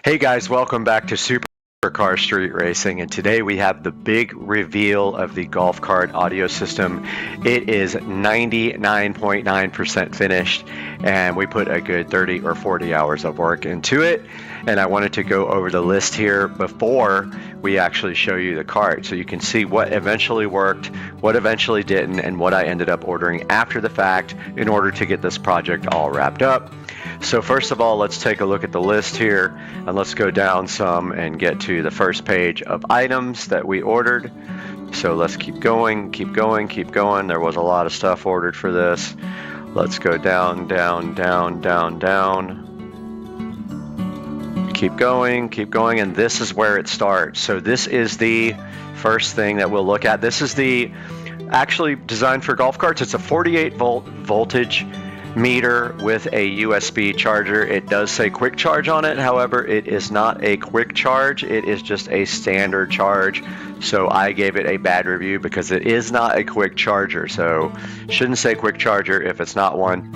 Hey guys, welcome back to Supercar Street Racing, and today we have the big reveal of the golf cart audio system. It is 99.9% finished, and we put a good 30 or 40 hours of work into it. And I wanted to go over the list here before we actually show you the cart, so you can see what eventually worked, what eventually didn't, and what I ended up ordering after the fact in order to get this project all wrapped up. So first of all, let's take a look at the list here, and let's go down some and get to the first page of items that we ordered. So let's keep going, keep going, keep going. There was a lot of stuff ordered for this. Let's go down, down, down, down, down. Keep going, and this is where it starts. So this is the first thing that we'll look at. This is the actually designed for golf carts. It's a 48 volt voltage meter with a USB charger. It does say quick charge on it. However, it is not a quick charge. It is just a standard charge. So I gave it a bad review because it is not a quick charger. So shouldn't say quick charger if it's not one.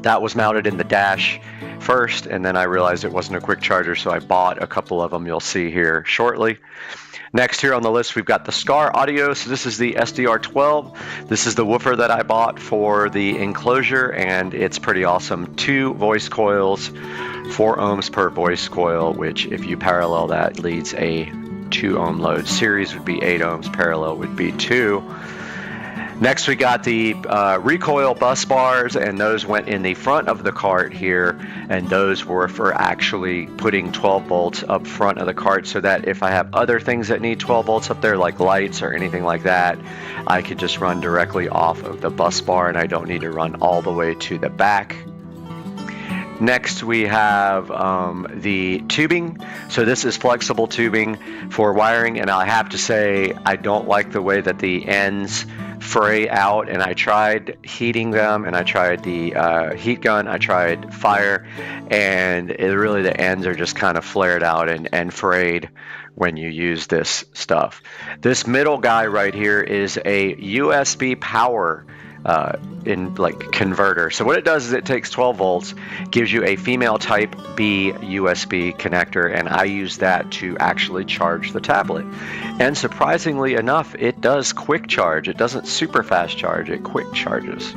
That was mounted in the dash first, and then I realized it wasn't a quick charger, so I bought a couple of them. You'll see here shortly. Next here on the list, we've got the SCAR audio. So this is the SDR12. This is the woofer that I bought for the enclosure, and it's pretty awesome. 2 voice coils, 4 ohms per voice coil, which if you parallel that leads a 2 ohm load. Series would be 8 ohms, parallel would be 2. Next, we got the recoil bus bars, and those went in the front of the cart here, and those were for actually putting 12 volts up front of the cart, so that if I have other things that need 12 volts up there, like lights or anything like that, I could just run directly off of the bus bar, and I don't need to run all the way to the back. Next, we have the tubing. So this is flexible tubing for wiring, and I have to say I don't like the way that the ends fray out, and I tried heating them, and I tried the heat gun, I tried fire, and really the ends are just kind of flared out and frayed when you use this stuff. This middle guy right here is a USB power converter. So what it does is it takes 12 volts, gives you a female type B USB connector, and I use that to actually charge the tablet. And surprisingly enough, it does quick charge. It doesn't super fast charge, it quick charges.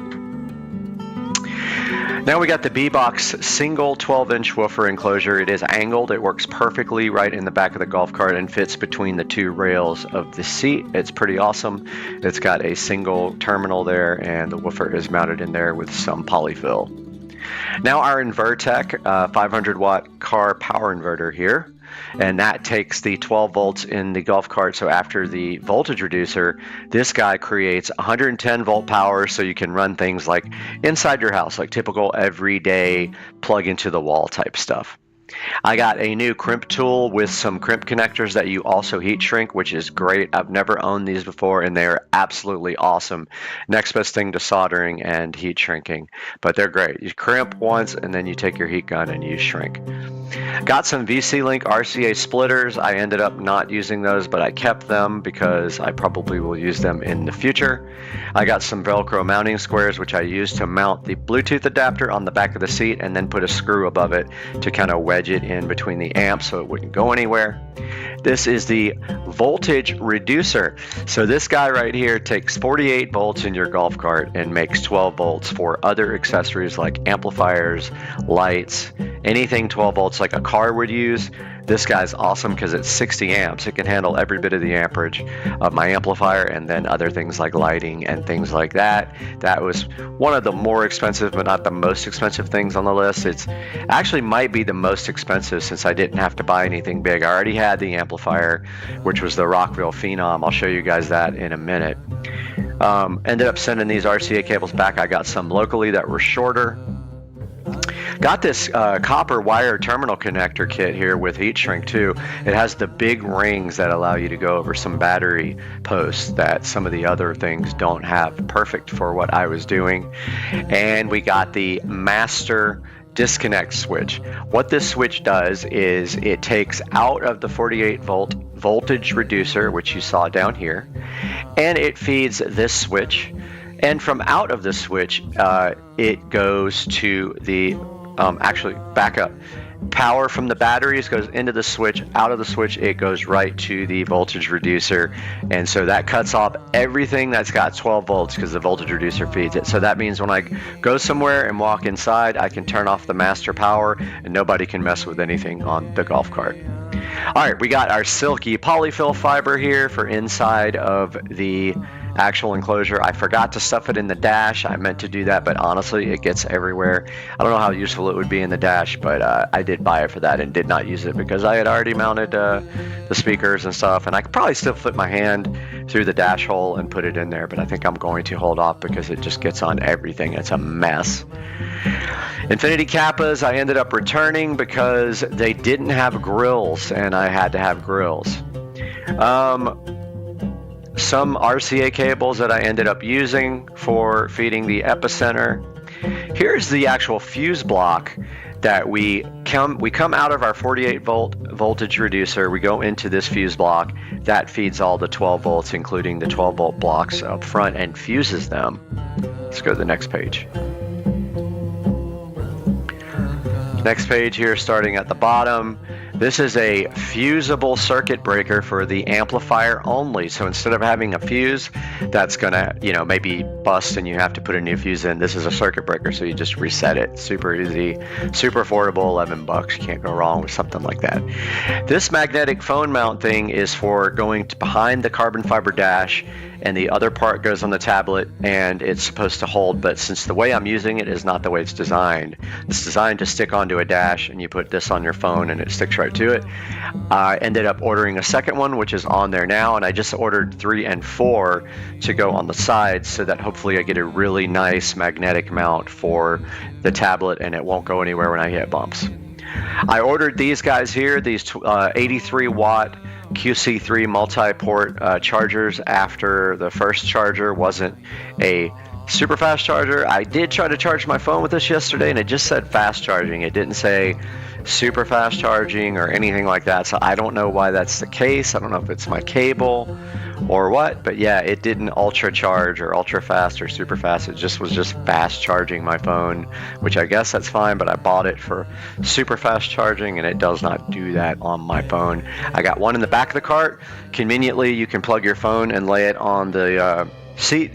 Now we got the B-Box single 12-inch woofer enclosure. It is angled. It works perfectly right in the back of the golf cart and fits between the 2 rails of the seat. It's pretty awesome. It's got a single terminal there, and the woofer is mounted in there with some polyfill. Now our Invertec 500 watt car power inverter here, and that takes the 12 volts in the golf cart. So after the voltage reducer, this guy creates 110 volt power, so you can run things like inside your house, like typical everyday plug into the wall type stuff. I got a new crimp tool with some crimp connectors that you also heat shrink, which is great. I've never owned these before, and they are absolutely awesome. Next best thing to soldering and heat shrinking, but they're great. You crimp once, and then you take your heat gun and you shrink. Got some VC-Link RCA splitters. I ended up not using those, but I kept them because I probably will use them in the future. I got some Velcro mounting squares, which I used to mount the Bluetooth adapter on the back of the seat, and then put a screw above it to kind of wedge it in between the amps so it wouldn't go anywhere. This is the voltage reducer. So this guy right here takes 48 volts in your golf cart and makes 12 volts for other accessories like amplifiers, lights, anything 12 volts like a car would use. This guy's awesome because it's 60 amps. It can handle every bit of the amperage of my amplifier, and then other things like lighting and things like that. That was one of the more expensive, but not the most expensive things on the list. It's actually might be the most expensive since I didn't have to buy anything big. I already had the amplifier, which was the Rockville Phenom. I'll show you guys that in a minute. Ended up sending these RCA cables back. I got some locally that were shorter. Got this copper wire terminal connector kit here with heat shrink too. It has the big rings that allow you to go over some battery posts that some of the other things don't have. Perfect for what I was doing. And we got the master disconnect switch. What this switch does is it takes out of the 48 volt voltage reducer, which you saw down here, and it feeds this switch. And from out of the switch, it goes to the, actually back up. Power from the batteries goes into the switch, out of the switch it goes right to the voltage reducer, and so that cuts off everything that's got 12 volts because the voltage reducer feeds it. So that means when I go somewhere and walk inside, I can turn off the master power and nobody can mess with anything on the golf cart. All right, we got our silky polyfill fiber here for inside of the actual enclosure. I forgot to stuff it in the dash. I meant to do that, but honestly, it gets everywhere. I don't know how useful it would be in the dash, but I did buy it for that and did not use it because I had already mounted the speakers and stuff, and I could probably still fit my hand through the dash hole and put it in there, but I think I'm going to hold off because it just gets on everything. It's a mess. Infinity Kappas I ended up returning because they didn't have grills and I had to have grills. Some RCA cables that I ended up using for feeding the epicenter. Here's the actual fuse block that we come out of our 48 volt voltage reducer. We go into this fuse block that feeds all the 12 volts, including the 12 volt blocks up front, and fuses them. Let's go to the next page. Next page here, starting at the bottom. This is a fusible circuit breaker for the amplifier only. So instead of having a fuse that's gonna, maybe bust and you have to put a new fuse in, this is a circuit breaker. So you just reset it. Super easy, super affordable, 11 bucks. You can't go wrong with something like that. This magnetic phone mount thing is for going behind the carbon fiber dash, and the other part goes on the tablet and it's supposed to hold, but since the way I'm using it is not the way it's designed. It's designed to stick onto a dash and you put this on your phone and it sticks right to it. I ended up ordering a second one, which is on there now, and I just ordered 3 and 4 to go on the sides so that hopefully I get a really nice magnetic mount for the tablet and it won't go anywhere when I hit bumps. I ordered these guys here, these 83 watt QC3 multi-port chargers after the first charger wasn't a super fast charger. I did try to charge my phone with this yesterday and it just said fast charging. It didn't say super fast charging or anything like that, so I don't know why that's the case. I don't know if it's my cable or what, but yeah, it didn't ultra charge or ultra fast or super fast. It just was fast charging my phone, which I guess that's fine, but I bought it for super fast charging and it does not do that on my phone. I got one in the back of the cart. Conveniently, you can plug your phone and lay it on the seat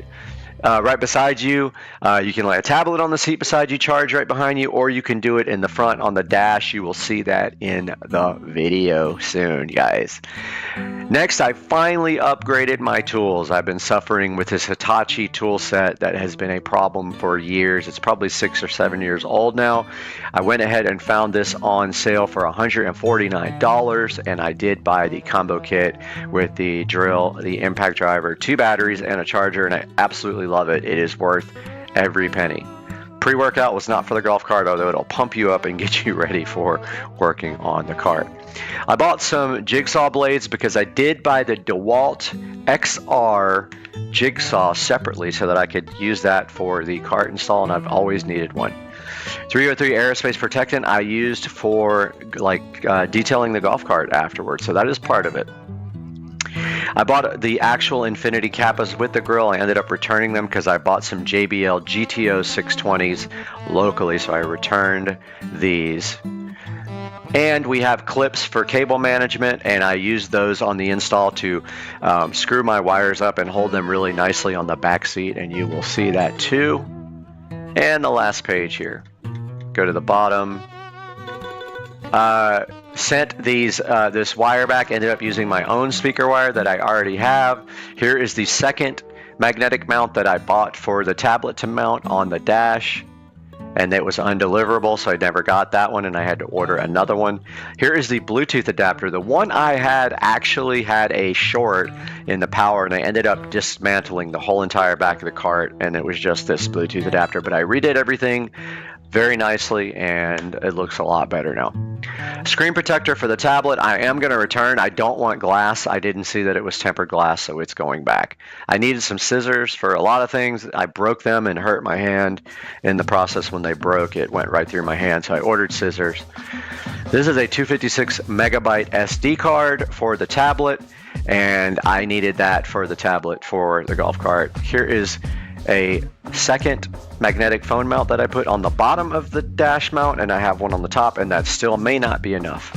right beside you. You can lay a tablet on the seat beside you, charge right behind you, or you can do it in the front on the dash. You will see that in the video soon, guys. Next, I finally upgraded my tools. I've been suffering with this Hitachi tool set that has been a problem for years. It's probably 6 or 7 years old now. I went ahead and found this on sale for $149, and I did buy the combo kit with the drill, the impact driver, 2 batteries, and a charger, and I absolutely love it. It is worth every penny. Pre-workout was not for the golf cart, although it'll pump you up and get you ready for working on the cart. I bought some jigsaw blades because I did buy the DeWalt XR jigsaw separately so that I could use that for the cart install, and I've always needed one. 303 aerospace protectant I used for detailing the golf cart afterwards, so that is part of it. I bought the actual Infinity Kappas with the grill. I ended up returning them because I bought some JBL GTO 620s locally, so I returned these. And we have clips for cable management, and I used those on the install to screw my wires up and hold them really nicely on the back seat, and you will see that too. And the last page here. Go to the bottom. Sent this wire back, ended up using my own speaker wire that I already have. Here is the second magnetic mount that I bought for the tablet to mount on the dash, and it was undeliverable, so I never got that one and I had to order another one. Here is the Bluetooth adapter. The one I had actually had a short in the power, and I ended up dismantling the whole entire back of the cart, and it was just this Bluetooth adapter, but I redid everything very nicely and it looks a lot better now. Screen protector for the tablet I am going to return. I don't want glass. I didn't see that it was tempered glass, so it's going back. I needed some scissors for a lot of things. I broke them and hurt my hand in the process. When they broke, it went right through my hand, so I ordered scissors. This is a 256 megabyte SD card for the tablet, and I needed that for the tablet for the golf cart. Here is a second magnetic phone mount that I put on the bottom of the dash mount, and I have one on the top, and that still may not be enough.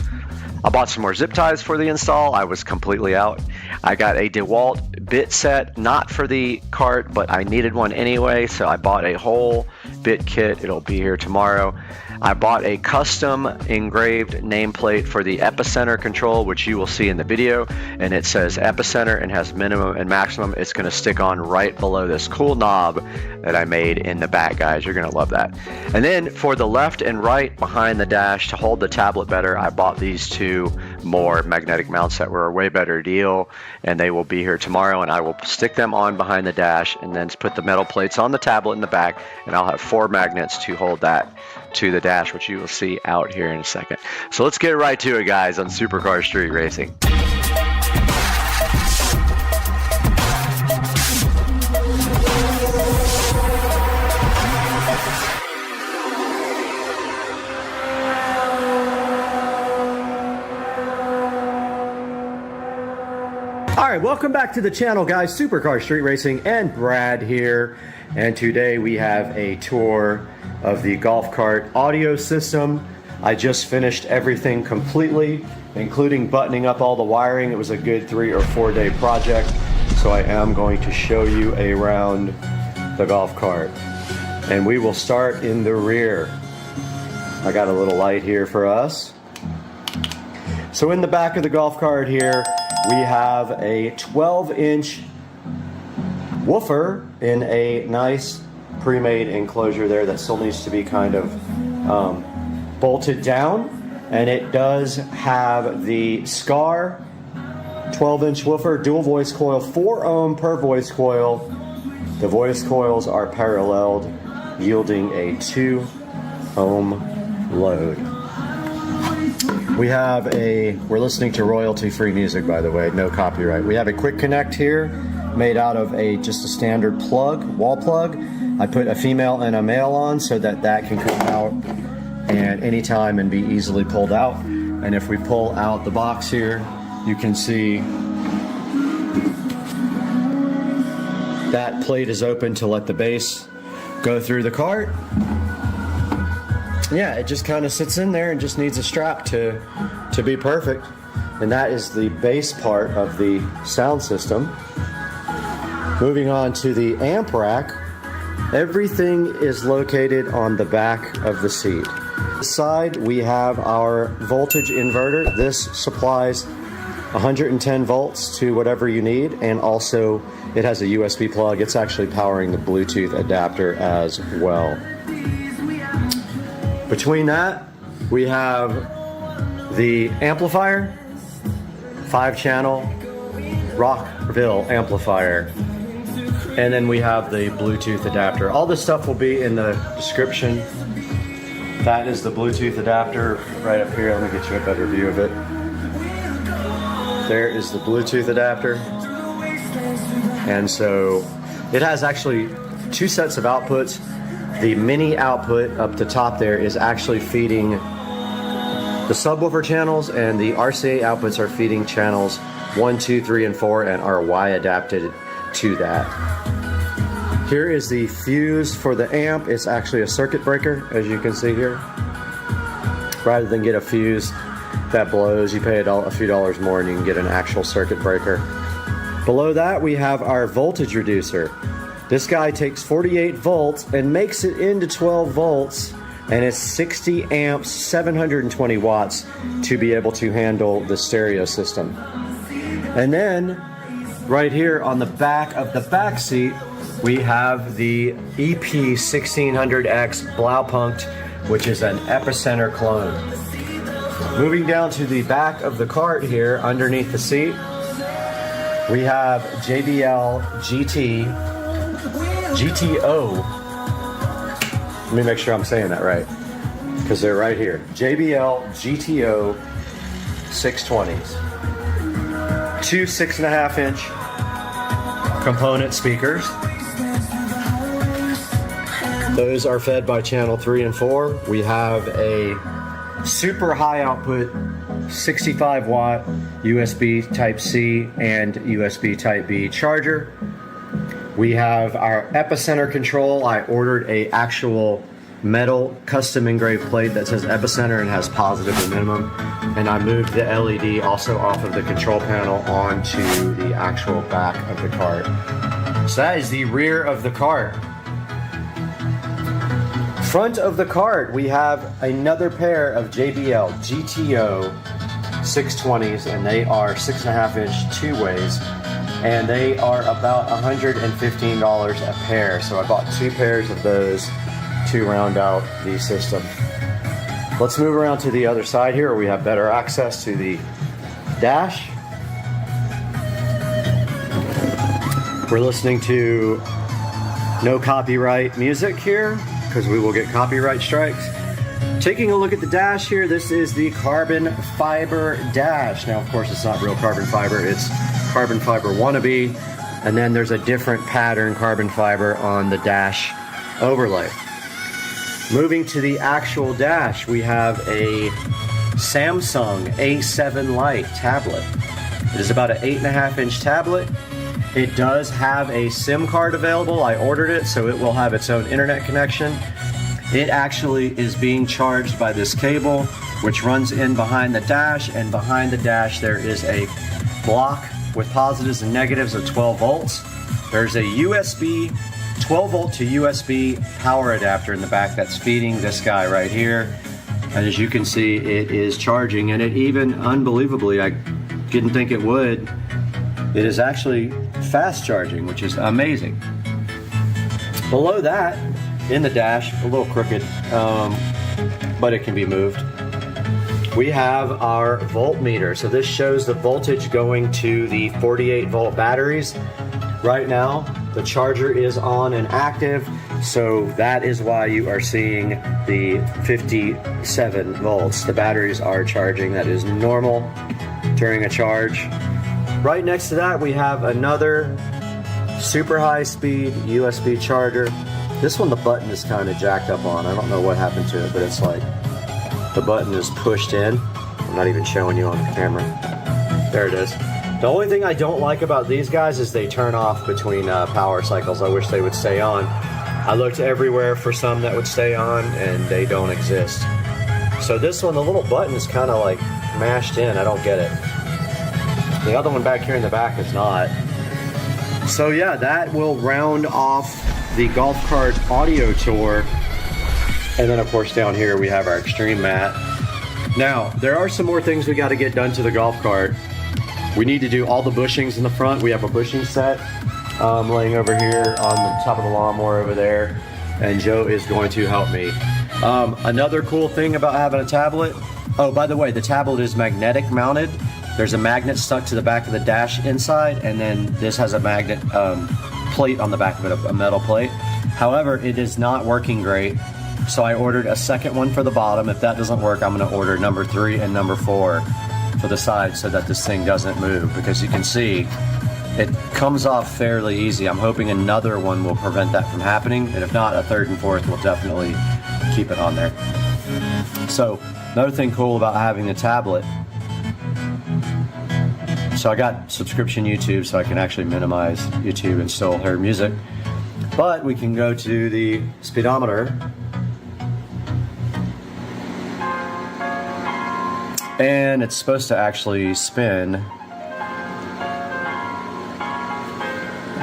I bought some more zip ties for the install. I was completely out. I got a DeWalt bit set, not for the cart, but I needed one anyway, so I bought a whole bit kit. It'll be here tomorrow. I bought a custom engraved nameplate for the epicenter control, which you will see in the video, and it says epicenter and has minimum and maximum. It's going to stick on right below this cool knob that I made in the back, guys. You're going to love that. And then for the left and right behind the dash to hold the tablet better, I bought these two more magnetic mounts that were a way better deal, and they will be here tomorrow, and I will stick them on behind the dash and then put the metal plates on the tablet in the back, and I'll have 4 magnets to hold that to the dash, which you will see out here in a second. So let's get right to it, guys, on Supercar Street Racing. All right, welcome back to the channel, guys. Supercar Street Racing and Brad here, and today we have a tour of the golf cart audio system. I just finished everything completely, including buttoning up all the wiring. It was a good 3 or 4 day project, so I am going to show you around the golf cart. And we will start in the rear. I got a little light here for us. So in the back of the golf cart here, we have a 12-inch woofer in a nice pre-made enclosure there that still needs to be kind of bolted down. And it does have the SCSR 12-inch woofer, dual voice coil, 4 ohm per voice coil. The voice coils are paralleled, yielding a 2 ohm load. We're listening to royalty-free music, by the way, no copyright. We have a quick connect here made out of just a standard plug, wall plug. I put a female and a male on so that can come out and anytime and be easily pulled out. And if we pull out the box here, you can see that plate is open to let the bass go through the cart. Yeah, it just kind of sits in there and just needs a strap to be perfect. And that is the bass part of the sound system. Moving on to the amp rack, everything is located on the back of the seat. Side, we have our voltage inverter. This supplies 110 volts to whatever you need, and also it has a USB plug. It's actually powering the Bluetooth adapter as well. Between that, we have the amplifier, 5-channel Rockville amplifier, and then we have the Bluetooth adapter. All this stuff will be in the description. That is the Bluetooth adapter right up here. Let me get you a better view of it. There is the Bluetooth adapter. And so it has actually 2 sets of outputs. The mini output up the top there is actually feeding the subwoofer channels, and the RCA outputs are feeding channels 1, 2, 3, and 4 and are Y adapted to that. Here is the fuse for the amp. It's actually a circuit breaker, as you can see here. Rather than get a fuse that blows, you pay a few dollars more and you can get an actual circuit breaker. Below that, we have our voltage reducer. This guy takes 48 volts and makes it into 12 volts, and it's 60 amps, 720 watts to be able to handle the stereo system. And then right here on the back of the back seat, we have the EP1600X Blaupunkt, which is an epicenter clone. Moving down to the back of the cart here, underneath the seat, we have JBL GTO. Let me make sure I'm saying that right, because they're right here. JBL GTO 620s. 2 6.5-inch component speakers. Those are fed by channel 3 and 4. We have a super high output 65 watt USB Type C and USB Type B charger. We have our epicenter control. I ordered a actual metal custom engraved plate that says epicenter and has positive and minimum. And I moved the LED also off of the control panel onto the actual back of the cart. So that is the rear of the cart. Front of the cart, we have another pair of JBL GTO 620s, and they are 6.5 inch two-ways, and they are about $115 a pair. So I bought 2 pairs of those to round out the system. Let's move around to the other side here where we have better access to the dash. We're listening to no copyright music here because we will get copyright strikes. Taking a look at the dash here, this is the carbon fiber dash. Now, of course, it's not real carbon fiber, it's carbon fiber wannabe, and then there's a different pattern carbon fiber on the dash overlay. Moving to the actual dash, we have a Samsung A7 Lite tablet. It is about an 8.5 inch tablet. It does have a SIM card available. I ordered it, so it will have its own internet connection. It actually is being charged by this cable, which runs in behind the dash, and behind the dash there is a block with positives and negatives of 12 volts. There's a USB 12 volt to USB power adapter in the back that's feeding this guy right here. And as you can see, it is charging, and it even, unbelievably, I didn't think it would, it is actually fast charging, which is amazing. Below that, in the dash, a little crooked, but it can be moved. We have our voltmeter. So this shows the voltage going to the 48 volt batteries. Right now, the charger is on and active, so that is why you are seeing the 57 volts. The batteries are charging. That is normal during a charge. Right next to that, we have another super high speed USB charger. This one, the button is kind of jacked up on. I don't know what happened to it, but it's like the button is pushed in. I'm not even showing you on the camera. There it is. The only thing I don't like about these guys is they turn off between power cycles. I wish they would stay on. I looked everywhere for some that would stay on, and they don't exist. So this one, the little button is kind of like mashed in. I don't get it. The other one back here in the back is not. So yeah, that will round off the golf cart audio tour. And then of course down here we have our extreme mat. Now, there are some more things we got to get done to the golf cart. We need to do all the bushings in the front. We have a bushing set laying over here on the top of the lawnmower over there, and Joe is going to help me. Another cool thing about having a tablet, oh, by the way, the tablet is magnetic mounted. There's a magnet stuck to the back of the dash inside, and then this has a magnet plate on the back of it, a metal plate. However, it is not working great, so I ordered a second one for the bottom. If that doesn't work, I'm going to order number 3 and number 4 for the side so that this thing doesn't move, because you can see it comes off fairly easy. I'm hoping another one will prevent that from happening, and if not, a 3rd and 4th will definitely keep it on there. So another thing cool about having the tablet, so I got subscription YouTube, so I can actually minimize YouTube and still hear music. But we can go to the speedometer. And it's supposed to actually spin.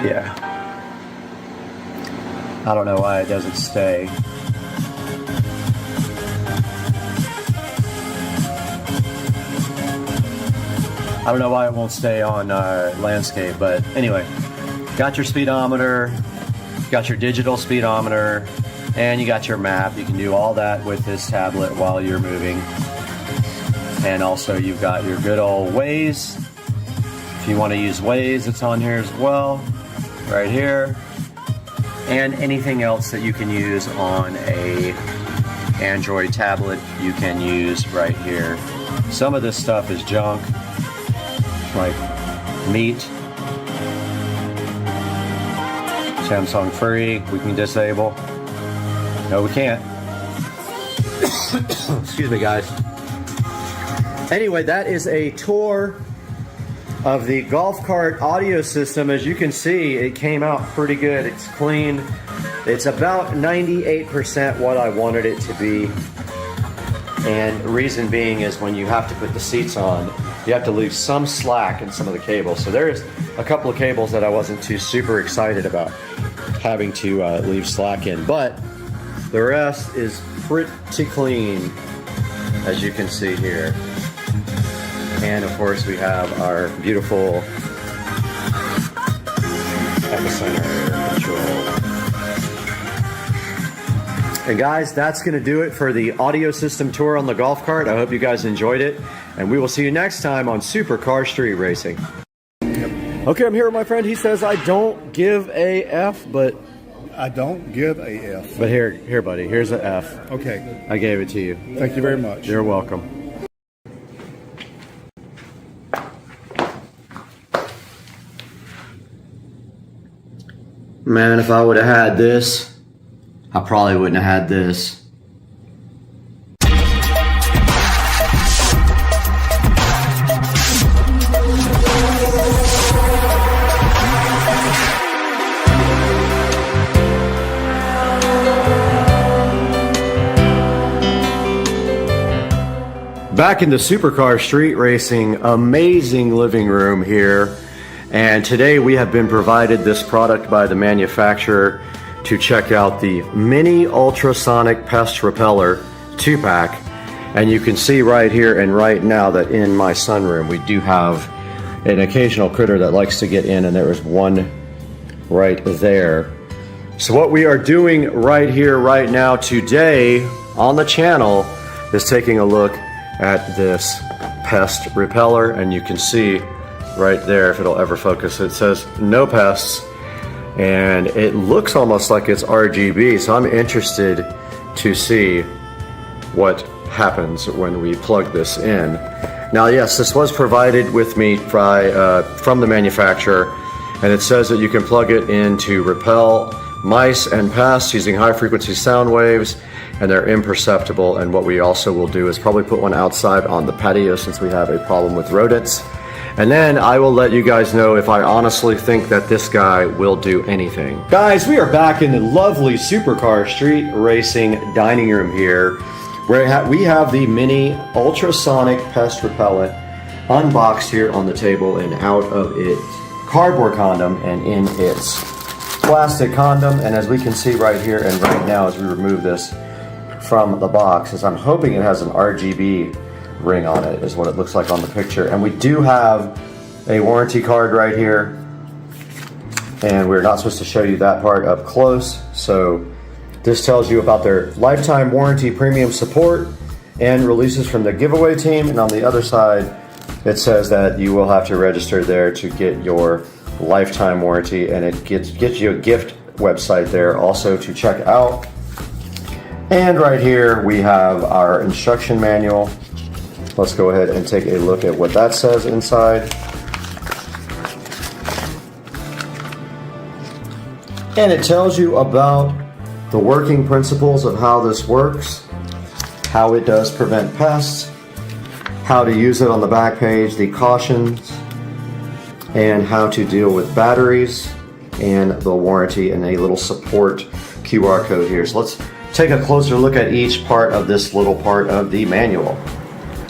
Yeah. I don't know why it doesn't stay. I don't know why it won't stay on landscape, but anyway, got your speedometer, got your digital speedometer, and you got your map. You can do all that with this tablet while you're moving. And also you've got your good old Waze. If you want to use Waze, it's on here as well, right here. And anything else that you can use on a Android tablet, you can use right here. Some of this stuff is junk, like meat. Samsung free, we can disable. No, we can't. Excuse me, guys. Anyway, that is a tour of the golf cart audio system. As you can see, it came out pretty good. It's clean. It's about 98% what I wanted it to be. And the reason being is when you have to put the seats on, you have to leave some slack in some of the cables. So there's a couple of cables that I wasn't too super excited about having to leave slack in, but the rest is pretty clean, as you can see here. And of course we have our beautiful epicenter control. And guys, that's going to do it for the audio system tour on the golf cart. I hope you guys enjoyed it, and we will see you next time on Supercar Street Racing. Okay, I'm here with my friend. He says I don't give a F, but I don't give a F. But here, buddy. Here's an F. Okay. I gave it to you. Thank you very much. You're welcome. Man, if I would have had this, I probably wouldn't have had this. Back in the Supercar Street Racing, amazing living room here. And today we have been provided this product by the manufacturer to check out the Mini Ultrasonic Pest Repeller 2-pack. And you can see right here and right now that in my sunroom we do have an occasional critter that likes to get in, and there is one right there. So what we are doing right here, right now, today on the channel is taking a look at this pest repeller, and you can see right there, if it'll ever focus, it says no pests, and it looks almost like it's RGB, so I'm interested to see what happens when we plug this in. Now yes, this was provided with me by, from the manufacturer, and it says that you can plug it in to repel mice and pests using high frequency sound waves, and they're imperceptible. And what we also will do is probably put one outside on the patio since we have a problem with rodents. And then I will let you guys know if I honestly think that this guy will do anything. Guys, we are back in the lovely Supercar Street Racing dining room here, where we have the Mini Ultrasonic Pest Repellent unboxed here on the table and out of its cardboard condom and in its plastic condom. And as we can see right here and right now as we remove this from the box, is I'm hoping it has an RGB ring on it, is what it looks like on the picture. And we do have a warranty card right here, and we're not supposed to show you that part up close. So this tells you about their lifetime warranty, premium support, and releases from the giveaway team. And on the other side, it says that you will have to register there to get your lifetime warranty, and it gets you a gift website there also to check out. And right here we have our instruction manual. Let's go ahead and take a look at what that says inside. And it tells you about the working principles of how this works, how it does prevent pests, how to use it on the back page, the cautions, and how to deal with batteries, and the warranty, and a little support QR code here. So let's take a closer look at each part of this little part of the manual.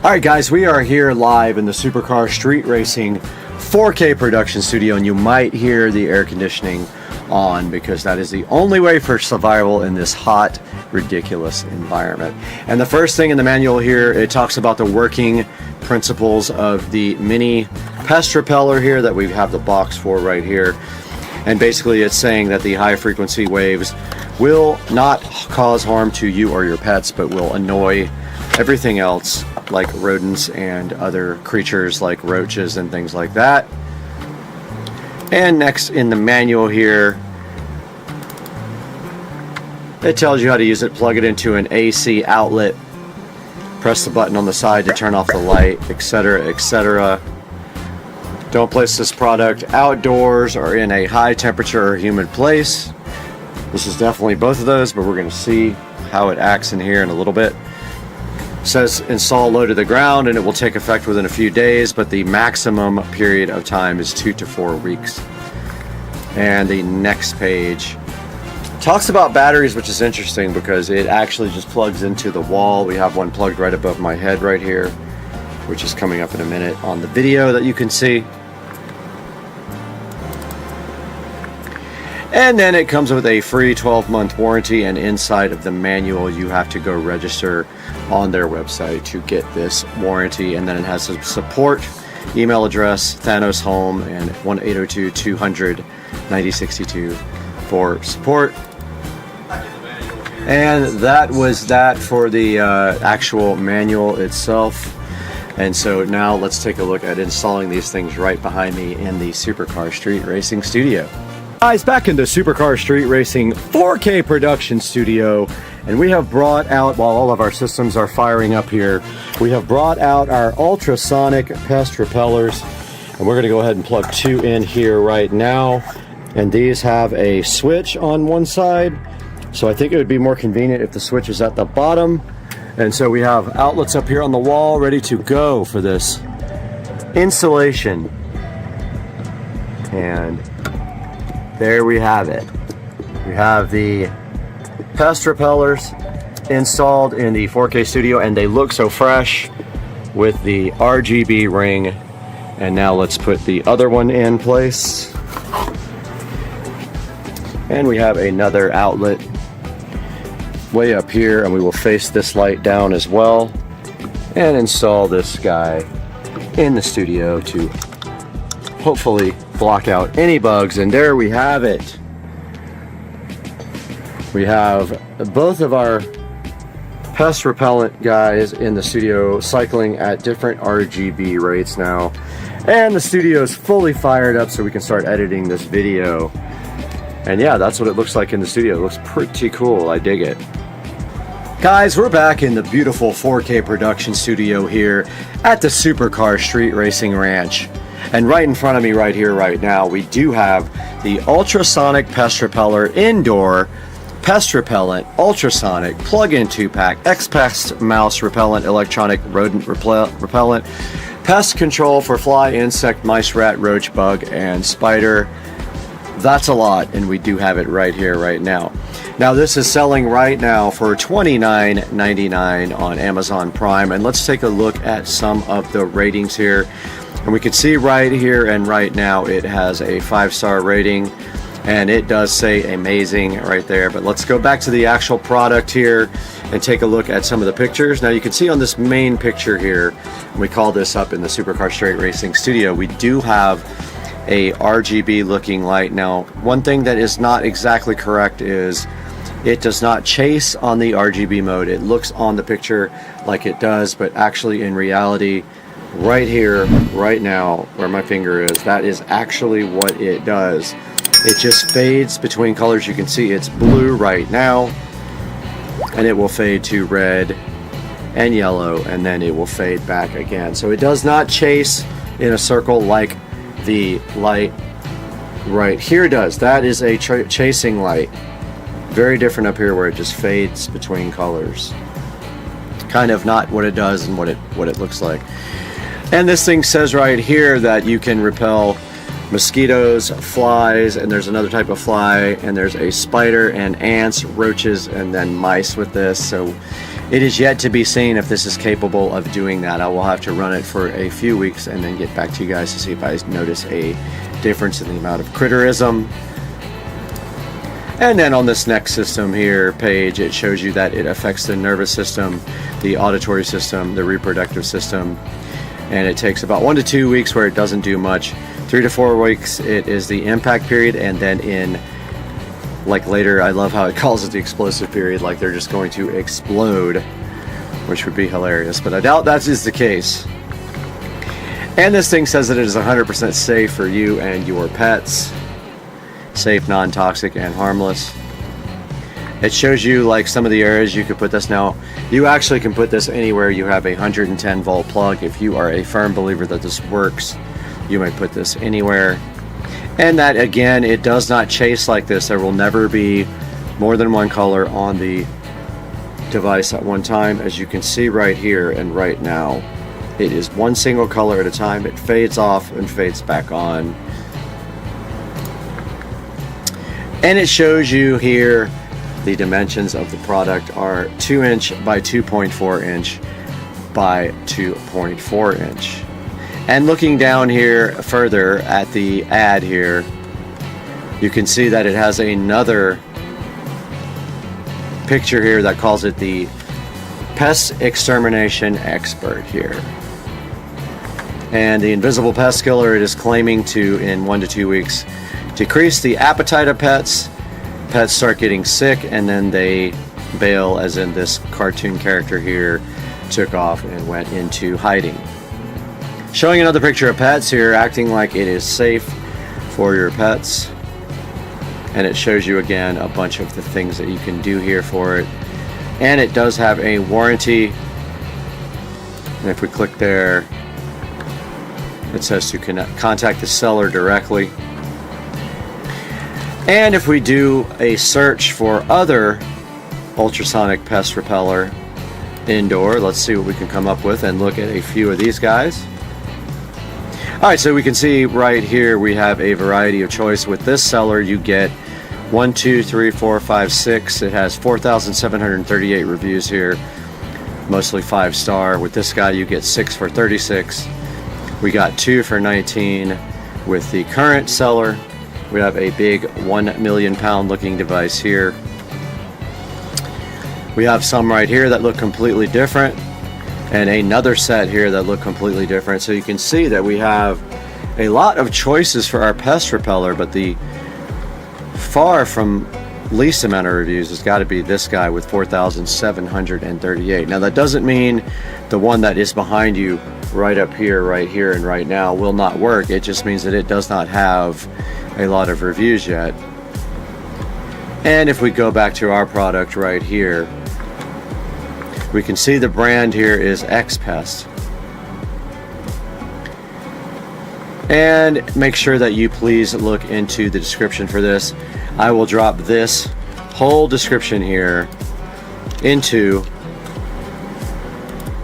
Alright guys, we are here live in the Supercar Street Racing 4K production studio, and you might hear the air conditioning on because that is the only way for survival in this hot, ridiculous environment. And the first thing in the manual here, it talks about the working principles of the Mini Pest Repeller here that we have the box for right here. And basically it's saying that the high frequency waves will not cause harm to you or your pets, but will annoy everything else like rodents and other creatures like roaches and things like that. And next in the manual here, it tells you how to use it. Plug it into an AC outlet, press the button on the side to turn off the light, etc., etc. Don't place this product outdoors or in a high temperature or humid place. This is definitely both of those, but we're going to see how it acts in here in a little bit. says install low to the ground and it will take effect within a few days, but the maximum period of time is 2 to 4 weeks. And the next page talks about batteries, which is interesting because it actually just plugs into the wall. We have one plugged right above my head right here, which is coming up in a minute on the video that you can see. And then it comes with a free 12-month warranty, and inside of the manual you have to go register on their website to get this warranty. And then it has a support email address, Thanos Home, and 1-802-200-9062 for support. And that was that for the actual manual itself. And so now let's take a look at installing these things right behind me in the Supercar Street Racing Studio. Guys, back in the Supercar Street Racing 4K production studio, and we have brought out, while all of our systems are firing up here, we have brought out our ultrasonic pest repellers, and we're going to go ahead and plug 2 in here right now. And these have a switch on one side, so I think it would be more convenient if the switch is at the bottom. And so we have outlets up here on the wall ready to go for this installation. And there we have it. We have the pest repellers installed in the 4K studio, and they look so fresh with the RGB ring. And now let's put the other one in place. And we have another outlet way up here, and we will face this light down as well and install this guy in the studio to hopefully block out any bugs. And there we have it. We have both of our pest repellent guys in the studio cycling at different RGB rates now, and the studio is fully fired up so we can start editing this video. And yeah, that's what it looks like in the studio. It looks pretty cool. I dig it. Guys, we're back in the beautiful 4K production studio here at the Supercar Street Racing Ranch. And right in front of me right here right now, we do have the ultrasonic pest repeller indoor pest repellent ultrasonic plug-in 2-pack X-Pest mouse repellent electronic rodent repellent pest control for fly, insect, mice, rat, roach, bug, and spider. That's a lot, and we do have it right here right now. Now this is selling right now for $29.99 on Amazon Prime, and let's take a look at some of the ratings here. And we can see right here and right now it has a 5-star rating, and it does say amazing right there. But let's go back to the actual product here and take a look at some of the pictures. Now you can see on this main picture here, and we call this up in the Supercar Street Racing Studio, we do have a RGB looking light. Now one thing that is not exactly correct is it does not chase on the RGB mode. It looks on the picture like it does, but actually in reality, right here, right now, where my finger is, that is actually what it does. It just fades between colors. You can see it's blue right now, and it will fade to red and yellow, and then it will fade back again. So it does not chase in a circle like the light right here does. That is a chasing light. Very different up here where it just fades between colors. Kind of not what it does and what it looks like. And this thing says right here that you can repel mosquitoes, flies, and there's another type of fly, and there's a spider and ants, roaches, and then mice with this. So it is yet to be seen if this is capable of doing that. I will have to run it for a few weeks and then get back to you guys to see if I notice a difference in the amount of critterism. And then on this next system here page, it shows you that it affects the nervous system, the auditory system, the reproductive system, and it takes about 1 to 2 weeks where it doesn't do much. 3 to 4 weeks it is the impact period, and then in like later, I love how it calls it the explosive period, like they're just going to explode, which would be hilarious, but I doubt that is the case. And this thing says that it is 100% safe for you and your pets. Safe, non-toxic, and harmless. It shows you like some of the areas you could put this. Now you actually can put this anywhere you have a 110 volt plug. If you are a firm believer that this works, you may put this anywhere. And that again, it does not chase like this. There will never be more than one color on the device at one time. As you can see right here and right now, it is one single color at a time. It fades off and fades back on. And it shows you here the dimensions of the product are 2 inch by 2.4 inch by 2.4 inch. And looking down here further at the ad here, you can see that it has another picture here that calls it the Pest Extermination Expert here. And the invisible pest killer, it is claiming to, in 1 to 2 weeks, decrease the appetite of pets. Pets start getting sick and then they bail, as in this cartoon character here took off and went into hiding. Showing another picture of pets here, acting like it is safe for your pets. And it shows you again a bunch of the things that you can do here for it. And it does have a warranty. And if we click there, it says to contact the seller directly. And if we do a search for other ultrasonic pest repeller indoor, let's see what we can come up with and look at a few of these guys. Alright, so we can see right here we have a variety of choice. With this seller you get 1, 2, 3, 4, 5, 6. It has 4,738 reviews here, mostly 5-star. With this guy you get 6 for 36. We got 2 for 19 with the current seller. We have a big 1 million pound looking device here. We have some right here that look completely different, and another set here that look completely different. So you can see that we have a lot of choices for our pest repeller, but the far from least amount of reviews has got to be this guy with 4,738. Now that doesn't mean the one that is behind you right up here, right here, and right now will not work. It just means that it does not have a lot of reviews yet. And if we go back to our product right here, we can see the brand here is X-Pest. And make sure that you please look into the description for this. I will drop this whole description here into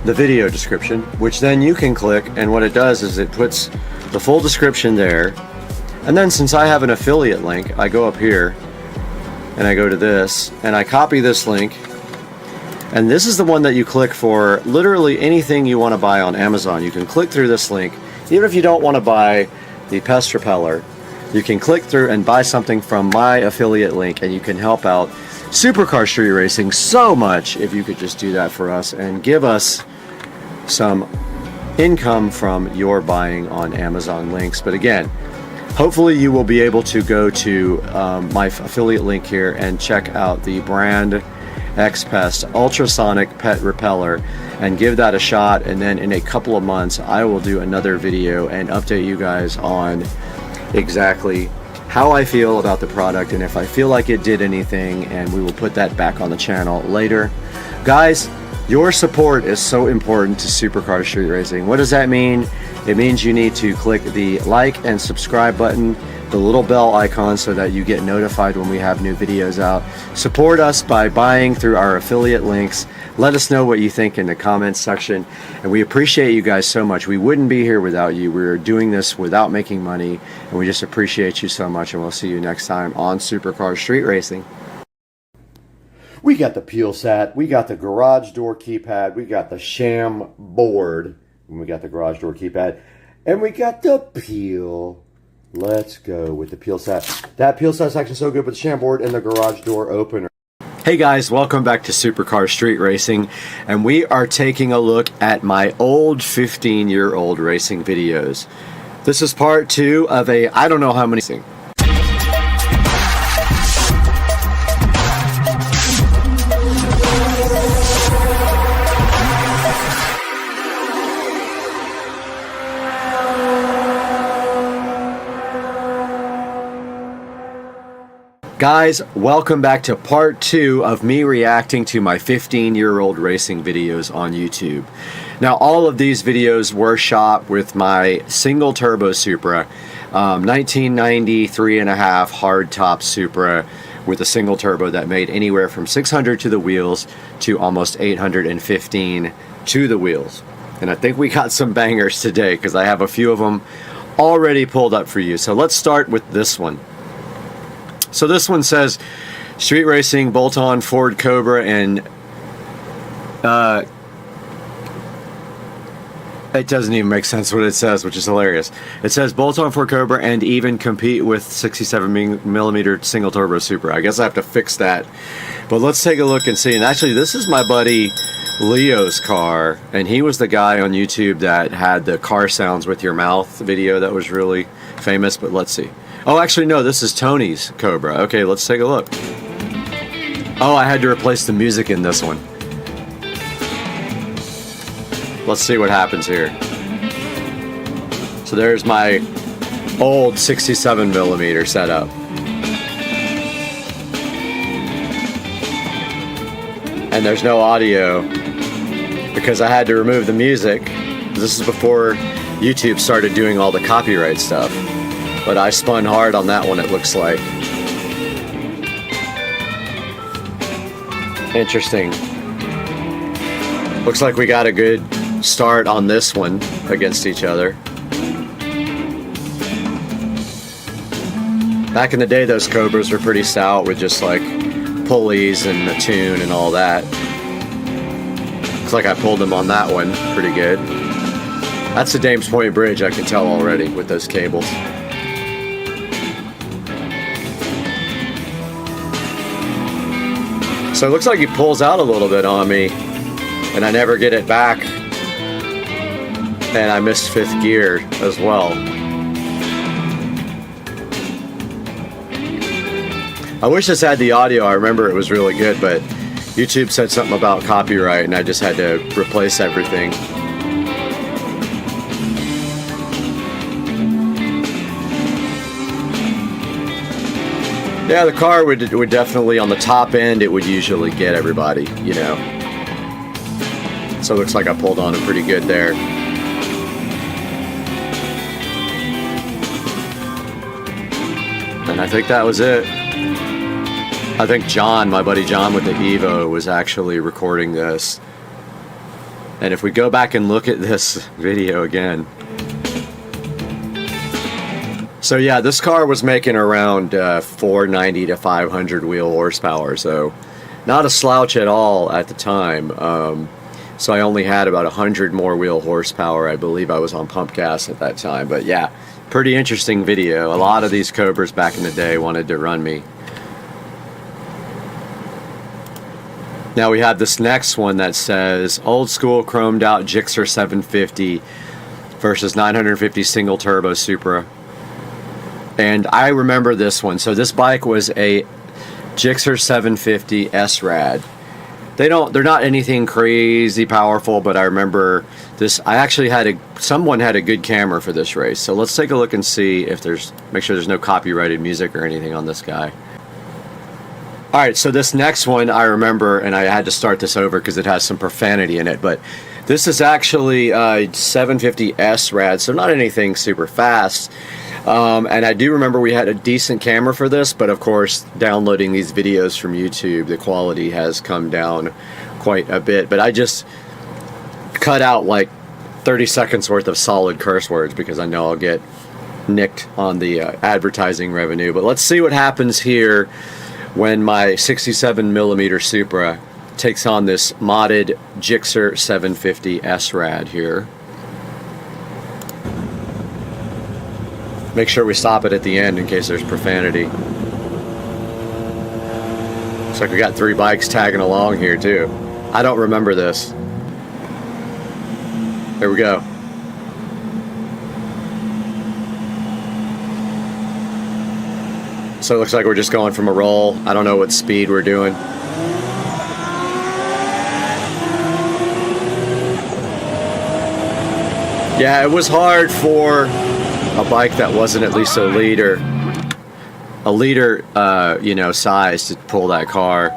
the video description, which then you can click, and what it does is it puts the full description there. And then since I have an affiliate link, I go up here and I go to this and I copy this link, and this is the one that you click for literally anything you want to buy on Amazon. You can click through this link. Even if you don't want to buy the pest repeller, you can click through and buy something from my affiliate link, and you can help out Supercar Street Racing so much if you could just do that for us and give us some income from your buying on Amazon links. But again, hopefully you will be able to go to my affiliate link here and check out the brand X-Pest ultrasonic pet repeller and give that a shot. And then in a couple of months I will do another video and update you guys on exactly how I feel about the product and if I feel like it did anything, and we will put that back on the channel later. Guys, your support is so important to Supercar Street Racing. What does that mean? It means you need to click the like and subscribe button, the little bell icon, so that you get notified when we have new videos out. Support us by buying through our affiliate links. Let us know what you think in the comments section, and we appreciate you guys so much. We wouldn't be here without you. We're doing this without making money, and we just appreciate you so much, and we'll see you next time on Supercar Street Racing. We got the peel sat, we got the garage door keypad, we got the sham board, and we got the garage door keypad, and we got the peel. Let's go with the peel set. That peel set's actually so good with the sham board and the garage door opener. Hey guys, welcome back to Supercar Street Racing, and we are taking a look at my old 15-year-old racing videos. This is part 2 of a I don't know how many things. Guys, welcome back to part 2 of me reacting to my 15-year-old racing videos on YouTube. Now, all of these videos were shot with my single turbo Supra, 1993.5 hardtop Supra with a single turbo that made anywhere from 600 to the wheels to almost 815 to the wheels. And I think we got some bangers today because I have a few of them already pulled up for you. So let's start with this one. So this one says Street Racing, Bolt-On, Ford Cobra, and it doesn't even make sense what it says, which is hilarious. It says Bolt-On, Ford Cobra, and even compete with 67mm single turbo Supra. I guess I have to fix that. But let's take a look and see. And actually, this is my buddy Leo's car, and he was the guy on YouTube that had the car sounds with your mouth video that was really famous. But let's see. Oh, actually, no, this is Tony's Cobra. Okay, let's take a look. Oh, I had to replace the music in this one. Let's see what happens here. So there's my old 67mm setup. And there's no audio because I had to remove the music. This is before YouTube started doing all the copyright stuff. But I spun hard on that one, it looks like. Interesting. Looks like we got a good start on this one against each other. Back in the day, those Cobras were pretty stout with just like pulleys and a tune and all that. Looks like I pulled them on that one pretty good. That's the Dames Point Bridge, I can tell already with those cables. So it looks like he pulls out a little bit on me and I never get it back. And I missed 5th gear as well. I wish this had the audio. I remember it was really good, but YouTube said something about copyright and I just had to replace everything. Yeah, the car would definitely, on the top end, it would usually get everybody, you know. So it looks like I pulled on it pretty good there. And I think that was it. I think John, my buddy John with the Evo, was actually recording this. And if we go back and look at this video again. So yeah, this car was making around 490 to 500 wheel horsepower. So not a slouch at all at the time. So I only had about 100 more wheel horsepower. I believe I was on pump gas at that time. But yeah, pretty interesting video. A lot of these Cobras back in the day wanted to run me. Now we have this next one that says old school chromed out Gixxer 750 versus 950 single turbo Supra. And I remember this one. So this bike was a Gixxer 750 SRAD. They're not anything crazy powerful, but I remember this. I actually had someone had a good camera for this race. So let's take a look and see if make sure there's no copyrighted music or anything on this guy. All right, so this next one I remember, and I had to start this over because it has some profanity in it, but this is actually a 750 SRAD, so not anything super fast. And I do remember we had a decent camera for this, but of course, downloading these videos from YouTube, the quality has come down quite a bit. But I just cut out like 30 seconds worth of solid curse words because I know I'll get nicked on the advertising revenue. But let's see what happens here when my 67mm Supra takes on this modded Gixxer 750 SRAD here. Make sure we stop it at the end in case there's profanity. Looks like we got 3 bikes tagging along here too. I don't remember this. There we go. So it looks like we're just going from a roll. I don't know what speed we're doing. Yeah, it was hard for a bike that wasn't at least a liter, you know, size to pull that car.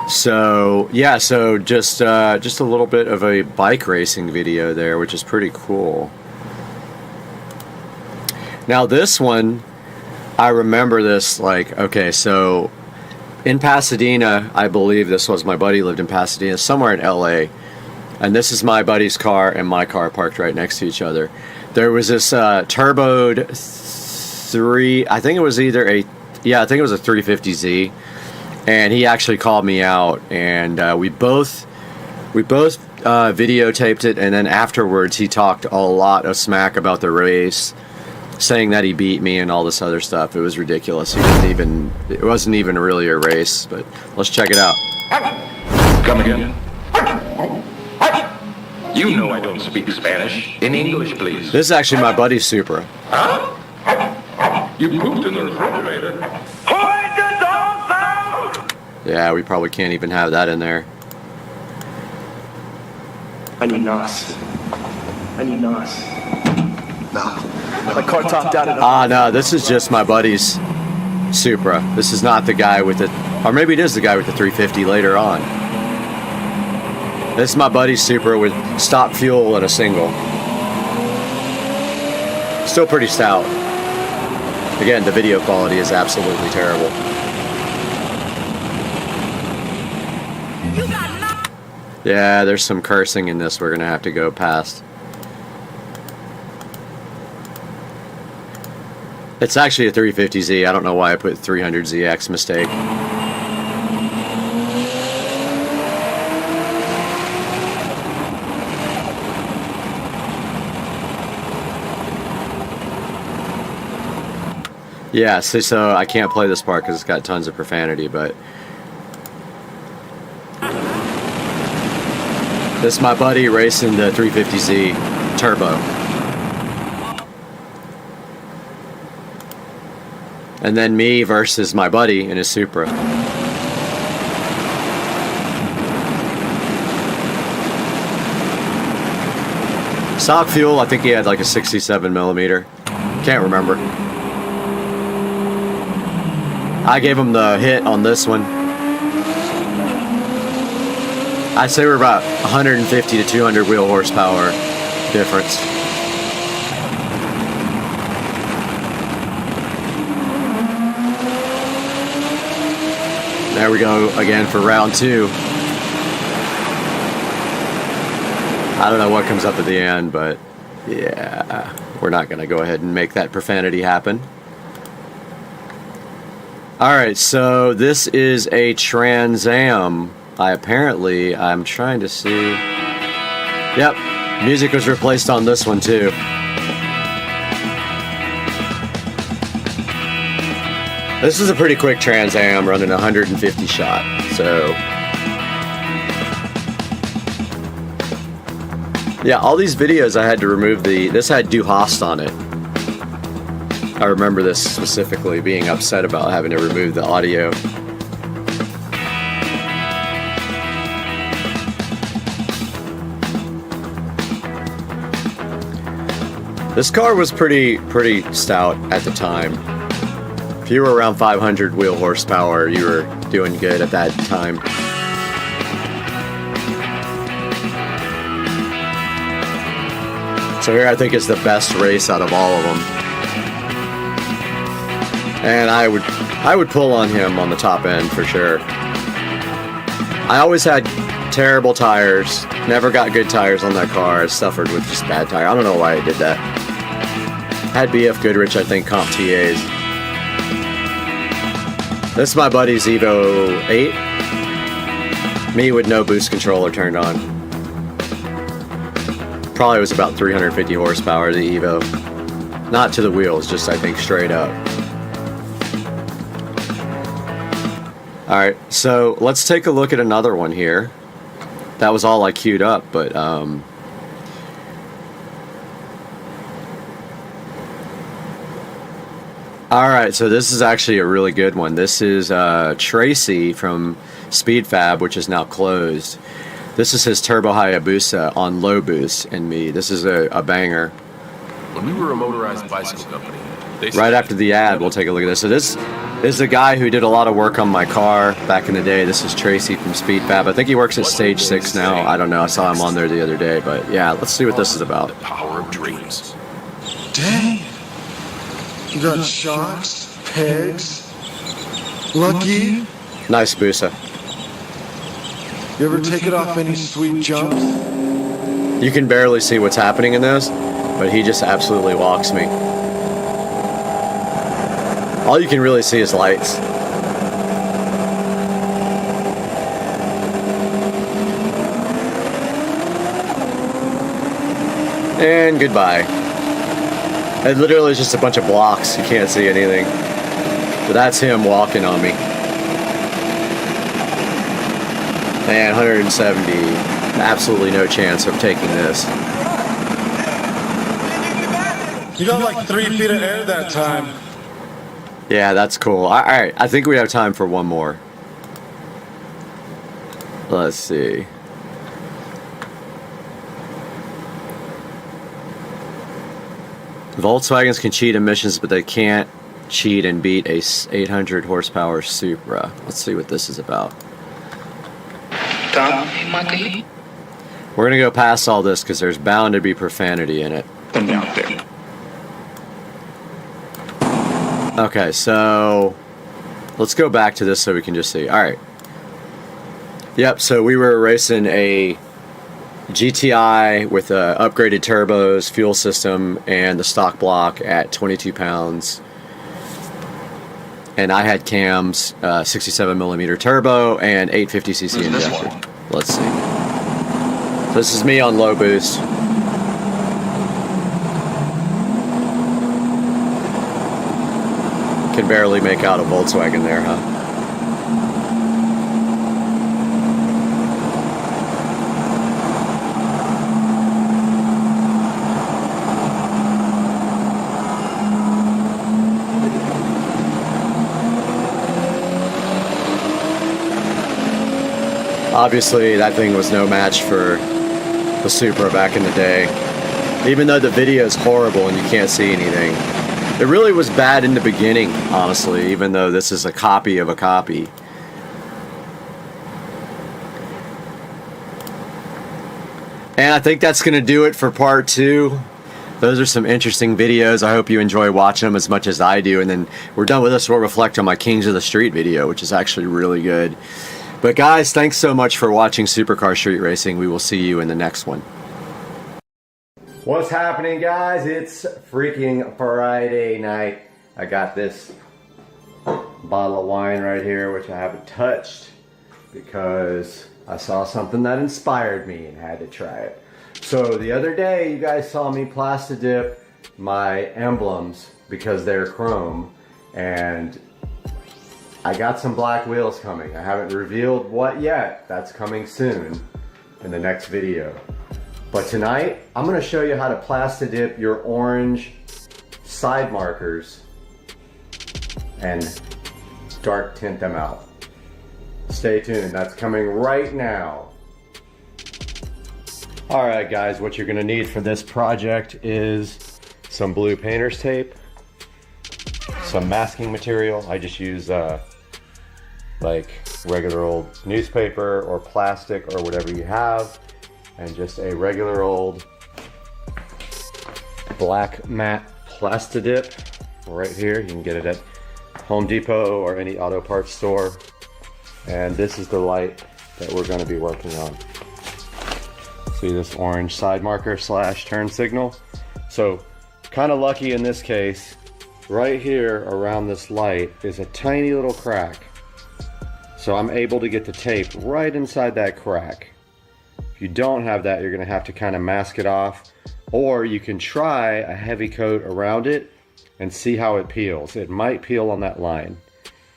So yeah, so just a little bit of a bike racing video there, which is pretty cool. Now this one I remember this, like, okay, so in Pasadena, I believe this was, my buddy lived in Pasadena, somewhere in LA, and this is my buddy's car and my car parked right next to each other. There was this turboed I think it was either I think it was a 350Z, and he actually called me out, and we both videotaped it, and then afterwards he talked a lot of smack about the race, saying that he beat me and all this other stuff. It was ridiculous. It wasn't even really a race, but let's check it out. Come again. You know I don't speak Spanish. In English, please. This is actually my buddy's Supra. Huh? You pooped in the refrigerator. Quiet the dogs out! Yeah, we probably can't even have that in there. I need NOS. No. My car topped out at No, this is just my buddy's Supra. This is not the guy with the, or maybe it is the guy with the 350 later on. This is my buddy's Supra with stop fuel and a single. Still pretty stout. Again, the video quality is absolutely terrible. Yeah, there's some cursing in this we're gonna have to go past. It's actually a 350Z. I don't know why I put 300ZX, mistake. Yeah, so I can't play this part because it's got tons of profanity, but this is my buddy racing the 350Z Turbo. And then me versus my buddy in his Supra. Stock fuel, I think he had like a 67 millimeter. Can't remember. I gave him the hit on this one. I'd say we're about 150 to 200 wheel horsepower difference. There we go again for round two. I don't know what comes up at the end, but yeah, we're not going to go ahead and make that profanity happen. Alright, so this is a Trans Am. I'm trying to see. Yep, music was replaced on this one too. This is a pretty quick Trans Am running 150 shot, so. Yeah, all these videos I had to remove this had Du Hast on it. I remember this specifically, being upset about having to remove the audio. This car was pretty stout at the time. If you were around 500 wheel horsepower, you were doing good at that time. So here I think is the best race out of all of them. And I would pull on him on the top end for sure. I always had terrible tires. Never got good tires on that car. I suffered with just bad tires. I don't know why I did that. Had BF Goodrich, I think, comp TAs. This is my buddy's Evo 8. Me with no boost controller turned on. Probably was about 350 horsepower, the Evo. Not to the wheels, just I think straight up. Alright, so let's take a look at another one here. That was all I queued up, but alright, so this is actually a really good one. This is Tracy from SpeedFab, which is now closed. This is his Turbo Hayabusa on low boost and me. This is a banger. When we were a motorized bicycle company, right after the ad, we'll take a look at this. So this is the guy who did a lot of work on my car back in the day. This is Tracy from SpeedFab. I think he works at Stage 6 now. I don't know. I saw him on there the other day. But yeah, let's see what this is about. The power of dreams. Dang. You got sharks, pegs? Lucky? Nice, Busa. You ever take it off any sweet jumps? You can barely see what's happening in this, but he just absolutely walks me. All you can really see is lights. And goodbye. It literally is just a bunch of blocks. You can't see anything. But that's him walking on me. And 170. Absolutely no chance of taking this. You got like 3 feet of air that time. Yeah, that's cool. Alright, I think we have time for one more. Let's see. Volkswagens can cheat emissions, but they can't cheat and beat a 800 horsepower Supra. Let's see what this is about. We're gonna go past all this because there's bound to be profanity in it. Okay, so let's go back to this so we can just see. Alright. Yep, so we were racing a GTI with upgraded turbos, fuel system, and the stock block at 22 pounds. And I had cams, 67mm turbo, and 850cc injector. Let's see. So this is me on low boost. Can barely make out a Volkswagen there, huh? Obviously, that thing was no match for the Supra back in the day. Even though the video is horrible and you can't see anything. It really was bad in the beginning, honestly, even though this is a copy of a copy. And I think that's going to do it for part 2. Those are some interesting videos. I hope you enjoy watching them as much as I do. And then we're done with this. We'll reflect on my Kings of the Street video, which is actually really good. But guys, thanks so much for watching Supercar Street Racing. We will see you in the next one. What's happening, guys? It's freaking Friday night. I got this bottle of wine right here, which I haven't touched because I saw something that inspired me and had to try it. So the other day, you guys saw me Plastidip my emblems because they're chrome, and I got some black wheels coming. I haven't revealed what yet. That's coming soon in the next video. But tonight, I'm gonna show you how to Plastidip your orange side markers and dark tint them out. Stay tuned, that's coming right now. All right guys, what you're gonna need for this project is some blue painter's tape, some masking material. I just use like regular old newspaper or plastic or whatever you have, and just a regular old black matte Plastidip right here. You can get it at Home Depot or any auto parts store. And this is the light that we're going to be working on. See this orange side marker slash turn signal? So kind of lucky in this case, right here around this light is a tiny little crack. So I'm able to get the tape right inside that crack. If you don't have that, you're going to have to kind of mask it off, or you can try a heavy coat around it and see how it peels. It might peel on that line.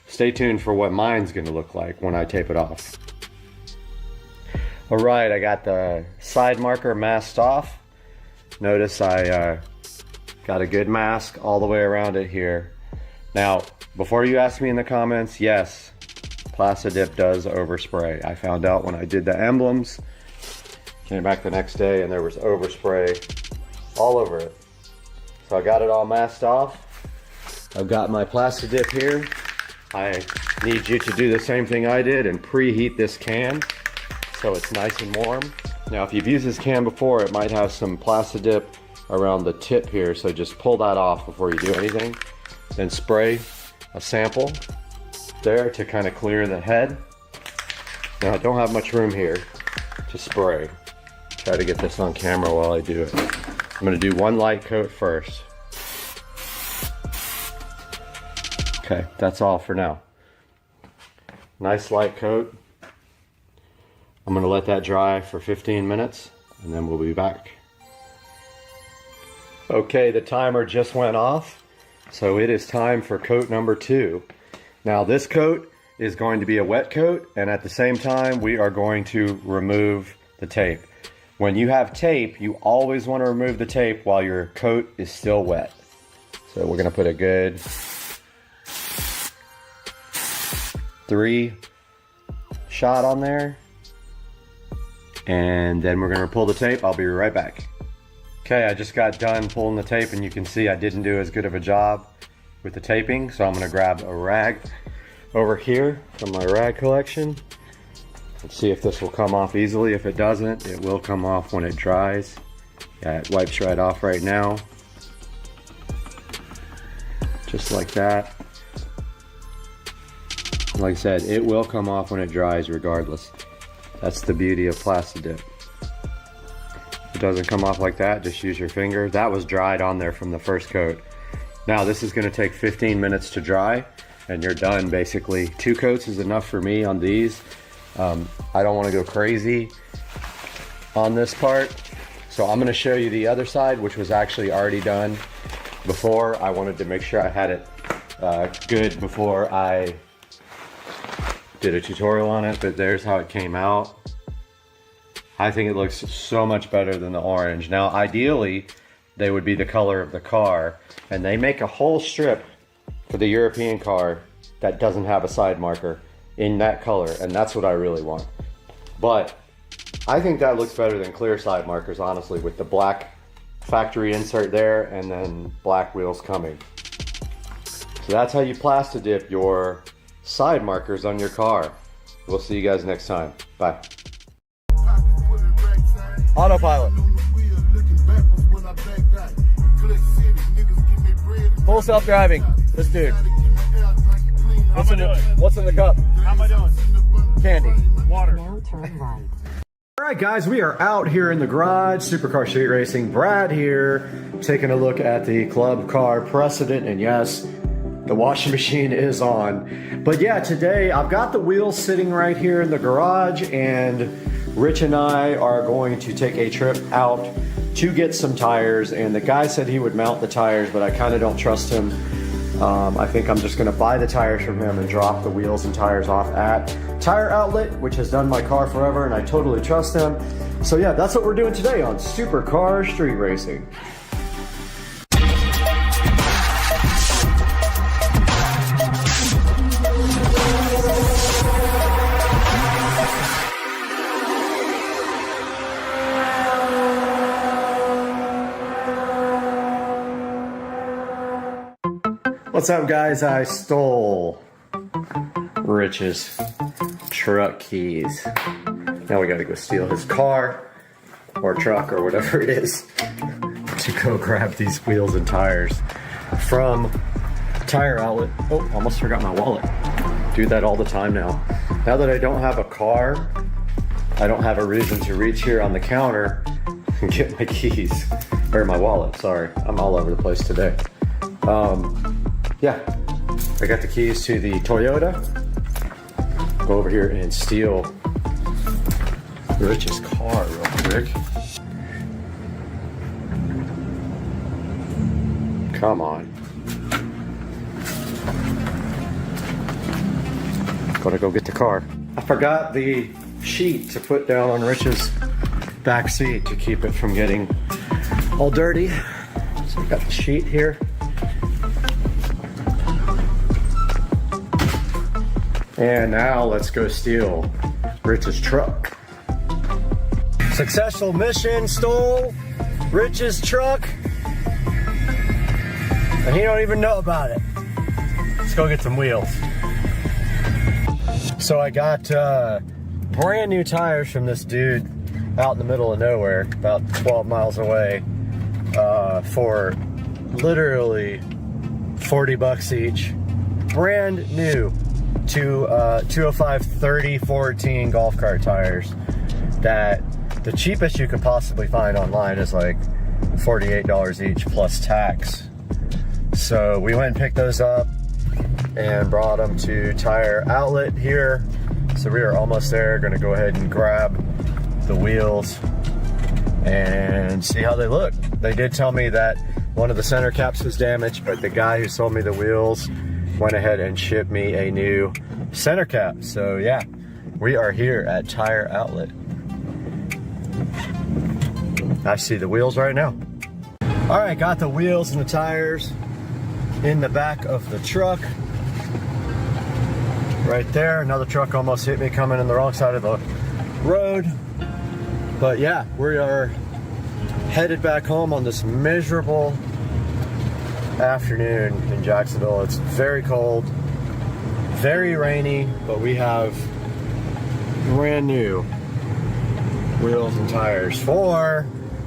Stay tuned for what mine's going to look like when I tape it off. Alright, I got the side marker masked off. Notice I got a good mask all the way around it here. Now, before you ask me in the comments, yes, Plastidip does overspray. I found out when I did the emblems. Came back the next day and there was overspray all over it. So I got it all masked off. I've got my Plastidip here. I need you to do the same thing I did and preheat this can so it's nice and warm. Now if you've used this can before, it might have some Plastidip around the tip here, so just pull that off before you do anything. Then spray a sample there to kind of clear the head. Now I don't have much room here to spray. Try to get this on camera while I do it. I'm gonna do one light coat first. Okay, that's all for now. Nice light coat. I'm gonna let that dry for 15 minutes and then we'll be back. Okay, the timer just went off, so it is time for coat number 2. Now this coat is going to be a wet coat, and at the same time we are going to remove the tape. When you have tape, you always want to remove the tape while your coat is still wet. So we're gonna put a good 3 shot on there, and then we're gonna pull the tape. I'll be right back. Okay, I just got done pulling the tape, and you can see I didn't do as good of a job with the taping, so I'm gonna grab a rag over here from my rag collection. Let's see if this will come off easily. If it doesn't, it will come off when it dries. Yeah, it wipes right off right now. Just like that. Like I said, it will come off when it dries regardless. That's the beauty of Plastidip. If it doesn't come off like that, just use your finger. That was dried on there from the first coat. Now this is gonna take 15 minutes to dry and you're done basically. 2 coats is enough for me on these. I don't wanna go crazy on this part. So I'm gonna show you the other side, which was actually already done before. I wanted to make sure I had it good before I did a tutorial on it, but there's how it came out. I think it looks so much better than the orange. Now, ideally, they would be the color of the car, and they make a whole strip for the European car that doesn't have a side marker in that color, and that's what I really want. But I think that looks better than clear side markers, honestly, with the black factory insert there and then black wheels coming. So that's how you Plastidip your side markers on your car. We'll see you guys next time. Bye. Autopilot. Full self-driving. This dude. What's in the cup? How am I doing? Candy. Water. Now turn right. All right, guys, we are out here in the garage, Supercar Street Racing. Brad here, taking a look at the club car Precedent, and yes, the washing machine is on. But yeah, today I've got the wheels sitting right here in the garage, and Rich and I are going to take a trip out to get some tires, and the guy said he would mount the tires, but I kind of don't trust him. I think I'm just gonna buy the tires from him and drop the wheels and tires off at Tire Outlet, which has done my car forever, and I totally trust him. So yeah, that's what we're doing today on Supercar Street Racing. What's up, guys? I stole Rich's truck keys. Now we gotta go steal his car or truck or whatever it is to go grab these wheels and tires from Tire Outlet. Oh, almost forgot my wallet. Do that all the time now. Now that I don't have a car, I don't have a reason to reach here on the counter and get my keys, or my wallet, sorry. I'm all over the place today. Yeah, I got the keys to the Toyota. Go over here and steal Rich's car real quick. Come on. Gotta go get the car. I forgot the sheet to put down on Rich's back seat to keep it from getting all dirty. So I got the sheet here. And now let's go steal Rich's truck. Successful mission, stole Rich's truck. And he don't even know about it. Let's go get some wheels. So I got brand new tires from this dude out in the middle of nowhere, about 12 miles away, for literally 40 bucks each. brand new 205 3014 golf cart tires that the cheapest you could possibly find online is like $48 each plus tax. So we went and picked those up and brought them to Tire Outlet here. So we are almost there. Gonna go ahead and grab the wheels and see how they look. They did tell me that one of the center caps was damaged, but the guy who sold me the wheels went ahead and shipped me a new center cap. So yeah, we are here at Tire Outlet. I see the wheels right now. All right, got the wheels and the tires in the back of the truck. Right there, another truck almost hit me coming in the wrong side of the road. But yeah, we are headed back home on this miserable afternoon in Jacksonville. It's very cold, very rainy, but we have brand new wheels and tires for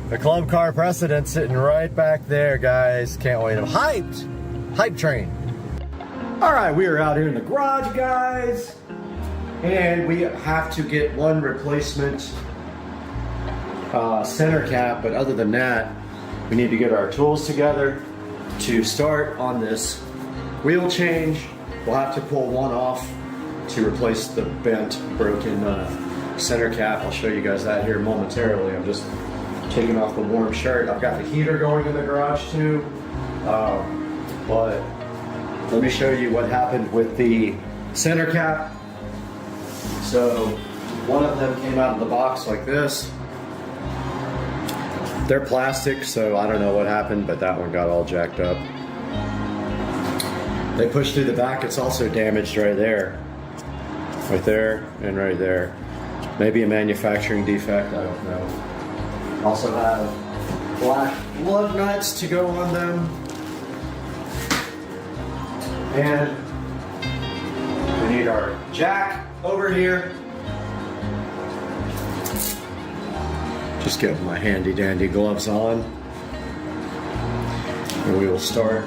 the club car precedent sitting right back there, guys. Can't wait. I'm hyped. Hype train. All right, we are out here in the garage, guys, and we have to get one replacement center cap, but other than that, we need to get our tools together to start on this wheel change. We'll have to pull one off to replace the bent, broken center cap. I'll show you guys that here momentarily. I'm just taking off the warm shirt. I've got the heater going in the garage too, but let me show you what happened with the center cap. So one of them came out of the box like this. They're plastic, so I don't know what happened, but that one got all jacked up. They pushed through the back. It's also damaged right there. Right there and right there. Maybe a manufacturing defect, I don't know. Also have black lug nuts to go on them. And we need our jack over here. Just get my handy dandy gloves on. And we will start.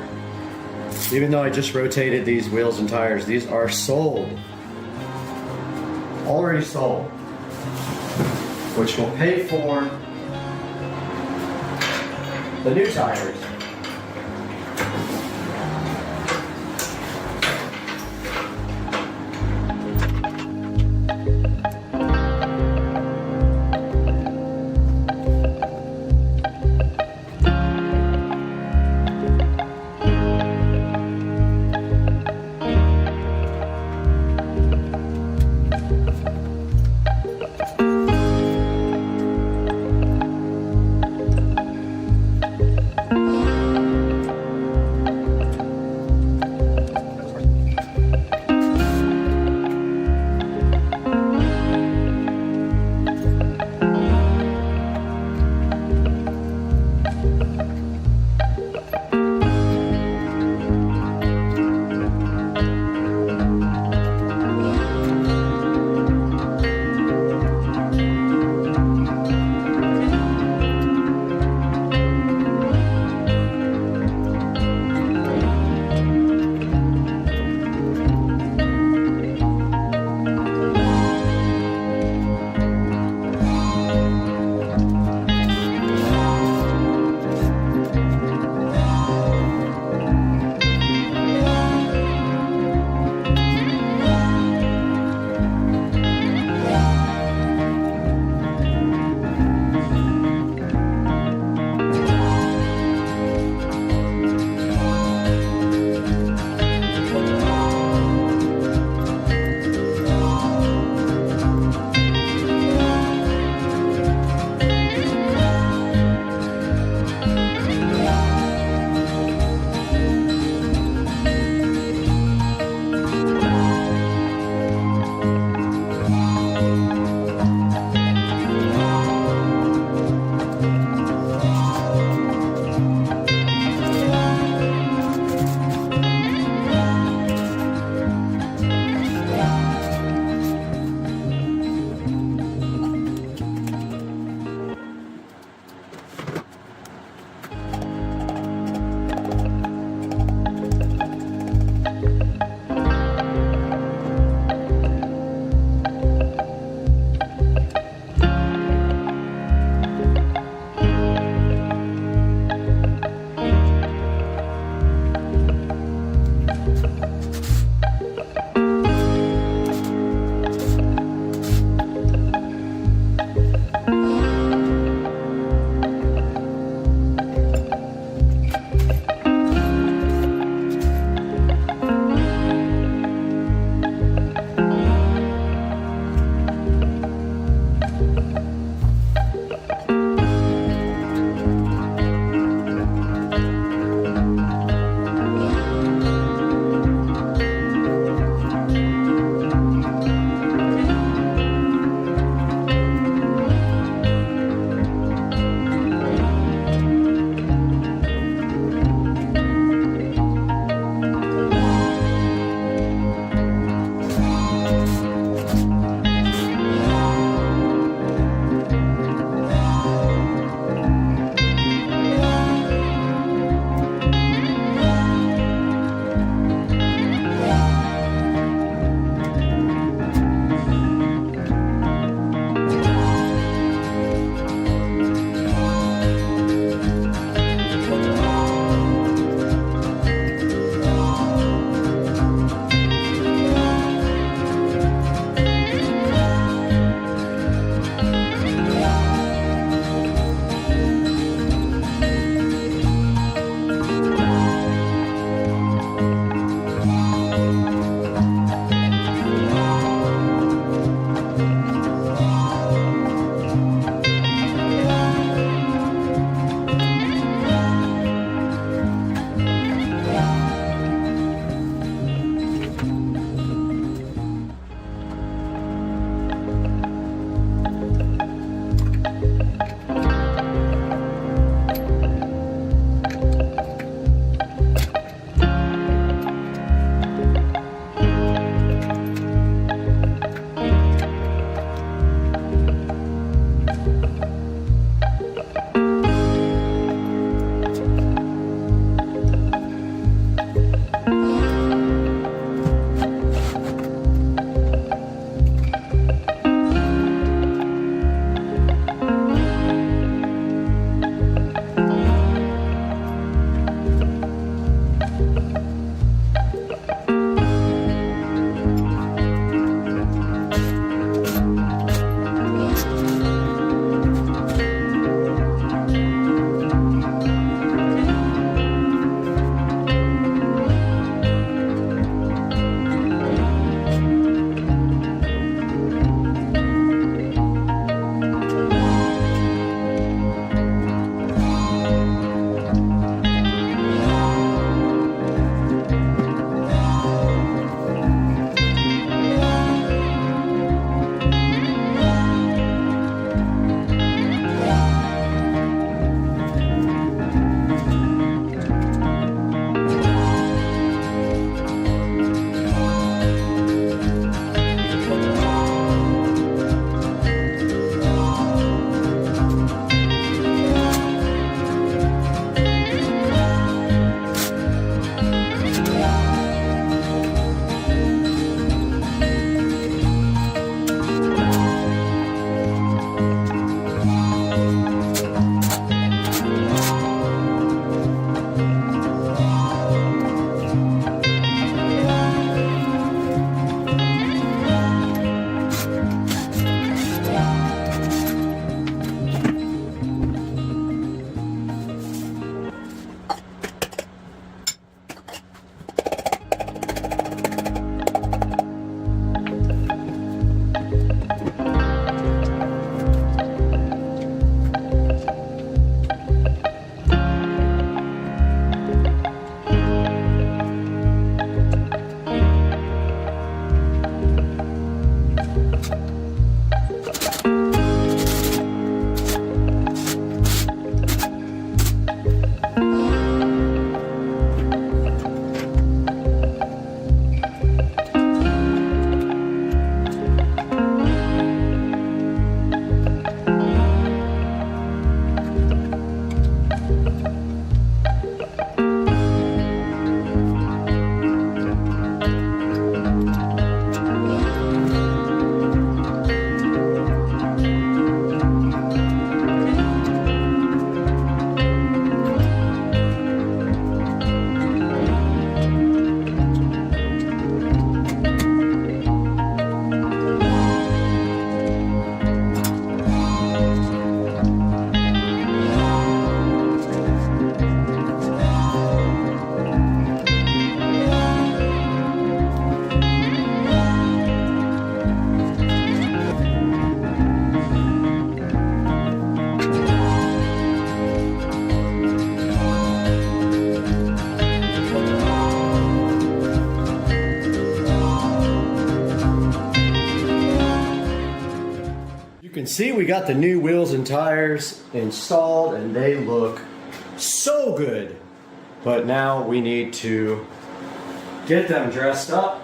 Even though I just rotated these wheels and tires, these are sold. Already sold. Which will pay for the new tires. see, we got the new wheels and tires installed and they look so good. But now we need to get them dressed up.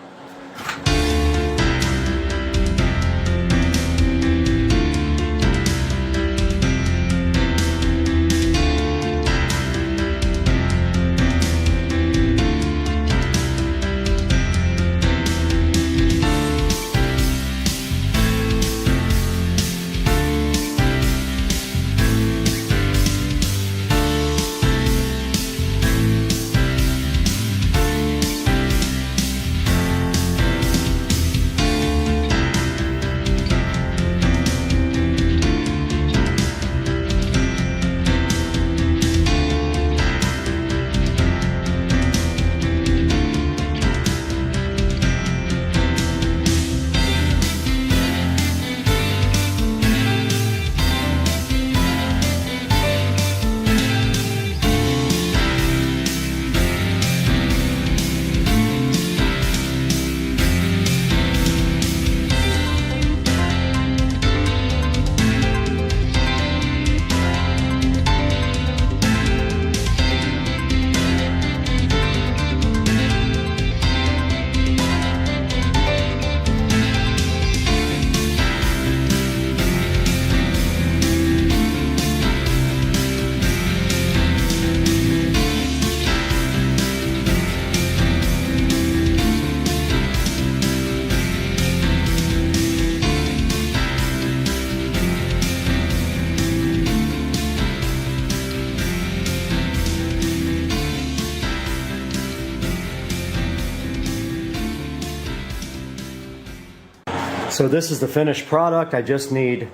So this is the finished product. I just need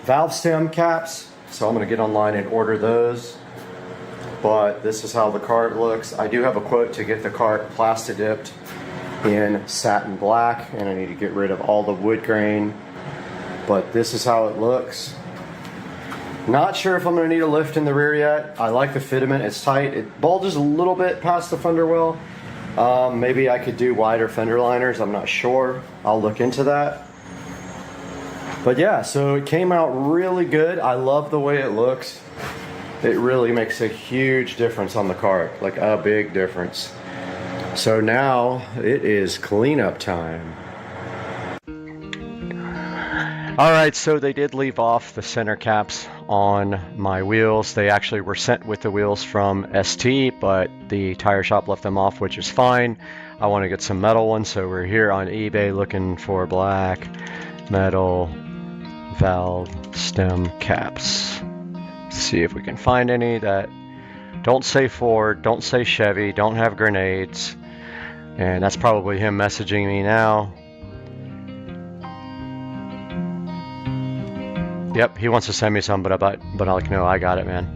valve stem caps. So I'm gonna get online and order those. But this is how the cart looks. I do have a quote to get the cart plasti dipped in satin black, and I need to get rid of all the wood grain. But this is how it looks. Not sure if I'm gonna need a lift in the rear yet. I like the fitment, it's tight. It bulges a little bit past the fender well. Maybe I could do wider fender liners, I'm not sure. I'll look into that. But yeah, so it came out really good. I love the way it looks. It really makes a huge difference on the cart, like a big difference. So now it is cleanup time. All right, so they did leave off the center caps on my wheels. They actually were sent with the wheels from ST, but the tire shop left them off, which is fine. I want to get some metal ones, so we're here on eBay looking for black metal valve stem caps. See if we can find any that don't say Ford, don't say Chevy, don't have grenades. And that's probably him messaging me now. Yep, he wants to send me some, but I'm like, no, I got it, man.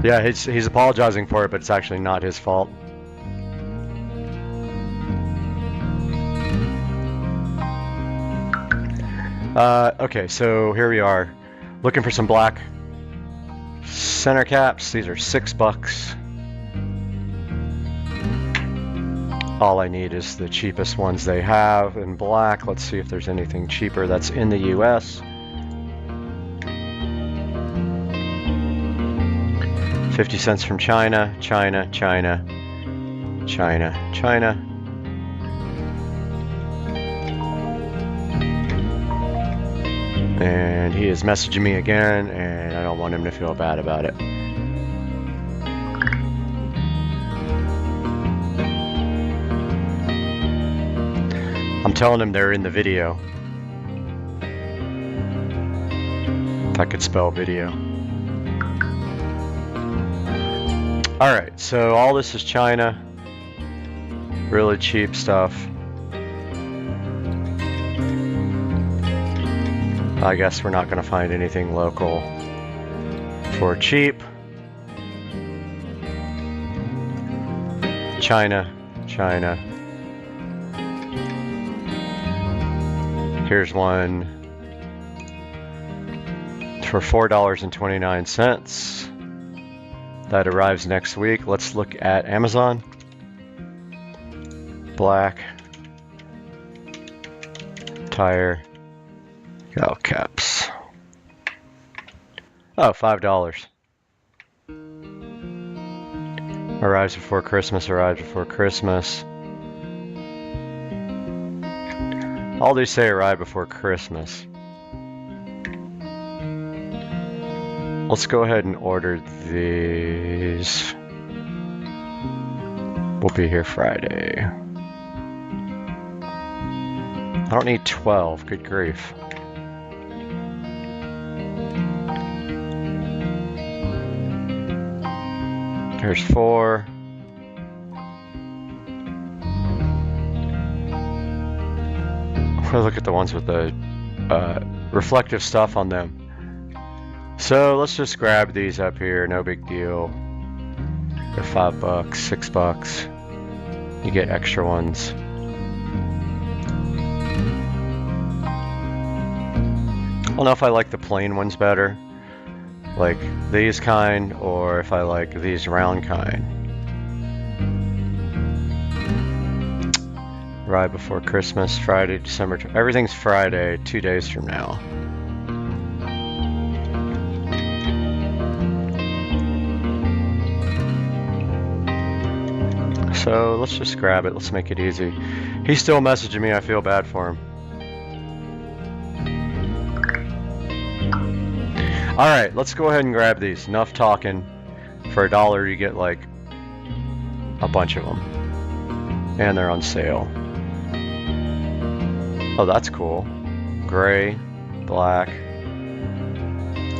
Yeah, he's apologizing for it, but it's actually not his fault. Okay, so here we are, looking for some black center caps. These are $6. All I need is the cheapest ones they have in black. Let's see if there's anything cheaper that's in the US. 50 cents from China, China, China, China, China. And he is messaging me again, and I don't want him to feel bad about it. I'm telling him they're in the video. If I could spell video. Alright, so all this is China. Really cheap stuff. I guess we're not going to find anything local for cheap. China, China. Here's one for $4.29. That arrives next week. Let's look at Amazon. Black. Tire. All caps. Oh, $5. Arrives before Christmas, arrives before Christmas. All these say arrive before Christmas. Let's go ahead and order these. We'll be here Friday. I don't need 12, good grief. Here's 4. We'll look at the ones with the reflective stuff on them. So let's just grab these up here, no big deal. They're $5, $6. You get extra ones. I don't know if I like the plain ones better, like these kind, or if I like these round kind. Right before Christmas, Friday, December. Everything's Friday, 2 days from now. So let's just grab it. Let's make it easy. He's still messaging me. I feel bad for him. All right, let's go ahead and grab these. Enough talking. For $1, you get like a bunch of them, and they're on sale. Oh, that's cool. Gray, black.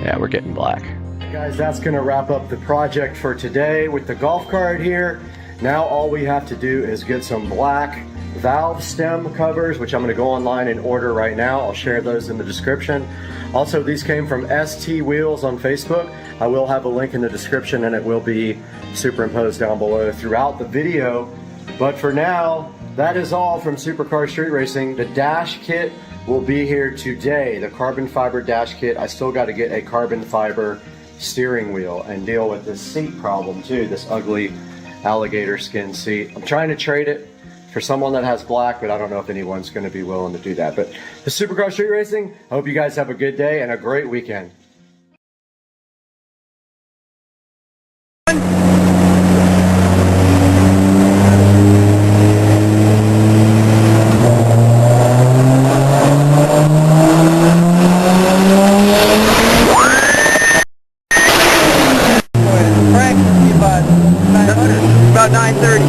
Yeah, we're getting black. Guys, that's gonna wrap up the project for today with the golf cart here. Now all we have to do is get some black valve stem covers, which I'm gonna go online and order right now. I'll share those in the description. Also, these came from ST Wheels on Facebook. I will have a link in the description, and it will be superimposed down below throughout the video. But for now, that is all from Supercar Street Racing. The dash kit will be here today. The carbon fiber dash kit. I still got to get a carbon fiber steering wheel and deal with this seat problem too, this ugly alligator skin seat. I'm trying to trade it for someone that has black, but I don't know if anyone's going to be willing to do that. But the Supercar Street Racing, I hope you guys have a good day and a great weekend. About 9:30.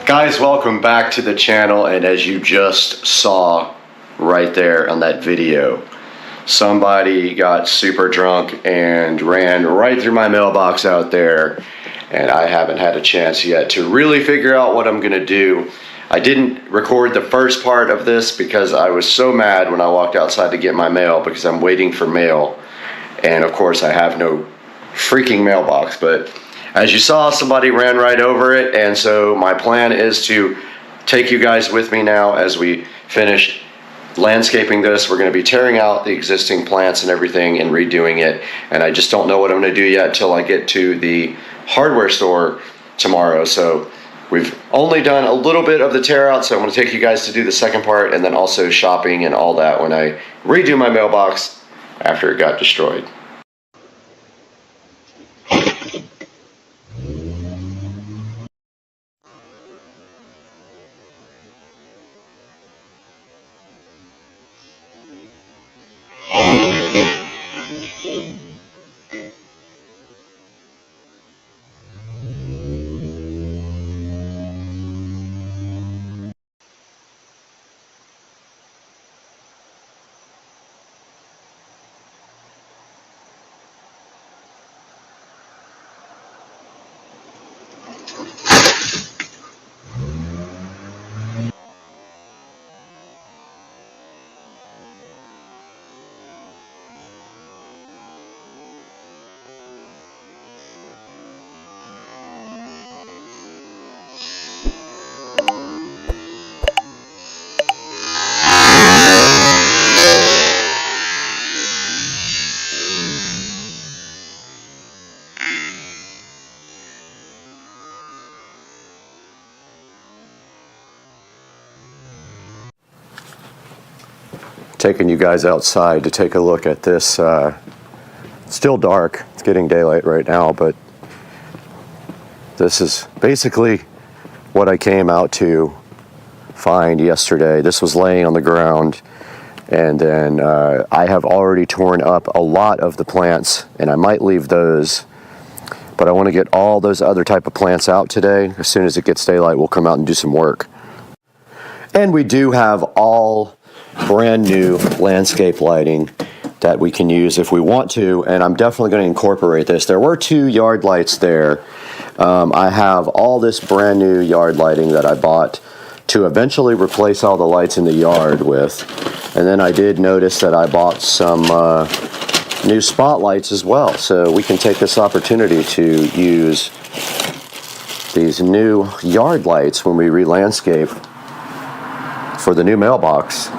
Guys, welcome back to the channel, and as you just saw right there on that video, somebody got super drunk and ran right through my mailbox out there, and I haven't had a chance yet to really figure out what I'm gonna do. I didn't record the first part of this because I was so mad when I walked outside to get my mail because I'm waiting for mail, and of course I have no freaking mailbox. But as you saw, somebody ran right over it, and so my plan is to take you guys with me now as we finish landscaping this. We're going to be tearing out the existing plants and everything and redoing it, and I just don't know what I'm going to do yet until I get to the hardware store tomorrow. So we've only done a little bit of the tear out, so I'm going to take you guys to do the second part, and then also shopping and all that when I redo my mailbox after it got destroyed. taking you guys outside to take a look at this. It's still dark. It's getting daylight right now, but this is basically what I came out to find yesterday. This was laying on the ground, and then I have already torn up a lot of the plants, and I might leave those, but I want to get all those other type of plants out today. As soon as it gets daylight, we'll come out and do some work. And we do have all brand new landscape lighting that we can use if we want to, and I'm definitely going to incorporate this. There were 2 yard lights there. I have all this brand new yard lighting that I bought to eventually replace all the lights in the yard with. And then I did notice that I bought some new spotlights as well. So we can take this opportunity to use these new yard lights when we re-landscape for the new mailbox.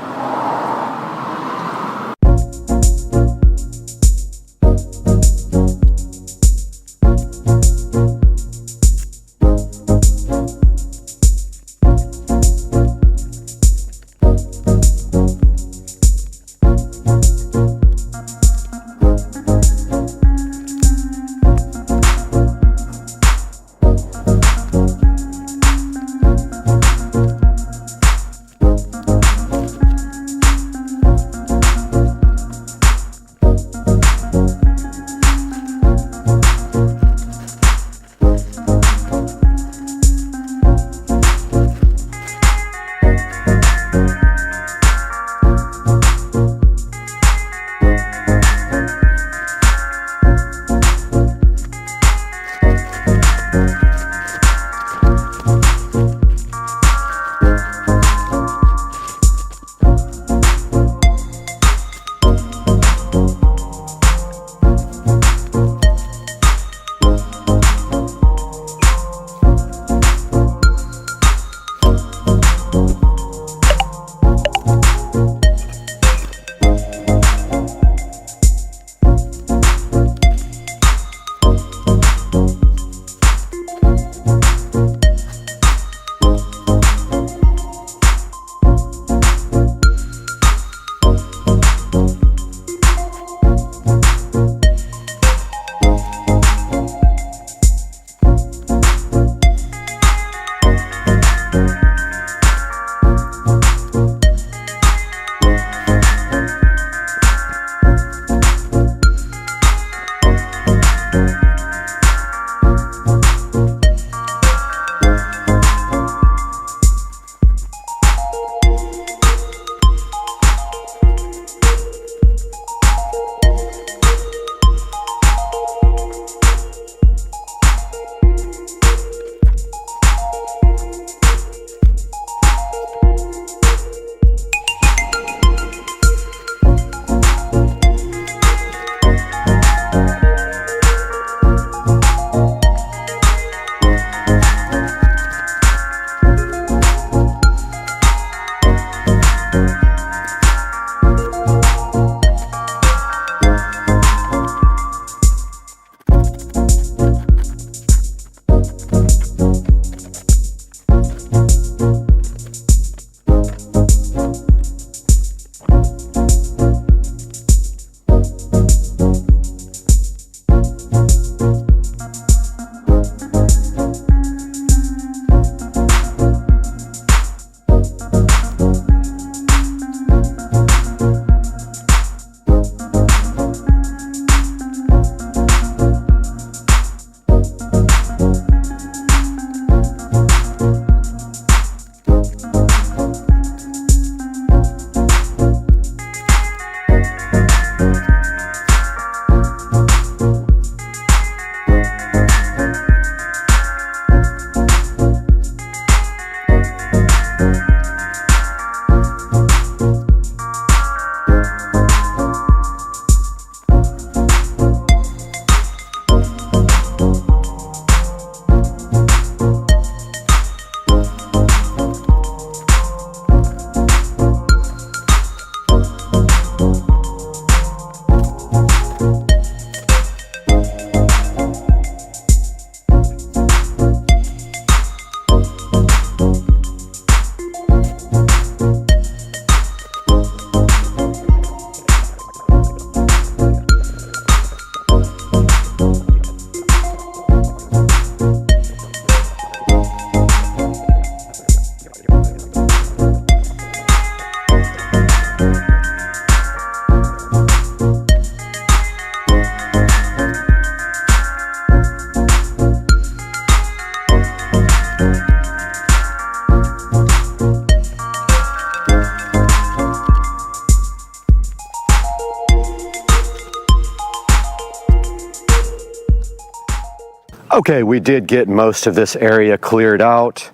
Okay, we did get most of this area cleared out.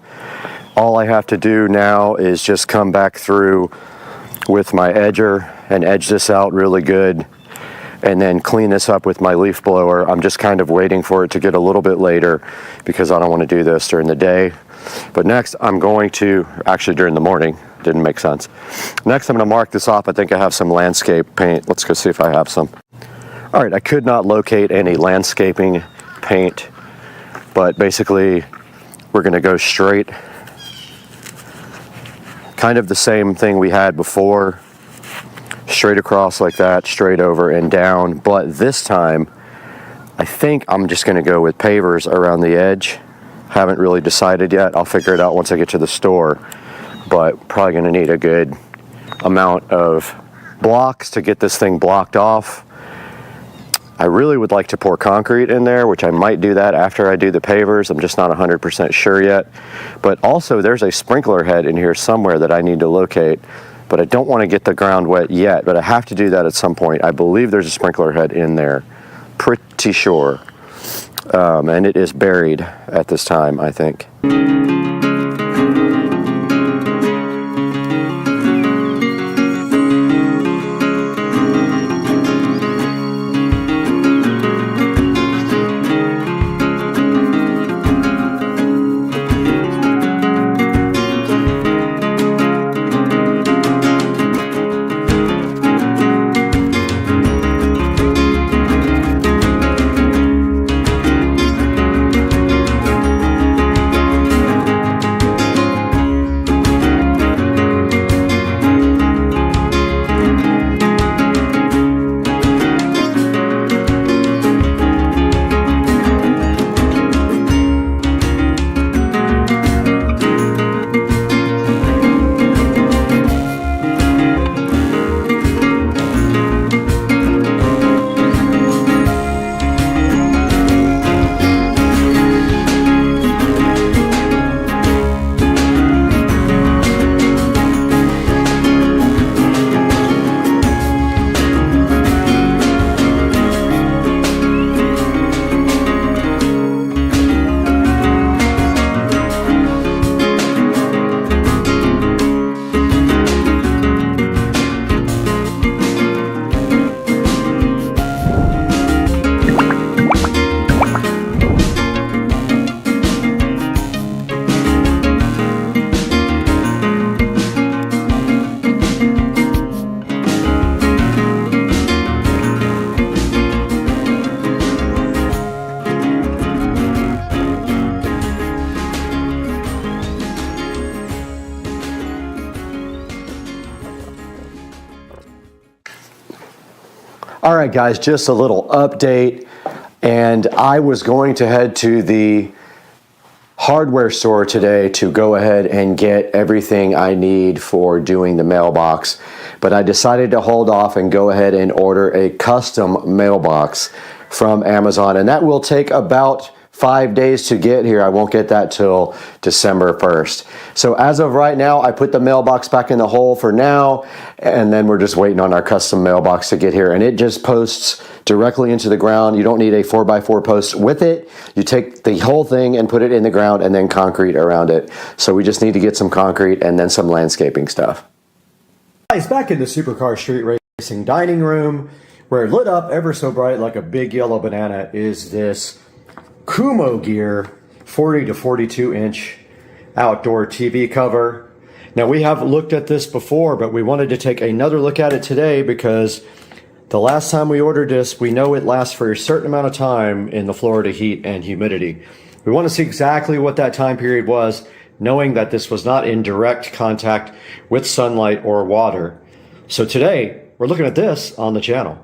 All I have to do now is just come back through with my edger and edge this out really good, and then clean this up with my leaf blower. I'm just kind of waiting for it to get a little bit later because I don't want to do this during the day. But next I'm going to, actually during the morning, didn't make sense. Next I'm going to mark this off. I think I have some landscape paint. Let's go see if I have some. All right, I could not locate any landscaping paint, but basically we're going to go straight. Kind of the same thing we had before. Straight across like that, straight over and down. But this time, I think I'm just going to go with pavers around the edge. Haven't really decided yet. I'll figure it out once I get to the store. But probably going to need a good amount of blocks to get this thing blocked off. I really would like to pour concrete in there, which I might do that after I do the pavers. I'm just not 100% sure yet. But also there's a sprinkler head in here somewhere that I need to locate. But I don't want to get the ground wet yet, but I have to do that at some point. I believe there's a sprinkler head in there, pretty sure. And it is buried at this time, I think. All right, guys, just a little update. And I was going to head to the hardware store today to go ahead and get everything I need for doing the mailbox. But I decided to hold off and go ahead and order a custom mailbox from Amazon. And that will take about 5 days to get here. I won't get that till December 1st. So as of right now, I put the mailbox back in the hole for now, and then we're just waiting on our custom mailbox to get here. And it just posts directly into the ground. You don't need a 4x4 post with it. You take the whole thing and put it in the ground and then concrete around it. So we just need to get some concrete and then some landscaping stuff. Guys, back in the Supercar Street Racing dining room, where lit up ever so bright like a big yellow banana is this Kumo Gear 40 to 42 inch outdoor TV cover. Now, we have looked at this before, but we wanted to take another look at it today because the last time we ordered this, we know it lasts for a certain amount of time in the Florida heat and humidity. We want to see exactly what that time period was, knowing that this was not in direct contact with sunlight or water. So today, we're looking at this on the channel.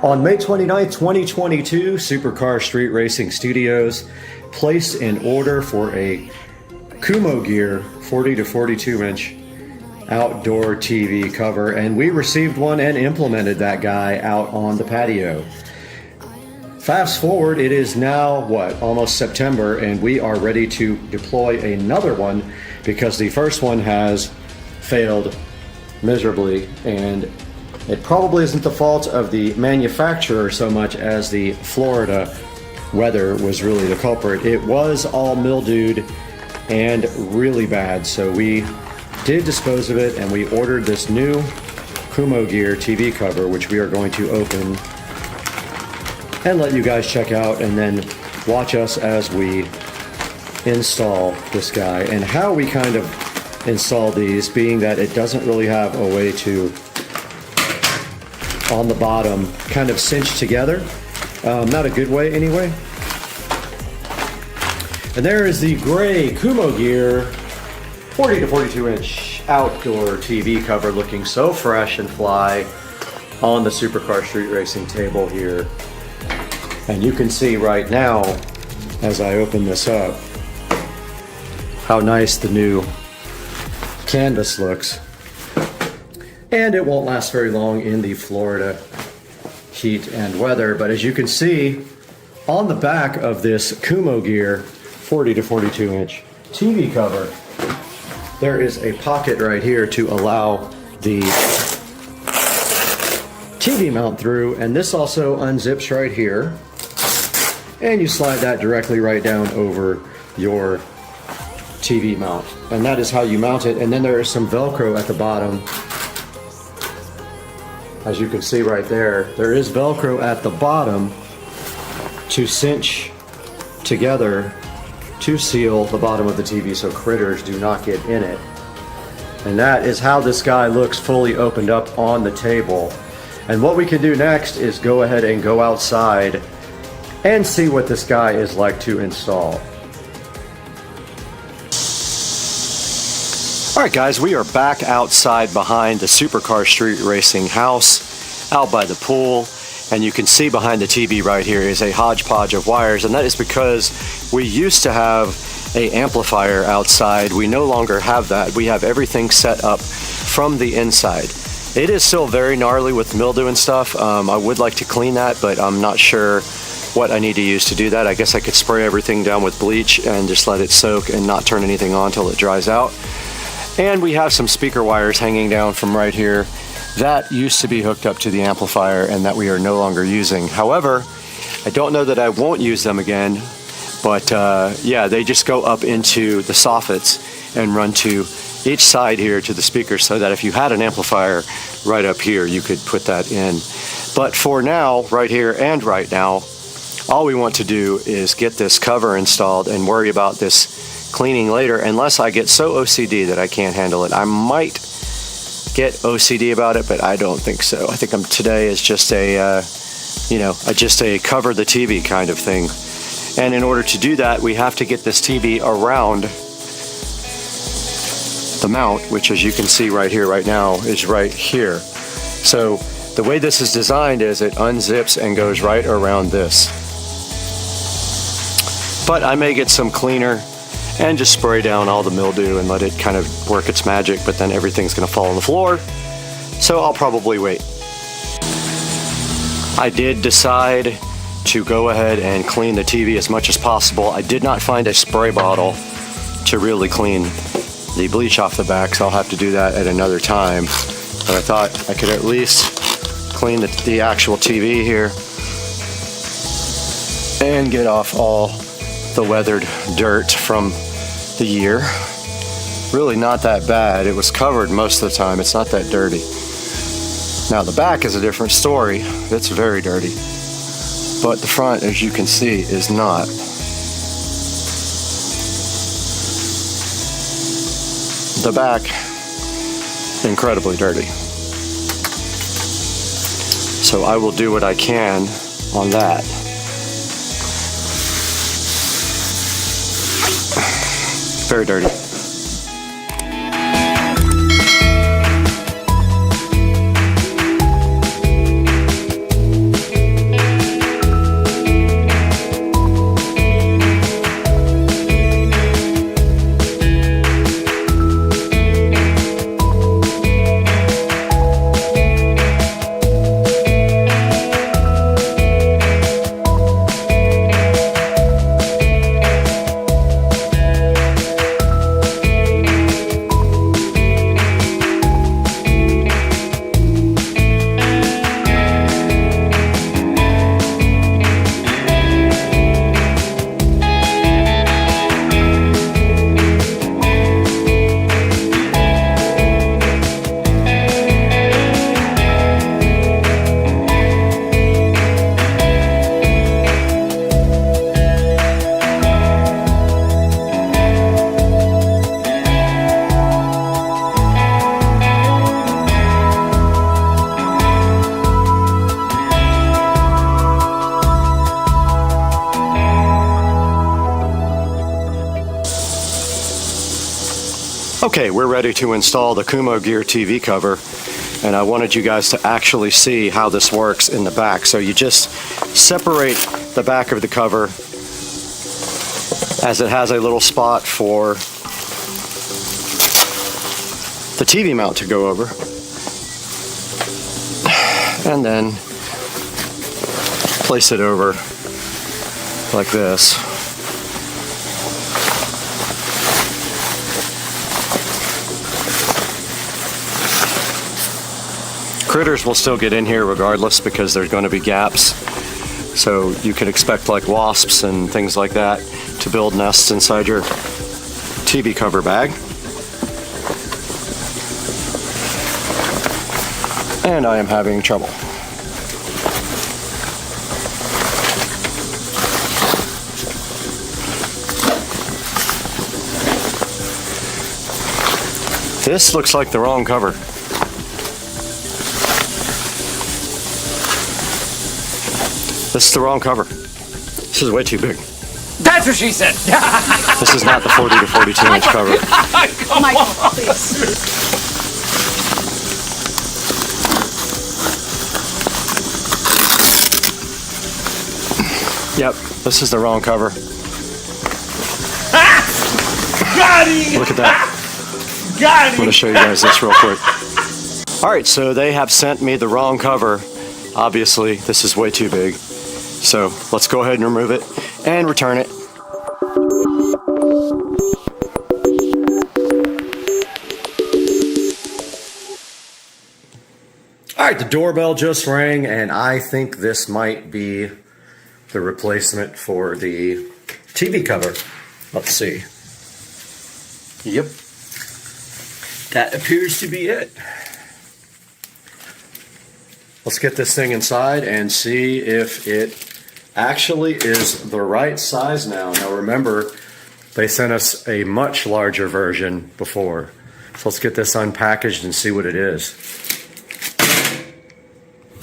On May 29th, 2022, Supercar Street Racing Studios placed an order for a Kumo Gear 40 to 42 inch outdoor TV cover, and we received one and implemented that guy out on the patio. fast forward, it is now, what, almost September, and we are ready to deploy another one because the first one has failed miserably, and it probably isn't the fault of the manufacturer so much as the Florida weather was really the culprit. It was all mildewed and really bad, so we did dispose of it and we ordered this new Kumo Gear TV cover, which we are going to open and let you guys check out and then watch us as we install this guy and how we kind of install these, being that it doesn't really have a way to, on the bottom, kind of cinch together. Not a good way anyway. And there is the gray Kumo Gear 40 to 42 inch outdoor TV cover, looking so fresh and fly on the Supercar Street Racing table here. And you can see right now, as I open this up, how nice the new canvas looks. And it won't last very long in the Florida heat and weather, but as you can see on the back of this Kumo Gear 40 to 42 inch TV cover, there is a pocket right here to allow the TV mount through, and this also unzips right here, and you slide that directly right down over your TV mount, and that is how you mount it. And then there is some Velcro at the bottom. As you can see right there, there is Velcro at the bottom to cinch together to seal the bottom of the TV so critters do not get in it. And that is how this guy looks fully opened up on the table. And what we can do next is go ahead and go outside and see what this guy is like to install. All right, guys, we are back outside behind the Supercar Street Racing house, out by the pool, and you can see behind the TV right here is a hodgepodge of wires, and that is because we used to have an amplifier outside. We no longer have that. We have everything set up from the inside. It is still very gnarly with mildew and stuff. I would like to clean that, but I'm not sure what I need to use to do that. I guess I could spray everything down with bleach and just let it soak and not turn anything on until it dries out. And we have some speaker wires hanging down from right here that used to be hooked up to the amplifier and that we are no longer using. However, I don't know that I won't use them again, but yeah, they just go up into the soffits and run to each side here to the speakers, so that if you had an amplifier right up here, you could put that in. But for now, right here and right now, all we want to do is get this cover installed and worry about this cleaning later, unless I get so OCD that I can't handle it. I might get OCD about it, but I don't think so. I think today is just a, just a cover the TV kind of thing. And in order to do that, we have to get this TV around the mount, which, as you can see right here, right now, is right here. So the way this is designed is it unzips and goes right around this. But I may get some cleaner and just spray down all the mildew and let it kind of work its magic, but then everything's going to fall on the floor, so I'll probably wait. I did decide to go ahead and clean the TV as much as possible. I did not find a spray bottle to really clean the bleach off the back, so I'll have to do that at another time. But I thought I could at least clean the actual TV here and get off all the weathered dirt from the year. Really not that bad. It was covered most of the time. It's not that dirty. Now the back is a different story. It's very dirty. But the front, as you can see, is not. The back, incredibly dirty. So I will do what I can on that. Very dirty. Okay, we're ready to install the Kumo Gear TV cover, and I wanted you guys to actually see how this works in the back. So you just separate the back of the cover, as it has a little spot for the TV mount to go over, and then place it over like this. Critters will still get in here regardless because there's going to be gaps. So you can expect like wasps and things like that to build nests inside your TV cover bag. And I am having trouble. This looks like the wrong cover. This is the wrong cover. This is way too big. That's what she said. This is not the 40 to 42 inch cover. Michael, please. Yep, this is the wrong cover. Got him! Look at that. Got I'm going to show you guys this real quick. Alright, so they have sent me the wrong cover. Obviously, this is way too big. So let's go ahead and remove it and return it. Alright, the doorbell just rang, and I think this might be the replacement for the TV cover. Let's see. Yep. That appears to be it. Let's get this thing inside and see if it actually is the right size now. Now remember, they sent us a much larger version before. So let's get this unpackaged and see what it is.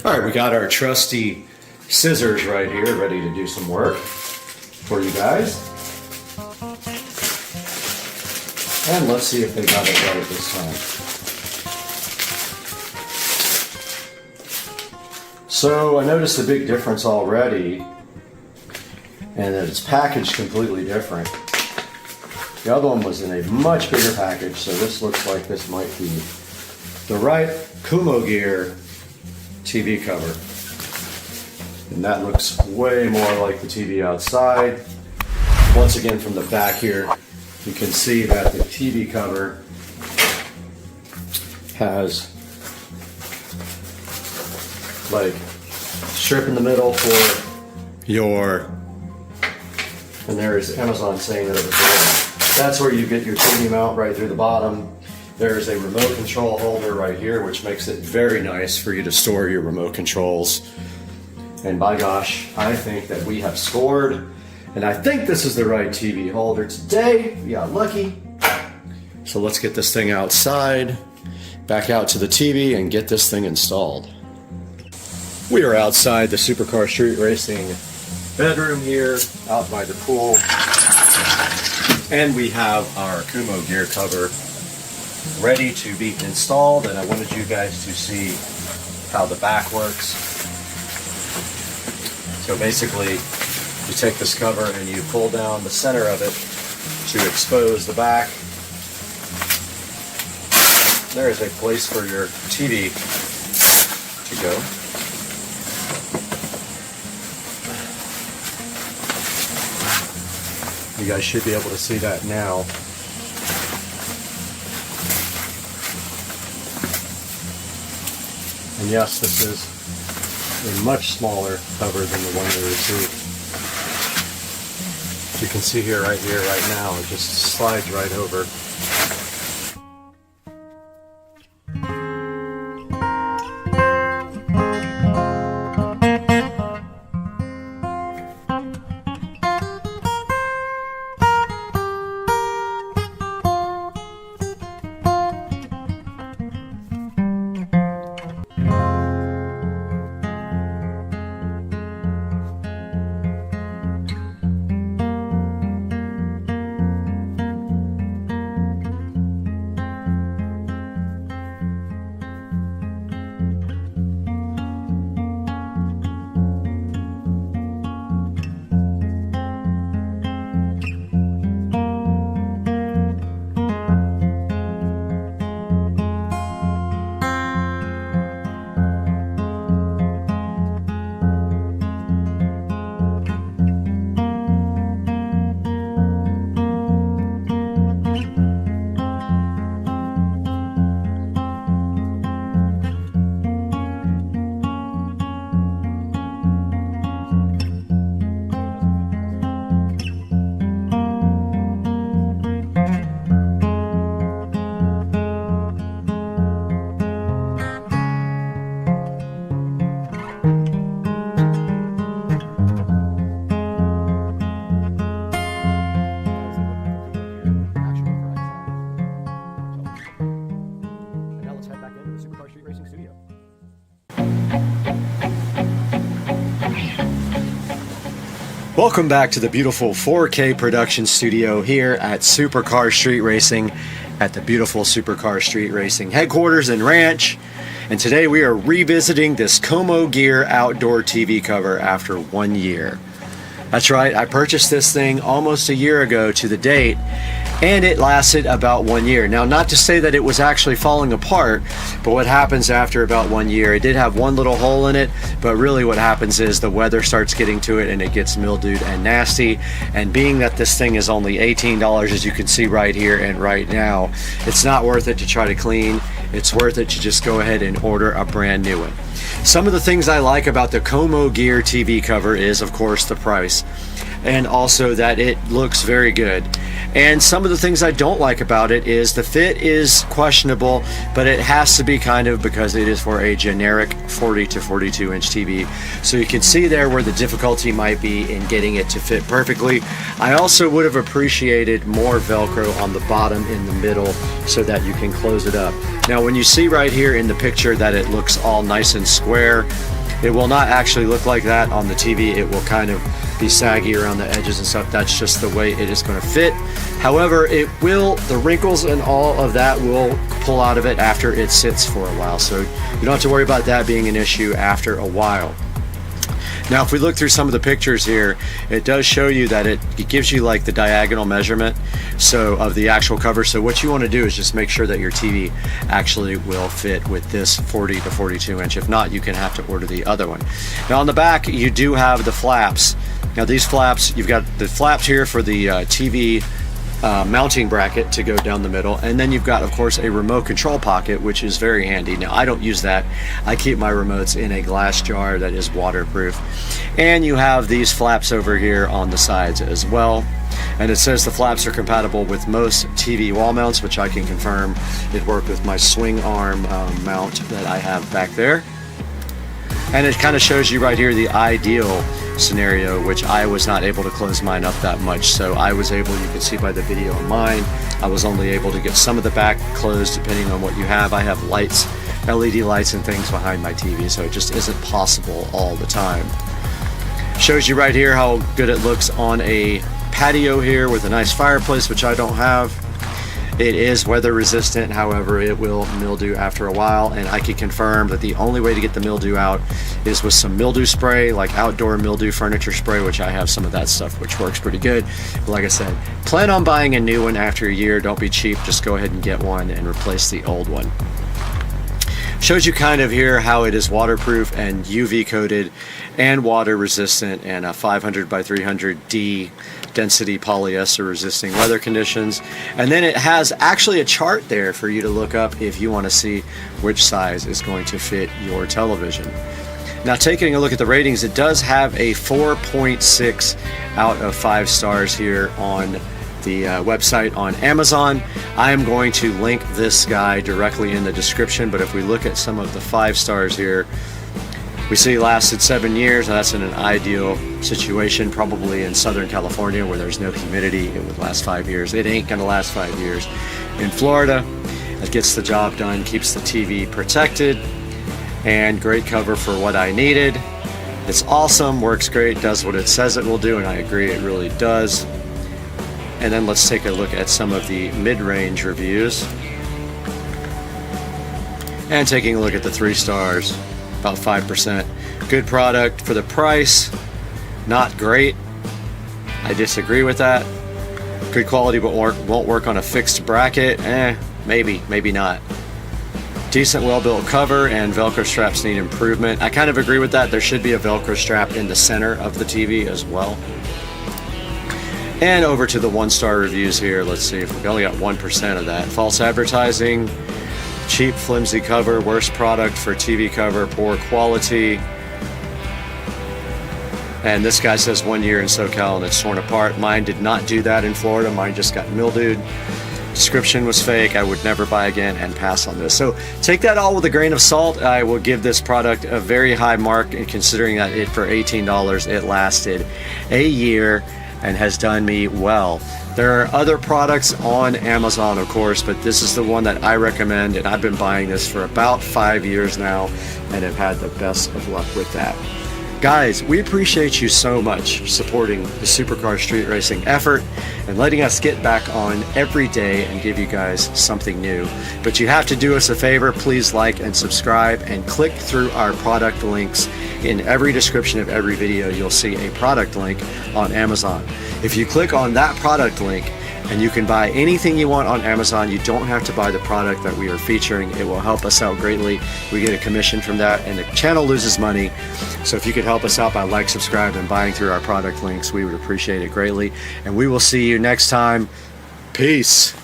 Alright, we got our trusty scissors right here, ready to do some work for you guys. And let's see if they got it right this time. So I noticed a big difference already, and that it's packaged completely different. The other one was in a much bigger package, so this looks like this might be the right Kumo Gear TV cover. And that looks way more like the TV outside. Once again, from the back here, you can see that the TV cover has like strip in the middle for your, and there is Amazon saying that over there. That's where you get your TV mount right through the bottom. There is a remote control holder right here, which makes it very nice for you to store your remote controls. And by gosh, I think that we have scored, and I think this is the right TV holder today. We got lucky. So let's get this thing outside, back out to the TV, and get this thing installed. We are outside the Supercar Street Racing bedroom here, out by the pool. And we have our Kumo Gear cover ready to be installed, and I wanted you guys to see how the back works. So basically, you take this cover and you pull down the center of it to expose the back. There is a place for your TV to go. You guys should be able to see that now. And yes, this is a much smaller cover than the one we received. You can see here, right now, it just slides right over. Supercar Street Racing Studio. Welcome back to the beautiful 4K production studio here at Supercar Street Racing at the beautiful Supercar Street Racing headquarters and ranch. And today we are revisiting this Como Gear outdoor TV cover after 1 year. That's right, I purchased this thing almost a year ago to the date, and it lasted about 1 year. Now, not to say that it was actually falling apart, but what happens after about 1 year, it did have one little hole in it, but really what happens is the weather starts getting to it and it gets mildewed and nasty. And being that this thing is only $18, as you can see right here and right now, it's not worth it to try to clean. It's worth it to just go ahead and order a brand new one. Some of the things I like about the Como Gear TV cover is, of course, the price, and also that it looks very good. And some of the things I don't like about it is the fit is questionable, but it has to be kind of because it is for a generic 40 to 42 inch TV. So you can see there where the difficulty might be in getting it to fit perfectly. I also would have appreciated more Velcro on the bottom in the middle so that you can close it up. Now, when you see right here in the picture that it looks all nice and square, it will not actually look like that on the TV. It will kind of be saggy around the edges and stuff. That's just the way it is going to fit. However, it will, the wrinkles and all of that will pull out of it after it sits for a while. So you don't have to worry about that being an issue after a while. Now, if we look through some of the pictures here, it does show you that it gives you like the diagonal measurement of the actual cover. So what you want to do is just make sure that your TV actually will fit with this 40 to 42 inch. If not, you can have to order the other one. Now on the back, you do have the flaps. Now these flaps, you've got the flaps here for the TV mounting bracket to go down the middle, and then you've got, of course, a remote control pocket, which is very handy. Now I don't use that. I keep my remotes in a glass jar that is waterproof. And you have these flaps over here on the sides as well, and it says the flaps are compatible with most TV wall mounts, which I can confirm. It worked with my swing arm mount that I have back there. And it kind of shows you right here the ideal scenario, which I was not able to close mine up that much. So I was able, you can see by the video on mine, I was only able to get some of the back closed depending on what you have. I have lights, LED lights and things behind my TV, so it just isn't possible all the time. Shows you right here how good it looks on a patio here with a nice fireplace, which I don't have. It is weather resistant, however, it will mildew after a while, and I can confirm that the only way to get the mildew out is with some mildew spray, like outdoor mildew furniture spray, which I have some of that stuff, which works pretty good. But like I said, plan on buying a new one after a year. Don't be cheap, just go ahead and get one and replace the old one. Shows you kind of here how it is waterproof and UV coated and water resistant, and a 500 by 300D density polyester resisting weather conditions. And then it has actually a chart there for you to look up if you want to see which size is going to fit your television. Now, taking a look at the ratings, it does have a 4.6 out of 5 stars here on the website on Amazon. I am going to link this guy directly in the description, but if we look at some of the 5 stars here, we see it lasted 7 years, and that's in an ideal situation, probably in Southern California where there's no humidity. It would last 5 years. It ain't gonna last 5 years. In Florida, it gets the job done, keeps the TV protected, and great cover for what I needed. It's awesome, works great, does what it says it will do, and I agree, it really does. And then let's take a look at some of the mid-range reviews. And taking a look at the 3 stars, about 5%. Good product for the price, not great. I disagree with that. Good quality but won't work on a fixed bracket. Maybe, maybe not. Decent well-built cover, and Velcro straps need improvement. I kind of agree with that. There should be a Velcro strap in the center of the TV as well. And over to the 1-star reviews here. Let's see if we only got 1% of that. False advertising, cheap flimsy cover, worst product for TV cover, poor quality. And this guy says 1 year in SoCal and it's torn apart. Mine did not do that in Florida. Mine just got mildewed. Description was fake. I would never buy again, and pass on this. So take that all with a grain of salt. I will give this product a very high mark, and considering that it for $18 it lasted a year and has done me well. There are other products on Amazon, of course, but this is the one that I recommend, and I've been buying this for about 5 years now and have had the best of luck with that. Guys, we appreciate you so much supporting the Supercar Street Racing effort and letting us get back on every day and give you guys something new. But you have to do us a favor, please like and subscribe and click through our product links. In every description of every video, you'll see a product link on Amazon. If you click on that product link, and you can buy anything you want on Amazon. You don't have to buy the product that we are featuring. It will help us out greatly. We get a commission from that, and the channel loses money. So if you could help us out by like, subscribe, and buying through our product links, we would appreciate it greatly. And we will see you next time. Peace.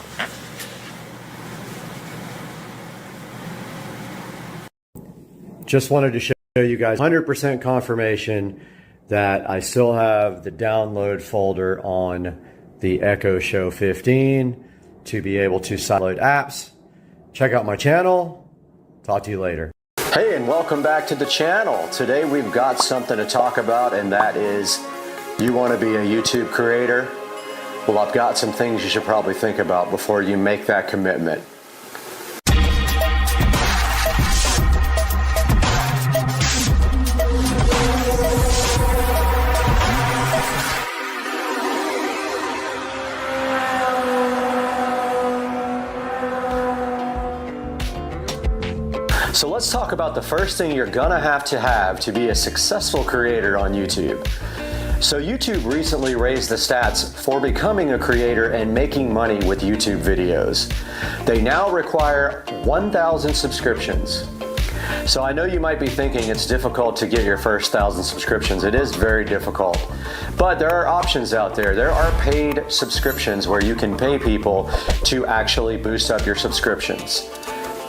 Just wanted to show you guys 100% confirmation that I still have the download folder on the Echo Show 15 to be able to sideload apps. Check out my channel. Talk to you later. Hey, and welcome back to the channel. Today we've got something to talk about, and that is, you want to be a YouTube creator? Well, I've got some things you should probably think about before you make that commitment. So let's talk about the first thing you're gonna have to be a successful creator on YouTube. So YouTube recently raised the stats for becoming a creator and making money with YouTube videos. They now require 1,000 subscriptions. So I know you might be thinking it's difficult to get your first 1,000 subscriptions. It is very difficult. But there are options out there. There are paid subscriptions where you can pay people to actually boost up your subscriptions.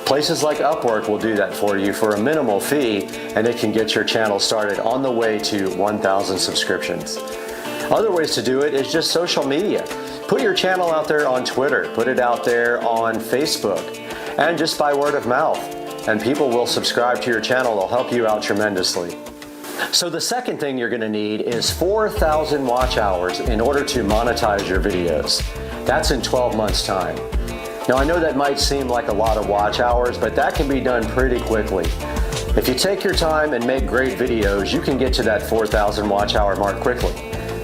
Places like Upwork will do that for you for a minimal fee, and it can get your channel started on the way to 1,000 subscriptions. Other ways to do it is just social media. Put your channel out there on Twitter, put it out there on Facebook, and just by word of mouth. And people will subscribe to your channel. They'll help you out tremendously. So the second thing you're gonna need is 4,000 watch hours in order to monetize your videos. That's in 12 months' time. Now I know that might seem like a lot of watch hours, but that can be done pretty quickly. If you take your time and make great videos, you can get to that 4,000 watch hour mark quickly.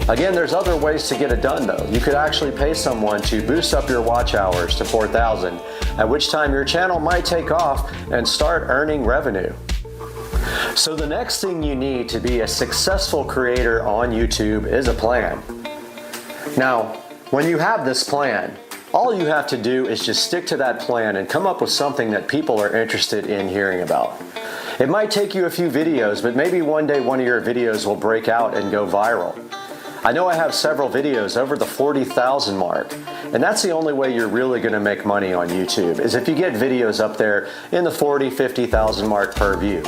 Again, there's other ways to get it done though. You could actually pay someone to boost up your watch hours to 4,000, at which time your channel might take off and start earning revenue. So the next thing you need to be a successful creator on YouTube is a plan. Now, when you have this plan, all you have to do is just stick to that plan and come up with something that people are interested in hearing about. It might take you a few videos, but maybe one day one of your videos will break out and go viral. I know I have several videos over the 40,000 mark, and that's the only way you're really going to make money on YouTube, is if you get videos up there in the 40, 50,000 mark per view.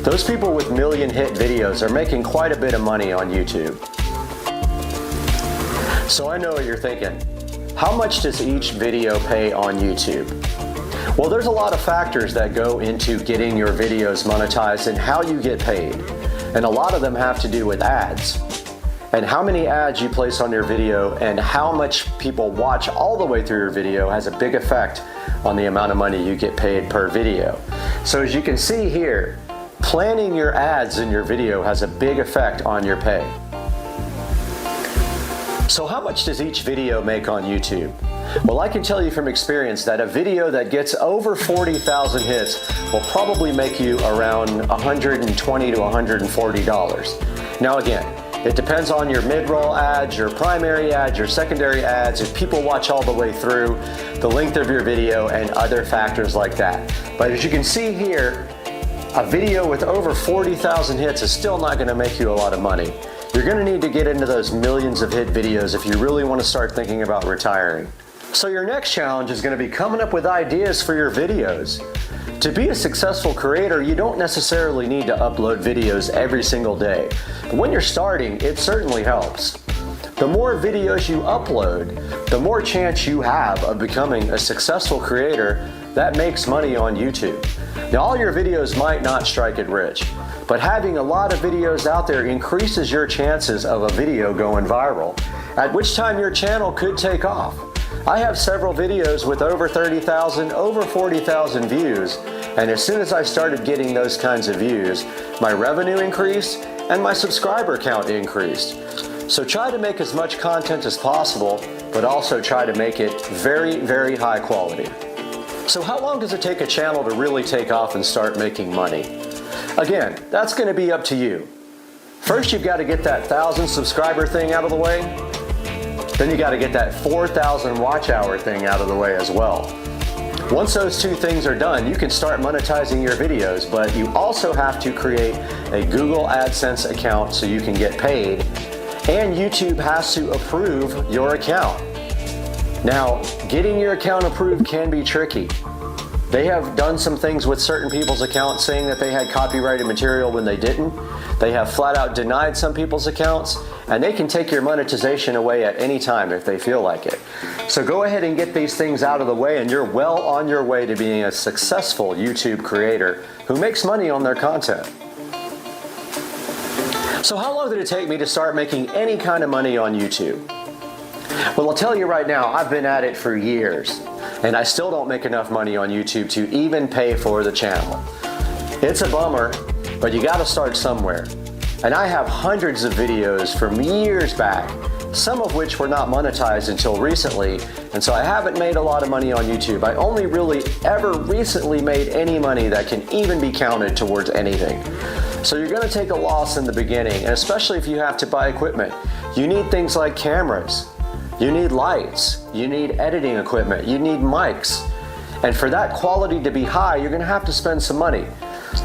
Those people with million hit videos are making quite a bit of money on YouTube. So I know what you're thinking. How much does each video pay on YouTube? Well, there's a lot of factors that go into getting your videos monetized and how you get paid. And a lot of them have to do with ads. And how many ads you place on your video and how much people watch all the way through your video has a big effect on the amount of money you get paid per video. So as you can see here, planning your ads in your video has a big effect on your pay. So how much does each video make on YouTube? Well, I can tell you from experience that a video that gets over 40,000 hits will probably make you around $120 to $140. Now again, it depends on your mid-roll ads, your primary ads, your secondary ads, if people watch all the way through, the length of your video, and other factors like that. But as you can see here, a video with over 40,000 hits is still not going to make you a lot of money. You're going to need to get into those millions of hit videos if you really want to start thinking about retiring. So your next challenge is going to be coming up with ideas for your videos. To be a successful creator, you don't necessarily need to upload videos every single day. But when you're starting, it certainly helps. The more videos you upload, the more chance you have of becoming a successful creator that makes money on YouTube. Now, all your videos might not strike it rich, but having a lot of videos out there increases your chances of a video going viral, at which time your channel could take off. I have several videos with over 30,000, over 40,000 views, and as soon as I started getting those kinds of views, my revenue increased and my subscriber count increased. So try to make as much content as possible, but also try to make it very, very high quality. So how long does it take a channel to really take off and start making money? Again, that's going to be up to you. First, you've got to get that 1,000 subscriber thing out of the way. Then you got to get that 4,000 watch hour thing out of the way as well. Once those two things are done, you can start monetizing your videos, but you also have to create a Google AdSense account so you can get paid, and YouTube has to approve your account. Now, getting your account approved can be tricky. They have done some things with certain people's accounts saying that they had copyrighted material when they didn't. They have flat out denied some people's accounts, and they can take your monetization away at any time if they feel like it. So go ahead and get these things out of the way, and you're well on your way to being a successful YouTube creator who makes money on their content. So how long did it take me to start making any kind of money on YouTube? Well, I'll tell you right now, I've been at it for years, and I still don't make enough money on YouTube to even pay for the channel. It's a bummer, but you gotta start somewhere. And I have hundreds of videos from years back, some of which were not monetized until recently, and so I haven't made a lot of money on YouTube. I only really ever recently made any money that can even be counted towards anything. So you're gonna take a loss in the beginning, and especially if you have to buy equipment. You need things like cameras. You need lights, you need editing equipment, you need mics. And for that quality to be high, you're gonna have to spend some money.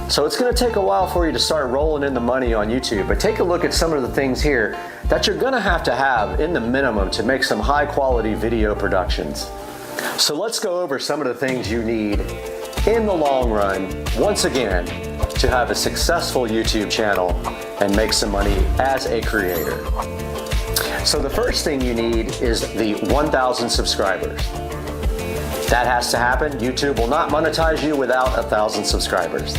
So it's gonna take a while for you to start rolling in the money on YouTube, but take a look at some of the things here that you're gonna have to have in the minimum to make some high quality video productions. So let's go over some of the things you need in the long run, once again, to have a successful YouTube channel and make some money as a creator. So the first thing you need is the 1,000 subscribers. That has to happen. YouTube will not monetize you without 1,000 subscribers.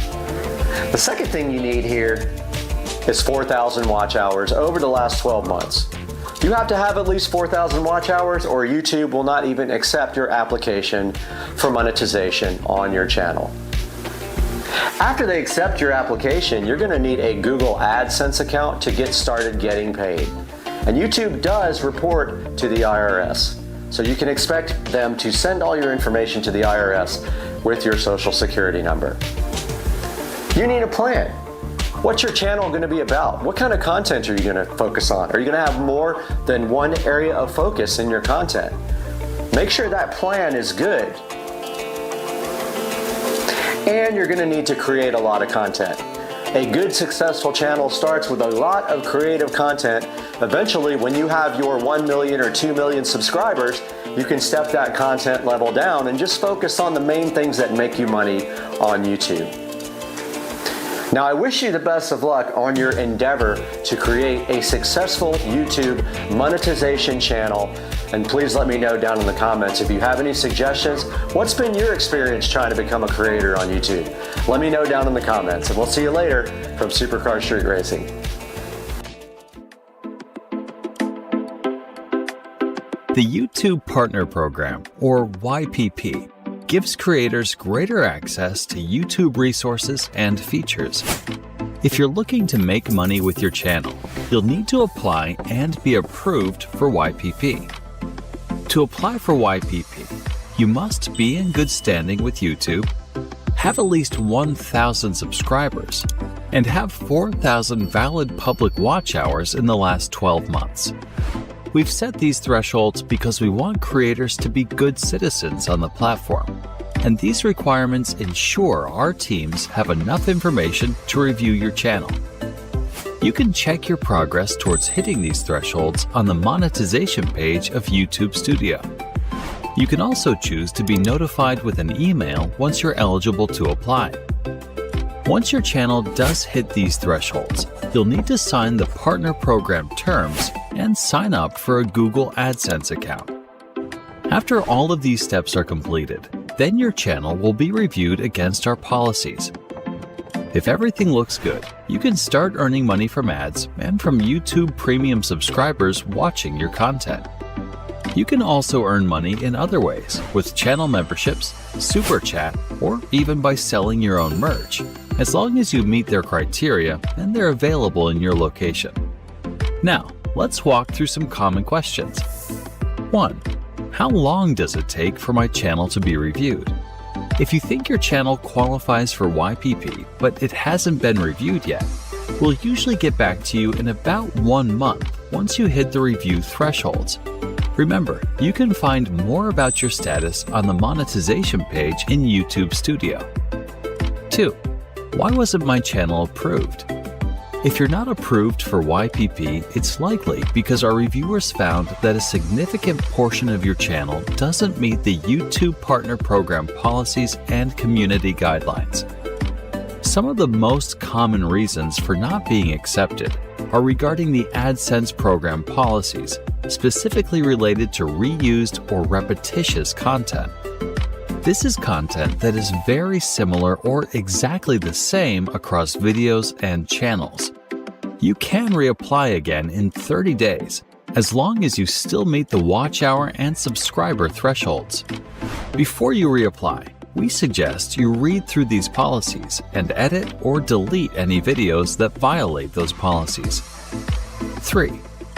The second thing you need here is 4,000 watch hours over the last 12 months. You have to have at least 4,000 watch hours or YouTube will not even accept your application for monetization on your channel. After they accept your application, you're going to need a Google AdSense account to get started getting paid. And YouTube does report to the IRS. So you can expect them to send all your information to the IRS with your social security number. You need a plan. What's your channel going to be about? What kind of content are you going to focus on? Are you going to have more than one area of focus in your content? Make sure that plan is good. And you're going to need to create a lot of content. A good, successful channel starts with a lot of creative content. Eventually, when you have your 1 million or 2 million subscribers, you can step that content level down and just focus on the main things that make you money on YouTube. Now, I wish you the best of luck on your endeavor to create a successful YouTube monetization channel. And please let me know down in the comments if you have any suggestions. What's been your experience trying to become a creator on YouTube? Let me know down in the comments, and we'll see you later from Supercar Street Racing. The YouTube Partner Program, or YPP, gives creators greater access to YouTube resources and features. If you're looking to make money with your channel, you'll need to apply and be approved for YPP. To apply for YPP, you must be in good standing with YouTube, have at least 1,000 subscribers, and have 4,000 valid public watch hours in the last 12 months. We've set these thresholds because we want creators to be good citizens on the platform, and these requirements ensure our teams have enough information to review your channel. You can check your progress towards hitting these thresholds on the monetization page of YouTube Studio. You can also choose to be notified with an email once you're eligible to apply. Once your channel does hit these thresholds, you'll need to sign the Partner Program terms and sign up for a Google AdSense account. After all of these steps are completed, then your channel will be reviewed against our policies. If everything looks good, you can start earning money from ads and from YouTube Premium subscribers watching your content. You can also earn money in other ways, with channel memberships, super chat, or even by selling your own merch, as long as you meet their criteria and they're available in your location. Now, let's walk through some common questions. 1. How long does it take for my channel to be reviewed? If you think your channel qualifies for YPP, but it hasn't been reviewed yet, we'll usually get back to you in about 1 month once you hit the review thresholds. Remember, you can find more about your status on the monetization page in YouTube Studio. 2. Why wasn't my channel approved? If you're not approved for YPP, it's likely because our reviewers found that a significant portion of your channel doesn't meet the YouTube Partner Program policies and community guidelines. Some of the most common reasons for not being accepted are regarding the AdSense program policies, specifically related to reused or repetitious content. This is content that is very similar or exactly the same across videos and channels. You can reapply again in 30 days, as long as you still meet the watch hour and subscriber thresholds. Before you reapply, we suggest you read through these policies and edit or delete any videos that violate those policies. 3.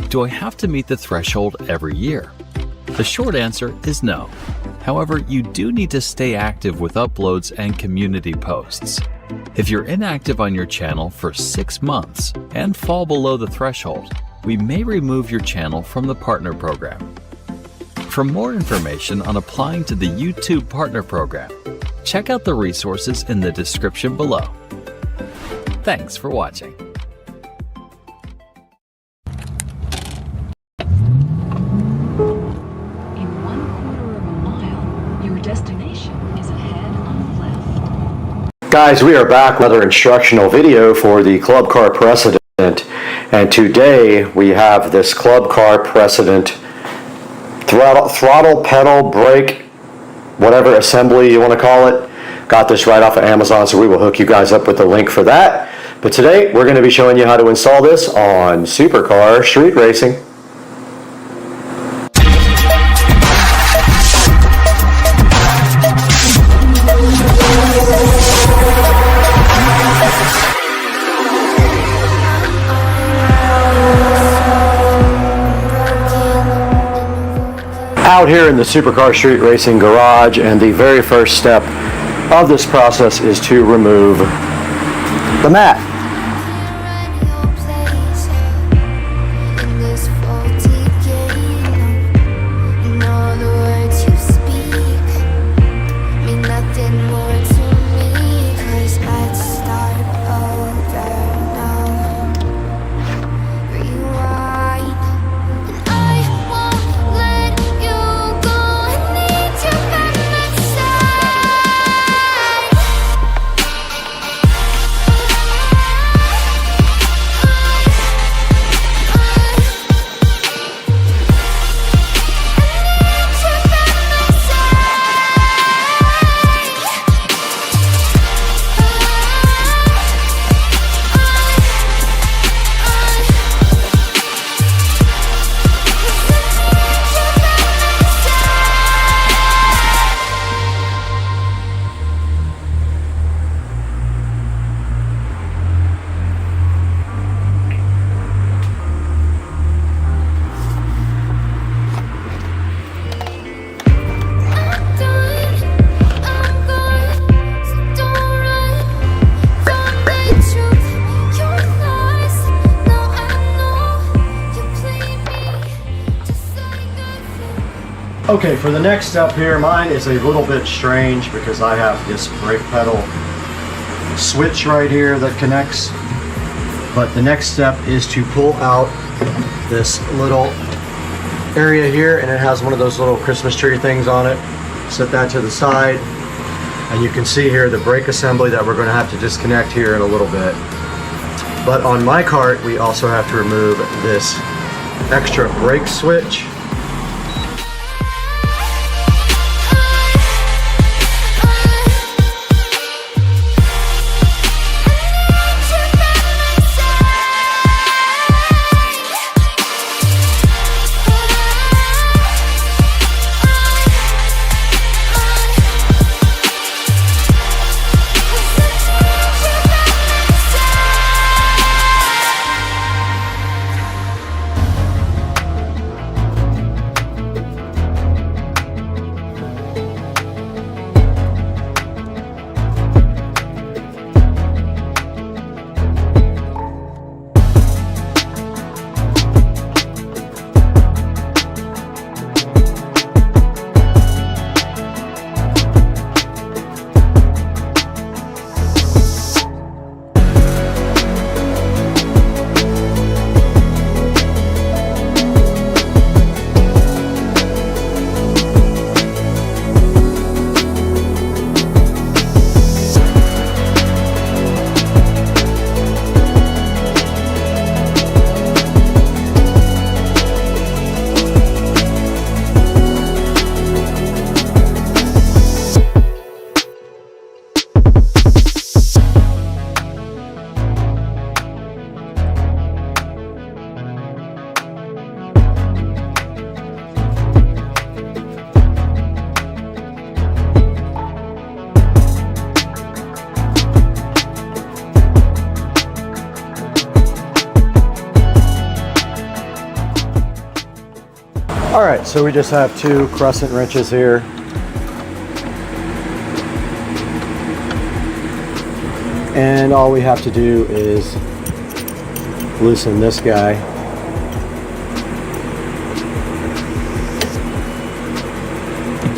Do I have to meet the threshold every year? The short answer is no. However, you do need to stay active with uploads and community posts. If you're inactive on your channel for 6 months and fall below the threshold, we may remove your channel from the partner program. For more information on applying to the YouTube Partner Program, check out the resources in the description below. Thanks for watching. Guys, we are back with another instructional video for the Club Car Precedent, and today we have this Club Car Precedent throttle, pedal, brake, whatever assembly you want to call it. Got this right off of Amazon, so we will hook you guys up with the link for that. But today we're going to be showing you how to install this on Supercar Street Racing. Out here in the Supercar Street Racing garage, and the very first step of this process is to remove the mat. Okay, for the next step here, mine is a little bit strange because I have this brake pedal switch right here that connects. But the next step is to pull out this little area here, and it has one of those little Christmas tree things on it. Set that to the side, and you can see here the brake assembly that we're going to have to disconnect here in a little bit. But on my cart, we also have to remove this extra brake switch. All right, so we just have 2 crescent wrenches here. And all we have to do is loosen this guy.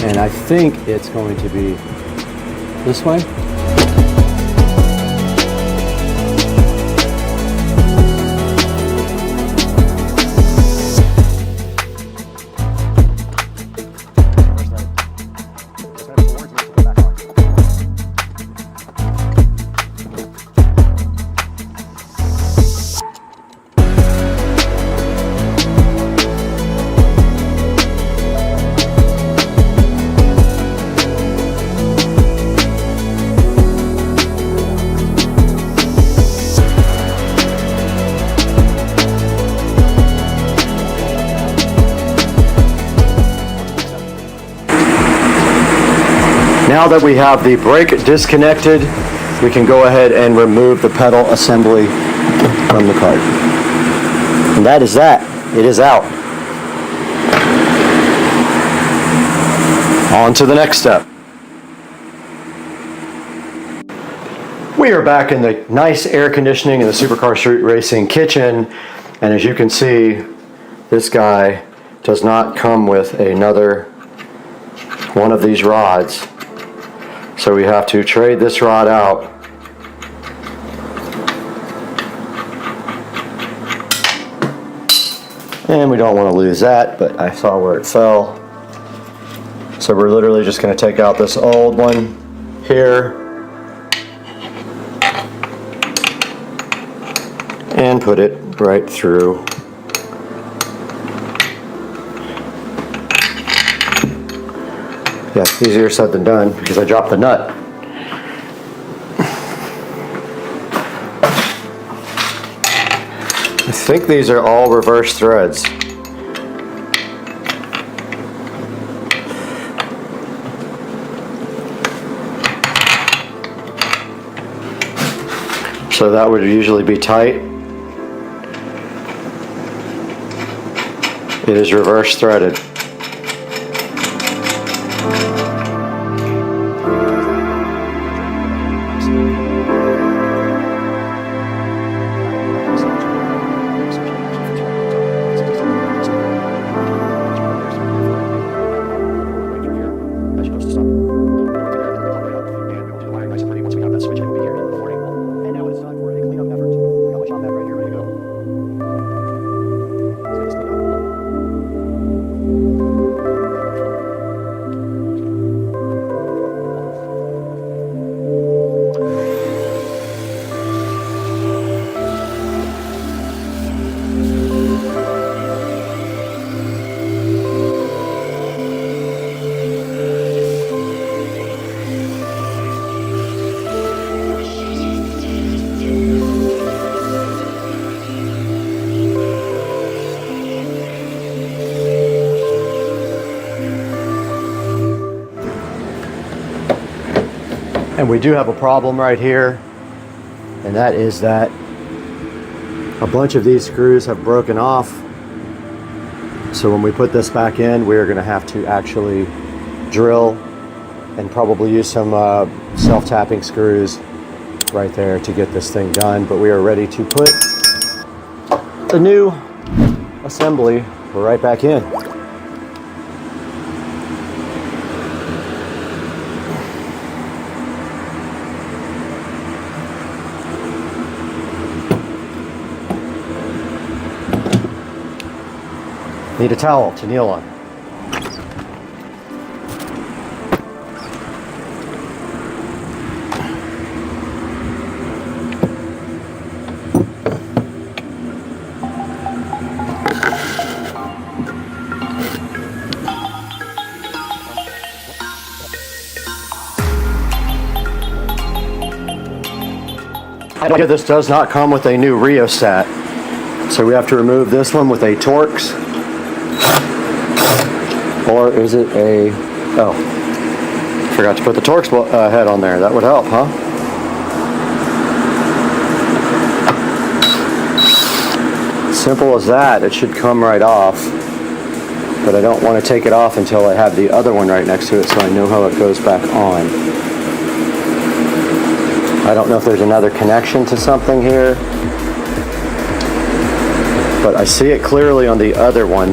And I think it's going to be this way. Now that we have the brake disconnected, we can go ahead and remove the pedal assembly from the cart. And that is that. It is out. On to the next step. We are back in the nice air conditioning in the Supercar Street Racing kitchen, and as you can see, this guy does not come with another one of these rods. So we have to trade this rod out. And we don't want to lose that, but I saw where it fell. So we're literally just going to take out this old one here and put it right through. Yeah, easier said than done because I dropped the nut. I think these are all reverse threads. So that would usually be tight. It is reverse threaded. And we do have a problem right here, and that is that a bunch of these screws have broken off. So when we put this back in, we're going to have to actually drill and probably use some self-tapping screws right there to get this thing done. But we are ready to put the new assembly right back in. Need a towel to kneel on. This does not come with a new rheostat, so we have to remove this one with a Torx. Or is it a, oh, forgot to put the Torx head on there. That would help, huh? Simple as that. It should come right off. but I don't want to take it off until I have the other one right next to it so I know how it goes back on. I don't know if there's another connection to something here, but I see it clearly on the other one.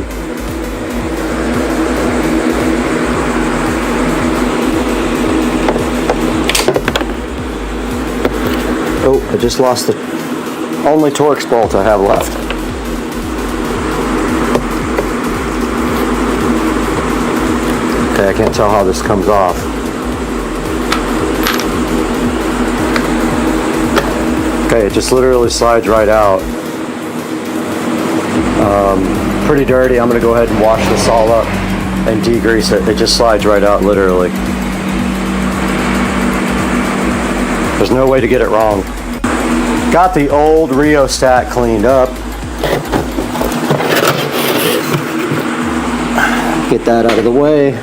Oh, I just lost the only Torx bolt I have left. Okay, I can't tell how this comes off. Okay, it just literally slides right out. Pretty dirty. I'm going to go ahead and wash this all up and degrease it. It just slides right out, literally. There's no way to get it wrong. Got the old rheostat cleaned up. Get that out of the way.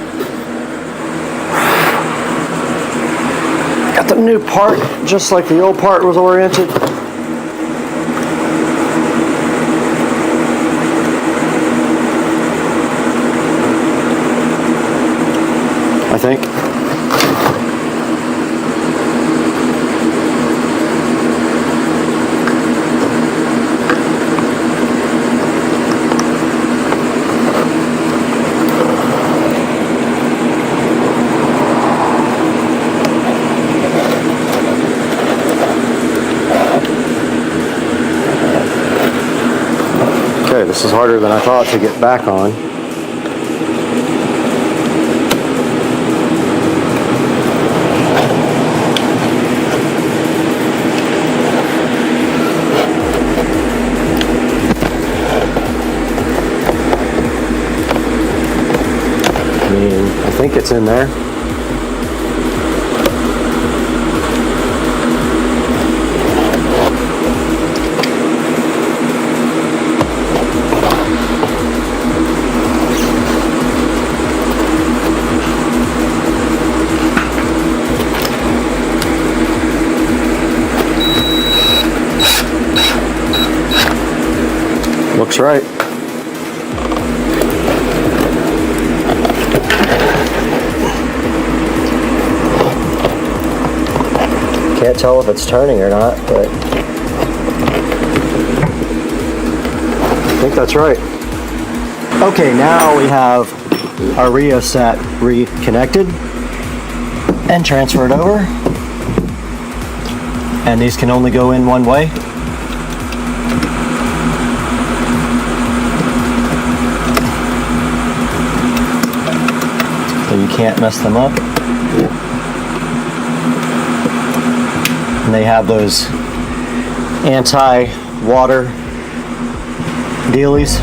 Got the new part, just like the old part was oriented. I think. Okay, this is harder than I thought to get back on. I think it's in there. Looks right. Can't tell if it's turning or not, but I think that's right. Okay, now we have our rheostat reconnected and transferred over. And these can only go in one way. So you can't mess them up. And they have those anti-water dealies.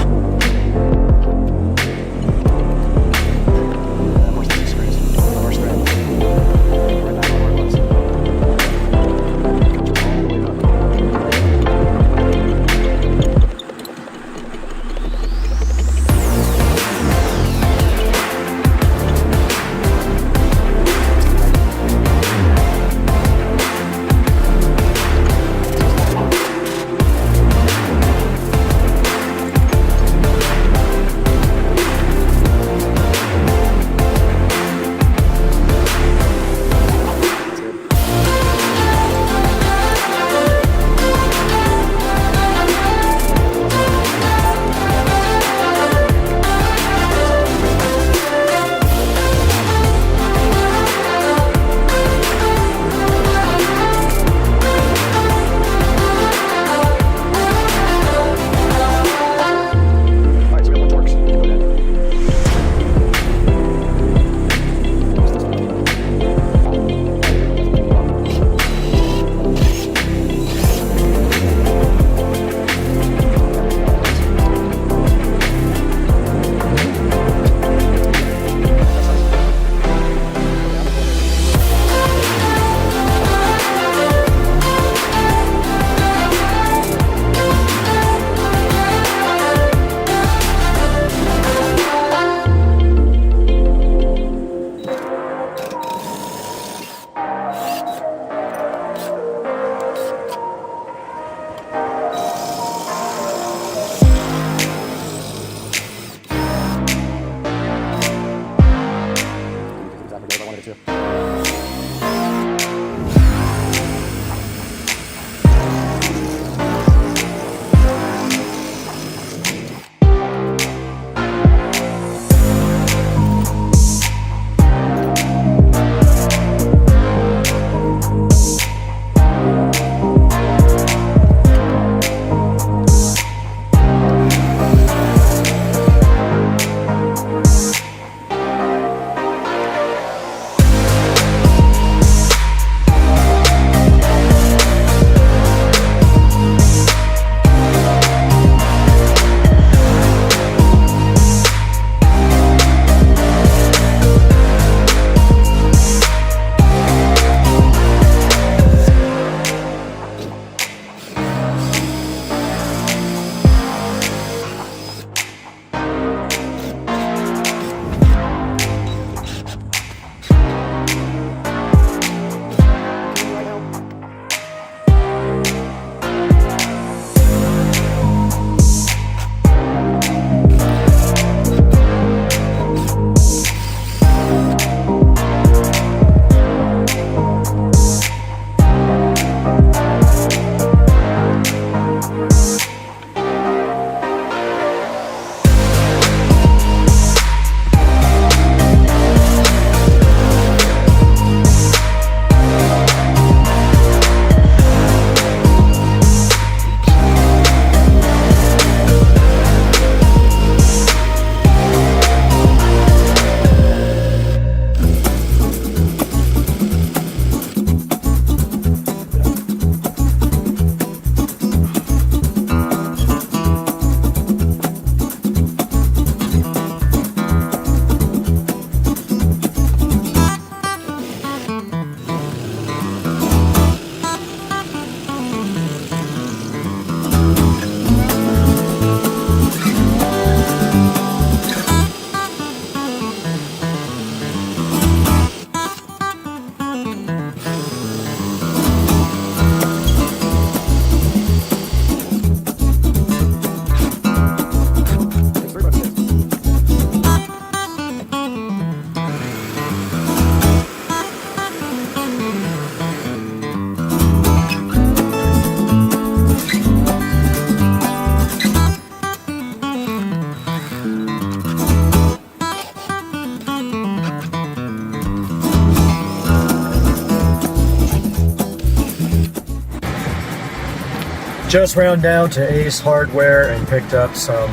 Just ran down to Ace Hardware and picked up some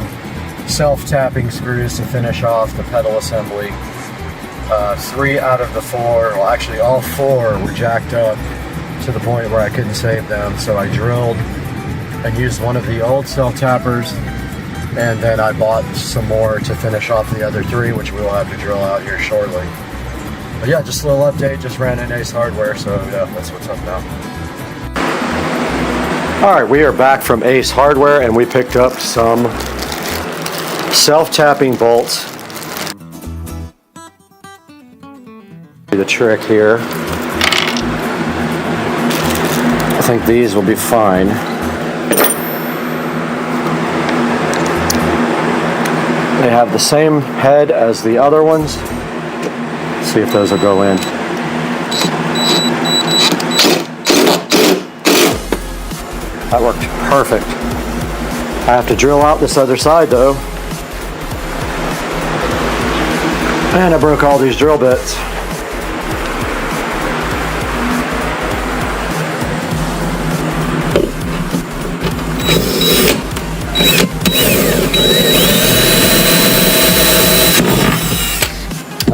self-tapping screws to finish off the pedal assembly. 3 out of the 4, well actually all 4 were jacked up to the point where I couldn't save them, so I drilled and used one of the old self-tappers, and then I bought some more to finish off the other 3, which we'll have to drill out here shortly. But yeah, just a little update, just ran in Ace Hardware, so yeah, that's what's up now. Alright, we are back from Ace Hardware and we picked up some self-tapping bolts. The trick here, I think these will be fine. They have the same head as the other ones. Let's see if those will go in. That worked perfect. I have to drill out this other side though. And I broke all these drill bits.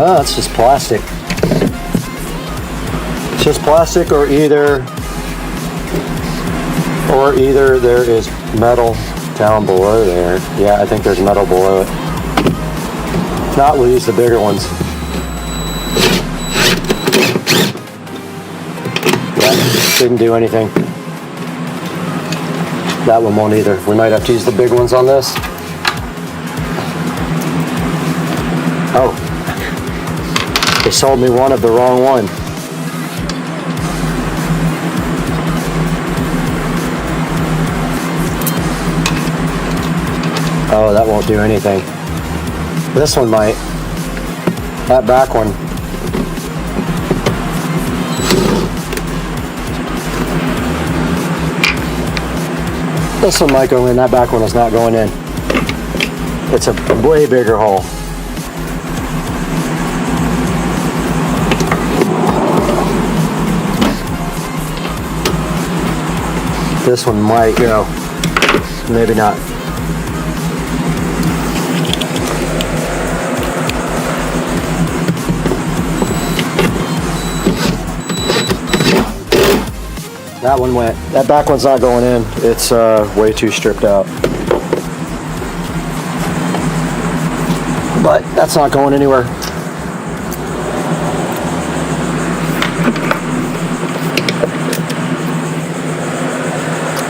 Oh, it's just plastic. It's just plastic, or either there is metal down below there. Yeah, I think there's metal below it. If not, we'll use the bigger ones. Yeah, didn't do anything. That one won't either. We might have to use the big ones on this. Oh. They sold me one of the wrong one. Oh, that won't do anything. This one might. That back one. This one might go in. That back one is not going in. It's a way bigger hole. This one might go, maybe not. That one went. That back one's not going in. It's way too stripped out. But that's not going anywhere.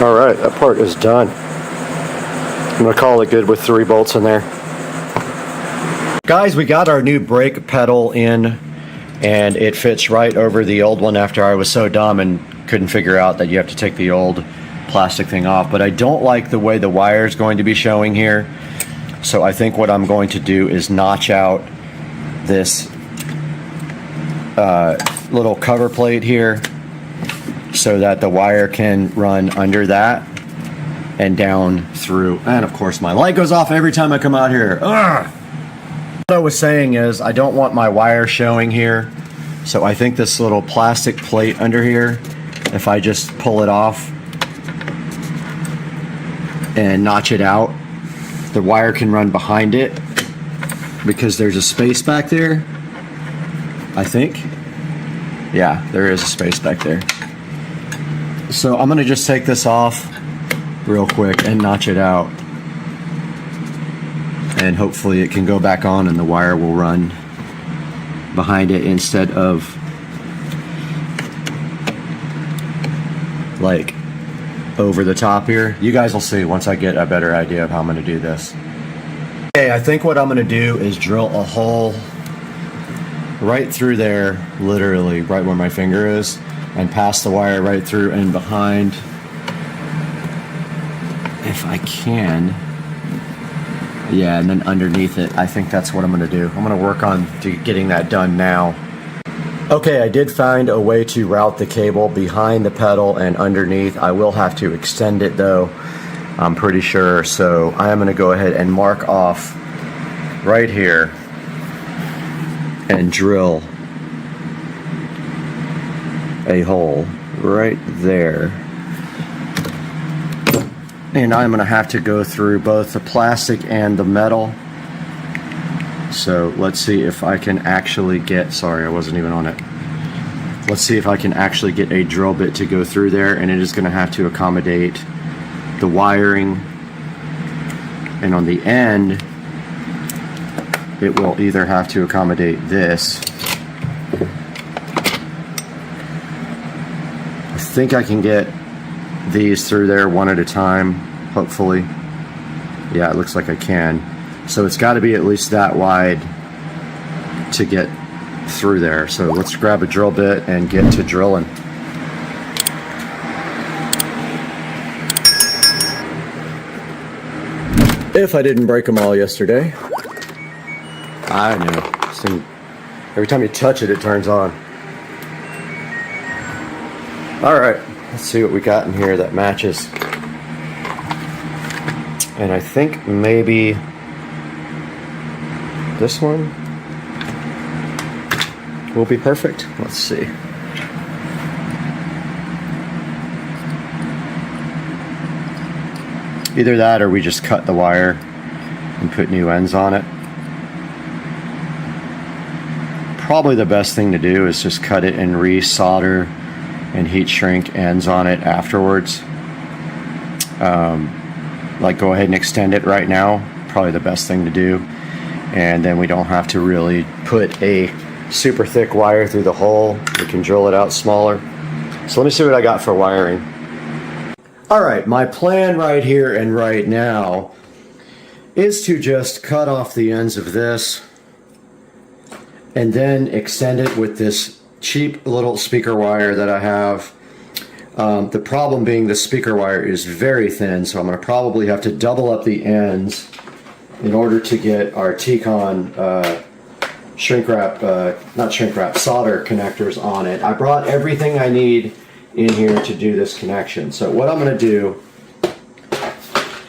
Alright, that part is done. I'm going to call it good with 3 bolts in there. Guys, we got our new brake pedal in, and it fits right over the old one after I was so dumb and couldn't figure out that you have to take the old plastic thing off. But I don't like the way the wire is going to be showing here. So I think what I'm going to do is notch out this little cover plate here, so that the wire can run under that and down through. And of course my light goes off every time I come out here. Ugh! What I was saying is I don't want my wire showing here, so I think this little plastic plate under here, if I just pull it off and notch it out, the wire can run behind it because there's a space back there, I think. Yeah, there is a space back there. So I'm gonna just take this off real quick and notch it out, and hopefully it can go back on and the wire will run behind it instead of like over the top here. You guys will see once I get a better idea of how I'm gonna do this. Okay, I think what I'm gonna do is drill a hole right through there, literally right where my finger is, and pass the wire right through and behind, if I can. Yeah, and then underneath it. I think that's what I'm gonna do. I'm gonna work on getting that done now. Okay, I did find a way to route the cable behind the pedal and underneath. I will have to extend it though, I'm pretty sure. So I am gonna go ahead and mark off right here and drill a hole right there. And I'm gonna have to go through both the plastic and the metal. So let's see if I can actually get, sorry, I wasn't even on it. Let's see if I can actually get a drill bit to go through there, and it is gonna have to accommodate the wiring. And on the end, it will either have to accommodate this. I think I can get these through there one at a time, hopefully. Yeah, it looks like I can. So it's got to be at least that wide to get through there. So let's grab a drill bit and get to drilling. If I didn't break them all yesterday. I know. This thing, every time you touch it, it turns on. All right, let's see what we got in here that matches. And I think maybe this one will be perfect. Let's see. Either that or we just cut the wire and put new ends on it. Probably the best thing to do is just cut it and re-solder and heat shrink ends on it afterwards. Like go ahead and extend it right now, probably the best thing to do. And then we don't have to really put a super thick wire through the hole. We can drill it out smaller. So let me see what I got for wiring. All right, my plan right here and right now is to just cut off the ends of this and then extend it with this cheap little speaker wire that I have. The problem being the speaker wire is very thin, so I'm going to probably have to double up the ends in order to get our T-Con shrink wrap, not shrink wrap, solder connectors on it. I brought everything I need in here to do this connection. So what I'm going to do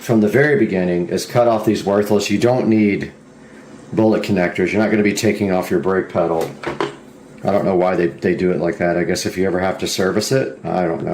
from the very beginning is cut off these worthless. You don't need bullet connectors. You're not going to be taking off your brake pedal. I don't know why they do it like that. I guess if you ever have to service it, I don't know.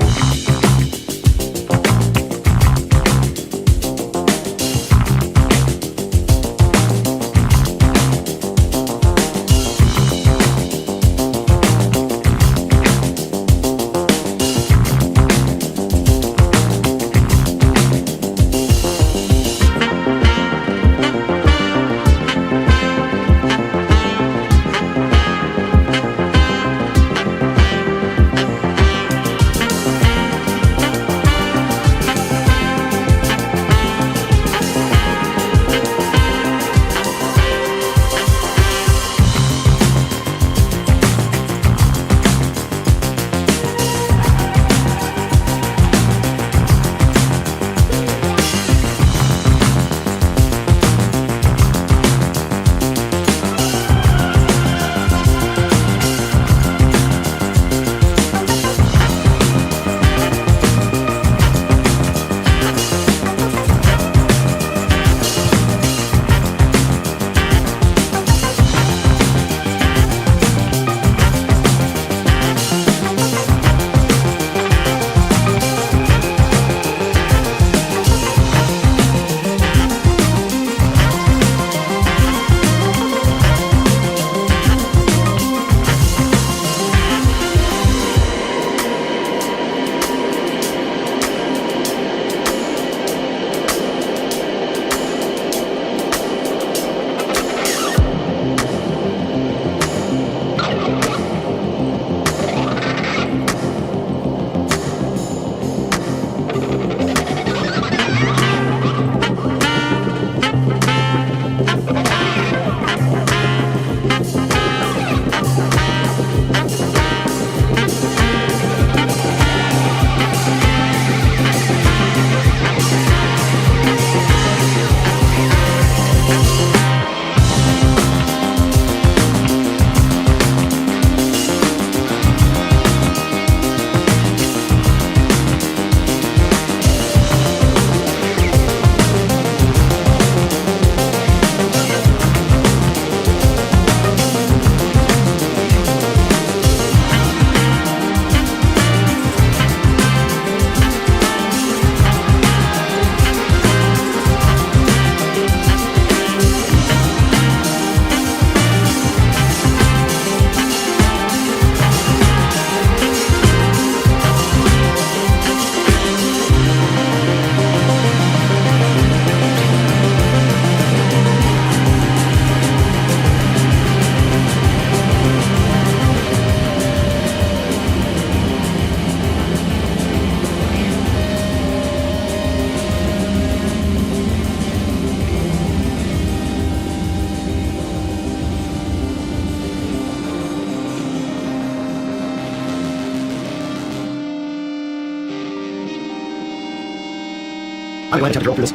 I'm going to drill through this.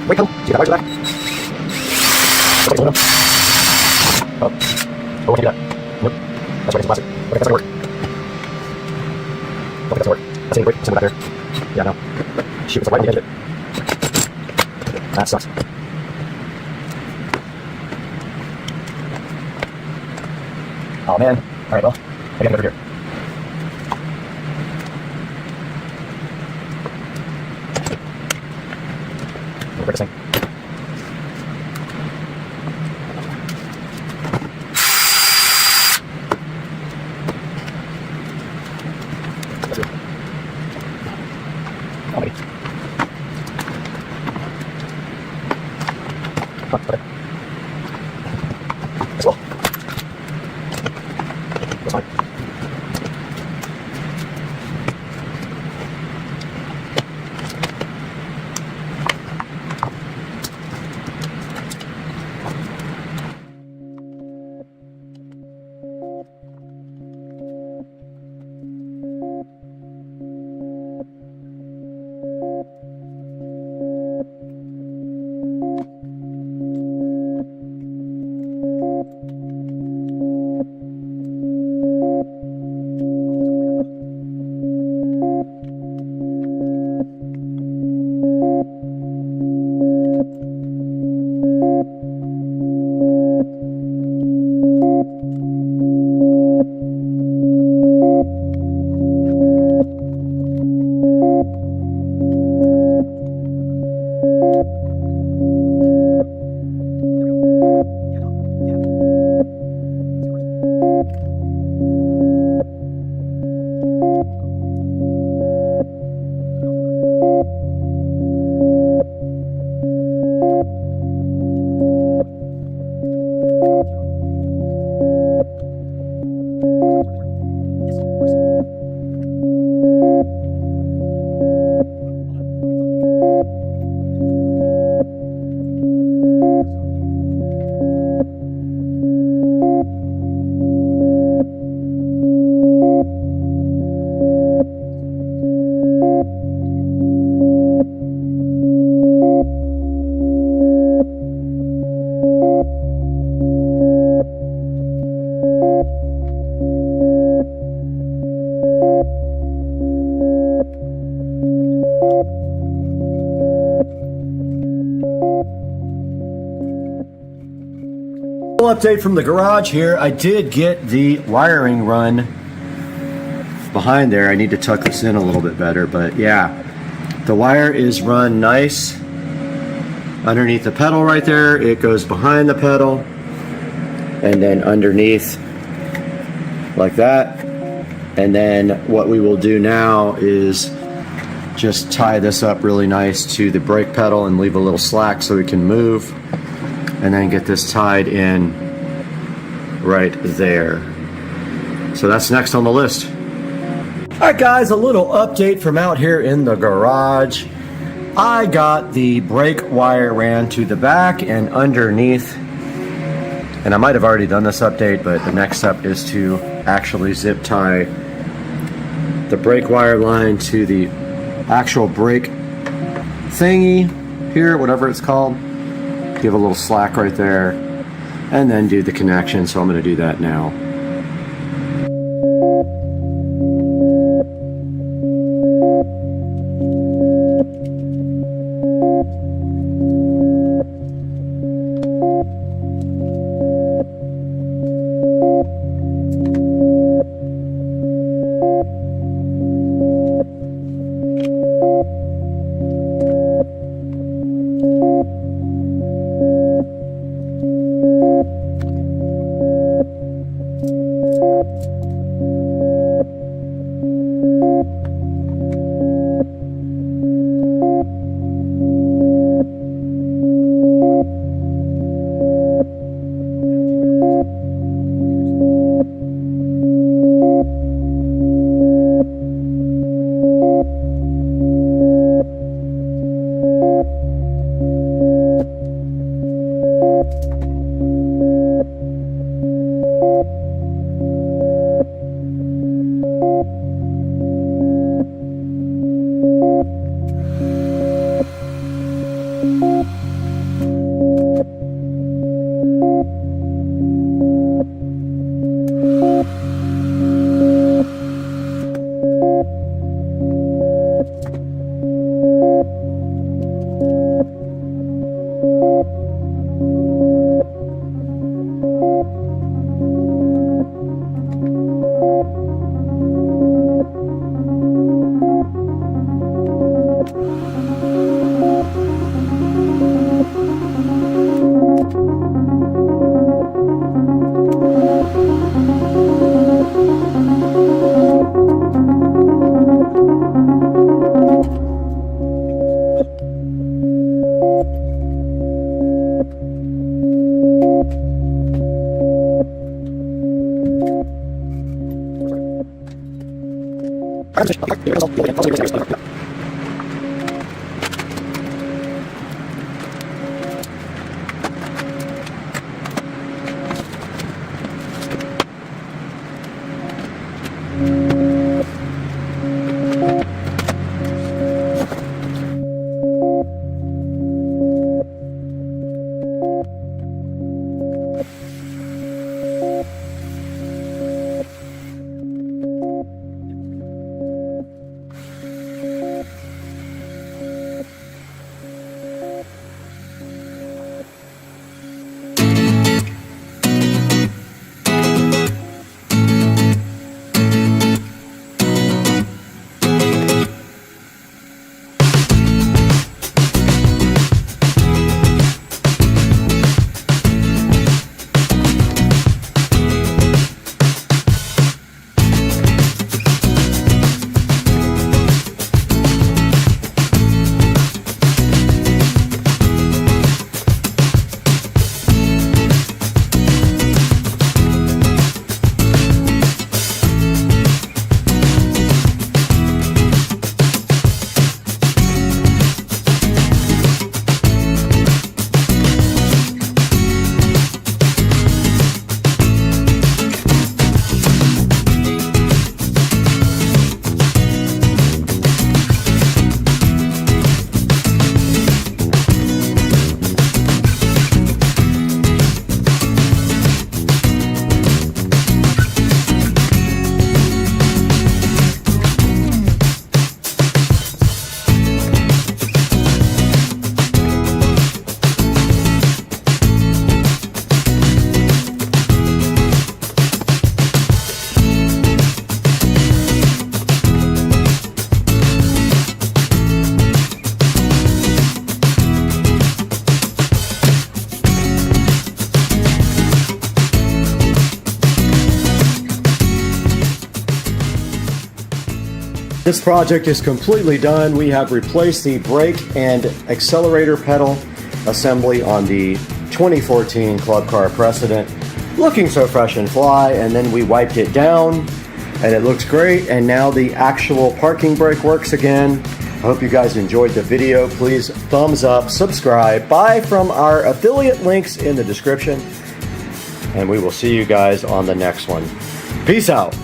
Wait, come. See that right back? Oh, I can't do that. Nope. That's right, it's plastic. Okay, that's not gonna work. Okay, that's not work. That's any break. Somewhere back there. Yeah, no. Shoot, it's like right on the edge of it. That sucks. Oh man. Alright, well, I gotta get over here. We'll break this thing. Oh, maybe. Oh, okay. That's well. That's fine. Update from the garage here. I did get the wiring run behind there. I need to tuck this in a little bit better, but yeah, the wire is run nice underneath the pedal right there. It goes behind the pedal and then underneath like that. And then what we will do now is just tie this up really nice to the brake pedal and leave a little slack so we can move, and then get this tied in right there. So that's next on the list. Alright guys, a little update from out here in the garage. I got the brake wire ran to the back and underneath, and I might have already done this update, but the next step is to actually zip tie the brake wire line to the actual brake thingy here, whatever it's called. Give a little slack right there, and then do the connection. So I'm going to do that now. This project is completely done. We have replaced the brake and accelerator pedal assembly on the 2014 Club Car Precedent. Looking so fresh and fly, and then we wiped it down and it looks great, and now the actual parking brake works again. I hope you guys enjoyed the video. Please thumbs up, subscribe, buy from our affiliate links in the description, and we will see you guys on the next one. Peace out.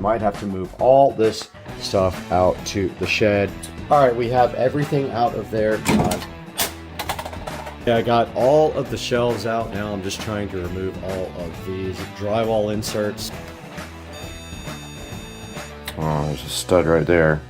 Might have to move all this stuff out to the shed. All right, we have everything out of there. Yeah, I got all of the shelves out. Now I'm just trying to remove all of these drywall inserts. Oh, there's a stud right there.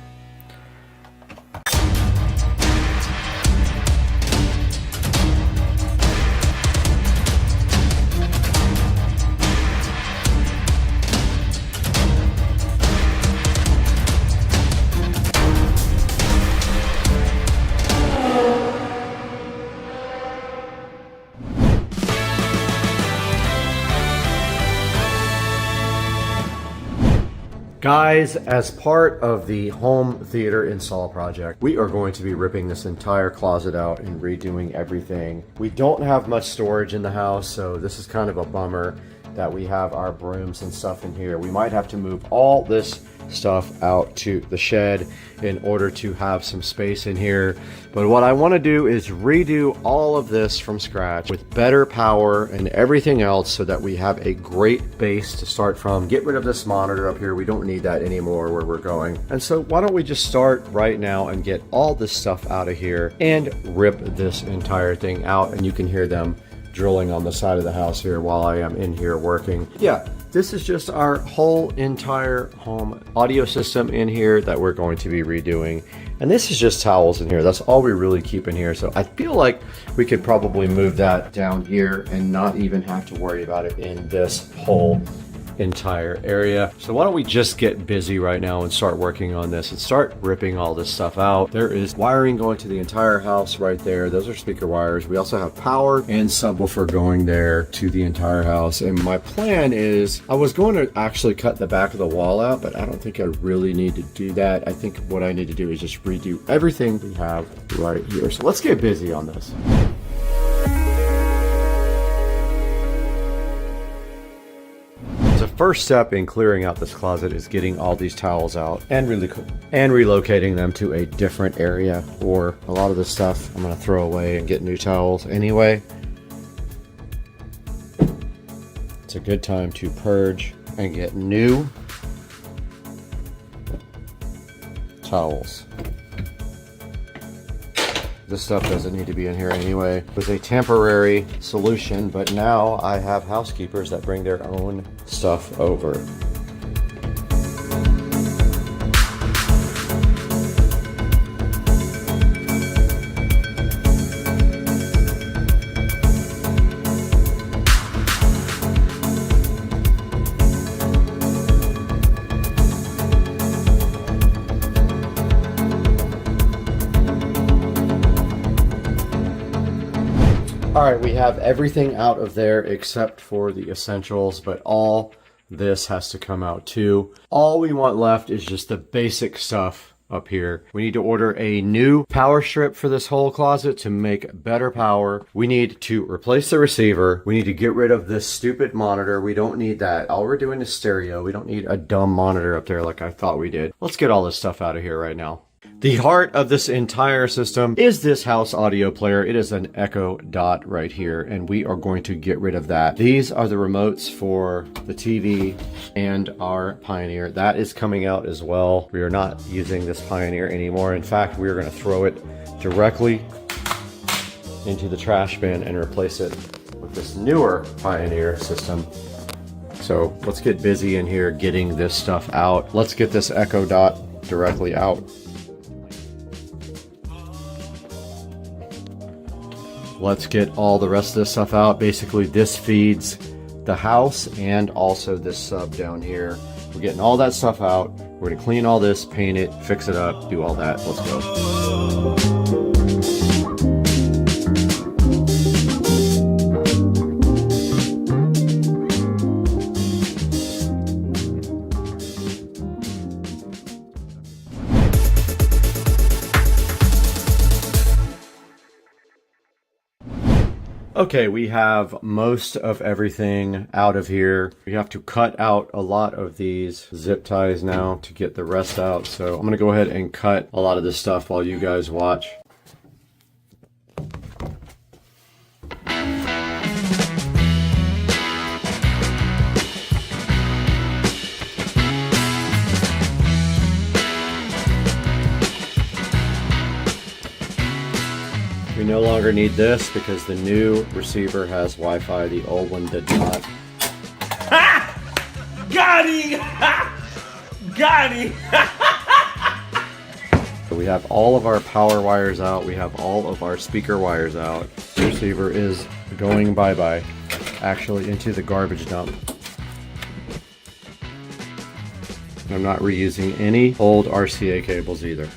Guys, as part of the home theater install project, we are going to be ripping this entire closet out and redoing everything. We don't have much storage in the house, so this is kind of a bummer that we have our brooms and stuff in here. We might have to move all this stuff out to the shed in order to have some space in here. But what I want to do is redo all of this from scratch with better power and everything else so that we have a great base to start from. Get rid of this monitor up here. We don't need that anymore where we're going. And so why don't we just start right now and get all this stuff out of here and rip this entire thing out, and you can hear them drilling on the side of the house here while I am in here working. Yeah, this is just our whole entire home audio system in here that we're going to be redoing. And this is just towels in here. That's all we really keep in here. So I feel like we could probably move that down here and not even have to worry about it in this whole entire area. So why don't we just get busy right now and start working on this and start ripping all this stuff out. There is wiring going to the entire house right there. Those are speaker wires. We also have power and subwoofer going there to the entire house. And my plan is I was going to actually cut the back of the wall out, but I don't think I really need to do that. I think what I need to do is just redo everything we have right here. So let's get busy on this. The first step in clearing out this closet is getting all these towels out and relocating them to a different area, or a lot of this stuff I'm going to throw away and get new towels anyway. It's a good time to purge and get new towels. This stuff doesn't need to be in here anyway. It was a temporary solution, but now I have housekeepers that bring their own stuff over. All right, we have everything out of there except for the essentials, but all this has to come out too. All we want left is just the basic stuff up here. We need to order a new power strip for this whole closet to make better power. We need to replace the receiver. We need to get rid of this stupid monitor. We don't need that. All we're doing is stereo. We don't need a dumb monitor up there like I thought we did. Let's get all this stuff out of here right now. The heart of this entire system is this house audio player. It is an Echo Dot right here, and we are going to get rid of that. These are the remotes for the TV and our Pioneer. That is coming out as well. We are not using this Pioneer anymore. In fact, we are going to throw it directly into the trash bin and replace it with this newer Pioneer system. So let's get busy in here getting this stuff out. Let's get this Echo Dot directly out. Let's get all the rest of this stuff out. Basically, this feeds the house and also this sub down here. We're getting all that stuff out. We're gonna clean all this, paint it, fix it up, do all that. Let's go. Okay, we have most of everything out of here. We have to cut out a lot of these zip ties now to get the rest out. So I'm gonna go ahead and cut a lot of this stuff while you guys watch. We no longer need this because the new receiver has Wi-Fi. The old one did not. Ha! Got him! Ha! Got him! So we have all of our power wires out. We have all of our speaker wires out. The receiver is going bye-bye, actually into the garbage dump. I'm not reusing any old RCA cables either.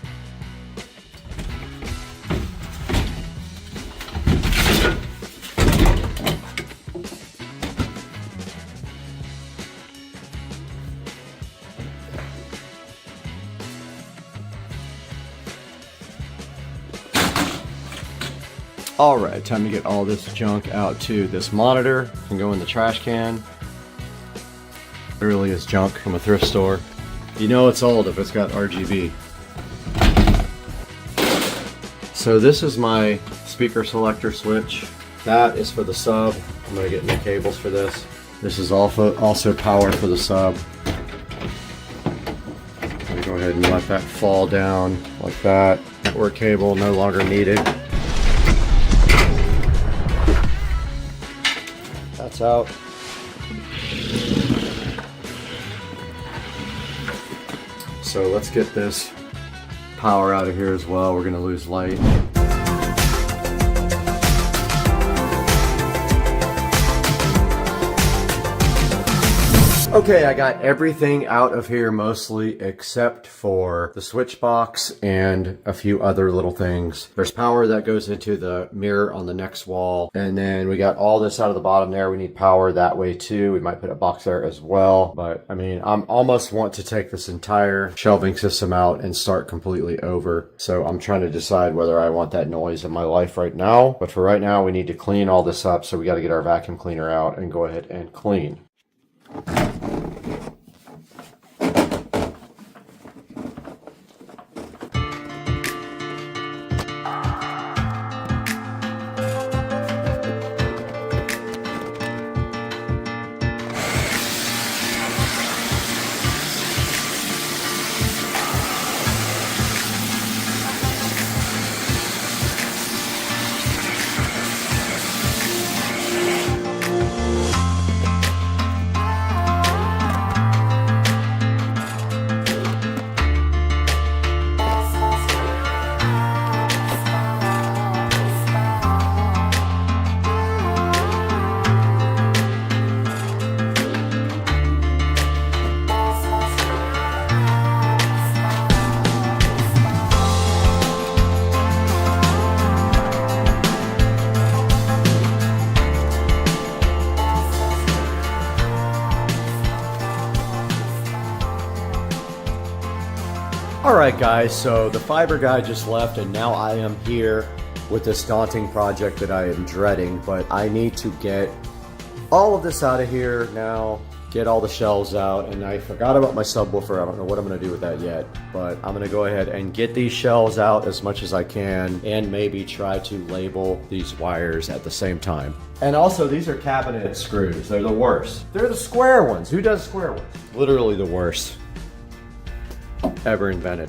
Alright, time to get all this junk out too. This monitor can go in the trash can. Literally is junk from a thrift store. You know it's old if it's got RGB. So this is my speaker selector switch. That is for the sub. I'm going to get new cables for this. This is also power for the sub. I'm going to go ahead and let that fall down like that. Network cable no longer needed. That's out. So let's get this power out of here as well. We're going to lose light. Okay, I got everything out of here mostly except for the switch box and a few other little things. There's power that goes into the mirror on the next wall. And then we got all this out of the bottom there. We need power that way too. We might put a box there as well. But I mean, I'm almost want to take this entire shelving system out and start completely over. So I'm trying to decide whether I want that noise in my life right now. But for right now, we need to clean all this up. So we got to get our vacuum cleaner out and go ahead and clean. Alright guys, so the fiber guy just left and now I am here with this daunting project that I am dreading, but I need to get all of this out of here now, get all the shelves out, and I forgot about my subwoofer. I don't know what I'm gonna do with that yet, but I'm gonna go ahead and get these shelves out as much as I can and maybe try to label these wires at the same time. And also, these are cabinet screws. They're the worst. They're the square ones. Who does square ones? Literally the worst ever invented.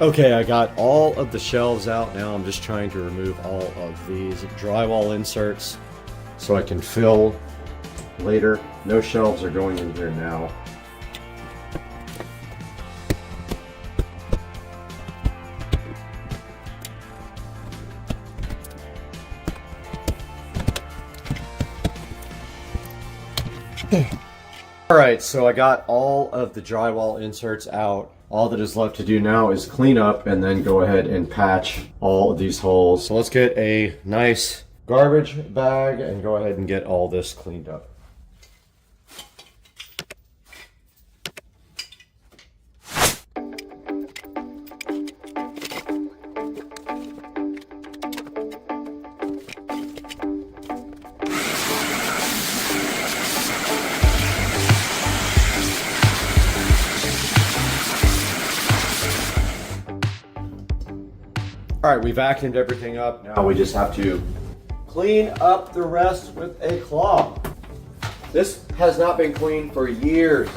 Okay, I got all of the shelves out now. I'm just trying to remove all of these drywall inserts so I can fill later. No shelves are going in here now. All right, so I got all of the drywall inserts out. All that is left to do now is clean up and then go ahead and patch all of these holes. So let's get a nice garbage bag and go ahead and get all this cleaned up. All right, we vacuumed everything up. Now we just have to clean up the rest with a cloth. This has not been cleaned for years.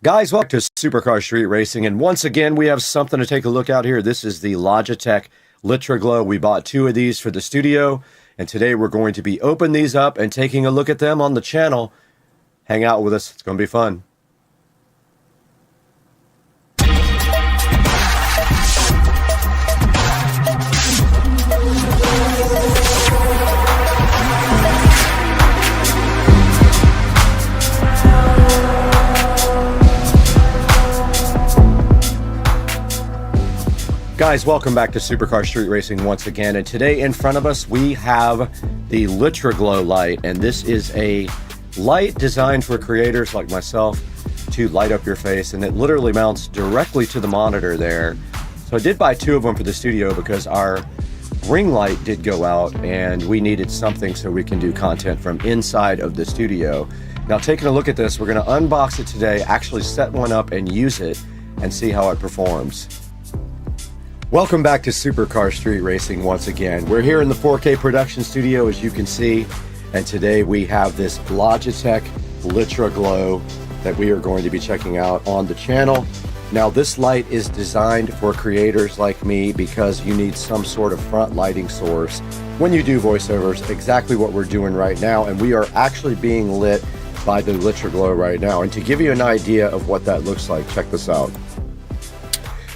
Guys, welcome to Supercar Street Racing, and once again we have something to take a look at here. This is the Logitech LitraGlow. We bought 2 of these for the studio, and today we're going to be opening these up and taking a look at them on the channel. Hang out with us, it's going to be fun. Guys, welcome back to Supercar Street Racing once again, and today in front of us we have the LitraGlow light, and this is a light designed for creators like myself to light up your face, and it literally mounts directly to the monitor there. So I did buy 2 of them for the studio because our ring light did go out and we needed something so we can do content from inside of the studio. Now, taking a look at this, we're going to unbox it today, actually set one up and use it and see how it performs. Welcome back to Supercar Street Racing once again. We're here in the 4K production studio, as you can see, and today we have this Logitech LitraGlow that we are going to be checking out on the channel. Now, this light is designed for creators like me because you need some sort of front lighting source when you do voiceovers, exactly what we're doing right now, and we are actually being lit by the LitraGlow right now. And to give you an idea of what that looks like, check this out.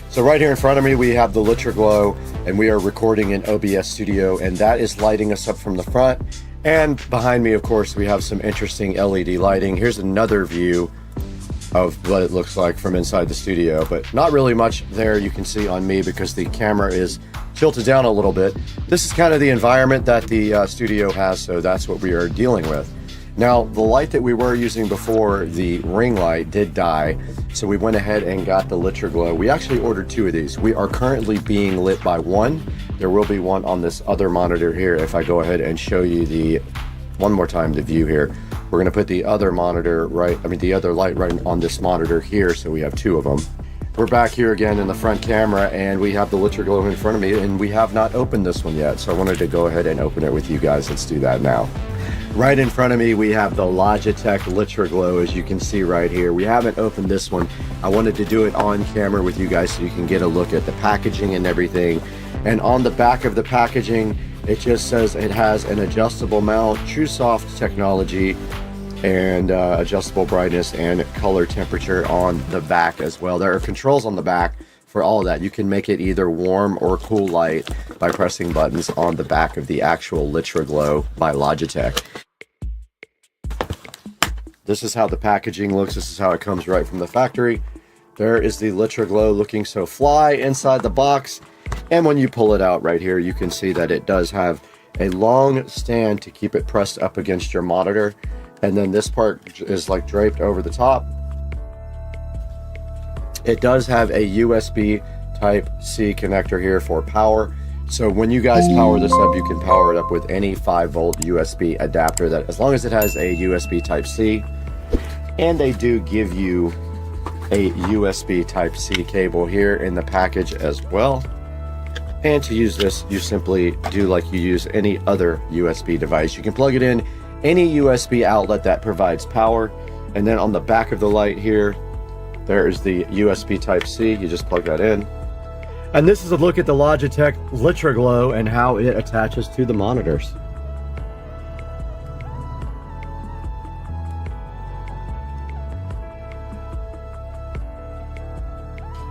So right here in front of me, we have the LitraGlow, and we are recording in OBS Studio, and that is lighting us up from the front. And behind me, of course, we have some interesting LED lighting. Here's another view of what it looks like from inside the studio, but not really much there you can see on me because the camera is tilted down a little bit. This is kind of the environment that the studio has, so that's what we are dealing with. Now, the light that we were using before, the ring light, did die, so we went ahead and got the LitraGlow. We actually ordered 2 of these. We are currently being lit by one. There will be one on this other monitor here. If I go ahead and show you one more time the view here, we're going to put the other monitor the other light right on this monitor here, so we have 2 of them. We're back here again in the front camera, and we have the LitraGlow in front of me, and we have not opened this one yet, so I wanted to go ahead and open it with you guys. Let's do that now. Right in front of me, we have the Logitech LitraGlow, as you can see right here. We haven't opened this one. I wanted to do it on camera with you guys so you can get a look at the packaging and everything. And on the back of the packaging, it just says it has an adjustable mount, TrueSoft technology, and adjustable brightness and color temperature on the back as well. There are controls on the back for all of that. You can make it either warm or cool light by pressing buttons on the back of the actual LitraGlow by Logitech. This is how the packaging looks. This is how it comes right from the factory. There is the LitraGlow looking so fly inside the box. And when you pull it out right here, you can see that it does have a long stand to keep it pressed up against your monitor. And then this part is like draped over the top. It does have a USB Type-C connector here for power. So when you guys power this up, you can power it up with any 5-volt USB adapter, that as long as it has a USB Type-C. And they do give you a USB Type-C cable here in the package as well. And to use this, you simply do like you use any other USB device. You can plug it in any USB outlet that provides power. And then on the back of the light here, there is the USB Type-C. You just plug that in. And this is a look at the Logitech LitraGlow and how it attaches to the monitors.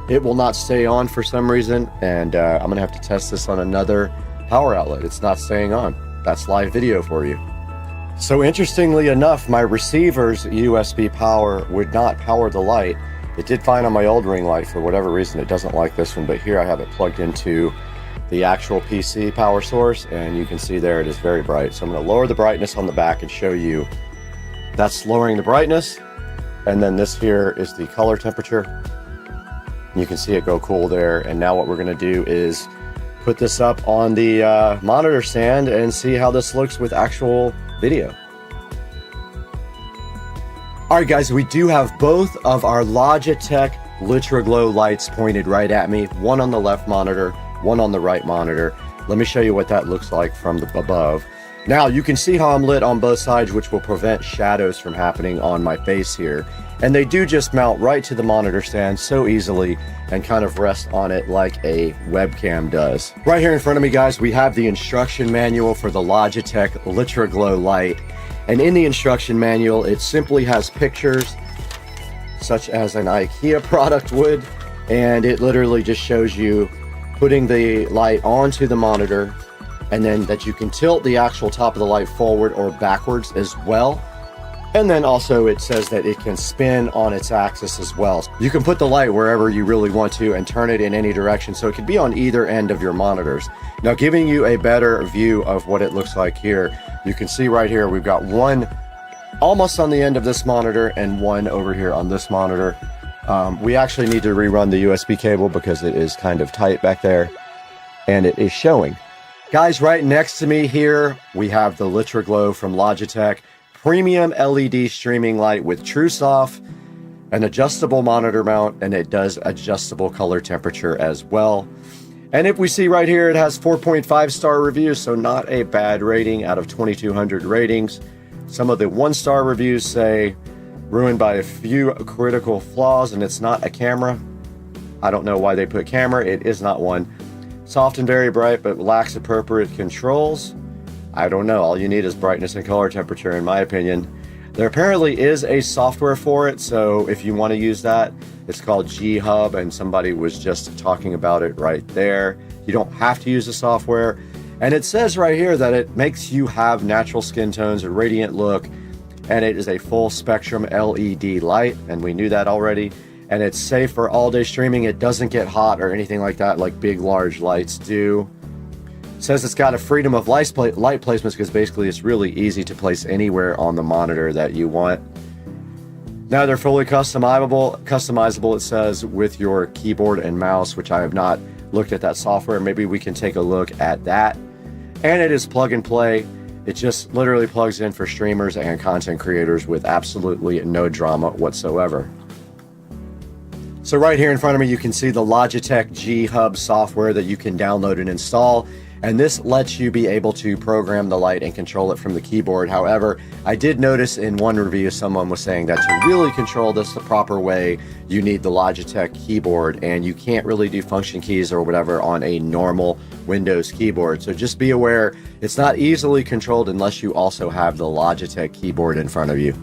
It will not stay on for some reason, and I'm gonna have to test this on another power outlet. It's not staying on. That's live video for you. So interestingly enough, my receiver's USB power would not power the light. It did fine on my old ring light. For whatever reason, it doesn't like this one, but here I have it plugged into the actual PC power source, and you can see there it is very bright. So I'm gonna lower the brightness on the back and show you that's lowering the brightness. And then this here is the color temperature. You can see it go cool there. And now what we're gonna do is put this up on the monitor stand and see how this looks with actual video. All right, guys, we do have both of our Logitech LitraGlow lights pointed right at me, one on the left monitor, one on the right monitor. Let me show you what that looks like from the above. Now you can see how I'm lit on both sides, which will prevent shadows from happening on my face here. And they do just mount right to the monitor stand so easily and kind of rest on it like a webcam does. Right here in front of me, guys, we have the instruction manual for the Logitech LitraGlow light. And in the instruction manual, it simply has pictures such as an IKEA product would. And it literally just shows you putting the light onto the monitor, and then that you can tilt the actual top of the light forward or backwards as well. And then also it says that it can spin on its axis as well. You can put the light wherever you really want to and turn it in any direction, so it could be on either end of your monitors. Now, giving you a better view of what it looks like here, you can see right here we've got one almost on the end of this monitor and one over here on this monitor. We actually need to rerun the USB cable because it is kind of tight back there, and it is showing. Guys, right next to me here, we have the LitraGlow from Logitech. Premium LED streaming light with TrueSoft, an adjustable monitor mount, and it does adjustable color temperature as well. And if we see right here, it has 4.5 star reviews, so not a bad rating out of 2,200 ratings. Some of the 1-star reviews say ruined by a few critical flaws, and it's not a camera. I don't know why they put camera. It is not one. Soft and very bright, but lacks appropriate controls. I don't know. All you need is brightness and color temperature, in my opinion. There apparently is a software for it, so if you want to use that, it's called G-Hub, and somebody was just talking about it right there. You don't have to use the software. And it says right here that it makes you have natural skin tones, a radiant look, and it is a full spectrum LED light, and we knew that already. And it's safe for all-day streaming. It doesn't get hot or anything like that like big, large lights do. It says it's got a freedom of light placements because basically it's really easy to place anywhere on the monitor that you want. Now they're fully customizable, it says, with your keyboard and mouse, which I have not looked at that software. Maybe we can take a look at that. And it is plug and play. It just literally plugs in for streamers and content creators with absolutely no drama whatsoever. So right here in front of me, you can see the Logitech G-Hub software that you can download and install. And this lets you be able to program the light and control it from the keyboard. However, I did notice in one review, someone was saying that to really control this the proper way, you need the Logitech keyboard, and you can't really do function keys or whatever on a normal Windows keyboard. So just be aware, it's not easily controlled unless you also have the Logitech keyboard in front of you.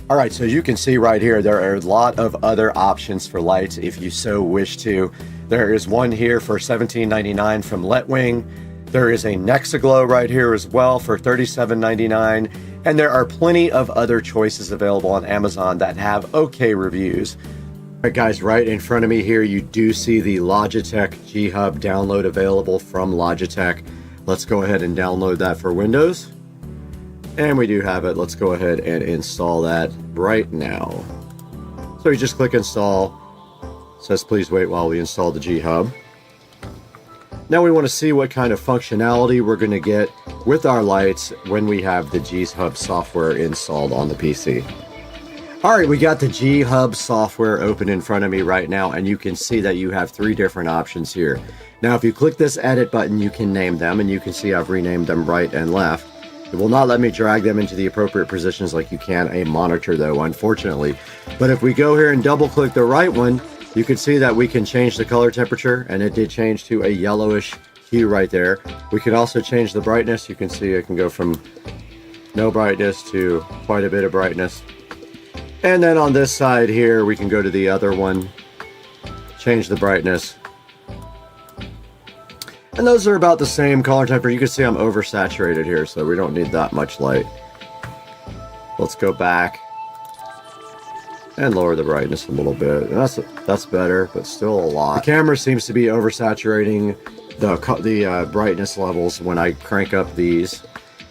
All right, so you can see right here, there are a lot of other options for lights if you so wish to. There is one here for $17.99 from Letwing. There is a Nexaglow right here as well for $37.99. And there are plenty of other choices available on Amazon that have okay reviews. All right, guys, right in front of me here, you do see the Logitech G Hub download available from Logitech. Let's go ahead and download that for Windows. And we do have it. Let's go ahead and install that right now. So you just click install. It says please wait while we install the G Hub. Now we want to see what kind of functionality we're going to get with our lights when we have the G Hub software installed on the PC. Alright, we got the G Hub software open in front of me right now, and you can see that you have 3 different options here. Now if you click this edit button, you can name them, and you can see I've renamed them right and left. It will not let me drag them into the appropriate positions like you can a monitor though, unfortunately. But if we go here and double click the right one, you can see that we can change the color temperature, and it did change to a yellowish hue right there. We can also change the brightness. You can see it can go from no brightness to quite a bit of brightness. And then on this side here, we can go to the other one, change the brightness. And those are about the same color temperature. You can see I'm oversaturated here, so we don't need that much light. Let's go back and lower the brightness a little bit. That's better, but still a lot. The camera seems to be oversaturating the brightness levels when I crank up these.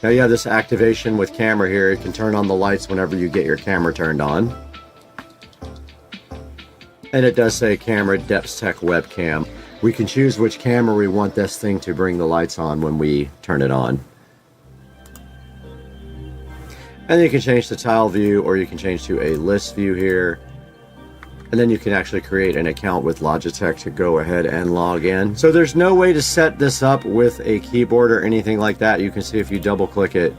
Now you have this activation with camera here. You can turn on the lights whenever you get your camera turned on. And it does say camera depth tech webcam. We can choose which camera we want this thing to bring the lights on when we turn it on. And then you can change the tile view, or you can change to a list view here. And then you can actually create an account with Logitech to go ahead and log in. So there's no way to set this up with a keyboard or anything like that. You can see if you double click it,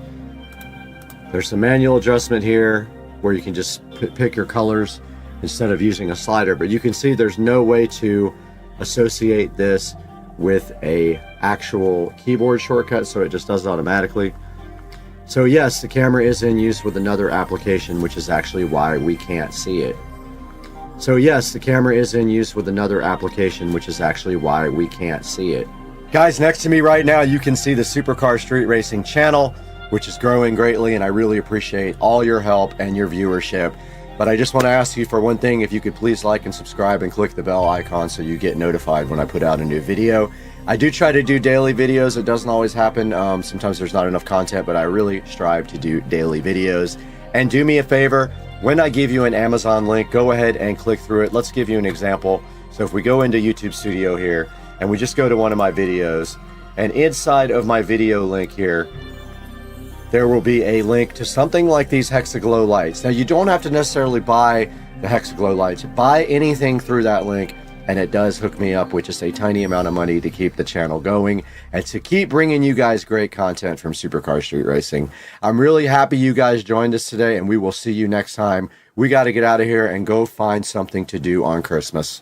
there's some manual adjustment here where you can just pick your colors instead of using a slider. But you can see there's no way to associate this with a actual keyboard shortcut, so it just does it automatically. So yes, the camera is in use with another application, which is actually why we can't see it. So yes, the camera is in use with another application, which is actually why we can't see it. Guys, next to me right now, you can see the Supercar Street Racing channel, which is growing greatly, and I really appreciate all your help and your viewership. But I just want to ask you for one thing, if you could please like and subscribe and click the bell icon so you get notified when I put out a new video. I do try to do daily videos. It doesn't always happen. Sometimes there's not enough content, but I really strive to do daily videos. And do me a favor, when I give you an Amazon link, go ahead and click through it. Let's give you an example. So if we go into YouTube Studio here, and we just go to one of my videos, and inside of my video link here, there will be a link to something like these Hexaglow lights. Now you don't have to necessarily buy the Hexaglow lights. Buy anything through that link, and it does hook me up with just a tiny amount of money to keep the channel going and to keep bringing you guys great content from Supercar Street Racing. I'm really happy you guys joined us today, and we will see you next time. We got to get out of here and go find something to do on Christmas.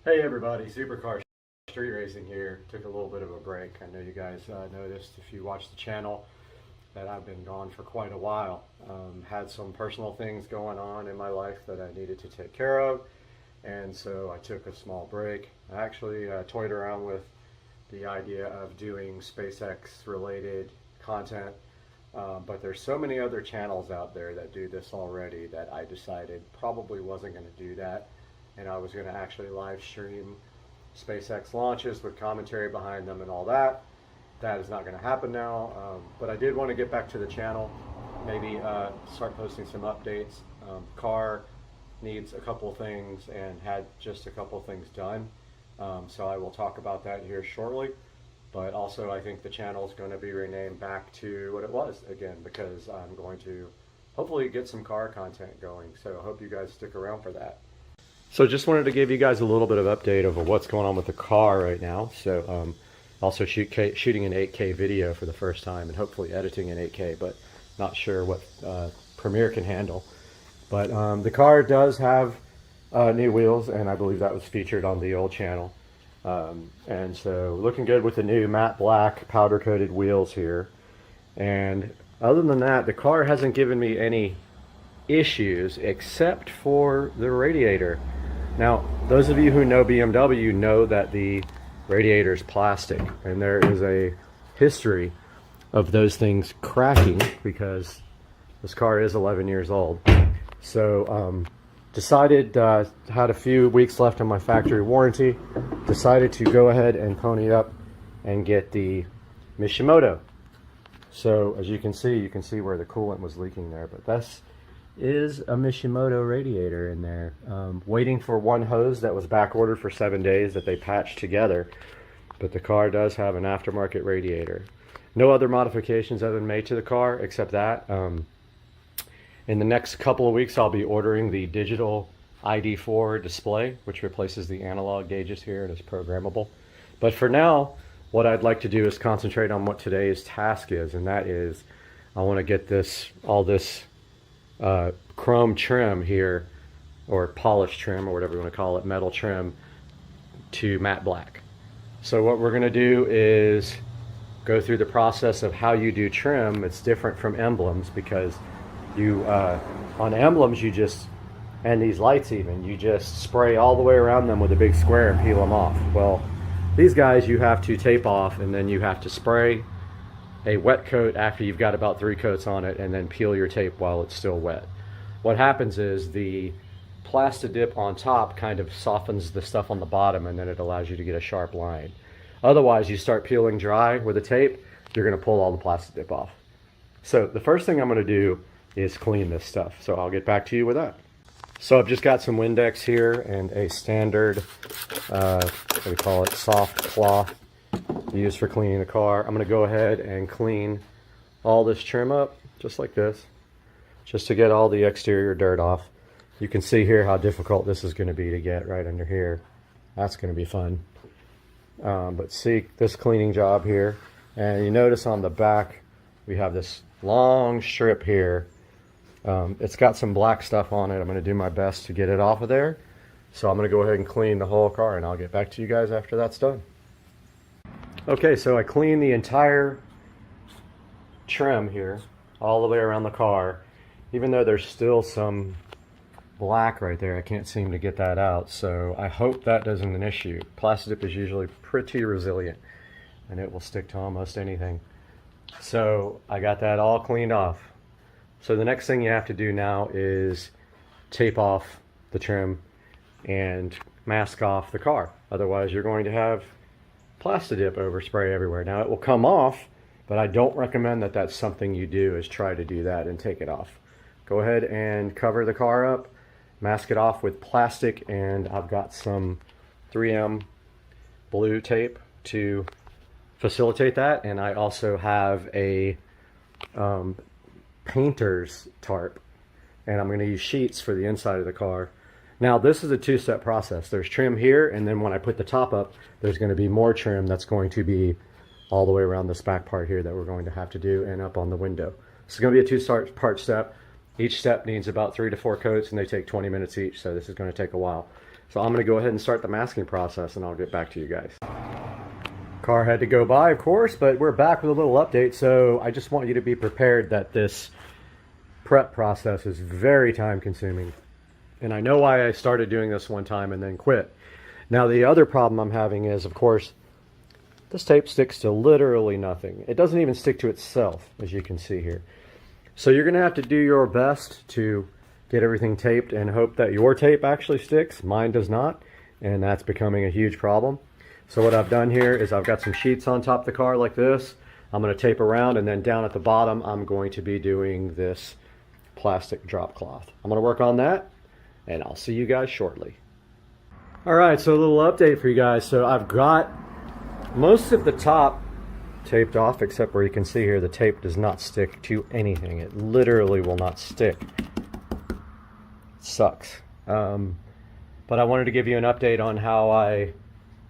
Hey everybody, Supercar Street Racing here. Took a little bit of a break. I know you guys noticed if you watch the channel that I've been gone for quite a while. Had some personal things going on in my life that I needed to take care of, and so I took a small break. I actually toyed around with the idea of doing SpaceX related content, but there's so many other channels out there that do this already that I decided probably wasn't going to do that, and I was going to actually live stream SpaceX launches with commentary behind them and all that. That is not going to happen now, but I did want to get back to the channel, maybe start posting some updates. Car needs a couple things and had just a couple things done, so I will talk about that here shortly. But also I think the channel is going to be renamed back to what it was again, because I'm going to hopefully get some car content going, so I hope you guys stick around for that. So just wanted to give you guys a little bit of update of what's going on with the car right now. So also shooting an 8K video for the first time and hopefully editing in 8K, but not sure what Premiere can handle. But the car does have new wheels, and I believe that was featured on the old channel. And so looking good with the new matte black powder coated wheels here. And other than that, the car hasn't given me any issues except for the radiator. Now, those of you who know BMW know that the radiator is plastic, and there is a history of those things cracking because this car is 11 years old. So decided, had a few weeks left on my factory warranty, decided to go ahead and pony up and get the Mishimoto. So as you can see where the coolant was leaking there, but this is a Mishimoto radiator in there. Waiting for one hose that was back ordered for 7 days that they patched together, but the car does have an aftermarket radiator. No other modifications have been made to the car except that. In the next couple of weeks, I'll be ordering the digital ID4 display, which replaces the analog gauges here and is programmable. But for now, what I'd like to do is concentrate on what today's task is, and that is I want to get all this chrome trim here, or polish trim, or whatever you want to call it, metal trim, to matte black. So what we're going to do is go through the process of how you do trim. It's different from emblems because you on emblems you just, and these lights even, you just spray all the way around them with a big square and peel them off. Well, these guys you have to tape off, and then you have to spray a wet coat after you've got about 3 coats on it, and then peel your tape while it's still wet. What happens is the Plastidip on top kind of softens the stuff on the bottom, and then it allows you to get a sharp line. Otherwise, you start peeling dry with a tape, you're going to pull all the Plastidip off. So the first thing I'm going to do is clean this stuff. So I'll get back to you with that. So I've just got some Windex here and a standard, what do we call it, soft cloth used for cleaning the car. I'm going to go ahead and clean all this trim up just like this, just to get all the exterior dirt off. You can see here how difficult this is going to be to get right under here. That's going to be fun. But see this cleaning job here, and you notice on the back we have this long strip here. It's got some black stuff on it. I'm going to do my best to get it off of there. So I'm going to go ahead and clean the whole car, and I'll get back to you guys after that's done. Okay, so I cleaned the entire trim here all the way around the car. Even though there's still some black right there, I can't seem to get that out, so I hope that isn't an issue. Plastidip is usually pretty resilient and it will stick to almost anything. So I got that all cleaned off. So the next thing you have to do now is tape off the trim and mask off the car. Otherwise you're going to have Plastidip overspray everywhere. Now it will come off, but I don't recommend that that's something you do, is try to do that and take it off. Go ahead and cover the car up, mask it off with plastic, and I've got some 3M blue tape to facilitate that, and I also have a painter's tarp, and I'm going to use sheets for the inside of the car. Now this is a 2-step process. There's trim here, and then when I put the top up, there's going to be more trim that's going to be all the way around this back part here that we're going to have to do, and up on the window. This is going to be a 2-part step. Each step needs about 3 to 4 coats, and they take 20 minutes each, so this is going to take a while. So I'm going to go ahead and start the masking process, and I'll get back to you guys. Car had to go by, of course, but we're back with a little update. So I just want you to be prepared that this prep process is very time consuming. And I know why I started doing this one time and then quit. Now the other problem I'm having is, of course, this tape sticks to literally nothing. It doesn't even stick to itself, as you can see here. So you're going to have to do your best to get everything taped and hope that your tape actually sticks. Mine does not, and that's becoming a huge problem. So what I've done here is I've got some sheets on top of the car like this. I'm going to tape around, and then down at the bottom I'm going to be doing this plastic drop cloth. I'm going to work on that, and I'll see you guys shortly. Alright, so a little update for you guys. So I've got most of the top taped off, except where you can see here the tape does not stick to anything. It literally will not stick. It sucks. But I wanted to give you an update on how I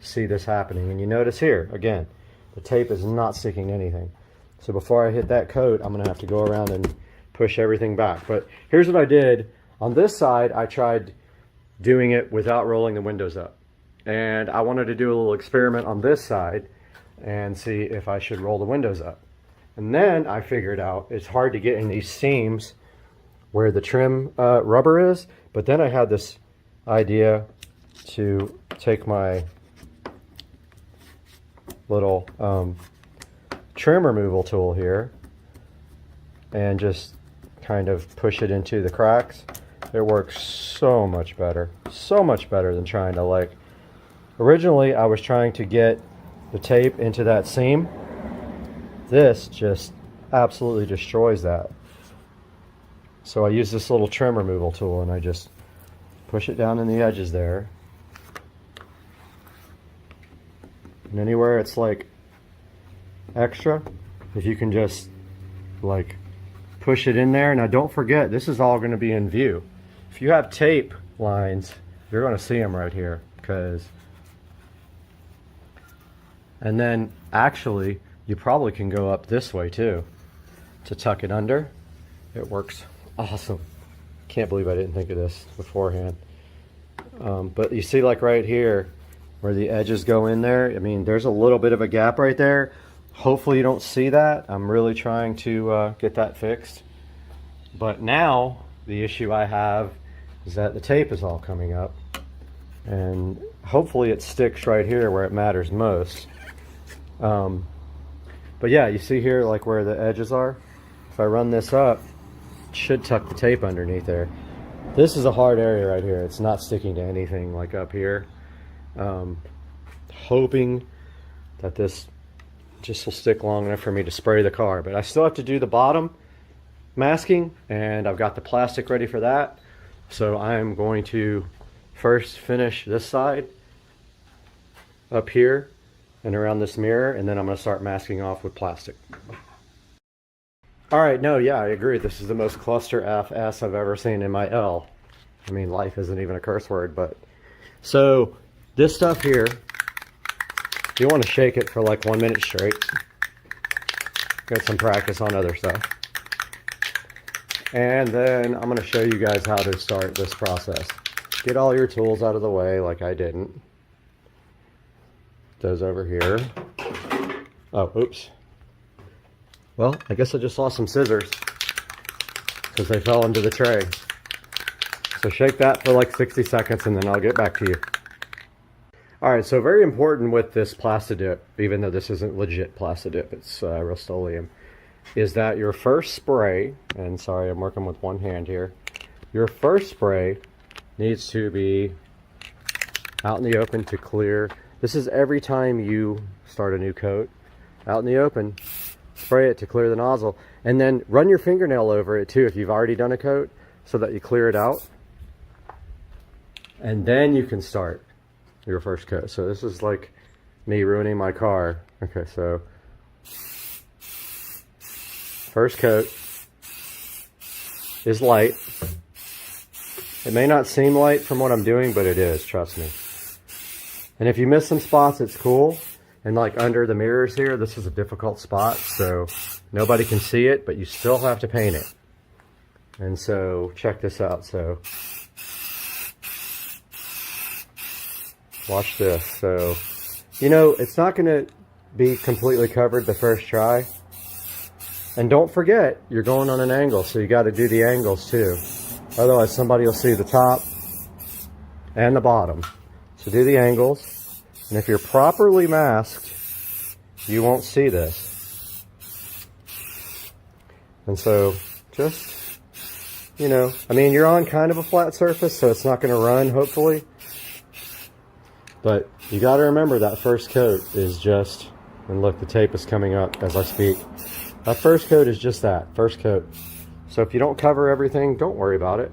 see this happening. And you notice here, again, the tape is not sticking to anything. So before I hit that coat, I'm going to have to go around and push everything back. But here's what I did. On this side, I tried doing it without rolling the windows up. And I wanted to do a little experiment on this side and see if I should roll the windows up. And then I figured out it's hard to get in these seams where the trim rubber is. But then I had this idea to take my little trim removal tool here and just kind of push it into the cracks. It works so much better than trying to, like, originally I was trying to get the tape into that seam. This just absolutely destroys that. So I use this little trim removal tool and I just push it down in the edges there. And anywhere it's like extra, if you can just like push it in there. Now don't forget, this is all going to be in view. If you have tape lines, you're going to see them right here, and then actually you probably can go up this way too to tuck it under. It works awesome. Can't believe I didn't think of this beforehand. But you see, like right here where the edges go in there, I mean, there's a little bit of a gap right there. Hopefully you don't see that. I'm really trying to get that fixed. But now the issue I have is that the tape is all coming up, and hopefully it sticks right here where it matters most. But yeah, you see here like where the edges are? If I run this up, it should tuck the tape underneath there. This is a hard area right here. It's not sticking to anything like up here. Hoping that this just will stick long enough for me to spray the car, but I still have to do the bottom masking, and I've got the plastic ready for that. So I'm going to first finish this side up here and around this mirror, and then I'm going to start masking off with plastic. All right, no, yeah, I agree. This is the most cluster FS I've ever seen in my L. I mean, life isn't even a curse word, but so this stuff here, you want to shake it for like 1 minute straight. Get some practice on other stuff. And then I'm going to show you guys how to start this process. Get all your tools out of the way like I didn't. Those over here. Oh, oops. Well, I guess I just lost some scissors because they fell into the tray. So shake that for like 60 seconds and then I'll get back to you. All right, so very important with this Plastidip, even though this isn't legit Plastidip, it's Rust-Oleum, is that your first spray, and sorry, I'm working with one hand here, your first spray needs to be out in the open to clear. This is every time you start a new coat, out in the open, spray it to clear the nozzle, and then run your fingernail over it too if you've already done a coat so that you clear it out, and then you can start your first coat. So this is like me ruining my car. Okay, so first coat is light. It may not seem light from what I'm doing, but it is, trust me. And if you miss some spots, it's cool. And like under the mirrors here, this is a difficult spot, so nobody can see it, but you still have to paint it. And so check this out. So watch this. So, you know, it's not going to be completely covered the first try. And don't forget, you're going on an angle, so you got to do the angles too. Otherwise, somebody will see the top and the bottom. So do the angles. And if you're properly masked, you won't see this. And so just, you know, I mean, you're on kind of a flat surface, so it's not going to run, hopefully. But you got to remember that first coat is just, and look, the tape is coming up as I speak. That first coat is just that, first coat. So if you don't cover everything, don't worry about it.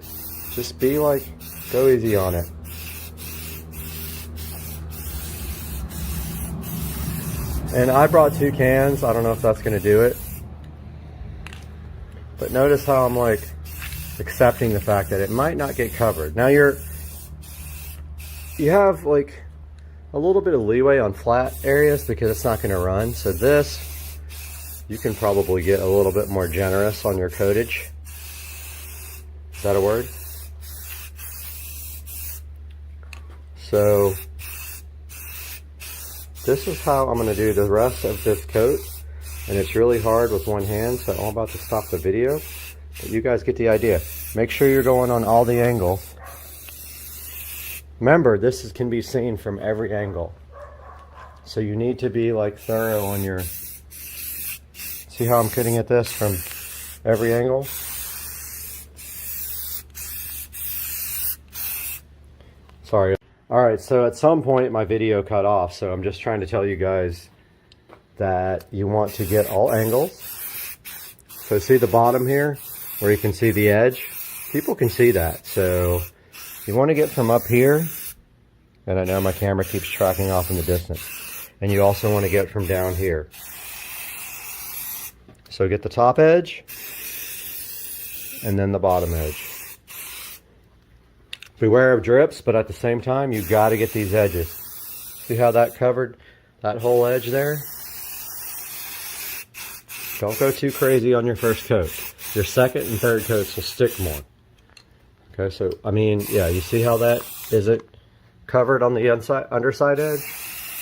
Just be like, go easy on it. And I brought 2 cans. I don't know if that's going to do it. But notice how I'm like accepting the fact that it might not get covered. Now you have like a little bit of leeway on flat areas because it's not going to run. So this, you can probably get a little bit more generous on your coatage. Is that a word? So this is how I'm going to do the rest of this coat. and it's really hard with one hand, so I'm about to stop the video, but you guys get the idea. Make sure you're going on all the angles. Remember, can be seen from every angle, so you need to be like thorough on your, see how I'm cutting at this from every angle? Sorry. Alright, so at some point my video cut off, so I'm just trying to tell you guys that you want to get all angles. So see the bottom here, where you can see the edge? People can see that, so you want to get from up here, and I know my camera keeps tracking off in the distance, and you also want to get from down here. So get the top edge, and then the bottom edge. Beware of drips, but at the same time, you've got to get these edges. See how that covered that whole edge there? Don't go too crazy on your first coat. Your second and third coats will stick more. Okay, so, I mean, yeah, you see how that, is it covered on the underside edge?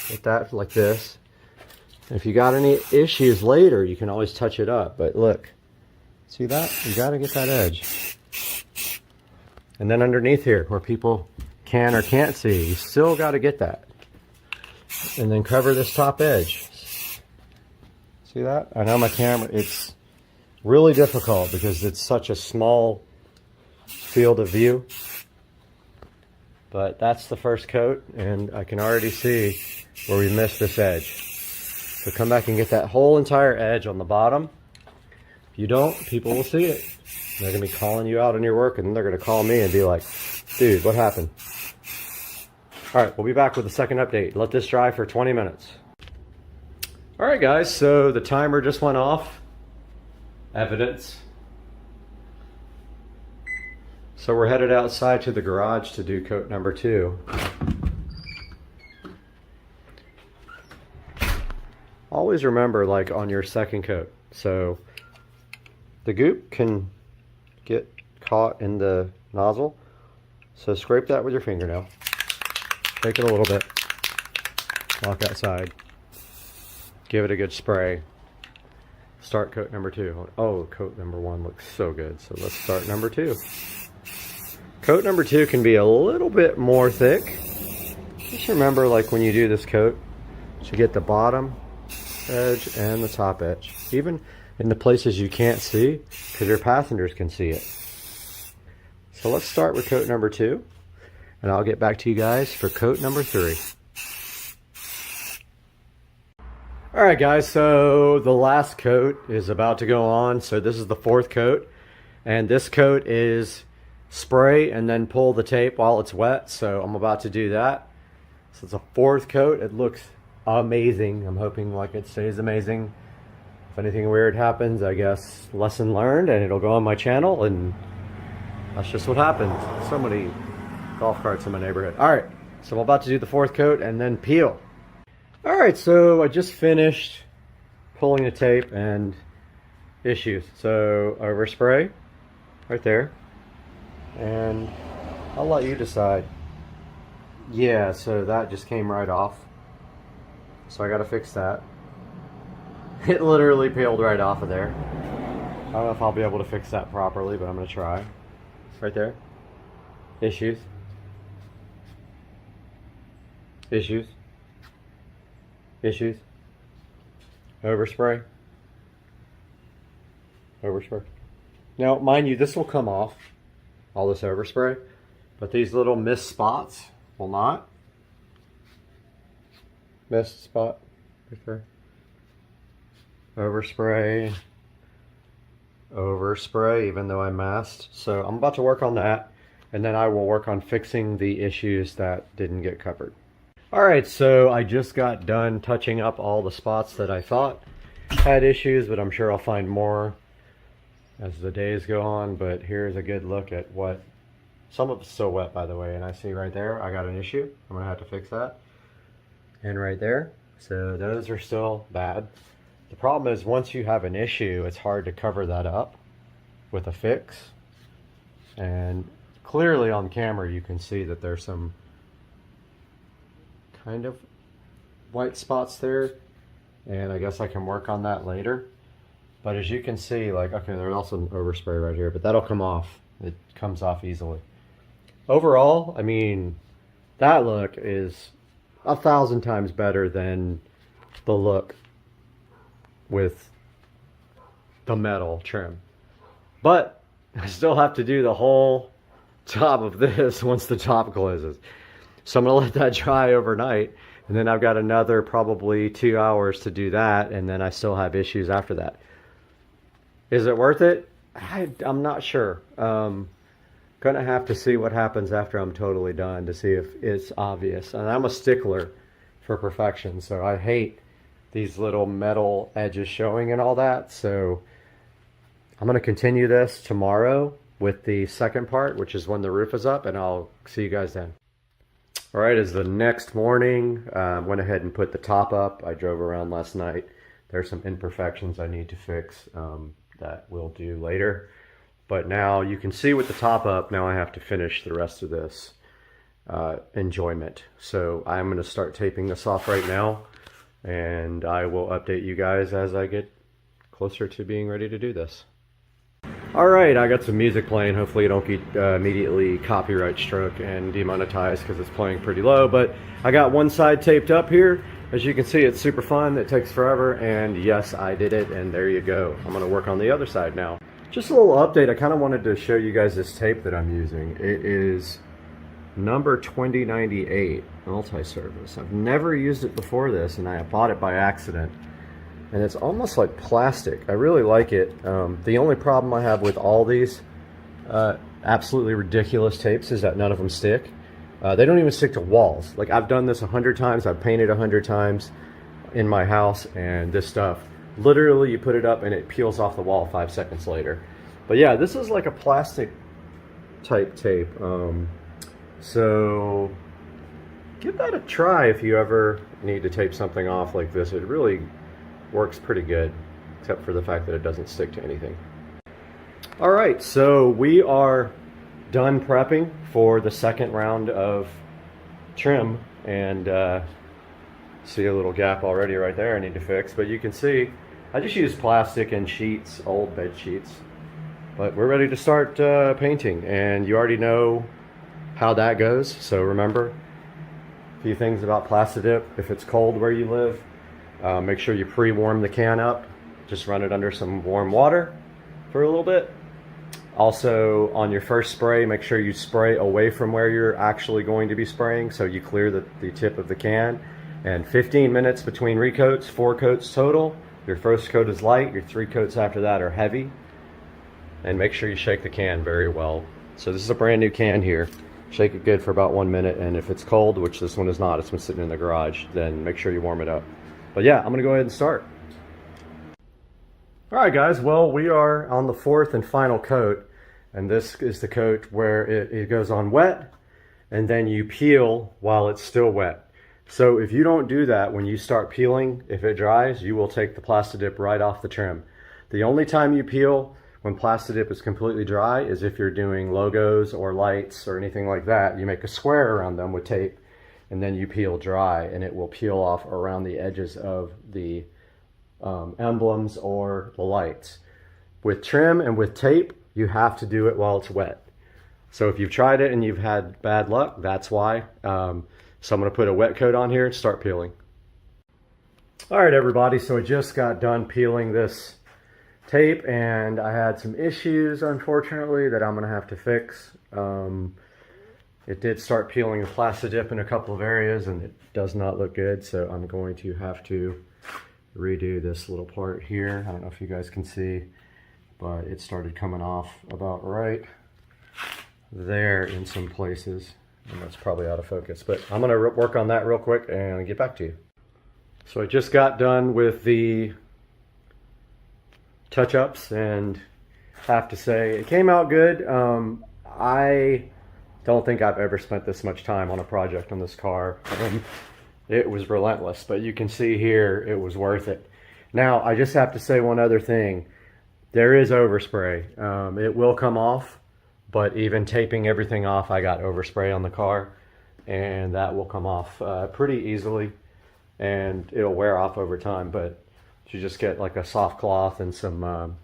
With that, like this. And if you got any issues later, you can always touch it up. But look, see that? You got to get that edge. And then underneath here, where people can or can't see, you still got to get that. And then cover this top edge. See that? I know my camera, it's really difficult because it's such a small field of view. But that's the first coat, and I can already see where we missed this edge. So come back and get that whole entire edge on the bottom. If you don't, people will see it. They're going to be calling you out on your work, and they're going to call me and be like, dude, what happened? Alright, we'll be back with the second update. Let this dry for 20 minutes. Alright guys, so the timer just went off. Evidence. So we're headed outside to the garage to do coat number 2. Always remember, like, on your second coat. So the goop can get caught in the nozzle. So scrape that with your fingernail. Take it a little bit. Walk outside. Give it a good spray. Start coat number 2. Oh, coat number 1 looks so good. So let's start number 2. Coat number 2 can be a little bit more thick. Just remember, like, when you do this coat, to get the bottom edge and the top edge. Even in the places you can't see, because your passengers can see it. So let's start with coat number 2, and I'll get back to you guys for coat number 3. Alright guys, so the last coat is about to go on. So this is the 4th coat, and this coat is spray and then pull the tape while it's wet. So I'm about to do that. So it's a 4th coat. It looks amazing. I'm hoping like it stays amazing. If anything weird happens, I guess lesson learned, and it'll go on my channel, and that's just what happens. So many golf carts in my neighborhood. Alright, so I'm about to do the 4th coat and then peel. Alright, so I just finished pulling the tape and issues. So overspray right there, and I'll let you decide. Yeah, so that just came right off, so I gotta fix that. It literally peeled right off of there. I don't know if I'll be able to fix that properly, but I'm gonna try. Right there. Issues. Issues. Issues. Overspray. Overspray. Now, mind you, this will come off, all this overspray, but these little missed spots will not. Missed spot. Right there. Overspray. Overspray, even though I masked. So I'm about to work on that, and then I will work on fixing the issues that didn't get covered. Alright, so I just got done touching up all the spots that I thought had issues, but I'm sure I'll find more as the days go on. But here's a good look at what, some of it's still wet by the way, and I see right there I got an issue. I'm gonna have to fix that. And right there, so those are still bad. The problem is once you have an issue, it's hard to cover that up with a fix. And clearly on camera you can see that there's some kind of white spots there. and I guess I can work on that later. But as you can see, like, okay, there's also an overspray right here, but that'll come off. It comes off easily. Overall, I mean, that look is 1,000 times better than the look with the metal trim. But I still have to do the whole top of this once the top closes. So I'm gonna let that dry overnight, and then I've got another probably 2 hours to do that, and then I still have issues after that. Is it worth it? I'm not sure. Gonna have to see what happens after I'm totally done to see if it's obvious. And I'm a stickler for perfection, so I hate these little metal edges showing and all that. So I'm gonna continue this tomorrow with the second part, which is when the roof is up, and I'll see you guys then. All right, it's the next morning. Went ahead and put the top up. I drove around last night. There's some imperfections I need to fix that we'll do later. But now you can see with the top up, now I have to finish the rest of this enjoyment. So I'm going to start taping this off right now, and I will update you guys as I get closer to being ready to do this. All right, I got some music playing. Hopefully you don't get immediately copyright struck and demonetized because it's playing pretty low. But I got one side taped up here. As you can see, it's super fun. It takes forever, and yes, I did it, and there you go. I'm gonna work on the other side now. Just a little update. I kind of wanted to show you guys this tape that I'm using. It is number 2098 multi-surface. I've never used it before this, and I bought it by accident. And it's almost like plastic. I really like it. The only problem I have with all these absolutely ridiculous tapes is that none of them stick. They don't even stick to walls. Like, I've done this 100 times. I've painted 100 times in my house, and this stuff, literally you put it up and it peels off the wall 5 seconds later. But yeah, this is like a plastic type tape. So give that a try if you ever need to tape something off like this. It really works pretty good, except for the fact that it doesn't stick to anything. All right, so we are done prepping for the second round of trim, and see a little gap already right there I need to fix. But you can see I just used plastic and sheets, old bed sheets. But we're ready to start painting, and you already know how that goes. So remember a few things about Plastidip. If it's cold where you live, make sure you pre-warm the can up. Just run it under some warm water for a little bit. Also, on your first spray, make sure you spray away from where you're actually going to be spraying, so you clear the tip of the can. And 15 minutes between recoats, 4 coats total. Your first coat is light, your 3 coats after that are heavy. And make sure you shake the can very well. So this is a brand new can here. Shake it good for about 1 minute, and if it's cold, which this one is not, it's been sitting in the garage, then make sure you warm it up. But yeah, I'm gonna go ahead and start. All right, guys, well, we are on the 4th and final coat, and this is the coat where it goes on wet, and then you peel while it's still wet. So if you don't do that when you start peeling, if it dries, you will take the Plastidip right off the trim. The only time you peel when Plastidip is completely dry is if you're doing logos or lights or anything like that. You make a square around them with tape, and then you peel dry, and it will peel off around the edges of the emblems or the lights. With trim and with tape, you have to do it while it's wet. So if you've tried it and you've had bad luck, that's why. So I'm going to put a wet coat on here and start peeling. All right, everybody, so I just got done peeling this tape, and I had some issues, unfortunately, that I'm going to have to fix. It did start peeling the Plastidip in a couple of areas, and it does not look good, so I'm going to have to redo this little part here. I don't know if you guys can see, but it started coming off about right there in some places, and that's probably out of focus. But I'm going to work on that real quick and get back to you. So I just got done with the touch-ups, and have to say it came out good. I don't think I've ever spent this much time on a project on this car. It was relentless, but you can see here it was worth it. Now I just have to say one other thing. There is overspray. It will come off, but even taping everything off, I got overspray on the car, and that will come off pretty easily. and it'll wear off over time, but you just get like a soft cloth and some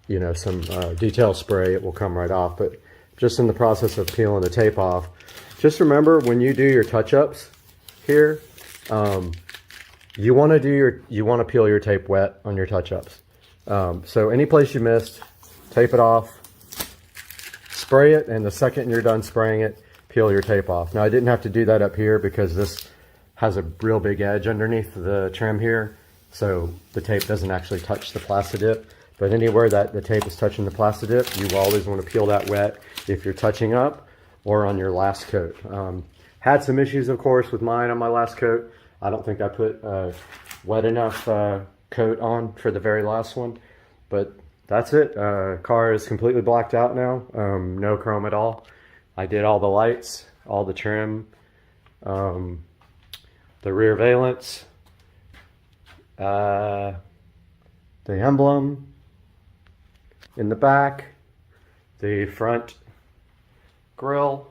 you know, some detail spray, it will come right off. But just in the process of peeling the tape off, just remember when you do your touch-ups here, you want to peel your tape wet on your touch-ups. So any place you missed, tape it off, spray it, and the second you're done spraying it, peel your tape off. Now I didn't have to do that up here because this has a real big edge underneath the trim here, so the tape doesn't actually touch the Plastidip. But anywhere that the tape is touching the Plastidip, you always want to peel that wet if you're touching up or on your last coat. Had some issues, of course, with mine on my last coat. I don't think I put a wet enough coat on for the very last one, but that's it. Car is completely blacked out now, no chrome at all. I did all the lights, all the trim, the rear valence, the emblem in the back, the front grille,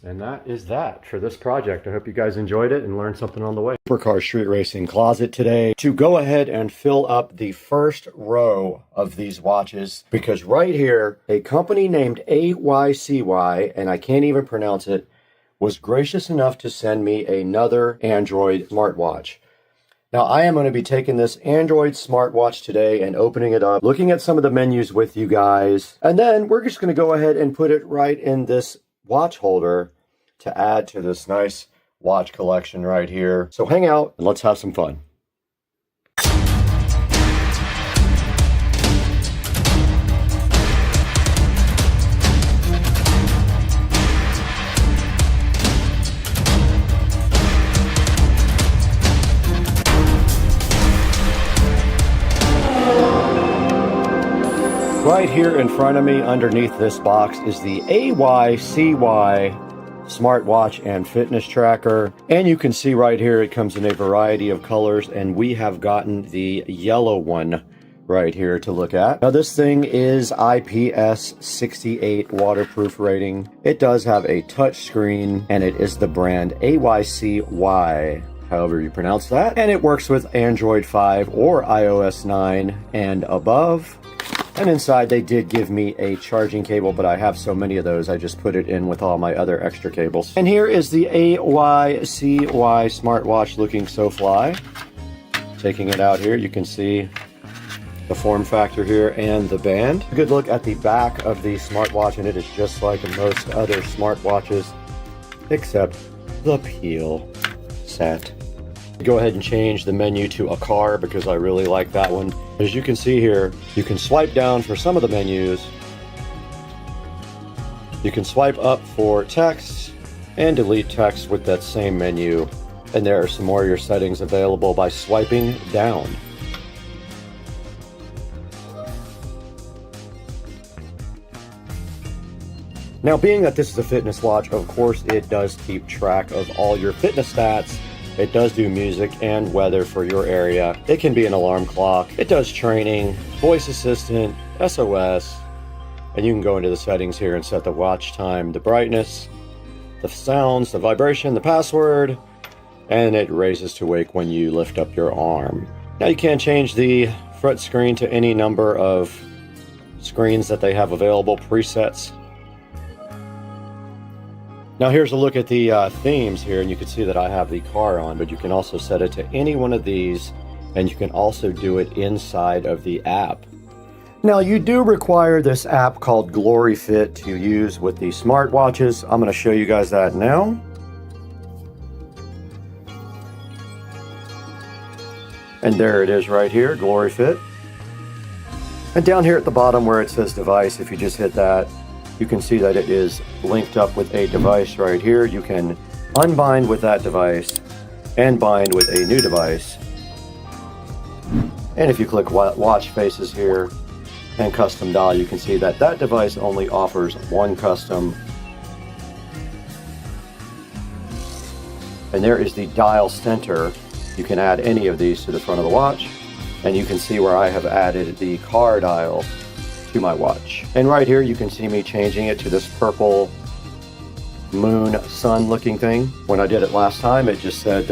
and that is that for this project. I hope you guys enjoyed it and learned something on the way. Supercar Street Racing closet today to go ahead and fill up the first row of these watches, because right here a company named AYCY, and I can't even pronounce it, was gracious enough to send me another Android smartwatch. Now, I am going to be taking this Android smartwatch today and opening it up, looking at some of the menus with you guys, and then we're just going to go ahead and put it right in this watch holder to add to this nice watch collection right here. So hang out and let's have some fun. Right here in front of me, underneath this box, is the AYCY smartwatch and fitness tracker. And you can see right here, it comes in a variety of colors, and we have gotten the yellow one right here to look at. Now this thing is IPS 68 waterproof rating. It does have a touch screen, and it is the brand AYCY, however you pronounce that. And it works with Android 5 or iOS 9 and above. And inside they did give me a charging cable, but I have so many of those, I just put it in with all my other extra cables. And here is the AYCY smartwatch, looking so fly. Taking it out here, you can see the form factor here and the band. A good look at the back of the smartwatch, and it is just like most other smartwatches, except the peel set. Go ahead and change the menu to a car because I really like that one. As you can see here, you can swipe down for some of the menus. You can swipe up for text and delete text with that same menu. And there are some more of your settings available by swiping down. Now, being that this is a fitness watch, of course it does keep track of all your fitness stats. It does do music and weather for your area. It can be an alarm clock. It does training, voice assistant, SOS, and you can go into the settings here and set the watch time, the brightness, the sounds, the vibration, the password, and it raises to wake when you lift up your arm. Now you can change the front screen to any number of screens that they have available, presets. Now here's a look at the themes here, and you can see that I have the car on, but you can also set it to any one of these, and you can also do it inside of the app. Now you do require this app called GloryFit to use with the smartwatches. I'm going to show you guys that now. And there it is right here, GloryFit. And down here at the bottom where it says device, if you just hit that, you can see that it is linked up with a device right here. You can unbind with that device and bind with a new device. And if you click watch faces here and custom dial, you can see that that device only offers one custom. And there is the dial center. You can add any of these to the front of the watch, and you can see where I have added the car dial to my watch. And right here you can see me changing it to this purple moon sun looking thing. When I did it last time, it just said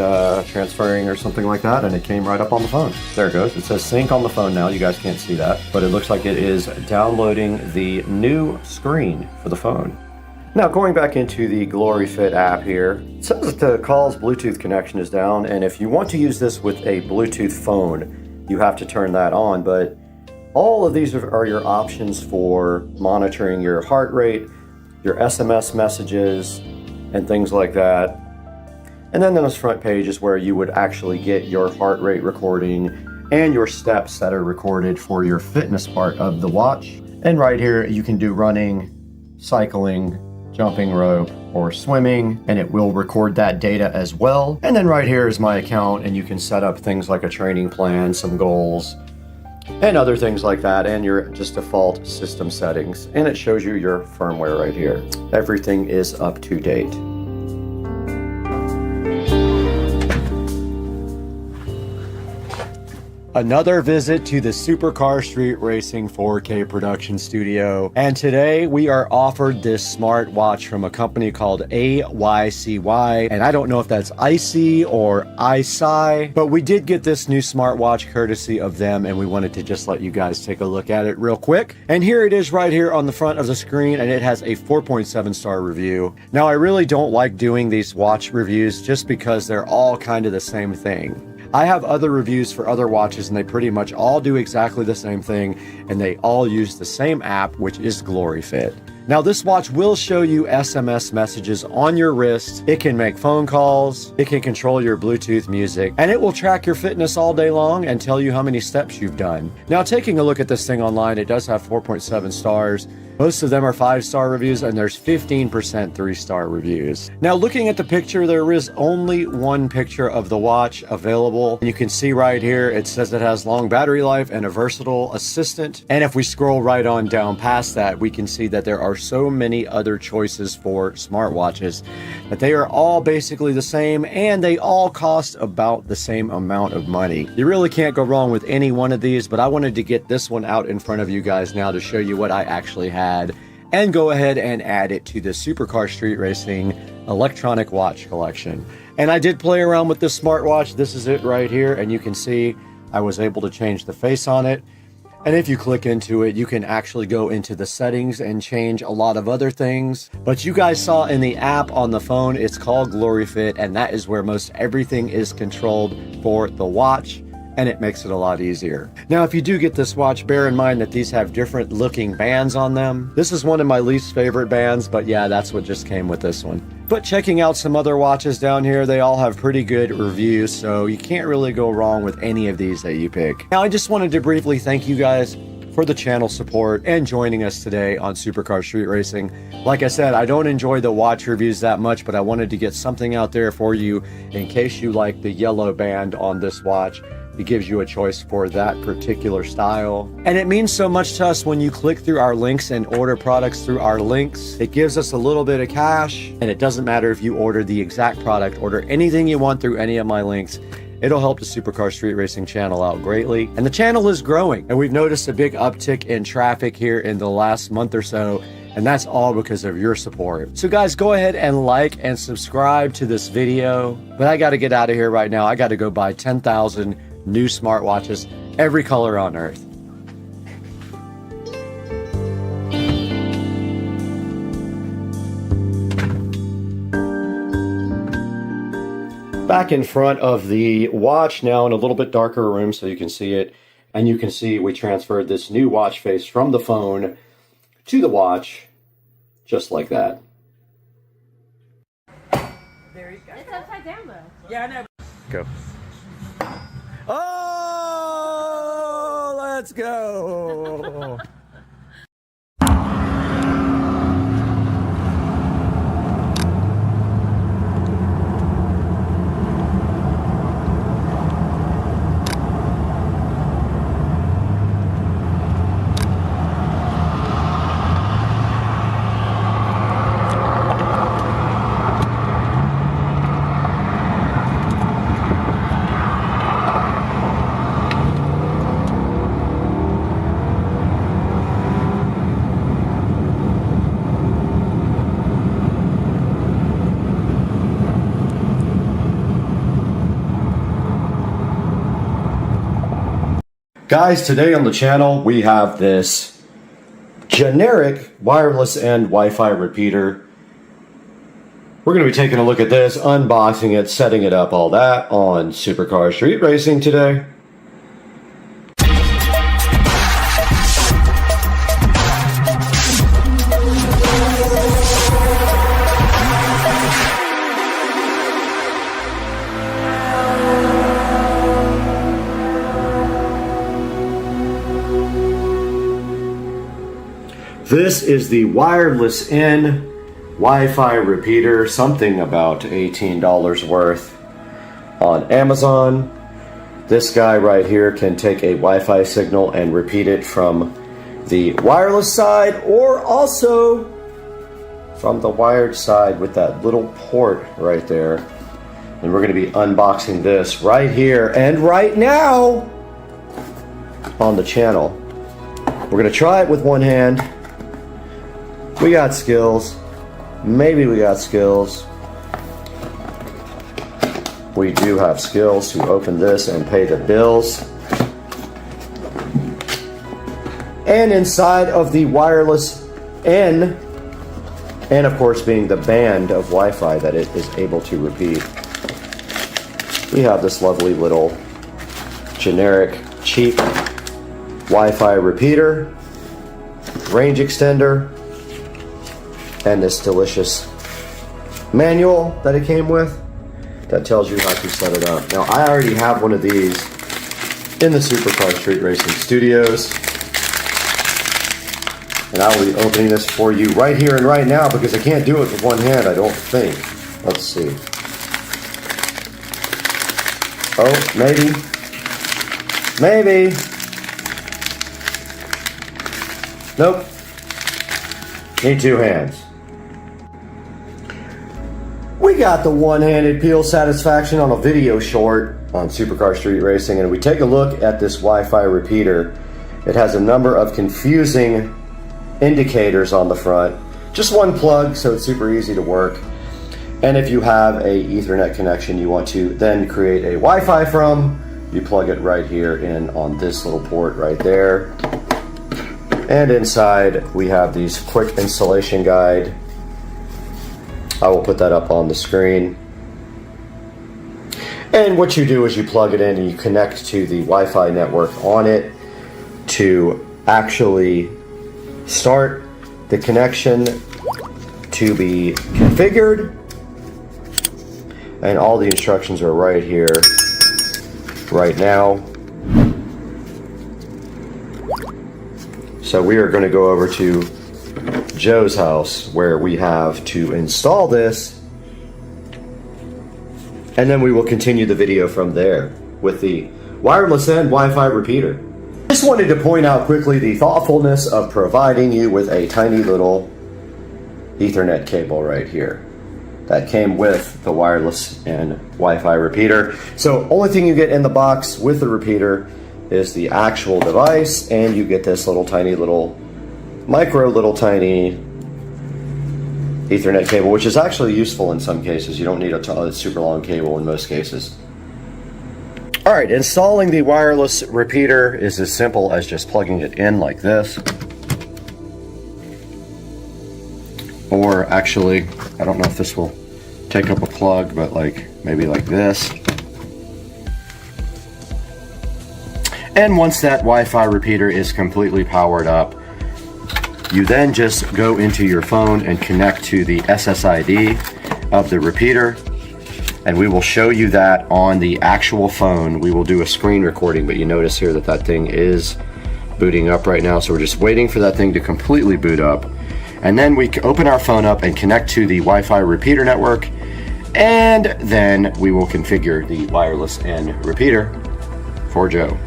transferring or something like that, and it came right up on the phone. There it goes. It says sync on the phone now. You guys can't see that, but it looks like it is downloading the new screen for the phone. Now going back into the GloryFit app here, it says that the call's Bluetooth connection is down, and if you want to use this with a Bluetooth phone, you have to turn that on, but all of these are your options for monitoring your heart rate, your SMS messages, and things like that. And then on this front page is where you would actually get your heart rate recording and your steps that are recorded for your fitness part of the watch. And right here, you can do running, cycling, jumping rope, or swimming, and it will record that data as well. And then right here is my account, and you can set up things like a training plan, some goals, and other things like that, and your just default system settings. And it shows you your firmware right here. Everything is up to date. Another visit to the Supercar Street Racing 4K production studio, and today we are offered this smartwatch from a company called AYCY, and I don't know if that's ICY or ICY, but we did get this new smartwatch courtesy of them, and we wanted to just let you guys take a look at it real quick. And here it is right here on the front of the screen, and it has a 4.7 star review. Now I really don't like doing these watch reviews just because they're all kind of the same thing. I have other reviews for other watches, and they pretty much all do exactly the same thing, and they all use the same app, which is GloryFit. Now this watch will show you SMS messages on your wrist, it can make phone calls, it can control your Bluetooth music, and it will track your fitness all day long and tell you how many steps you've done. Now taking a look at this thing online, it does have 4.7 stars. Most of them are 5-star reviews, and there's 15% 3-star reviews. Now looking at the picture, there is only one picture of the watch available. You can see right here, it says it has long battery life and a versatile assistant. And if we scroll right on down past that, we can see that there are so many other choices for smartwatches that they are all basically the same, and they all cost about the same amount of money. You really can't go wrong with any one of these, but I wanted to get this one out in front of you guys now to show you what I actually have and go ahead and add it to the Supercar Street Racing electronic watch collection. And I did play around with this smartwatch. This is it right here, and you can see I was able to change the face on it. And if you click into it, you can actually go into the settings and change a lot of other things. But you guys saw in the app on the phone, it's called GloryFit, and that is where most everything is controlled for the watch, and it makes it a lot easier. Now, if you do get this watch, bear in mind that these have different looking bands on them. This is one of my least favorite bands, but yeah, that's what just came with this one. But checking out some other watches down here, they all have pretty good reviews, so you can't really go wrong with any of these that you pick. Now, I just wanted to briefly thank you guys for the channel support and joining us today on Supercar Street Racing. Like I said, I don't enjoy the watch reviews that much, but I wanted to get something out there for you in case you like the yellow band on this watch. It gives you a choice for that particular style. And it means so much to us when you click through our links and order products through our links. It gives us a little bit of cash, and it doesn't matter if you order the exact product, order anything you want through any of my links. It'll help the Supercar Street Racing channel out greatly. And the channel is growing, and we've noticed a big uptick in traffic here in the last month or so, and that's all because of your support. So guys, go ahead and like and subscribe to this video. But I gotta get out of here right now. I gotta go buy 10,000 new smartwatches, every color on earth. Back in front of the watch now in a little bit darker room so you can see it. And you can see we transferred this new watch face from the phone to the watch, just like that. There you go. It's upside down though. Yeah, I know. Go. Oh, let's go. Guys, today on the channel we have this generic wireless and Wi-Fi repeater. We're going to be taking a look at this, unboxing it, setting it up, all that on Supercar Street Racing today. This is the wireless in Wi-Fi repeater, something about $18 worth on Amazon. This guy right here can take a Wi-Fi signal and repeat it from the wireless side or also from the wired side with that little port right there. And we're going to be unboxing this right here and right now on the channel. We're going to try it with one hand. We got skills. Maybe we got skills. We do have skills to open this and pay the bills. And inside of the wireless N, and of course being the band of Wi-Fi that it is able to repeat, we have this lovely little generic cheap Wi-Fi repeater, range extender, and this delicious manual that it came with that tells you how to set it up. Now, I already have one of these in the Supercar Street Racing Studios, and I will be opening this for you right here and right now because I can't do it with one hand, I don't think. Let's see. Oh, maybe. Maybe. Nope. Need two hands. We got the one-handed peel satisfaction on a video short on Supercar Street Racing, and we take a look at this Wi-Fi repeater. It has a number of confusing indicators on the front. Just one plug, so it's super easy to work. And if you have a Ethernet connection you want to then create a Wi-Fi from, you plug it right here in on this little port right there. And inside we have these quick installation guide. I will put that up on the screen. And what you do is you plug it in and you connect to the Wi-Fi network on it to actually start the connection to be configured. And all the instructions are right here, right now. So we are going to go over to Joe's house where we have to install this, and then we will continue the video from there with the wireless and Wi-Fi repeater. Just wanted to point out quickly the thoughtfulness of providing you with a tiny little Ethernet cable right here that came with the wireless and Wi-Fi repeater. So only thing you get in the box with the repeater is the actual device, and you get this little tiny little little tiny Ethernet cable, which is actually useful in some cases. You don't need a super long cable in most cases. Alright, installing the wireless repeater is as simple as just plugging it in like this. Or actually, I don't know if this will take up a plug, but like maybe like this. And once that Wi-Fi repeater is completely powered up, you then just go into your phone and connect to the SSID of the repeater, and we will show you that on the actual phone. We will do a screen recording, but you notice here that that thing is booting up right now, so we're just waiting for that thing to completely boot up. And then we open our phone up and connect to the Wi-Fi repeater network, and then we will configure the wireless and repeater for Joe.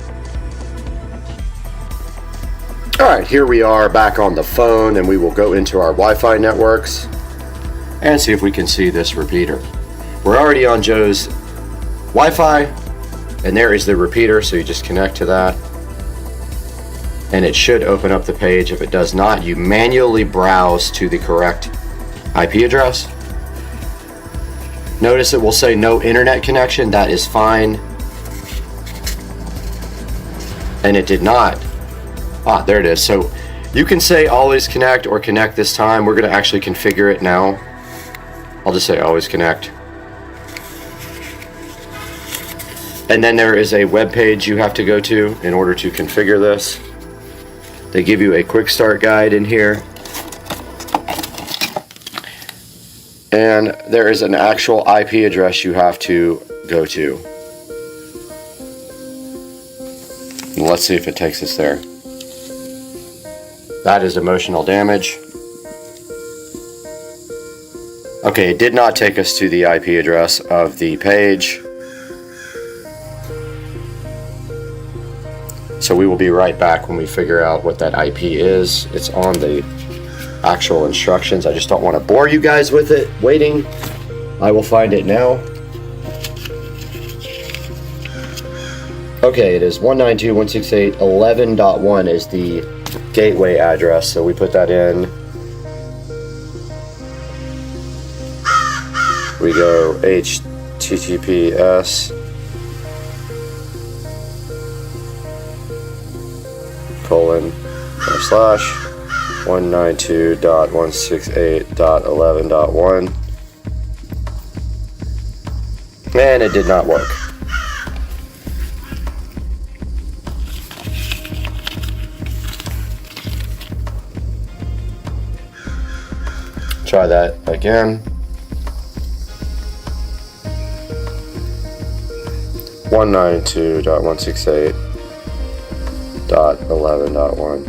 Alright, here we are back on the phone, and we will go into our Wi-Fi networks and see if we can see this repeater. We're already on Joe's Wi-Fi, and there is the repeater, so you just connect to that. And it should open up the page. If it does not, you manually browse to the correct IP address. Notice it will say no internet connection. That is fine. and it did not. Ah, there it is. So you can say always connect or connect this time. We're going to actually configure it now. I'll just say always connect. And then there is a web page you have to go to in order to configure this. They give you a quick start guide in here. And there is an actual IP address you have to go to. Let's see if it takes us there. That is emotional damage. Okay, it did not take us to the IP address of the page. So we will be right back when we figure out what that IP is. It's on the actual instructions. I just don't want to bore you guys with it waiting. I will find it now. Okay, it is 192.168.11.1 is the gateway address, so we put that in. We go HTTPS :/192.168.11.1, and it did not work. Try that again. 192.168.11.1.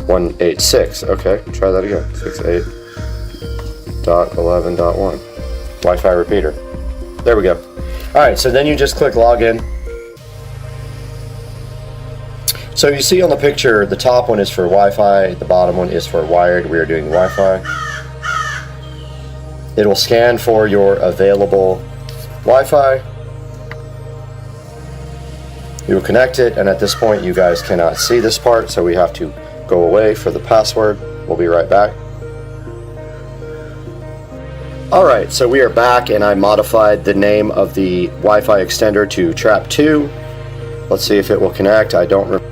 186. Okay, try that again. 68.11.1. Wi-Fi repeater. There we go. Alright, so then you just click login. So you see on the picture, the top one is for Wi-Fi, the bottom one is for wired. We are doing Wi-Fi. It will scan for your available Wi-Fi. You will connect it, and at this point you guys cannot see this part, so we have to go away for the password. We'll be right back. Alright, so we are back, and I modified the name of the Wi-Fi extender to Trap2. Let's see if it will connect. I don't remember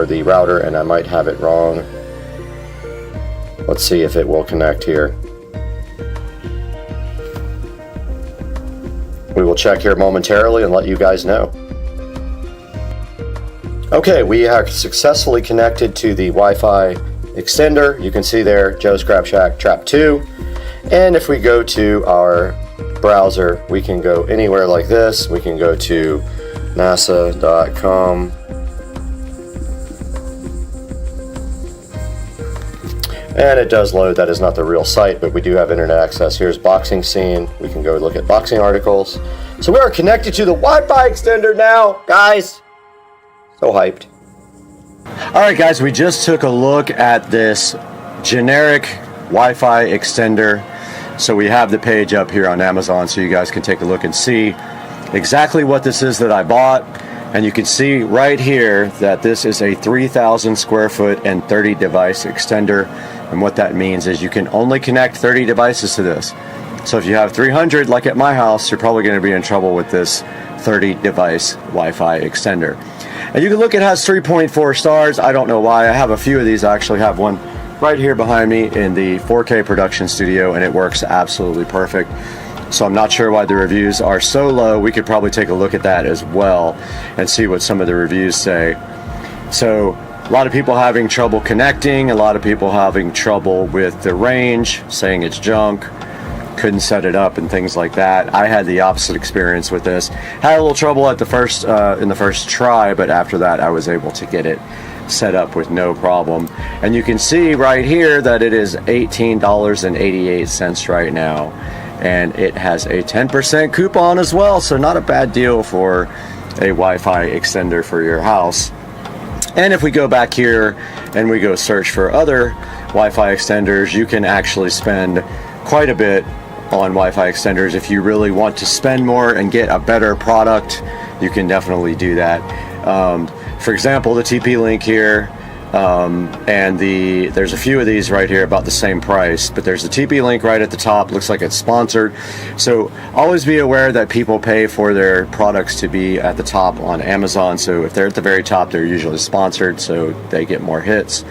the router, and I might have it wrong. Let's see if it will connect here. We will check here momentarily and let you guys know. Okay, we are successfully connected to the Wi-Fi extender. You can see there, Joe's Crab Shack Trap 2. And if we go to our browser, we can go anywhere like this. We can go to nasa.com. And it does load. That is not the real site, but we do have internet access. Here's boxing scene. We can go look at boxing articles. So we are connected to the Wi-Fi extender now, guys. So hyped. All right, guys, we just took a look at this generic Wi-Fi extender. So we have the page up here on Amazon so you guys can take a look and see exactly what this is that I bought. And you can see right here that this is a 3,000 square foot and 30 device extender. And what that means is you can only connect 30 devices to this. So if you have 300 like at my house, you're probably going to be in trouble with this 30 device Wi-Fi extender. And you can look, it has 3.4 stars. I don't know why. I have a few of these. I actually have one right here behind me in the 4K production studio, and it works absolutely perfect. So I'm not sure why the reviews are so low. We could probably take a look at that as well and see what some of the reviews say. So a lot of people having trouble connecting, a lot of people having trouble with the range, saying it's junk, couldn't set it up and things like that. I had the opposite experience with this. Had a little trouble at the first in the first try, but after that I was able to get it set up with no problem. And you can see right here that it is $18.88 right now. And it has a 10% coupon as well, so not a bad deal for a Wi-Fi extender for your house. And if we go back here and we go search for other Wi-Fi extenders, you can actually spend quite a bit on Wi-Fi extenders. If you really want to spend more and get a better product, you can definitely do that. For example, the TP-Link here, and there's a few of these right here about the same price, but there's the TP link right at the top. Looks like it's sponsored, so always be aware that people pay for their products to be at the top on Amazon. So if they're at the very top, they're usually sponsored, so they get more hits.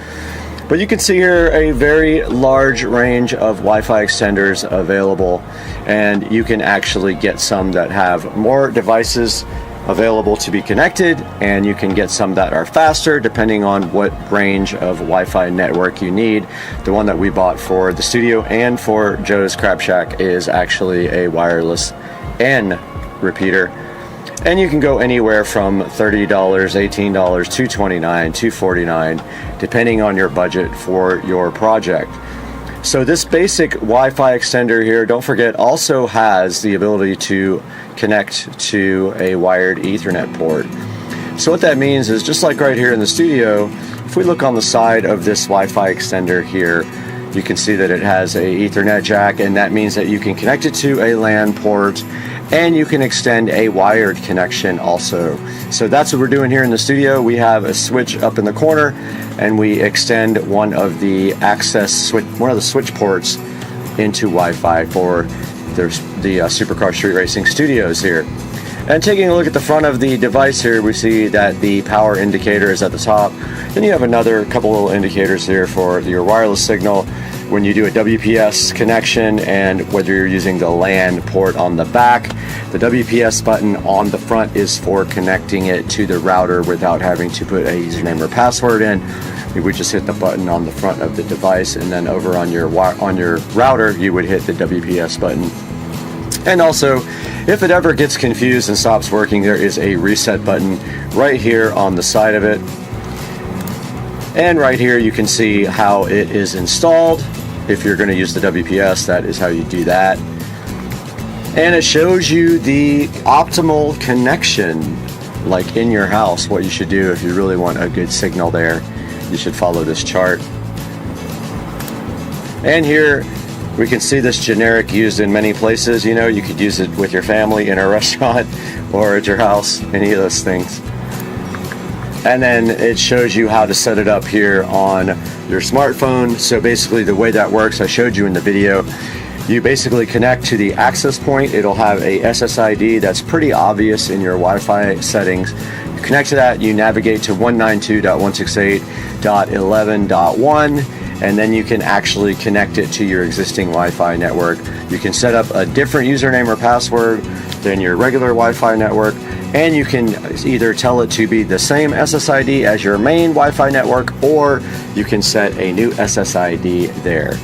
But you can see here a very large range of Wi-Fi extenders available, and you can actually get some that have more devices available to be connected, and you can get some that are faster depending on what range of Wi-Fi network you need. The one that we bought for the studio and for Joe's Crab Shack is actually a wireless N repeater, and you can go anywhere from $30, $18, $229, $249, depending on your budget for your project. So this basic Wi-Fi extender here, don't forget, also has the ability to connect to a wired Ethernet port. So what that means is, just like right here in the studio, if we look on the side of this Wi-Fi extender here, you can see that it has a Ethernet jack, and that means that you can connect it to a LAN port, and you can extend a wired connection also. So that's what we're doing here in the studio. We have a switch up in the corner, and we extend one of the switch ports into Wi-Fi for the Supercar Street Racing studios here. And taking a look at the front of the device here, we see that the power indicator is at the top. Then you have another couple little indicators here for your wireless signal when you do a WPS connection, and whether you're using the LAN port on the back. The WPS button on the front is for connecting it to the router without having to put a username or password in. You would just hit the button on the front of the device, and then over on your router you would hit the WPS button. And also, if it ever gets confused and stops working, there is a reset button right here on the side of it. And right here you can see how it is installed. If you're going to use the WPS, that is how you do that. And it shows you the optimal connection, like in your house, what you should do if you really want a good signal there. You should follow this chart. And here we can see this generic used in many places. You know, you could use it with your family in a restaurant or at your house, any of those things. And then it shows you how to set it up here on your smartphone. So basically the way that works, I showed you in the video, you basically connect to the access point. It'll have a SSID that's pretty obvious in your Wi-Fi settings. You connect to that, you navigate to 192.168.11.1, and then you can actually connect it to your existing Wi-Fi network. You can set up a different username or password than your regular Wi-Fi network, and you can either tell it to be the same SSID as your main Wi-Fi network, or you can set a new SSID there.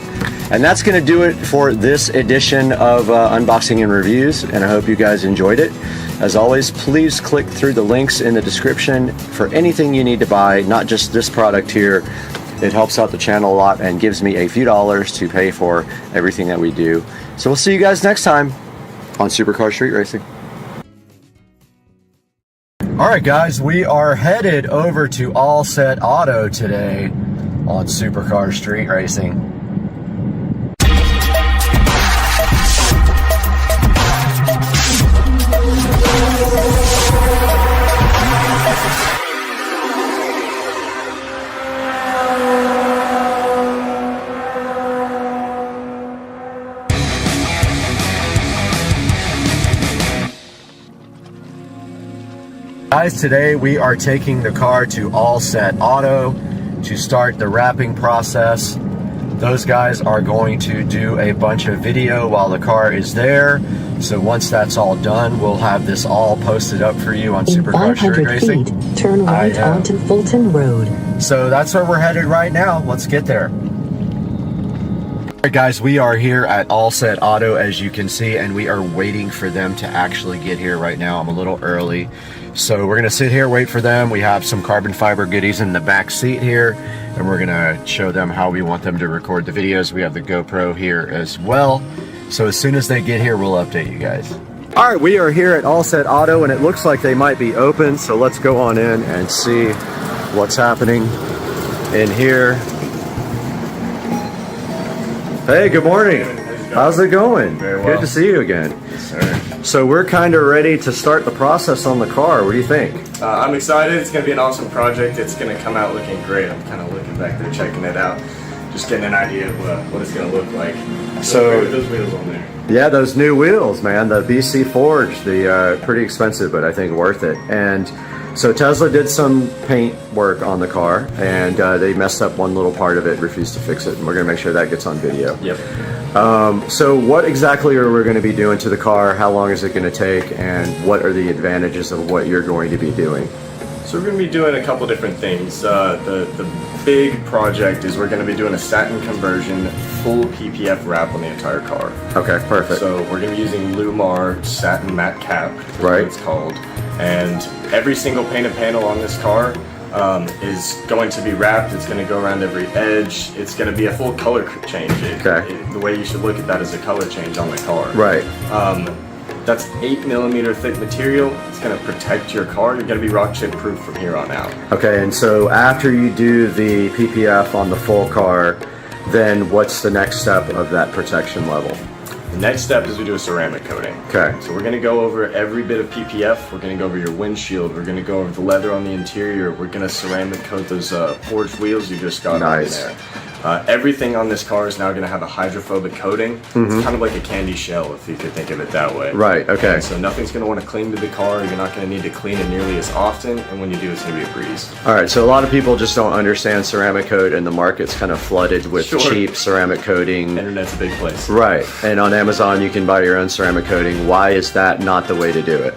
And that's going to do it for this edition of Unboxing and Reviews, and I hope you guys enjoyed it. As always, please click through the links in the description for anything you need to buy, not just this product here. It helps out the channel a lot and gives me a few dollars to pay for everything that we do. So we'll see you guys next time on Supercar Street Racing. Alright guys, we are headed over to All Set Auto today on Supercar Street Racing. Guys, today we are taking the car to All Set Auto to start the wrapping process. Those guys are going to do a bunch of video while the car is there. So once that's all done, we'll have this all posted up for you on Supercar Street Racing. Feet, turn right onto Fulton Road. So that's where we're headed right now. Let's get there. Alright guys, we are here at All Set Auto, as you can see, and we are waiting for them to actually get here right now. I'm a little early. So we're going to sit here, wait for them. We have some carbon fiber goodies in the back seat here, and we're going to show them how we want them to record the videos. We have the GoPro here as well. So as soon as they get here, we'll update you guys. All right, we are here at All Set Auto, and it looks like they might be open. So let's go on in and see what's happening in here. Hey, good morning. How's it going? Very well. Good to see you again. Yes, sir. So we're kind of ready to start the process on the car. What do you think? I'm excited. It's going to be an awesome project. It's going to come out looking great. I'm kind of looking back there, checking it out, just getting an idea of what it's going to look like. So with those wheels on there. Yeah, those new wheels, man. The BC Forge, the pretty expensive, but I think worth it. And so Tesla did some paint work on the car, and they messed up one little part of it, refused to fix it, and we're going to make sure that gets on video. Yep. So what exactly are we going to be doing to the car? How long is it going to take? And what are the advantages of what you're going to be doing? So we're going to be doing a couple different things. The big project is we're going to be doing a satin conversion, full PPF wrap on the entire car. Okay, perfect. So we're going to be using Lumar satin matte cap, right? What it's called. And every single painted panel on this car is going to be wrapped. It's going to go around every edge. It's going to be a full color change. The way you should look at that is a color change on the car. Right. That's 8mm thick material. It's going to protect your car. You're going to be rock chip proof from here on out. Okay, and so after you do the PPF on the full car, then what's the next step of that protection level? The next step is we do a ceramic coating. Okay. So we're going to go over every bit of PPF. We're going to go over your windshield. We're going to go over the leather on the interior. We're going to ceramic coat those forged wheels you just got on there. Everything on this car is now going to have a hydrophobic coating. It's kind of like a candy shell, if you could think of it that way. Right, okay. And so nothing's going to want to cling to the car. You're not going to need to clean it nearly as often, and when you do, it's going to be a breeze. All right, so a lot of people just don't understand ceramic coat, and the market's kind of flooded with cheap ceramic coating. Internet's a big place. Right, and on Amazon you can buy your own ceramic coating. Why is that not the way to do it?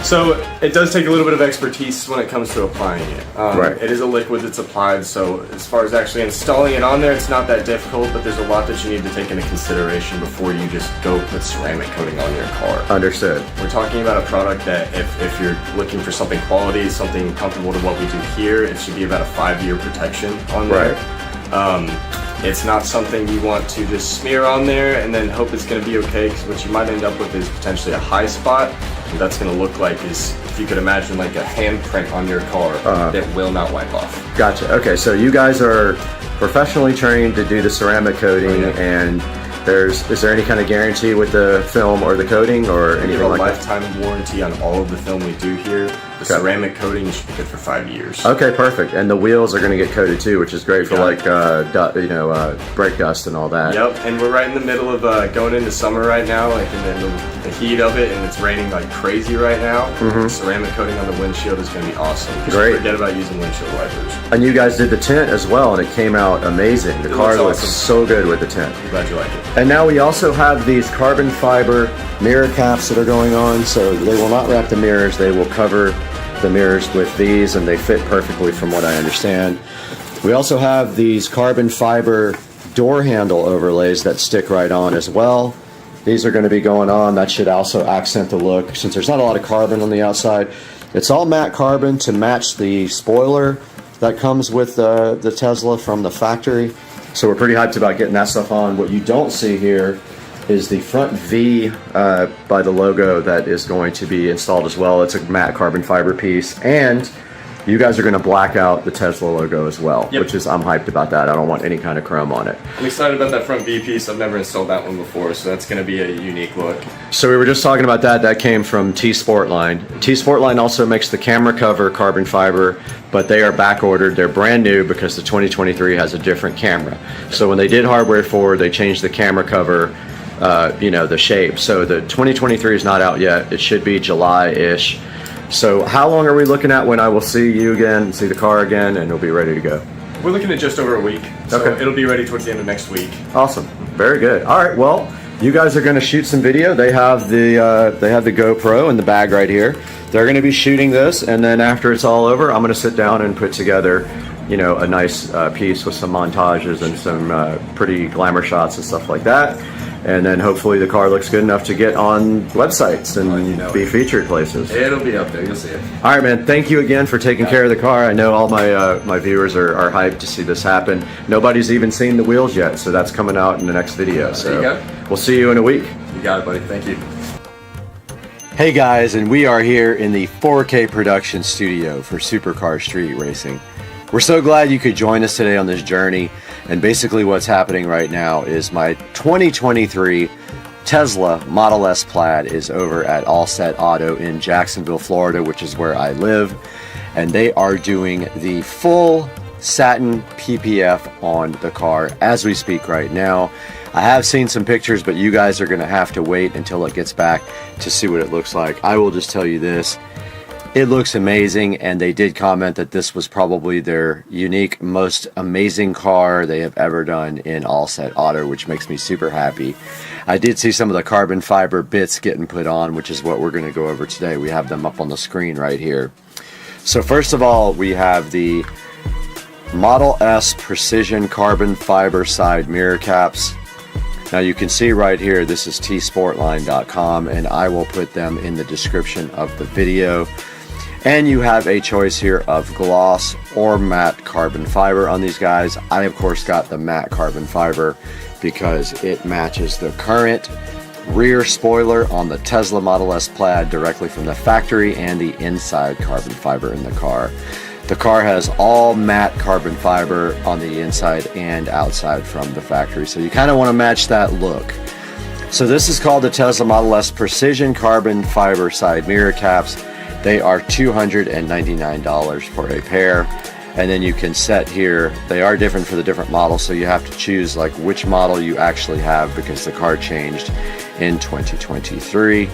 So it does take a little bit of expertise when it comes to applying it. Right. It is a liquid that's applied, so as far as actually installing it on there, it's not that difficult, but there's a lot that you need to take into consideration before you just go put ceramic coating on your car. Understood. We're talking about a product that if you're looking for something quality, something comparable to what we do here, it should be about a 5-year protection on there. Right. It's not something you want to just smear on there and then hope it's going to be okay, because what you might end up with is potentially a high spot. What that's going to look like is, if you could imagine, like a handprint on your car that will not wipe off. Gotcha. Okay, so you guys are professionally trained to do the ceramic coating, and is there any kind of guarantee with the film or the coating or anything like that? We have a lifetime warranty on all of the film we do here. The ceramic coating should be good for 5 years. Okay, perfect. And the wheels are going to get coated too, which is great for like brake dust and all that. Yep, and we're right in the middle of going into summer right now, like in the heat of it, and it's raining like crazy right now. Ceramic coating on the windshield is going to be awesome. Great. Forget about using windshield wipers. And you guys did the tint as well, and it came out amazing. The car looks so good with the tint. I'm glad you like it. And now we also have these carbon fiber mirror caps that are going on, so they will not wrap the mirrors, they will cover the mirrors with these, and they fit perfectly from what I understand. We also have these carbon fiber door handle overlays that stick right on as well. These are going to be going on. That should also accent the look, since there's not a lot of carbon on the outside. It's all matte carbon to match the spoiler that comes with the Tesla from the factory. So we're pretty hyped about getting that stuff on. What you don't see here is the front V by the logo that is going to be installed as well. It's a matte carbon fiber piece, and you guys are going to black out the Tesla logo as well, which is, I'm hyped about that. I don't want any kind of chrome on it. I'm excited about that front V piece. I've never installed that one before, so that's going to be a unique look. So we were just talking about that. That came from T-Sportline. T-Sportline also makes the camera cover carbon fiber, but they are back ordered. They're brand new because the 2023 has a different camera. So when they did hardware forward, they changed the camera cover, the shape. So the 2023 is not out yet. It should be July-ish. So how long are we looking at when I will see you again, see the car again, and it'll be ready to go? We're looking at just over a week. So it'll be ready towards the end of next week. Awesome. Very good. All right, well, you guys are going to shoot some video. They have the GoPro in the bag right here. They're going to be shooting this, and then after it's all over, I'm going to sit down and put together, a nice piece with some montages and some pretty glamour shots and stuff like that. And then hopefully the car looks good enough to get on websites and be featured places. It'll be up there. You'll see it. All right, man. Thank you again for taking care of the car. I know all my viewers are hyped to see this happen. Nobody's even seen the wheels yet, so that's coming out in the next video. So we'll see you in a week. You got it, buddy. Thank you. Hey guys, and we are here in the 4K production studio for Supercar Street Racing. We're so glad you could join us today on this journey. And basically what's happening right now is my 2023 Tesla Model S Plaid is over at All Set Auto in Jacksonville, Florida, which is where I live. And they are doing the full satin PPF on the car as we speak right now. I have seen some pictures, but you guys are going to have to wait until it gets back to see what it looks like. I will just tell you this. It looks amazing, and they did comment that this was probably their unique, most amazing car they have ever done in All Set Auto, which makes me super happy. I did see some of the carbon fiber bits getting put on, which is what we're going to go over today. We have them up on the screen right here. So first of all, we have the Model S Precision Carbon Fiber Side Mirror Caps. Now you can see right here, this is tsportline.com, and I will put them in the description of the video. And you have a choice here of gloss or matte carbon fiber on these guys. I of course got the matte carbon fiber because it matches the current rear spoiler on the Tesla Model S Plaid directly from the factory, and the inside carbon fiber in the car. The car has all matte carbon fiber on the inside and outside from the factory, so you kind of want to match that look. So this is called the Tesla Model S Precision Carbon Fiber Side Mirror Caps. They are $299 for a pair, and then you can set here, they are different for the different models, so you have to choose like which model you actually have because the car changed in 2023.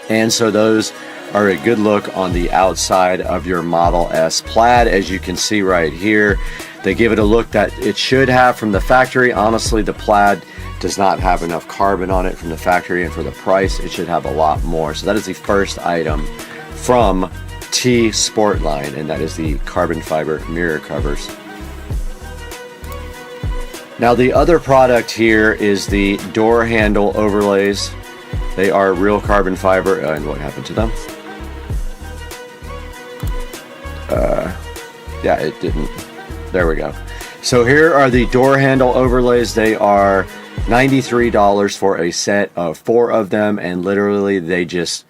And so those are a good look on the outside of your Model S Plaid. As you can see right here, they give it a look that it should have from the factory. Honestly, the Plaid does not have enough carbon on it from the factory, and for the price it should have a lot more. So that is the first item from T Sportline, and that is the carbon fiber mirror covers. Now the other product here is the door handle overlays. They are real carbon fiber, and what happened to them? Yeah, it didn't. There we go. So here are the door handle overlays. They are $93 for a set of 4 of them, and literally they just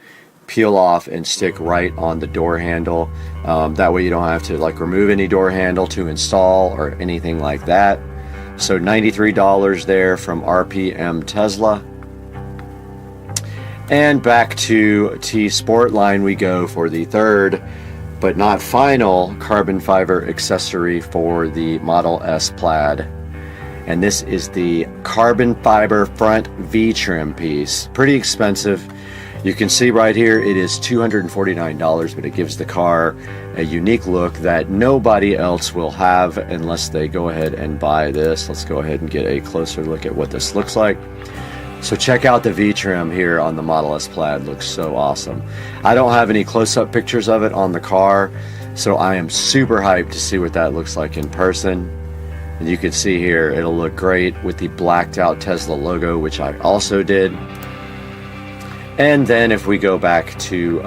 peel off and stick right on the door handle. That way you don't have to like remove any door handle to install or anything like that. So $93 there from RPM Tesla. And back to T Sportline we go for the third but not final carbon fiber accessory for the Model S Plaid. And this is the carbon fiber front V-trim piece. Pretty expensive. You can see right here it is $249, but it gives the car a unique look that nobody else will have unless they go ahead and buy this. Let's go ahead and get a closer look at what this looks like. So check out the V-trim here on the Model S Plaid. Looks so awesome. I don't have any close-up pictures of it on the car, so I am super hyped to see what that looks like in person. And you can see here it'll look great with the blacked out Tesla logo, which I also did. And then if we go back to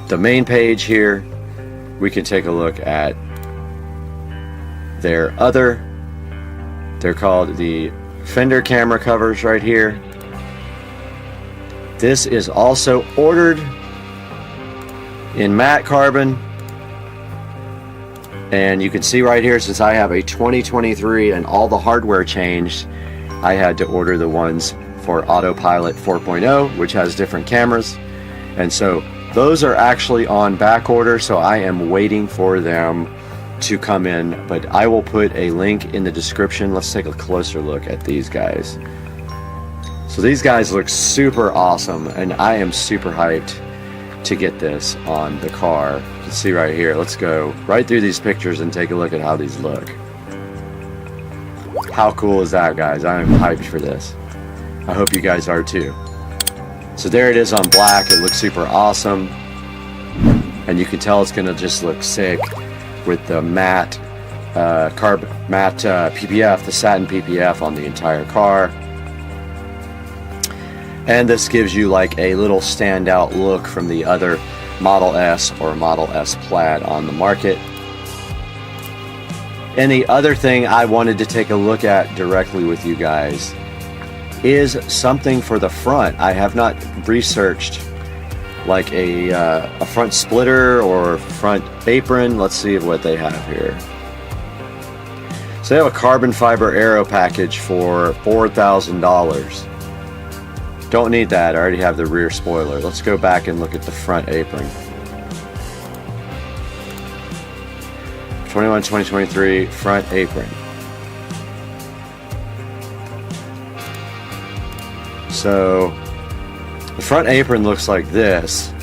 the main page here, we can take a look at their other, they're called the fender camera covers right here. This is also ordered in matte carbon, and you can see right here, since I have a 2023 and all the hardware changed, I had to order the ones for Autopilot 4.0, which has different cameras, and so those are actually on back order, so I am waiting for them to come in, but I will put a link in the description. Let's take a closer look at these guys. So these guys look super awesome, and I am super hyped to get this on the car. You can see right here. Let's go right through these pictures and take a look at how these look. How cool is that, guys? I am hyped for this. I hope you guys are too. So there it is on black. It looks super awesome, and you can tell it's gonna just look sick with the matte PPF, the satin PPF on the entire car. And this gives you like a little standout look from the other Model S or Model S Plaid on the market. And the other thing I wanted to take a look at directly with you guys is something for the front. I have not researched like a front splitter or front apron. Let's see what they have here. So they have a carbon fiber aero package for $4,000. Don't need that, I already have the rear spoiler. Let's go back and look at the front apron. 2023 front apron. So the front apron looks like this.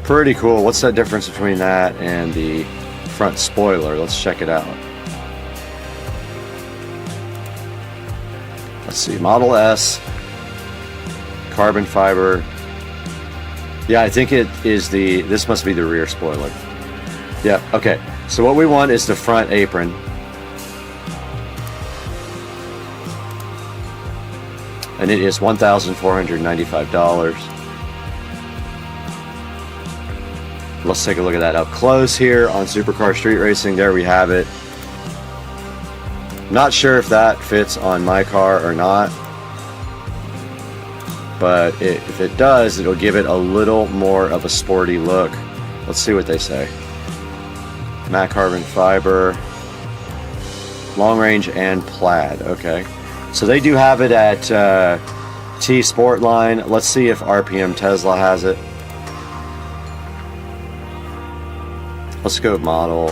Pretty cool. What's that difference between that and the front spoiler? Let's check it out. Let's see, Model S, carbon fiber. Yeah, I think it is this must be the rear spoiler. Yeah, okay. So what we want is the front apron. And it is $1,495. Let's take a look at that up close here on Supercar Street Racing. There we have it. Not sure if that fits on my car or not, but if it does, it'll give it a little more of a sporty look. Let's see what they say. Matte carbon fiber, long range and plaid. Okay, so they do have it at T Sportline. Let's see if RPM Tesla has it. Let's go Model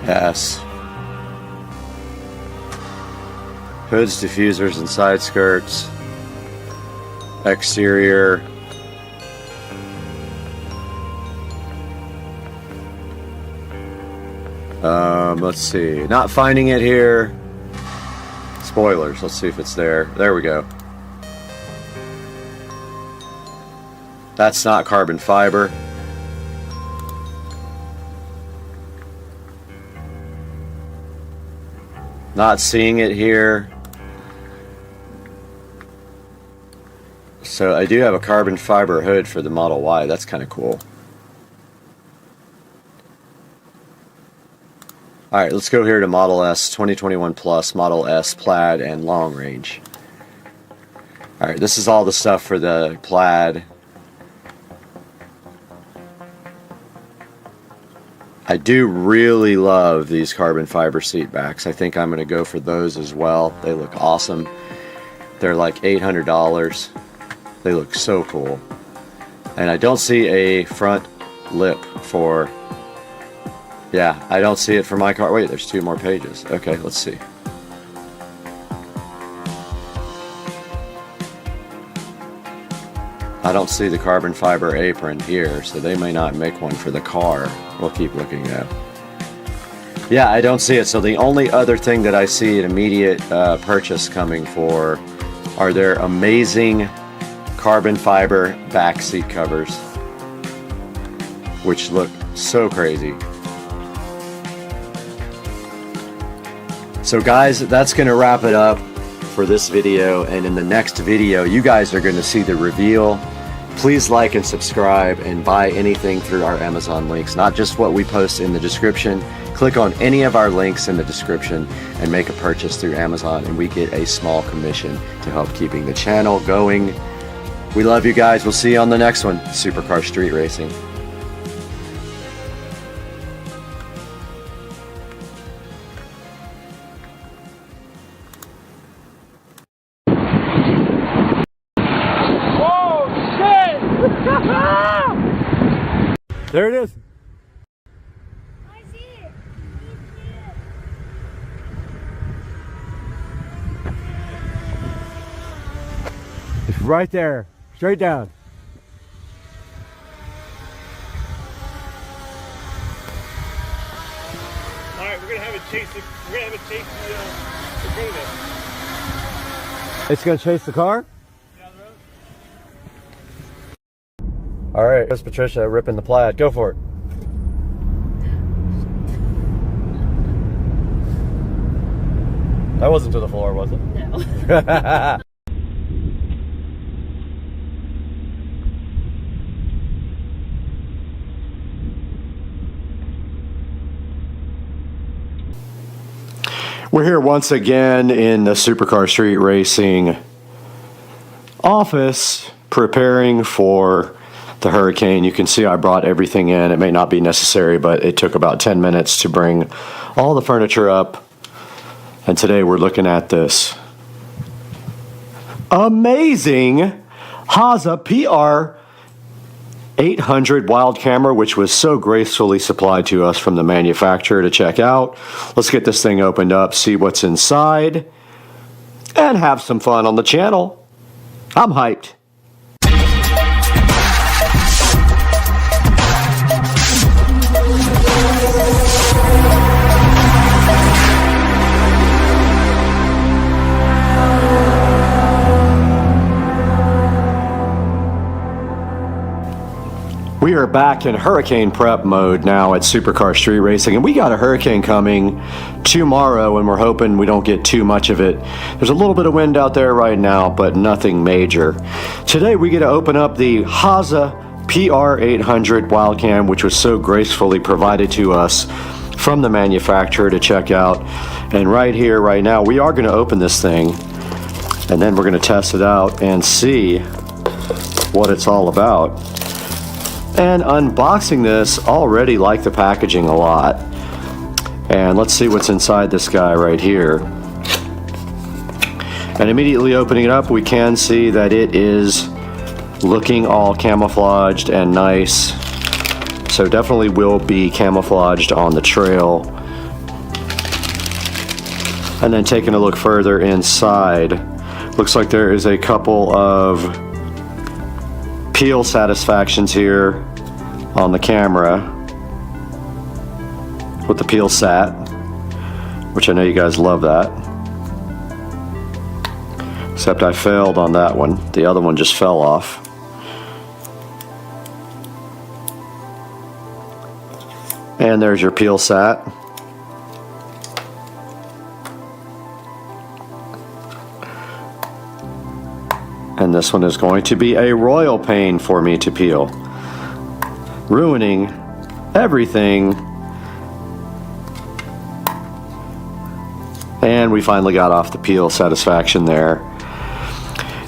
S. Hoods, diffusers, and side skirts. Exterior. Let's see. Not finding it here. Spoilers. Let's see if it's there. There we go. That's not carbon fiber. Not seeing it here. So I do have a carbon fiber hood for the Model Y. That's kind of cool. Alright, let's go here to Model S 2021 Plus, Model S Plaid, and Long Range. Alright, this is all the stuff for the Plaid. I do really love these carbon fiber seat backs. I think I'm going to go for those as well. They look awesome. They're like $800. They look so cool. And I don't see a front lip for... Yeah, I don't see it for my car. Wait, there's 2 more pages. Okay, let's see. I don't see the carbon fiber apron here, so they may not make one for the car. We'll keep looking though. Yeah, I don't see it. So the only other thing that I see an immediate purchase coming for are their amazing carbon fiber back seat covers, which look so crazy. So guys, that's going to wrap it up for this video, and in the next video you guys are going to see the reveal. Please like and subscribe and buy anything through our Amazon links, not just what we post in the description. Click on any of our links in the description and make a purchase through Amazon, and we get a small commission to help keeping the channel going. We love you guys. We'll see you on the next one. Supercar Street Racing. There it is. I see it. It's right there. Straight down. All right, we're gonna have it chase the Acronis. It's gonna chase the car? Down the road. All right, here's Patricia ripping the plaid. Go for it. That wasn't to the floor, was it? No. We're here once again in the Supercar Street Racing office, preparing for the Hurricane. You can see I brought everything in. It may not be necessary, but it took about 10 minutes to bring all the furniture up. And today we're looking at this amazing VESA PR 800 wild camera, which was so gracefully supplied to us from the manufacturer to check out. Let's get this thing opened up, see what's inside, and have some fun on the channel. I'm hyped. We are back in Hurricane prep mode now at Supercar Street Racing, and we got a Hurricane coming tomorrow, and we're hoping we don't get too much of it. There's a little bit of wind out there right now, but nothing major. Today we get to open up the VESA PR 800 Wildcam, which was so gracefully provided to us from the manufacturer to check out. And right here, right now, we are going to open this thing, and then we're going to test it out and see what it's all about. And unboxing this, already like the packaging a lot. And let's see what's inside this guy right here. And immediately opening it up, we can see that it is looking all camouflaged and nice. So definitely will be camouflaged on the trail. And then taking a look further inside, looks like there is a couple of peel satisfactions here on the camera with the peel sat, which I know you guys love that. Except I failed on that one. The other one just fell off. And there's your peel sat. And this one is going to be a royal pain for me to peel, ruining everything. And we finally got off the peel satisfaction there.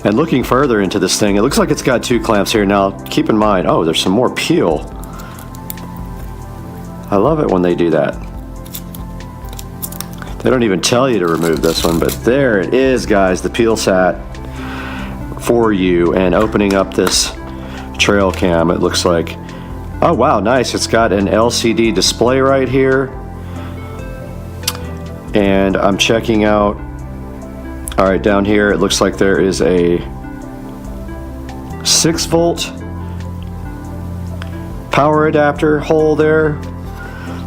And looking further into this thing, it looks like it's got 2 clamps here. Now keep in mind, oh, there's some more peel. I love it when they do that. They don't even tell you to remove this one, but there it is, guys, the peel sat for you. And opening up this trail cam, it looks like, oh wow, nice. It's got an LCD display right here. And I'm checking out, all right, down here it looks like there is a 6-volt power adapter hole there.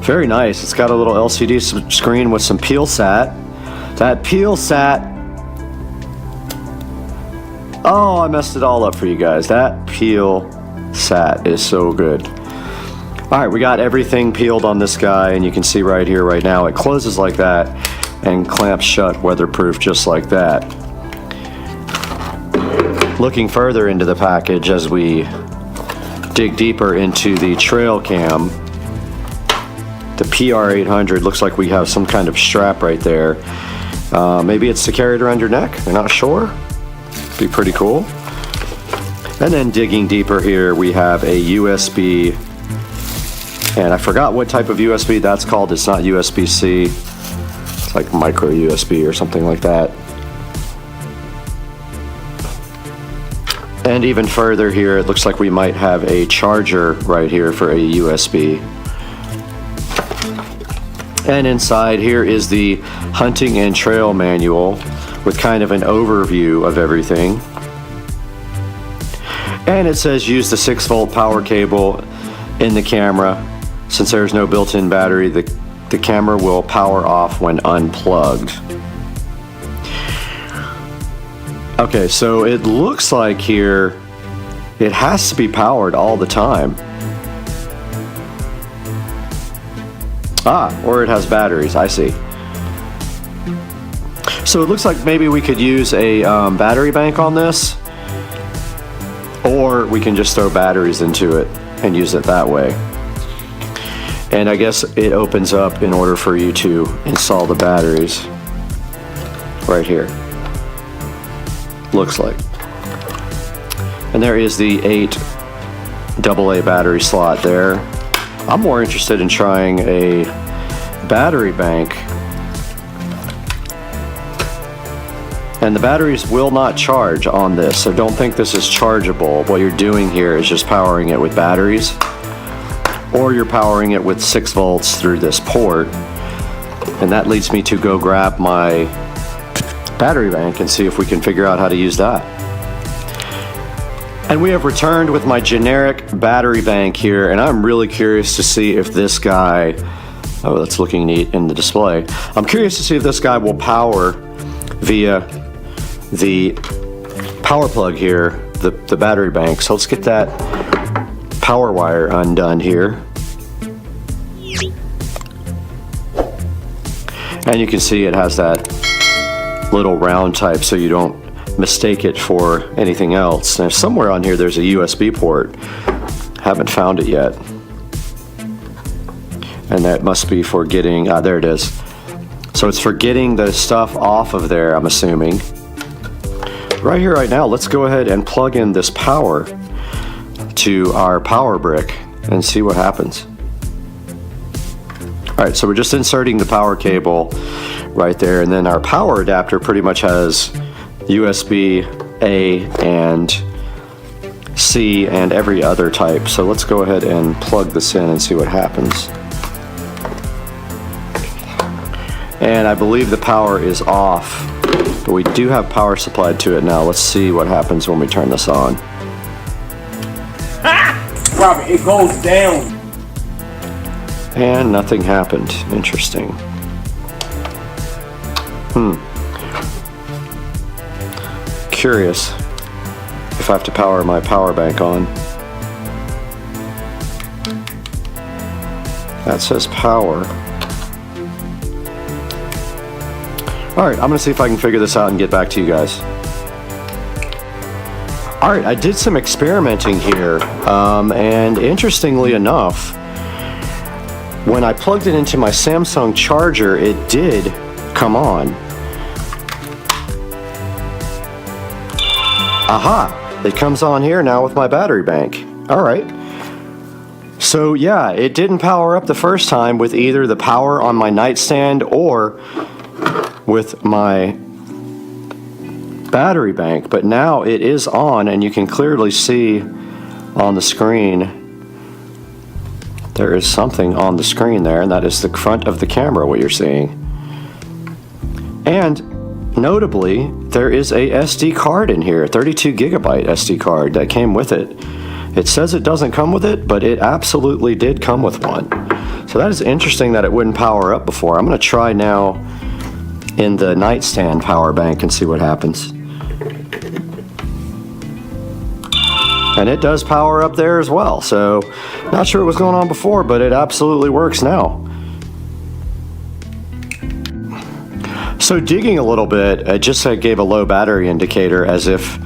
Very nice. It's got a little LCD screen with some peel sat. That peel sat, oh, I messed it all up for you guys. That peel sat is so good. All right, we got everything peeled on this guy, and you can see right here, right now, it closes like that and clamps shut, weatherproof, just like that. Looking further into the package as we dig deeper into the trail cam, the PR 800 looks like we have some kind of strap right there. Maybe it's to carry it around your neck. I'm not sure. Be pretty cool. And then digging deeper here, we have a USB, and I forgot what type of USB that's called. It's not USB-C. It's like micro USB or something like that. And even further here, it looks like we might have a charger right here for a USB. And inside here is the hunting and trail manual with kind of an overview of everything. And it says use the 6-volt power cable in the camera. Since there's no built-in battery, the camera will power off when unplugged. Okay, so it looks like here it has to be powered all the time. Ah, or it has batteries, I see. So it looks like maybe we could use a battery bank on this, or we can just throw batteries into it and use it that way. And I guess it opens up in order for you to install the batteries right here, looks like. And there is the 8 AA battery slot there. I'm more interested in trying a battery bank. And the batteries will not charge on this, so don't think this is chargeable. What you're doing here is just powering it with batteries, or you're powering it with 6 volts through this port. And that leads me to go grab my battery bank and see if we can figure out how to use that. And we have returned with my generic battery bank here, and I'm really curious to see if this guy, oh, that's looking neat in the display. I'm curious to see if this guy will power via the power plug here, the battery bank. So let's get that power wire undone here. And you can see it has that little round type so you don't mistake it for anything else. Now somewhere on here there's a USB port. Haven't found it yet. And that must be for getting, there it is. So it's for getting the stuff off of there, I'm assuming. Right here, right now, let's go ahead and plug in this power to our power brick and see what happens. All right, so we're just inserting the power cable right there, and then our power adapter pretty much has USB A and C and every other type. So let's go ahead and plug this in and see what happens. And I believe the power is off, but we do have power supplied to it now. Let's see what happens when we turn this on. Robert, it goes down. And nothing happened. Interesting. Curious if I have to power my power bank on. That says power. Alright, I'm gonna see if I can figure this out and get back to you guys. Alright, I did some experimenting here, and interestingly enough, when I plugged it into my Samsung charger, it did come on. Aha! It comes on here now with my battery bank. Alright. So yeah, it didn't power up the first time with either the power on my nightstand or with my battery bank, but now it is on, and you can clearly see on the screen there is something on the screen there, and that is the front of the camera, what you're seeing. And notably, there is a SD card in here, 32 gigabyte SD card that came with it. It says it doesn't come with it, but it absolutely did come with one. So that is interesting that it wouldn't power up before. I'm going to try now in the nightstand power bank and see what happens. And it does power up there as well, so not sure what was going on before, but it absolutely works now. So digging a little bit, it just gave a low battery indicator as if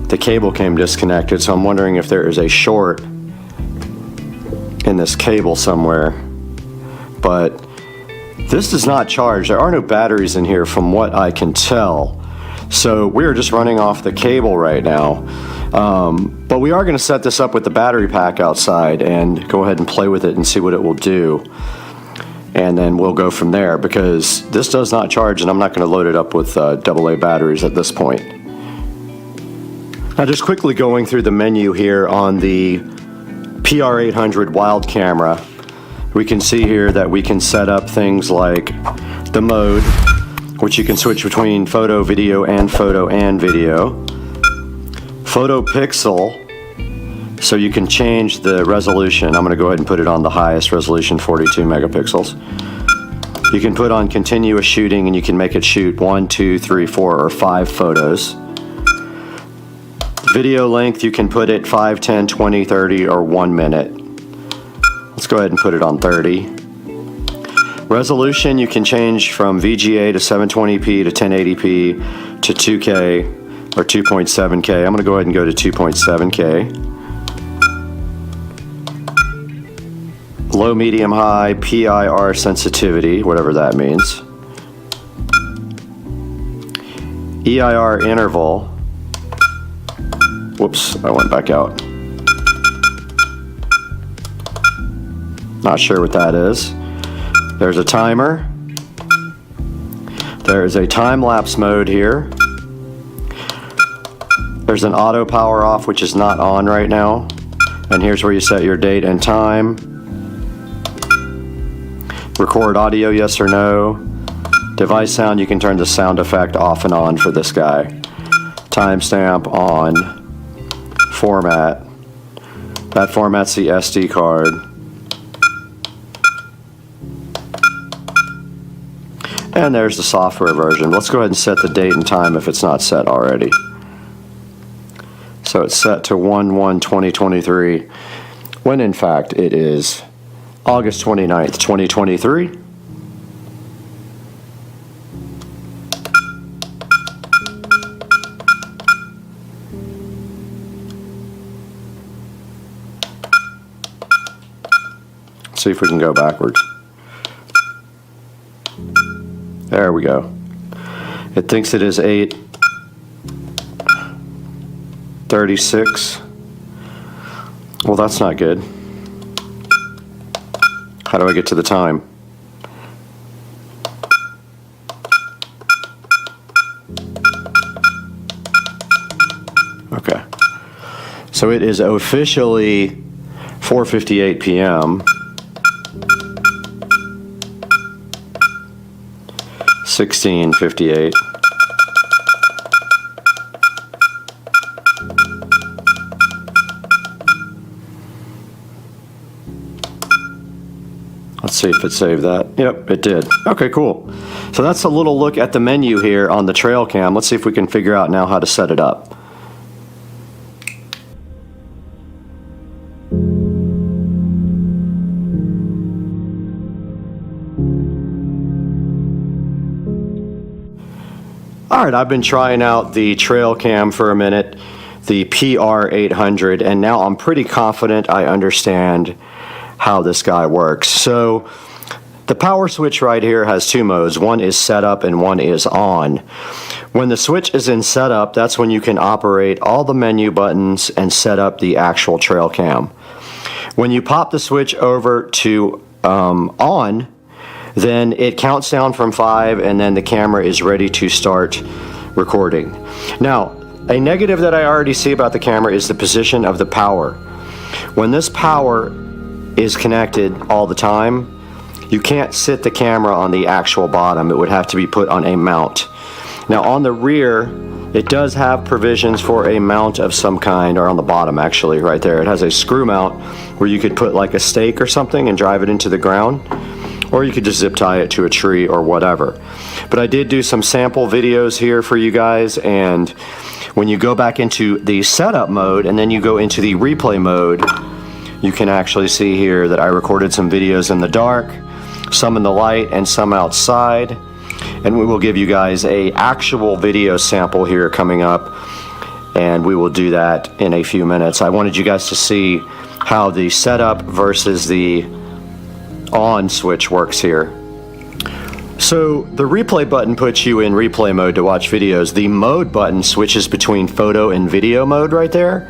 the cable came disconnected, so I'm wondering if there is a short in this cable somewhere. But this does not charge. There are no batteries in here from what I can tell. So we're just running off the cable right now. But we are going to set this up with the battery pack outside and go ahead and play with it and see what it will do. And then we'll go from there, because this does not charge, and I'm not going to load it up with AA batteries at this point. Now just quickly going through the menu here on the PR800 Wild camera, we can see here that we can set up things like the mode, which you can switch between photo, video, and photo and video. Photo pixel, so you can change the resolution. I'm going to go ahead and put it on the highest resolution, 42 megapixels. You can put on continuous shooting, and you can make it shoot 1, 2, 3, 4, or 5 photos. Video length, you can put it 5, 10, 20, 30, or 1 minute. Let's go ahead and put it on 30. Resolution, you can change from VGA to 720p to 1080p to 2K or 2.7K. I'm going to go ahead and go to 2.7K. Low, medium, high, PIR sensitivity, whatever that means. EIR interval. Whoops, I went back out. Not sure what that is. There's a timer. There's a time-lapse mode here. There's an auto power off, which is not on right now. And here's where you set your date and time. Record audio, yes or no. Device sound, you can turn the sound effect off and on for this guy. Timestamp on. Format. That format's the SD card. And there's the software version. Let's go ahead and set the date and time if it's not set already. So it's set to 1/1/2023, when in fact it is August 29th, 2023. Let's see if we can go backwards. There we go. It thinks it is 8:36. Well, that's not good. How do I get to the time? Okay. So it is officially 4:58 p.m. 16:58. Let's see if it saved that. Yep, it did. Okay, cool. So that's a little look at the menu here on the trail cam. Let's see if we can figure out now how to set it up. All right, I've been trying out the trail cam for a minute, the PR800, and now I'm pretty confident I understand how this guy works. So the power switch right here has two modes. One is setup and one is on. When the switch is in setup, that's when you can operate all the menu buttons and set up the actual trail cam. When you pop the switch over to on, then it counts down from 5 and then the camera is ready to start recording. Now, a negative that I already see about the camera is the position of the power. When this power is connected all the time, you can't sit the camera on the actual bottom. It would have to be put on a mount. Now on the rear, it does have provisions for a mount of some kind, or on the bottom actually, right there. It has a screw mount where you could put like a stake or something and drive it into the ground, or you could just zip tie it to a tree or whatever. But I did do some sample videos here for you guys, and when you go back into the setup mode and then you go into the replay mode, you can actually see here that I recorded some videos in the dark, some in the light, and some outside. And we will give you guys a actual video sample here coming up, and we will do that in a few minutes. I wanted you guys to see how the setup versus the on switch works here. So the replay button puts you in replay mode to watch videos. The mode button switches between photo and video mode right there.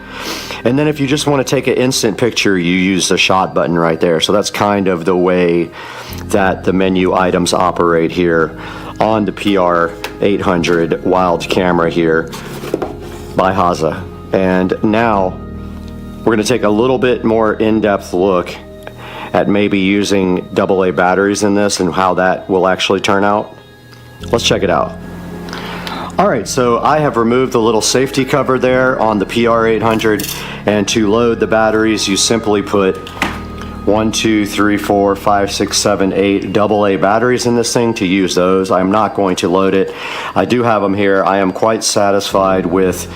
And then if you just want to take an instant picture, you use the shot button right there. So that's kind of the way that the menu items operate here on the PR800 wild camera here by VESA. And now we're going to take a little bit more in-depth look at maybe using AA batteries in this and how that will actually turn out. Let's check it out. All right, so I have removed the little safety cover there on the PR800, and to load the batteries, you simply put 1, 2, 3, 4, 5, 6, 7, 8 AA batteries in this thing to use those. I'm not going to load it. I do have them here. I am quite satisfied with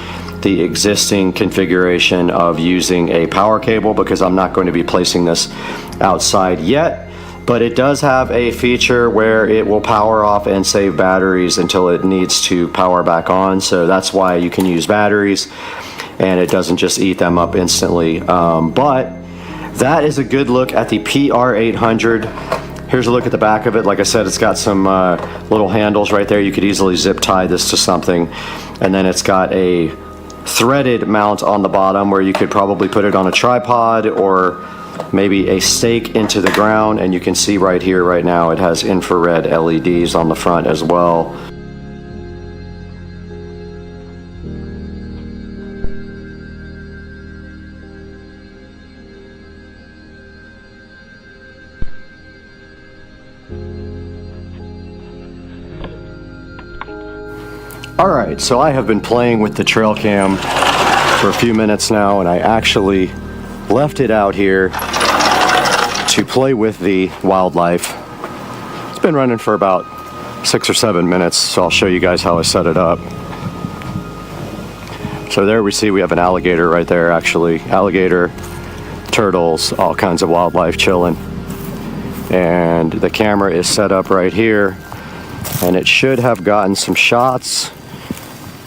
the existing configuration of using a power cable because I'm not going to be placing this outside yet, but it does have a feature where it will power off and save batteries until it needs to power back on. So that's why you can use batteries and it doesn't just eat them up instantly. But that is a good look at the PR800. Here's a look at the back of it. Like I said, it's got some little handles right there. You could easily zip tie this to something, and then it's got a threaded mount on the bottom where you could probably put it on a tripod or maybe a stake into the ground, and you can see right here, right now, it has infrared LEDs on the front as well. Alright, so I have been playing with the trail cam for a few minutes now, and I actually left it out here to play with the wildlife. It's been running for about 6 or 7 minutes, so I'll show you guys how I set it up. So there we see we have an alligator right there, actually. Alligator, turtles, all kinds of wildlife chilling. And the camera is set up right here, and it should have gotten some shots.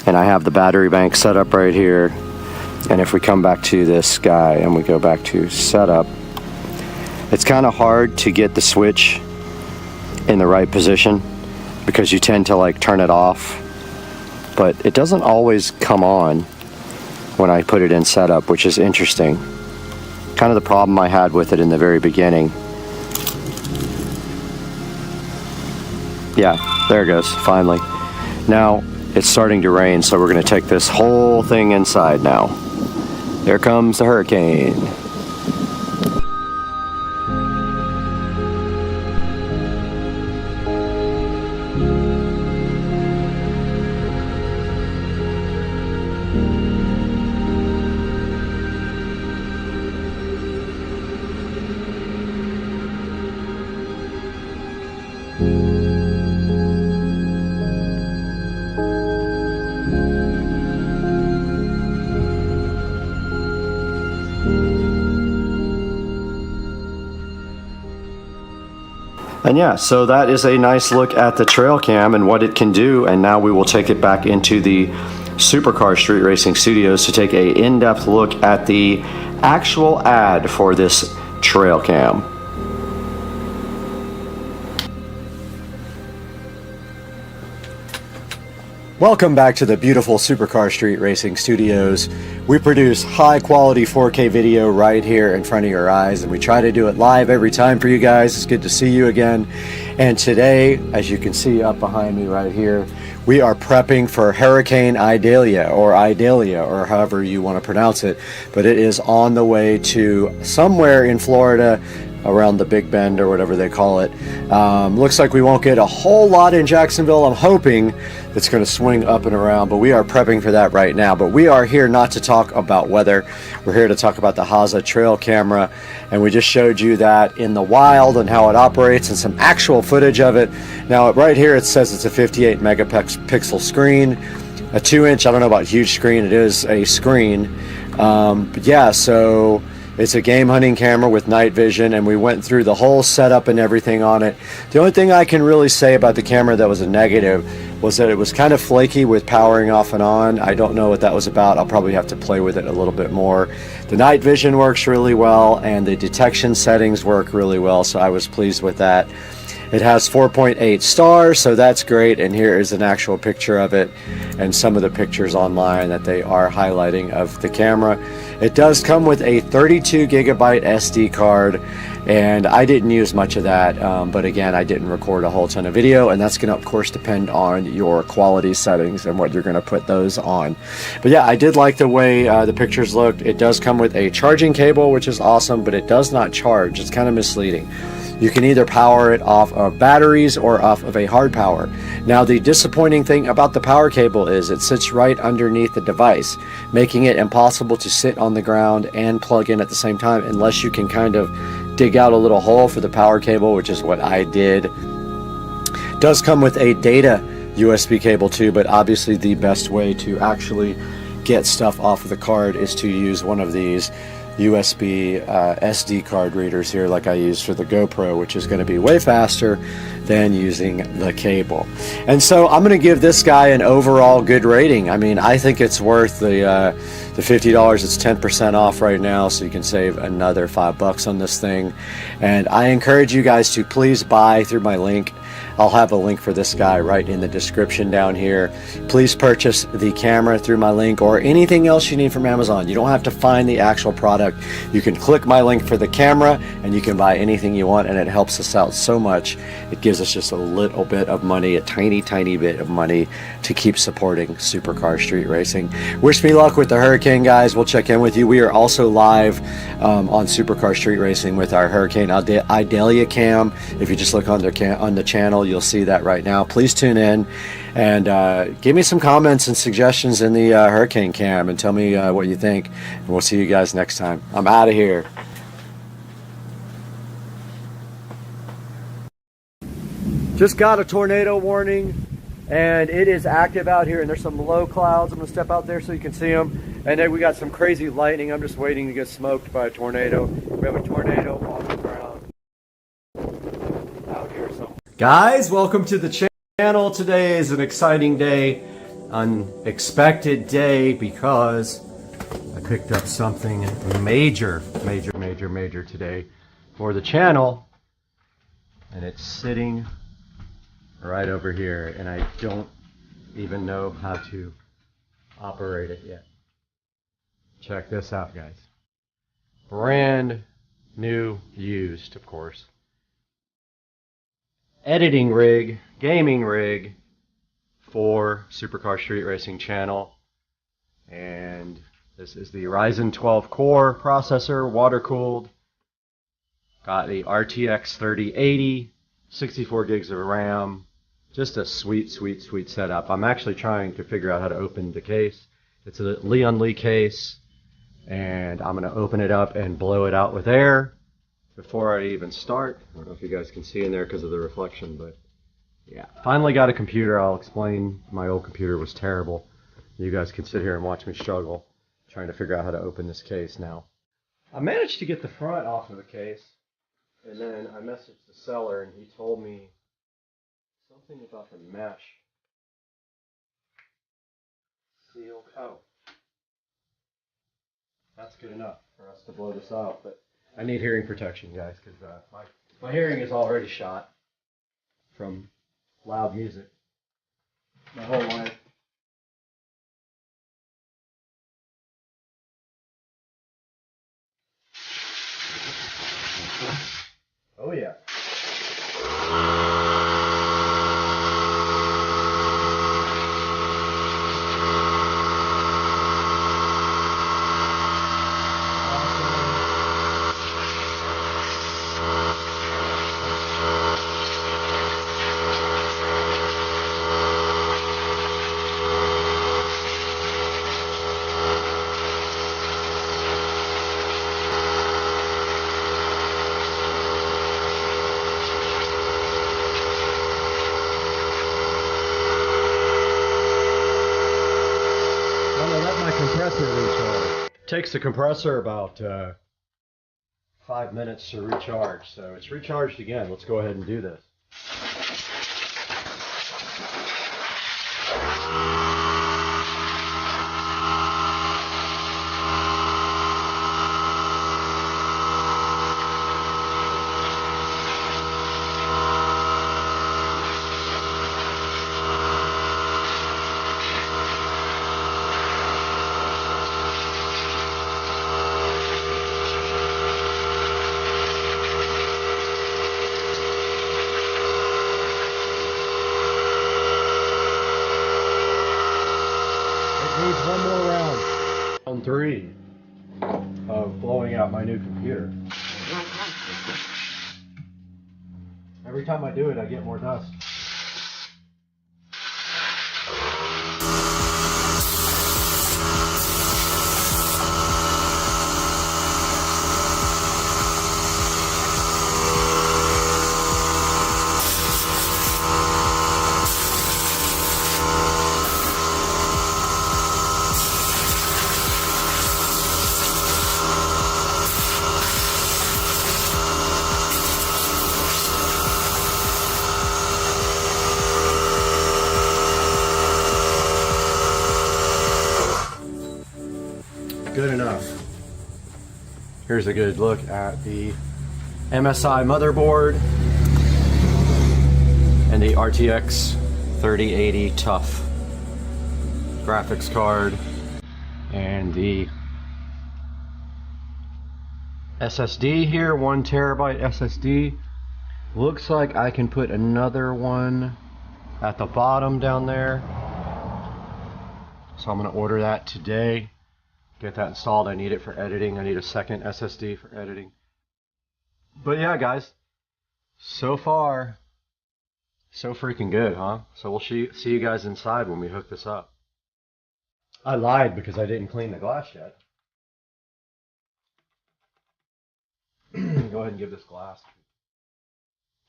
And I have the battery bank set up right here. And if we come back to this guy and we go back to setup, it's kind of hard to get the switch in the right position because you tend to like turn it off, but it doesn't always come on when I put it in setup, which is interesting. Kind of the problem I had with it in the very beginning. Yeah, there it goes, finally. Now, it's starting to rain, so we're going to take this whole thing inside now. There comes the hurricane. And yeah, so that is a nice look at the trail cam and what it can do. And now we will take it back into the Supercar Street Racing Studios to take a in-depth look at the actual ad for this trail cam. Welcome back to the beautiful Supercar Street Racing Studios. We produce high quality 4K video right here in front of your eyes, and we try to do it live every time for you guys. It's good to see you again. And today, as you can see up behind me right here, we are prepping for Hurricane Idalia, or however you want to pronounce it, but it is on the way to somewhere in Florida, around the Big Bend or whatever they call it. Looks like we won't get a whole lot in Jacksonville. I'm hoping it's going to swing up and around, but we are prepping for that right now. But we are here not to talk about weather. We're here to talk about the HASA trail camera, and we just showed you that in the wild and how it operates and some actual footage of it. Now right here it says it's a 58 megapixel screen, a 2-inch, I don't know about huge screen, it is a screen. But yeah, so it's a game hunting camera with night vision, and we went through the whole setup and everything on it. The only thing I can really say about the camera that was a negative was that it was kind of flaky with powering off and on. I don't know what that was about. I'll probably have to play with it a little bit more. The night vision works really well, and the detection settings work really well, so I was pleased with that. It has 4.8 stars, so that's great, and here is an actual picture of it and some of the pictures online that they are highlighting of the camera. It does come with a 32 gigabyte SD card, and I didn't use much of that, but again, I didn't record a whole ton of video, and that's going to of course depend on your quality settings and what you're going to put those on. But yeah, I did like the way the pictures looked. It does come with a charging cable, which is awesome, but it does not charge. It's kind of misleading. You can either power it off of batteries or off of a hard power. Now, the disappointing thing about the power cable is it sits right underneath the device, making it impossible to sit on the ground and plug in at the same time unless you can kind of dig out a little hole for the power cable, which is what I did. It does come with a data USB cable too, but obviously the best way to actually get stuff off of the card is to use one of these USB SD card readers here, like I use for the GoPro, which is going to be way faster than using the cable. And so I'm going to give this guy an overall good rating. I mean, I think it's worth the $50. It's 10% off right now, so you can save another $5 on this thing. And I encourage you guys to please buy through my link I'll have a link for this guy right in the description down here. Please purchase the camera through my link or anything else you need from Amazon. You don't have to find the actual product. You can click my link for the camera and you can buy anything you want, and it helps us out so much. It gives us just a little bit of money, a tiny bit of money to keep supporting supercar street racing. Wish me luck with the Hurricane, guys. We'll check in with you. We are also live on Supercar Street Racing with our Hurricane Idalia cam. If you just look on the channel, you'll see that right now. Please tune in and give me some comments and suggestions in the Hurricane cam and tell me what you think. And we'll see you guys next time. I'm out of here. Just got a tornado warning, and it is active out here, and there's some low clouds. I'm gonna step out there so you can see them. And then we got some crazy lightning. I'm just waiting to get smoked by a tornado. We have a tornado on the ground out here somewhere. Guys, welcome to the channel. Today is an exciting day, unexpected day, because I picked up something major today for the channel, and it's sitting right over here, and I don't even know how to operate it yet. Check this out, guys. Brand new, used, of course. Editing rig, gaming rig for Supercar Street Racing channel. And this is the Ryzen 12 core processor, water cooled. Got the RTX 3080, 64 gigs of RAM. Just a sweet setup. I'm actually trying to figure out how to open the case. It's a Leon Lee case, and I'm going to open it up and blow it out with air before I even start. I don't know if you guys can see in there because of the reflection, but yeah. Finally got a computer. I'll explain. My old computer was terrible. You guys can sit here and watch me struggle trying to figure out how to open this case now. I managed to get the front off of the case, and then I messaged the seller, and he told me something about the mesh. Sealed. Oh. That's good enough for us to blow this out, but I need hearing protection, guys, because my hearing is already shot from loud music my whole life. Oh yeah. Takes the compressor about 5 minutes to recharge, so it's recharged again. Let's go ahead and do this. One more round. Round 3 of blowing out my new computer. Every time I do it, I get more dust. Good enough. Here's a good look at the MSI motherboard. and the RTX 3080 Tough graphics card, and the SSD here, 1 terabyte SSD. Looks like I can put another one at the bottom down there. So I'm going to order that today. Get that installed. I need it for editing. I need a second SSD for editing. But yeah, guys. So far, so freaking good, huh? So we'll see you guys inside when we hook this up. I lied because I didn't clean the glass yet. Go ahead and give this glass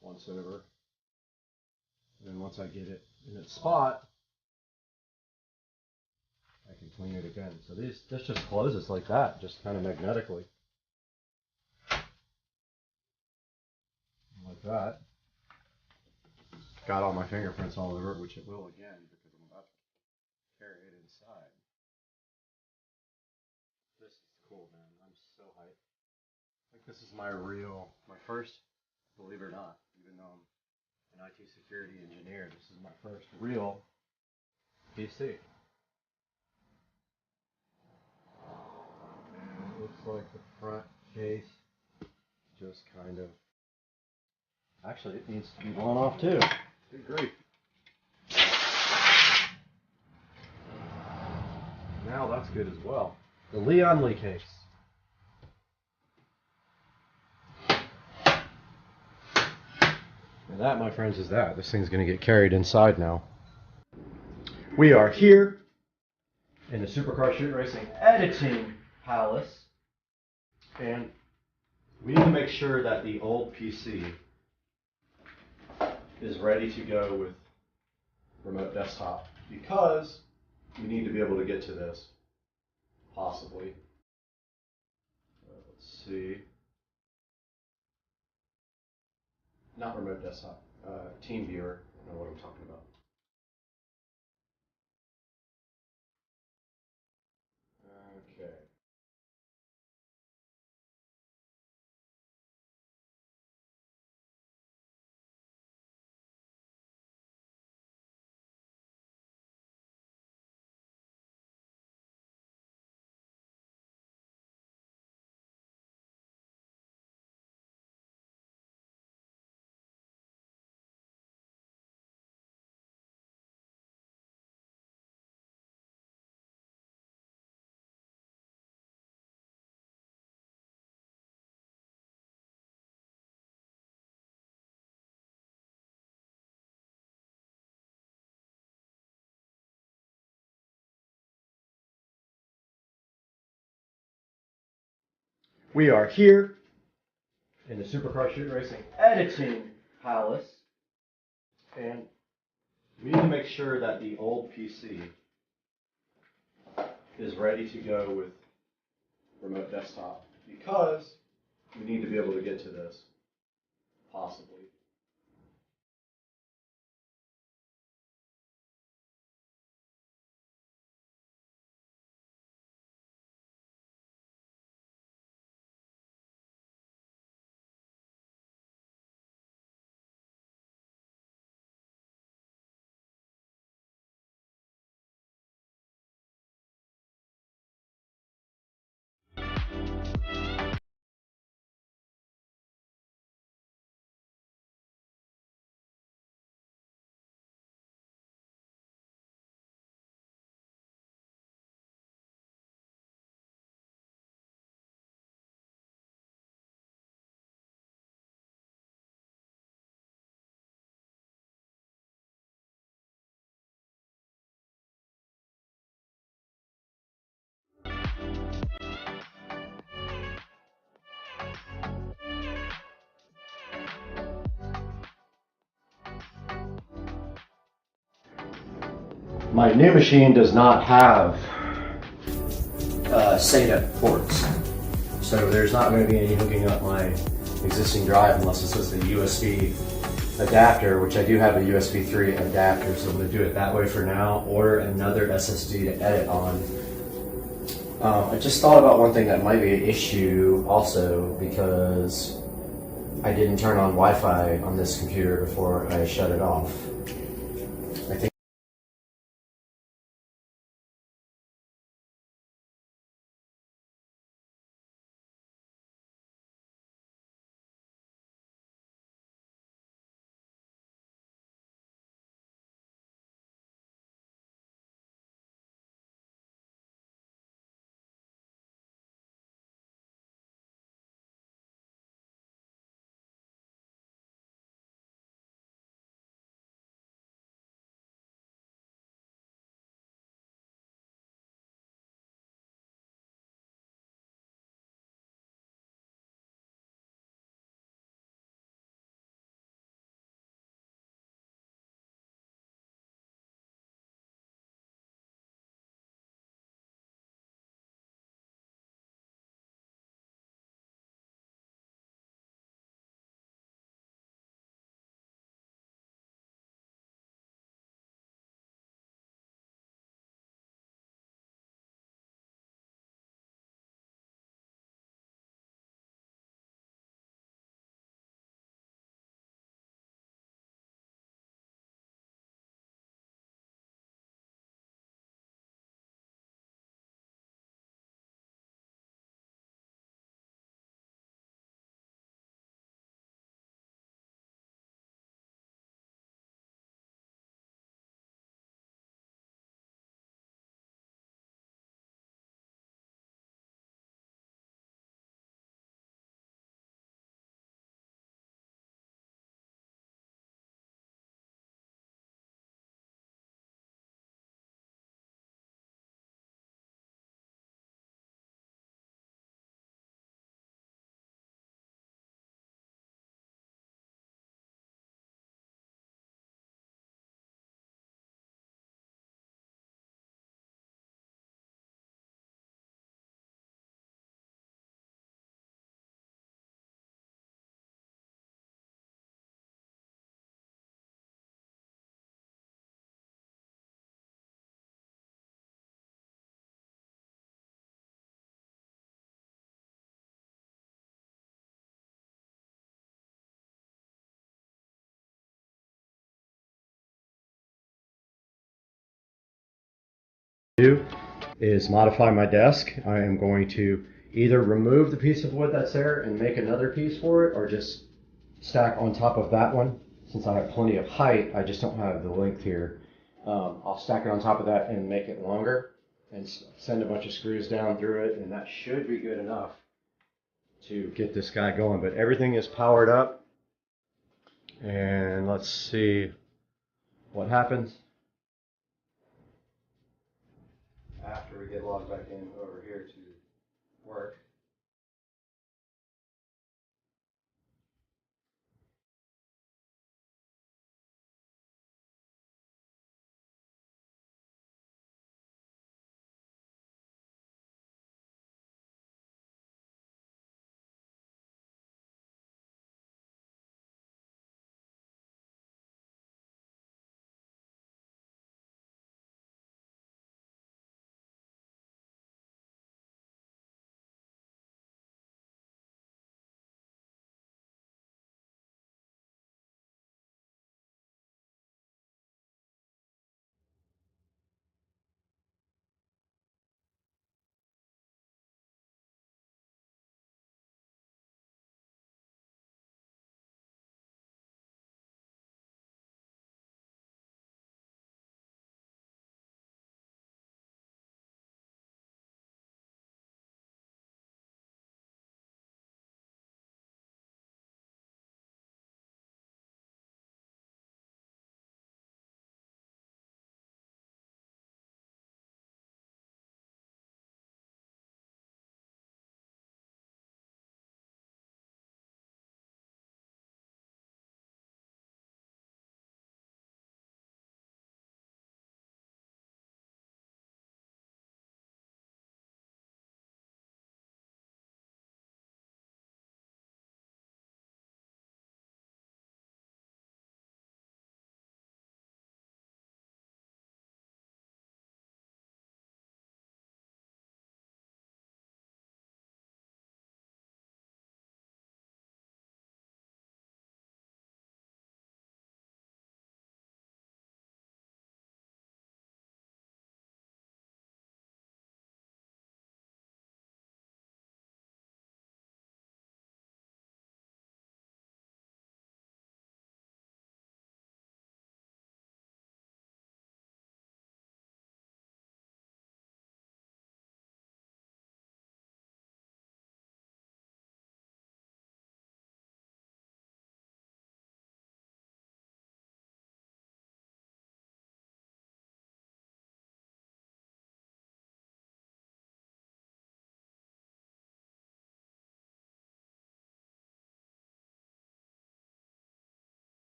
once over. And then once I get it in its spot, I can clean it again. So this just closes like that, just kind of magnetically. Like that. Got all my fingerprints all over it, which it will again because I'm about to carry it inside. This is cool, man. I'm so hyped. I think this is my first, believe it or not, even though I'm an IT security engineer, this is my first real PC. And it looks like the front case just kind of, actually it needs to be blown off too. Good grief. Now that's good as well. The Leon Lee case. And that, my friends, is that. This thing's going to get carried inside now. We are here in the Supercar Shoot Racing Editing Palace. And we need to make sure that the old PC is ready to go with remote desktop, because we need to be able to get to this, possibly. Let's see. Not remote desktop, team viewer. I don't know what I'm talking about. Okay. We are here in the Supercar Shoot Racing Editing Palace, and we need to make sure that the old PC is ready to go with remote desktop, because we need to be able to get to this, possibly. My new machine does not have SATA ports, so there's not going to be any hooking up my existing drive unless it's just a USB adapter, which I do have a USB 3 adapter, so I'm going to do it that way for now. Order another SSD to edit on. I just thought about one thing that might be an issue also, because I didn't turn on Wi-Fi on this computer before I shut it off. I think do is modify my desk. I am going to either remove the piece of wood that's there and make another piece for it, or just stack on top of that one. Since I have plenty of height, I just don't have the length here. I'll stack it on top of that and make it longer and send a bunch of screws down through it, and that should be good enough to get this guy going. But everything is powered up, and let's see what happens after we get logged back in over here to work.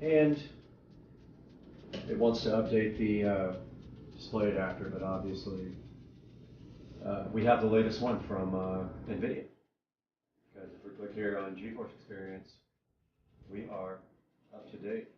And it wants to update the display adapter, but obviously we have the latest one from NVIDIA. Because if we click here on GeForce Experience, we are up to date.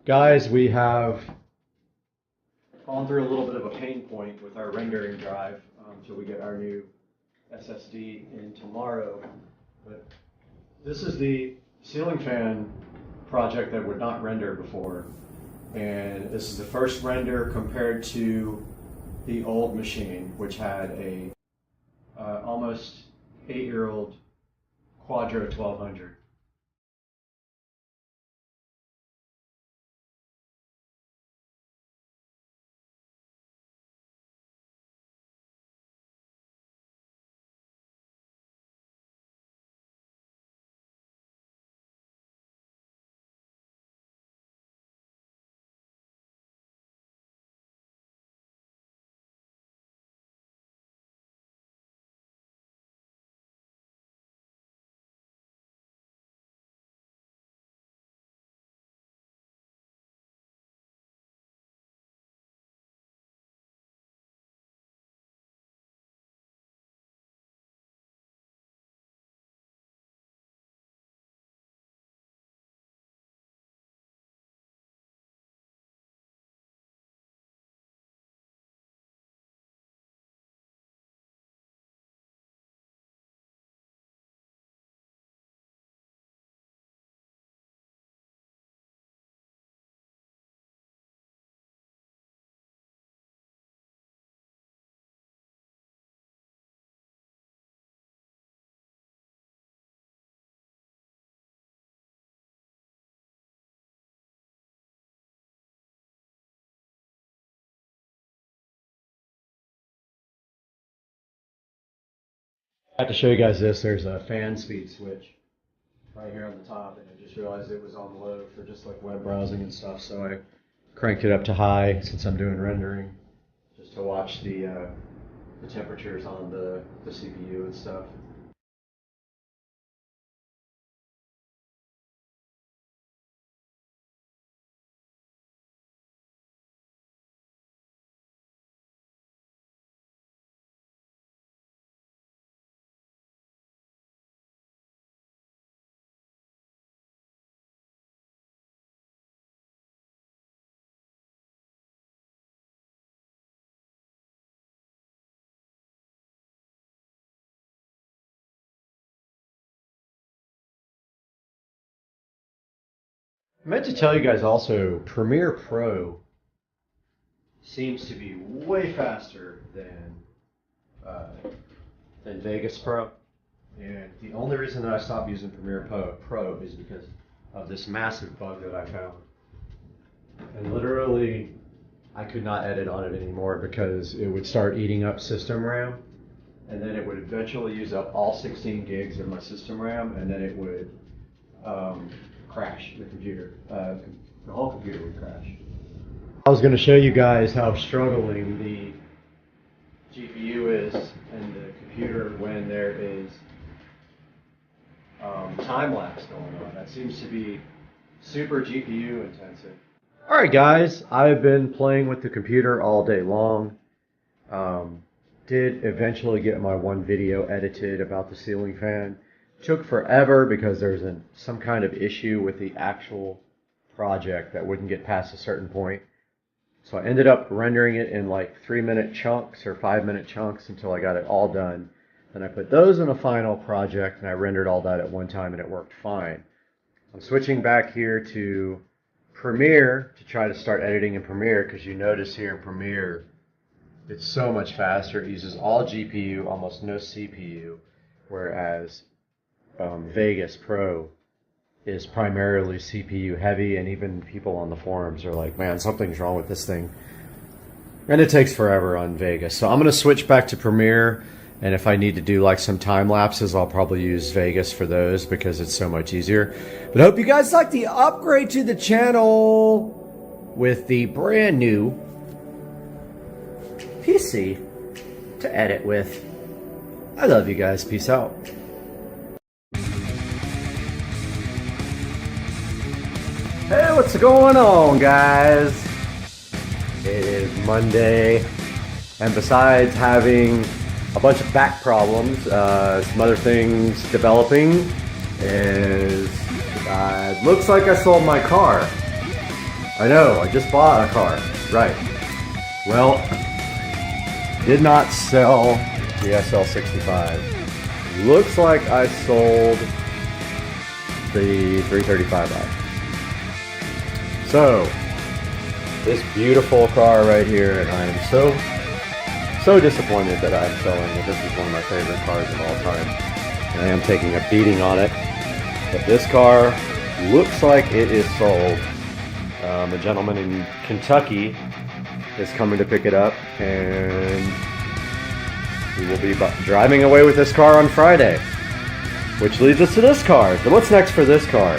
Guys, we have gone through a little bit of a pain point with our rendering drive until we get our new SSD in tomorrow. But this is the ceiling fan project that would not render before. And this is the first render compared to the old machine, which had a almost 8-year-old Quadro 1200. I have to show you guys this. There's a fan speed switch right here on the top, and I just realized it was on low for just like web browsing and stuff, so I cranked it up to high since I'm doing rendering, just to watch the temperatures on the CPU and stuff. I meant to tell you guys also, Premiere Pro seems to be way faster than Vegas Pro. And the only reason that I stopped using Premiere Pro is because of this massive bug that I found. And literally, I could not edit on it anymore because it would start eating up system RAM. And then it would eventually use up all 16 gigs of my system RAM, and then it would crash the computer. The whole computer would crash. I was going to show you guys how struggling the GPU is and the computer when there is time lapse going on. That seems to be super GPU intensive. Alright guys, I've been playing with the computer all day long. Did eventually get my one video edited about the ceiling fan. Took forever because there's some kind of issue with the actual project that wouldn't get past a certain point. So I ended up rendering it in like 3-minute chunks or 5-minute chunks until I got it all done. Then I put those in a final project and I rendered all that at one time and it worked fine. I'm switching back here to Premiere to try to start editing in Premiere, because you notice here in Premiere It's so much faster. It uses all GPU, almost no CPU, whereas Vegas Pro is primarily CPU heavy, and even people on the forums are like, man, something's wrong with this thing. And it takes forever on Vegas. So I'm going to switch back to Premiere, and if I need to do like some time lapses, I'll probably use Vegas for those because it's so much easier. But I hope you guys like the upgrade to the channel with the brand new PC to edit with. I love you guys. Peace out. Hey, what's going on, guys? It is Monday, and besides having a bunch of back problems, some other things developing, is looks like I sold my car. I know, I just bought a car. Right. Well, did not sell the SL65. Looks like I sold the 335i. So, this beautiful car right here, and I am so disappointed that I'm selling it. This is one of my favorite cars of all time. And I am taking a beating on it. But this car looks like it is sold. A gentleman in Kentucky is coming to pick it up, and we will be driving away with this car on Friday. Which leads us to this car. So what's next for this car?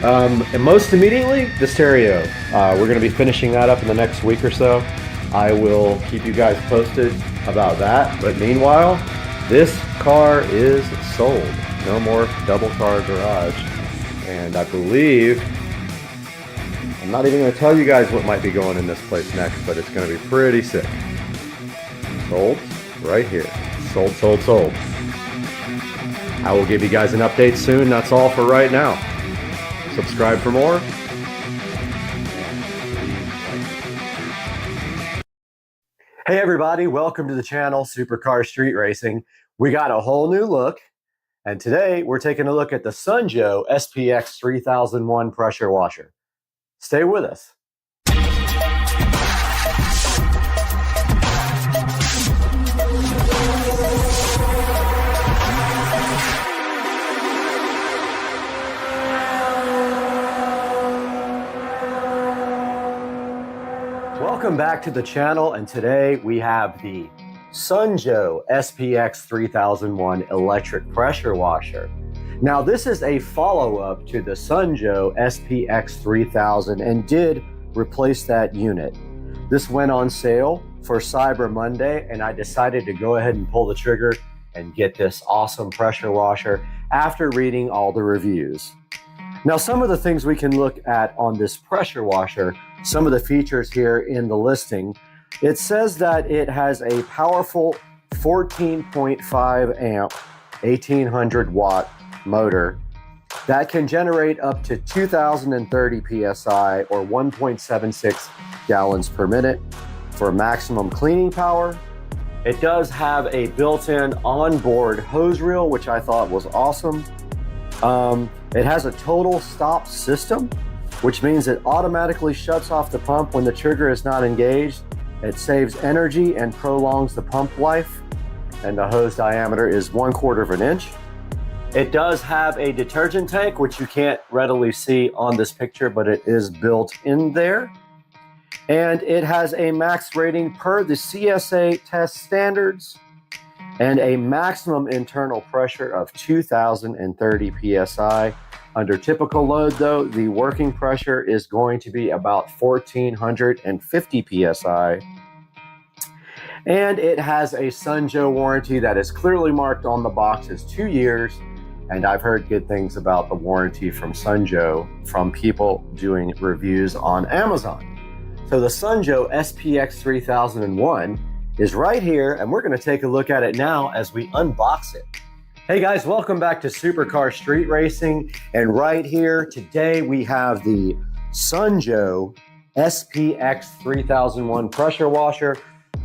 And most immediately, the stereo. We're going to be finishing that up in the next week or so. I will keep you guys posted about that. But meanwhile, this car is sold. No more double car garage. And I believe, I'm not even going to tell you guys what might be going in this place next, but it's going to be pretty sick. Sold right here. Sold, sold, sold. I will give you guys an update soon. That's all for right now. Subscribe for more. Hey everybody, welcome to the channel, Supercar Street Racing. We got a whole new look, and today we're taking a look at the Sunjoe SPX 3001 pressure washer. Stay with us. Welcome back to the channel, and today we have the Sunjoe SPX 3001 electric pressure washer. Now this is a follow-up to the Sunjoe SPX 3000 and did replace that unit. This went on sale for Cyber Monday, and I decided to go ahead and pull the trigger and get this awesome pressure washer after reading all the reviews. Now, some of the things we can look at on this pressure washer, some of the features here in the listing, it says that it has a powerful 14.5 amp, 1800 watt motor that can generate up to 2030 PSI or 1.76 gallons per minute for maximum cleaning power. It does have a built-in onboard hose reel, which I thought was awesome. It has a total stop system, which means it automatically shuts off the pump when the trigger is not engaged. It saves energy and prolongs the pump life, and the hose diameter is 1/4 inch. It does have a detergent tank, which you can't readily see on this picture, but it is built in there. And it has a max rating per the CSA test standards, and a maximum internal pressure of 2030 PSI. Under typical load though, the working pressure is going to be about 1450 PSI. And it has a Sunjoe warranty that is clearly marked on the box as 2 years. And I've heard good things about the warranty from Sunjoe from people doing reviews on Amazon. So the Sunjoe SPX 3001 is right here, and we're going to take a look at it now as we unbox it. Hey guys, welcome back to Supercar Street Racing, and right here today we have the Sunjoe SPX 3001 pressure washer,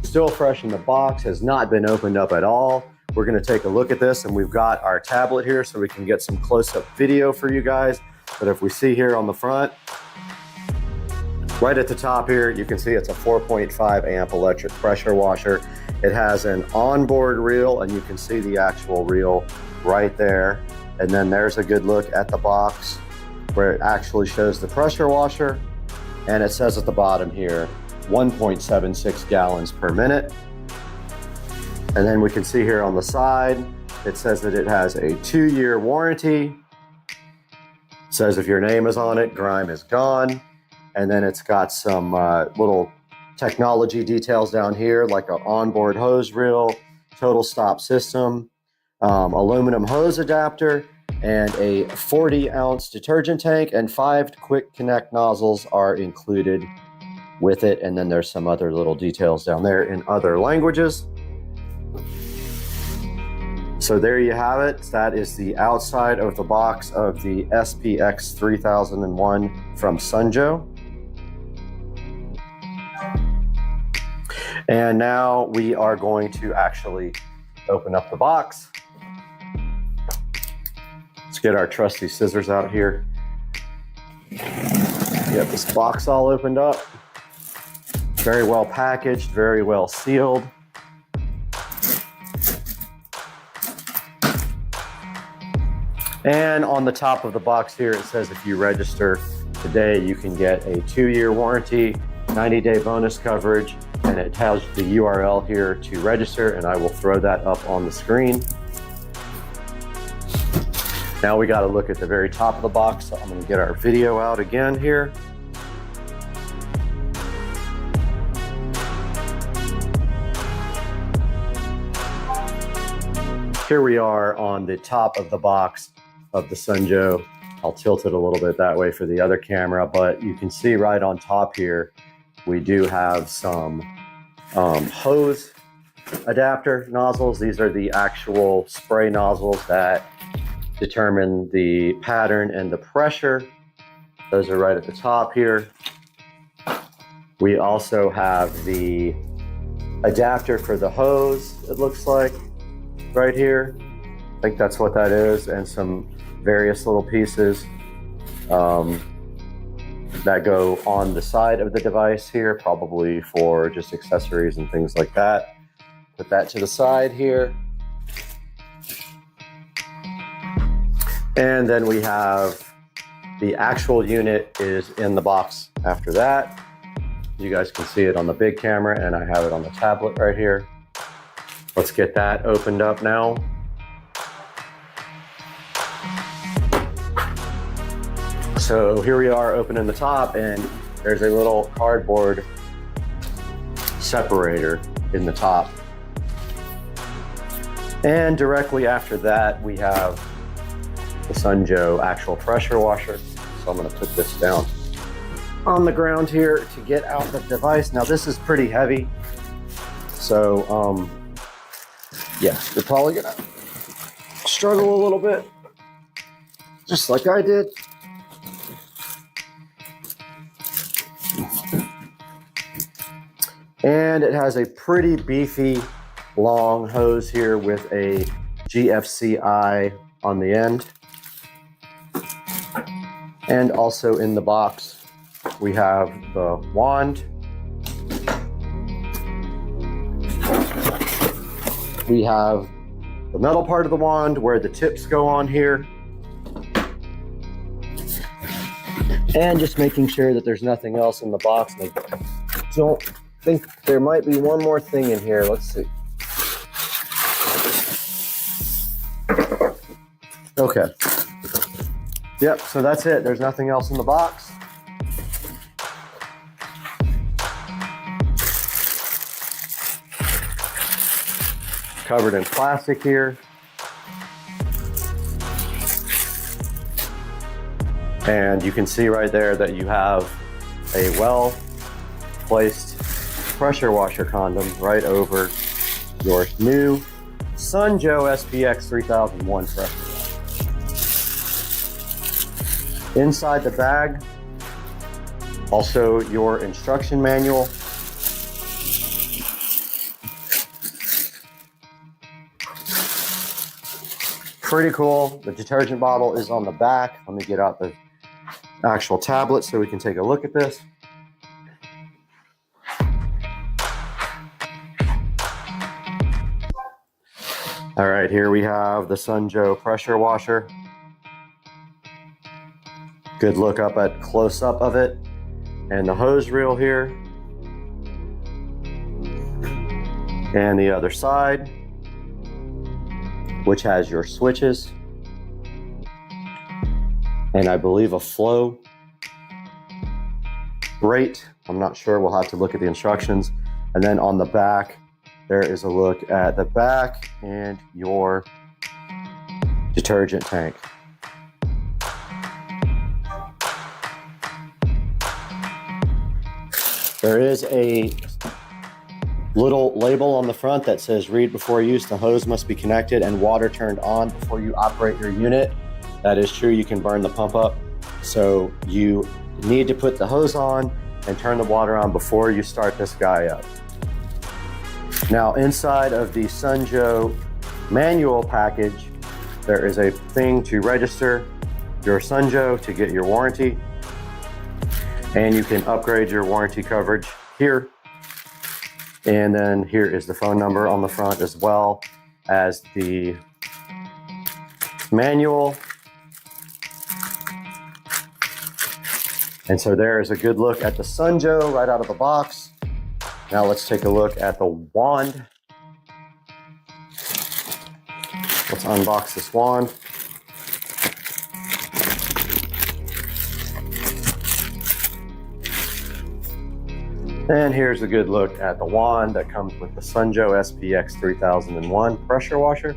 still fresh in the box, has not been opened up at all. We're going to take a look at this, and we've got our tablet here so we can get some close-up video for you guys. But if we see here on the front, Right at the top here, you can see it's a 4.5 amp electric pressure washer. It has an onboard reel, and you can see the actual reel right there. And then there's a good look at the box where it actually shows the pressure washer. And it says at the bottom here, 1.76 gallons per minute. And then we can see here on the side, it says that it has a 2-year warranty. It says if your name is on it, grime is gone. And then it's got some little technology details down here, like an onboard hose reel, total stop system, aluminum hose adapter, and a 40-ounce detergent tank, and 5 quick connect nozzles are included with it. And then there's some other little details down there in other languages. So there you have it. That is the outside of the box of the SPX 3001 from Sunjo. And now we are going to actually open up the box. Let's get our trusty scissors out here. Get this box all opened up. Very well packaged, very well sealed. And on the top of the box here, it says if you register today, you can get a 2-year warranty, 90-day bonus coverage, and it has the URL here to register, and I will throw that up on the screen. Now we got to look at the very top of the box, so I'm going to get our video out again here. Here we are on the top of the box of the Sunjo. I'll tilt it a little bit that way for the other camera, but you can see right on top here, we do have some hose adapter nozzles. These are the actual spray nozzles that determine the pattern and the pressure. Those are right at the top here. We also have the adapter for the hose, it looks like, right here. I think that's what that is, and some various little pieces that go on the side of the device here, probably for just accessories and things like that. Put that to the side here. And then we have the actual unit is in the box after that. You guys can see it on the big camera, and I have it on the tablet right here. Let's get that opened up now. So here we are opening the top, and there's a little cardboard separator in the top. And directly after that, we have the Sunjo actual pressure washer. So I'm going to put this down on the ground here to get out the device. Now this is pretty heavy. So yeah, you're probably going to struggle a little bit, just like I did. And it has a pretty beefy long hose here with a GFCI on the end. And also in the box, we have the wand. We have the metal part of the wand where the tips go on here. And just making sure that there's nothing else in the box. I don't think there might be one more thing in here. Let's see. Okay. Yep, so that's it. There's nothing else in the box. Covered in plastic here. And you can see right there that you have a well-placed pressure washer condom right over your new Sunjo SPX 3001 pressure washer. Inside the bag, also your instruction manual. Pretty cool. The detergent bottle is on the back. Let me get out the actual tablet so we can take a look at this. All right, here we have the Sunjo pressure washer. Good look up at close up of it. And the hose reel here. And the other side, which has your switches. And I believe a flow rate. I'm not sure, we'll have to look at the instructions. And then on the back, there is a look at the back and your detergent tank. There is a little label on the front that says read before use, the hose must be connected and water turned on before you operate your unit. That is true, you can burn the pump up. So you need to put the hose on and turn the water on before you start this guy up. Now inside of the Sunjo manual package, there is a thing to register your Sunjo to get your warranty. And you can upgrade your warranty coverage here. And then here is the phone number on the front as well as the manual. And so there is a good look at the Sunjo right out of the box. Now let's take a look at the wand. Let's unbox this wand. And here's a good look at the wand that comes with the Sunjo SPX 3001 pressure washer.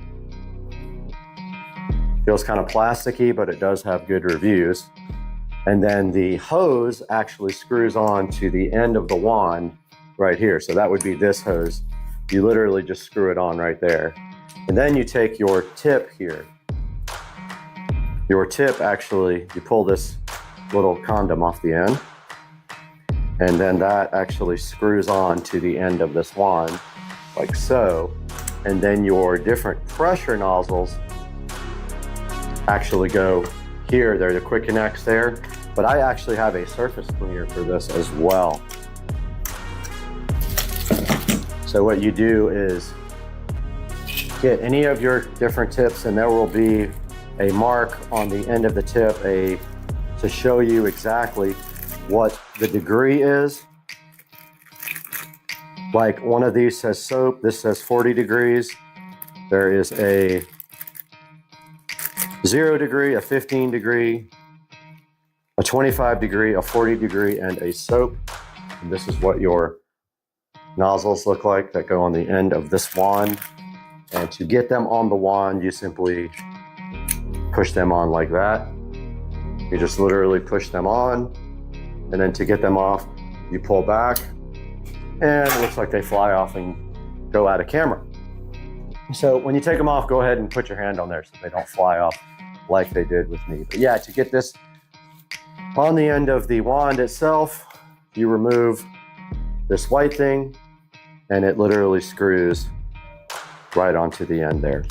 Feels kind of plasticky, but it does have good reviews. And then the hose actually screws on to the end of the wand right here. So that would be this hose. You literally just screw it on right there. And then you take your tip here. Your tip actually, you pull this little condom off the end. And then that actually screws on to the end of this wand, like so. And then your different pressure nozzles actually go here. They're the quick connects there. But I actually have a surface cleaner for this as well. So what you do is get any of your different tips, and there will be a mark on the end of the tip to show you exactly what the degree is. Like one of these says soap, this says 40 degrees. There is a 0 degree, a 15 degree, a 25 degree, a 40 degree, and a soap. And this is what your nozzles look like that go on the end of this wand. And to get them on the wand, you simply push them on like that. You just literally push them on. And then to get them off, you pull back, and it looks like they fly off and go out of camera. So when you take them off, go ahead and put your hand on there so they don't fly off like they did with me. But yeah, to get this on the end of the wand itself, you remove this white thing, and it literally screws right onto the end there.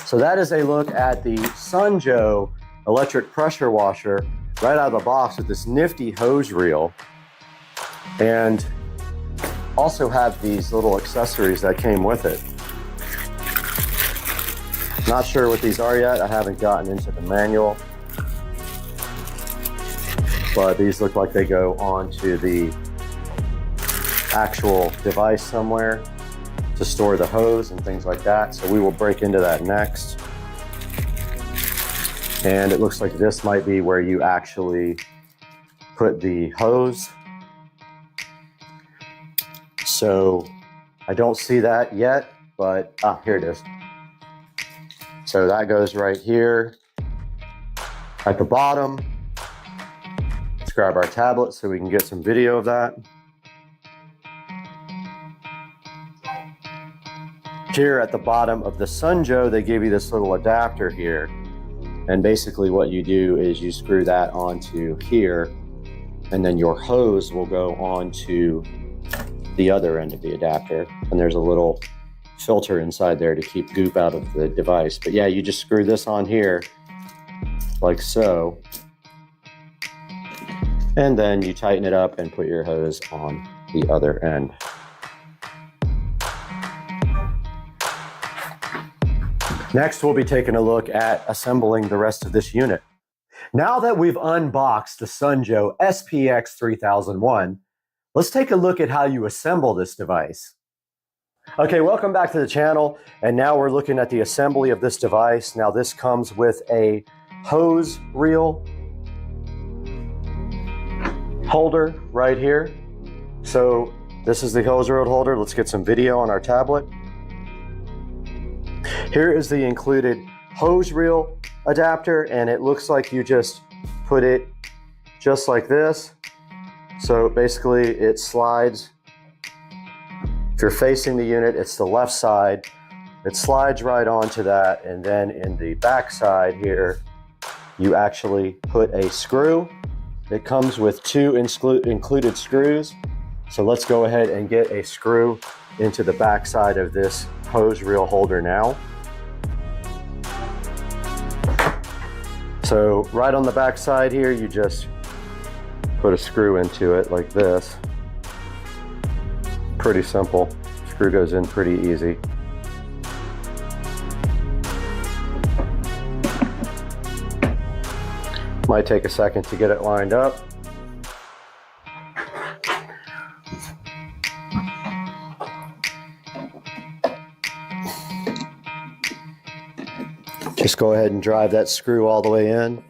So that is a look at the Sunjo electric pressure washer right out of the box with this nifty hose reel, and also have these little accessories that came with it. Not sure what these are yet. I haven't gotten into the manual, but these look like they go onto the actual device somewhere to store the hose and things like that. So we will break into that next. And it looks like this might be where you actually put the hose. So I don't see that yet, but here it is. So that goes right here at the bottom. Let's grab our tablet so we can get some video of that. Here at the bottom of the Sunjo, they give you this little adapter here. And basically what you do is you screw that onto here, and then your hose will go onto the other end of the adapter. And there's a little filter inside there to keep goop out of the device. But yeah, you just screw this on here like so. And then you tighten it up and put your hose on the other end. Next, we'll be taking a look at assembling the rest of this unit. Now that we've unboxed the Sunjo SPX 3001, let's take a look at how you assemble this device. Okay, welcome back to the channel, and now we're looking at the assembly of this device. Now this comes with a hose reel holder right here. So this is the hose reel holder. Let's get some video on our tablet. Here is the included hose reel adapter, and it looks like you just put it just like this. So basically it slides. If you're facing the unit, it's the left side. It slides right onto that, and then in the back side here, you actually put a screw. It comes with two included screws. So let's go ahead and get a screw into the back side of this hose reel holder now. So right on the back side here, you just put a screw into it like this. Pretty simple. Screw goes in pretty easy. Might take a second to get it lined up. Just go ahead and drive that screw all the way in.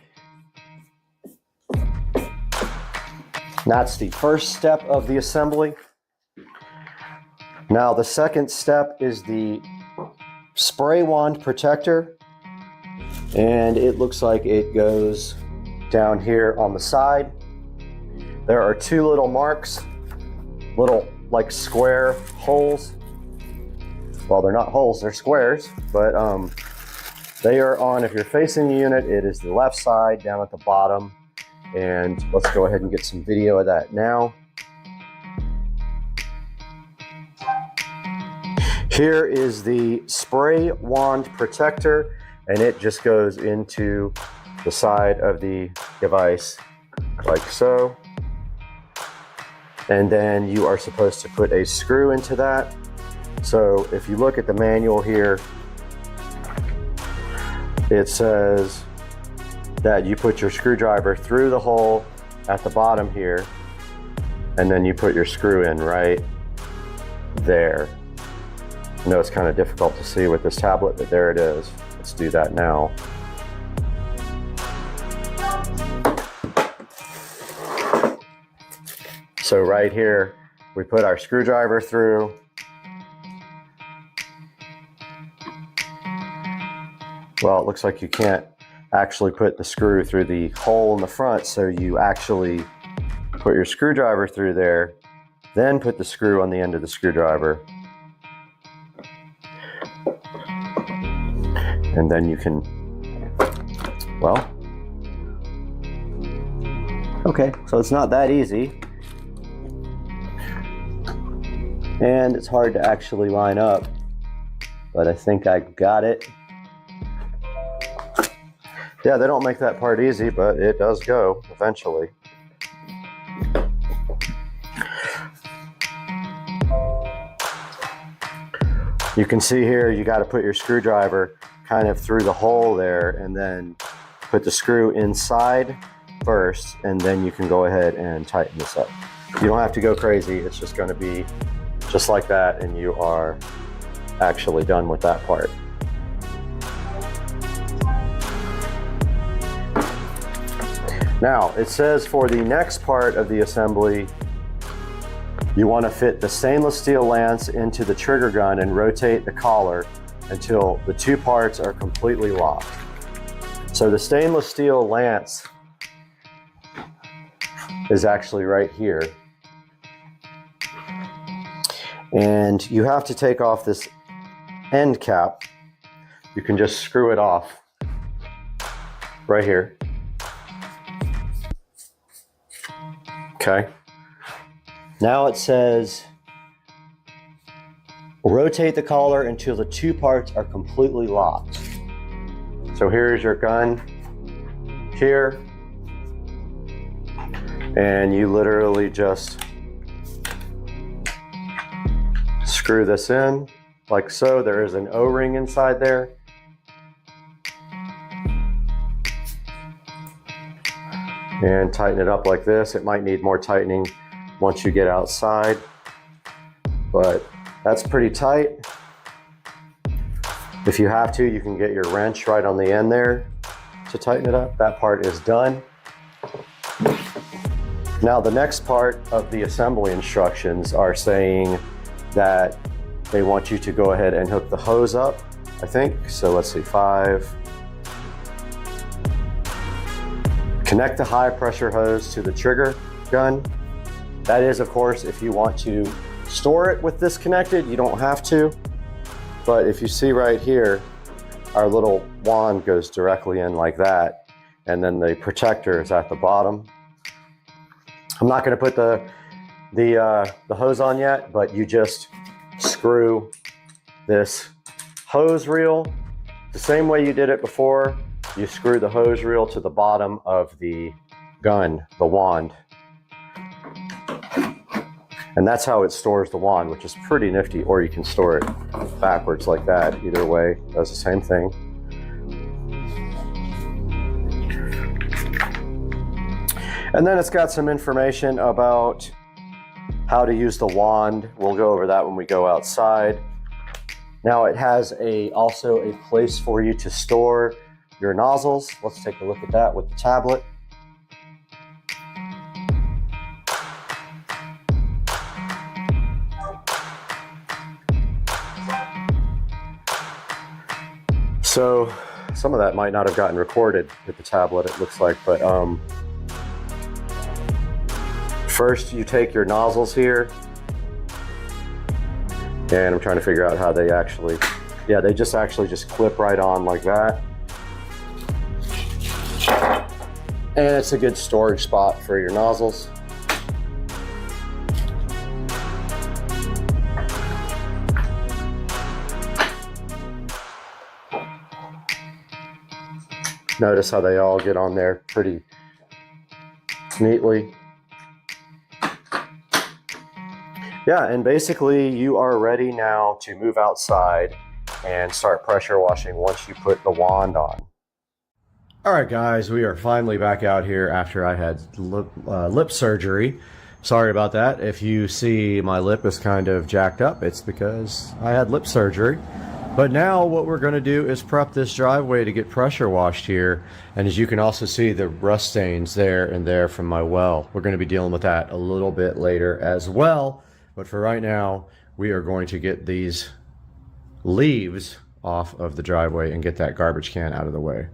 That's the first step of the assembly. Now the second step is the spray wand protector, and it looks like it goes down here on the side. There are two little marks, little like square holes. Well, they're not holes, they're squares, but they are on, if you're facing the unit, it is the left side down at the bottom. And let's go ahead and get some video of that now. Here is the spray wand protector, and it just goes into the side of the device like so. And then you are supposed to put a screw into that. So if you look at the manual here, it says that you put your screwdriver through the hole at the bottom here, and then you put your screw in right there. I know it's kind of difficult to see with this tablet, but there it is. Let's do that now. So right here, we put our screwdriver through. Well, it looks like you can't actually put the screw through the hole in the front, so you actually put your screwdriver through there, then put the screw on the end of the screwdriver, and then you can, well, okay, so it's not that easy, and it's hard to actually line up, but I think I got it. Yeah, they don't make that part easy, but it does go eventually. You can see here, you got to put your screwdriver kind of through the hole there, and then put the screw inside first, and then you can go ahead and tighten this up. You don't have to go crazy. It's just going to be just like that, and you are actually done with that part. Now, it says for the next part of the assembly, you want to fit the stainless steel lance into the trigger gun and rotate the collar until the two parts are completely locked. So the stainless steel lance is actually right here. And you have to take off this end cap. You can just screw it off right here. Okay. Now it says rotate the collar until the two parts are completely locked. So here's your gun here, and you literally just screw this in like so. There is an O-ring inside there, and tighten it up like this. It might need more tightening once you get outside, but that's pretty tight. If you have to, you can get your wrench right on the end there to tighten it up. That part is done. Now the next part of the assembly instructions are saying that they want you to go ahead and hook the hose up, I think. So let's see, 5. Connect the high pressure hose to the trigger gun. That is, of course, if you want to store it with this connected. You don't have to. But if you see right here, our little wand goes directly in like that. And then the protector is at the bottom. I'm not going to put the hose on yet, but you just screw this hose reel the same way you did it before. You screw the hose reel to the bottom of the gun, the wand. And that's how it stores the wand, which is pretty nifty. Or you can store it backwards like that. Either way, does the same thing. And then it's got some information about how to use the wand. We'll go over that when we go outside. Now it has also a place for you to store your nozzles. Let's take a look at that with the tablet. So some of that might not have gotten recorded with the tablet, it looks like, but first you take your nozzles here, and I'm trying to figure out how they actually, yeah, they just clip right on like that. And it's a good storage spot for your nozzles. Notice how they all get on there pretty neatly. Yeah, and basically you are ready now to move outside and start pressure washing once you put the wand on. All right, guys, we are finally back out here after I had lip surgery. Sorry about that. If you see my lip is kind of jacked up, it's because I had lip surgery. But now what we're going to do is prep this driveway to get pressure washed here. And as you can also see, the rust stains there and there from my well. We're going to be dealing with that a little bit later as well. But for right now, we are going to get these leaves off of the driveway and get that garbage can out of the way.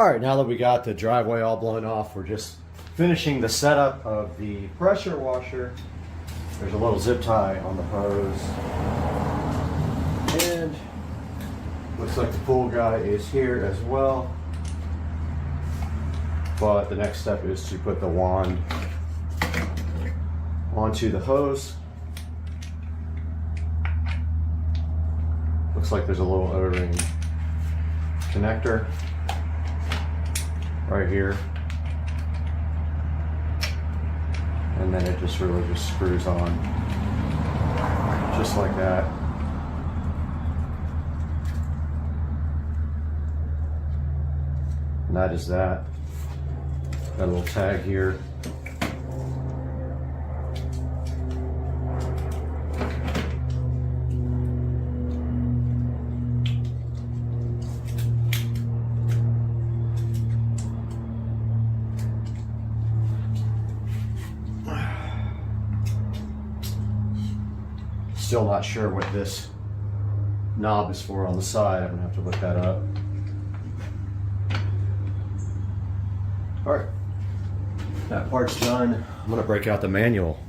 All right, now that we got the driveway all blown off, we're just finishing the setup of the pressure washer. There's a little zip tie on the hose. And looks like the pool guy is here as well. But the next step is to put the wand onto the hose. Looks like there's a little O-ring connector right here, and then it just really just screws on just like that. And that is that. Got a little tag here. Still not sure what this knob is for on the side. I'm gonna have to look that up. All right, that part's done. I'm gonna break out the manual.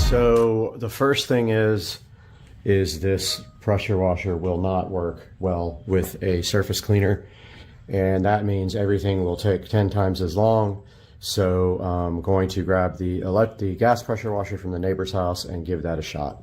So the first thing is this pressure washer will not work well with a surface cleaner, and that means everything will take 10 times as long. So I'm going to grab the gas pressure washer from the neighbor's house and give that a shot.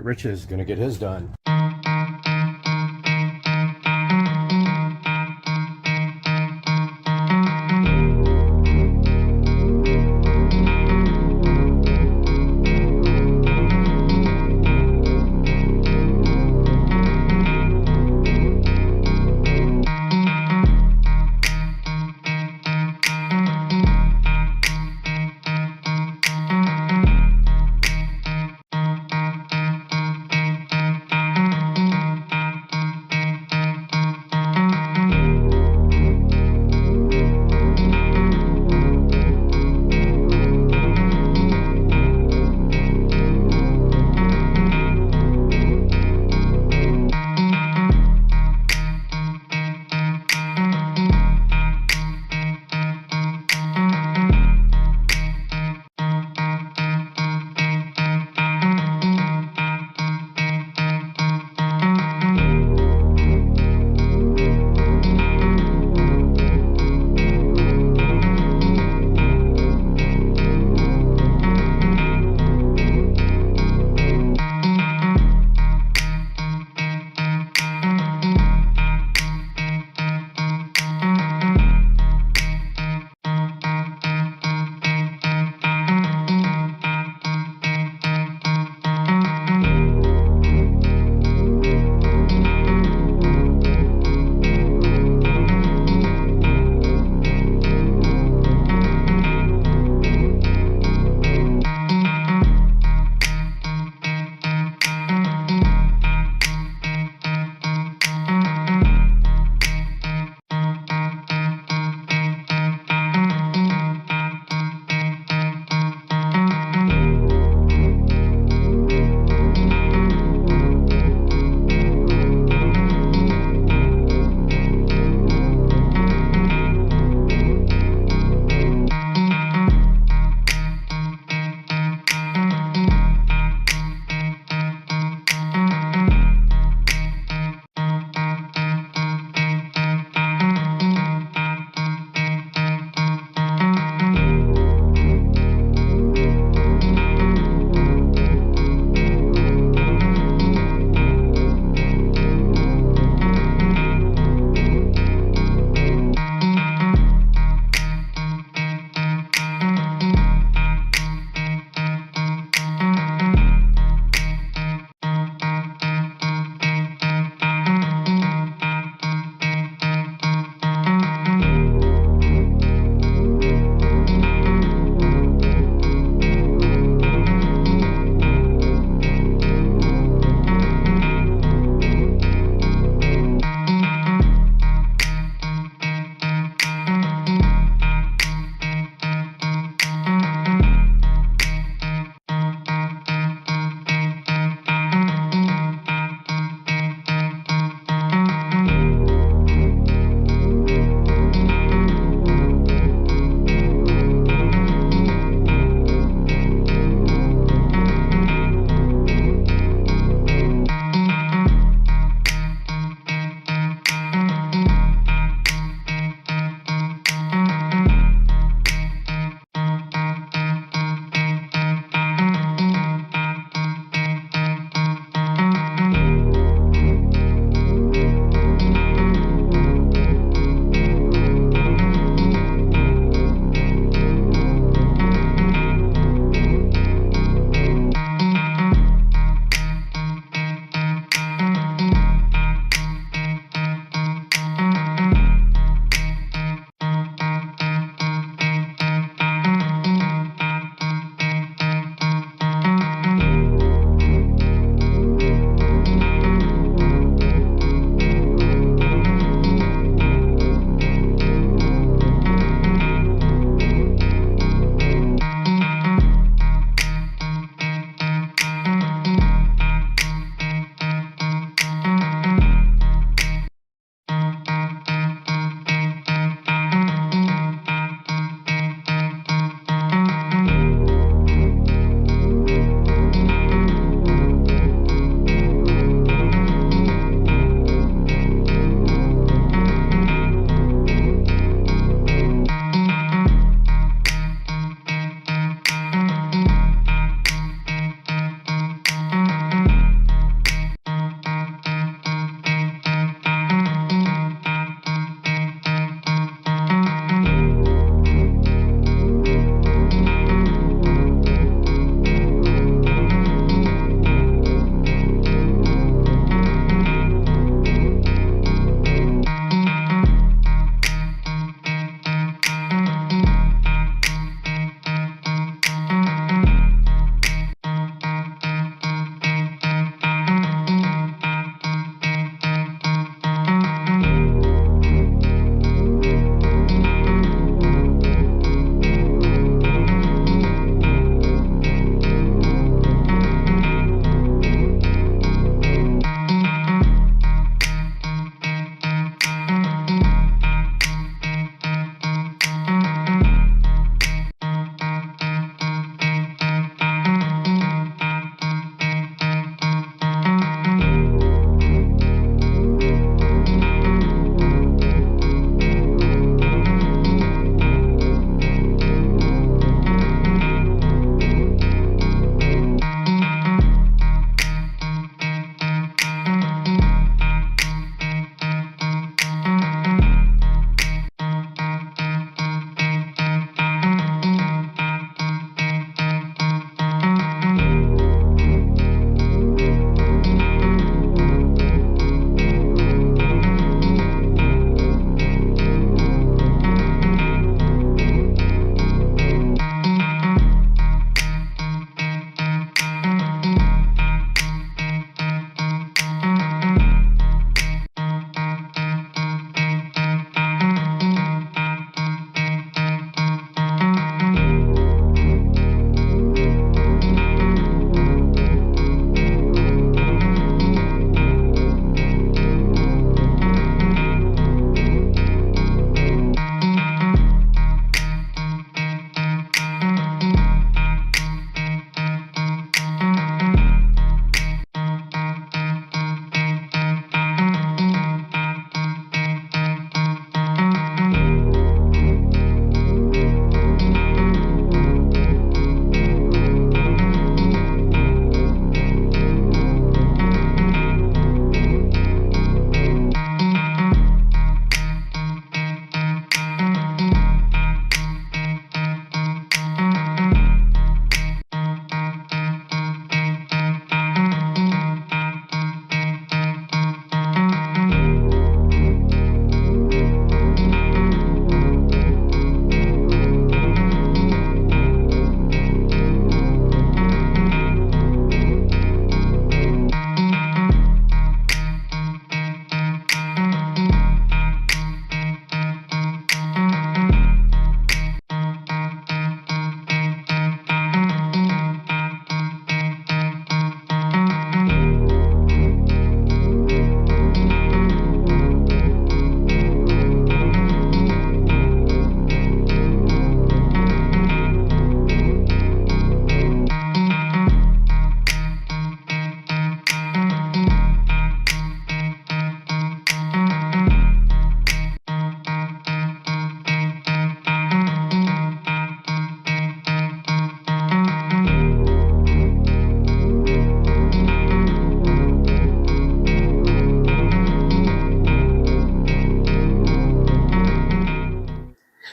right, Rich is gonna get his done.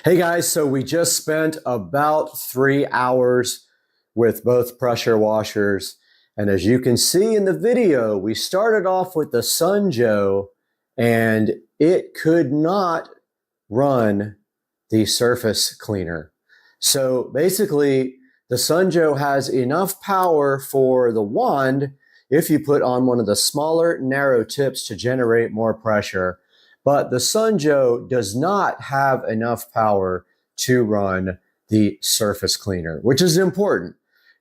Hey guys, so we just spent about 3 hours with both pressure washers. And as you can see in the video, we started off with the Sunjoe and it could not run the surface cleaner. So basically, the Sunjoe has enough power for the wand if you put on one of the smaller, narrow tips to generate more pressure. But the Sunjoe does not have enough power to run the surface cleaner, which is important.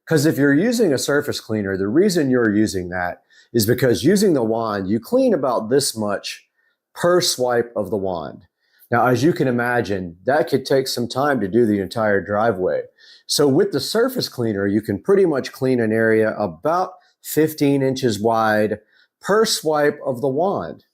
Because if you're using a surface cleaner, the reason you're using that is because using the wand, you clean about this much per swipe of the wand. Now, as you can imagine, that could take some time to do the entire driveway. So with the surface cleaner, you can pretty much clean an area about 15 inches wide per swipe of the wand.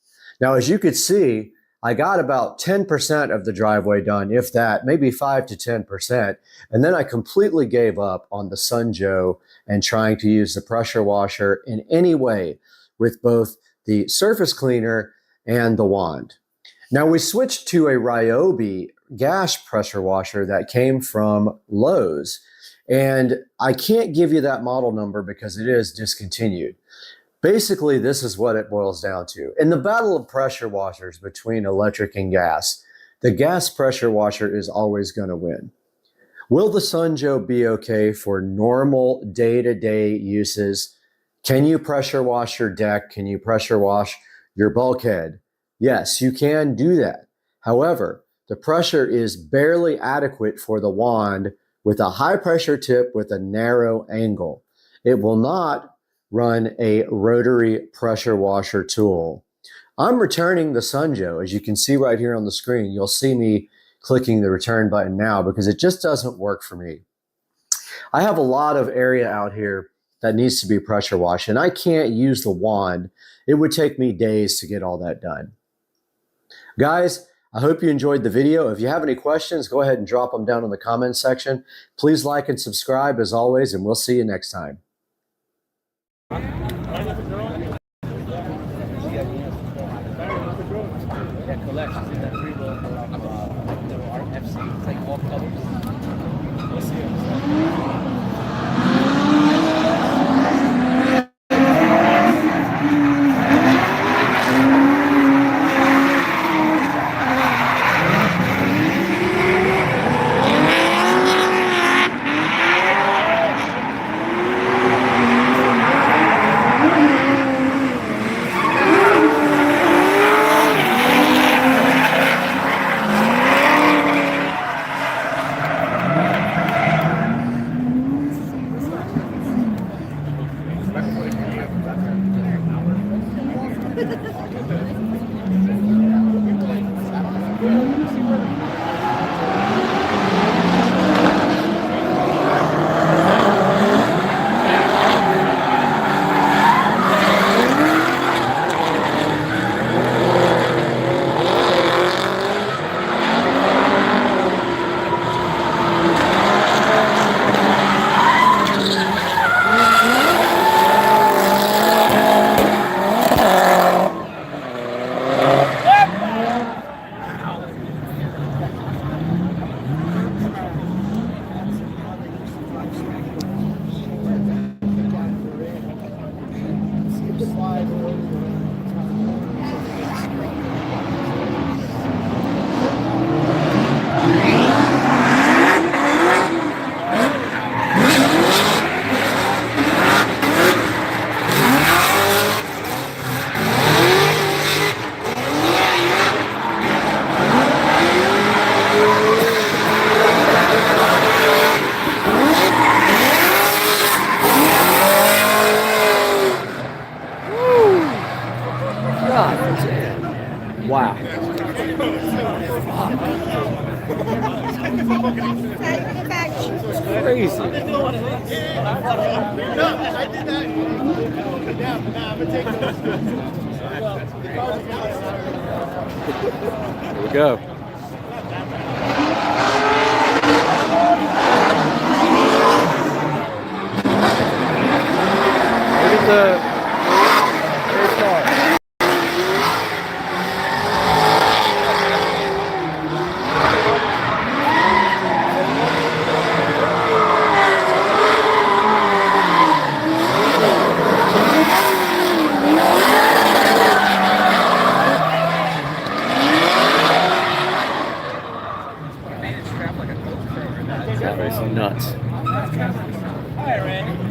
Now, as you could see, I got about 10% of the driveway done, if that, maybe 5 to 10%. And then I completely gave up on the Sunjoe and trying to use the pressure washer in any way with both the surface cleaner and the wand. Now we switched to a Ryobi gas pressure washer that came from Lowe's. And I can't give you that model number because it is discontinued. Basically, this is what it boils down to. In the battle of pressure washers between electric and gas, the gas pressure washer is always going to win. Will the Sunjoe be okay for normal day-to-day uses? Can you pressure wash your deck? Can you pressure wash your bulkhead? Yes, you can do that. However, the pressure is barely adequate for the wand with a high pressure tip with a narrow angle. It will not run a rotary pressure washer tool. I'm returning the Sunjoe. As you can see right here on the screen, you'll see me clicking the return button now because it just doesn't work for me. I have a lot of area out here that needs to be pressure washed, and I can't use the wand. It would take me days to get all that done. Guys, I hope you enjoyed the video. If you have any questions, go ahead and drop them down in the comments section. Please like and subscribe as always, and we'll see you next time. Wow. Crazy. Here we go. Look at the nuts. Hi, Randy.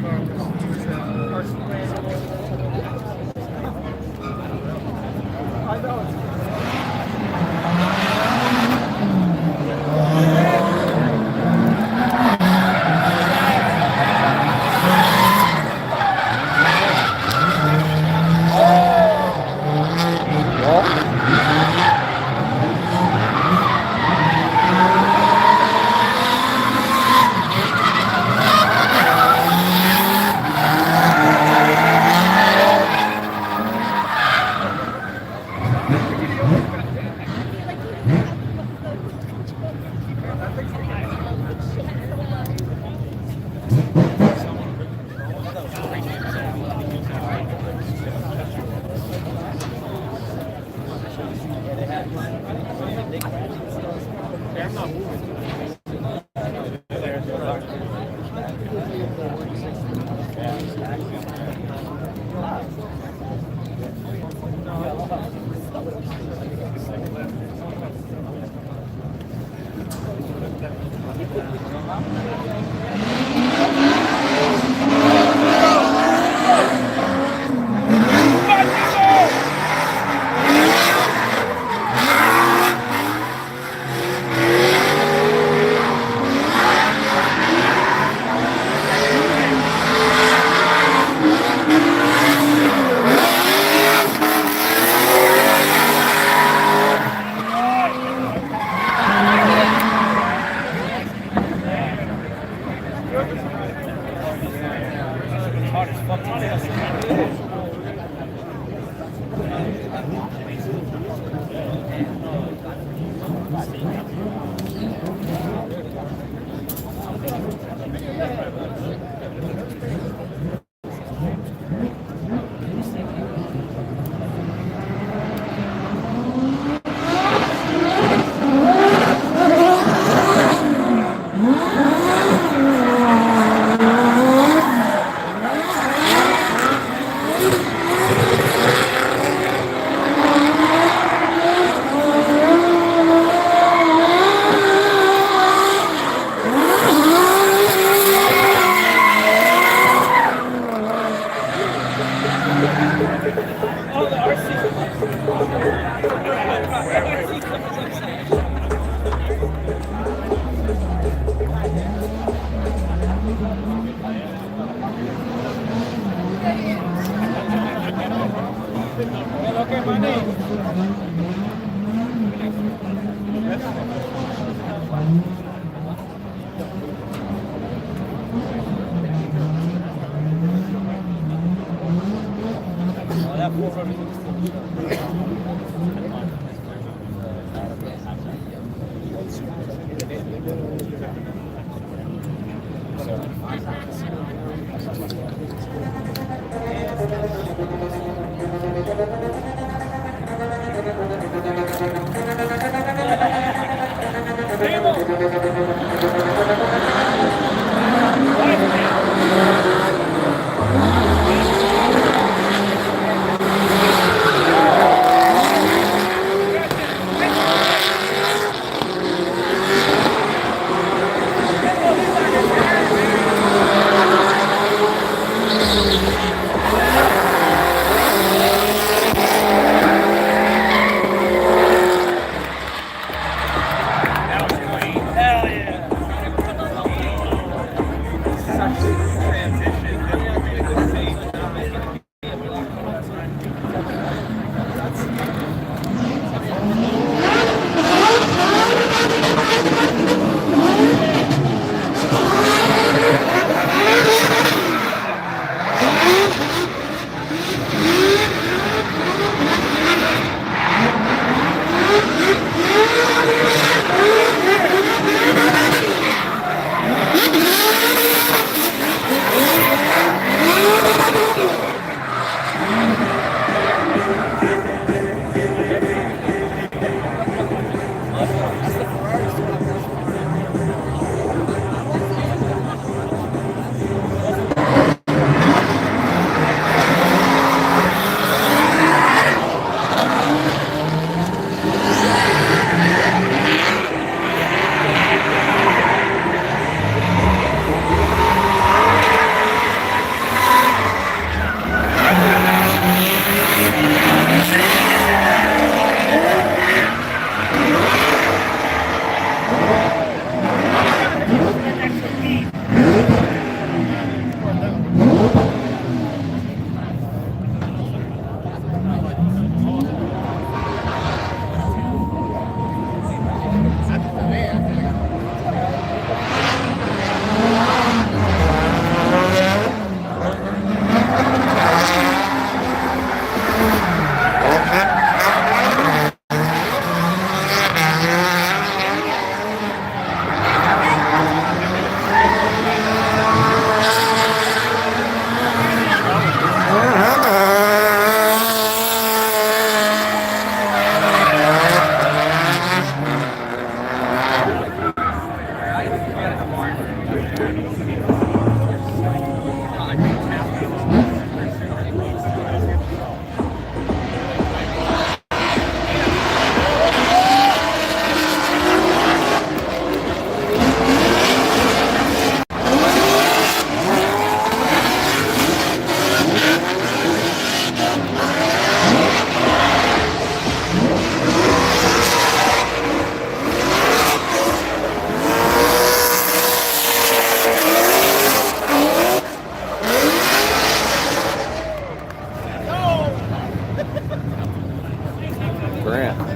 Grant.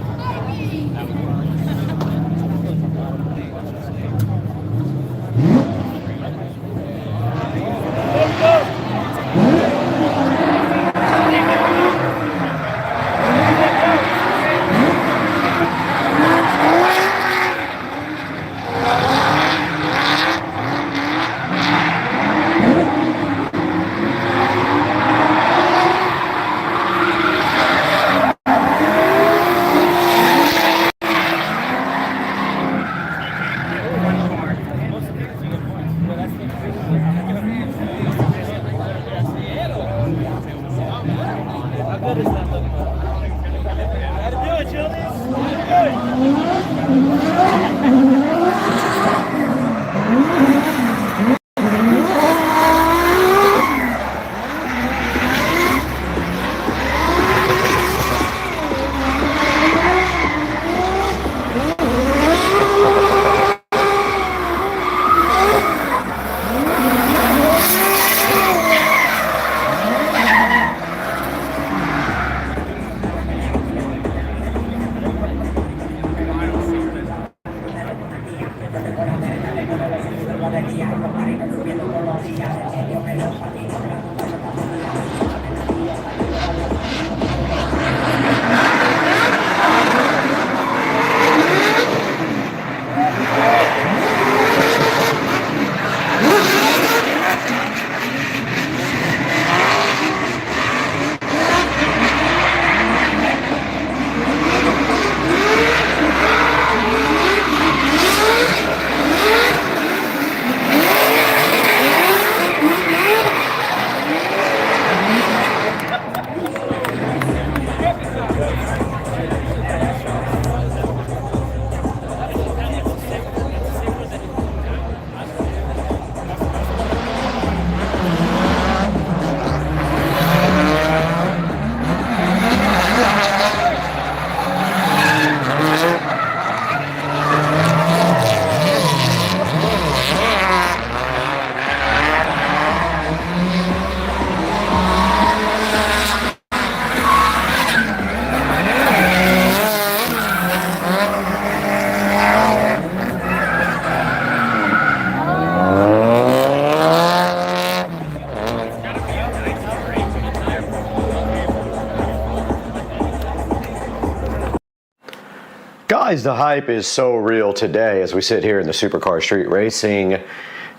Guys, the hype is so real today as we sit here in the Supercar Street Racing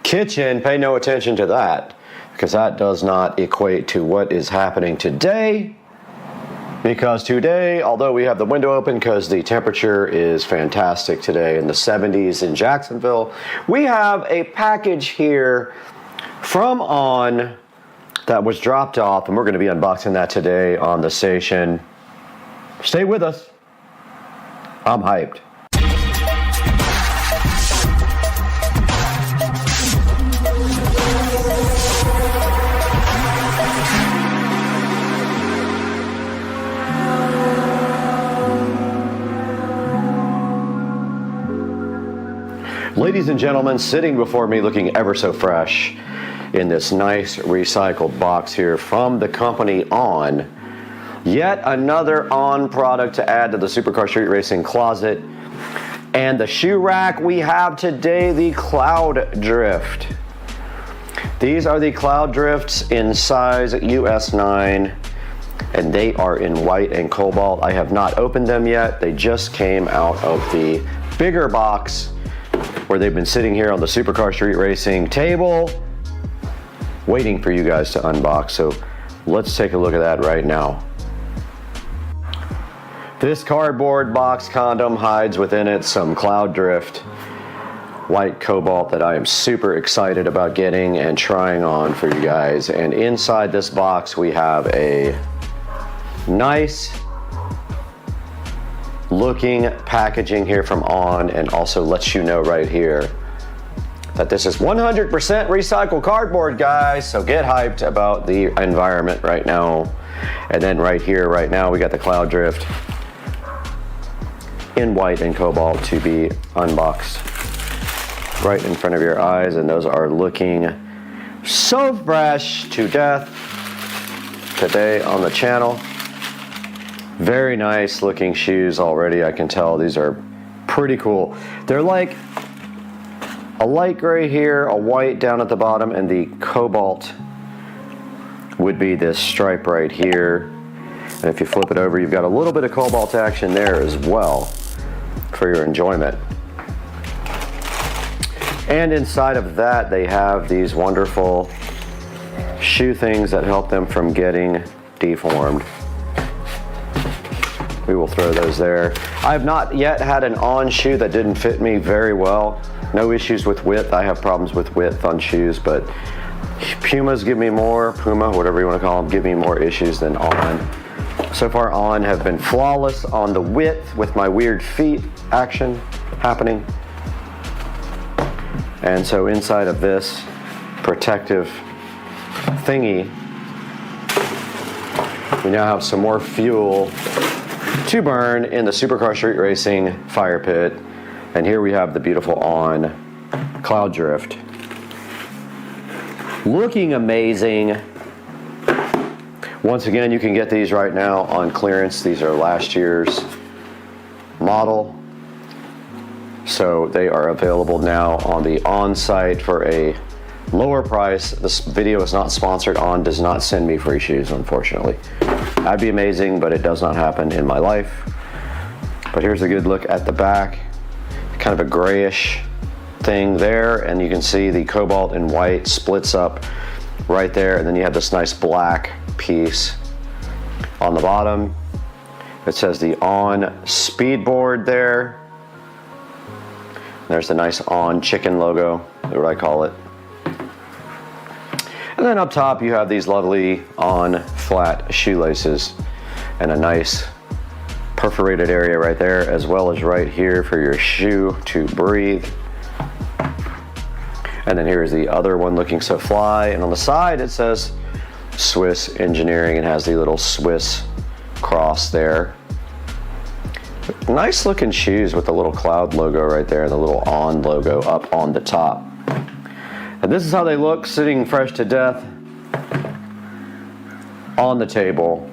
kitchen. Pay no attention to that, because that does not equate to what is happening today. Because today, although we have the window open because the temperature is fantastic today in the 70s in Jacksonville, we have a package here from On that was dropped off, and we're going to be unboxing that today on the station. Stay with us. I'm hyped. Ladies and gentlemen, sitting before me looking ever so fresh in this nice recycled box here from the company On. Yet another On product to add to the Supercar Street Racing closet. And the shoe rack we have today, the Cloud Drift. These are the Cloud Drifts in size US 9, and they are in white and cobalt. I have not opened them yet. They just came out of the bigger box where they've been sitting here on the Supercar Street Racing table, waiting for you guys to unbox. So let's take a look at that right now. This cardboard box condom hides within it some Cloud Drift white cobalt that I am super excited about getting and trying on for you guys. And inside this box we have a nice looking packaging here from On, and also lets you know right here that this is 100% recycled cardboard, guys. So get hyped about the environment right now. And then right here, right now, we got the Cloud Drift in white and cobalt to be unboxed right in front of your eyes, and those are looking so fresh to death today on the channel. Very nice looking shoes already. I can tell these are pretty cool. They're like a light gray here, a white down at the bottom, and the cobalt would be this stripe right here. And if you flip it over, you've got a little bit of cobalt action there as well for your enjoyment. And inside of that, they have these wonderful shoe things that help them from getting deformed. We will throw those there. I have not yet had an on shoe that didn't fit me very well. No issues with width. I have problems with width on shoes, but Pumas give me more, Puma, whatever you want to call them, give me more issues than on. So far on have been flawless on the width with my weird feet action happening. And so inside of this protective thingy, we now have some more fuel to burn in the Supercar Street Racing fire pit. And here we have the beautiful On Cloud Drift. Looking amazing. Once again, you can get these right now on clearance. These are last year's model. So they are available now on the On site for a lower price. This video is not sponsored. On does not send me free shoes, unfortunately. That'd be amazing, but it does not happen in my life. But here's a good look at the back. Kind of a grayish thing there, and you can see the cobalt and white splits up right there, and then you have this nice black piece on the bottom. It says the On Speedboard there. There's the nice On Chicken logo, that's what I call it. And then up top you have these lovely On flat shoelaces and a nice perforated area right there, as well as right here for your shoe to breathe. And then here's the other one looking so fly, and on the side it says Swiss Engineering and has the little Swiss cross there. Nice looking shoes with the little cloud logo right there and the little On logo up on the top. And this is how they look sitting fresh to death on the table.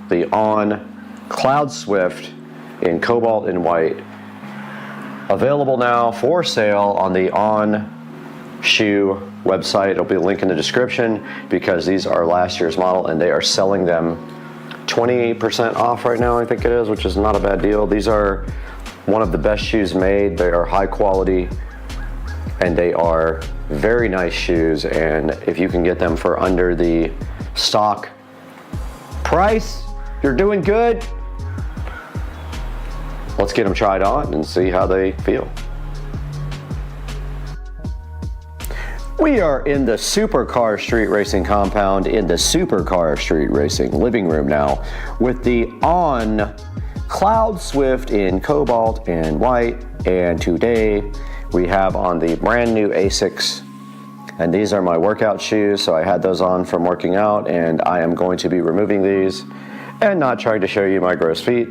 The On Cloud Swift in cobalt and white. Available now for sale on the On Shoe website. It'll be a link in the description because these are last year's model and they are selling them 28% off right now, I think it is, which is not a bad deal. These are one of the best shoes made. They are high quality and they are very nice shoes, and if you can get them for under the stock price, you're doing good. Let's get them tried on and see how they feel. We are in the Supercar Street Racing compound in the Supercar Street Racing living room now with the On Cloud Swift in cobalt and white, and today we have on the brand new ASICs, and these are my workout shoes, so I had those on from working out, and I am going to be removing these and not trying to show you my gross feet.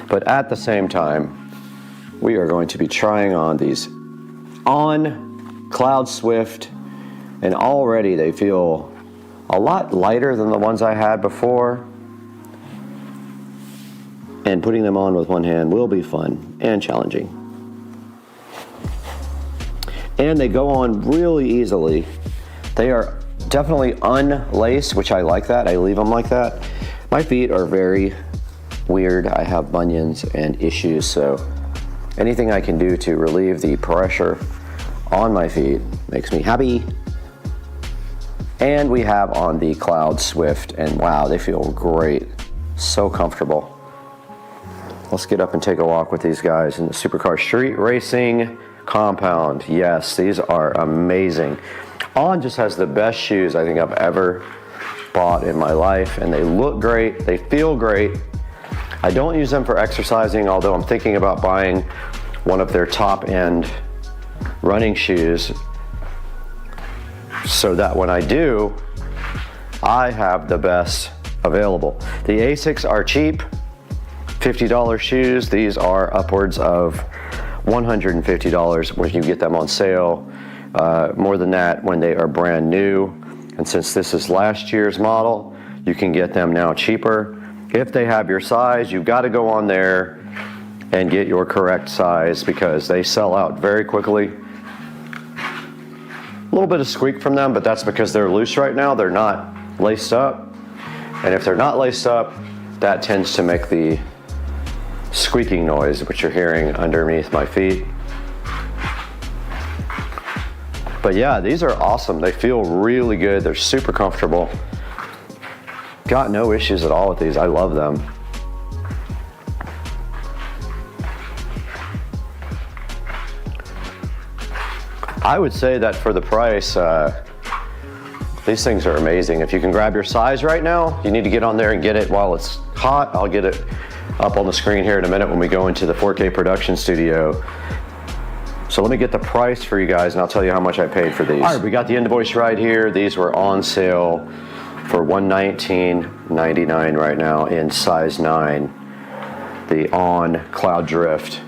But at the same time, we are going to be trying on these On Cloud Swift, and already they feel a lot lighter than the ones I had before. And putting them on with one hand will be fun and challenging. And they go on really easily. They are definitely unlaced, which I like that. I leave them like that. My feet are very weird. I have bunions and issues, so anything I can do to relieve the pressure on my feet makes me happy. And we have on the Cloud Swift, and wow, they feel great. So comfortable. Let's get up and take a walk with these guys in the Supercar Street Racing compound. Yes, these are amazing. On just has the best shoes I think I've ever bought in my life, and they look great, they feel great. I don't use them for exercising, although I'm thinking about buying one of their top-end running shoes so that when I do, I have the best available. The ASICs are cheap, $50 shoes. These are upwards of $150 when you get them on sale. More than that when they are brand new. And since this is last year's model, you can get them now cheaper. If they have your size, you've got to go on there and get your correct size because they sell out very quickly. A little bit of squeak from them, but that's because they're loose right now. They're not laced up. And if they're not laced up, that tends to make the squeaking noise, which you're hearing underneath my feet. But yeah, these are awesome. They feel really good. They're super comfortable. Got no issues at all with these. I love them. I would say that for the price, these things are amazing. If you can grab your size right now, you need to get on there and get it while it's hot. I'll get it up on the screen here in a minute when we go into the 4K production studio. So let me get the price for you guys and I'll tell you how much I paid for these. All right, we got the invoice right here. These were on sale for $119.99 right now in size 9. The On Cloud Drift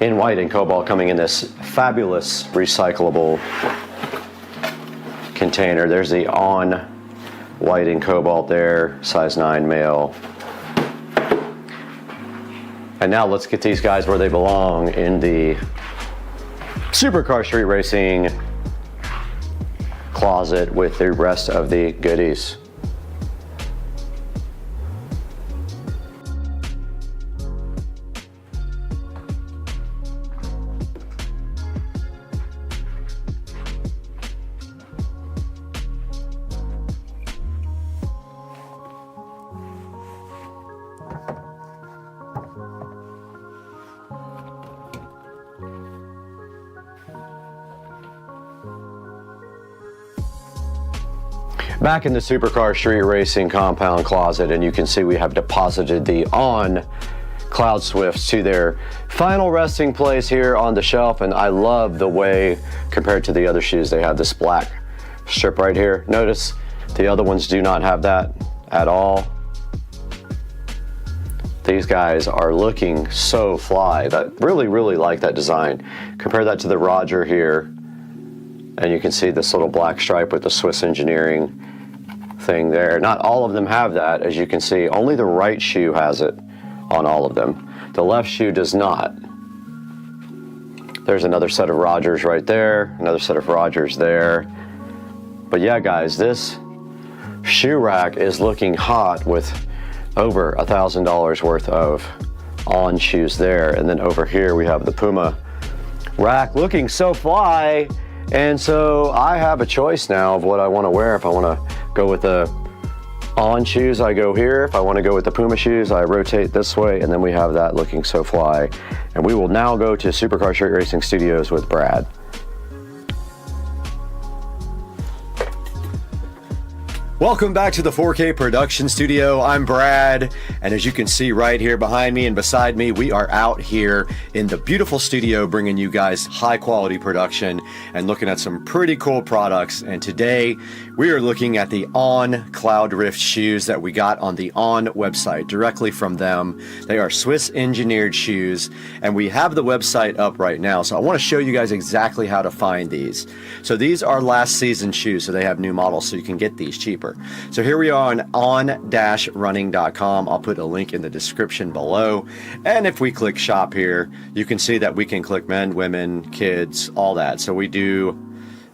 in white and cobalt, coming in this fabulous recyclable container. There's the On white and cobalt there, size 9 male. And now let's get these guys where they belong, in the supercar street racing closet with the rest of the goodies. Back in the supercar street racing compound closet, and you can see we have deposited the On Cloud Swifts to their final resting place here on the shelf. And I love the way, compared to the other shoes, they have this black strip right here. Notice the other ones do not have that at all. These guys are looking so fly. I really like that design. Compare that to the Roger here, and you can see this little black stripe with the Swiss engineering thing there. Not all of them have that, as you can see. Only the right shoe has it on all of them. The left shoe does not. There's another set of Rogers right there, another set of Rogers there. But yeah, guys, this shoe rack is looking hot with over $1,000 worth of On shoes there. And then over here we have the Puma rack looking so fly. And so I have a choice now of what I want to wear. If I want to go with the On shoes, I go here. If I want to go with the Puma shoes, I rotate this way, and then we have that looking so fly. And we will now go to Supercar Street Racing Studios with Brad. Welcome back to the 4K production studio. I'm Brad, and as you can see right here behind me and beside me, we are out here in the beautiful studio bringing you guys high quality production and looking at some pretty cool products. And today we are looking at the On Cloud Drift shoes that we got on the On website directly from them. They are Swiss engineered shoes, and we have the website up right now. So I want to show you guys exactly how to find these. So these are last season shoes, so they have new models, so you can get these cheaper. So here we are on on-running.com. I'll put a link in the description below. And if we click shop here, you can see that we can click men, women, kids, all that. So we do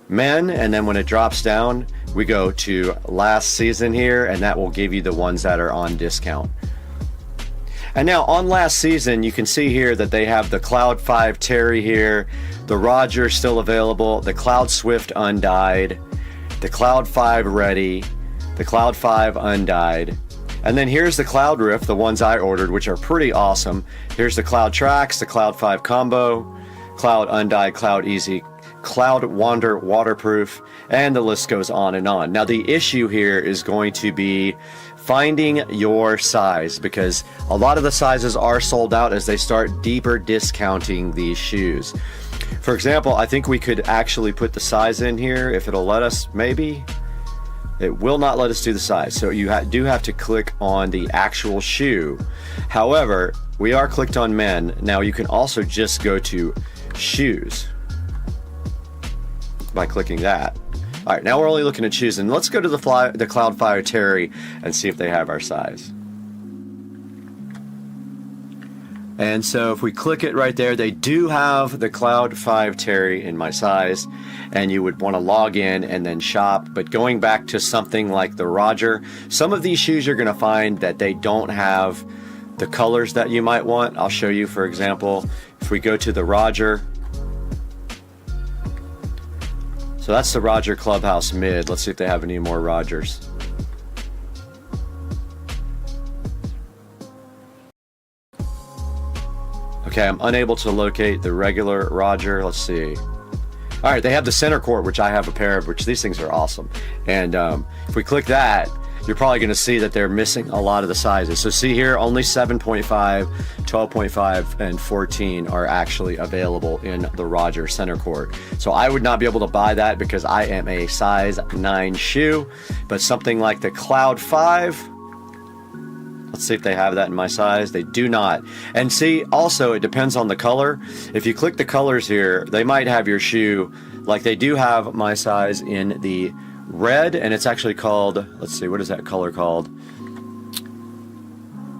men, and then when it drops down, we go to last season here, and that will give you the ones that are on discount. And now on last season, you can see here that they have the Cloud 5 Terry here, the Roger still available, the Cloud Swift undyed, the Cloud 5 Ready, the Cloud 5 undyed, and then here's the Cloud Rift, the ones I ordered, which are pretty awesome. Here's the Cloud Tracks, the Cloud 5 Combo, Cloud Undyed, Cloud Easy, Cloud Wander Waterproof, and the list goes on and on. Now the issue here is going to be finding your size, because a lot of the sizes are sold out as they start deeper discounting these shoes. For example, I think we could actually put the size in here if it'll let us, maybe. It will not let us do the size, so you do have to click on the actual shoe. However, we are clicked on men. Now you can also just go to shoes by clicking that. All right, now we're only looking at choosing. Let's go to the Cloudfire Terry and see if they have our size. And so if we click it right there, they do have the Cloud 5 Terry in my size, and you would want to log in and then shop. But going back to something like the Roger, some of these shoes you're going to find that they don't have the colors that you might want. I'll show you, for example, if we go to the Roger. So that's the Roger Clubhouse Mid. Let's see if they have any more Rogers. Okay, I'm unable to locate the regular Roger. Let's see. All right, they have the center court, which I have a pair of, which these things are awesome. And if we click that, you're probably going to see that they're missing a lot of the sizes. So see here, only 7.5, 12.5, and 14 are actually available in the Roger center court. So I would not be able to buy that because I am a size 9 shoe. But something like the Cloud 5, let's see if they have that in my size. They do not. And see, also, it depends on the color. If you click the colors here, they might have your shoe, like they do have my size in the red, and it's actually called, let's see, what is that color called?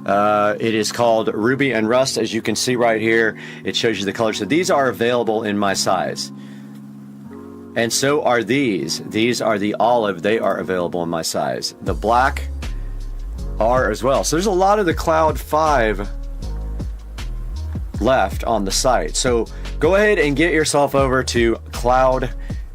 It is called Ruby and Rust. As you can see right here, it shows you the colors. So these are available in my size. And so are these. These are the olive. They are available in my size. The black are as well. So there's a lot of the Cloud 5 left on the site. So go ahead and get yourself over to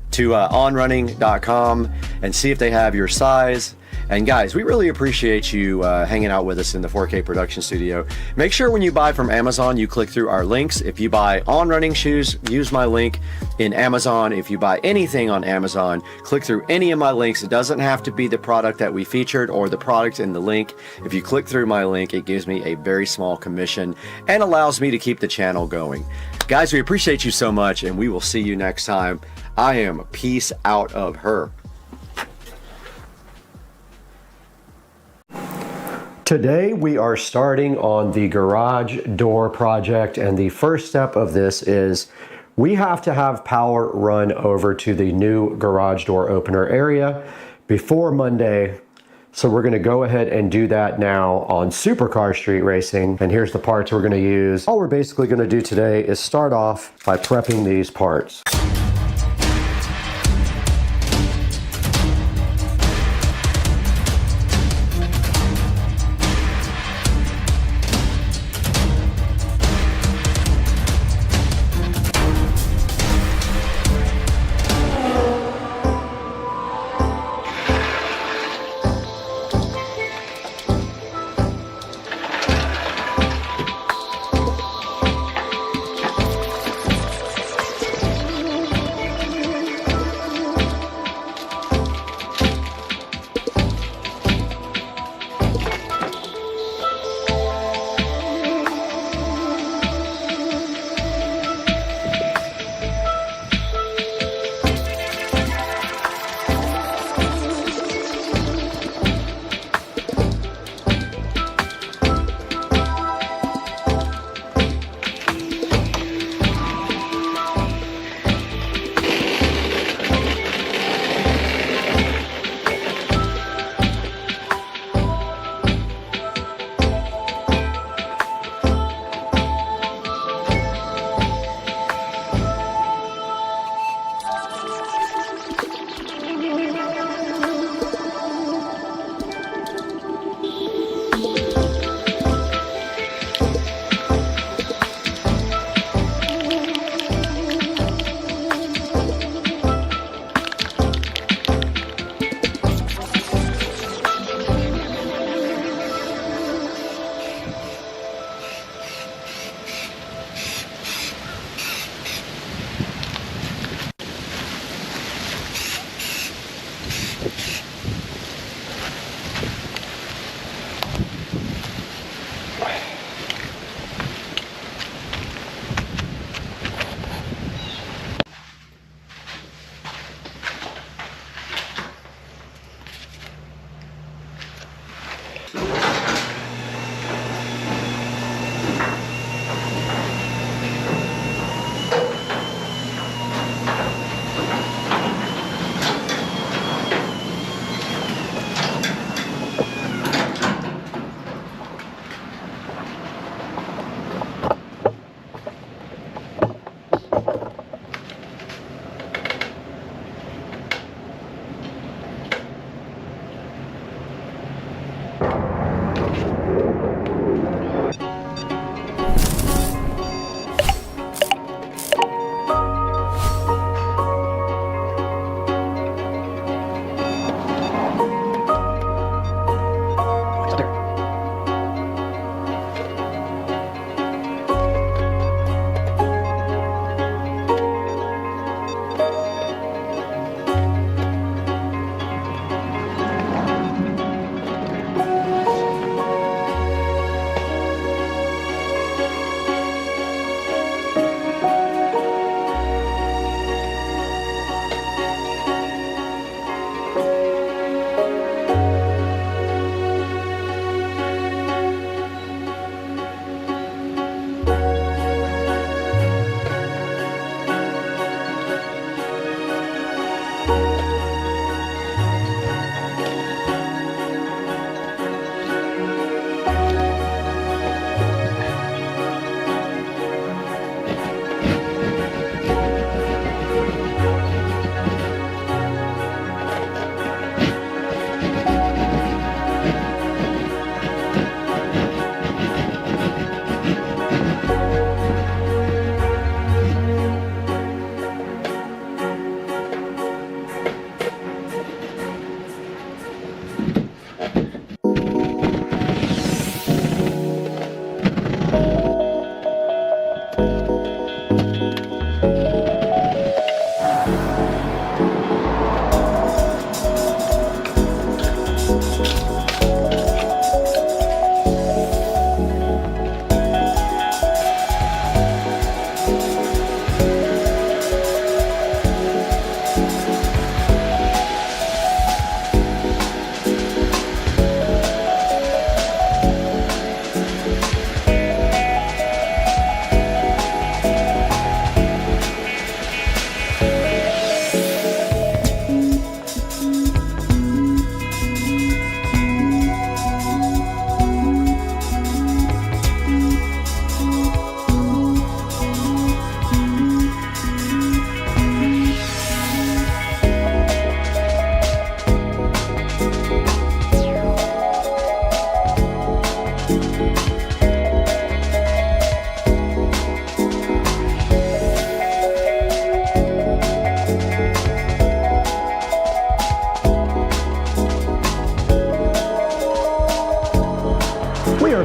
onrunning.com and see if they have your size. And guys, we really appreciate you hanging out with us in the 4K production studio. Make sure when you buy from Amazon, you click through our links. If you buy On Running shoes, use my link in Amazon. If you buy anything on Amazon, click through any of my links. It doesn't have to be the product that we featured or the product in the link. If you click through my link, it gives me a very small commission and allows me to keep the channel going. Guys, we appreciate you so much, and we will see you next time. I am peace out of her. Today we are starting on the garage door project, and the first step of this is we have to have power run over to the new garage door opener area before Monday. So we're going to go ahead and do that now on Supercar Street Racing, and here's the parts we're going to use. All we're basically going to do today is start off by prepping these parts.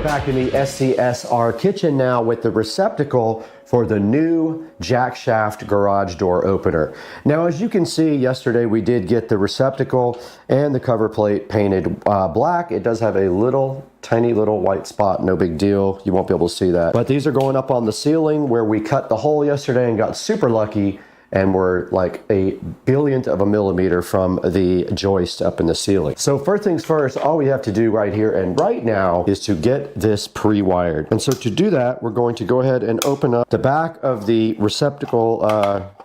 Back in the SCSR kitchen now with the receptacle for the new jack shaft garage door opener. Now, as you can see, yesterday we did get the receptacle and the cover plate painted black. It does have a little tiny little white spot, no big deal. You won't be able to see that. But these are going up on the ceiling where we cut the hole yesterday and got super lucky, and we're like a billionth of a millimeter from the joist up in the ceiling. So first things first, all we have to do right here and right now is to get this pre-wired. And so to do that, we're going to go ahead and open up the back of the receptacle,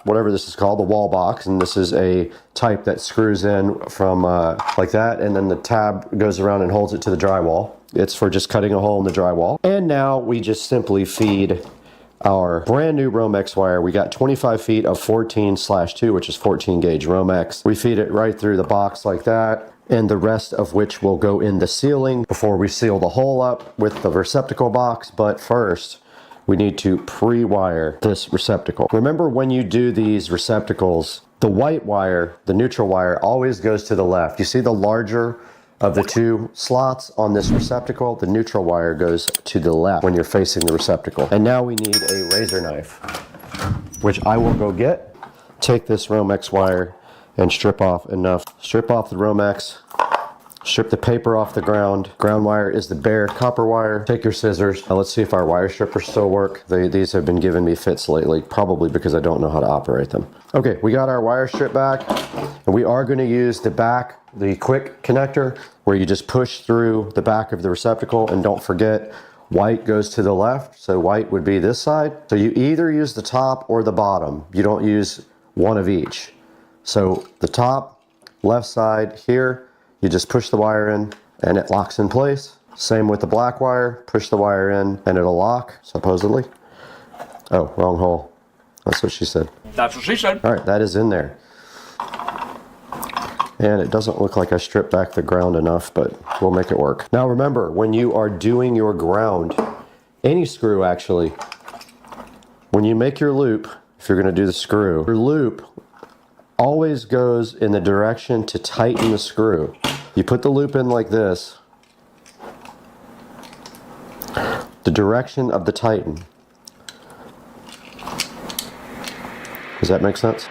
whatever this is called, the wall box. And this is a type that screws in from like that. And then the tab goes around and holds it to the drywall. It's for just cutting a hole in the drywall. And now we just simply feed our brand new Romex wire. We got 25 feet of 14/2, which is 14 gauge Romex. We feed it right through the box like that, and the rest of which will go in the ceiling before we seal the hole up with the receptacle box. But first, we need to pre-wire this receptacle. Remember, when you do these receptacles, the white wire, the neutral wire, always goes to the left. You see the larger of the two slots on this receptacle, the neutral wire goes to the left when you're facing the receptacle. And now we need a razor knife, which I will go get. Take this Romex wire and strip off enough. Strip off the Romex, strip the paper off the ground. Ground wire is the bare copper wire. Take your scissors. Now let's see if our wire strippers still work. These have been giving me fits lately, probably because I don't know how to operate them. Okay, we got our wire stripped back, and we are going to use the back, the quick connector, where you just push through the back of the receptacle. And don't forget, white goes to the left, so white would be this side. So you either use the top or the bottom. You don't use one of each. So the top, left side here, you just push the wire in and it locks in place. Same with the black wire, push the wire in and it'll lock, supposedly. Oh, wrong hole. That's what she said. That's what she said. All right, that is in there. And it doesn't look like I stripped back the ground enough, but we'll make it work. Now remember, when you are doing your ground, any screw actually, when you make your loop, if you're gonna do the screw, your loop always goes in the direction to tighten the screw. You put the loop in like this, the direction of the tighten. Does that make sense?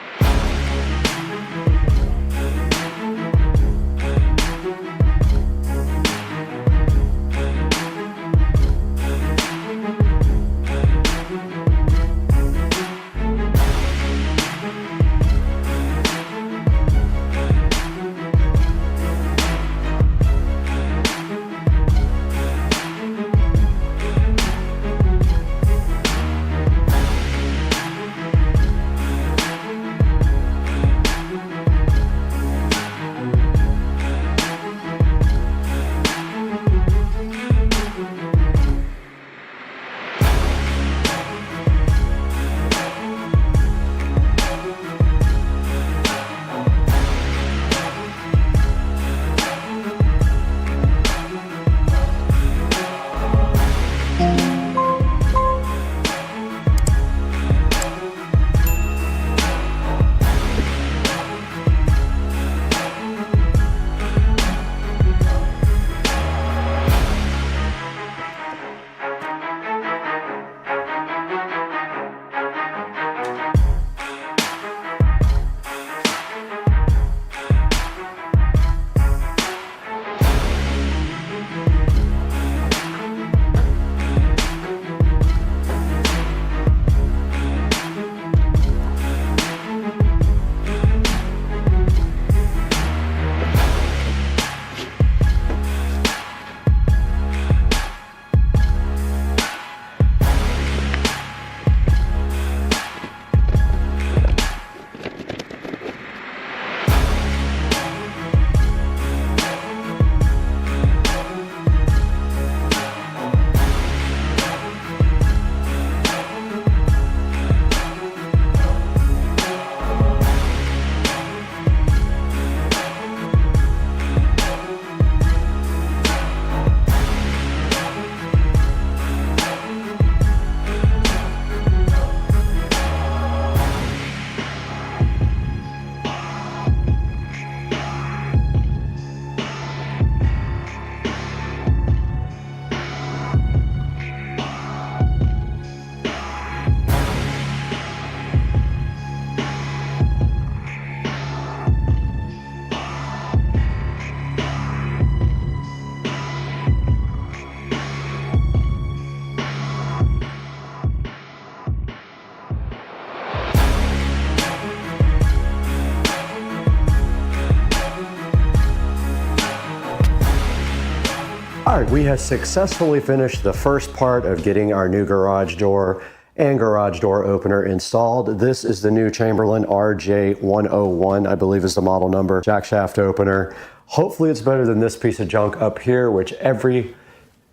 All right, we have successfully finished the first part of getting our new garage door and garage door opener installed. This is the new Chamberlain RJ101, I believe is the model number, jack shaft opener. Hopefully it's better than this piece of junk up here, which every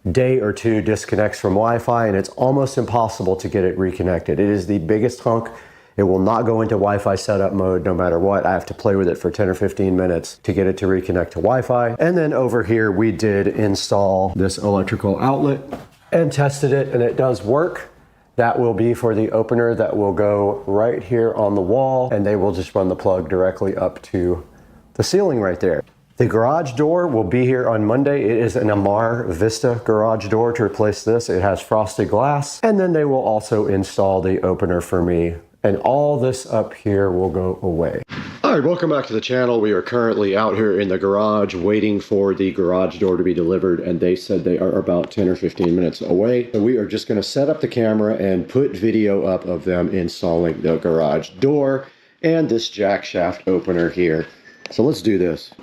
day or two disconnects from Wi-Fi, and it's almost impossible to get it reconnected. It is the biggest hunk. It will not go into Wi-Fi setup mode no matter what. I have to play with it for 10 or 15 minutes to get it to reconnect to Wi-Fi. And then over here, we did install this electrical outlet and tested it, and it does work. That will be for the opener that will go right here on the wall, and they will just run the plug directly up to the ceiling right there. The garage door will be here on Monday. It is an Amar Vista garage door to replace this. It has frosted glass, and then they will also install the opener for me. And all this up here will go away. All right, welcome back to the channel. We are currently out here in the garage waiting for the garage door to be delivered, and they said they are about 10 or 15 minutes away. So we are just gonna set up the camera and put video up of them installing the garage door and this jack shaft opener here. So let's do this.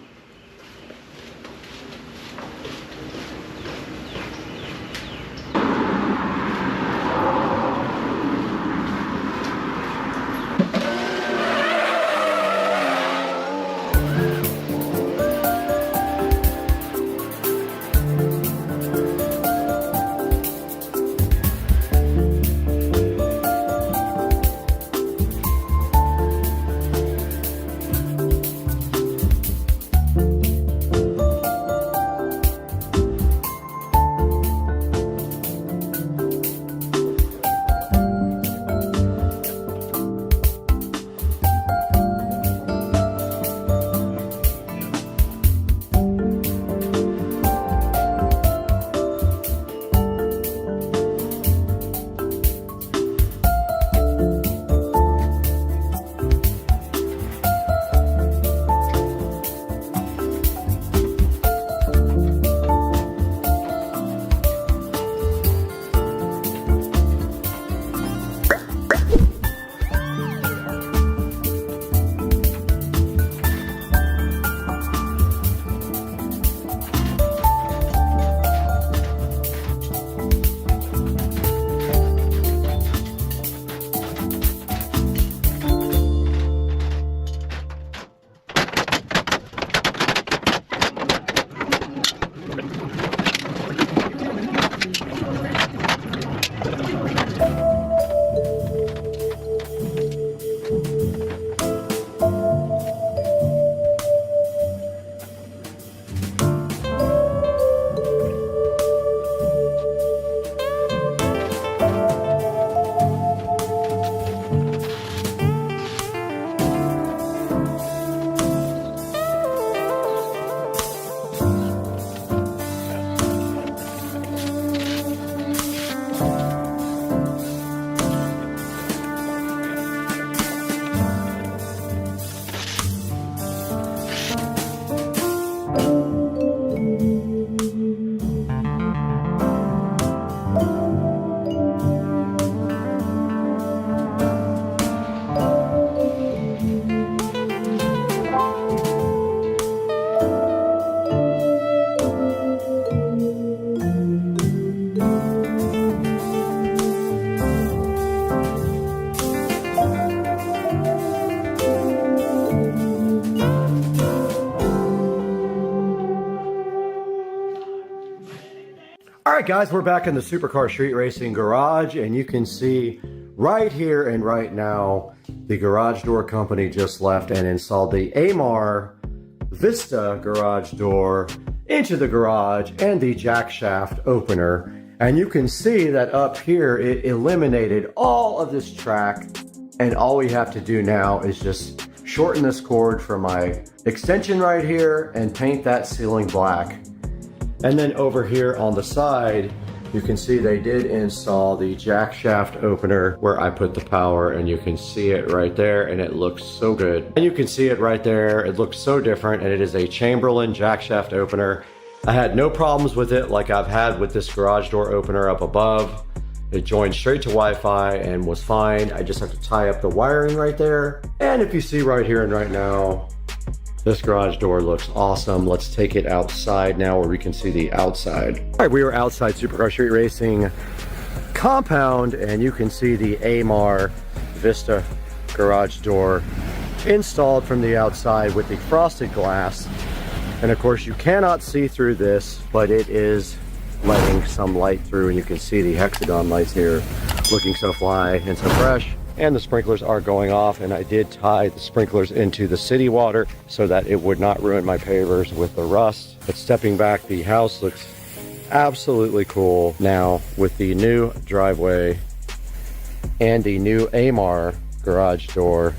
All right, guys, we're back in the Supercar Street Racing garage, and you can see right here and right now, the garage door company just left and installed the Amar Vista garage door into the garage and the jack shaft opener. And you can see that up here, it eliminated all of this track. And all we have to do now is just shorten this cord for my extension right here and paint that ceiling black. And then over here on the side, you can see they did install the jack shaft opener where I put the power, and you can see it right there, and it looks so good. And you can see it right there. It looks so different, and it is a Chamberlain jack shaft opener. I had no problems with it like I've had with this garage door opener up above. It joined straight to Wi-Fi and was fine. I just have to tie up the wiring right there. And if you see right here and right now, This garage door looks awesome. Let's take it outside now where we can see the outside. All right, we are outside Supercar Street Racing compound, and you can see the AMAR Vista garage door installed from the outside with the frosted glass. And of course you cannot see through this, but it is letting some light through, and you can see the hexagon lights here looking so fly and so fresh. And the sprinklers are going off, and I did tie the sprinklers into the city water so that it would not ruin my pavers with the rust. But stepping back, the house looks absolutely cool now with the new driveway and the new AMAR garage door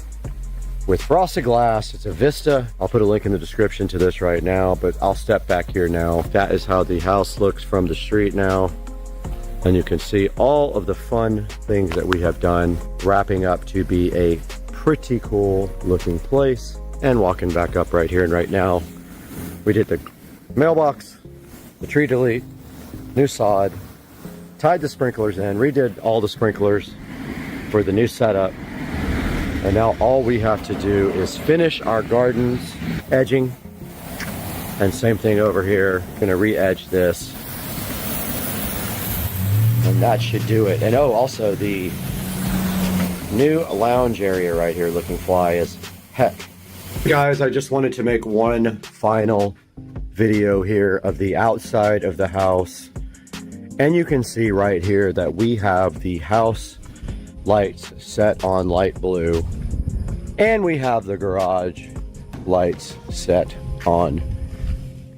with frosted glass. It's a Vista. I'll put a link in the description to this right now, but I'll step back here now. That is how the house looks from the street now. And you can see all of the fun things that we have done, wrapping up to be a pretty cool looking place. And walking back up right here and right now, we did the mailbox, the tree delete, new sod, tied the sprinklers in, redid all the sprinklers for the new setup. And now all we have to do is finish our gardens, edging, and same thing over here. Gonna re-edge this. And that should do it. And oh, also the new lounge area right here looking fly as heck. Guys, I just wanted to make one final video here of the outside of the house. And you can see right here that we have the house lights set on light blue. And we have the garage lights set on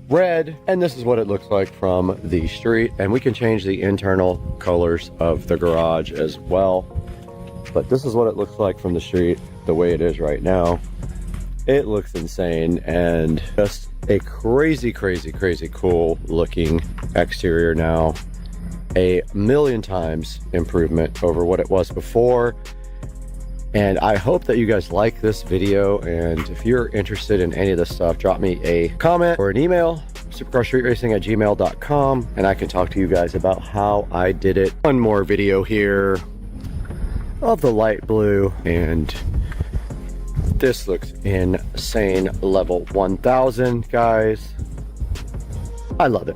red, and this is what it looks like from the street. And we can change the internal colors of the garage as well, but this is what it looks like from the street, the way it is right now. It looks insane, and just a crazy cool looking exterior now. A million times improvement over what it was before. And I hope that you guys like this video, and if you're interested in any of this stuff, drop me a comment or an email, supercarstreetracing@gmail.com, and I can talk to you guys about how I did it. One more video here of the light blue, and this looks insane. Level 1000, guys. I love it.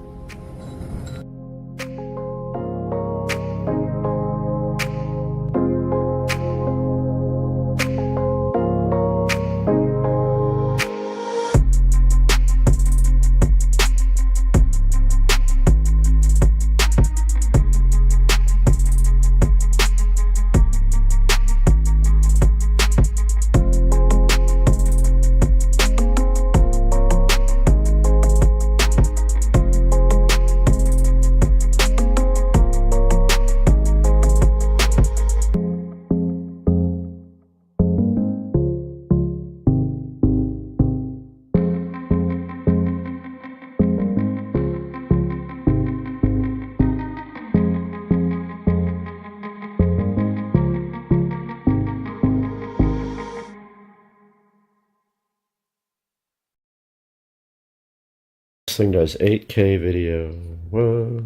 This thing does 8K video. Whoa.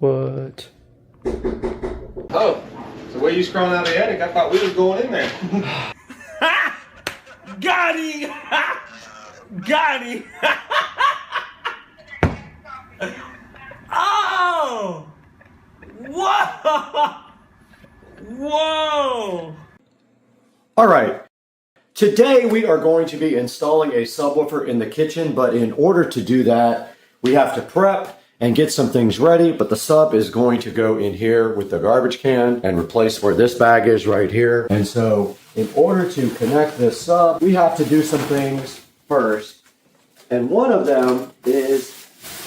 What? Oh, so where you scrolling out of the attic? I thought we was going in there. Got him! Got him! Oh! Whoa! Whoa! All right. Today we are going to be installing a subwoofer in the kitchen, but in order to do that, we have to prep and get some things ready, but the sub is going to go in here with the garbage can and replace where this bag is right here. And so in order to connect this sub, we have to do some things first. And one of them is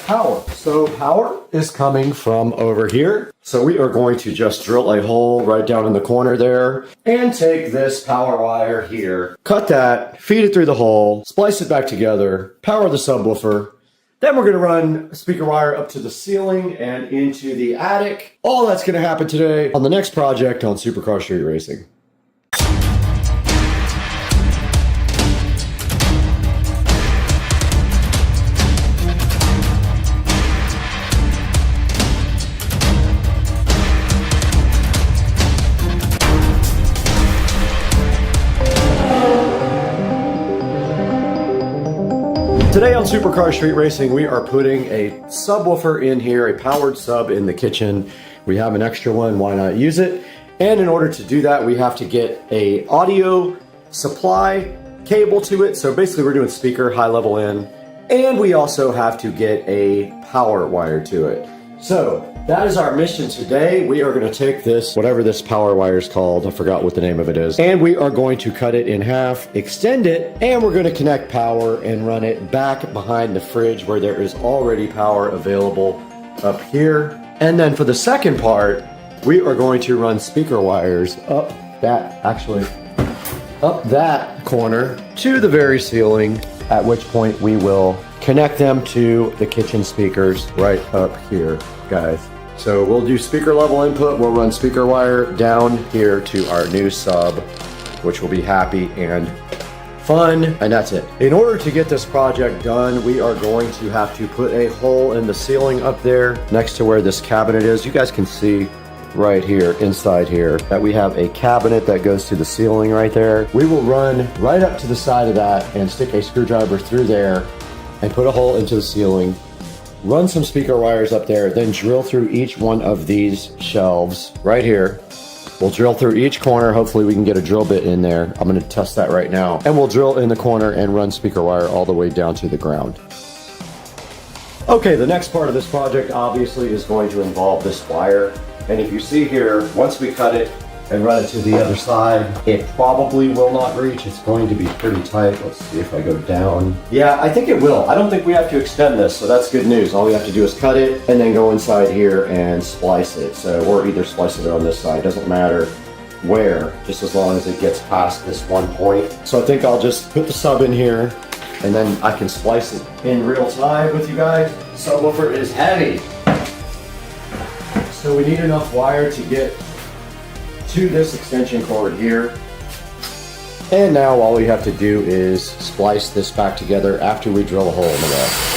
power. So power is coming from over here. So we are going to just drill a hole right down in the corner there and take this power wire here, cut that, feed it through the hole, splice it back together, power the subwoofer. Then we're going to run speaker wire up to the ceiling and into the attic. All that's going to happen today on the next project on Supercar Street Racing. Today on Supercar Street Racing, we are putting a subwoofer in here, a powered sub in the kitchen. We have an extra one, why not use it? And in order to do that, we have to get a audio supply cable to it. So basically we're doing speaker, high level in, and we also have to get a power wire to it. So that is our mission today. We are going to take this, whatever this power wire is called, I forgot what the name of it is, and we are going to cut it in half, extend it, and we're going to connect power and run it back behind the fridge where there is already power available up here. And then for the second part, we are going to run speaker wires up that corner to the very ceiling, at which point we will connect them to the kitchen speakers right up here, guys. So we'll do speaker level input, we'll run speaker wire down here to our new sub, which will be happy and fun, and that's it. In order to get this project done, we are going to have to put a hole in the ceiling up there next to where this cabinet is. You guys can see right here, inside here, that we have a cabinet that goes to the ceiling right there. We will run right up to the side of that and stick a screwdriver through there and put a hole into the ceiling, run some speaker wires up there, then drill through each one of these shelves right here. We'll drill through each corner. Hopefully we can get a drill bit in there. I'm going to test that right now. And we'll drill in the corner and run speaker wire all the way down to the ground. Okay, the next part of this project obviously is going to involve this wire. And if you see here, once we cut it and run it to the other side, it probably will not reach. It's going to be pretty tight. Let's see if I go down. Yeah, I think it will. I don't think we have to extend this, so that's good news. All we have to do is cut it and then go inside here and splice it. So, or either splice it on this side, doesn't matter where, just as long as it gets past this one point. So I think I'll just put the sub in here and then I can splice it in real time with you guys. Subwoofer is heavy. So we need enough wire to get to this extension cord here. And now all we have to do is splice this back together after we drill a hole in the wall.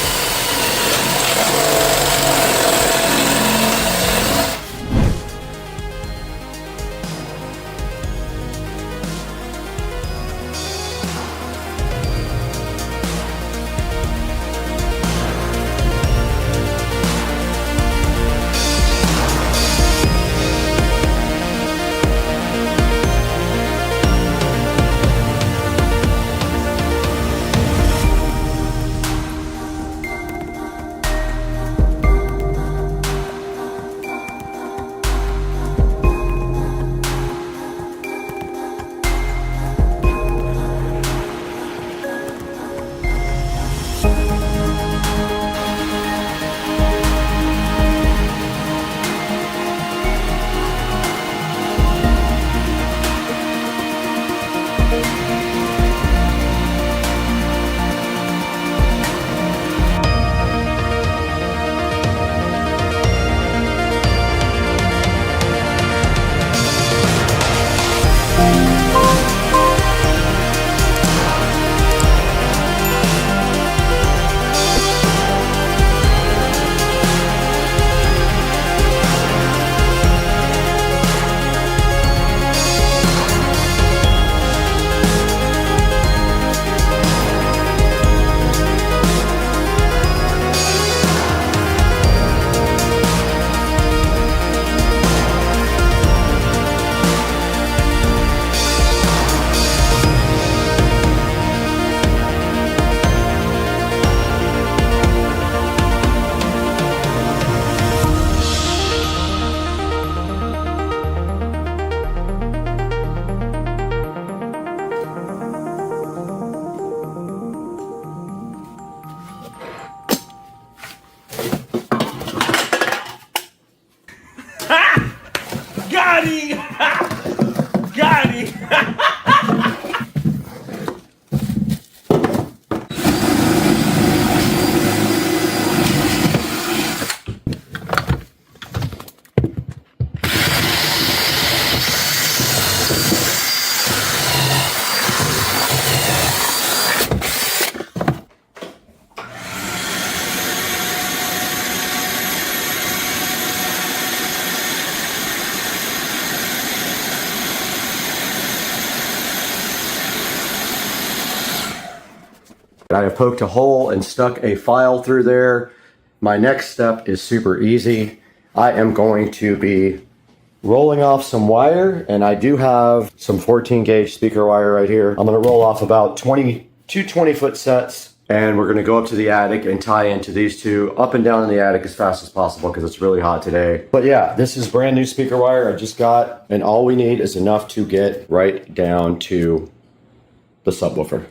I have poked a hole and stuck a file through there. My next step is super easy. I am going to be rolling off some wire, and I do have some 14 gauge speaker wire right here. I'm gonna roll off about 2 20-foot sets, and we're gonna go up to the attic and tie into these two up and down in the attic as fast as possible because it's really hot today. But yeah, this is brand new speaker wire I just got, and all we need is enough to get right down to the subwoofer.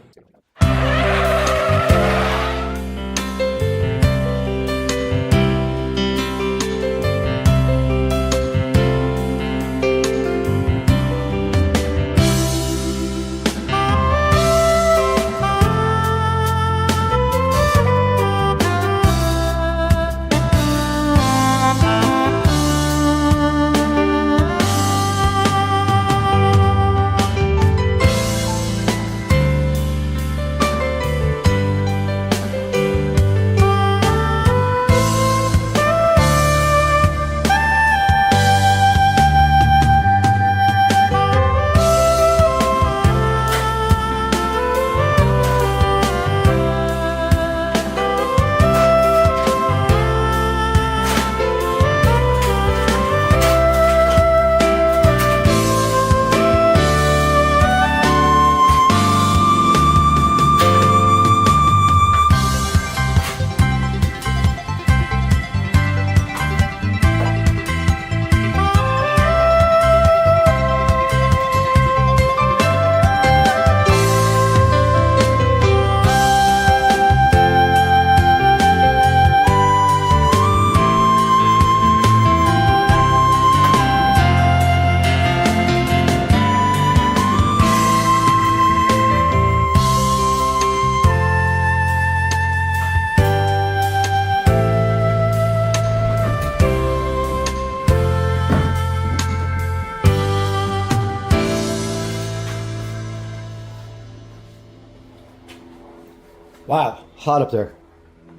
Wow, hot up there.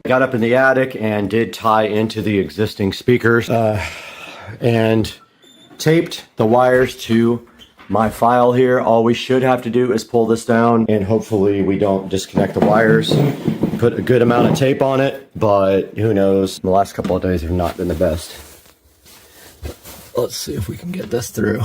I got up in the attic and did tie into the existing speakers and taped the wires to my file here. All we should have to do is pull this down, and hopefully we don't disconnect the wires. Put a good amount of tape on it, but who knows? The last couple of days have not been the best. Let's see if we can get this through.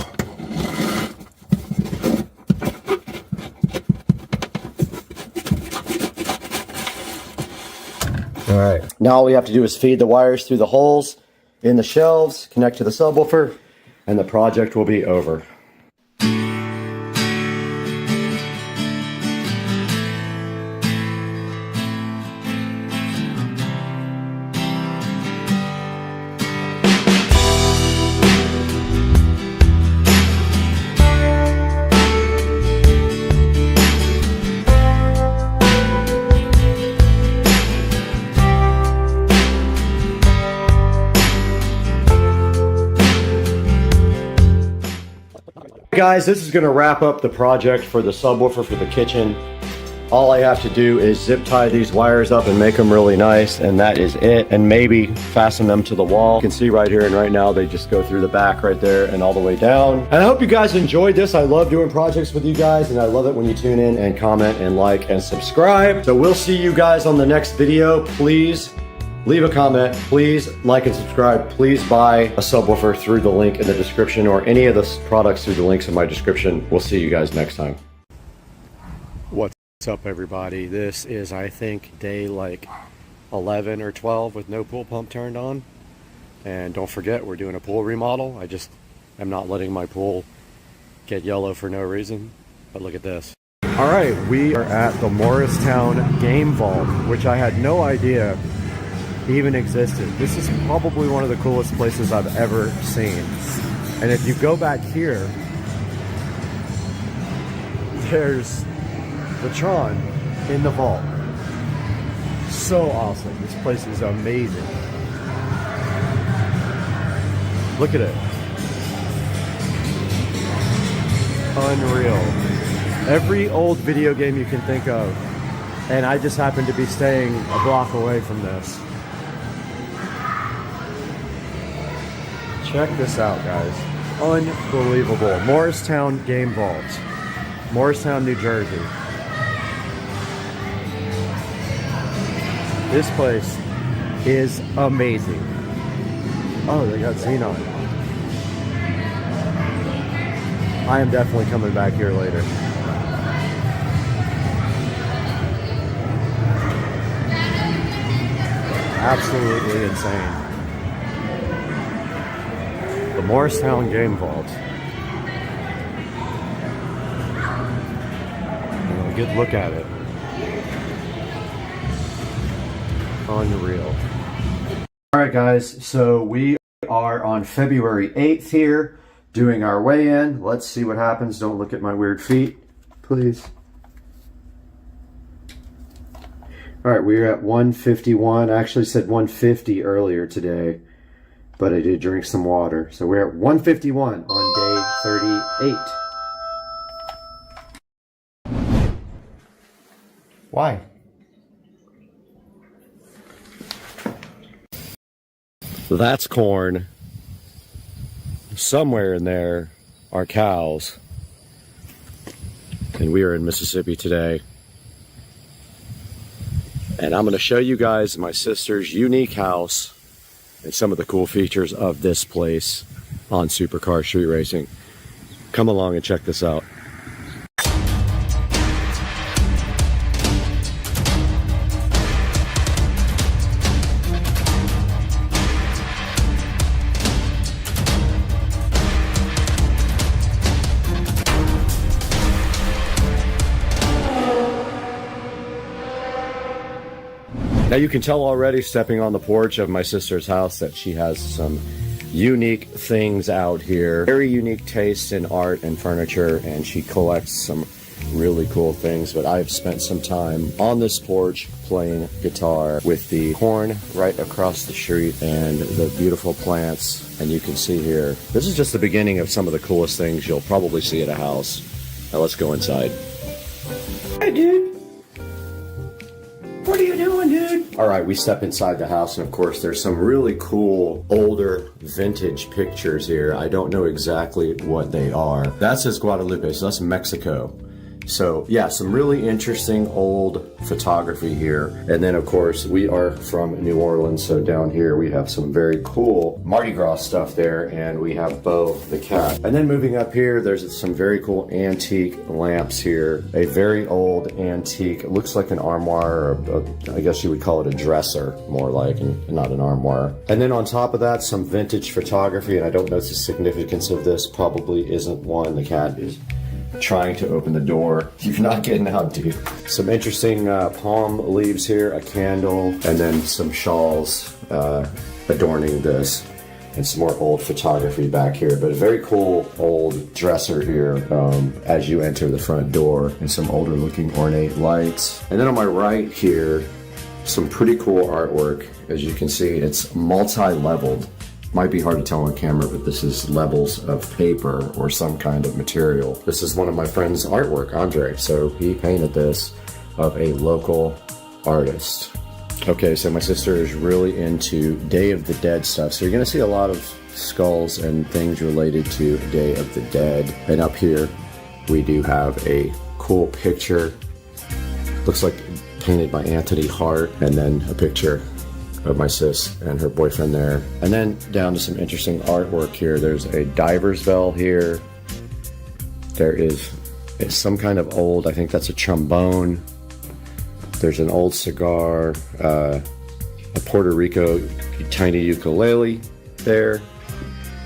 All right, now all we have to do is feed the wires through the holes in the shelves, connect to the subwoofer, and the project will be over. Guys, this is going to wrap up the project for the subwoofer for the kitchen. All I have to do is zip tie these wires up and make them really nice, and that is it. And maybe fasten them to the wall. You can see right here and right now they just go through the back right there and all the way down. And I hope you guys enjoyed this. I love doing projects with you guys, and I love it when you tune in and comment and like and subscribe. So we'll see you guys on the next video. Please leave a comment, please like and subscribe, please buy a subwoofer through the link in the description, or any of the products through the links in my description. We'll see you guys next time. What's up, everybody? This is, I think, day like 11 or 12 with no pool pump turned on. And don't forget, we're doing a pool remodel. I just am not letting my pool get yellow for no reason. But look at this. All right, we are at the Morristown Game Vault, which I had no idea even existed. This is probably one of the coolest places I've ever seen. And if you go back here, there's the Tron in the vault. So awesome. This place is amazing. Look at it. Unreal. Every old video game you can think of, and I just happen to be staying a block away from this. Check this out, guys. Unbelievable. Morristown Game Vault. Morristown, New Jersey. This place is amazing. Oh, they got xenon. I am definitely coming back here later. Absolutely insane. The Morristown Game Vault. A good look at it. Unreal. Alright guys, so we are on February 8th here, doing our weigh-in. Let's see what happens. Don't look at my weird feet, please. Alright, we're at 151. I actually said 150 earlier today, but I did drink some water. So we're at 151 on day 38. Why? That's corn. Somewhere in there are cows. And we are in Mississippi today. And I'm going to show you guys my sister's unique house and some of the cool features of this place on Supercar Street Racing. Come along and check this out. Now you can tell already stepping on the porch of my sister's house that she has some unique things out here. Very unique taste in art and furniture, and she collects some really cool things. But I've spent some time on this porch playing guitar with the corn right across the street and the beautiful plants. And you can see here, this is just the beginning of some of the coolest things you'll probably see at a house. Now let's go inside. Hey dude! What are you doing, dude? All right, we step inside the house, and of course, there's some really cool, older, vintage pictures here. I don't know exactly what they are. That says Guadalupe, so that's Mexico. So yeah, some really interesting old photography here. And then of course we are from New Orleans, so down here we have some very cool Mardi Gras stuff there, and we have Bo the cat. And then moving up here, there's some very cool antique lamps here. A very old antique, it looks like an armoire, or I guess you would call it a dresser, more like, and not an armoire. And then on top of that, some vintage photography, and I don't know the significance of this, probably isn't one. The cat is trying to open the door. You're not getting out, dude. Some interesting palm leaves here, a candle, and then some shawls adorning this, and some more old photography back here. But a very cool old dresser here as you enter the front door, and some older looking ornate lights. And then on my right here, some pretty cool artwork. As you can see, it's multi-leveled. Might be hard to tell on camera, but this is levels of paper or some kind of material. This is one of my friend's artwork, Andre. So he painted this of a local artist. Okay, so my sister is really into Day of the Dead stuff. So you're gonna see a lot of skulls and things related to Day of the Dead. And up here, we do have a cool picture. Looks like painted by Anthony Hart, and then a picture of my sis and her boyfriend there. And then down to some interesting artwork here. There's a diver's bell here. There is some kind of old, I think that's a trombone. There's an old cigar, a Puerto Rico tiny ukulele there,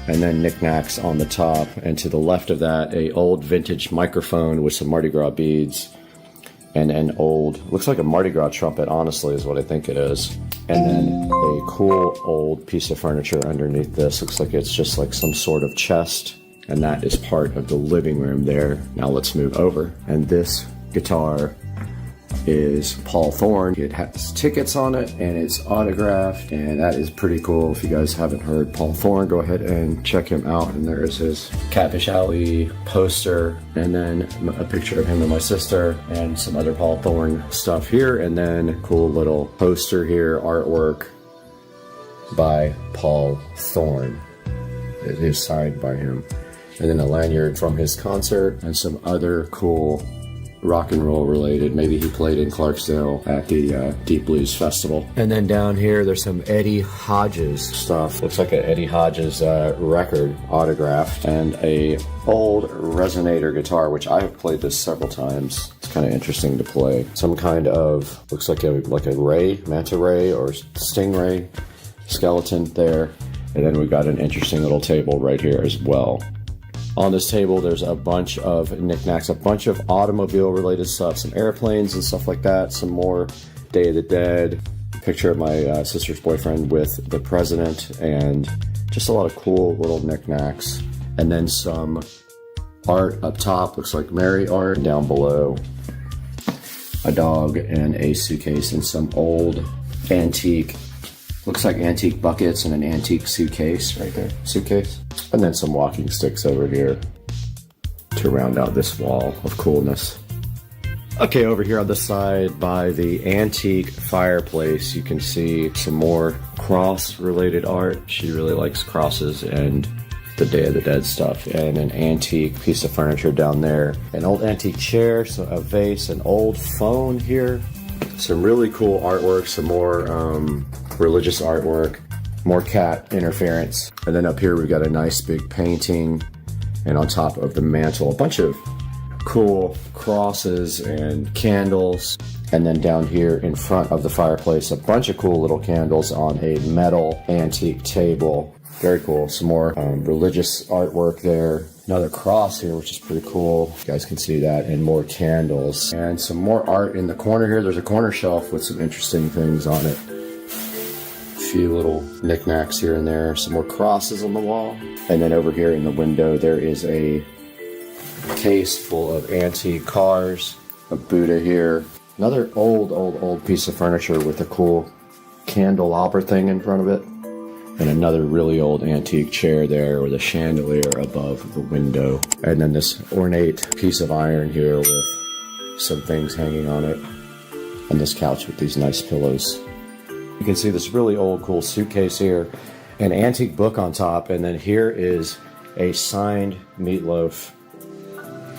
and then knickknacks on the top. And to the left of that, a old vintage microphone with some Mardi Gras beads, and an old, looks like a Mardi Gras trumpet, honestly, is what I think it is. And then a cool old piece of furniture underneath this. Looks like it's just like some sort of chest, and that is part of the living room there. Now let's move over. And this guitar is Paul Thorne. It has tickets on it, and it's autographed, and that is pretty cool. If you guys haven't heard Paul Thorne, go ahead and check him out. And there is his Catfish Alley poster, and then a picture of him and my sister, and some other Paul Thorne stuff here, and then cool little poster here, artwork by Paul Thorne. It is signed by him. And then a lanyard from his concert, and some other cool rock and roll related. Maybe he played in Clarksdale at the Deep Blues Festival. And then down here, there's some Eddie Hodges stuff. Looks like an Eddie Hodges record, autographed, and a old resonator guitar, which I have played this several times. It's kind of interesting to play. Some kind of, looks like a ray, manta ray or stingray skeleton there. And then we've got an interesting little table right here as well. On this table, there's a bunch of knickknacks, a bunch of automobile-related stuff, some airplanes and stuff like that, some more Day of the Dead, picture of my sister's boyfriend with the president, and just a lot of cool little knickknacks. And then some art up top, looks like Mary art. Down below, a dog and a suitcase and some old antique, looks like antique buckets and an antique suitcase right there, suitcase. And then some walking sticks over here to round out this wall of coolness. Okay, over here on the side by the antique fireplace, you can see some more cross-related art. She really likes crosses and the Day of the Dead stuff. And an antique piece of furniture down there. An old antique chair, so a vase, an old phone here. Some really cool artwork, some more religious artwork. More cat interference. And then up here we've got a nice big painting, and on top of the mantle a bunch of cool crosses and candles. And then down here in front of the fireplace, a bunch of cool little candles on a metal antique table. Very cool. Some more religious artwork there. Another cross here, which is pretty cool. You guys can see that. And more candles. And some more art in the corner here. There's a corner shelf with some interesting things on it. Few little knickknacks here and there, some more crosses on the wall. And then over here in the window there is a case full of antique cars, a Buddha here, another old piece of furniture with a cool candelabra thing in front of it, and another really old antique chair there with a chandelier above the window. And then this ornate piece of iron here with some things hanging on it, and this couch with these nice pillows. You can see this really old cool suitcase here, an antique book on top, and then here is a signed Meatloaf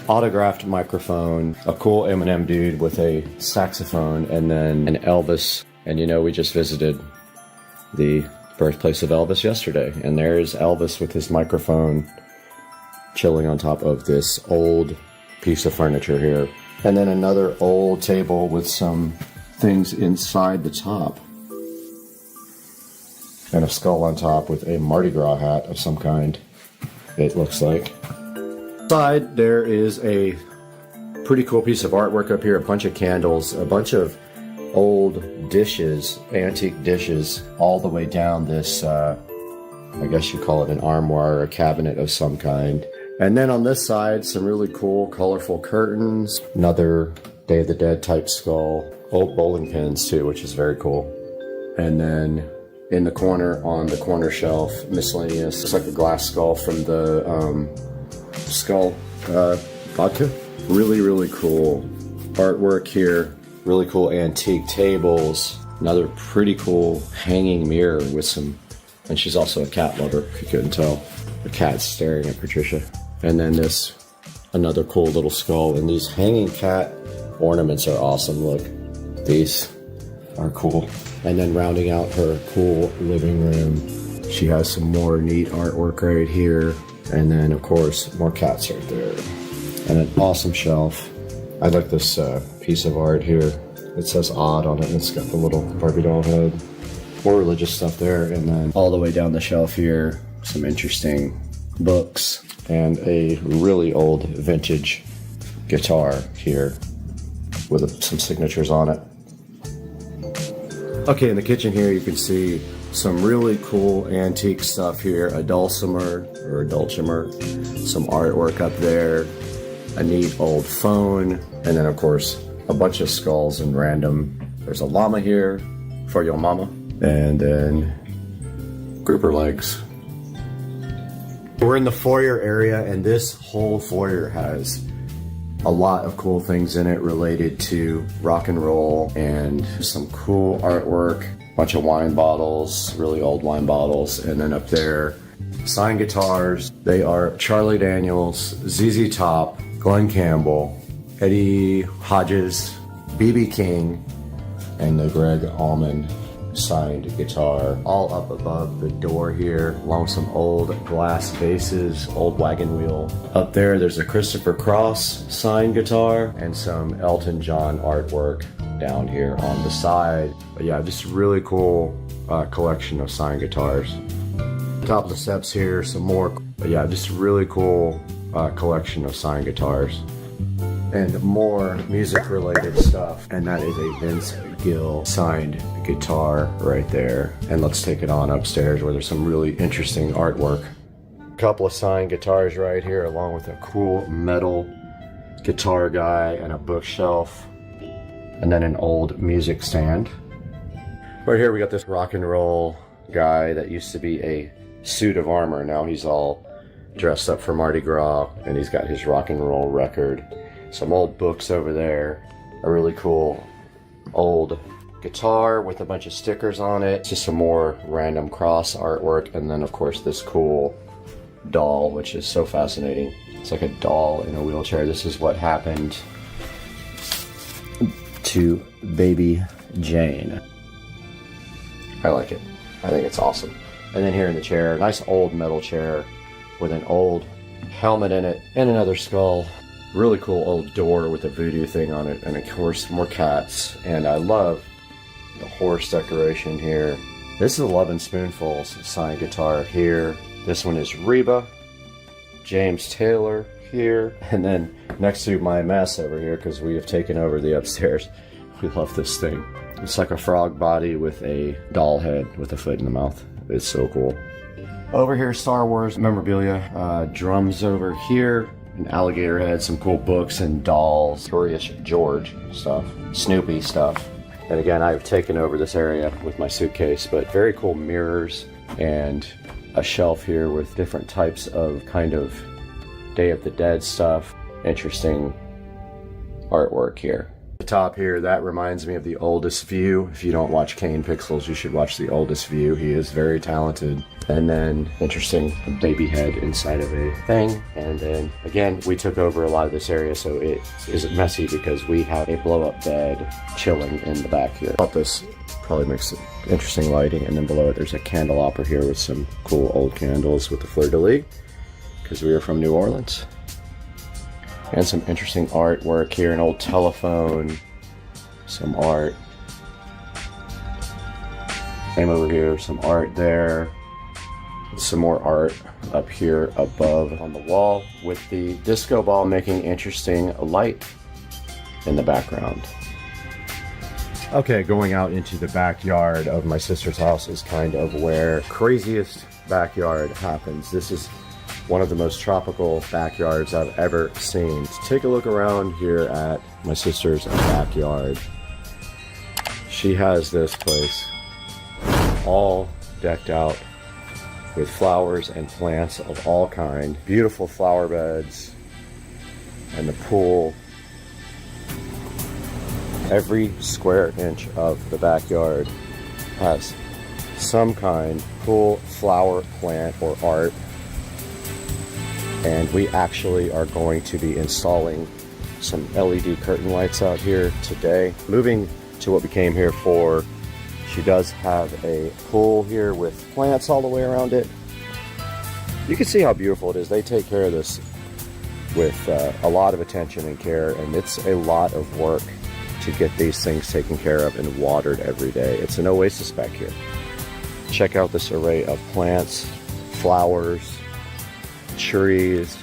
autographed microphone, a cool Eminem dude with a saxophone, and then an Elvis. And you know, we just visited the birthplace of Elvis yesterday, and there's Elvis with his microphone chilling on top of this old piece of furniture here. And then another old table with some things inside the top. And a skull on top with a Mardi Gras hat of some kind, it looks like. Side, there is a pretty cool piece of artwork up here, a bunch of candles, a bunch of old dishes, antique dishes, all the way down this, I guess you call it an armoire or a cabinet of some kind. And then on this side, some really cool, colorful curtains, another Day of the Dead type skull, old bowling pins too, which is very cool. And then in the corner, on the corner shelf, miscellaneous. It's like a glass skull from the Skull vodka. Really, really cool artwork here. Really cool antique tables. Another pretty cool hanging mirror with some, and she's also a cat lover, if you couldn't tell. The cat's staring at Patricia. And then this, another cool little skull. And these hanging cat ornaments are awesome. Look, these are cool. And then rounding out her cool living room, she has some more neat artwork right here. And then, of course, more cats right there. And an awesome shelf. I like this piece of art here. It says odd on it, and it's got the little Barbie doll head. More religious stuff there. And then all the way down the shelf here, some interesting books. And a really old vintage guitar here with some signatures on it. Okay, in the kitchen here you can see some really cool antique stuff here, a dulcimer, some artwork up there, a neat old phone, and then of course a bunch of skulls and random. There's a llama here for your mama, and then grouper legs. We're in the foyer area, and this whole foyer has a lot of cool things in it related to rock and roll, and some cool artwork, bunch of wine bottles, really old wine bottles, and then up there, signed guitars. They are Charlie Daniels, ZZ Top, Glenn Campbell, Eddie Hodges, BB King, and the Greg Allman signed guitar, all up above the door here, along with some old glass vases, old wagon wheel. Up there, there's a Christopher Cross signed guitar and some Elton John artwork down here on the side. But yeah, just a really cool collection of signed guitars. Top of the steps here, some more. But yeah, just a really cool collection of signed guitars. And more music related stuff. And that is a Vince Gill signed guitar right there. And let's take it on upstairs where there's some really interesting artwork. A couple of signed guitars right here, along with a cool metal guitar guy and a bookshelf. And then an old music stand. Right here we got this rock and roll guy that used to be a suit of armor. Now he's all dressed up for Mardi Gras and he's got his rock and roll record. Some old books over there, a really cool old guitar with a bunch of stickers on it, just some more random cross artwork, and then of course this cool doll, which is so fascinating. It's like a doll in a wheelchair. This is what happened to baby Jane. I like it. I think it's awesome. And then here in the chair, nice old metal chair with an old helmet in it and another skull. Really cool old door with a voodoo thing on it, and of course more cats. And I love the horse decoration here. This is 11 Spoonfuls signed guitar here. This one is Reba, James Taylor here, and then next to my mess over here, because we have taken over the upstairs. We love this thing. It's like a frog body with a doll head with a foot in the mouth. It's so cool. Over here, Star Wars memorabilia, drums over here. An alligator head, some cool books and dolls, Curious George stuff, Snoopy stuff. And again, I've taken over this area with my suitcase, but very cool mirrors and a shelf here with different types of kind of Day of the Dead stuff. Interesting artwork here. The top here, that reminds me of The Oldest View. If you don't watch Kane Pixels, you should watch The Oldest View. He is very talented. And then interesting baby head inside of a thing. And then again, we took over a lot of this area, so it isn't messy because we have a blow-up bed chilling in the back here. I thought this probably makes it interesting lighting. And then below it, there's a candelabra here with some cool old candles with the fleur-de-lis, because we are from New Orleans. And some interesting artwork here, an old telephone, some art. Same over here, some art there. Some more art up here above on the wall with the disco ball making interesting light in the background. Okay, going out into the backyard of my sister's house is kind of where craziest backyard happens. This is one of the most tropical backyards I've ever seen. Take a look around here at my sister's backyard. She has this place all decked out with flowers and plants of all kind. Beautiful flower beds and the pool. Every square inch of the backyard has some kind of cool flower, plant, or art. And we actually are going to be installing some LED curtain lights out here today. Moving to what we came here for, she does have a pool here with plants all the way around it. You can see how beautiful it is. They take care of this with a lot of attention and care, and it's a lot of work to get these things taken care of and watered every day. It's an oasis back here. Check out this array of plants, flowers, trees.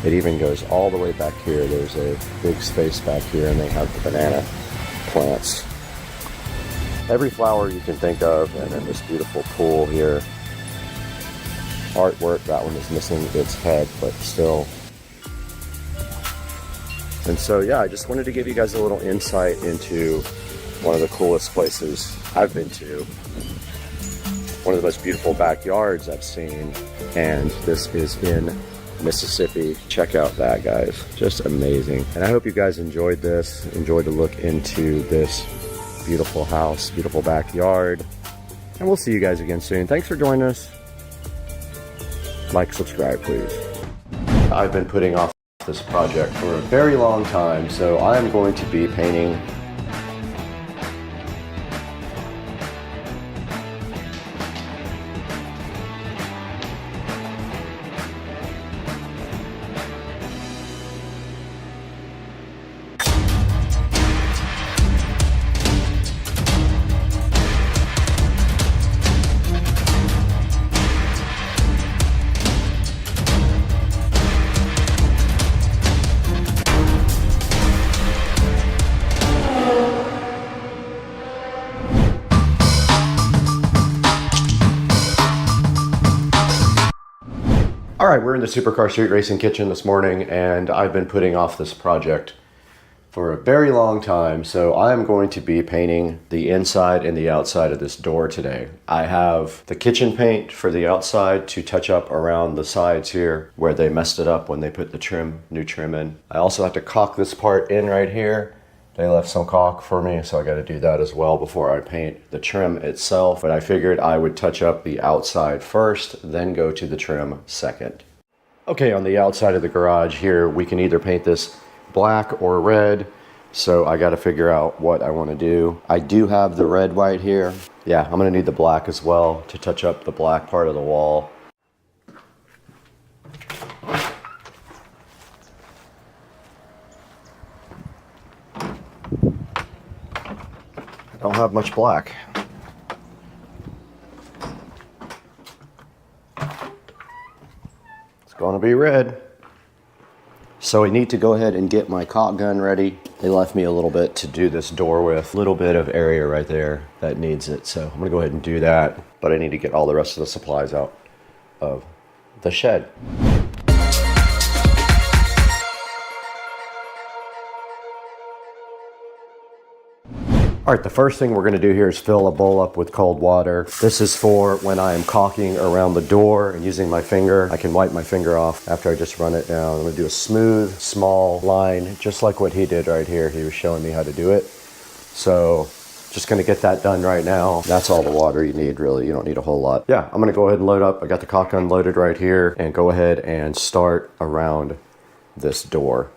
It even goes all the way back here. There's a big space back here, and they have the banana plants. Every flower you can think of, and then this beautiful pool here. Artwork, that one is missing its head, but still. And so yeah, I just wanted to give you guys a little insight into one of the coolest places I've been to. One of the most beautiful backyards I've seen, and this is in Mississippi. Check out that, guys. Just amazing. And I hope you guys enjoyed this, enjoyed the look into this beautiful house, beautiful backyard, and we'll see you guys again soon. Thanks for joining us. Like, subscribe, please. I've been putting off this project for a very long time, so I am going to be painting Alright, we're in the Supercar Street Racing kitchen this morning, and I've been putting off this project for a very long time, so I am going to be painting the inside and the outside of this door today. I have the kitchen paint for the outside to touch up around the sides here where they messed it up when they put the new trim in. I also have to caulk this part in right here. They left some caulk for me, so I got to do that as well before I paint the trim itself. But I figured I would touch up the outside first, then go to the trim second. Okay, on the outside of the garage here, we can either paint this black or red. So I got to figure out what I want to do. I do have the red white here. Yeah, I'm going to need the black as well to touch up the black part of the wall. I don't have much black. It's gonna be red. So I need to go ahead and get my caulk gun ready. They left me a little bit to do this door with. A little bit of area right there that needs it. So I'm gonna go ahead and do that. But I need to get all the rest of the supplies out of the shed. All right, the first thing we're gonna do here is fill a bowl up with cold water. This is for when I am caulking around the door and using my finger. I can wipe my finger off after I just run it down. I'm gonna do a smooth, small line, just like what he did right here. He was showing me how to do it. So just gonna get that done right now. That's all the water you need, really. You don't need a whole lot. Yeah, I'm gonna go ahead and load up. I got the caulk gun loaded right here and go ahead and start around this door.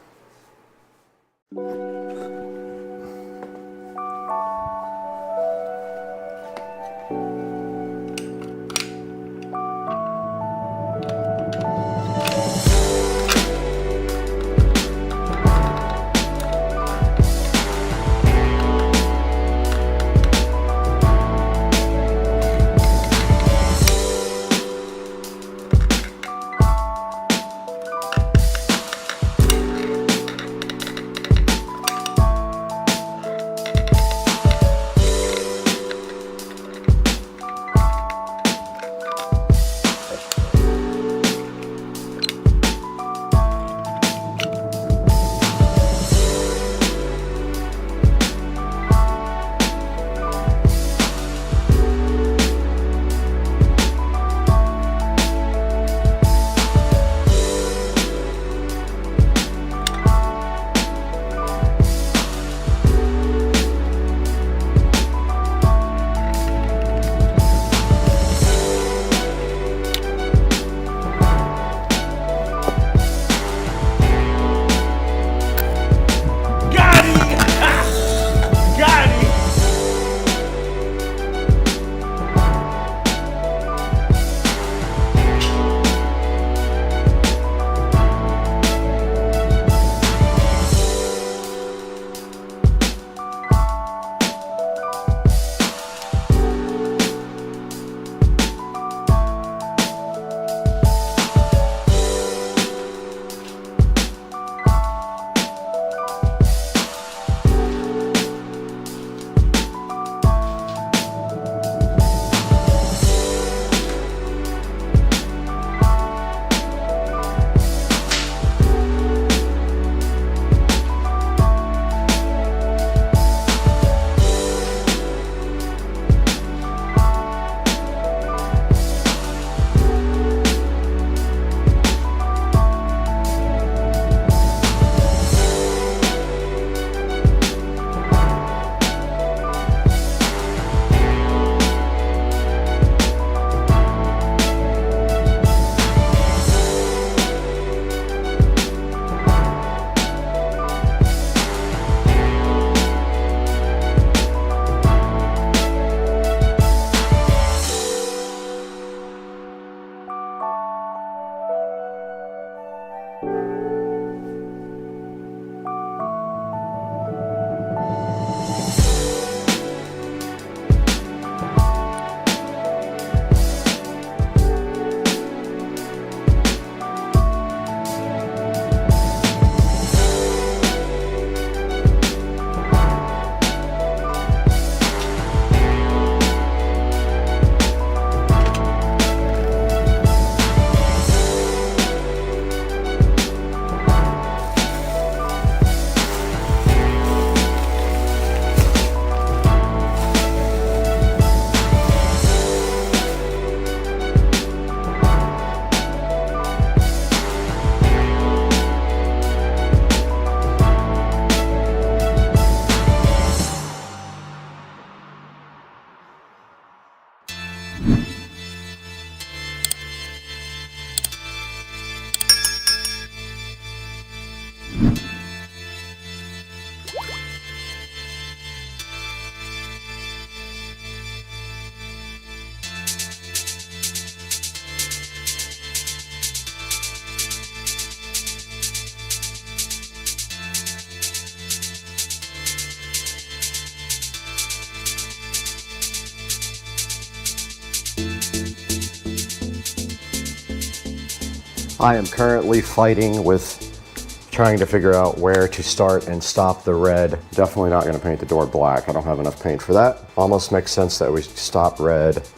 I am currently fighting with trying to figure out where to start and stop the red. Definitely not going to paint the door black. I don't have enough paint for that. Almost makes sense that we stop red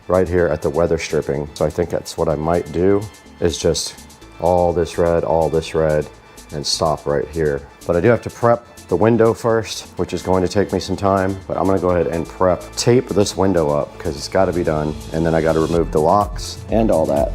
right here at the weather stripping. So I think that's what I might do, is just all this red, and stop right here. But I do have to prep the window first, which is going to take me some time, but I'm going to go ahead and tape this window up because it's got to be done. And then I got to remove the locks and all that.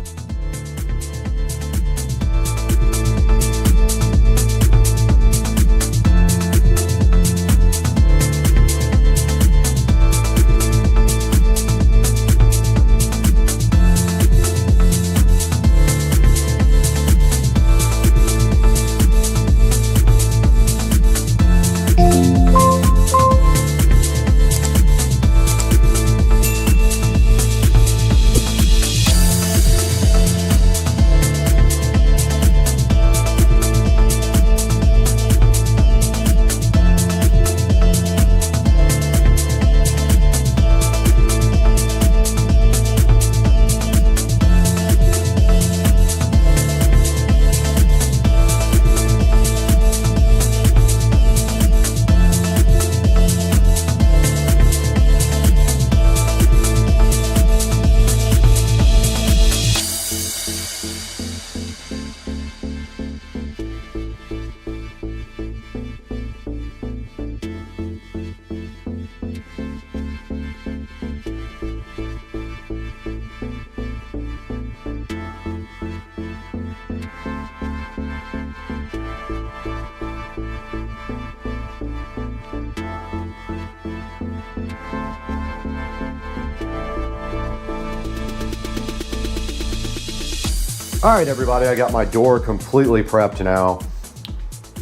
All right, everybody, I got my door completely prepped now.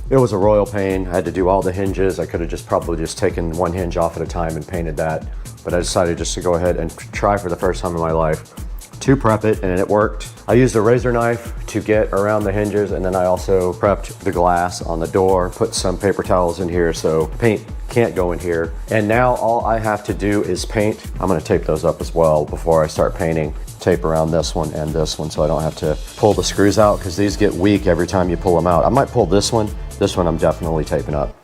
It was a royal pain. I had to do all the hinges. I could have probably just taken one hinge off at a time and painted that. But I decided just to go ahead and try for the first time in my life to prep it, and it worked. I used a razor knife to get around the hinges, and then I also prepped the glass on the door, put some paper towels in here so paint can't go in here. And now all I have to do is paint. I'm gonna tape those up as well before I start painting. Tape around this one and this one so I don't have to pull the screws out, because these get weak every time you pull them out. I might pull this one. This one I'm definitely taping up.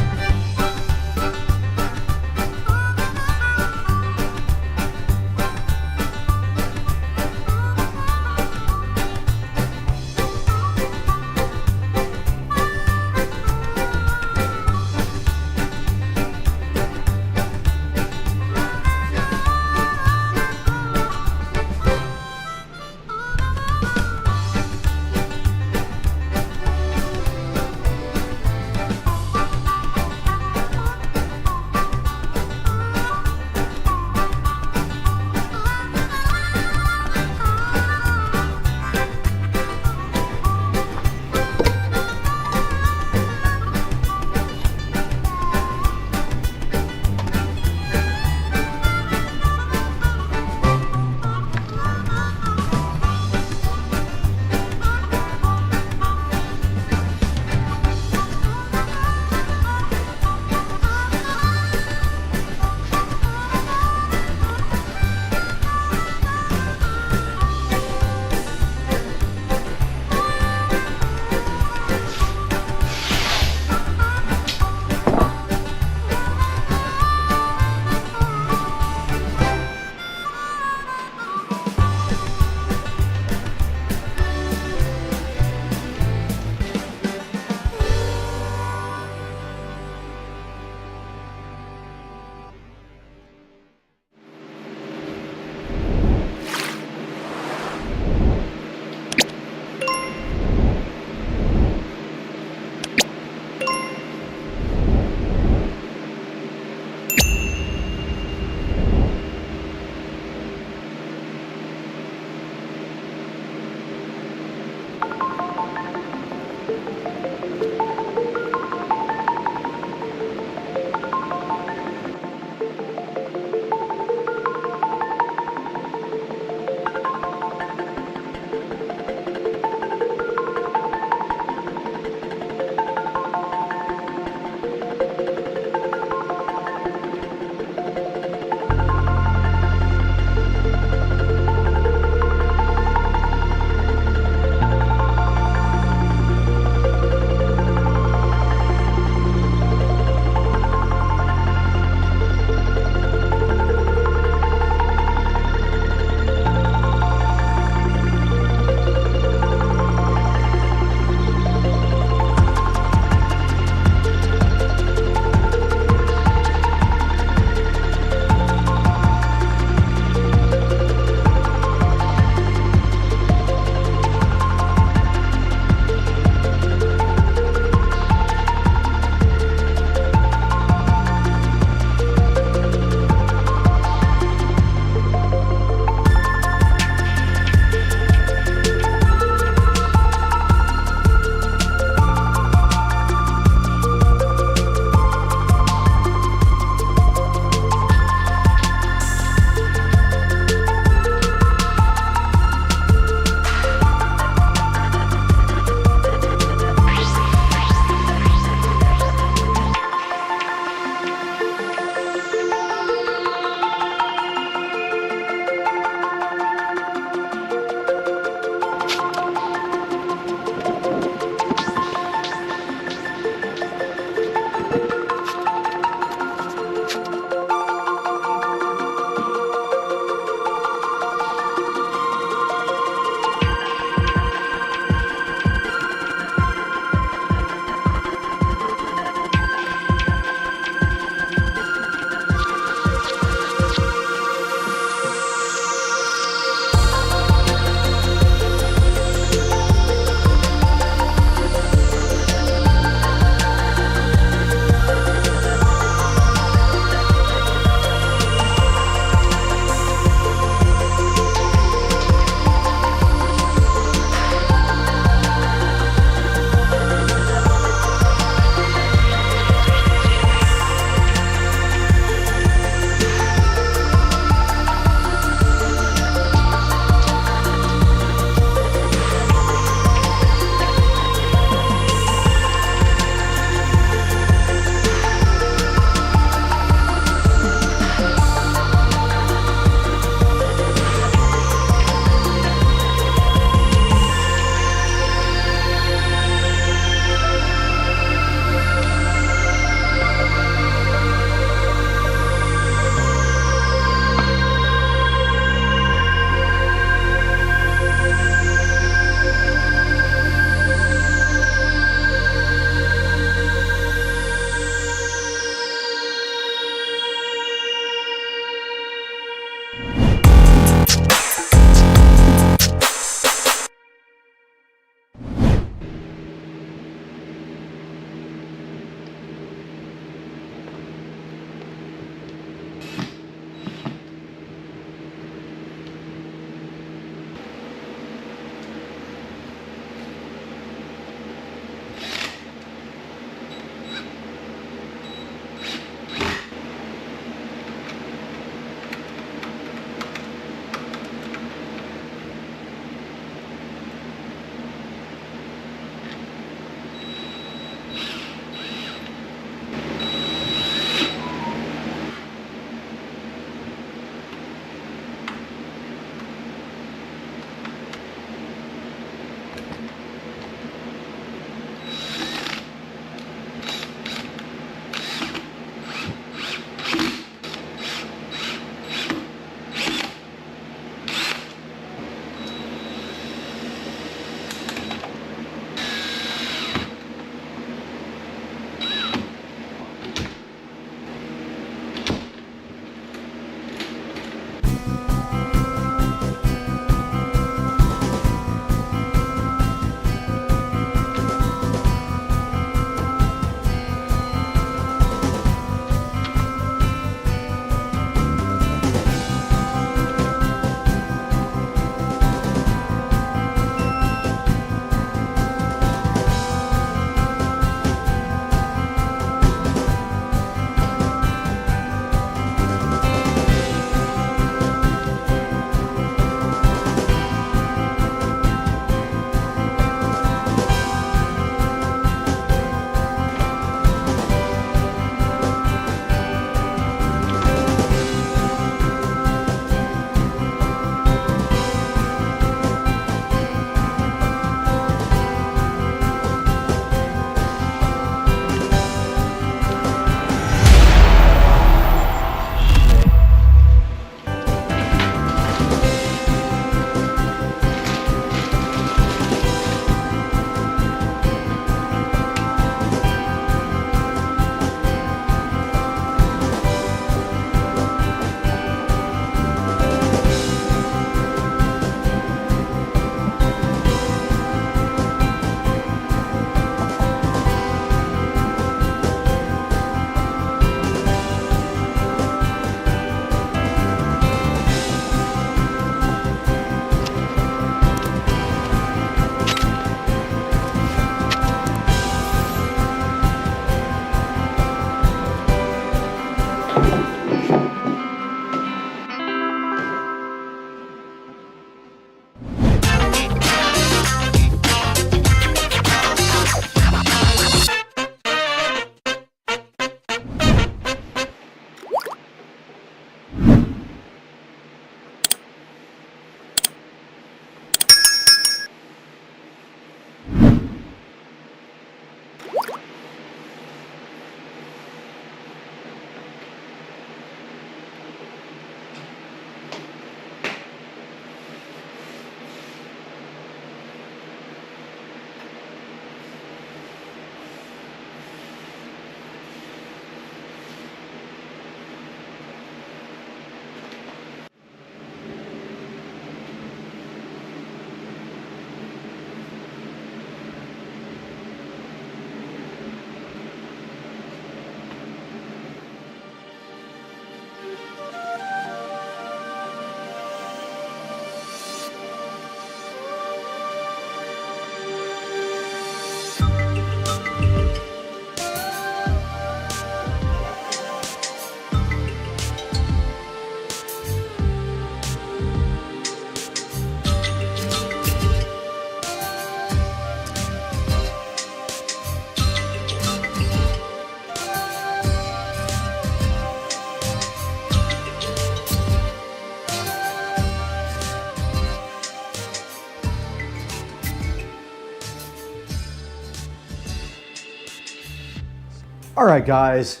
All right, guys.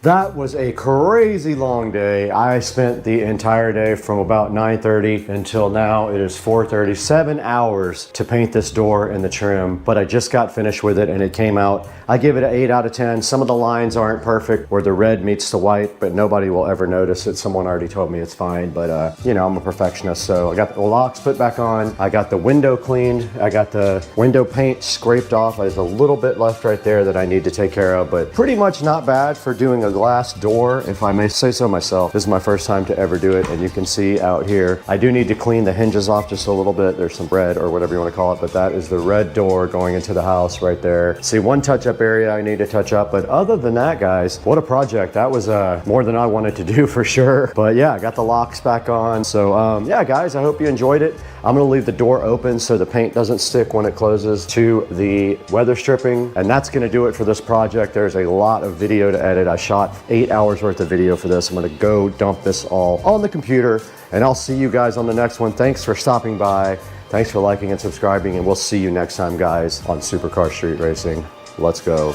That was a crazy long day. I spent the entire day from about 9:30 until now. It is 4:30, 7 hours to paint this door and the trim, but I just got finished with it and it came out. I give it an 8 out of 10. Some of the lines aren't perfect where the red meets the white, but nobody will ever notice it. Someone already told me it's fine, but you know, I'm a perfectionist. So I got the locks put back on. I got the window cleaned. I got the window paint scraped off. There's a little bit left right there that I need to take care of, but pretty much not bad for doing a glass door, if I may say so myself. This is my first time to ever do it, and you can see out here, I do need to clean the hinges off just a little bit. There's some red or whatever you want to call it, but that is the red door going into the house right there. See, one touch-up area I need to touch up, but other than that, guys, what a project. That was more than I wanted to do for sure. But yeah, I got the locks back on. So yeah, guys, I hope you enjoyed it. I'm gonna leave the door open so the paint doesn't stick when it closes to the weather stripping, and that's gonna do it for this project. There's a lot of video to edit. I shot 8 hours worth of video for this. I'm gonna go dump this all on the computer, and I'll see you guys on the next one. Thanks for stopping by. Thanks for liking and subscribing, and we'll see you next time, guys, on Supercar Street Racing. Let's go.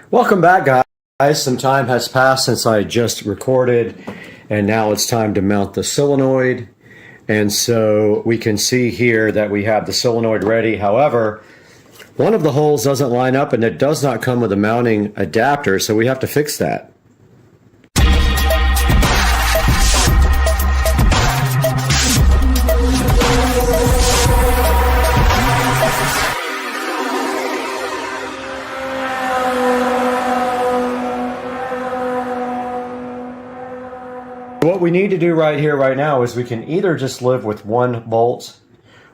Welcome back, guys. Some time has passed since I just recorded, and now it's time to mount the solenoid. And so we can see here that we have the solenoid ready. However, one of the holes doesn't line up and it does not come with a mounting adapter, so we have to fix that. What we need to do right here, right now, is we can either just live with one bolt,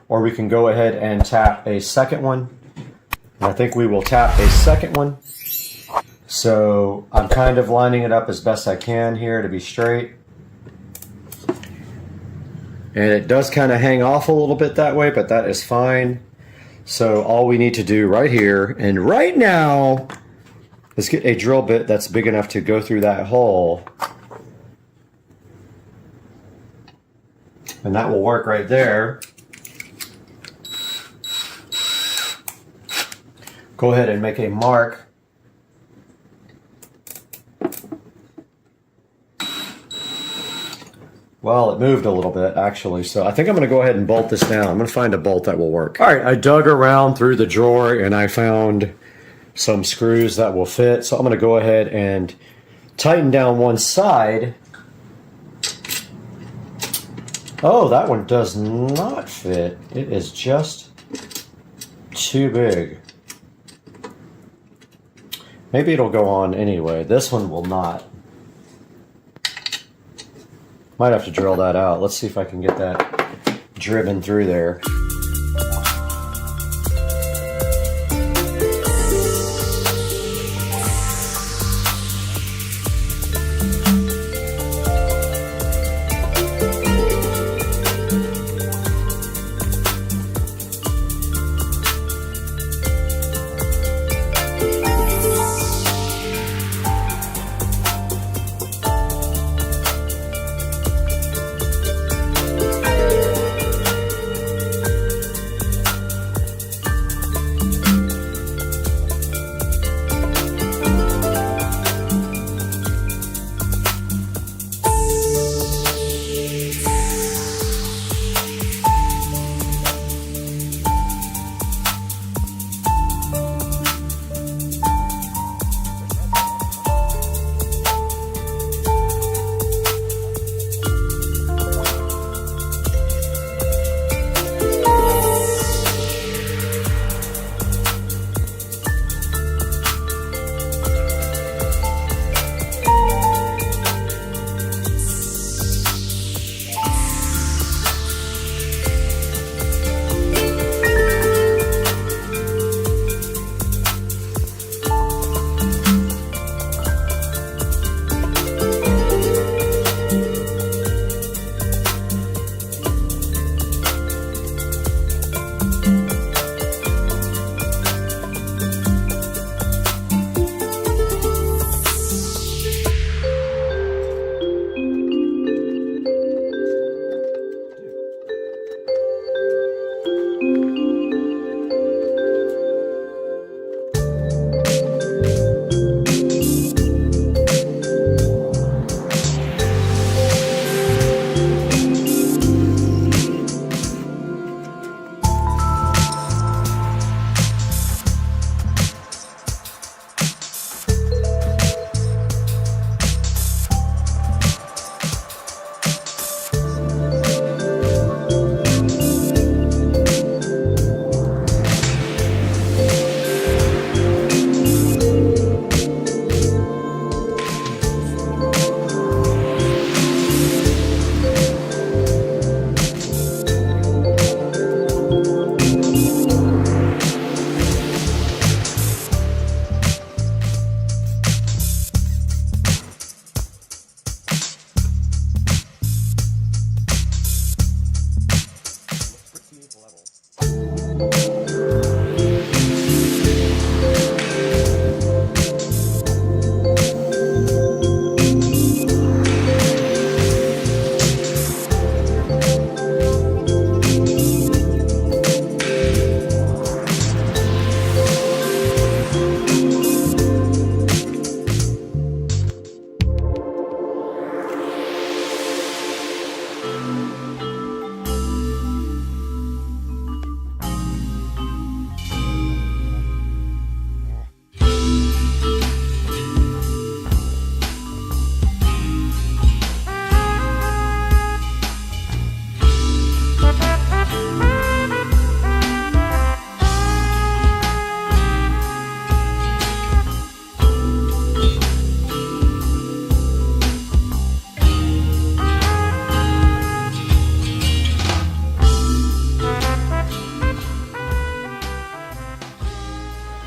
or we can go ahead and tap a second one. And I think we will tap a second one. So I'm kind of lining it up as best I can here to be straight. And it does kind of hang off a little bit that way, but that is fine. So all we need to do right here and right now is get a drill bit that's big enough to go through that hole. And that will work right there. Go ahead and make a mark. Well, it moved a little bit, actually, so I think I'm going to go ahead and bolt this down. I'm going to find a bolt that will work. All right, I dug around through the drawer and I found some screws that will fit, so I'm going to go ahead and tighten down one side. Oh, that one does not fit. It is just too big. Maybe it'll go on anyway. This one will not. Might have to drill that out. Let's see if I can get that driven through there.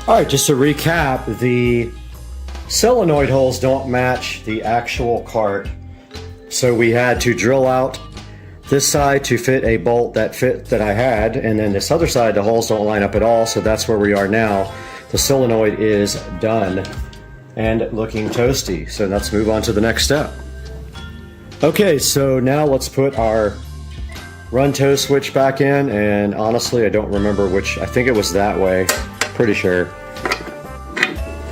Alright, just to recap, the solenoid holes don't match the actual cart, so we had to drill out this side to fit a bolt that I had, and then this other side the holes don't line up at all, so that's where we are now. The solenoid is done and looking toasty, so let's move on to the next step. Okay, so now let's put our run tow switch back in, and honestly I don't remember which, I think it was that way, pretty sure,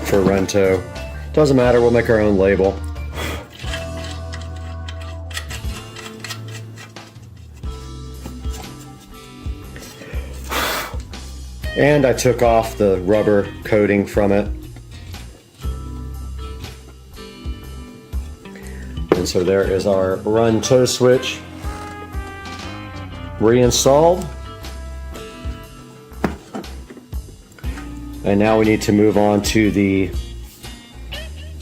for run tow. Doesn't matter, we'll make our own label. And I took off the rubber coating from it. And so there is our run tow switch reinstalled. And now we need to move on to the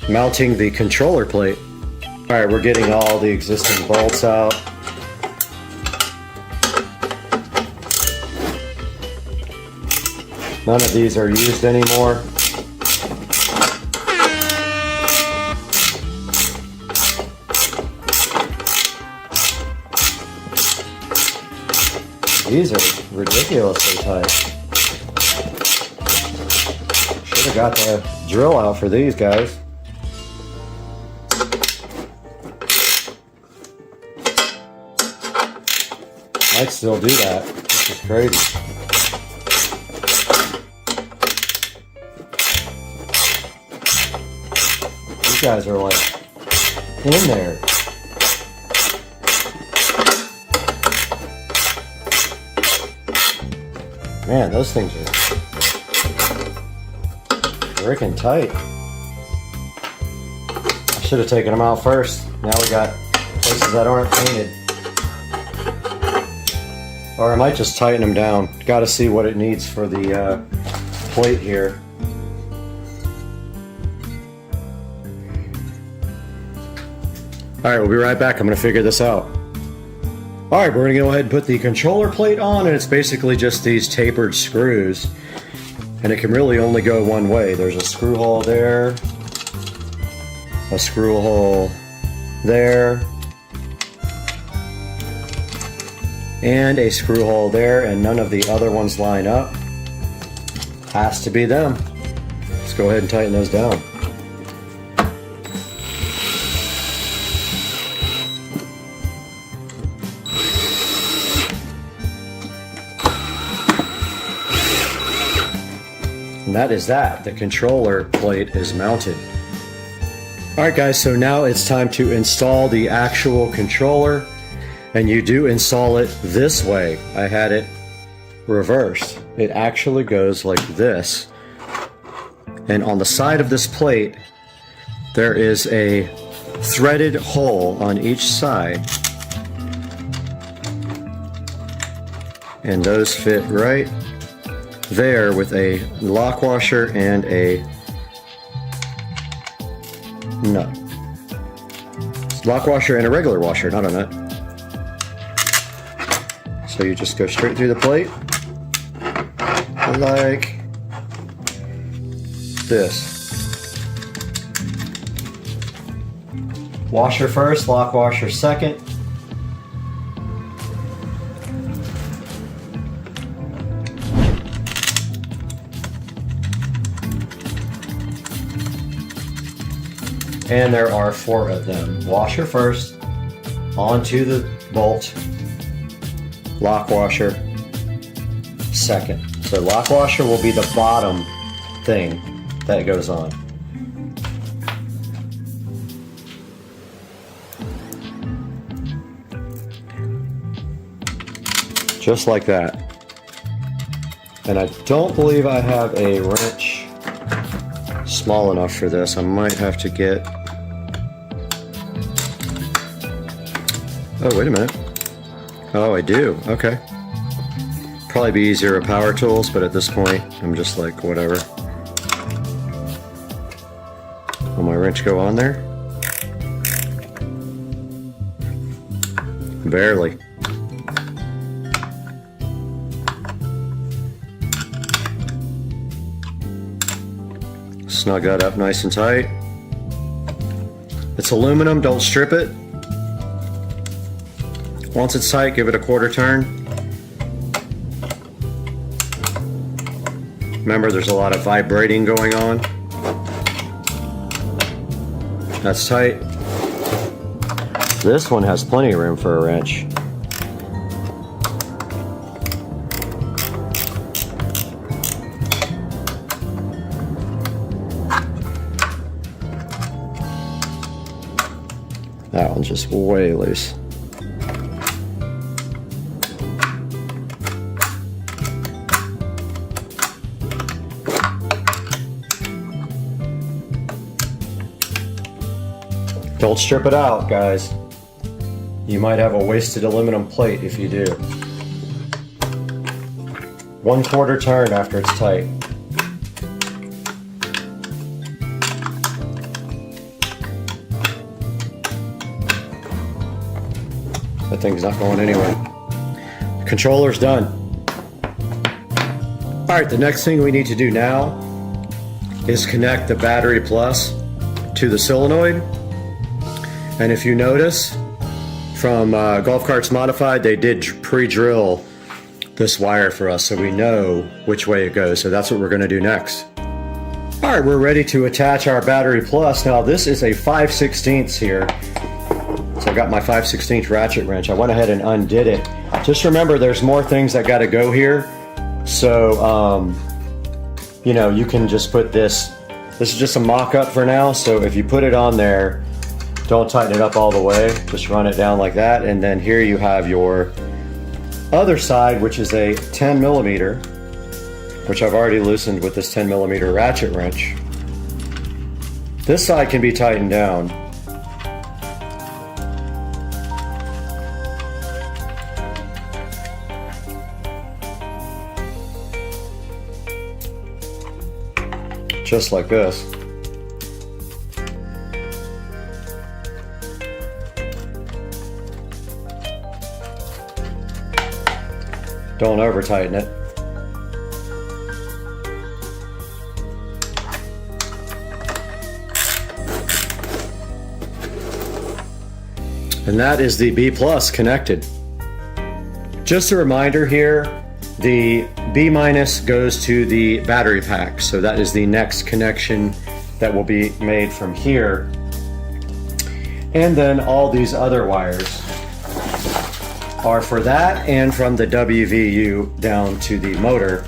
mounting the controller plate. Alright, we're getting all the existing bolts out. None of these are used anymore. These are ridiculously tight. Should have got the drill out for these guys. Might still do that. This is crazy. These guys are like in there. Man, those things are freaking tight. I should have taken them out first. Now we got places that aren't painted. Or I might just tighten them down. Got to see what it needs for the plate here. Alright, we'll be right back. I'm going to figure this out. Alright, we're going to go ahead and put the controller plate on, and it's basically just these tapered screws. And it can really only go one way. There's a screw hole there, a screw hole there, and a screw hole there, and none of the other ones line up. Has to be them. Let's go ahead and tighten those down. And that is that. The controller plate is mounted. Alright guys, so now it's time to install the actual controller. And you do install it this way. I had it reversed. It actually goes like this. And on the side of this plate, there is a threaded hole on each side. And those fit right there with a lock washer and a nut. Lock washer and a regular washer, not a nut. So you just go straight through the plate like this. Washer first, lock washer second. And there are 4 of them. Washer first, onto the bolt, lock washer second. So lock washer will be the bottom thing that goes on. Just like that. And I don't believe I have a wrench small enough for this. I might have to get... Oh, wait a minute. Oh, I do. Okay. Probably be easier with power tools, but at this point, I'm just like, whatever. Will my wrench go on there? Barely. Snug that up nice and tight. It's aluminum, don't strip it. Once it's tight, give it a quarter turn. Remember, there's a lot of vibrating going on. That's tight. This one has plenty of room for a wrench. That one's just way loose. Don't strip it out, guys. You might have a wasted aluminum plate if you do. 1/4 turn after it's tight. That thing's not going anywhere. The controller's done. Alright, the next thing we need to do now is connect the battery plus to the solenoid. And if you notice, from Golf Carts Modified, they did pre-drill this wire for us so we know which way it goes. So that's what we're going to do next. Alright, we're ready to attach our battery plus. Now this is a 5/16 here. So I got my 5/16 ratchet wrench. I went ahead and undid it. Just remember, there's more things that got to go here. So, you know, you can just put this. This is just a mock-up for now. So if you put it on there, don't tighten it up all the way. Just run it down like that. And then here you have your other side, which is a 10mm, which I've already loosened with this 10mm ratchet wrench. This side can be tightened down. Just like this. Don't over tighten it. And that is the B plus connected. Just a reminder here, the B minus goes to the battery pack. So that is the next connection that will be made from here. And then all these other wires are for that and from the WVU down to the motor,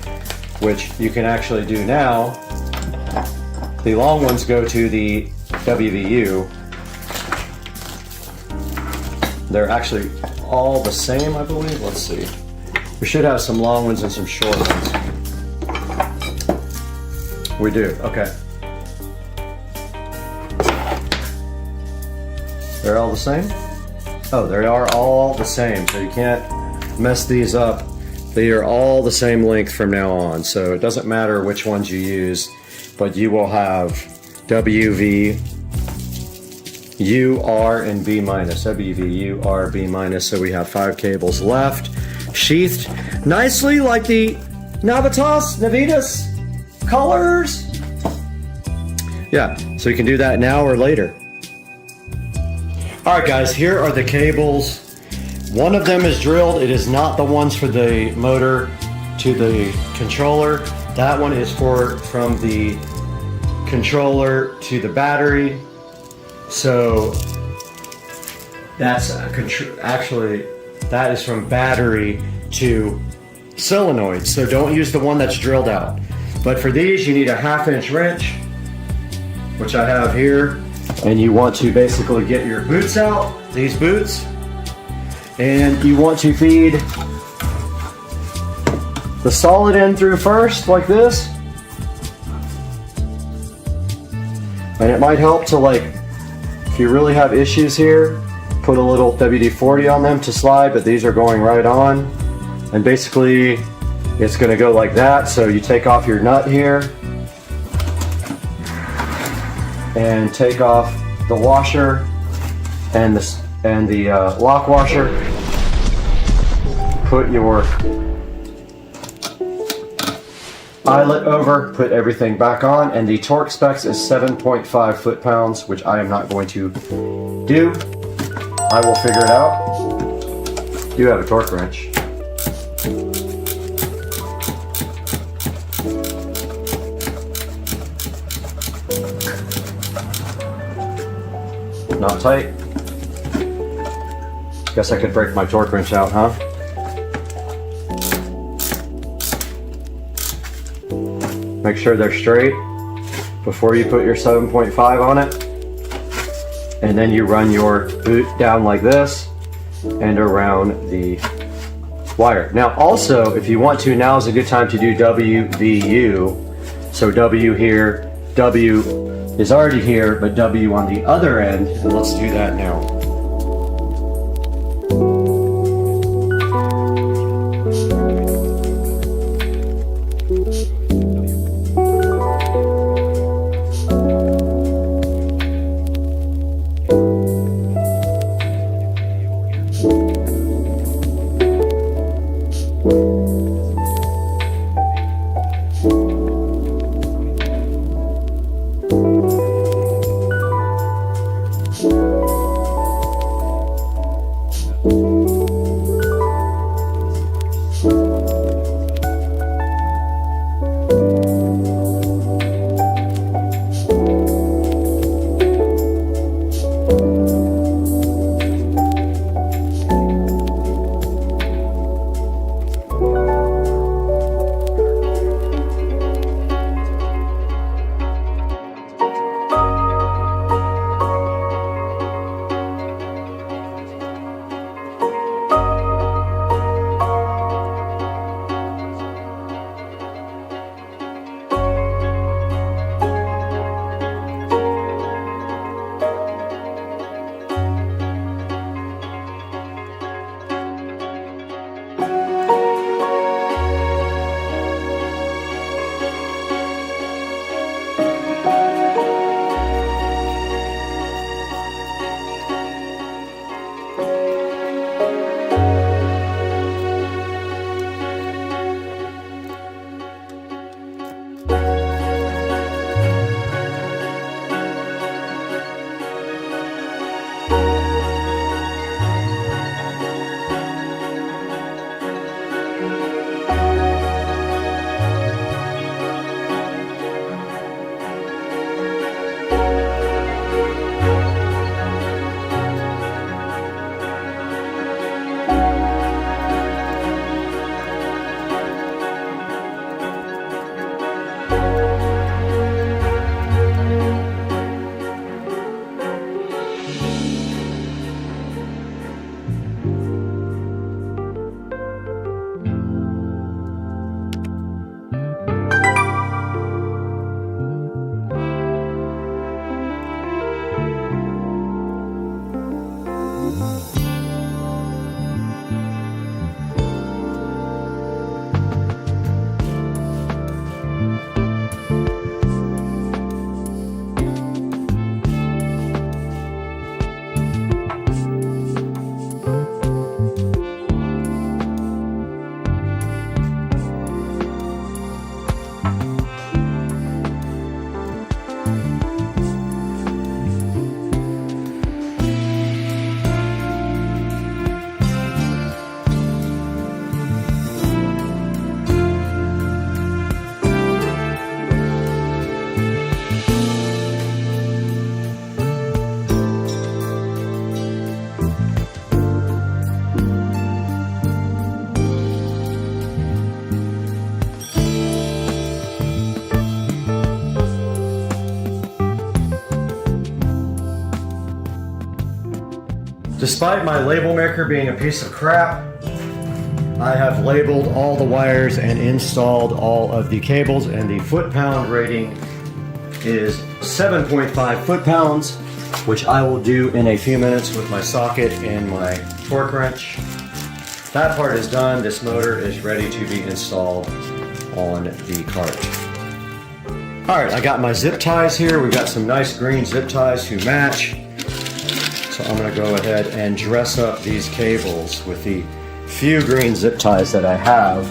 which you can actually do now. The long ones go to the WVU. They're actually all the same, I believe. Let's see. We should have some long ones and some short ones. We do, okay. They're all the same? Oh, they are all the same, so you can't mess these up. They are all the same length from now on, so it doesn't matter which ones you use, but you will have WV, U, R, and B minus. WV, U, R, B minus, so we have 5 cables left, sheathed nicely like the Navitas colors. Yeah, so you can do that now or later. Alright guys, here are the cables. One of them is drilled. It is not the ones for the motor to the controller. That one is from the controller to the battery. So that's actually, that is from battery to solenoid. So don't use the one that's drilled out. But for these, you need a 1/2" wrench, which I have here. And you want to basically get your boots out, these boots, and you want to feed the solid end through first, like this. And it might help to, like, if you really have issues here, put a little WD-40 on them to slide, but these are going right on. And basically, it's going to go like that. So you take off your nut here and take off the washer and the lock washer. Put your eyelet over, put everything back on, and the torque specs is 7.5 foot-pounds, which I am not going to do. I will figure it out. You have a torque wrench. Not tight. Guess I could break my torque wrench out, huh? Make sure they're straight before you put your 7.5 on it. And then you run your boot down like this and around the wire. Now also, if you want to, now is a good time to do WVU. So W here, W is already here, but W on the other end, and let's do that now. Despite my label maker being a piece of crap, I have labeled all the wires and installed all of the cables, and the foot-pound rating is 7.5 foot-pounds, which I will do in a few minutes with my socket and my torque wrench. That part is done. This motor is ready to be installed on the cart. All right, I got my zip ties here. We've got some nice green zip ties to match. So I'm gonna go ahead and dress up these cables with the few green zip ties that I have.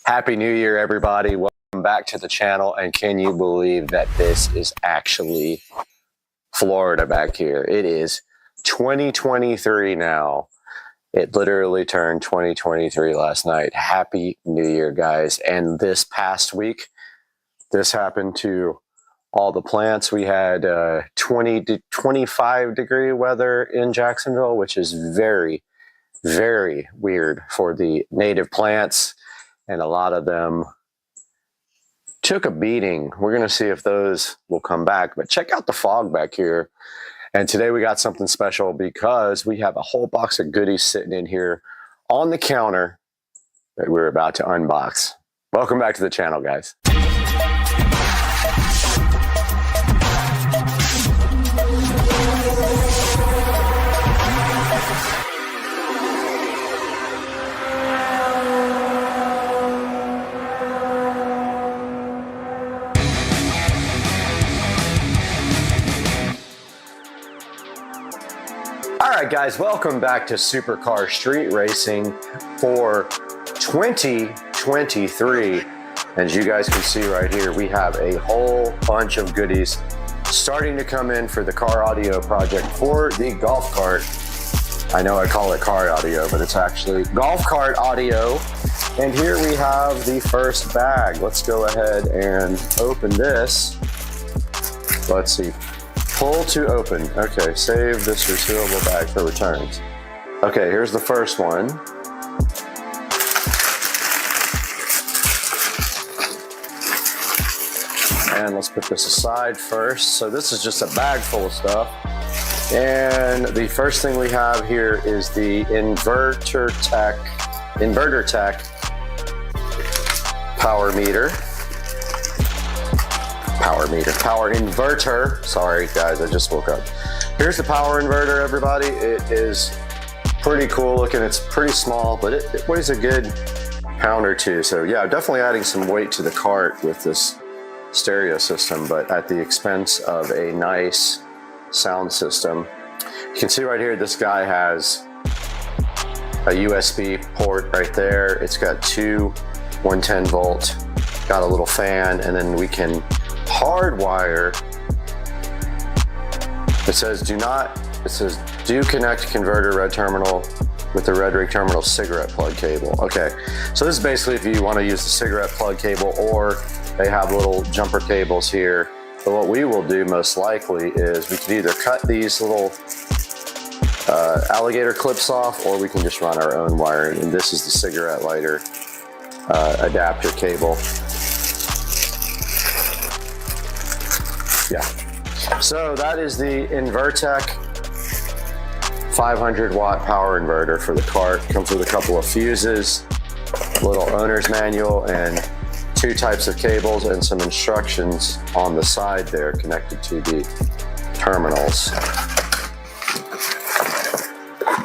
Happy New Year, everybody. Welcome back to the channel. And can you believe that this is actually Florida back here? It is 2023 now. It literally turned 2023 last night. Happy New Year, guys. And this past week, this happened to all the plants. We had 20 to 25 degree weather in Jacksonville, which is very, very weird for the native plants. And a lot of them took a beating. We're going to see if those will come back. But check out the fog back here. And today we got something special because we have a whole box of goodies sitting in here on the counter that we're about to unbox. Welcome back to the channel, guys. Alright guys, welcome back to Supercar Street Racing for 2023. As you guys can see right here, we have a whole bunch of goodies starting to come in for the car audio project for the golf cart. I know I call it car audio, but it's actually golf cart audio. And here we have the first bag. Let's go ahead and open this. Let's see. Pull to open. Okay, save this resealable bag for returns. Okay, here's the first one. And let's put this aside first. So this is just a bag full of stuff. And the first thing we have here is the Inverter Tech power inverter. Sorry guys, I just woke up. Here's the power inverter, everybody. It is pretty cool looking. It's pretty small, but it weighs a good pound or two. So yeah, definitely adding some weight to the cart with this stereo system, but at the expense of a nice sound system. You can see right here, this guy has a USB port right there. It's got two 110 volt, got a little fan, and then we can hardwire. It says do connect converter red terminal with the red rig terminal cigarette plug cable. Okay, so this is basically if you want to use the cigarette plug cable, or they have little jumper cables here. But what we will do most likely is we can either cut these little alligator clips off, or we can just run our own wiring. And this is the cigarette lighter adapter cable. Yeah, so that is the Invertec 500 watt power inverter for the cart. Comes with a couple of fuses, a little owner's manual, and two types of cables and some instructions on the side there connected to the terminals.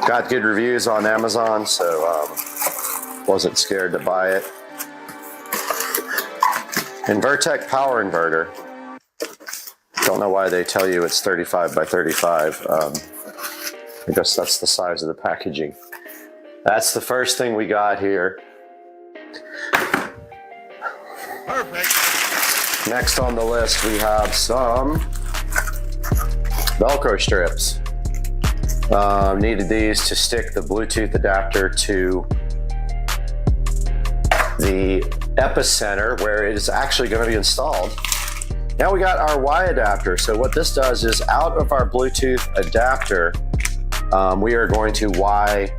Got good reviews on Amazon, so wasn't scared to buy it. Invertec power inverter. Don't know why they tell you it's 35 by 35. I guess that's the size of the packaging. That's the first thing we got here. Perfect. Next on the list, we have some Velcro strips. Needed these to stick the Bluetooth adapter to the epicenter where it is actually going to be installed. Now we got our Y adapter. So what this does is, out of our Bluetooth adapter, we are going to Y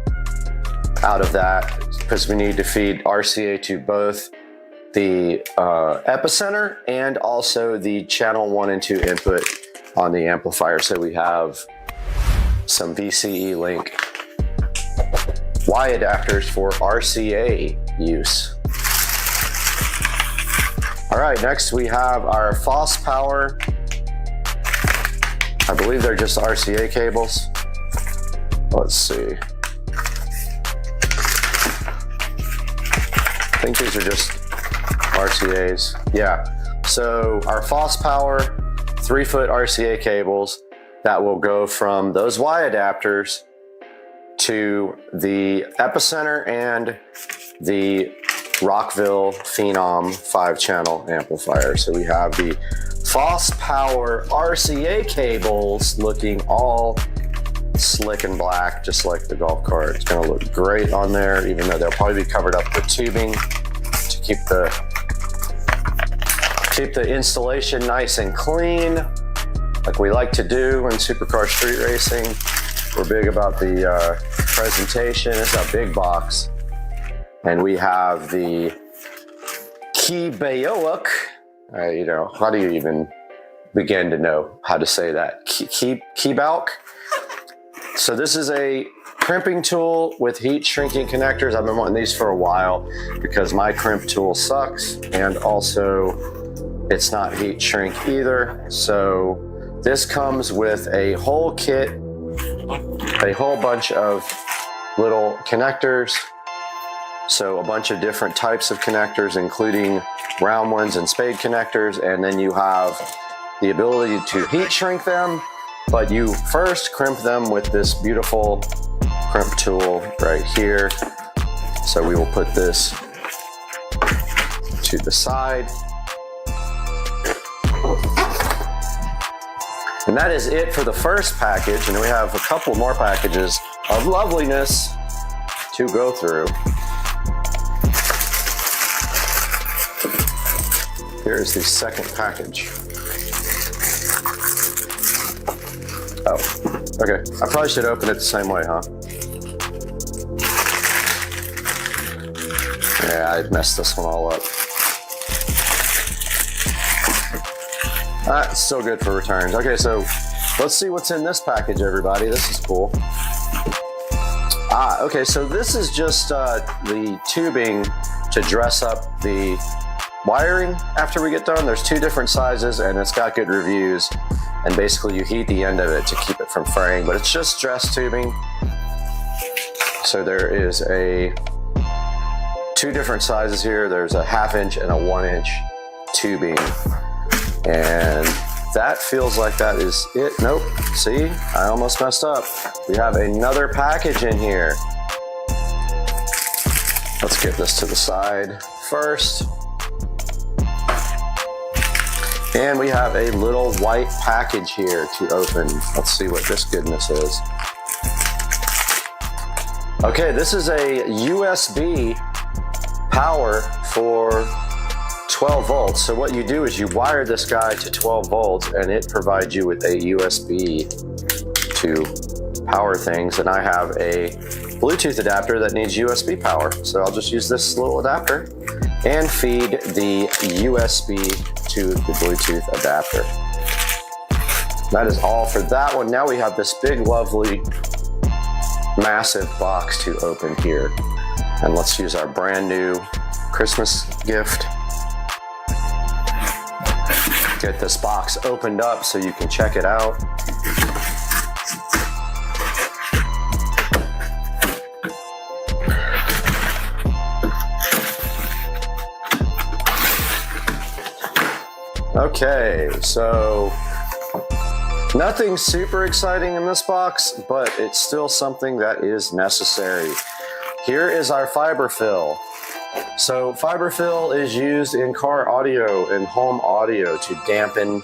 out of that because we need to feed RCA to both the epicenter and also the channel 1 and 2 input on the amplifier. So we have some VCE link Y adapters for RCA use. All right, next we have our FOSS power. I believe they're just RCA cables. Let's see. I think these are just RCAs. Yeah, so our FOSS power 3-foot RCA cables that will go from those Y adapters to the epicenter and the Rockville Phenom 5-channel amplifier. So we have the Foss Power RCA cables looking all slick and black, just like the golf cart. It's gonna look great on there, even though they'll probably be covered up with tubing to keep the installation nice and clean, like we like to do in supercar street racing. We're big about the presentation. It's a big box. And we have the Keybaoak. You know, how do you even begin to know how to say that? Keybaoak. So this is a crimping tool with heat shrinking connectors. I've been wanting these for a while because my crimp tool sucks, and also it's not heat shrink either. So this comes with a whole kit, a whole bunch of little connectors. So a bunch of different types of connectors, including round ones and spade connectors. And then you have the ability to heat shrink them, but you first crimp them with this beautiful crimp tool right here. So we will put this to the side. And that is it for the first package. And we have a couple more packages of loveliness to go through. Here is the second package. Oh, okay. I probably should open it the same way, huh? Yeah, I messed this one all up. It's still good for returns. Okay, so let's see what's in this package, everybody. This is cool. Okay, so this is just the tubing to dress up the wiring after we get done. There's two different sizes, and it's got good reviews. And basically you heat the end of it to keep it from fraying, but it's just dress tubing. So there is two different sizes here. There's a 1/2 inch and a 1 inch tubing. And that feels like that is it. Nope, see, I almost messed up. We have another package in here. Let's get this to the side first. And we have a little white package here to open. Let's see what this goodness is. Okay, this is a USB power for 12 volts. So what you do is you wire this guy to 12 volts and it provides you with a USB to power things. And I have a Bluetooth adapter that needs USB power. So I'll just use this little adapter and feed the USB to the Bluetooth adapter. That is all for that one. Now we have this big, lovely, massive box to open here. And let's use our brand new Christmas gift. Get this box opened up so you can check it out. Okay, so nothing super exciting in this box, but it's still something that is necessary. Here is our fiber fill. So fiber fill is used in car audio and home audio to dampen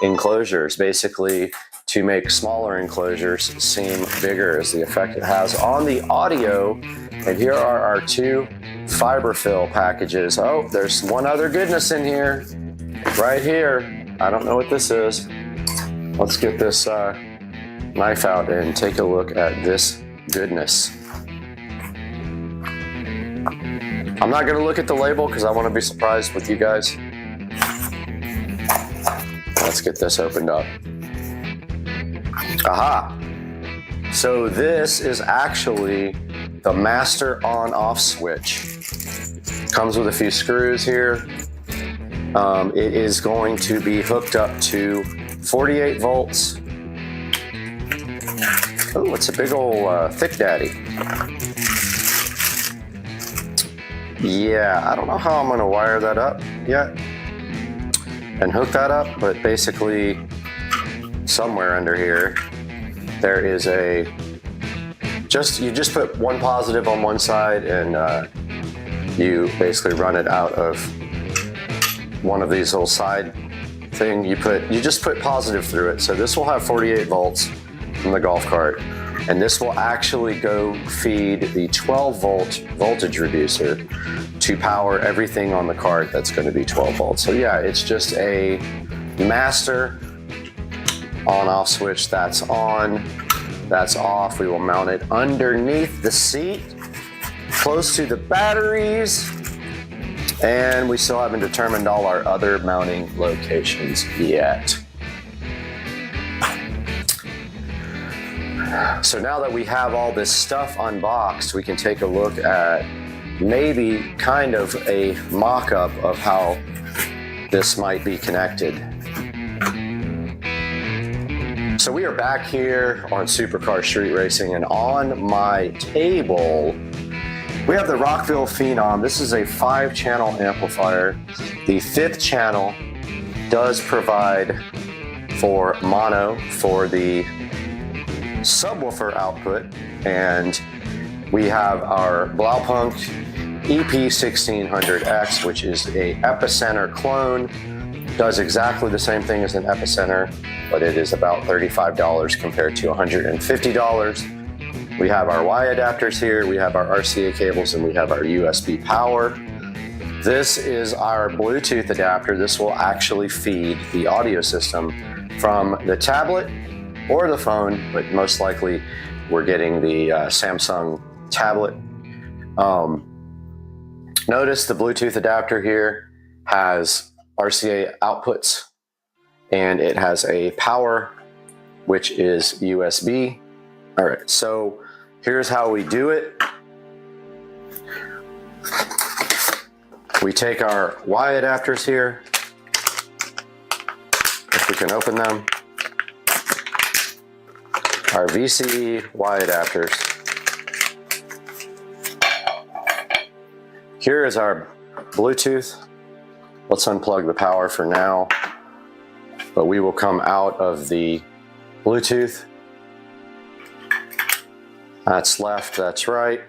enclosures, basically to make smaller enclosures seem bigger is the effect it has on the audio. And here are our two fiber fill packages. Oh, there's one other goodness in here. Right here. I don't know what this is. Let's get this knife out and take a look at this goodness. I'm not going to look at the label because I want to be surprised with you guys. Let's get this opened up. Aha! So this is actually the master on-off switch. Comes with a few screws here. It is going to be hooked up to 48 volts. Oh, it's a big old thick daddy. Yeah, I don't know how I'm going to wire that up yet and hook that up, but basically somewhere under here there is you just put one positive on one side and You basically run it out of one of these little side thing. You just put positive through it. So this will have 48 volts from the golf cart, and this will actually go feed the 12 volt voltage reducer to power everything on the cart that's going to be 12 volts. So yeah, it's just a master on-off switch. That's on, that's off. We will mount it underneath the seat, close to the batteries, and we still haven't determined all our other mounting locations yet. So now that we have all this stuff unboxed, we can take a look at maybe kind of a mock-up of how this might be connected. So we are back here on Supercar Street Racing, and on my table, we have the Rockville Phenom. This is a 5-channel amplifier. The 5th channel does provide for mono for the subwoofer output, and we have our Blaupunk EP1600X, which is a Epicenter clone. Does exactly the same thing as an Epicenter, but it is about $35 compared to $150. We have our Y adapters here, we have our RCA cables, and we have our USB power. This is our Bluetooth adapter. This will actually feed the audio system from the tablet or the phone, but most likely we're getting the Samsung tablet. Notice the Bluetooth adapter here has RCA outputs, and it has a power, which is USB. All right, so here's how we do it. We take our Y adapters here, if we can open them. Our VCE Y adapters. Here is our Bluetooth. Let's unplug the power for now, but we will come out of the Bluetooth. That's left, that's right.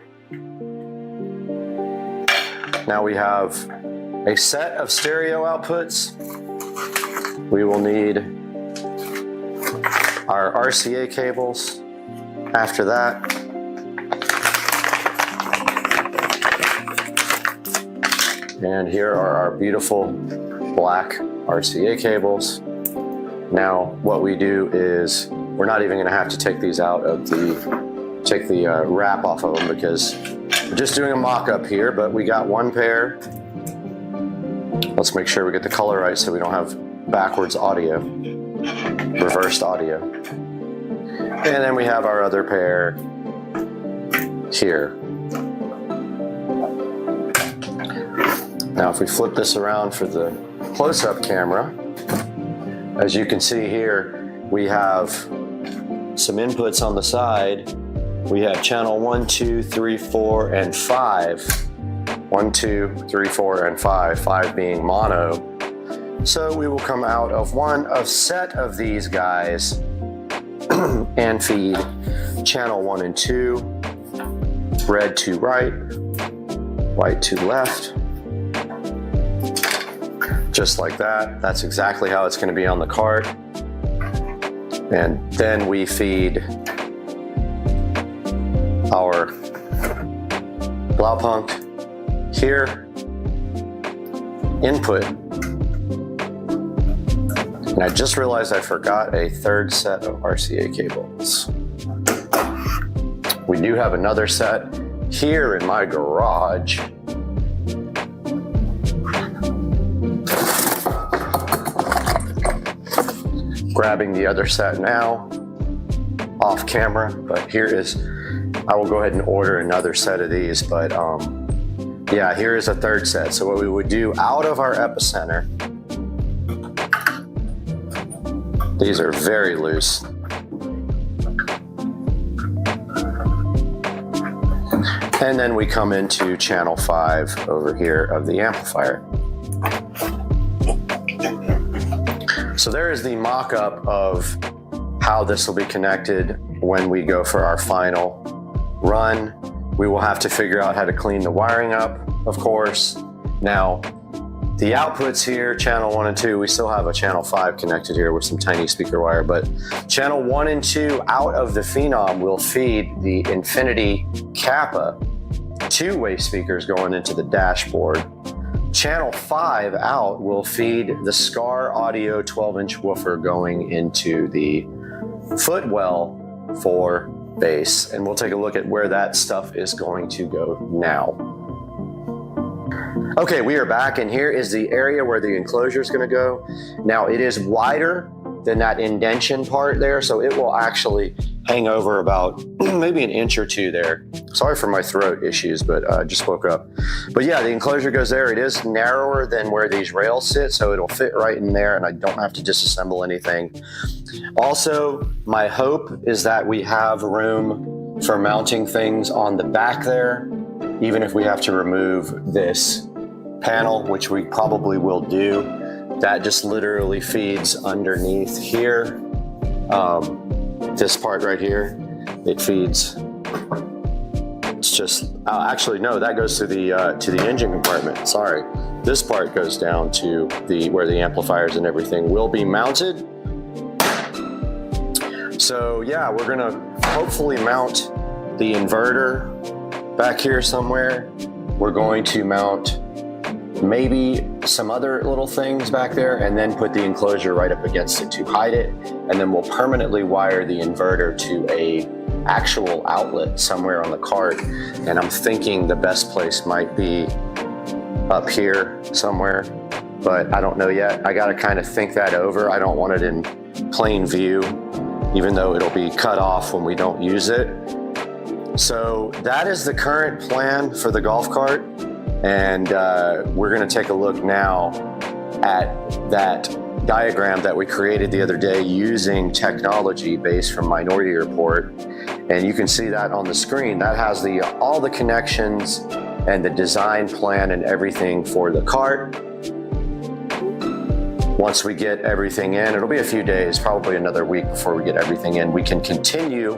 Now we have a set of stereo outputs. We will need our RCA cables after that. And here are our beautiful black RCA cables. Now what we do is we're not even going to have to take these out of the wrap off of them, because we're just doing a mock-up here, but we got one pair. Let's make sure we get the color right so we don't have backwards audio, reversed audio. And then we have our other pair here. Now if we flip this around for the close-up camera, as you can see here, we have some inputs on the side. We have channel 1, 2, 3, 4, and 5. 1, 2, 3, 4, and 5, 5 being mono. So we will come out of one of set of these guys and feed channel 1 and 2, red to right, white to left. Just like that. That's exactly how it's going to be on the cart. And then we feed our Blaupunk here, input. And I just realized I forgot a third set of RCA cables. We do have another set here in my garage. Grabbing the other set now, off camera, but here is, I will go ahead and order another set of these, but yeah, here is a third set. So what we would do out of our Epicenter, these are very loose. And then we come into channel 5 over here of the amplifier. So there is the mock-up of how this will be connected when we go for our final run. We will have to figure out how to clean the wiring up, of course. Now, the outputs here, channel 1 and 2, we still have a channel 5 connected here with some tiny speaker wire, but channel 1 and 2 out of the Phenom will feed the Infinity Kappa two-way speakers going into the dashboard. Channel 5 out will feed the Scar Audio 12-inch woofer going into the footwell for bass, and we'll take a look at where that stuff is going to go now. Okay, we are back, and here is the area where the enclosure is going to go. Now, it is wider than that indention part there, so it will actually hang over about maybe an inch or two there. Sorry for my throat issues, but I just woke up. But yeah, the enclosure goes there. It is narrower than where these rails sit, so it'll fit right in there, and I don't have to disassemble anything. Also, my hope is that we have room for mounting things on the back there, even if we have to remove this panel, which we probably will do. That just literally feeds underneath here. This part right here, it feeds. It's just actually no, that goes to the engine compartment. Sorry, this part goes down to where the amplifiers and everything will be mounted. So yeah, we're gonna hopefully mount the inverter back here somewhere. We're going to mount maybe some other little things back there, and then put the enclosure right up against it to hide it, and then we'll permanently wire the inverter to a actual outlet somewhere on the cart. And I'm thinking the best place might be up here somewhere, but I don't know yet. I gotta kind of think that over. I don't want it in plain view, even though it'll be cut off when we don't use it. So that is the current plan for the golf cart. And we're going to take a look now at that diagram that we created the other day using technology based from Minority Report. And you can see that on the screen. That has all the connections and the design plan and everything for the cart. Once we get everything in, it'll be a few days, probably another week before we get everything in. We can continue,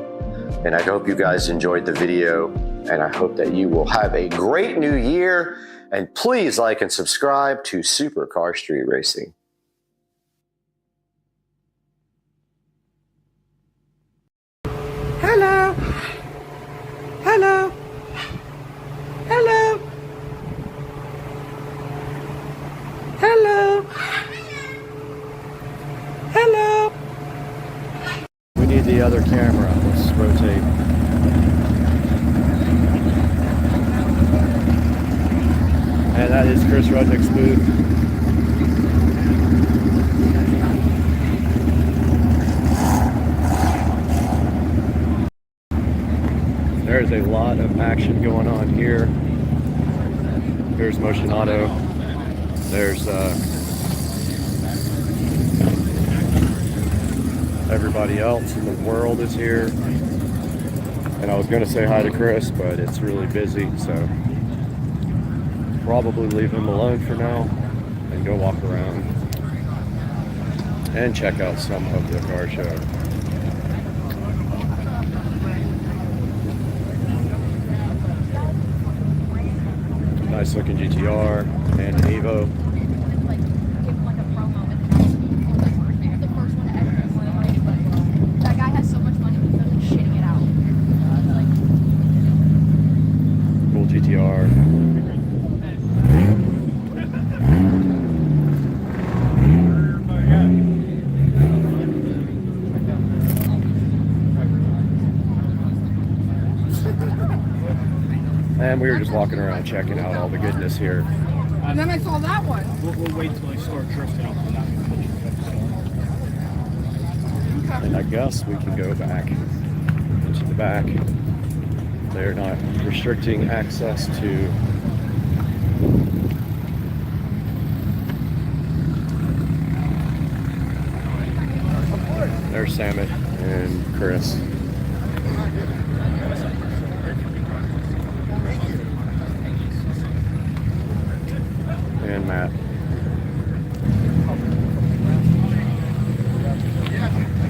and I hope you guys enjoyed the video. And I hope that you will have a great new year. And please like and subscribe to Supercar Street Racing. Hello. Hello. Hello. Hello. Hello. We need the other camera. Let's rotate. And that is Chris Rudnick's booth. There's a lot of action going on here. There's Motion Auto. There's everybody else in the world is here. And I was going to say hi to Chris, but it's really busy, so probably leave him alone for now and go walk around and check out some of the car show. Nice looking GTR and an Evo. That guy has so much money, he's like shitting it out. Cool GTR. And we were just walking around checking out all the goodness here. And then I saw that one. We'll wait till I start drifting off the map. And I guess we can go back into the back. They're not restricting access to there's Samet and Chris. And Matt.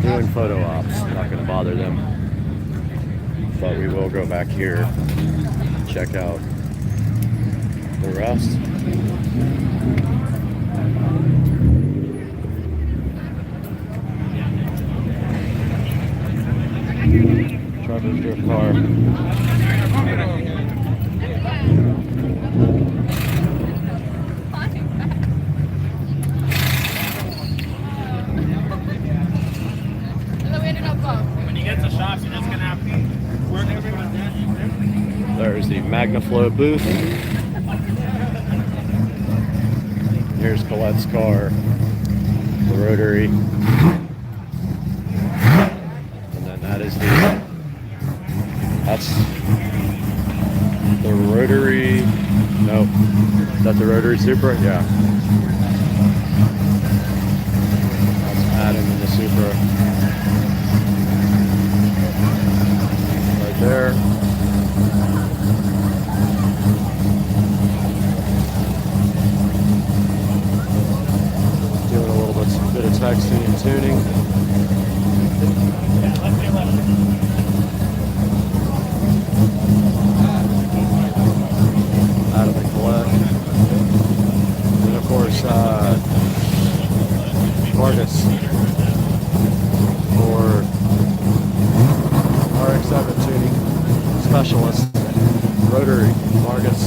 Doing photo ops, not going to bother them. But we will go back here check out the rest. Trevor's drift car. When you get to shops, you're just gonna have to work everyone down. There's the MagnaFlow booth. Here's Colette's car, the rotary. And then that is that's the rotary, no, is that the rotary Supra? Yeah. That's Adam in the Supra. Right there. Doing a little bit of texting and tuning. Out of the Colette. And of course, Vargas for RX-7 tuning specialist, rotary Vargas.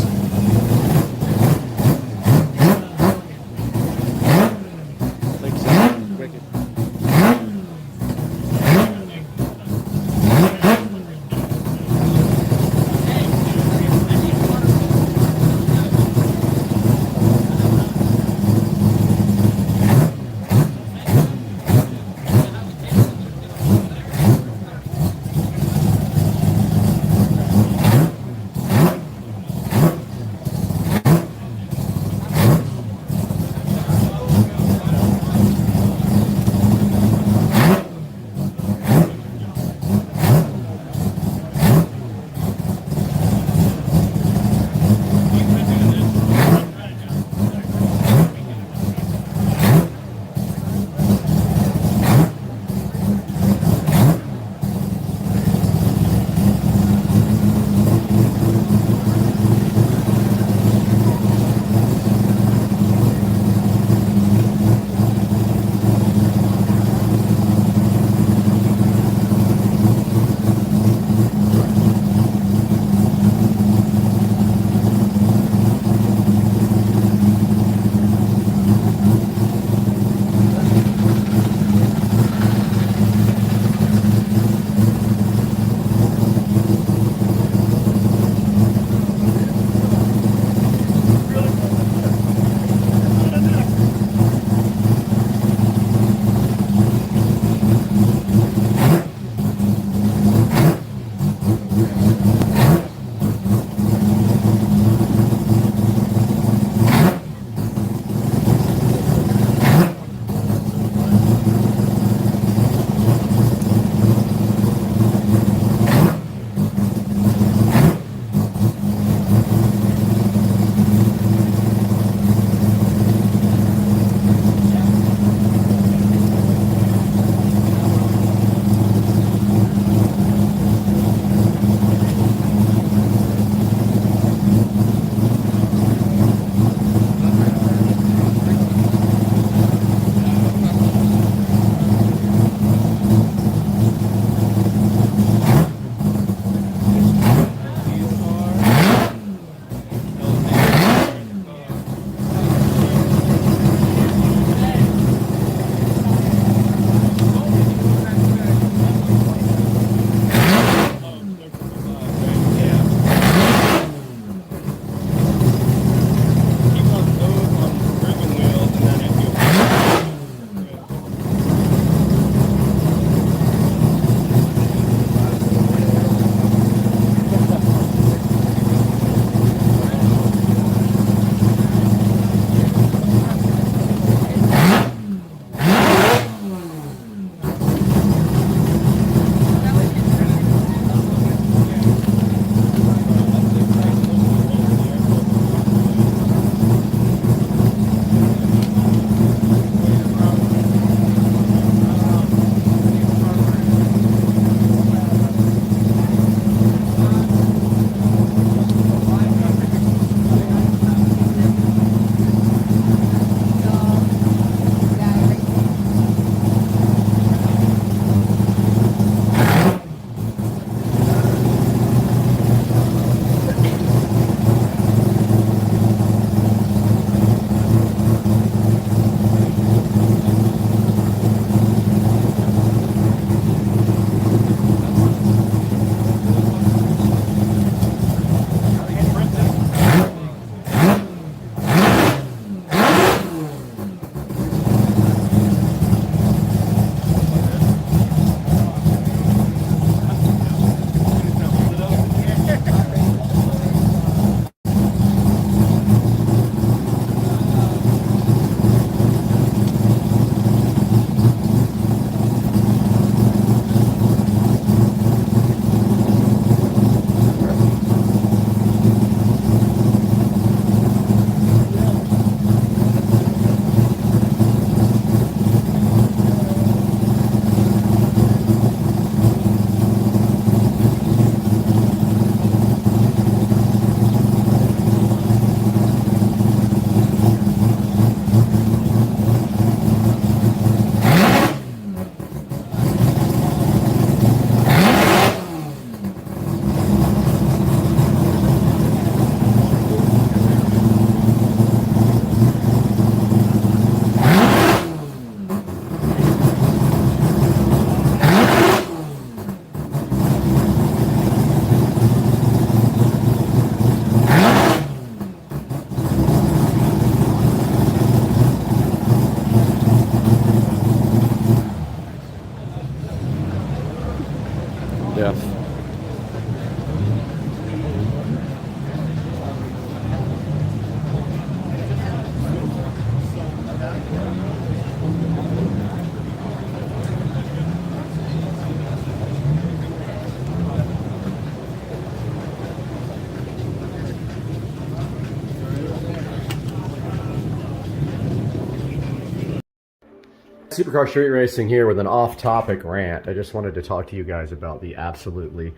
Supercar Street Racing here with an off-topic rant. I just wanted to talk to you guys about the absolutely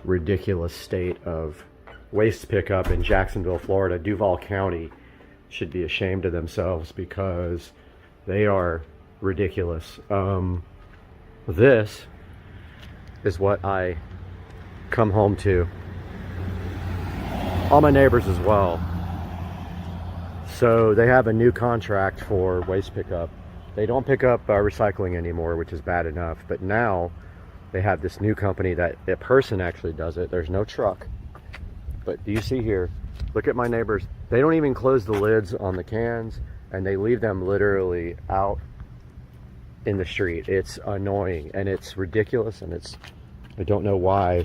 ridiculous state of waste pickup in Jacksonville, Florida. Duval County should be ashamed of themselves because they are ridiculous. This is what I come home to. All my neighbors as well. So they have a new contract for waste pickup. They don't pick up recycling anymore, which is bad enough. But now they have this new company that a person actually does it. There's no truck. But do you see here? Look at my neighbors. They don't even close the lids on the cans, and they leave them literally out in the street. It's annoying and it's ridiculous, and I don't know why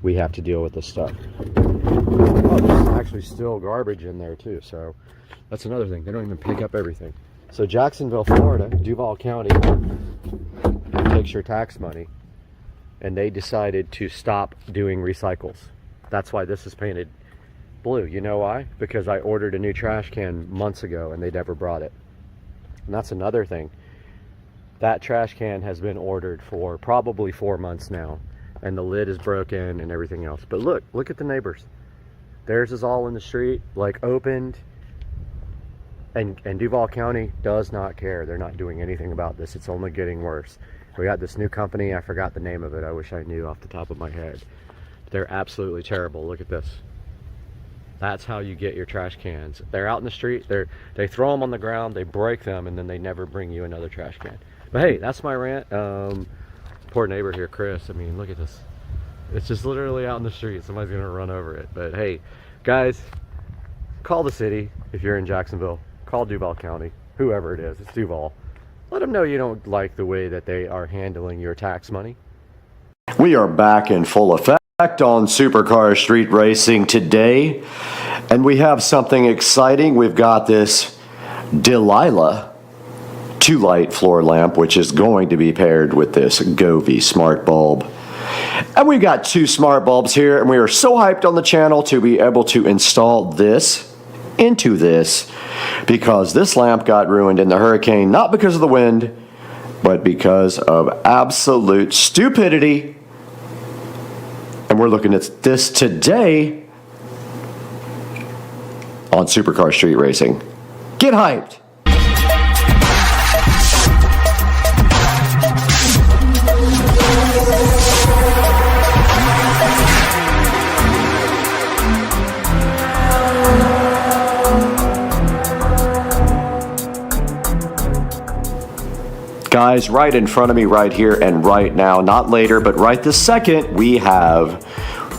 we have to deal with this stuff. Oh, there's actually still garbage in there too. So that's another thing. They don't even pick up everything. So Jacksonville, Florida, Duval County takes your tax money, and they decided to stop doing recycles. That's why this is painted blue. You know why? Because I ordered a new trash can months ago and they never brought it. And that's another thing. That trash can has been ordered for probably 4 months now, and the lid is broken and everything else. But look at the neighbors. Theirs is all in the street, like opened. And Duval County does not care. They're not doing anything about this. It's only getting worse. We got this new company. I forgot the name of it. I wish I knew off the top of my head. They're absolutely terrible. Look at this. That's how you get your trash cans. They're out in the street. They throw them on the ground. They break them, and then they never bring you another trash can. But hey, that's my rant. Poor neighbor here, Chris. I mean, look at this. It's just literally out in the street. Somebody's going to run over it. But hey, guys, call the city if you're in Jacksonville. Call Duval County, whoever it is. It's Duval. Let them know you don't like the way that they are handling your tax money. We are back in full effect on Supercar Street Racing today, and we have something exciting. We've got this Delilah 2-light floor lamp, which is going to be paired with this Govee smart bulb. And we've got 2 smart bulbs here, and we are so hyped on the channel to be able to install this into this, because this lamp got ruined in the hurricane, not because of the wind, but because of absolute stupidity. And we're looking at this today on Supercar Street Racing. Get hyped! Guys, right in front of me right here and right now, not later, but right this second, we have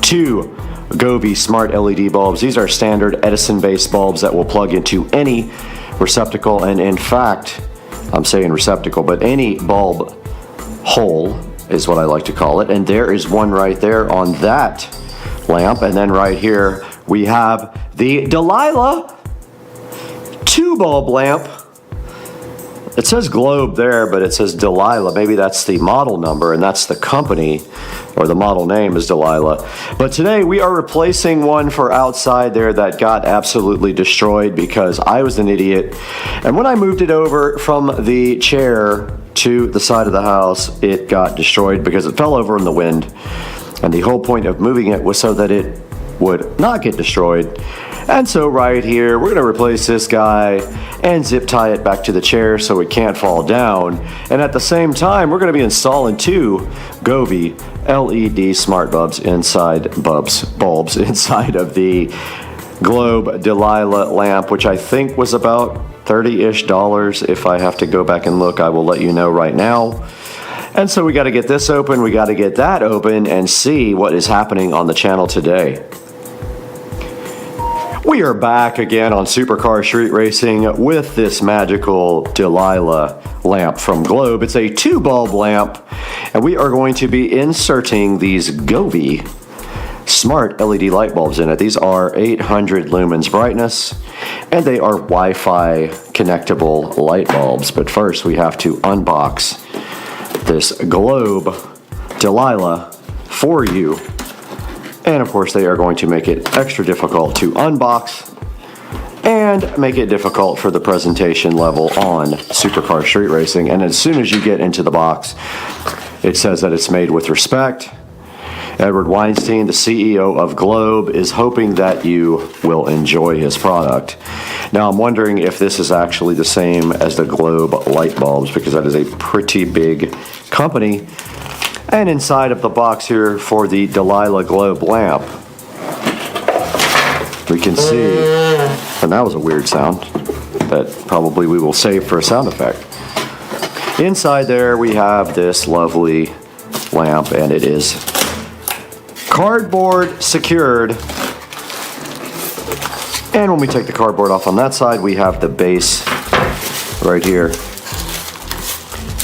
2 Govee smart LED bulbs. These are standard Edison-based bulbs that will plug into any receptacle, and in fact, I'm saying receptacle, but any bulb hole is what I like to call it. And there is one right there on that lamp. And then right here, we have the Delilah 2-bulb lamp. It says Globe there, but it says Delilah. Maybe that's the model number, and that's the company, or the model name is Delilah. But today we are replacing one for outside there that got absolutely destroyed because I was an idiot. And when I moved it over from the chair to the side of the house, it got destroyed because it fell over in the wind. And the whole point of moving it was so that it would not get destroyed. And so right here, we're going to replace this guy and zip tie it back to the chair so it can't fall down. And at the same time, we're going to be installing 2 Govee LED smart bulbs inside inside of the Globe Delilah lamp, which I think was about $30-ish. If I have to go back and look, I will let you know right now. And so we got to get this open, we got to get that open, and see what is happening on the channel today. We are back again on Supercar Street Racing with this magical Delilah lamp from Globe. It's a 2-bulb lamp, and we are going to be inserting these Govee smart LED light bulbs in it. These are 800 lumens brightness, and they are Wi-Fi connectable light bulbs. But first, we have to unbox this Globe Delilah for you. And of course, they are going to make it extra difficult to unbox and make it difficult for the presentation level on supercar street racing. And as soon as you get into the box, it says that it's made with respect. Edward Weinstein, the CEO of Globe, is hoping that you will enjoy his product. Now, I'm wondering if this is actually the same as the Globe light bulbs, because that is a pretty big company. And inside of the box here for the Delilah Globe lamp, we can see, and that was a weird sound that probably we will save for a sound effect. Inside there we have this lovely lamp, and it is cardboard secured. And when we take the cardboard off on that side, we have the base right here.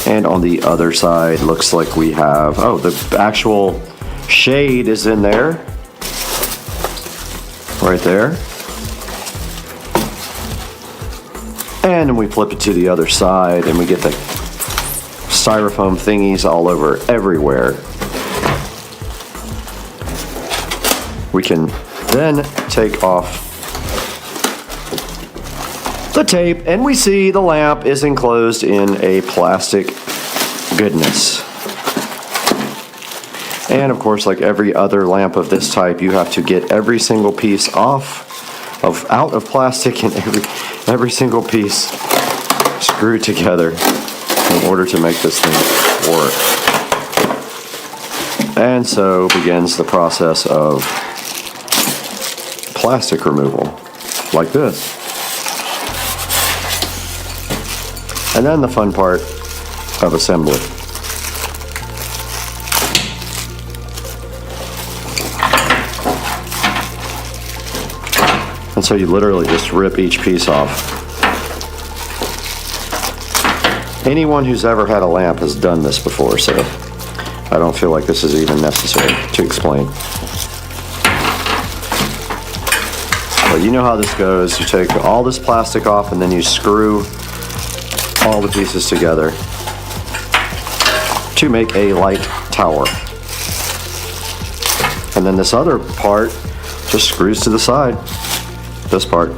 And on the other side, looks like we have, oh, the actual shade is in there. Right there. And then we flip it to the other side and we get the styrofoam thingies all over everywhere. We can then take off the tape and we see the lamp is enclosed in a plastic goodness. And of course, like every other lamp of this type, you have to get every single piece out of plastic and every single piece screwed together in order to make this thing work. And so begins the process of plastic removal, like this. And then the fun part of assembly. And so you literally just rip each piece off. Anyone who's ever had a lamp has done this before, so I don't feel like this is even necessary to explain. But you know how this goes. You take all this plastic off and then you screw all the pieces together to make a light tower. And then this other part just screws to the side. This part.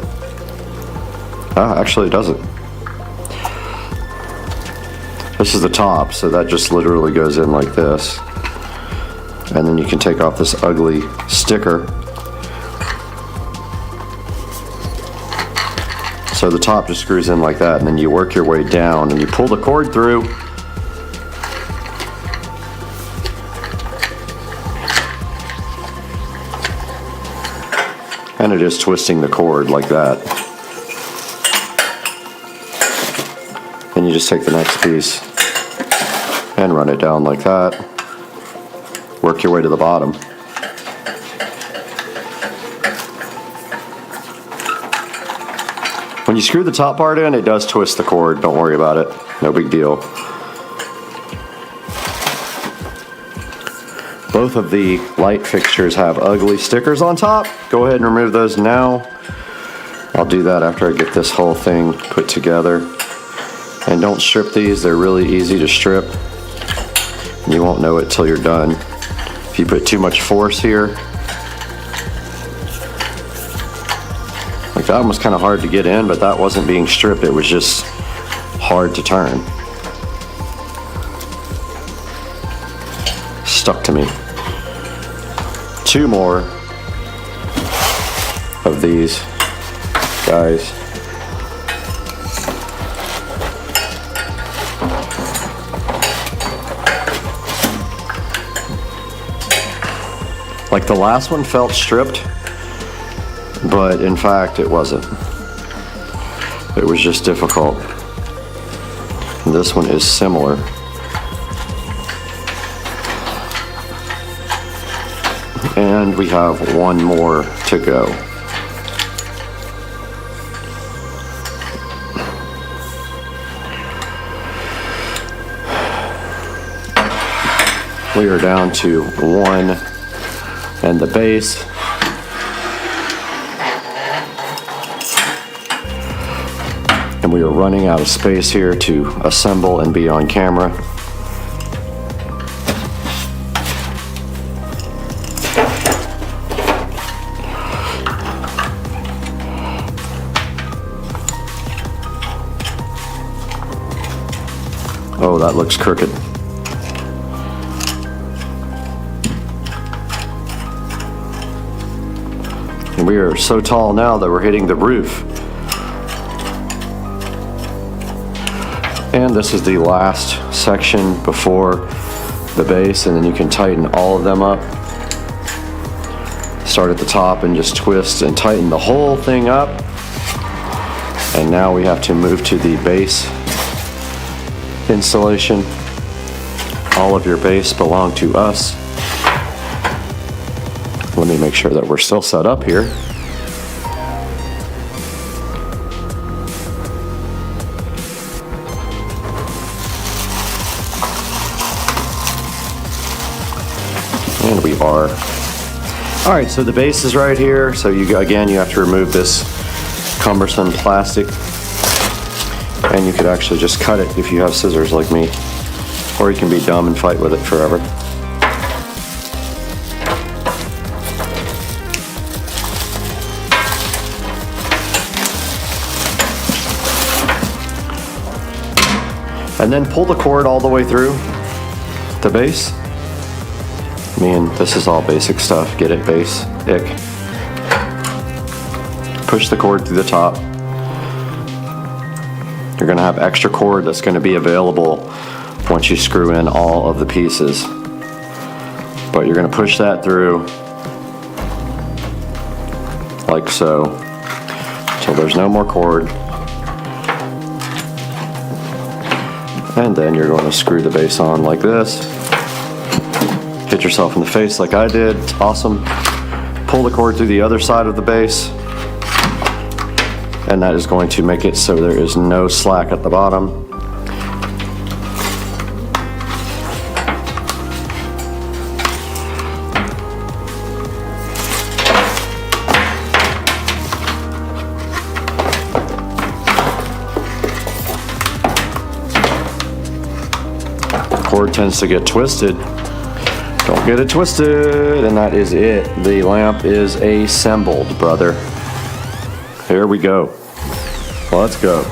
Actually it doesn't. This is the top, so that just literally goes in like this. And then you can take off this ugly sticker. So the top just screws in like that, and then you work your way down and you pull the cord through. And it is twisting the cord like that. Then you just take the next piece and run it down like that. Work your way to the bottom. When you screw the top part in, it does twist the cord. Don't worry about it. No big deal. Both of the light fixtures have ugly stickers on top. Go ahead and remove those now. I'll do that after I get this whole thing put together. And don't strip these. They're really easy to strip. You won't know it till you're done. If you put too much force here, like that one was kind of hard to get in, but that wasn't being stripped. It was just hard to turn. Stuck to me. Two more of these guys. Like the last one felt stripped, but in fact it wasn't. It was just difficult. And this one is similar. And we have one more to go. We are down to one and the base. And we are running out of space here to assemble and be on camera. Oh, that looks crooked. And we are so tall now that we're hitting the roof. And this is the last section before the base, and then you can tighten all of them up. Start at the top and just twist and tighten the whole thing up. And now we have to move to the base installation. All of your base belong to us. Let me make sure that we're still set up here. And we are. All right, so the base is right here. So you have to remove this cumbersome plastic, and you could actually just cut it if you have scissors like me, or you can be dumb and fight with it forever. And then pull the cord all the way through the base. I mean, this is all basic stuff. Get it, base? Ick. Push the cord through the top. You're gonna have extra cord that's gonna be available once you screw in all of the pieces. But you're gonna push that through like so, till there's no more cord. And then you're going to screw the base on like this. Hit yourself in the face like I did. It's awesome. Pull the cord through the other side of the base. And that is going to make it so there is no slack at the bottom. Cord tends to get twisted. Don't get it twisted, and that is it. The lamp is assembled, brother. Here we go. Let's go.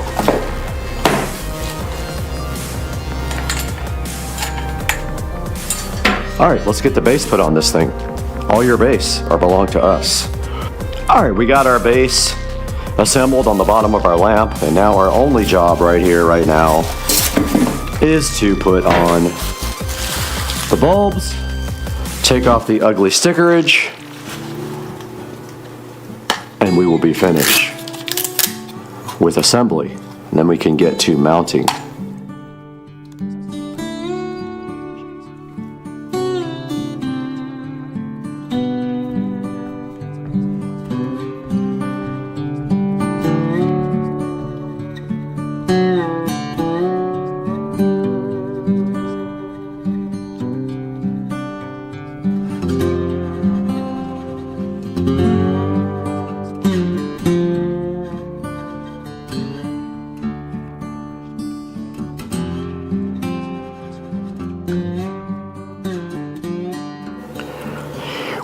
All right, let's get the base put on this thing. All your base belong to us. All right, we got our base assembled on the bottom of our lamp, and now our only job right here, right now, is to put on the bulbs, take off the ugly stickerage, and we will be finished with assembly. And then we can get to mounting.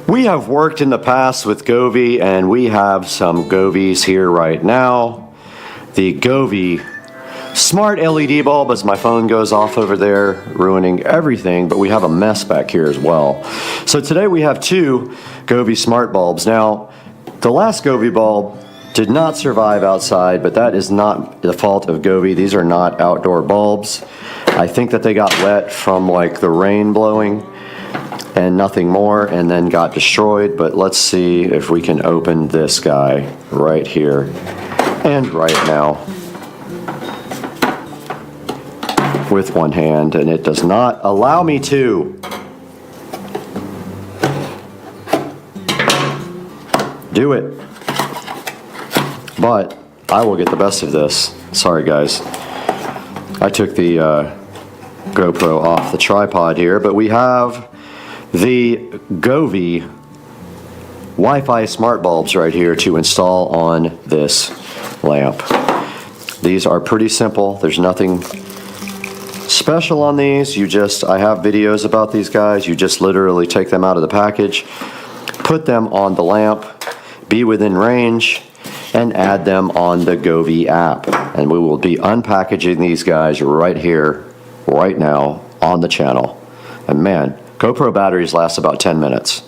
We have worked in the past with Govee, and we have some Govees here right now. The Govee smart LED bulb, as my phone goes off over there, ruining everything, but we have a mess back here as well. So today we have two Govee smart bulbs. Now, the last Govee bulb did not survive outside, but that is not the fault of Govee. These are not outdoor bulbs. I think that they got wet from like the rain blowing and nothing more, and then got destroyed. But let's see if we can open this guy right here and right now with one hand, and it does not allow me to. Do it. But I will get the best of this. Sorry guys, I took the GoPro off the tripod here, but we have the Govee Wi-Fi smart bulbs right here to install on this lamp. These are pretty simple. There's nothing special on these. I have videos about these guys. You just literally take them out of the package, put them on the lamp, be within range, and add them on the Govee app. And we will be unpackaging these guys right here right now on the channel. And man, GoPro batteries last about 10 minutes.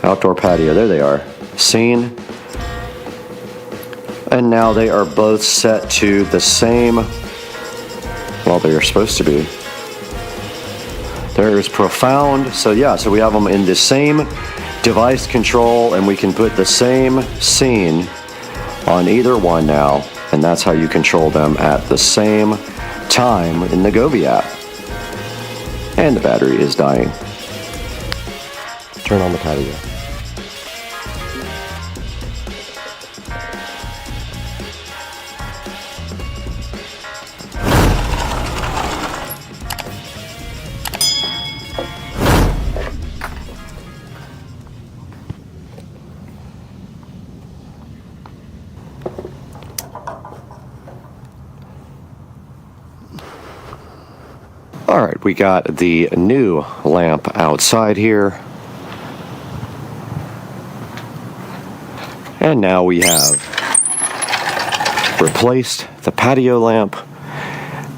Outdoor patio, there they are. Scene. And now they are both set to the same, well, they are supposed to be. There is profound, so yeah, so we have them in the same device control, and we can put the same scene on either one now, and that's how you control them at the same time in the Govee app. And the battery is dying. Turn on the patio. All right, we got the new lamp outside here. And now we have replaced the patio lamp,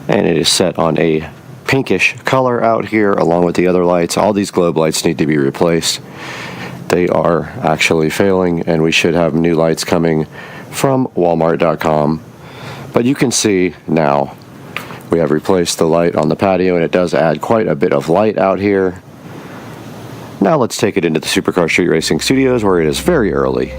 and it is set on a pinkish color out here along with the other lights. All these globe lights need to be replaced. They are actually failing, and we should have new lights coming from Walmart.com. But you can see now we have replaced the light on the patio, and it does add quite a bit of light out here. Now let's take it into the Supercar Street Racing Studios, where it is very early.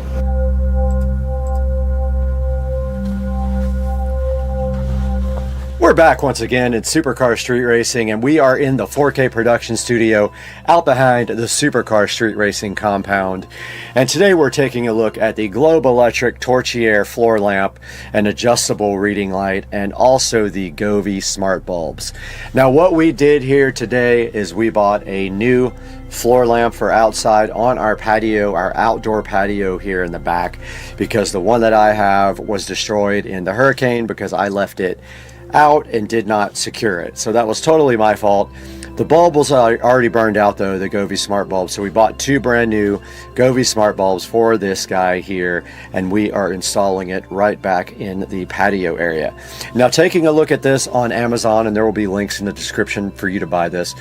We're back once again in Supercar Street Racing, and we are in the 4K production studio out behind the Supercar Street Racing compound. And today we're taking a look at the Globe Electric Torchiere floor lamp, an adjustable reading light, and also the Govee smart bulbs. Now what we did here today is we bought a new floor lamp for outside on our patio, our outdoor patio here in the back, because the one that I have was destroyed in the hurricane because I left it out and did not secure it. So that was totally my fault. The bulb was already burned out though, the Govee smart bulb. So we bought two brand new Govee smart bulbs for this guy here, and we are installing it right back in the patio area. Now taking a look at this on Amazon, and there will be links in the description for you to buy this.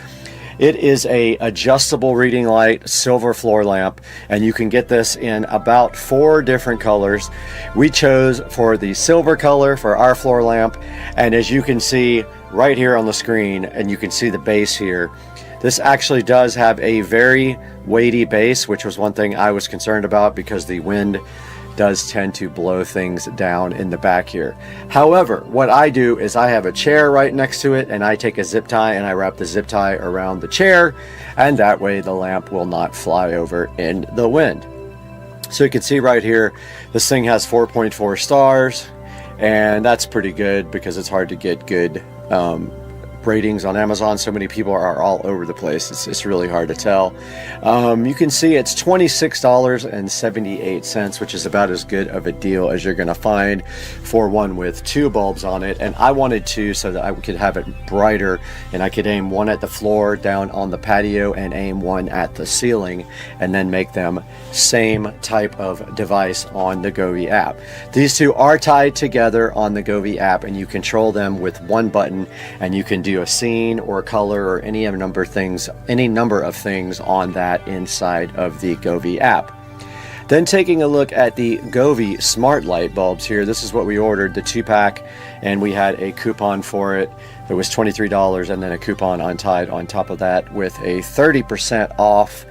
It is a adjustable reading light silver floor lamp, and you can get this in about 4 different colors. We chose for the silver color for our floor lamp, and as you can see right here on the screen, and you can see the base here, this actually does have a very weighty base, which was one thing I was concerned about because the wind does tend to blow things down in the back here. However, what I do is I have a chair right next to it, and I take a zip tie and I wrap the zip tie around the chair, and that way the lamp will not fly over in the wind. So you can see right here, this thing has 4.4 stars, and that's pretty good because it's hard to get good ratings on Amazon. So many people are all over the place. It's really hard to tell. You can see it's $26.78, which is about as good of a deal as you're going to find for one with 2 bulbs on it. And I wanted to, so that I could have it brighter, and I could aim one at the floor down on the patio and aim one at the ceiling, and then make them same type of device on the Govee app. These two are tied together on the Govee app, and you control them with one button, and you can do a scene or color or any number of things on that inside of the Govee app. Then taking a look at the Govee smart light bulbs here, this is what we ordered, the 2-pack, and we had a coupon for it. It was $23, and then a coupon untied on top of that with a 30% off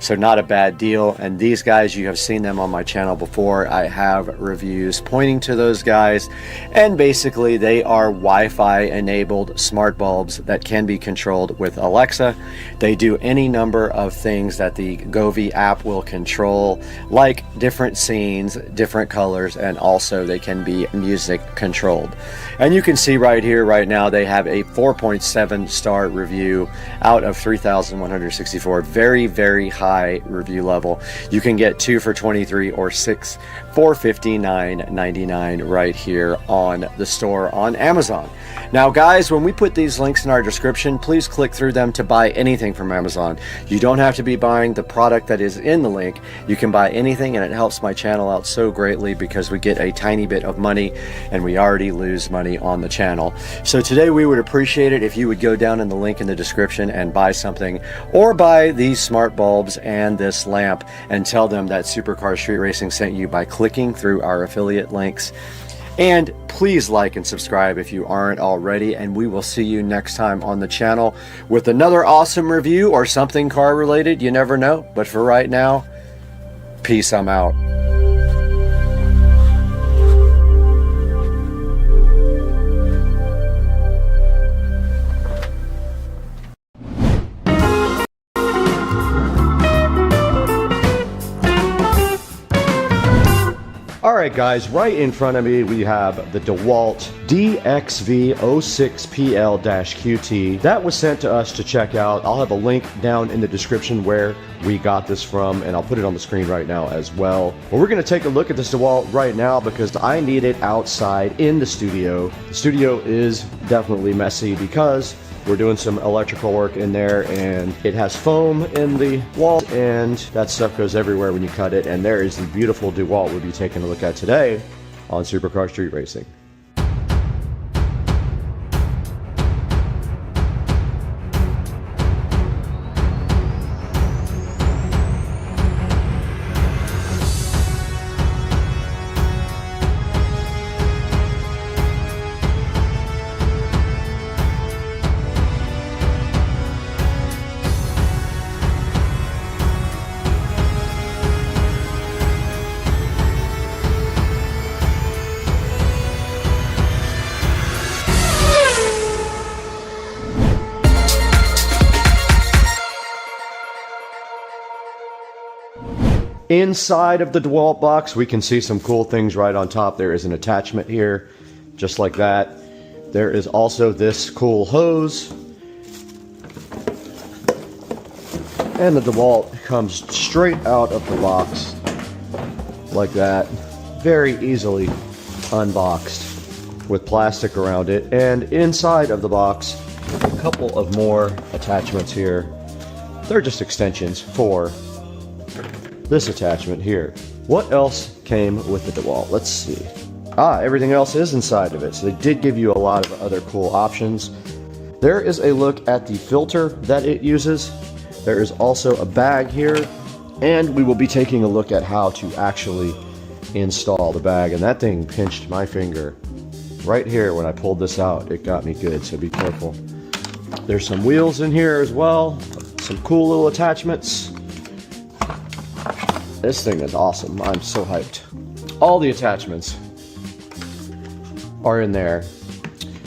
So not a bad deal. And these guys, you have seen them on my channel before. I have reviews pointing to those guys, and basically they are Wi-Fi enabled smart bulbs that can be controlled with Alexa. They do any number of things that the Govee app will control, like different scenes, different colors, and also they can be music controlled. And you can see right here, right now, they have a 4.7 star review out of 3,164. Very, very high review level. You can get 2 for $23 or 6 for $59.99 right here on the store on Amazon. Now guys, when we put these links in our description, please click through them to buy anything from Amazon. You don't have to be buying the product that is in the link. You can buy anything, and it helps my channel out so greatly because we get a tiny bit of money and we already lose money on the channel. So today we would appreciate it if you would go down in the link in the description and buy something, or buy these smart bulbs and this lamp and tell them that Supercar Street Racing sent you by clicking through our affiliate links. And please like and subscribe if you aren't already, and we will see you next time on the channel with another awesome review or something car related. You never know. But for right now, peace, I'm out. Alright guys, right in front of me we have the DeWalt DXV06PL-QT. That was sent to us to check out. I'll have a link down in the description where we got this from, and I'll put it on the screen right now as well. But we're going to take a look at this DeWalt right now because I need it outside in the studio. The studio is definitely messy because we're doing some electrical work in there, and it has foam in the wall, and that stuff goes everywhere when you cut it. And there is the beautiful DeWalt we'll be taking a look at today on Supercar Street Racing. Inside of the DeWalt box, we can see some cool things right on top. There is an attachment here, just like that. There is also this cool hose. And the DeWalt comes straight out of the box, like that. Very easily unboxed with plastic around it. And inside of the box, a couple of more attachments here. They're just extensions for this attachment here. What else came with the DeWalt? Let's see. Everything else is inside of it. So they did give you a lot of other cool options. There is a look at the filter that it uses. There is also a bag here, and we will be taking a look at how to actually install the bag. And that thing pinched my finger right here when I pulled this out. It got me good, so be careful. There's some wheels in here as well. Some cool little attachments. This thing is awesome. I'm so hyped. All the attachments are in there.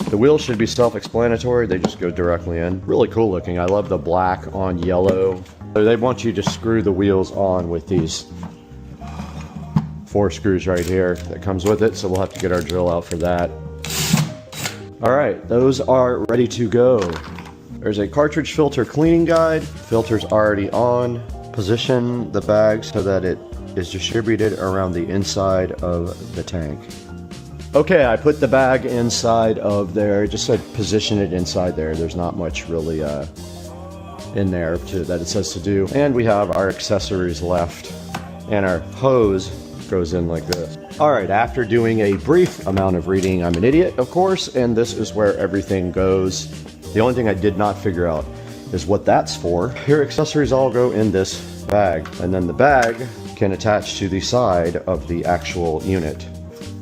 The wheels should be self-explanatory. They just go directly in. Really cool looking. I love the black on yellow. They want you to screw the wheels on with these 4 screws right here that comes with it. So we'll have to get our drill out for that. All right, those are ready to go. There's a cartridge filter cleaning guide. Filter's already on. Position the bag so that it is distributed around the inside of the tank. Okay, I put the bag inside of there. It just said position it inside there. There's not much really in there that it says to do. And we have our accessories left. And our hose goes in like this. Alright, after doing a brief amount of reading, I'm an idiot, of course, and this is where everything goes. The only thing I did not figure out is what that's for. Your accessories all go in this bag, and then the bag can attach to the side of the actual unit.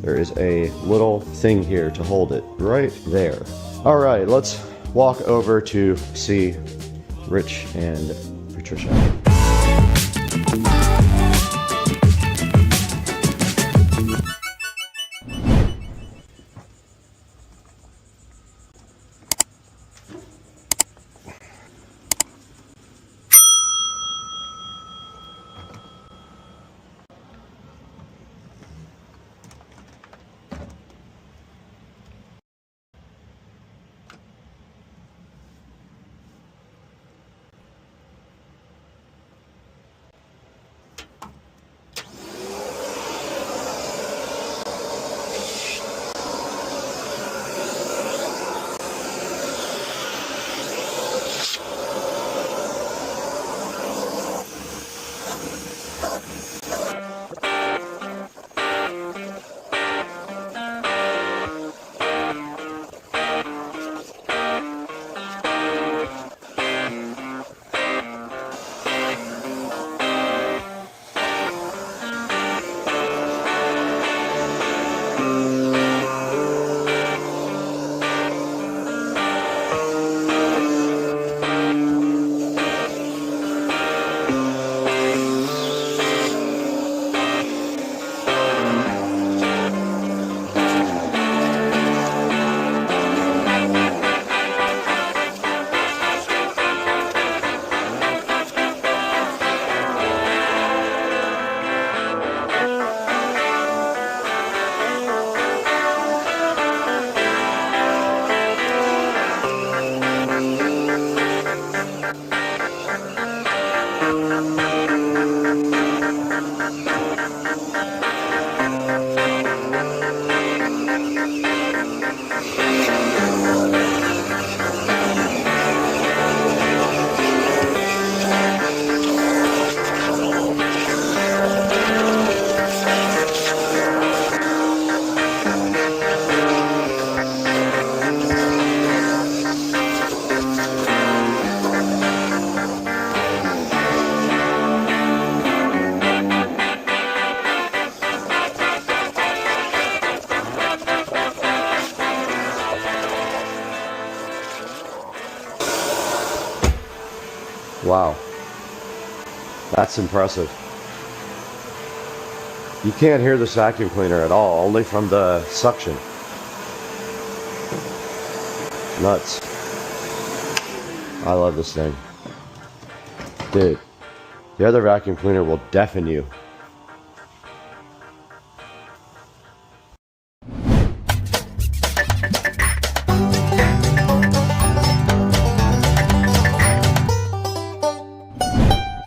There is a little thing here to hold it right there. All right, let's walk over to see Rich and Patricia. Wow, that's impressive. You can't hear this vacuum cleaner at all, only from the suction. Nuts. I love this thing. Dude, the other vacuum cleaner will deafen you.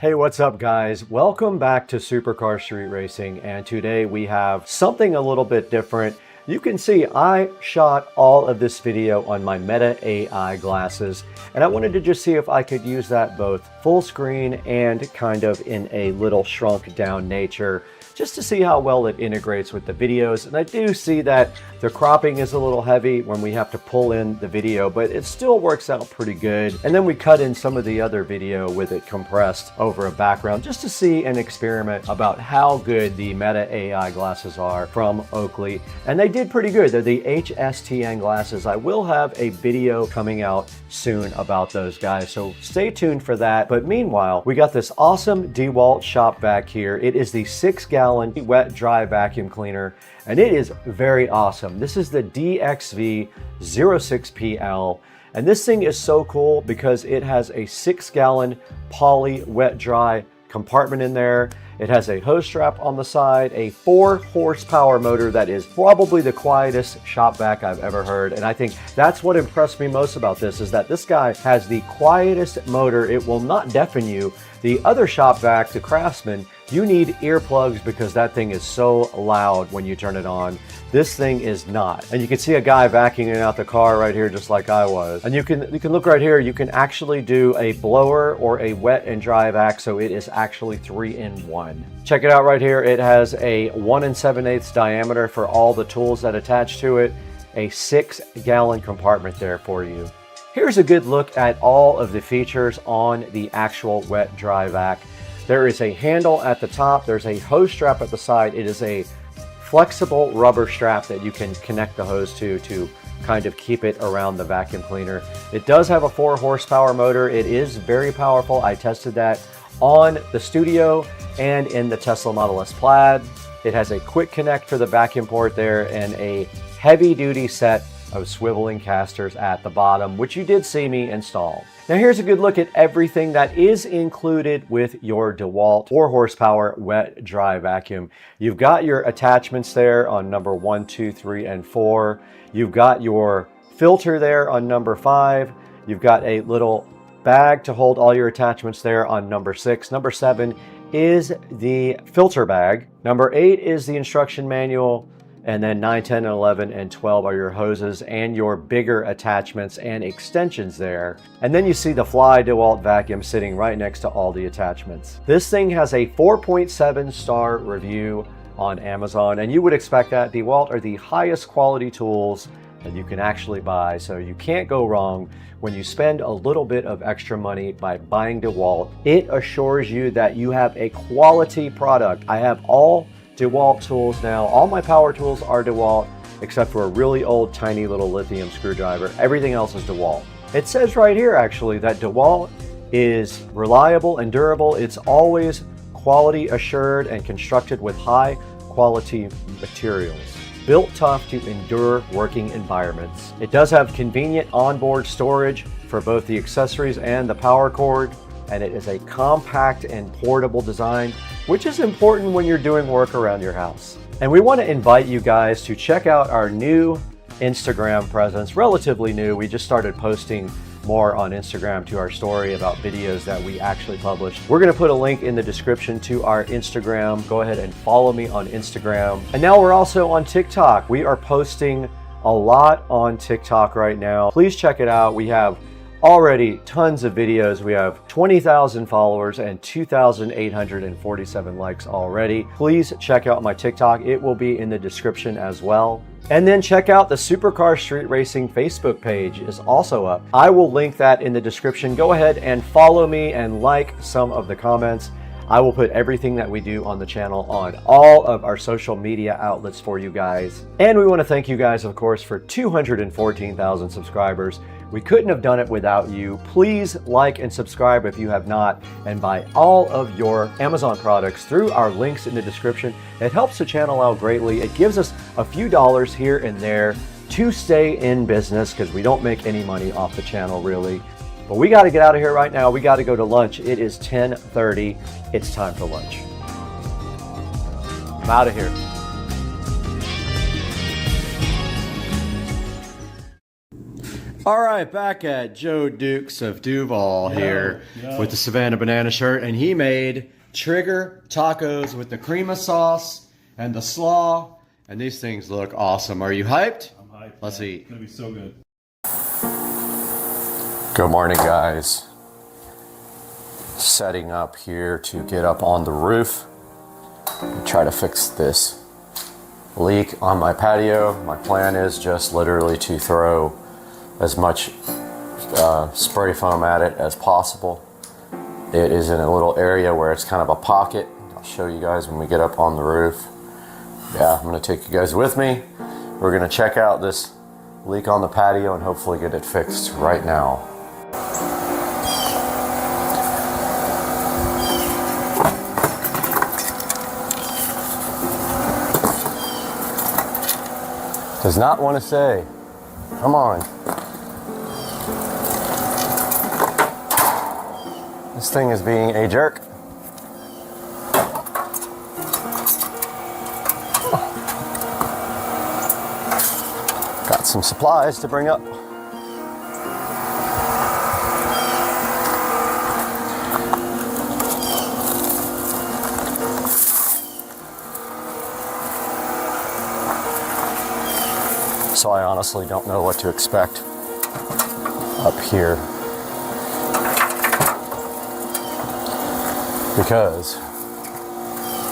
Hey, what's up guys? Welcome back to Supercar Street Racing, and today we have something a little bit different. You can see I shot all of this video on my Meta AI glasses, and I wanted to just see if I could use that both full screen and kind of in a little shrunk down nature, just to see how well it integrates with the videos. And I do see that the cropping is a little heavy when we have to pull in the video, but it still works out pretty good. And then we cut in some of the other video with it compressed over a background, just to see and experiment about how good the Meta AI glasses are from Oakley. And they did pretty good. They're the HSTN glasses. I will have a video coming out soon about those guys, so stay tuned for that. But meanwhile, we got this awesome DeWalt shop vac here. It is the 6-gallon wet dry vacuum cleaner, and it is very awesome. This is the DXV06PL, and this thing is so cool because it has a 6-gallon poly wet dry compartment in there. It has a hose strap on the side, a 4-horsepower motor that is probably the quietest shop vac I've ever heard. And I think that's what impressed me most about this, is that this guy has the quietest motor. It will not deafen you. The other shop vac, the Craftsman, you need earplugs because that thing is so loud when you turn it on. This thing is not. And you can see a guy vacuuming out the car right here, just like I was. And you can look right here, you can actually do a blower or a wet and dry vac, so it is actually 3-in-1. Check it out right here. It has a 1 7/8 diameter for all the tools that attach to it, a 6-gallon compartment there for you. Here's a good look at all of the features on the actual wet dry vac. There is a handle at the top, there's a hose strap at the side. It is a flexible rubber strap that you can connect the hose to kind of keep it around the vacuum cleaner. It does have a 4-horsepower motor. It is very powerful. I tested that on the Studio and in the Tesla Model S Plaid. It has a quick connect for the vacuum port there and a heavy-duty set of swiveling casters at the bottom, which you did see me install. Now here's a good look at everything that is included with your DeWalt 4-horsepower wet dry vacuum. You've got your attachments there on number 1, 2, 3, and 4. You've got your filter there on number 5. You've got a little bag to hold all your attachments there on number 6. Number 7 is the filter bag. Number 8 is the instruction manual. And then 9, 10, 11, and 12 are your hoses and your bigger attachments and extensions there. And then you see the Fly DeWalt vacuum sitting right next to all the attachments. This thing has a 4.7 star review on Amazon, and you would expect that. DeWalt are the highest quality tools that you can actually buy, so you can't go wrong when you spend a little bit of extra money by buying DeWalt. It assures you that you have a quality product. I have all DeWalt tools now. All my power tools are DeWalt, except for a really old, tiny little lithium screwdriver. Everything else is DeWalt. It says right here, actually, that DeWalt is reliable and durable. It's always quality assured and constructed with high quality materials. Built tough to endure working environments. It does have convenient onboard storage for both the accessories and the power cord, and it is a compact and portable design, which is important when you're doing work around your house. And we want to invite you guys to check out our new Instagram presence, relatively new. We just started posting more on Instagram to our story about videos that we actually published. We're going to put a link in the description to our Instagram. Go ahead and follow me on Instagram. And now we're also on TikTok. We are posting a lot on TikTok right now. Please check it out. We have already tons of videos. We have 20,000 followers and 2,847 likes already. Please check out my TikTok. It will be in the description as well. And then check out the Supercar Street Racing Facebook page is also up. I will link that in the description. Go ahead and follow me and like some of the comments. I will put everything that we do on the channel on all of our social media outlets for you guys. And we want to thank you guys, of course, for 214,000 subscribers. We couldn't have done it without you. Please like and subscribe if you have not, and buy all of your Amazon products through our links in the description. It helps the channel out greatly. It gives us a few dollars here and there to stay in business because we don't make any money off the channel really. But we got to get out of here right now. We got to go to lunch. It is 10:30. It's time for lunch. I'm out of here. All right, back at Joe Dukes of Duval here with the Savannah Banana shirt, and he made trigger tacos with the cream of sauce and the slaw, and these things look awesome. Are you hyped? I'm hyped. Let's eat. It's gonna be so good. Good morning, guys. Setting up here to get up on the roof and try to fix this leak on my patio. My plan is just literally to throw as much spray foam at it as possible. It is in a little area where it's kind of a pocket. I'll show you guys when we get up on the roof. Yeah, I'm gonna take you guys with me. We're gonna check out this leak on the patio and hopefully get it fixed right now. Does not want to say. Come on. This thing is being a jerk. Got some supplies to bring up. So I honestly don't know what to expect up here. Because,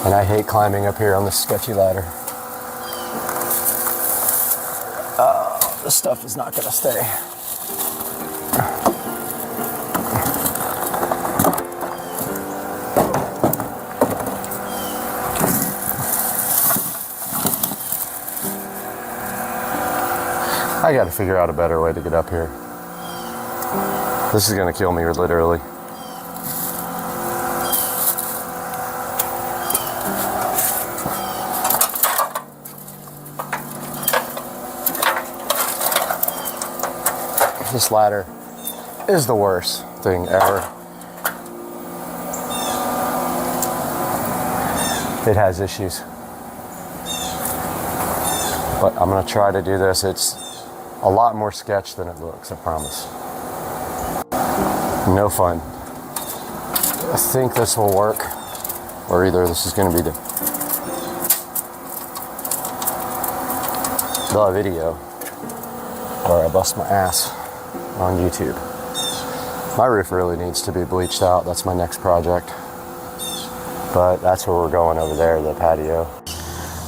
and I hate climbing up here on this sketchy ladder. This stuff is not gonna stay. I gotta figure out a better way to get up here. This is gonna kill me, literally. This ladder is the worst thing ever. It has issues. But I'm gonna try to do this. It's a lot more sketch than it looks, I promise. No fun. I think this will work, or either this is gonna be the video, or I bust my ass on YouTube. My roof really needs to be bleached out. That's my next project. But that's where we're going over there, the patio.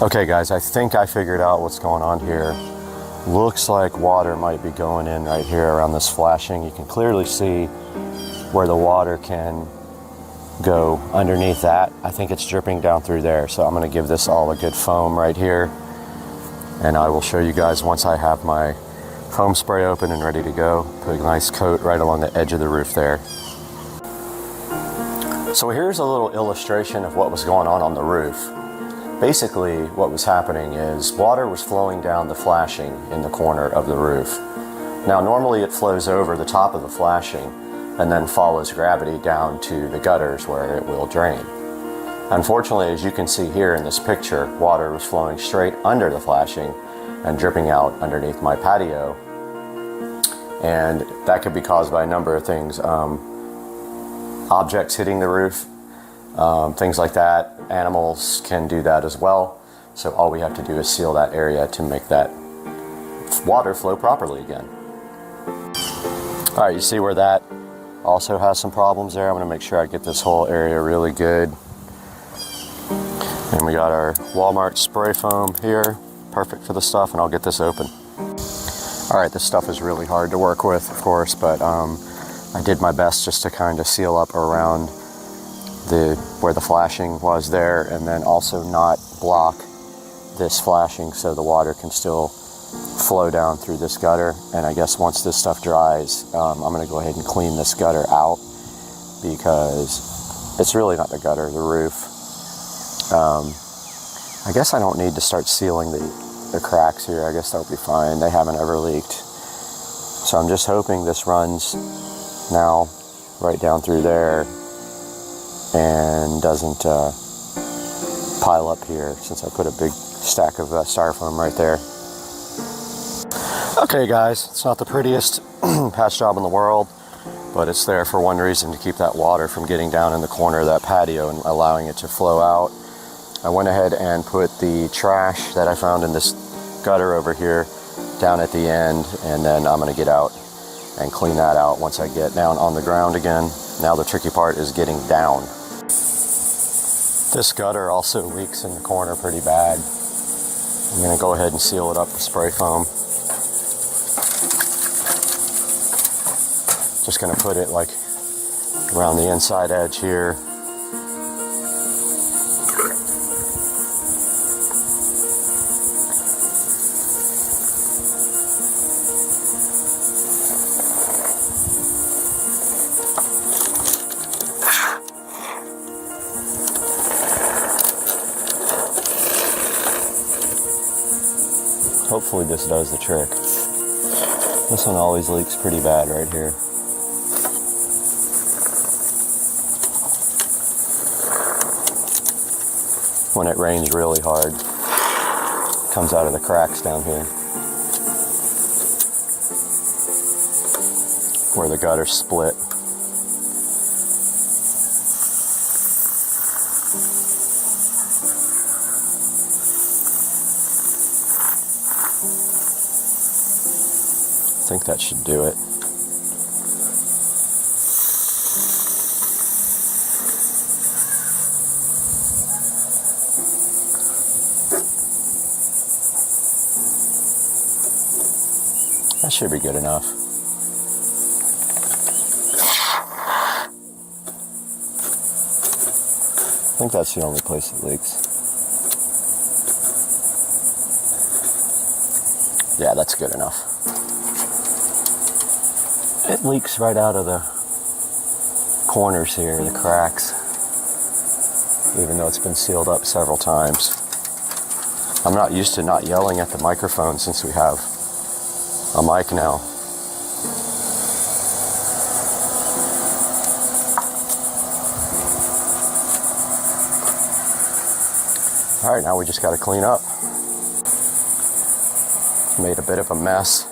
Okay guys, I think I figured out what's going on here. Looks like water might be going in right here around this flashing. You can clearly see where the water can go underneath that. I think it's dripping down through there, so I'm going to give this all a good foam right here, and I will show you guys once I have my foam spray open and ready to go. Put a nice coat right along the edge of the roof there. So here's a little illustration of what was going on the roof. Basically, what was happening is water was flowing down the flashing in the corner of the roof. Now normally it flows over the top of the flashing and then follows gravity down to the gutters where it will drain. Unfortunately, as you can see here in this picture, water was flowing straight under the flashing and dripping out underneath my patio. And that could be caused by a number of things. Objects hitting the roof, things like that. Animals can do that as well. So all we have to do is seal that area to make that water flow properly again. All right, you see where that also has some problems there. I'm going to make sure I get this whole area really good. And we got our Walmart spray foam here, perfect for the stuff, and I'll get this open. All right, this stuff is really hard to work with, of course, but I did my best just to kind of seal up around where the flashing was there, and then also not block this flashing so the water can still flow down through this gutter. And I guess once this stuff dries, I'm going to go ahead and clean this gutter out, because it's really not the gutter, the roof. I guess I don't need to start sealing the cracks here. I guess that'll be fine. They haven't ever leaked. So I'm just hoping this runs now right down through there and doesn't pile up here, since I put a big stack of styrofoam right there. Okay guys, it's not the prettiest patch job in the world, but it's there for one reason: to keep that water from getting down in the corner of that patio and allowing it to flow out. I went ahead and put the trash that I found in this gutter over here down at the end, and then I'm going to get out and clean that out once I get down on the ground again. Now the tricky part is getting down. This gutter also leaks in the corner pretty bad. I'm going to go ahead and seal it up with spray foam. Just going to put it like around the inside edge here. Hopefully this does the trick. This one always leaks pretty bad right here. When it rains really hard, it comes out of the cracks down here where the gutter's split. I think that should do it. That should be good enough. I think that's the only place it leaks. Yeah, that's good enough. It leaks right out of the corners here, the cracks, even though it's been sealed up several times. I'm not used to not yelling at the microphone since we have a mic now. All right, now we just got to clean up. Made a bit of a mess.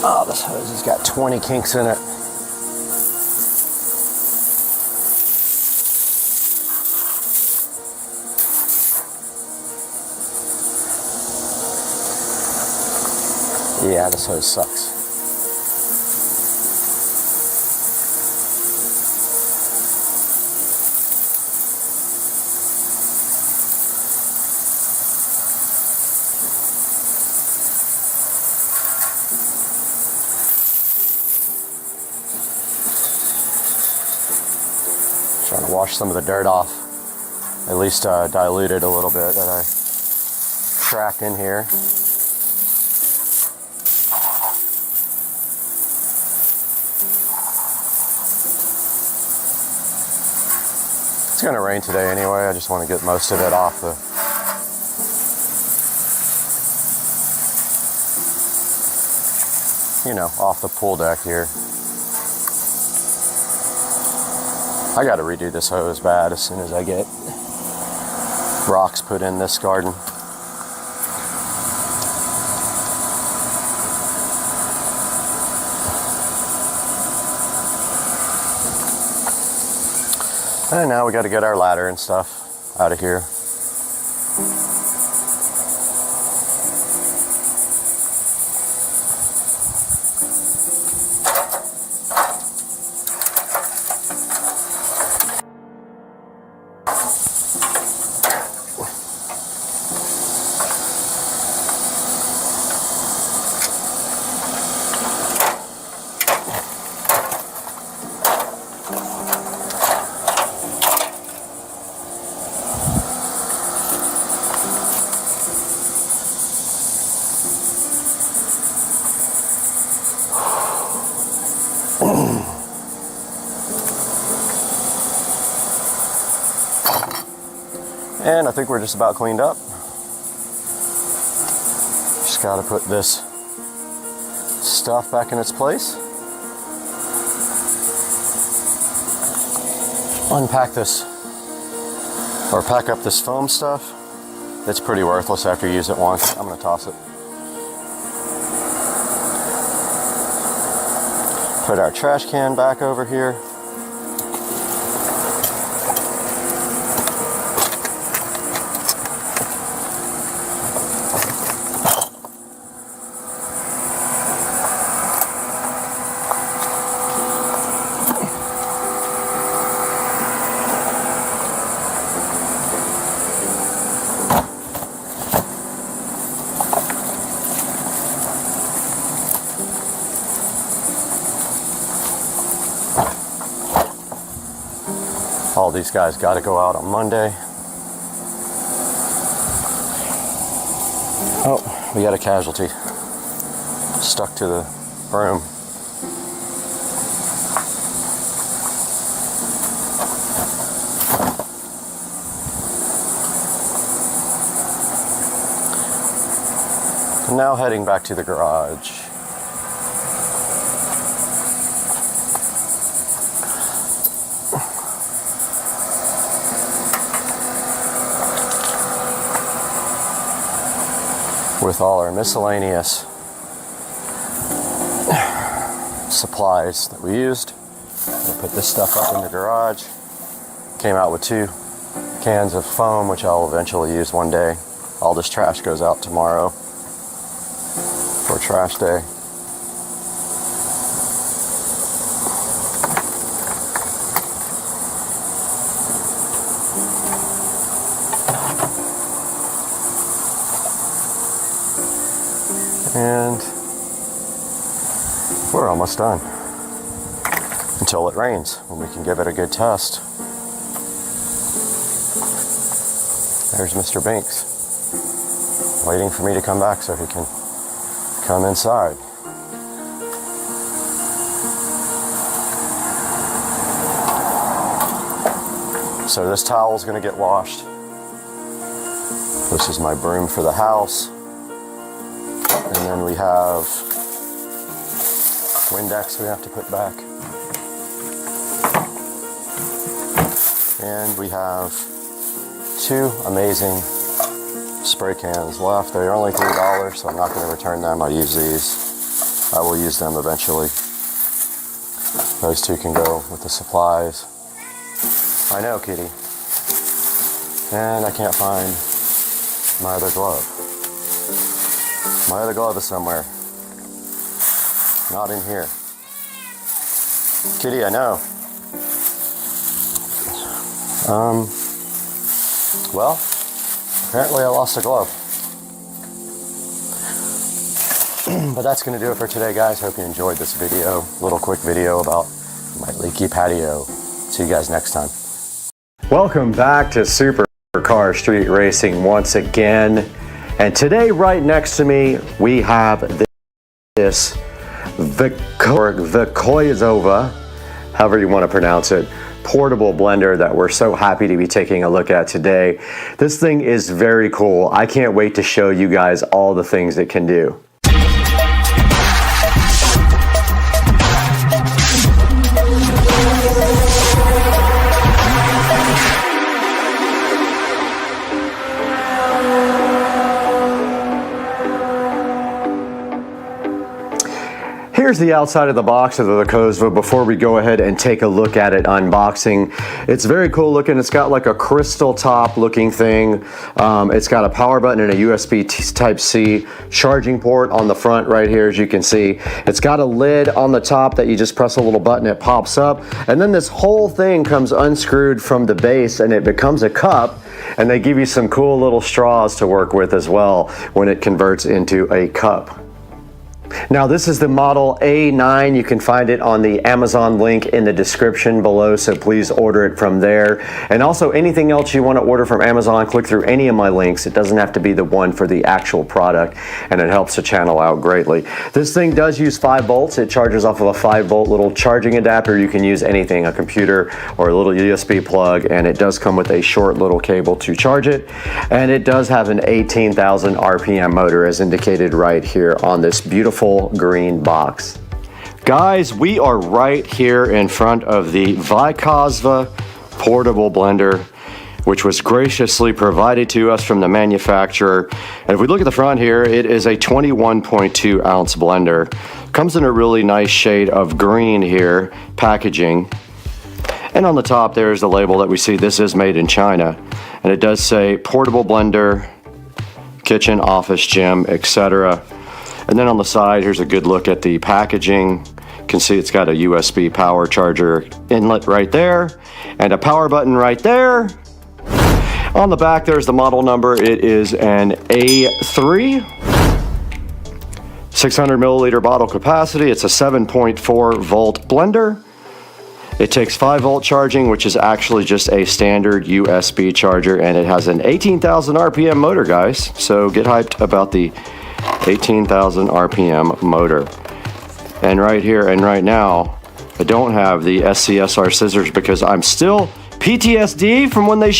Oh, this hose has got 20 kinks in it. Yeah, this hose sucks. Trying to wash some of the dirt off. At least dilute it a little bit that I trapped in here. It's going to rain today anyway. I just want to get most of it off the off the pool deck here. I got to redo this hose bad as soon as I get rocks put in this garden. And now we got to get our ladder and stuff out of here. And I think we're just about cleaned up. Just got to put this stuff back in its place. Unpack this, or pack up this foam stuff. It's pretty worthless after you use it once. I'm going to toss it. Put our trash can back over here. All these guys got to go out on Monday. Oh, we got a casualty. Stuck to the broom. Now heading back to the garage. With all our miscellaneous supplies that we used. We'll put this stuff up in the garage. Came out with 2 cans of foam, which I'll eventually use one day. All this trash goes out tomorrow for trash day. And we're almost done. Until it rains, when we can give it a good test. There's Mr. Binks, waiting for me to come back so he can come inside. So this towel is going to get washed. This is my broom for the house. And then we have Windex we have to put back. And we have 2 amazing spray cans left. They're only $3, so I'm not going to return them. I'll use these. I will use them eventually. Those 2 can go with the supplies. I know, kitty. And I can't find my other glove. My other glove is somewhere. Not in here. Kitty, I know. Well, apparently I lost a glove. But that's going to do it for today, guys. Hope you enjoyed this video. Little quick video about my leaky patio. See you guys next time. Welcome back to Supercar Street Racing once again. And today, right next to me, we have this Vykoizova, however you want to pronounce it, portable blender that we're so happy to be taking a look at today. This thing is very cool. I can't wait to show you guys all the things it can do. Here's the outside of the box of the Vykoizova before we go ahead and take a look at it unboxing. It's very cool looking. It's got like a crystal top looking thing. It's got a power button and a USB Type-C charging port on the front right here, as you can see. It's got a lid on the top that you just press a little button, it pops up. And then this whole thing comes unscrewed from the base and it becomes a cup. And they give you some cool little straws to work with as well when it converts into a cup. Now this is the model A9. You can find it on the Amazon link in the description below, so please order it from there. And also anything else you want to order from Amazon, click through any of my links. It doesn't have to be the one for the actual product, and it helps the channel out greatly. This thing does use 5 volts. It charges off of a 5 volt little charging adapter. You can use anything, a computer or a little USB plug, and it does come with a short little cable to charge it. And it does have an 18,000 RPM motor as indicated right here on this beautiful green box. Guys, we are right here in front of the Vykoizova portable blender, which was graciously provided to us from the manufacturer. And if we look at the front here, it is a 21.2 ounce blender. Comes in a really nice shade of green here, packaging. And on the top there's the label that we see. This is made in China. And it does say portable blender, kitchen, office, gym, etc. And then on the side, here's a good look at the packaging. You can see it's got a USB power charger inlet right there and a power button right there. On the back, there's the model number. It is an A3, 600 milliliter bottle capacity. It's a 7.4 volt blender. It takes 5 volt charging, which is actually just a standard USB charger, and it has an 18,000 RPM motor, guys. So get hyped about the 18,000 RPM motor. And right here and right now, I don't have the SCSR scissors because I'm still PTSD from when they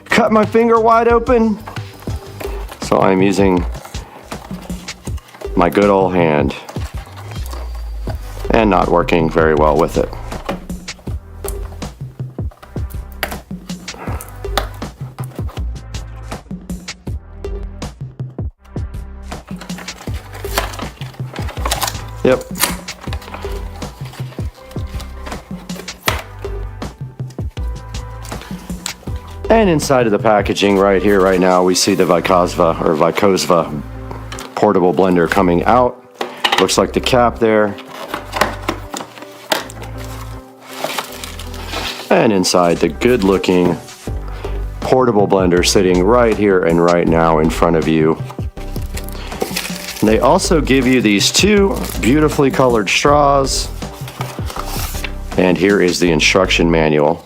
cut my finger wide open. So I'm using my good old hand and not working very well with it. Yep. And inside of the packaging right here, right now, we see the Vykoizova portable blender coming out. Looks like the cap there. And inside, the good looking portable blender sitting right here and right now in front of you. And they also give you these 2 beautifully colored straws. And here is the instruction manual.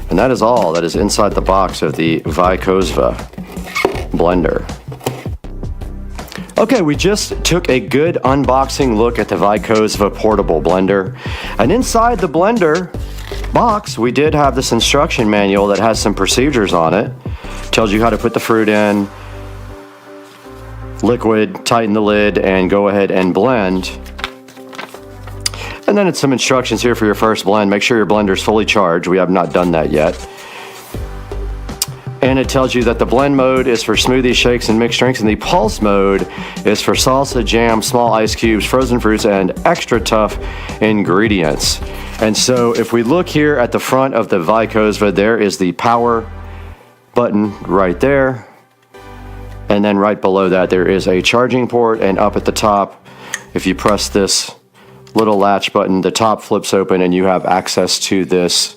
And that is all that is inside the box of the Vykoizova blender. Okay, we just took a good unboxing look at the Vykoizova portable blender. And inside the blender box, we did have this instruction manual that has some procedures on it. Tells you how to put the fruit in, liquid, tighten the lid, and go ahead and blend. And then it's some instructions here for your first blend. Make sure your blender is fully charged. We have not done that yet. And it tells you that the blend mode is for smoothies, shakes, and mixed drinks, and the pulse mode is for salsa, jam, small ice cubes, frozen fruits, and extra tough ingredients. And so if we look here at the front of the Vykoizova, there is the power button right there. And then right below that, there is a charging port, and up at the top, if you press this little latch button, the top flips open and you have access to this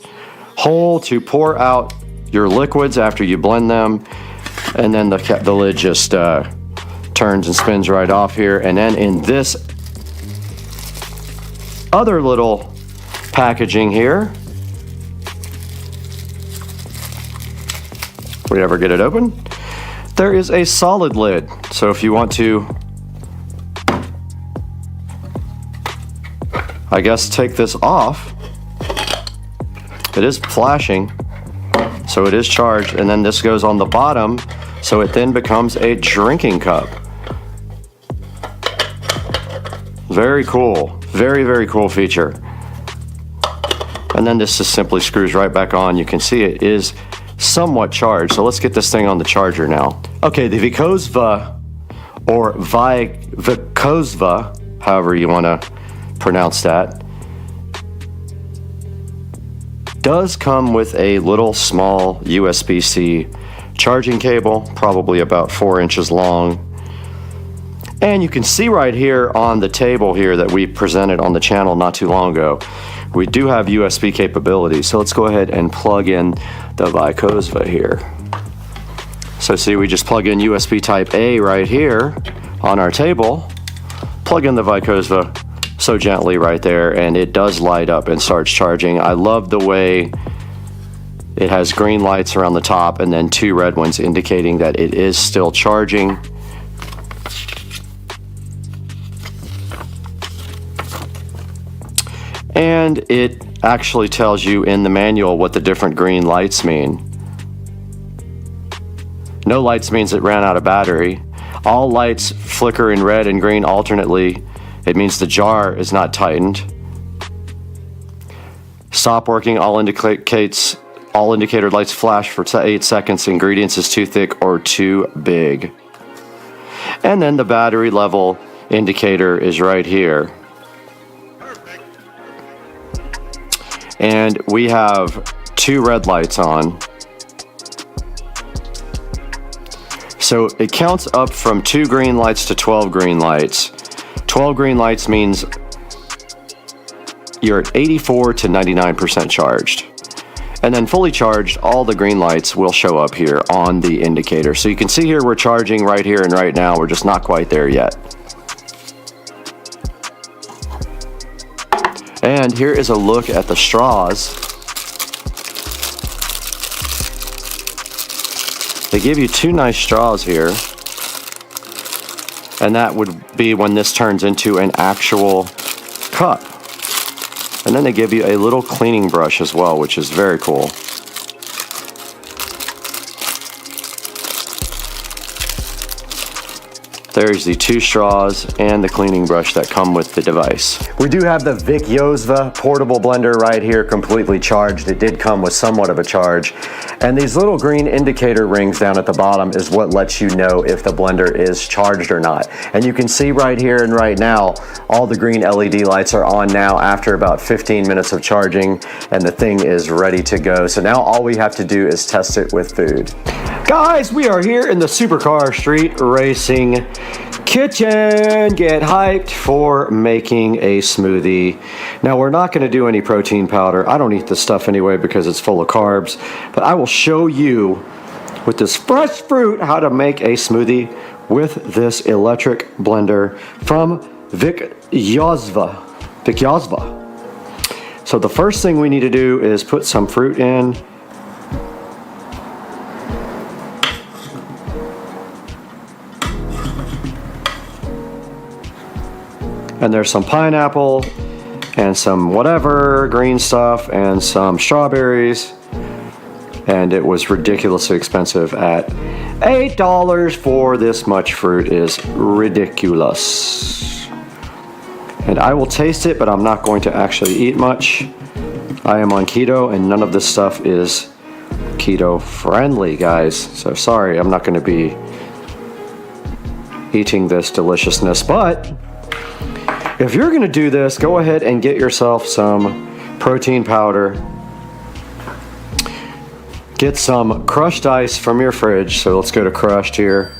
hole to pour out your liquids after you blend them. And then the lid just turns and spins right off here. And then in this other little packaging here, if we ever get it open, there is a solid lid. So if you want to, I guess, take this off, it is flashing, so it is charged, and then this goes on the bottom, so it then becomes a drinking cup. Very cool. Very, very cool feature. And then this just simply screws right back on. You can see it is somewhat charged. So let's get this thing on the charger now. Okay, the Vikozva, or Vikozva, however you want to pronounce that, does come with a little small USB-C charging cable, probably about 4 inches long. And you can see right here on the table here that we presented on the channel not too long ago, we do have USB capability. So let's go ahead and plug in the Vikozva here. So see, we just plug in USB type A right here on our table, plug in the Vikozva so gently right there, and it does light up and starts charging. I love the way it has green lights around the top and then 2 red ones indicating that it is still charging. And it actually tells you in the manual what the different green lights mean. No lights means it ran out of battery. All lights flicker in red and green alternately. It means the jar is not tightened. Stop working, all indicator lights flash for 8 seconds. Ingredients is too thick or too big. And then the battery level indicator is right here. And we have 2 red lights on. So it counts up from 2 green lights to 12 green lights. 12 green lights means you're at 84 to 99% charged. And then fully charged, all the green lights will show up here on the indicator. So you can see here we're charging right here and right now. We're just not quite there yet. And here is a look at the straws. They give you 2 nice straws here. And that would be when this turns into an actual cup. And then they give you a little cleaning brush as well, which is very cool. There's the 2 straws and the cleaning brush that come with the device. We do have the Vikozva portable blender right here, completely charged. It did come with somewhat of a charge. And these little green indicator rings down at the bottom is what lets you know if the blender is charged or not. And you can see right here and right now, all the green LED lights are on now after about 15 minutes of charging, and the thing is ready to go. So now all we have to do is test it with food. Guys, we are here in the Supercar Street Racing kitchen. Get hyped for making a smoothie. Now, we're not going to do any protein powder. I don't eat this stuff anyway because it's full of carbs, but I will show you with this fresh fruit how to make a smoothie with this electric blender from Vikozva. So the first thing we need to do is put some fruit in. And there's some pineapple and some whatever green stuff and some strawberries. And it was ridiculously expensive at $8 for this much fruit. Is ridiculous. And I will taste it, but I'm not going to actually eat much. I am on keto and none of this stuff is keto friendly, guys. So sorry, I'm not going to be eating this deliciousness, but if you're going to do this, go ahead and get yourself some protein powder. Get some crushed ice from your fridge. So let's go to crushed here.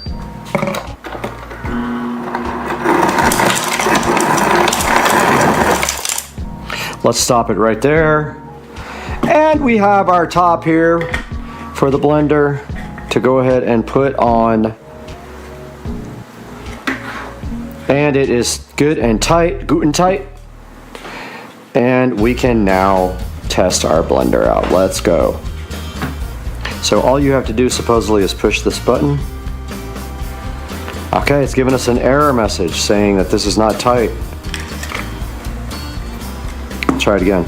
Let's stop it right there. And we have our top here for the blender to go ahead and put on. And it is good and tight, gluten tight. And we can now test our blender out. Let's go. So all you have to do supposedly is push this button. Okay, it's giving us an error message saying that this is not tight. Try it again.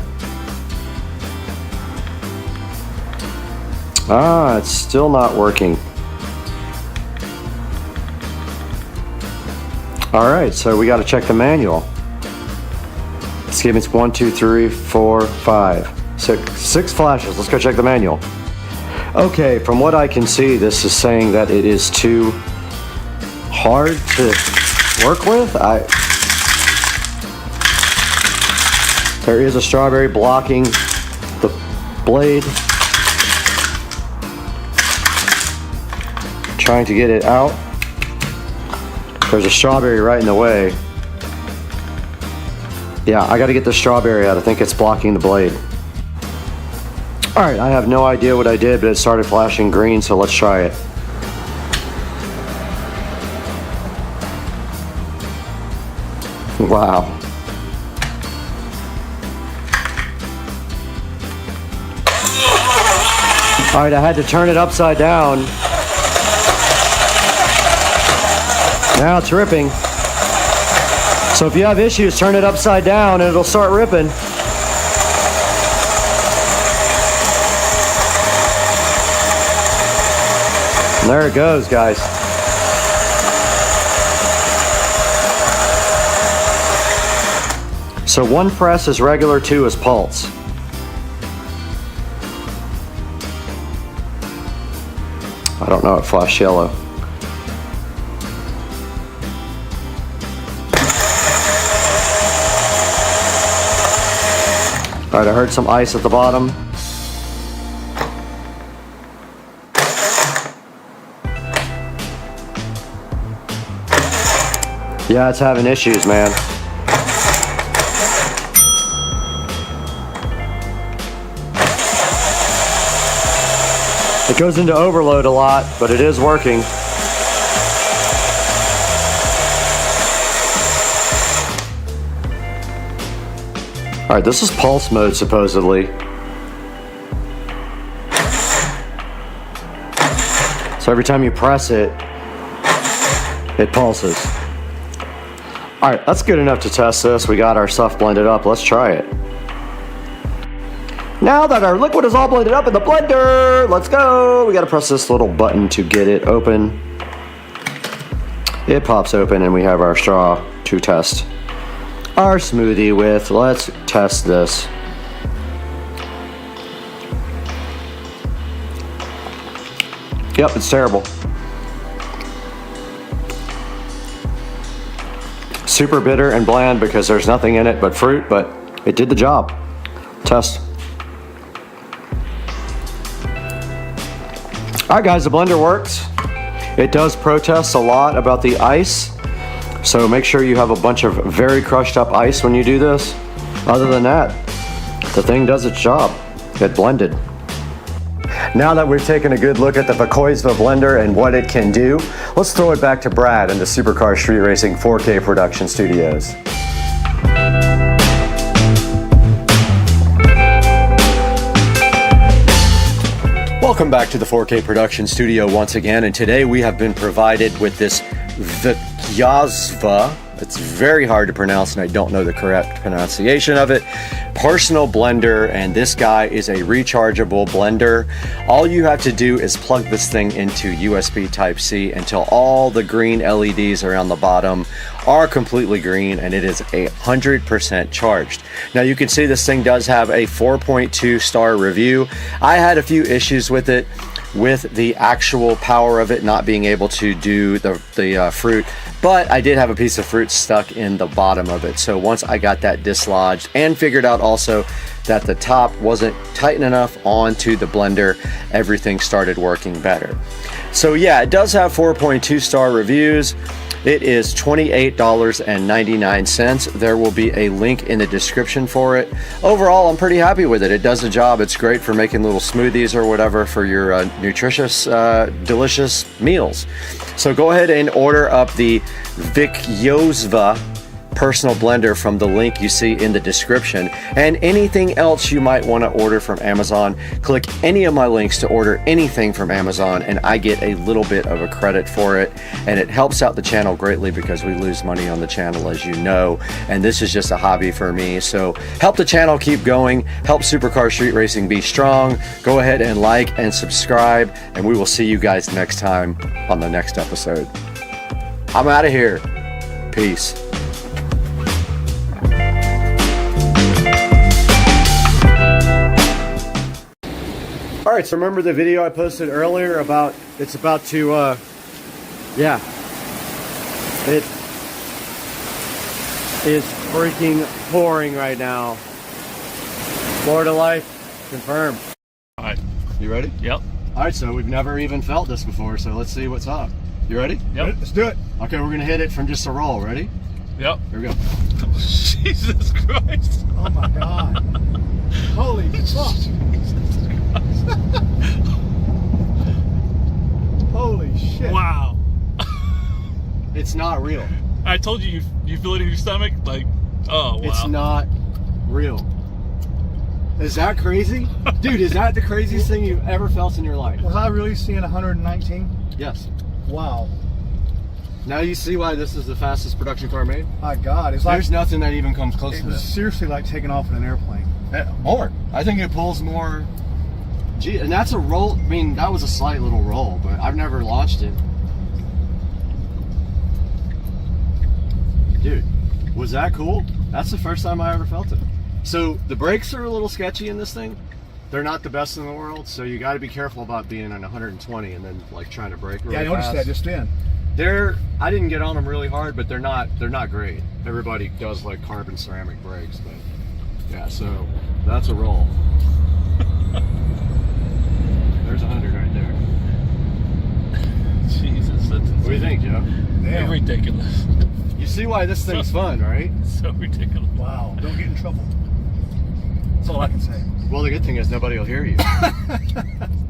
Ah, it's still not working. Alright, so we got to check the manual. It's giving us 1, 2, 3, 4, 5, 6. 6 flashes. Let's go check the manual. Okay, from what I can see, this is saying that it is too hard to work with. There is a strawberry blocking the blade. Trying to get it out. There's a strawberry right in the way. Yeah, I gotta get the strawberry out. I think it's blocking the blade. Alright, I have no idea what I did, but it started flashing green, so let's try it. Wow. Alright, I had to turn it upside down. Now it's ripping. So if you have issues, turn it upside down and it'll start ripping. And there it goes, guys. So 1 press is regular, 2 is pulse. I don't know, it flashed yellow. Alright, I heard some ice at the bottom. Yeah, it's having issues, man. It goes into overload a lot, but it is working. Alright, this is pulse mode, supposedly. So every time you press it, it pulses. Alright, that's good enough to test this. We got our stuff blended up. Let's try it. Now that our liquid is all blended up in the blender, let's go. We gotta press this little button to get it open. It pops open and we have our straw to test our smoothie with. Let's test this. Yep, it's terrible. Super bitter and bland because there's nothing in it but fruit, but it did the job. Test. Alright guys, the blender works. It does protest a lot about the ice, so make sure you have a bunch of very crushed up ice when you do this. Other than that, the thing does its job. It blended. Now that we've taken a good look at the VESA blender and what it can do, let's throw it back to Brad in the Supercar Street Racing 4K production studios. Welcome back to the 4K production studio once again, and today we have been provided with this VESA. It's very hard to pronounce and I don't know the correct pronunciation of it. Personal blender, and this guy is a rechargeable blender. All you have to do is plug this thing into USB Type-C until all the green LEDs around the bottom are completely green and it is 100% charged. Now you can see this thing does have a 4.2 star review. I had a few issues with it, with the actual power of it not being able to do the fruit, but I did have a piece of fruit stuck in the bottom of it. So once I got that dislodged and figured out also that the top wasn't tight enough onto the blender, everything started working better. So yeah, it does have 4.2 star reviews. It is $28.99. There will be a link in the description for it. Overall, I'm pretty happy with it. It does the job. It's great for making little smoothies or whatever for your nutritious, delicious meals. So go ahead and order up the Vycozva personal blender from the link you see in the description, and anything else you might want to order from Amazon, click any of my links to order anything from Amazon, and I get a little bit of a credit for it, and it helps out the channel greatly because we lose money on the channel, as you know, and this is just a hobby for me. So help the channel keep going, help Supercar Street Racing be strong. Go ahead and like and subscribe, and we will see you guys next time on the next episode. I'm out of here. Peace. All right, so remember the video I posted earlier about it's about to, yeah, it is freaking pouring right now. Florida life confirmed. All right, you ready? Yep. All right, so we've never even felt this before, so let's see what's up. You ready? Yep. Let's do it. Okay, we're gonna hit it from just a roll. Ready? Yep. Here we go. Jesus Christ. Oh my God. Holy fuck. Holy shit. Wow. It's not real. I told you, you feel it in your stomach? Like, oh, wow. It's not real. Is that crazy? Dude, is that the craziest thing you've ever felt in your life? Was I really seeing 119? Yes. Wow. Now you see why this is the fastest production car made? My God. It's There's like, nothing that even comes close it to was this. seriously like taking off in an airplane. More. I think it pulls more. Gee, and that's a roll. I mean, that was a slight little roll, but I've never launched it. Dude, was that cool? That's the first time I ever felt it. So the brakes are a little sketchy in this thing. They're not the best in the world, so you got to be careful about being on 120 and then like trying to brake really Yeah, I noticed fast. that just then. I didn't get on them really hard, but they're not great. Everybody does like carbon ceramic brakes, but yeah, so that's a roll. There's 100 right there. Jesus, that's insane. What do you think, Joe? Damn. Ridiculous. You see why this thing's fun, right? So ridiculous. Wow. Don't get in trouble. That's all I can say. Well, the good thing is nobody will hear you.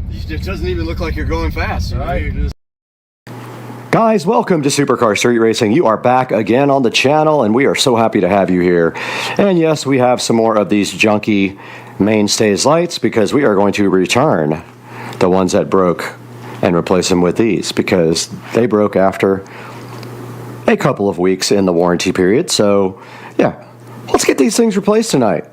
It doesn't even look like you're going fast. You know? Right. You're just... Guys, welcome to Supercar Street Racing. You are back again on the channel, and we are so happy to have you here. And yes, we have some more of these junky mainstays lights because we are going to return the ones that broke and replace them with these because they broke after a couple of weeks in the warranty period. So yeah, let's get these things replaced tonight.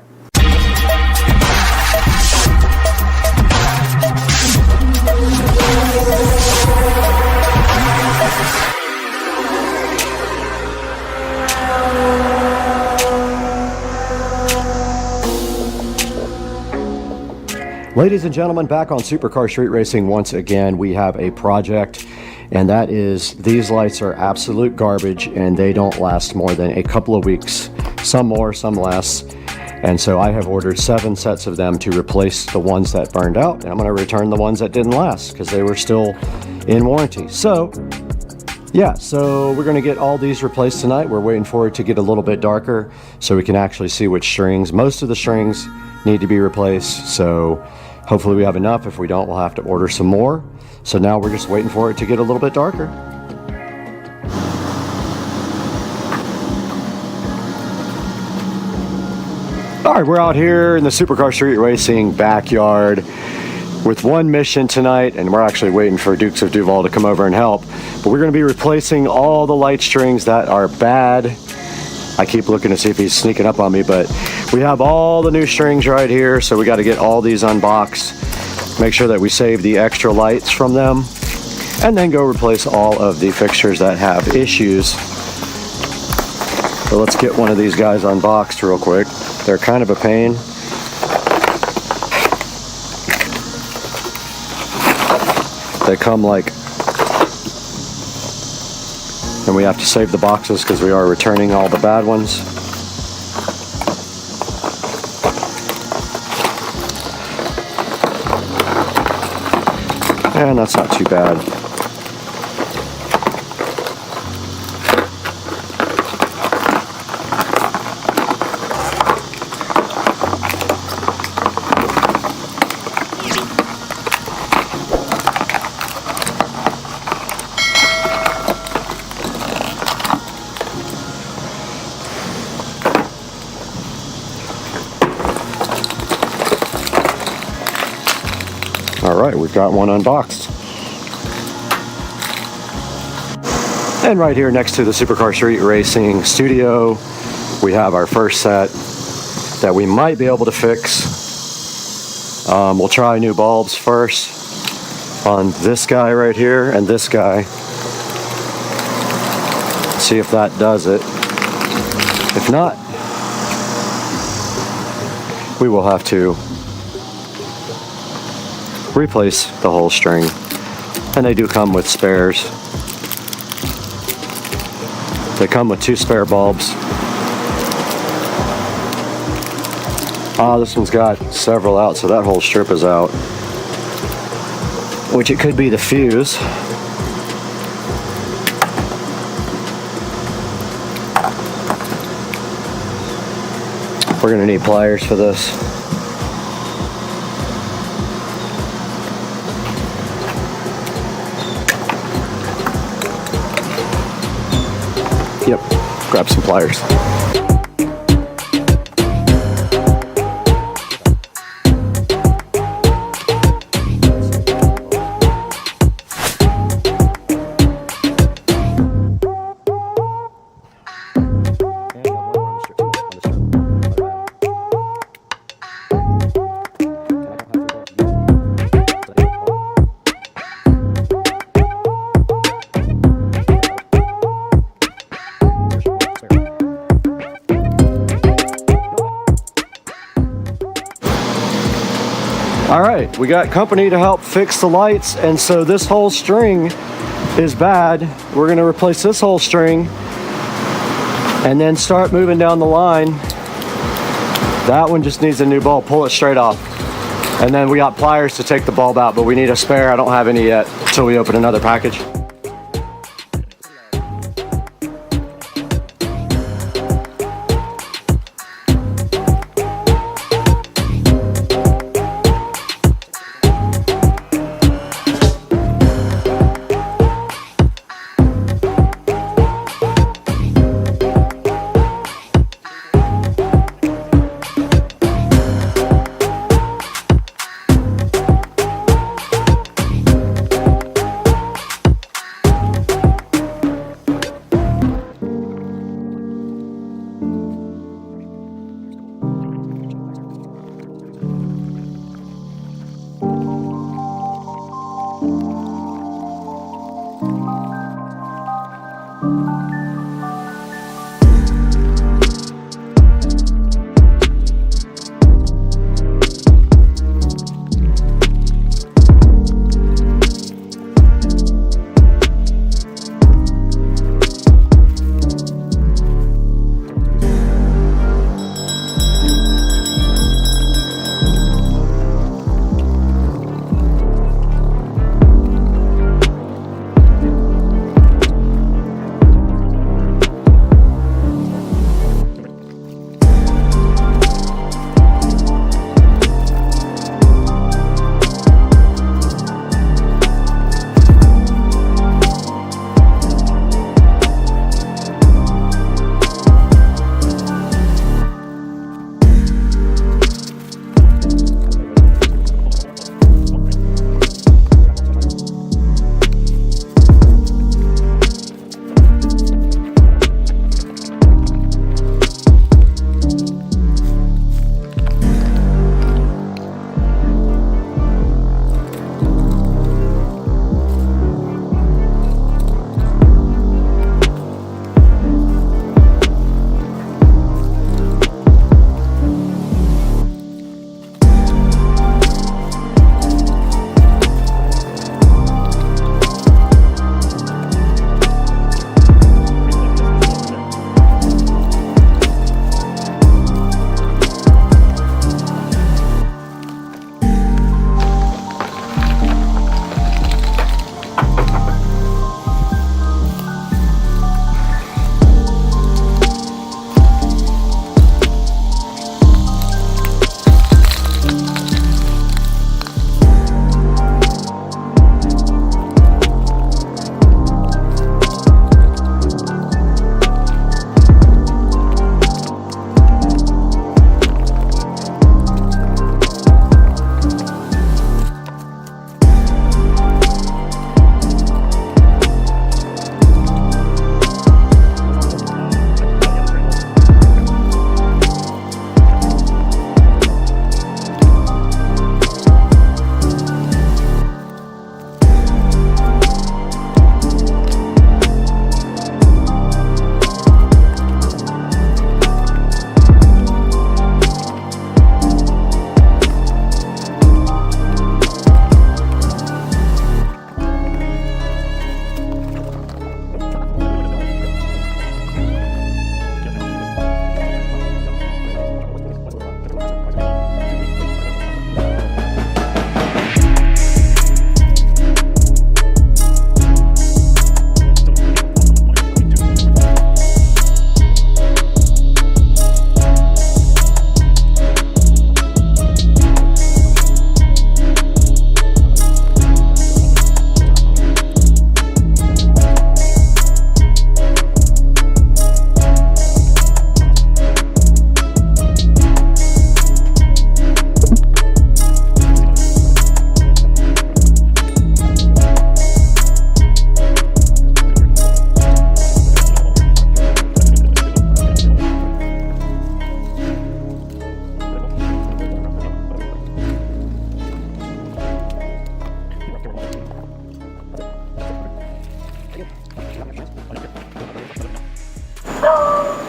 Ladies and gentlemen, back on Supercar Street Racing once again. We have a project, and that is these lights are absolute garbage and they don't last more than a couple of weeks, some more, some less. And so I have ordered 7 sets of them to replace the ones that burned out, and I'm going to return the ones that didn't last because they were still in warranty. So yeah, so we're going to get all these replaced tonight. We're waiting for it to get a little bit darker so we can actually see which strings. Most of the strings need to be replaced, so hopefully we have enough. If we don't, we'll have to order some more. So now we're just waiting for it to get a little bit darker. All right, we're out here in the Supercar Street Racing backyard with one mission tonight, and we're actually waiting for Dukes of Duval to come over and help. But we're going to be replacing all the light strings that are bad. I keep looking to see if he's sneaking up on me, but we have all the new strings right here, so we got to get all these unboxed, make sure that we save the extra lights from them, and then go replace all of the fixtures that have issues. So let's get one of these guys unboxed real quick. They're kind of a pain. They come like, and we have to save the boxes because we are returning all the bad ones. And that's not too bad. All right, we've got one unboxed. And right here next to the Supercar Street Racing studio, we have our first set that we might be able to fix. We'll try new bulbs first on this guy right here and this guy. See if that does it. If not, we will have to replace the whole string. And they do come with spares. They come with 2 spare bulbs. This one's got several out, so that whole strip is out. Which it could be the fuse. We're gonna need pliers for this. Yep, grab some pliers. All right, we got company to help fix the lights, and so this whole string is bad. We're gonna replace this whole string and then start moving down the line. That one just needs a new bulb. Pull it straight off. And then we got pliers to take the bulb out, but we need a spare. I don't have any yet until we open another package.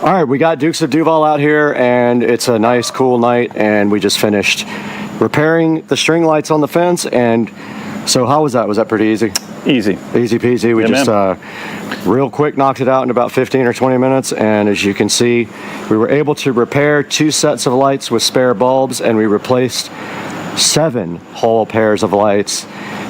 All right, we got Dukes of Duval out here, and it's a nice, cool night, and we just finished repairing the string lights on the fence. And so how was that? Was that pretty easy? Easy. Easy peasy. We just real quick knocked it out in about 15 or 20 minutes, and as you can see, we were able to repair 2 sets of lights with spare bulbs, and we replaced 7 whole pairs of lights,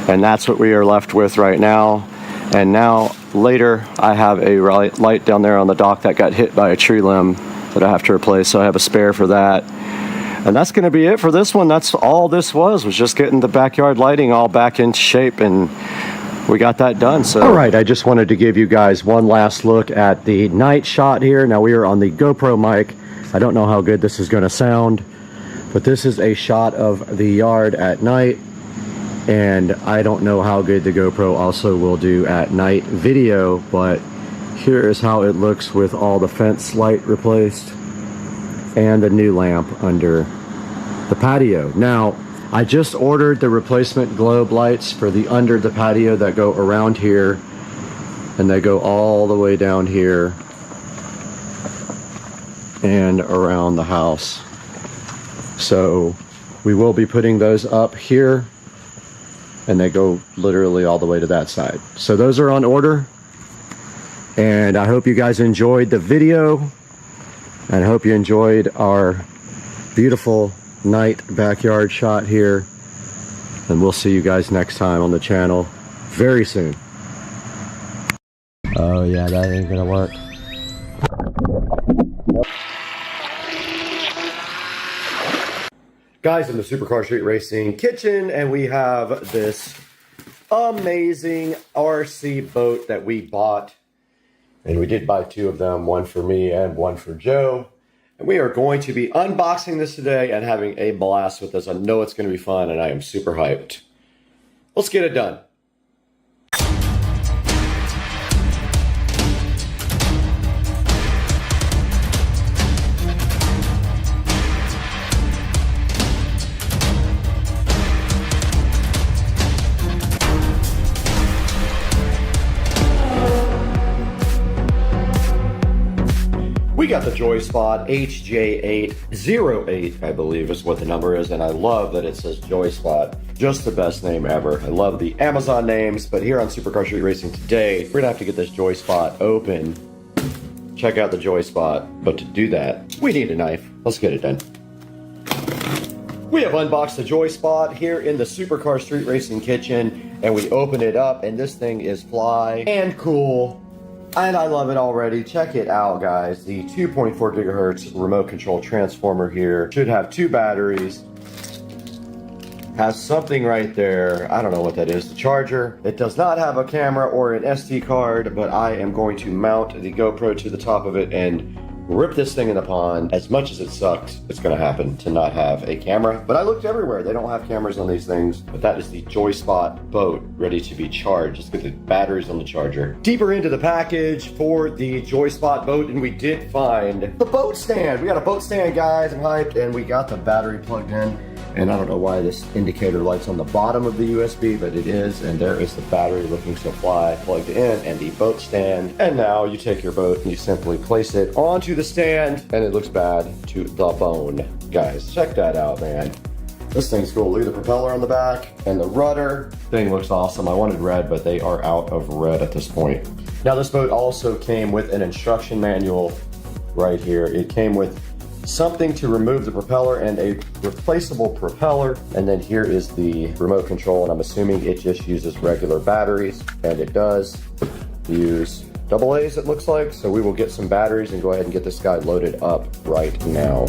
and that's what we are left with right now. And now later I have a light down there on the dock that got hit by a tree limb that I have to replace, so I have a spare for that. And that's going to be it for this one. That's all this was just getting the backyard lighting all back into shape, and we got that done. So all right, I just wanted to give you guys one last look at the night shot here. Now we are on the GoPro mic. I don't know how good this is going to sound, but this is a shot of the yard at night, and I don't know how good the GoPro also will do at night video, but here is how it looks with all the fence light replaced and the new lamp under the patio. Now, I just ordered the replacement globe lights for the under the patio that go around here, and they go all the way down here and around the house. So we will be putting those up here, and they go literally all the way to that side. So those are on order, and I hope you guys enjoyed the video, and I hope you enjoyed our beautiful night backyard shot here, and we'll see you guys next time on the channel very soon. Oh yeah, that ain't gonna work. Guys, in the Supercar Street Racing kitchen, and we have this amazing RC boat that we bought, and we did buy 2 of them, one for me and one for Joe. And we are going to be unboxing this today and having a blast with this. I know it's going to be fun, and I am super hyped. Let's get it done. We got the Joy Spot HJ808, I believe is what the number is, and I love that it says Joy Spot. Just the best name ever. I love the Amazon names, but here on Supercar Street Racing today, we're gonna have to get this Joy Spot open. Check out the Joy Spot, but to do that, we need a knife. Let's get it done. We have unboxed the Joy Spot here in the Supercar Street Racing kitchen, and we open it up, and this thing is fly and cool. And I love it already. Check it out, guys. The 2.4 gigahertz remote control transformer here should have 2 batteries. Has something right there. I don't know what that is. The charger. It does not have a camera or an SD card, but I am going to mount the GoPro to the top of it and rip this thing in the pond. As much as it sucks, it's going to happen to not have a camera. But I looked everywhere. They don't have cameras on these things. But that is the Joy Spot boat ready to be charged. Let's get the batteries on the charger. Deeper into the package for the Joy Spot boat, and we did find the boat stand. We got a boat stand, guys. I'm hyped. And we got the battery plugged in. And I don't know why this indicator light's on the bottom of the USB, but it is. And there is the battery looking so fly plugged in, and the boat stand. And now you take your boat and you simply place it onto the stand, and it looks bad to the bone. Guys, check that out, man. This thing's cool. Look at the propeller on the back and the rudder. Thing looks awesome. I wanted red, but they are out of red at this point. Now this boat also came with an instruction manual right here. It came with something to remove the propeller and a replaceable propeller, and then here is the remote control, and I'm assuming it just uses regular batteries, and it does use AA's, it looks like. So we will get some batteries and go ahead and get this guy loaded up right now.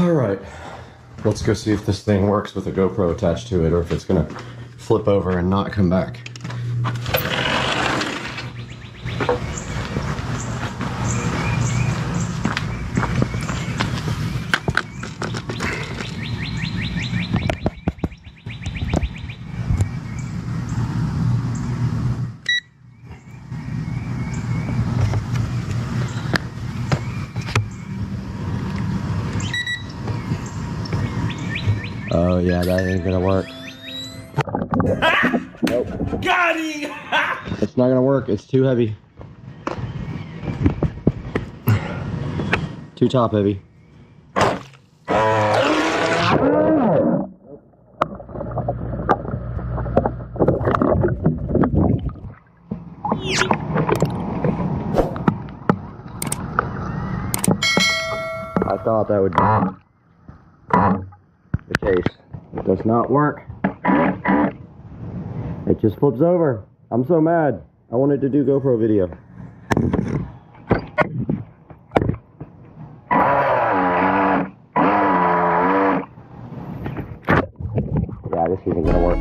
All right, let's go see if this thing works with a GoPro attached to it or if it's gonna flip over and not come back. Oh yeah, that ain't gonna work. Nope. Got him! It's not gonna work, it's too heavy. Too top heavy. I thought that would be the case. It does not work. It just flips over. I'm so mad. I wanted to do GoPro video. Yeah, this isn't gonna work.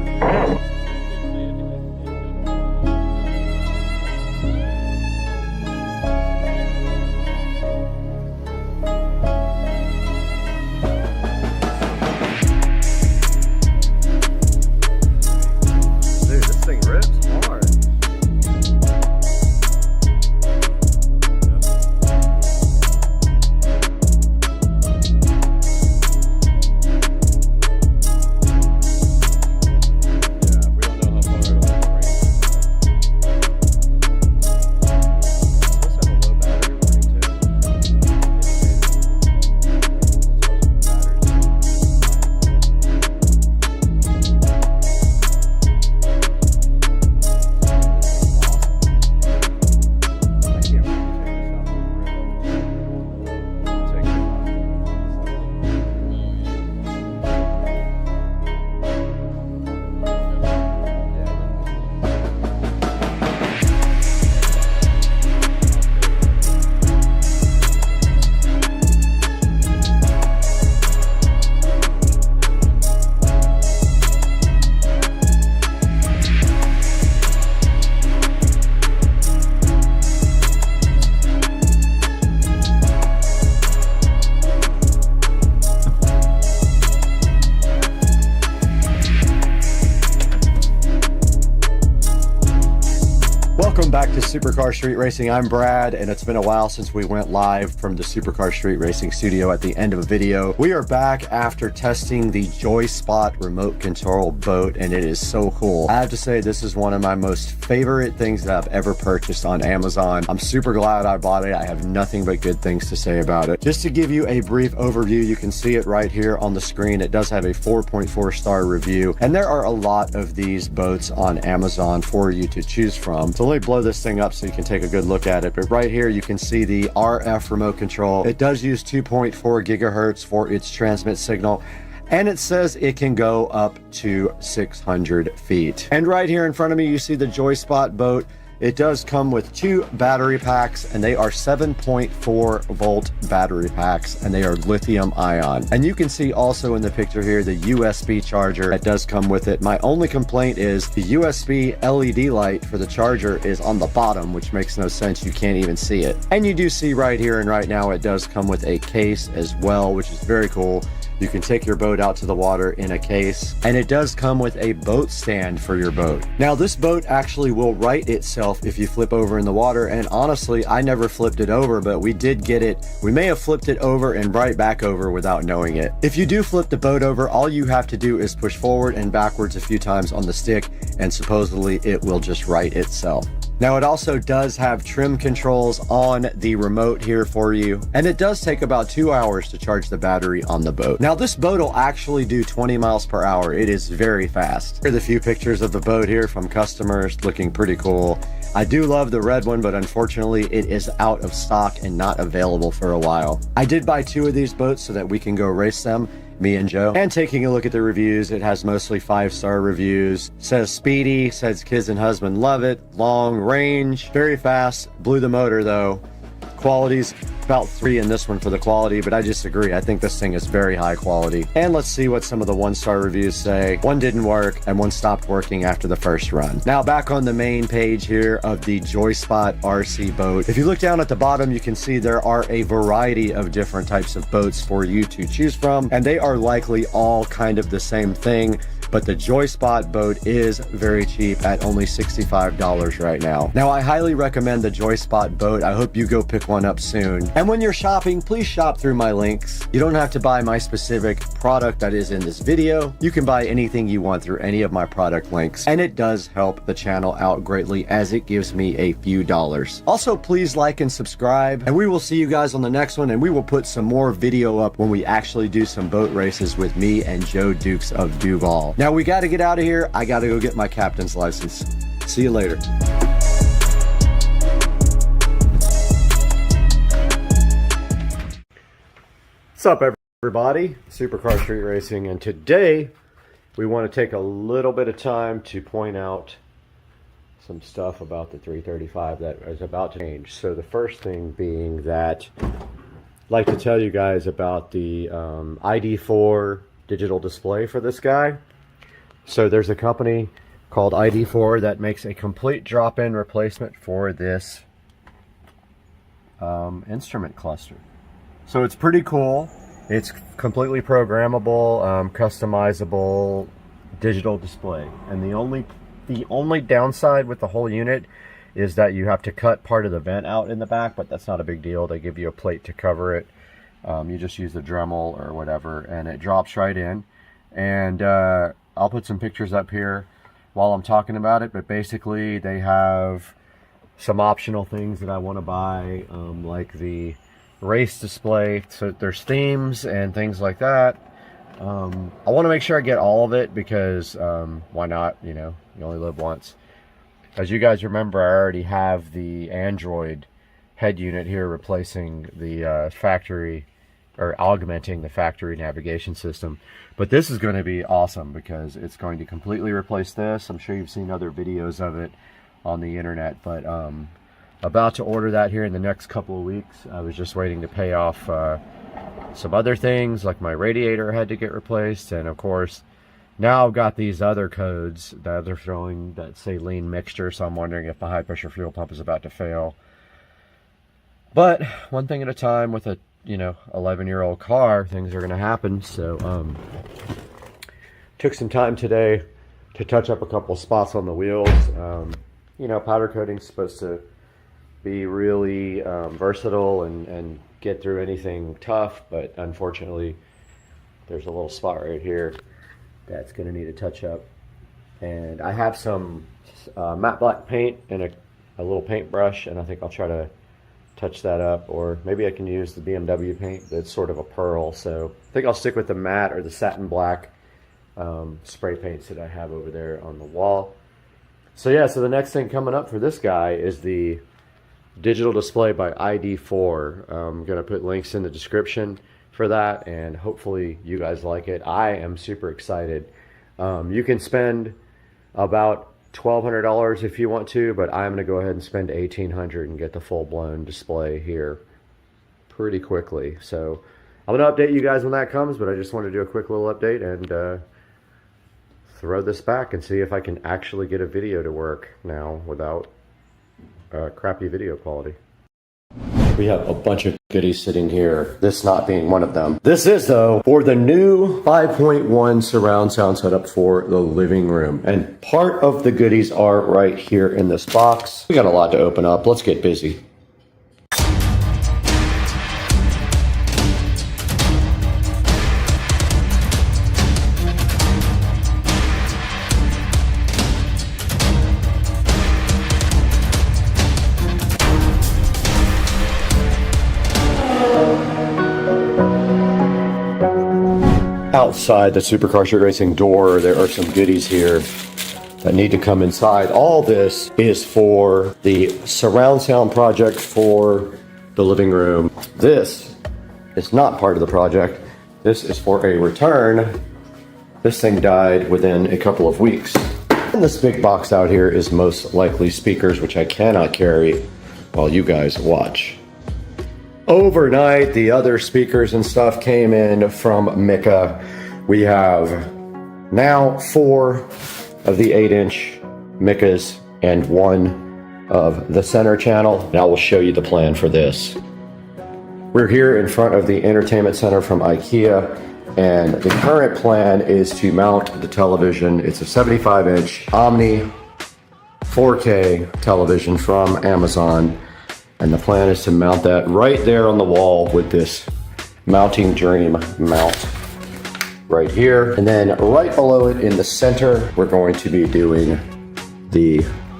Welcome back to Supercar Street Racing. I'm Brad, and it's been a while since we went live from the Supercar Street Racing studio at the end of a video. We are back after testing the JoySpot remote control boat, and it is so cool. I have to say, this is one of my most favorite things that I've ever purchased on Amazon. I'm super glad I bought it. I have nothing but good things to say about it. Just to give you a brief overview, you can see it right here on the screen. It does have a 4.4 star review, and there are a lot of these boats on Amazon for you to choose from. So let me blow this thing up so you can take a good look at it. But right here you can see the RF remote control. It does use 2.4 gigahertz for its transmit signal, and it says it can go up to 600 feet. And right here in front of me you see the JoySpot boat. It does come with 2 battery packs, and they are 7.4 volt battery packs, and they are lithium ion. And you can see also in the picture here the USB charger that does come with it. My only complaint is the USB LED light for the charger is on the bottom, which makes no sense. You can't even see it. And you do see right here and right now it does come with a case as well, which is very cool. You can take your boat out to the water in a case, and it does come with a boat stand for your boat. Now this boat actually will right itself if you flip over in the water, and honestly I never flipped it over, but we did get it. We may have flipped it over and right back over without knowing it. If you do flip the boat over, all you have to do is push forward and backwards a few times on the stick, and supposedly it will just right itself. Now it also does have trim controls on the remote here for you, and it does take about 2 hours to charge the battery on the boat. Now this boat will actually do 20 miles per hour. It is very fast. Here are the few pictures of the boat here from customers, looking pretty cool. I do love the red one, but unfortunately it is out of stock and not available for a while. I did buy 2 of these boats so that we can go race them, me and Joe. And taking a look at the reviews, it has mostly 5-star reviews. Says speedy, says kids and husband love it, long range, very fast, blew the motor though. qualities. About 3 in this one for the quality, but I disagree. I think this thing is very high quality. And let's see what some of the 1-star reviews say. One didn't work and one stopped working after the first run. Now back on the main page here of the Joyspot RC boat. If you look down at the bottom, you can see there are a variety of different types of boats for you to choose from, and they are likely all kind of the same thing. But the Joyspot boat is very cheap at only $65 right now. Now, I highly recommend the Joyspot boat. I hope you go pick one up soon. And when you're shopping, please shop through my links. You don't have to buy my specific product that is in this video. You can buy anything you want through any of my product links. And it does help the channel out greatly as it gives me a few dollars. Also, please like and subscribe. And we will see you guys on the next one. And we will put some more video up when we actually do some boat races with me and Joe Dukes of Duval. Now we got to get out of here. I got to go get my captain's license. See you later. What's up, everybody? Supercar Street Racing, and today we want to take a little bit of time to point out some stuff about the 335 that is about to change. So the first thing being that I'd like to tell you guys about the ID4 digital display for this guy. So there's a company called ID4 that makes a complete drop-in replacement for this instrument cluster. So it's pretty cool. It's completely programmable, customizable digital display. And the only downside with the whole unit is that you have to cut part of the vent out in the back, but that's not a big deal. They give you a plate to cover it. You just use the Dremel or whatever, and it drops right in. And I'll put some pictures up here while I'm talking about it, but basically they have some optional things that I want to buy, like the race display. So there's themes and things like that. I want to make sure I get all of it because why not? You know, you only live once. As you guys remember, I already have the Android head unit here replacing the factory, or augmenting the factory navigation system. But this is going to be awesome because it's going to completely replace this. I'm sure you've seen other videos of it on the internet, but about to order that here in the next couple of weeks. I was just waiting to pay off some other things, like my radiator had to get replaced, and of course now I've got these other codes that they're showing that say lean mixture, so I'm wondering if the high pressure fuel pump is about to fail. But one thing at a time. With a 11-year-old car, things are going to happen. So took some time today to touch up a couple spots on the wheels. Powder coating is supposed to be really versatile and get through anything tough, but unfortunately there's a little spot right here that's going to need a touch up. And I have some matte black paint and a little paintbrush, and I think I'll try to touch that up, or maybe I can use the BMW paint that's sort of a pearl. So I think I'll stick with the matte or the satin black spray paints that I have over there on the wall. So yeah, so the next thing coming up for this guy is the digital display by ID4. I'm gonna put links in the description for that, and hopefully you guys like it. I am super excited. You can spend about $1,200 if you want to, but I'm going to go ahead and spend $1,800 and get the full-blown display here pretty quickly. So I'm going to update you guys when that comes, but I just want to do a quick little update and throw this back and see if I can actually get a video to work now without crappy video quality. We have a bunch of goodies sitting here, this not being one of them. This is, though, for the new 5.1 surround sound setup for the living room. And part of the goodies are right here in this box. We got a lot to open up. Let's get busy. Outside the Supercar Street Racing door, there are some goodies here that need to come inside. All this is for the surround sound project for the living room. This is not part of the project. This is for a return. This thing died within a couple of weeks. And this big box out here is most likely speakers, which I cannot carry while you guys watch. Overnight, the other speakers and stuff came in from Mika. We have now 4 of the 8-inch Mikas and 1 of the center channel. Now we'll show you the plan for this. We're here in front of the entertainment center from IKEA, and the current plan is to mount the television. It's a 75-inch Omni 4K television from Amazon. And the plan is to mount that right there on the wall with this mounting dream mount right here. And then right below it in the center, we're going to be doing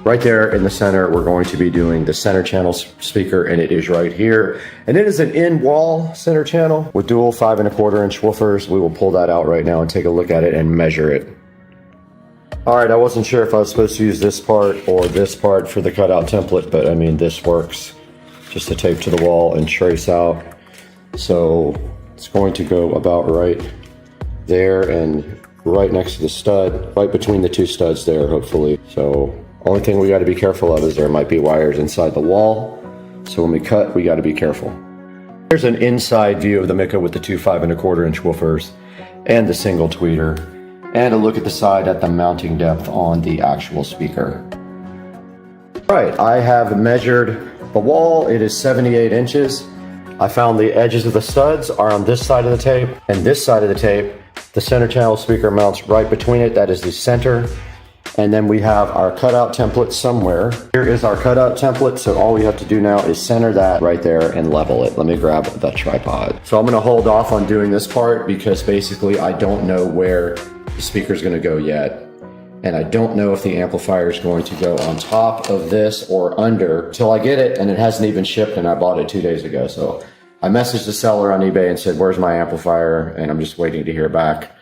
right there in the center, we're going to be doing the center channel speaker, and it is right here. And it is an in-wall center channel with dual 5¼ woofers. We will pull that out right now and take a look at it and measure it. All right, I wasn't sure if I was supposed to use this part or this part for the cutout template, but I mean, this works. Just to tape to the wall and trace out. So it's going to go about right there and right next to the stud, right between the 2 studs there, hopefully. So only thing we got to be careful of is there might be wires inside the wall. So when we cut, we got to be careful. Here's an inside view of the Mika with the 2 5¼ woofers and the single tweeter, and a look at the side at the mounting depth on the actual speaker. All right, I have measured the wall. It is 78 inches. I found the edges of the studs are on this side of the tape and this side of the tape. The center channel speaker mounts right between it. That is the center. And then we have our cutout template somewhere. Here is our cutout template. So all we have to do now is center that right there and level it. Let me grab the tripod. So I'm going to hold off on doing this part because basically I don't know where the speaker is going to go yet. And I don't know if the amplifier is going to go on top of this or under till I get it, and it hasn't even shipped, and I bought it 2 days ago. So I messaged the seller on eBay and said, where's my amplifier? And I'm just waiting to hear back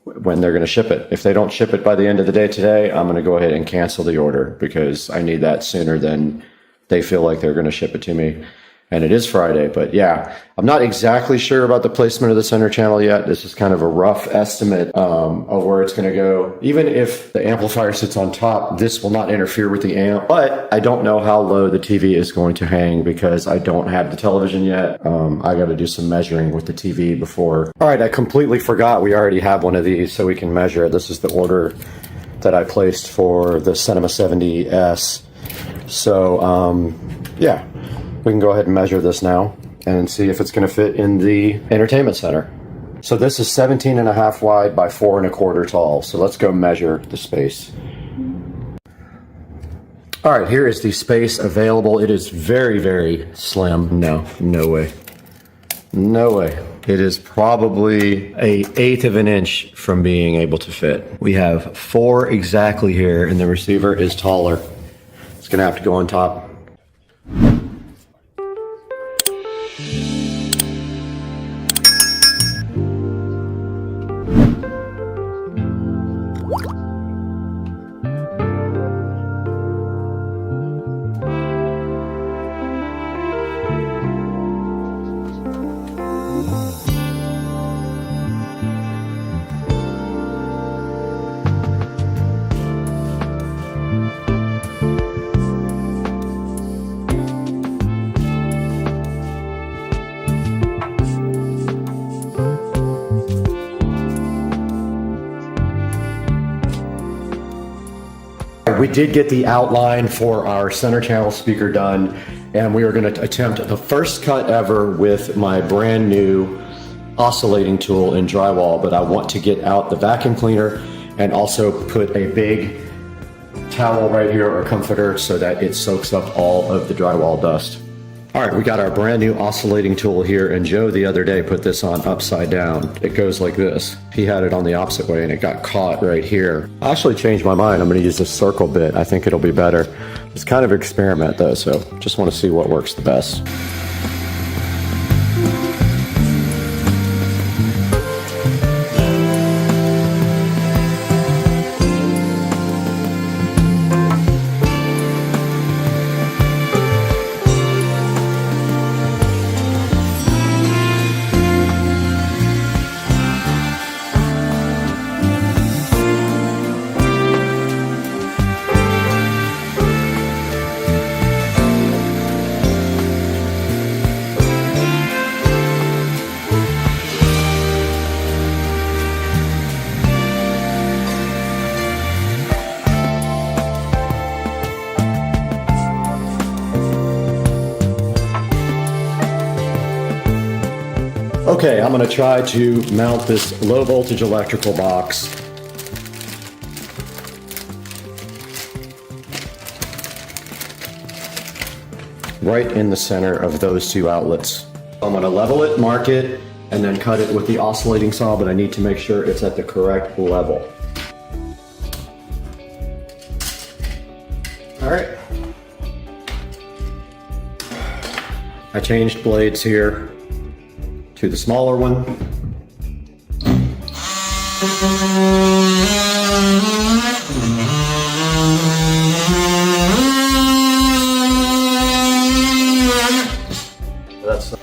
when they're going to ship it. If they don't ship it by the end of the day today, I'm going to go ahead and cancel the order because I need that sooner than they feel like they're going to ship it to me. And it is Friday, but yeah, I'm not exactly sure about the placement of the center channel yet. This is kind of a rough estimate of where it's going to go. Even if the amplifier sits on top, this will not interfere with the amp, but I don't know how low the TV is going to hang because I don't have the television yet. I got to do some measuring with the TV before. All right, I completely forgot we already have one of these so we can measure it. This is the order that I placed for the Cinema 70S. So yeah. We can go ahead and measure this now and see if it's going to fit in the entertainment center. So this is 17.5 wide by 4¼ tall. So let's go measure the space. All right, here is the space available. It is very, very slim. No way. No way. It is probably an 1/8 of an inch from being able to fit. We have 4 exactly here, and the receiver is taller. It's going to have to go on top. We did get the outline for our center channel speaker done, and we are going to attempt the first cut ever with my brand new oscillating tool in drywall, but I want to get out the vacuum cleaner and also put a big towel right here or comforter so that it soaks up all of the drywall dust. All right, we got our brand new oscillating tool here, and Joe the other day put this on upside down. It goes like this. He had it on the opposite way and it got caught right here. I actually changed my mind. I'm gonna use this circle bit. I think it'll be better. It's kind of an experiment though, so just wanna see what works the best. Okay, I'm gonna try to mount this low voltage electrical box. Right in the center of those two outlets. I'm gonna level it, mark it, and then cut it with the oscillating saw, but I need to make sure it's at the correct level. All right. I changed blades here to the smaller one. That's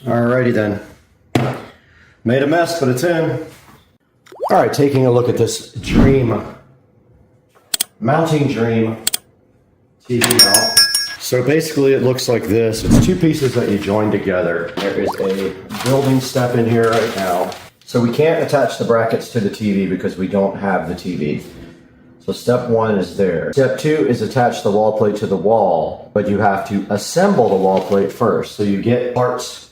Alrighty then. Made a mess, but it's in. Alright, taking a look at this mounting Dream TV mount. So basically it looks like this. It's two pieces that you join together. There is a building step in here right now. So we can't attach the brackets to the TV because we don't have the TV. So step one is there. Step two is attach the wall plate to the wall, but you have to assemble the wall plate first. So you get parts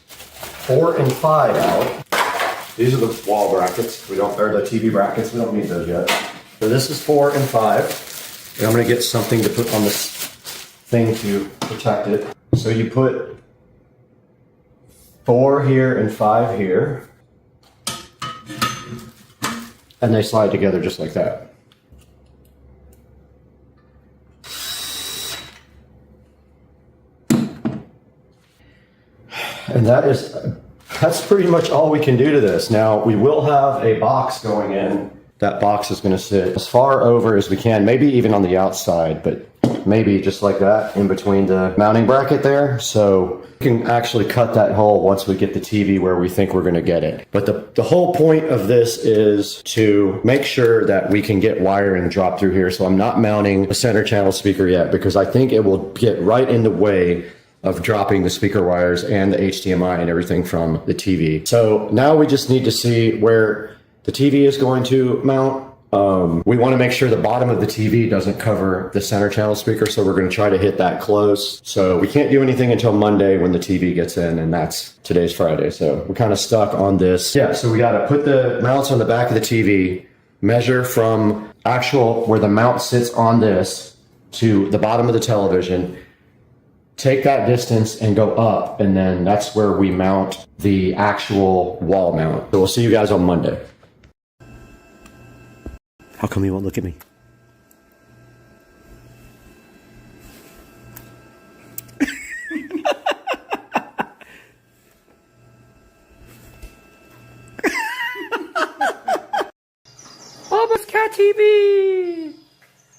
4 and 5 out. These are the wall brackets. Or the TV brackets. We don't need those yet. So this is 4 and 5. And I'm gonna get something to put on this thing to protect it. So you put 4 here and 5 here. And they slide together just like that. And that's pretty much all we can do to this. Now, we will have a box going in. That box is going to sit as far over as we can, maybe even on the outside, but maybe just like that in between the mounting bracket there. So we can actually cut that hole once we get the TV where we think we're going to get it. But the whole point of this is to make sure that we can get wiring dropped through here. So I'm not mounting a center channel speaker yet because I think it will get right in the way of dropping the speaker wires and the HDMI and everything from the TV. So now we just need to see where the TV is going to mount. We want to make sure the bottom of the TV doesn't cover the center channel speaker, so we're going to try to hit that close. So we can't do anything until Monday when the TV gets in, and today's Friday, so we're kind of stuck on this. Yeah, so we got to put the mounts on the back of the TV, measure from where the mount sits on this to the bottom of the television, take that distance and go up, and then that's where we mount the actual wall mount. So we'll see you guys on Monday. How come you won't look at me? Bubba's Cat TV!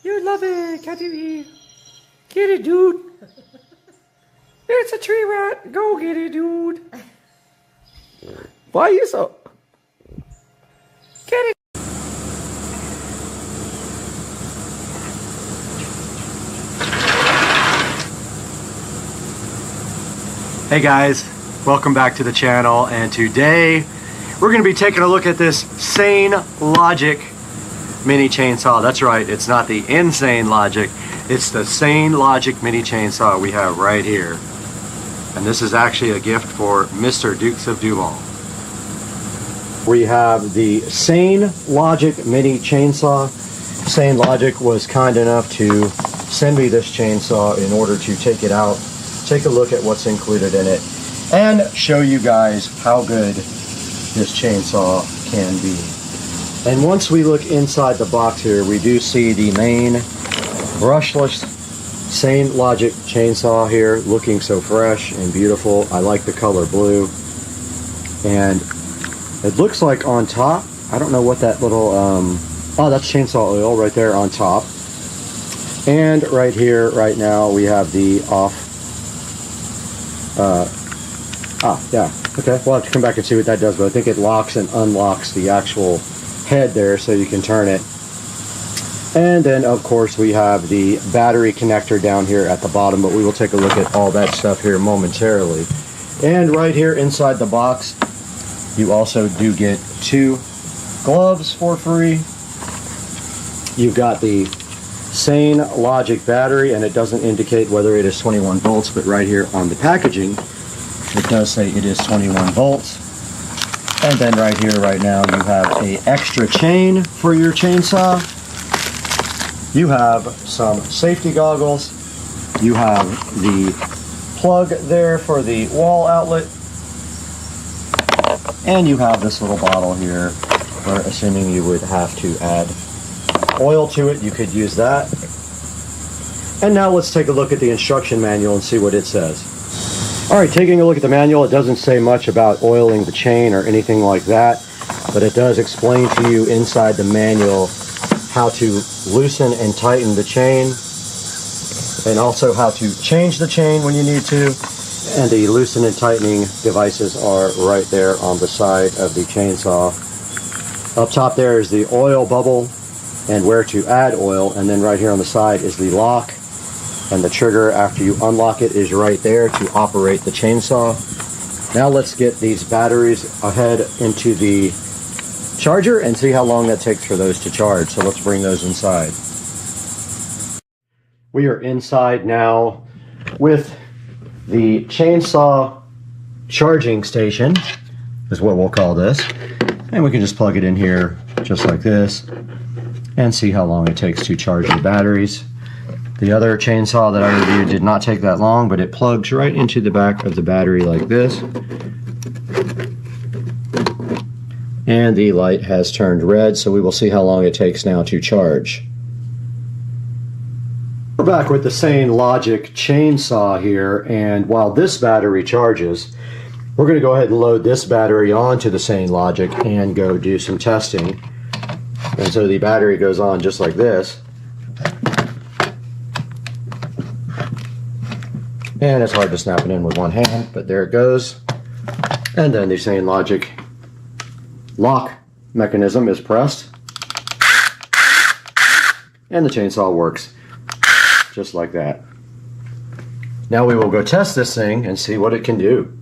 You love it, Cat TV. Get it, dude. It's a tree rat. Go get it, dude. Why are you so... Get it. Hey guys, welcome back to the channel, and today we're going to be taking a look at this Sane Logic mini chainsaw. That's right, it's not the Insane Logic, it's the Sane Logic mini chainsaw we have right here. And this is actually a gift for Mr. Dukes of Duval. We have the Sane Logic mini chainsaw. Sane Logic was kind enough to send me this chainsaw in order to take it out, take a look at what's included in it, and show you guys how good this chainsaw can be. And once we look inside the box here, we do see the main brushless Sane Logic chainsaw here, looking so fresh and beautiful. I like the color blue. And it looks like on top, I don't know what that little, oh, that's chainsaw oil right there on top. And right here, right now, we have the off, yeah, okay, we'll have to come back and see what that does, but I think it locks and unlocks the actual head there so you can turn it. And then, of course, we have the battery connector down here at the bottom, but we will take a look at all that stuff here momentarily. And right here inside the box, you also do get 2 gloves for free. You've got the Sane Logic battery, and it doesn't indicate whether it is 21 volts, but right here on the packaging, it does say it is 21 volts. And then right here, right now, you have an extra chain for your chainsaw. You have some safety goggles. You have the plug there for the wall outlet. And you have this little bottle here, where assuming you would have to add oil to it, you could use that. And now let's take a look at the instruction manual and see what it says. Alright, taking a look at the manual, it doesn't say much about oiling the chain or anything like that, but it does explain to you inside the manual how to loosen and tighten the chain, and also how to change the chain when you need to. And the loosen and tightening devices are right there on the side of the chainsaw. Up top there is the oil bubble and where to add oil, and then right here on the side is the lock, and the trigger after you unlock it is right there to operate the chainsaw. Now let's get these batteries ahead into the charger and see how long that takes for those to charge. So let's bring those inside. We are inside now with the chainsaw charging station, is what we'll call this. And we can just plug it in here just like this and see how long it takes to charge the batteries. The other chainsaw that I reviewed did not take that long, but it plugs right into the back of the battery like this. And the light has turned red, so we will see how long it takes now to charge. We're back with the Sane Logic chainsaw here, and while this battery charges, we're going to go ahead and load this battery onto the Sane Logic and go do some testing. And so the battery goes on just like this. And it's hard to snap it in with one hand, but there it goes. And then the Sane Logic lock mechanism is pressed. And the chainsaw works just like that. Now we will go test this thing and see what it can do.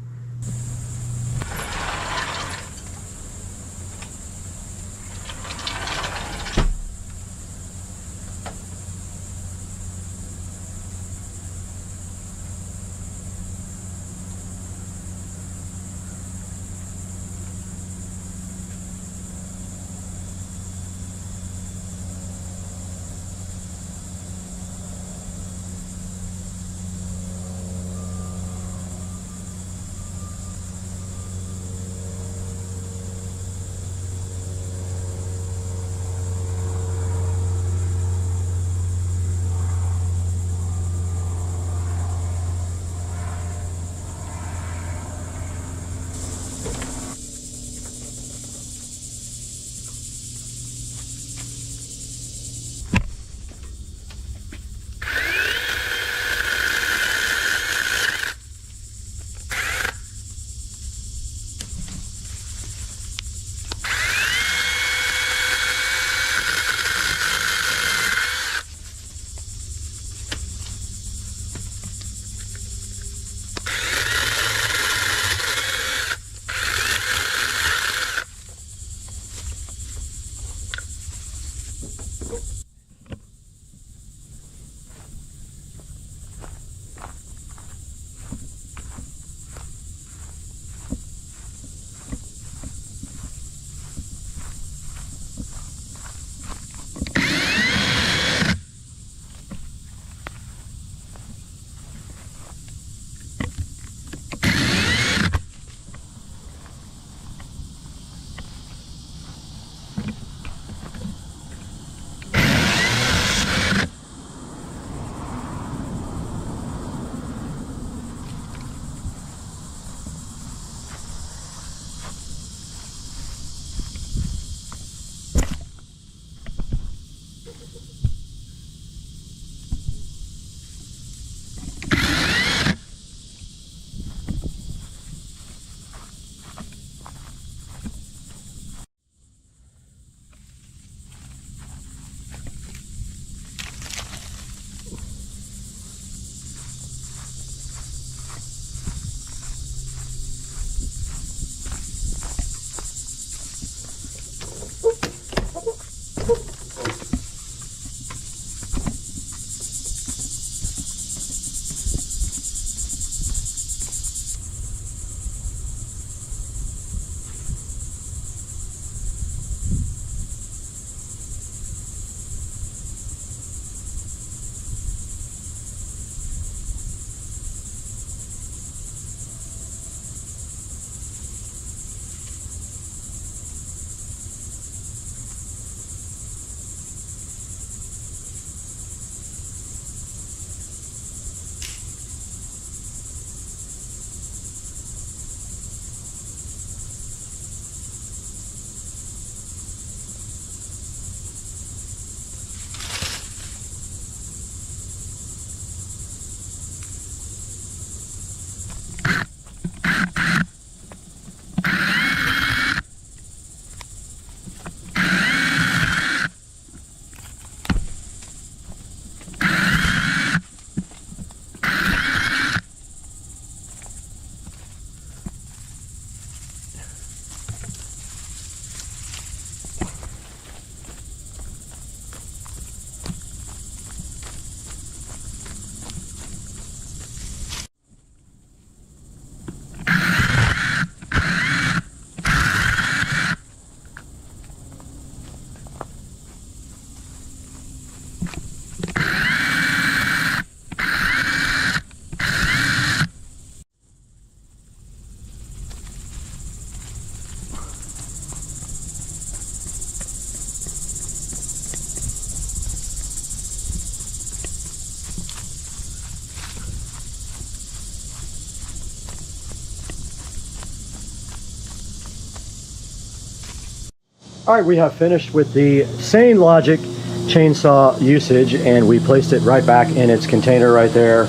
All right, we have finished with the Sane Logic chainsaw usage, and we placed it right back in its container right there.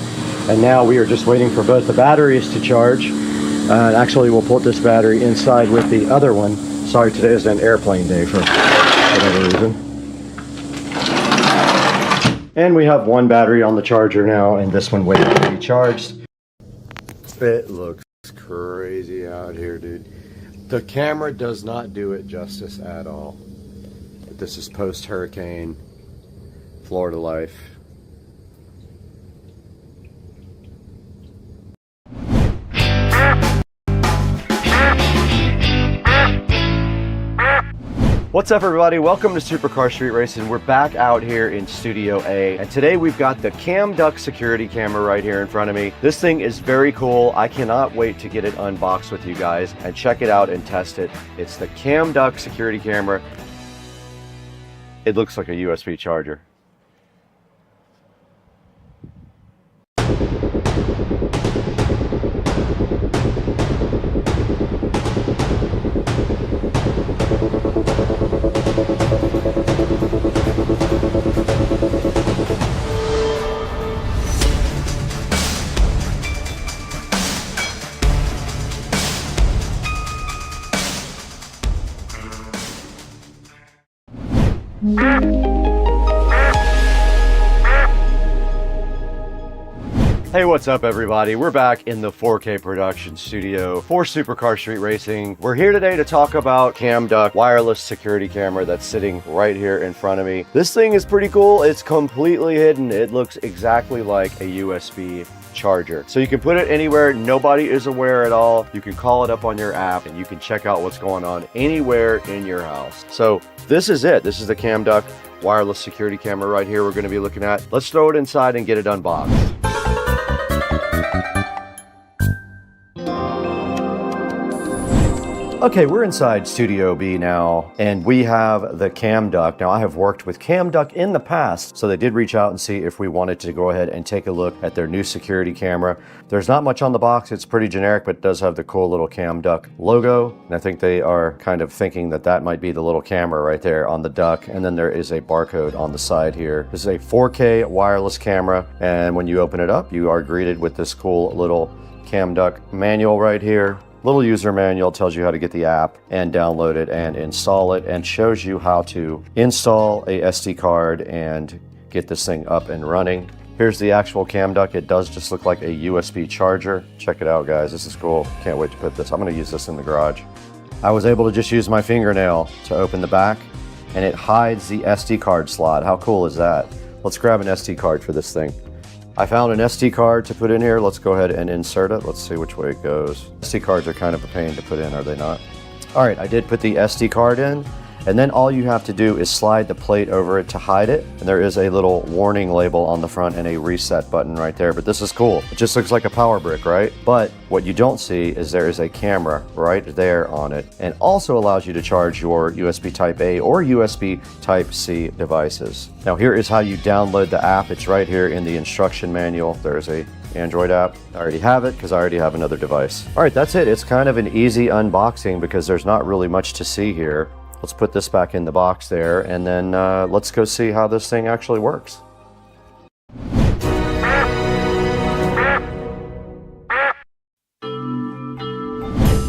And now we are just waiting for both the batteries to charge. Actually, we'll put this battery inside with the other one. Sorry, today is an airplane day for whatever reason. And we have one battery on the charger now, and this one waiting to be charged. It looks crazy out here, dude. The camera does not do it justice at all. This is post-hurricane Florida life. What's up, everybody? Welcome to Supercar Street Racing. We're back out here in Studio A, and today we've got the Cam Duck security camera right here in front of me. This thing is very cool. I cannot wait to get it unboxed with you guys and check it out and test it. It's the Cam Duck security camera. It looks like a USB charger. Hey, what's up, everybody? We're back in the 4K production studio for Supercar Street Racing. We're here today to talk about Cam Duck wireless security camera that's sitting right here in front of me. This thing is pretty cool. It's completely hidden. It looks exactly like a USB charger. So you can put it anywhere. Nobody is aware at all. You can call it up on your app and you can check out what's going on anywhere in your house. So this is it. This is the Cam Duck wireless security camera right here we're going to be looking at. Let's throw it inside and get it unboxed. Okay, we're inside Studio B now, and we have the Cam Duck. Now, I have worked with Cam Duck in the past, so they did reach out and see if we wanted to go ahead and take a look at their new security camera. There's not much on the box. It's pretty generic, but it does have the cool little Cam Duck logo. And I think they are kind of thinking that that might be the little camera right there on the duck. And then there is a barcode on the side here. This is a 4K wireless camera, and when you open it up, you are greeted with this cool little Cam Duck manual right here. Little user manual tells you how to get the app and download it and install it, and shows you how to install a SD card and get this thing up and running. Here's the actual Cam Duck. It does just look like a USB charger. Check it out, guys. This is cool. Can't wait to put this. I'm going to use this in the garage. I was able to just use my fingernail to open the back, and it hides the SD card slot. How cool is that? Let's grab an SD card for this thing. I found an SD card to put in here. Let's go ahead and insert it. Let's see which way it goes. SD cards are kind of a pain to put in, are they not? All right, I did put the SD card in, and then all you have to do is slide the plate over it to hide it. And there is a little warning label on the front and a reset button right there, but this is cool. It just looks like a power brick, right? But what you don't see is there is a camera right there on it, and also allows you to charge your USB Type A or USB Type C devices. Now here is how you download the app. It's right here in the instruction manual. There's a Android app. I already have it because I already have another device. All right, that's it. It's kind of an easy unboxing because there's not really much to see here. Let's put this back in the box there, and then let's go see how this thing actually works.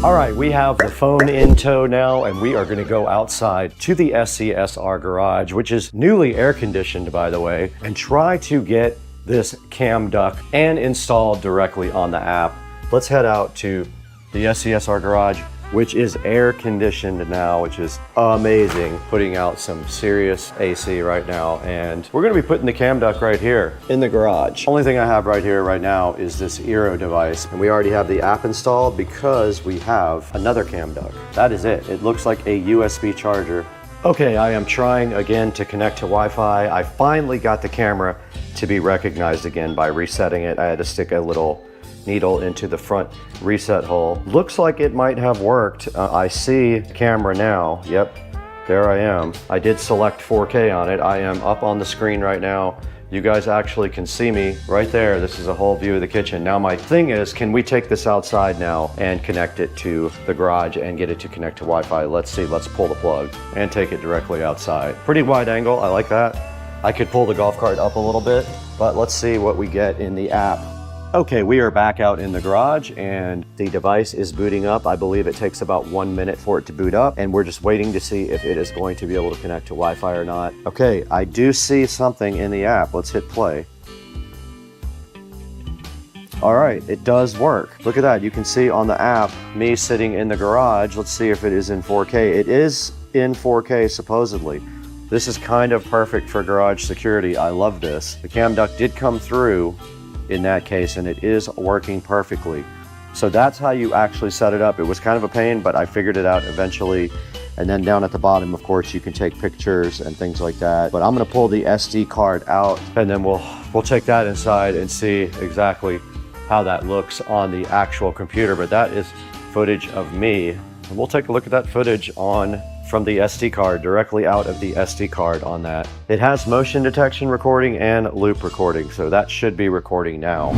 All right, we have the phone in tow now, and we are going to go outside to the SCSR garage, which is newly air conditioned, by the way, and try to get this Cam Duck and installed directly on the app. Let's head out to the SCSR garage, which is air conditioned now, which is amazing. Putting out some serious AC right now, and we're gonna be putting the Cam Duck right here in the garage. Only thing I have right here right now is this Eero device, and we already have the app installed because we have another Cam Duck. That is it. It looks like a USB charger. Okay, I am trying again to connect to Wi-Fi. I finally got the camera to be recognized again by resetting it. I had to stick a little needle into the front reset hole. Looks like it might have worked. I see camera now. Yep, there I am. I did select 4K on it. I am up on the screen right now. you guys actually can see me right there. This is a whole view of the kitchen. Now my thing is, can we take this outside now and connect it to the garage and get it to connect to Wi-Fi? Let's see, let's pull the plug and take it directly outside. Pretty wide angle, I like that. I could pull the golf cart up a little bit, but let's see what we get in the app. Okay, we are back out in the garage and the device is booting up. I believe it takes about 1 minute for it to boot up, and we're just waiting to see if it is going to be able to connect to Wi-Fi or not. Okay, I do see something in the app. Let's hit play. All right, it does work. Look at that. You can see on the app me sitting in the garage. Let's see if it is in 4K. It is in 4K supposedly. This is kind of perfect for garage security. I love this. The cam duct did come through in that case, and it is working perfectly. So that's how you actually set it up. It was kind of a pain, but I figured it out eventually. And then down at the bottom, of course, you can take pictures and things like that. But I'm gonna pull the SD card out, and then we'll take that inside and see exactly how that looks on the actual computer. But that is footage of me. And we'll take a look at that footage from the SD card, directly out of the SD card on that. It has motion detection recording and loop recording, so that should be recording now.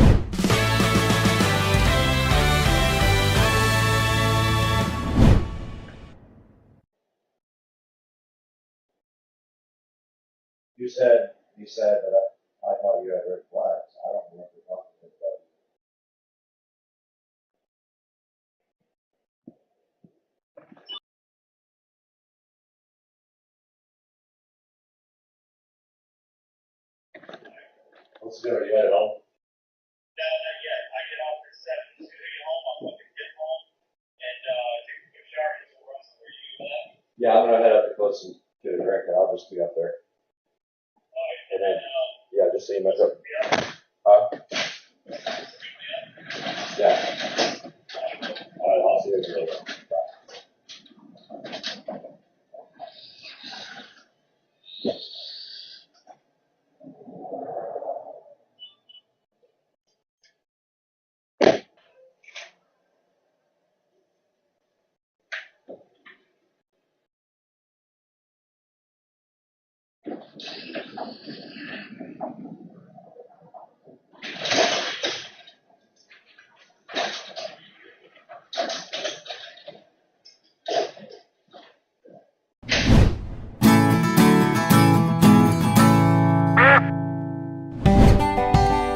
You said that I thought you had red flags. I don't remember talking about that. Let's go. You headed home? No, not yet. I get off at 7. As soon as I get home, I'll fucking get home and take a quick shower and just run somewhere. You do that? Yeah, I'm gonna head up to close and get a drink, and I'll just be up there. And then, yeah, just so you mess up. Huh? Yeah. All right, I'll see you later.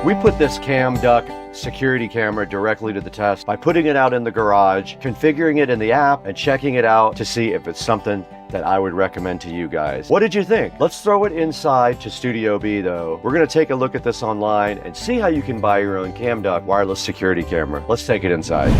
We put this cam duct security camera directly to the test by putting it out in the garage, configuring it in the app, and checking it out to see if it's something that I would recommend to you guys. What did you think? Let's throw it inside to Studio B though. We're gonna take a look at this online and see how you can buy your own cam duct wireless security camera. Let's take it inside.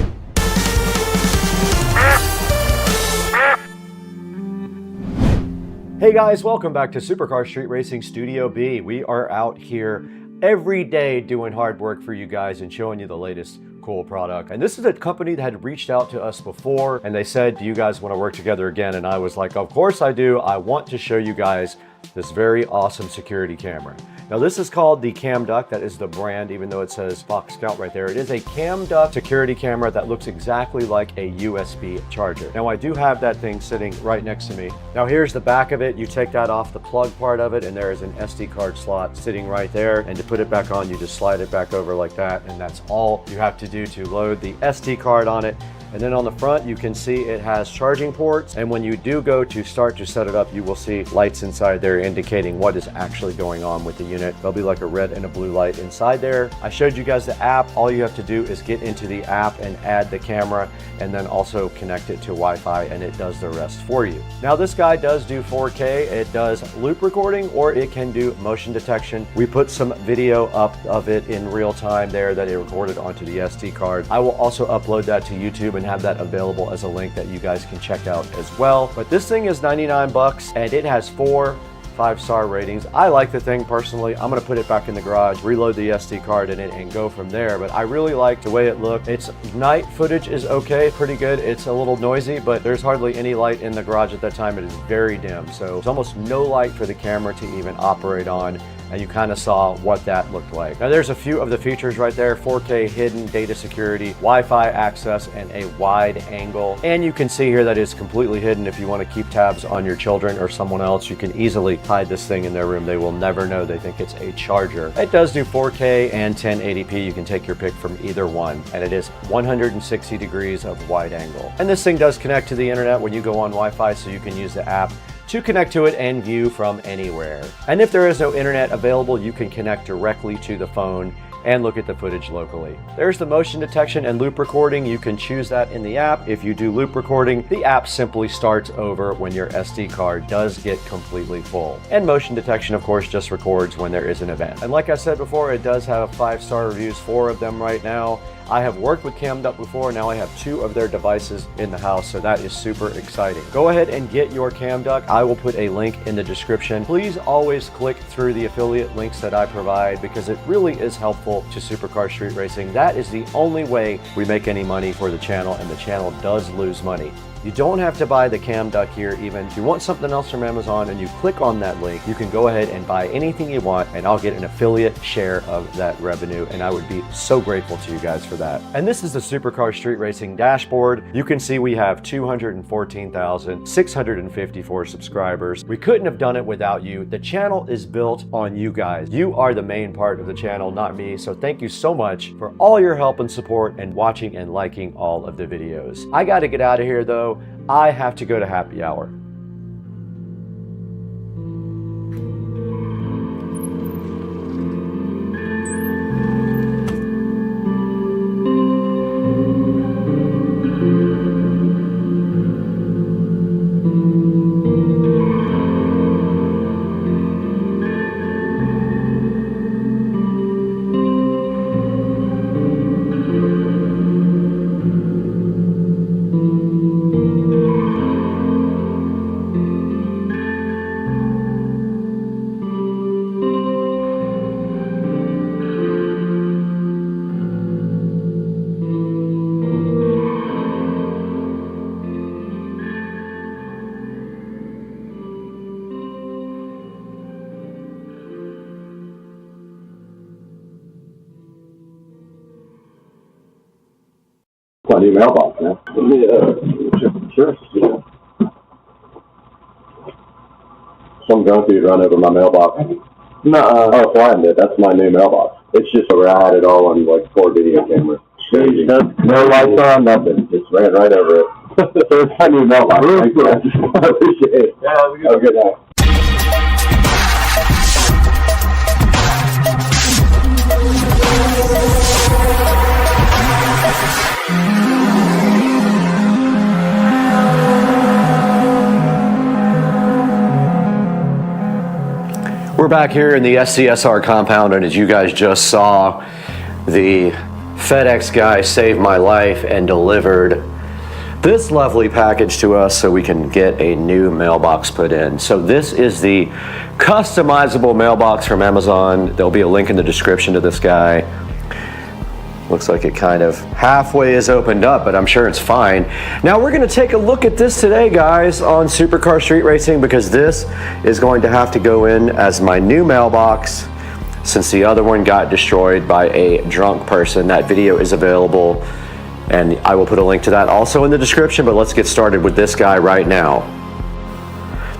Hey guys, welcome back to Supercar Street Racing Studio B. We are out here every day doing hard work for you guys and showing you the latest cool product. And this is a company that had reached out to us before, and they said, do you guys want to work together again? And I was like, of course I do. I want to show you guys this very awesome security camera. Now this is called the Cam Duct. That is the brand, even though it says Fox Scout right there. It is a Cam Duct security camera that looks exactly like a USB charger. Now I do have that thing sitting right next to me. Now here's the back of it. You take that off the plug part of it, and there is an SD card slot sitting right there. And to put it back on, you just slide it back over like that, and that's all you have to do to load the SD card on it. And then on the front, you can see it has charging ports. And when you do go to start to set it up, you will see lights inside there indicating what is actually going on with the unit. There'll be like a red and a blue light inside there. I showed you guys the app. All you have to do is get into the app and add the camera, and then also connect it to Wi-Fi, and it does the rest for you. Now this guy does do 4K. It does loop recording, or it can do motion detection. We put some video up of it in real time there that it recorded onto the SD card. I will also upload that to YouTube and have that available as a link that you guys can check out as well. But this thing is 99 bucks, and it has 4 5-star ratings. I like the thing personally. I'm gonna put it back in the garage, reload the SD card in it, and go from there. But I really like the way it looked. Its night footage is okay, pretty good. It's a little noisy, but there's hardly any light in the garage at that time. It is very dim, so there's almost no light for the camera to even operate on. and you kind of saw what that looked like. Now there's a few of the features right there: 4K hidden data security, Wi-Fi access, and a wide angle. And you can see here that it's completely hidden. If you want to keep tabs on your children or someone else, you can easily hide this thing in their room. They will never know. They think it's a charger. It does do 4K and 1080p. You can take your pick from either one, and it is 160 degrees of wide angle. And this thing does connect to the internet when you go on Wi-Fi, so you can use the app to connect to it and view from anywhere. And if there is no internet available, you can connect directly to the phone and look at the footage locally. There's the motion detection and loop recording. You can choose that in the app. If you do loop recording, the app simply starts over when your SD card does get completely full. And motion detection, of course, just records when there is an event. And like I said before, it does have 5-star reviews, 4 of them right now. I have worked with CamDuck before. Now I have 2 of their devices in the house, so that is super exciting. Go ahead and get your CamDuck. I will put a link in the description. Please always click through the affiliate links that I provide, because it really is helpful to Supercar Street Racing. That is the only way we make any money for the channel, and the channel does lose money. You don't have to buy the CamDuck here even. If you want something else from Amazon and you click on that link, you can go ahead and buy anything you want, and I'll get an affiliate share of that revenue, and I would be so grateful to you guys for that. And this is the Supercar Street Racing dashboard. You can see we have 214,654 subscribers. We couldn't have done it without you. The channel is built on you guys. You are the main part of the channel, not me. So thank you so much for all your help and support and watching and liking all of the videos. I got to get out of here though. I have to go to happy hour. My new mailbox now. Sure. Yeah. Some drunk dude run over my mailbox. Oh, flattened it. That's my new mailbox. It's just where I had it all on like 4 video cameras. No lights on, nothing. Just ran right over it. So it's my new mailbox. Thanks, man. I appreciate it. Yeah, have a good night. We're back here in the SCSR compound, and as you guys just saw, the FedEx guy saved my life and delivered this lovely package to us so we can get a new mailbox put in. So this is the customizable mailbox from Amazon. There'll be a link in the description to this guy. Looks like it kind of halfway is opened up, but I'm sure it's fine. Now we're gonna take a look at this today, guys, on Supercar Street Racing, because this is going to have to go in as my new mailbox since the other one got destroyed by a drunk person. That video is available, and I will put a link to that also in the description, but let's get started with this guy right now.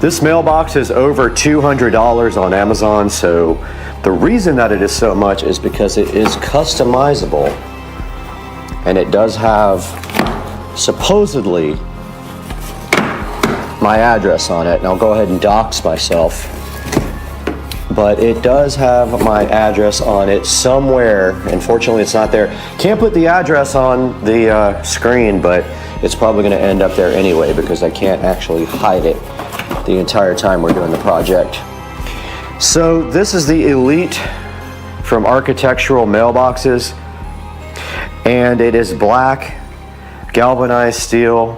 This mailbox is over $200 on Amazon, so the reason that it is so much is because it is customizable, and it does have supposedly my address on it. And I'll go ahead and dox myself, but it does have my address on it somewhere. Unfortunately, it's not there. Can't put the address on the screen, but it's probably going to end up there anyway because I can't actually hide it the entire time we're doing the project. So this is the Elite from Architectural Mailboxes, and it is black galvanized steel,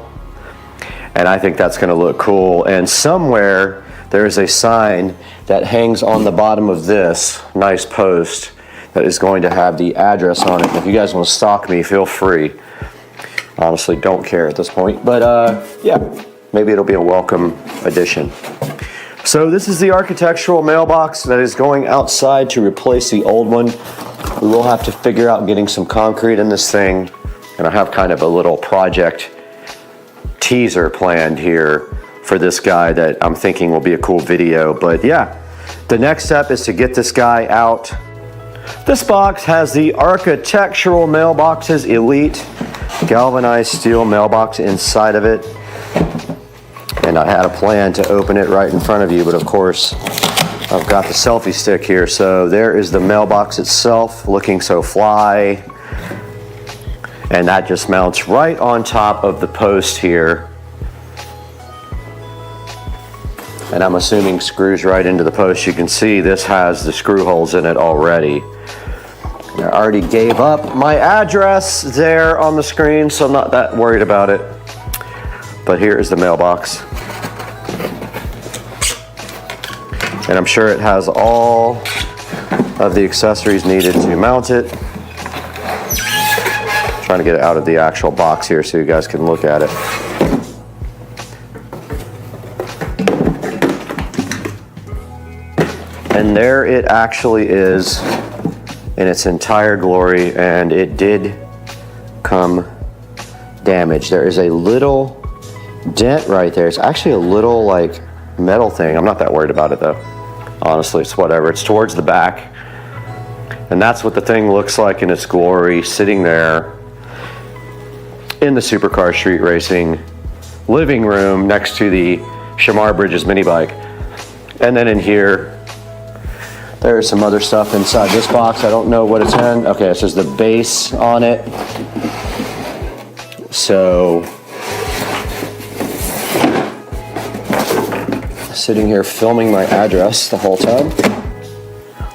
and I think that's going to look cool. And somewhere there is a sign that hangs on the bottom of this nice post that is going to have the address on it. If you guys want to stalk me, feel free. Honestly, don't care at this point, but yeah, maybe it'll be a welcome addition. So this is the architectural mailbox that is going outside to replace the old one. We will have to figure out getting some concrete in this thing, and I have kind of a little project teaser planned here for this guy that I'm thinking will be a cool video. But yeah, the next step is to get this guy out. This box has the architectural mailboxes elite galvanized steel mailbox inside of it. And I had a plan to open it right in front of you, but of course, I've got the selfie stick here. So there is the mailbox itself, looking so fly. And that just mounts right on top of the post here. And I'm assuming screws right into the post. You can see this has the screw holes in it already. I already gave up my address there on the screen, so I'm not that worried about it. But here is the mailbox. And I'm sure it has all of the accessories needed to mount it. Trying to get it out of the actual box here so you guys can look at it. And there it actually is in its entire glory, and it did come damaged. There is a little dent right there. It's actually a little like metal thing. I'm not that worried about it though. Honestly, it's whatever. It's towards the back. And that's what the thing looks like in its glory, sitting there in the Supercar Street Racing living room next to the Shamar Bridges mini bike. And then in here, there's some other stuff inside this box. I don't know what it's in. Okay, it says the base on it. So, sitting here filming my address the whole time.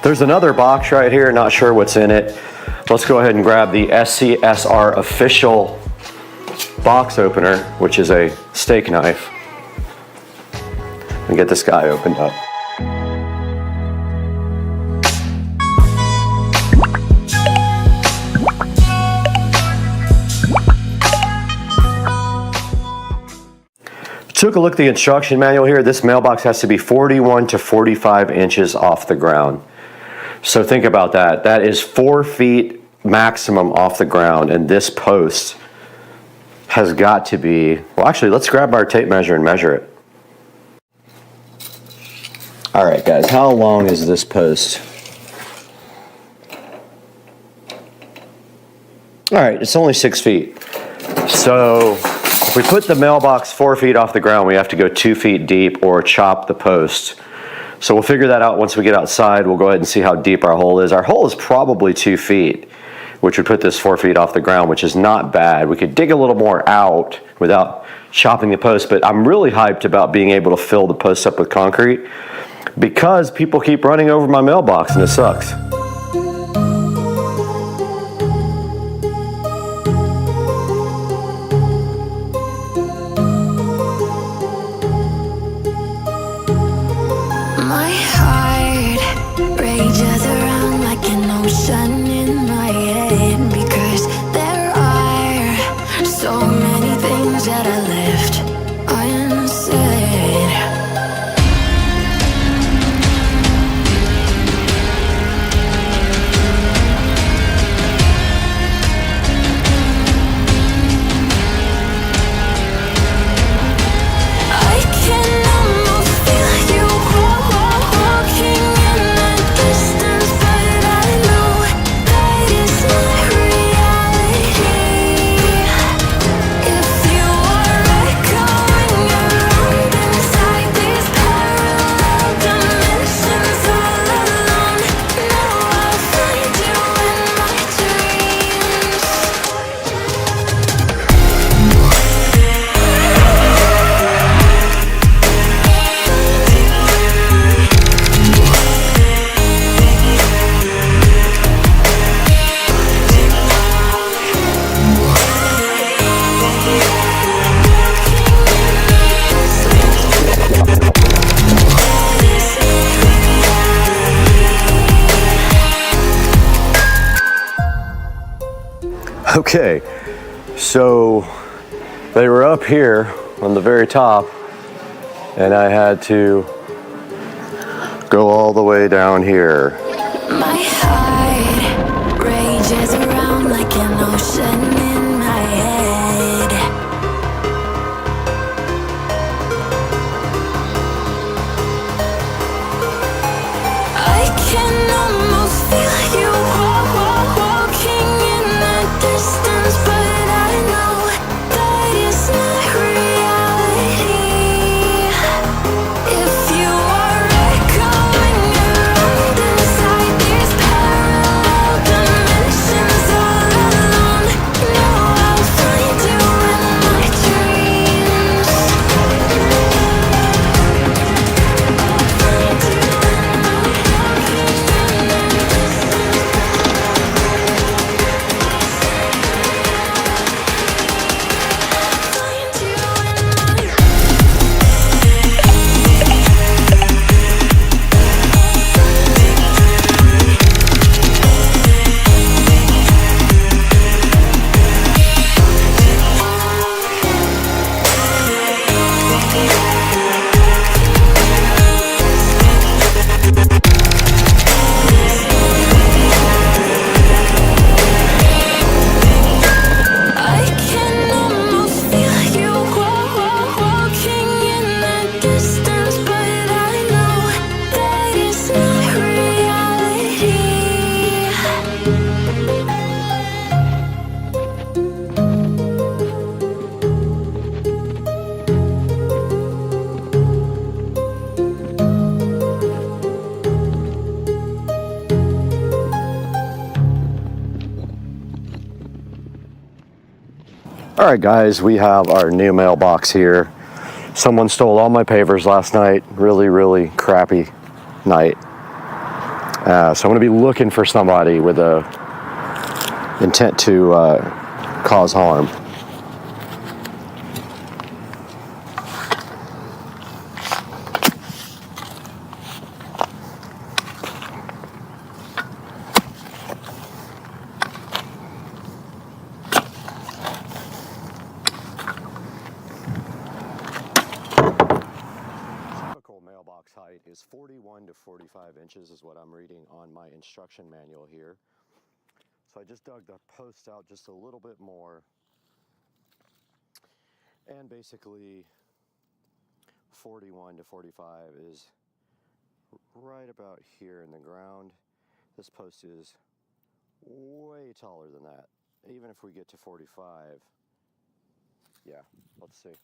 There's another box right here, not sure what's in it. Let's go ahead and grab the SCSR official box opener, which is a steak knife, and get this guy opened up. Took a look at the instruction manual here. This mailbox has to be 41 to 45 inches off the ground. So think about that. That is 4 feet maximum off the ground, and this post has got to be, well actually let's grab our tape measure and measure it. All right guys, how long is this post? All right, it's only 6 feet. So if we put the mailbox 4 feet off the ground, we have to go 2 feet deep or chop the post. So we'll figure that out once we get outside. We'll go ahead and see how deep our hole is. Our hole is probably 2 feet, which would put this 4 feet off the ground, which is not bad. We could dig a little more out without chopping the post, but I'm really hyped about being able to fill the post up with concrete because people keep running over my mailbox and it sucks. Okay, so they were up here on the very top, and I had to go all the way down here. My heart rages around like an ocean in my head. I can almost feel you walking in the distance, but I know that it's not reality. If you are echoing around inside these parallel dimensions all alone, know I'll find you in my dreams. I can almost feel you walking in the distance, but I know that it's not reality. All right, guys, we have our new mailbox here. Someone stole all my pavers last night. Really crappy night. So I'm gonna be looking for somebody with a intent to cause harm. Mailbox height is 41 to 45 inches is what I'm reading on my instruction manual here. So I just dug the post out just a little bit more, and basically 41 to 45 is right about here in the ground. This post is way taller than that. Even if we get to 45, yeah, let's see.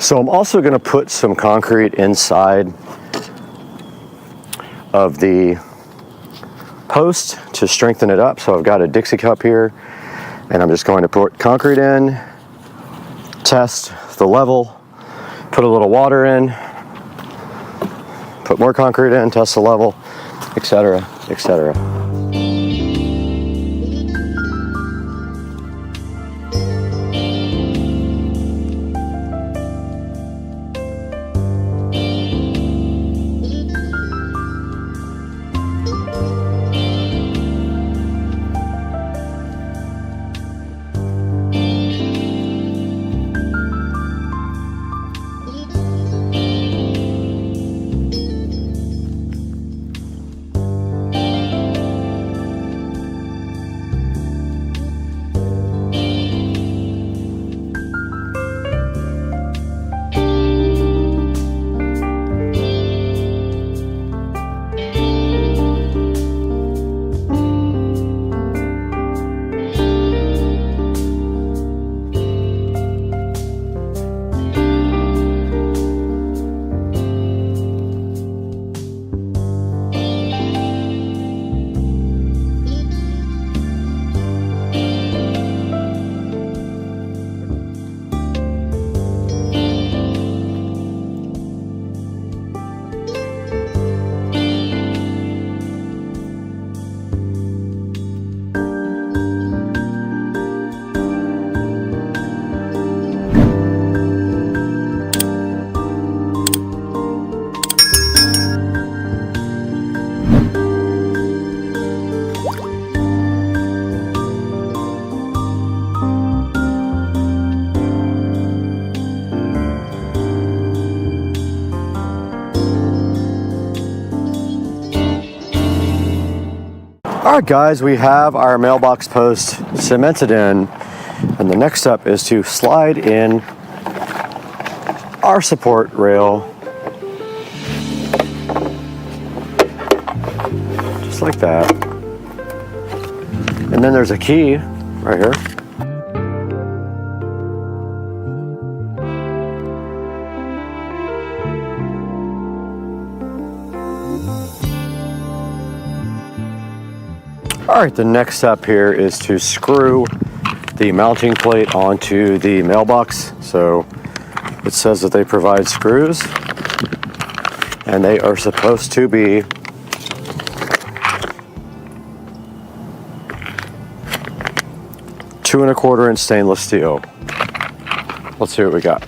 So I'm also going to put some concrete inside of the post to strengthen it up. So I've got a Dixie cup here, and I'm just going to put concrete in, test the level, put a little water in, put more concrete in, test the level, etc., etc. Alright guys, we have our mailbox post cemented in, and the next step is to slide in our support rail, just like that. And then there's a key right here. All right, the next step here is to screw the mounting plate onto the mailbox. So it says that they provide screws, and they are supposed to be two and a quarter inch stainless steel. Let's see what we got.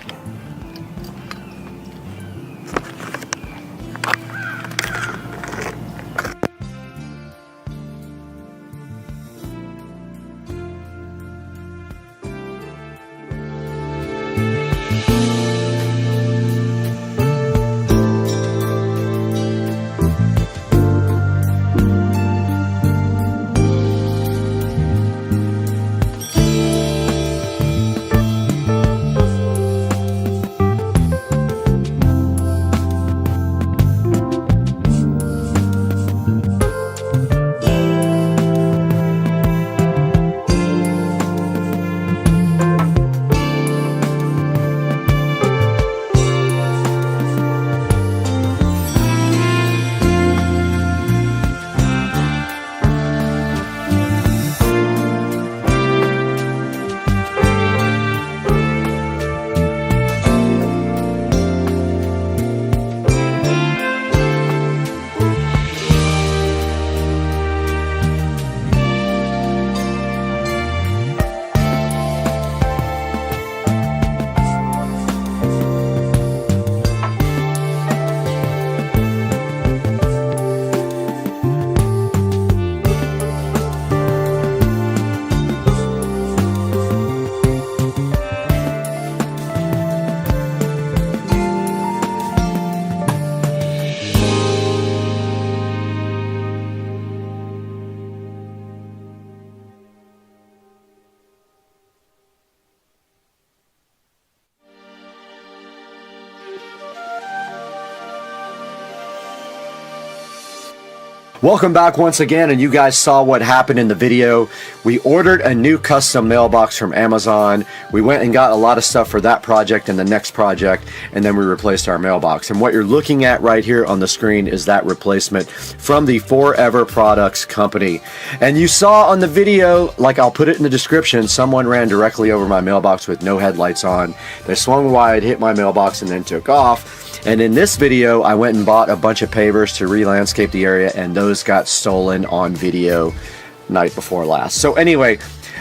Welcome back once again, and you guys saw what happened in the video. We ordered a new custom mailbox from Amazon. We went and got a lot of stuff for that project and the next project, and then we replaced our mailbox. And what you're looking at right here on the screen is that replacement from the Forever Products company. And you saw on the video, like I'll put it in the description, someone ran directly over my mailbox with no headlights on. They swung wide, hit my mailbox, and then took off. And in this video, I went and bought a bunch of pavers to re-landscape the area, and those got stolen on video night before last. So anyway,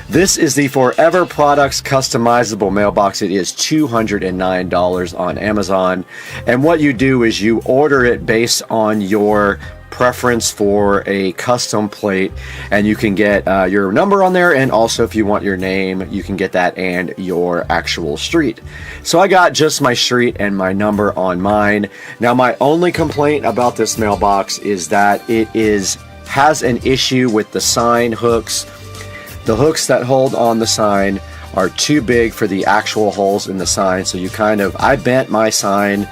this is the Forever Products customizable mailbox. It is $209 on Amazon. And what you do is you order it based on your preference for a custom plate, and you can get your number on there, and also if you want your name, you can get that and your actual street. So I got just my street and my number on mine. Now my only complaint about this mailbox is that it has an issue with the sign hooks. The hooks that hold on the sign are too big for the actual holes in the sign, so I bent my sign.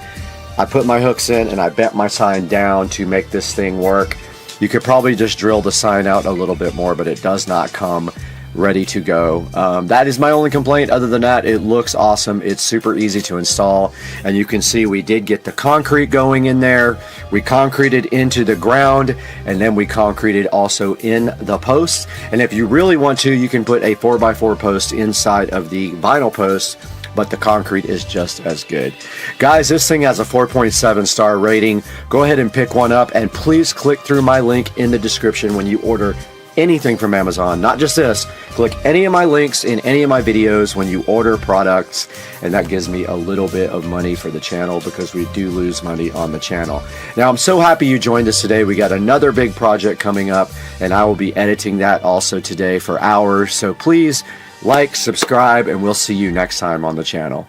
I put my hooks in and I bent my sign down to make this thing work. You could probably just drill the sign out a little bit more, but it does not come ready to go. That is my only complaint. Other than that, it looks awesome. It's super easy to install, and you can see we did get the concrete going in there. We concreted into the ground, and then we concreted also in the post. And if you really want to, you can put a 4x4 post inside of the vinyl post, but the concrete is just as good. Guys, this thing has a 4.7 star rating. Go ahead and pick one up, and please click through my link in the description when you order anything from Amazon. Not just this, click any of my links in any of my videos when you order products, and that gives me a little bit of money for the channel, because we do lose money on the channel. Now, I'm so happy you joined us today. We got another big project coming up, and I will be editing that also today for hours. So please like, subscribe, and we'll see you next time on the channel.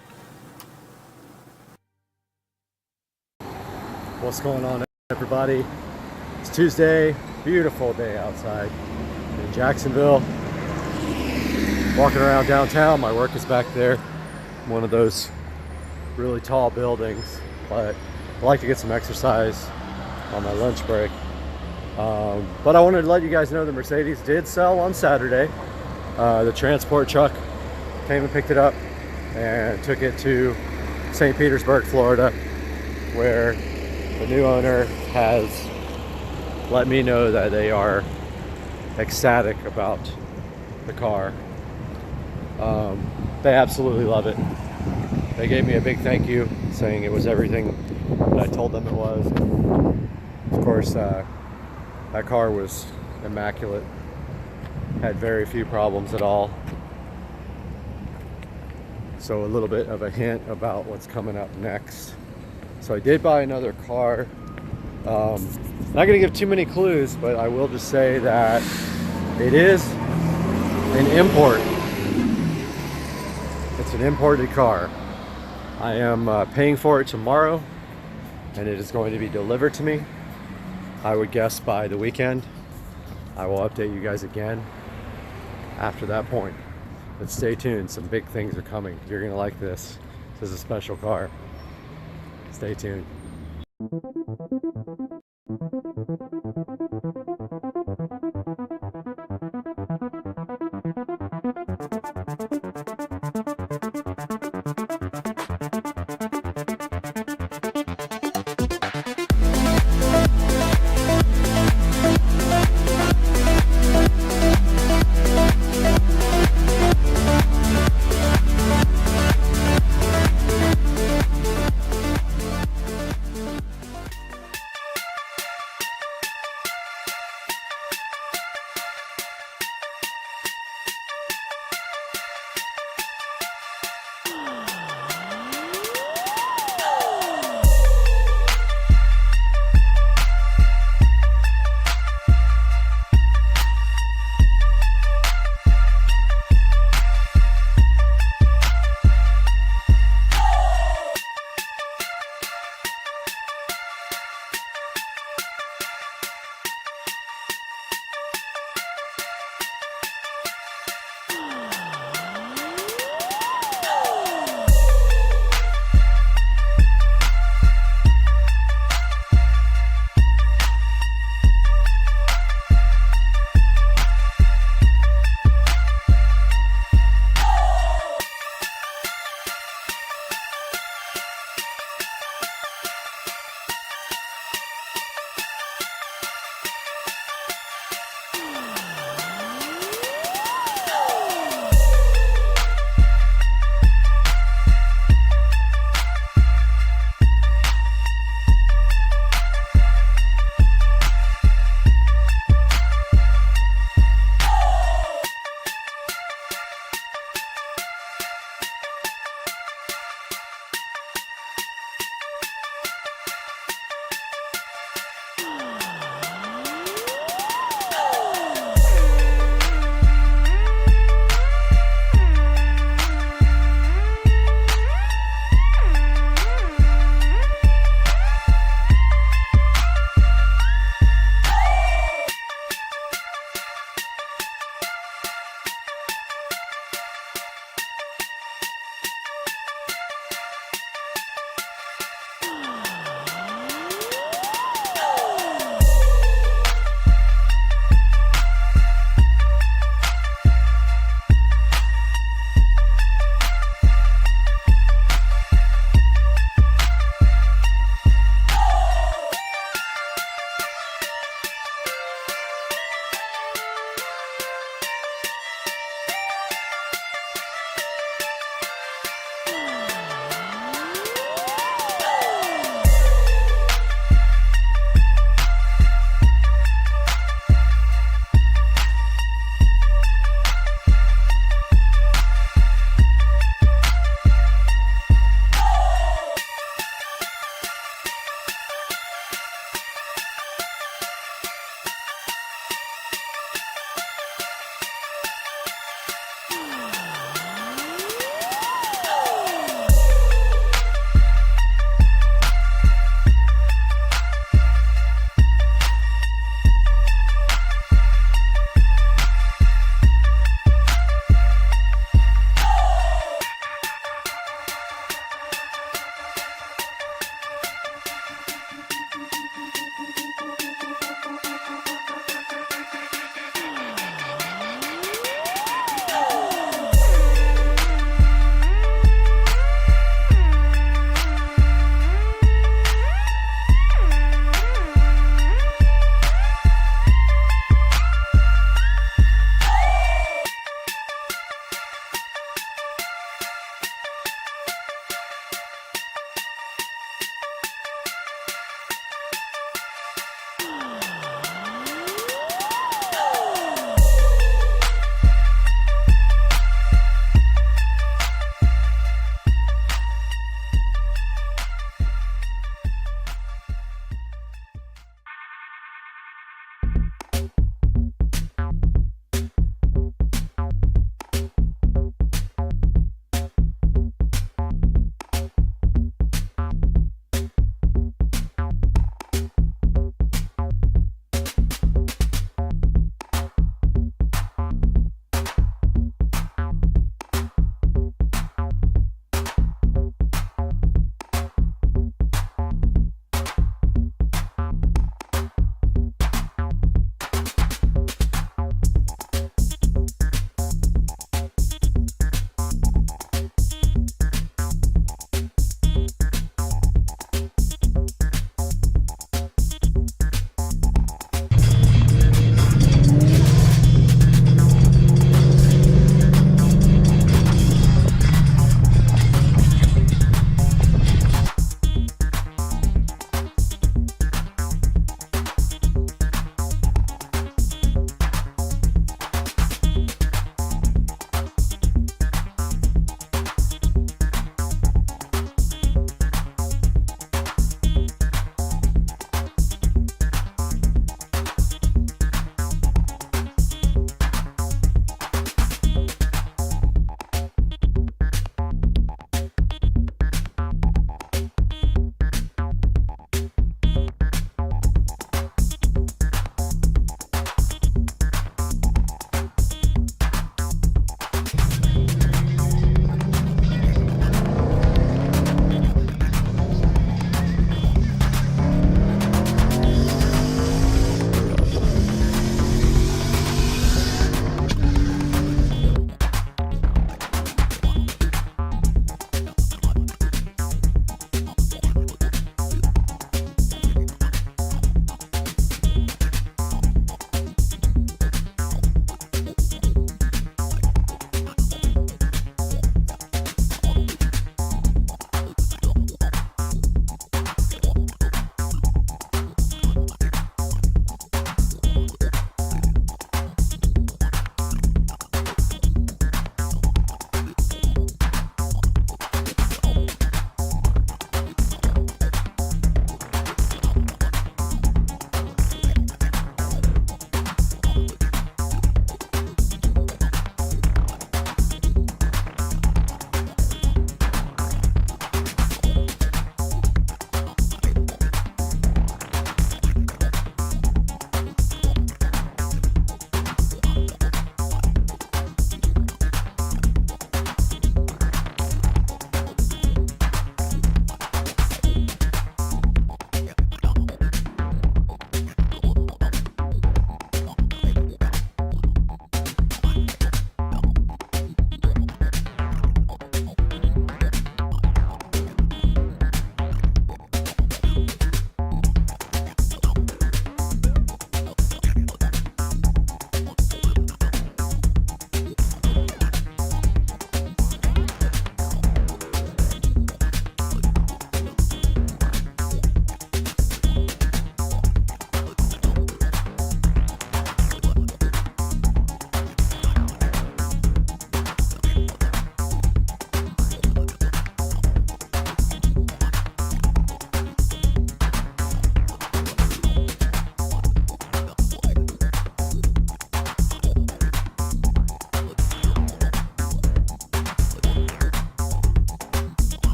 What's going on, everybody? It's Tuesday, beautiful day outside in Jacksonville. Walking around downtown. My work is back there, one of those really tall buildings, but I like to get some exercise on my lunch break. But I wanted to let you guys know the Mercedes did sell on Saturday. The transport truck came and picked it up and took it to St. Petersburg, Florida, where the new owner has let me know that they are ecstatic about the car. They absolutely love it. They gave me a big thank you, saying it was everything that I told them it was. Of course, that car was immaculate. Had very few problems at all. So a little bit of a hint about what's coming up next. So I did buy another car. Not going to give too many clues, but I will just say that it is an import. It's an imported car. I am paying for it tomorrow, and it is going to be delivered to me, I would guess, by the weekend. I will update you guys again after that point, but stay tuned. Some big things are coming. You're gonna like this. This is a special car. Stay tuned.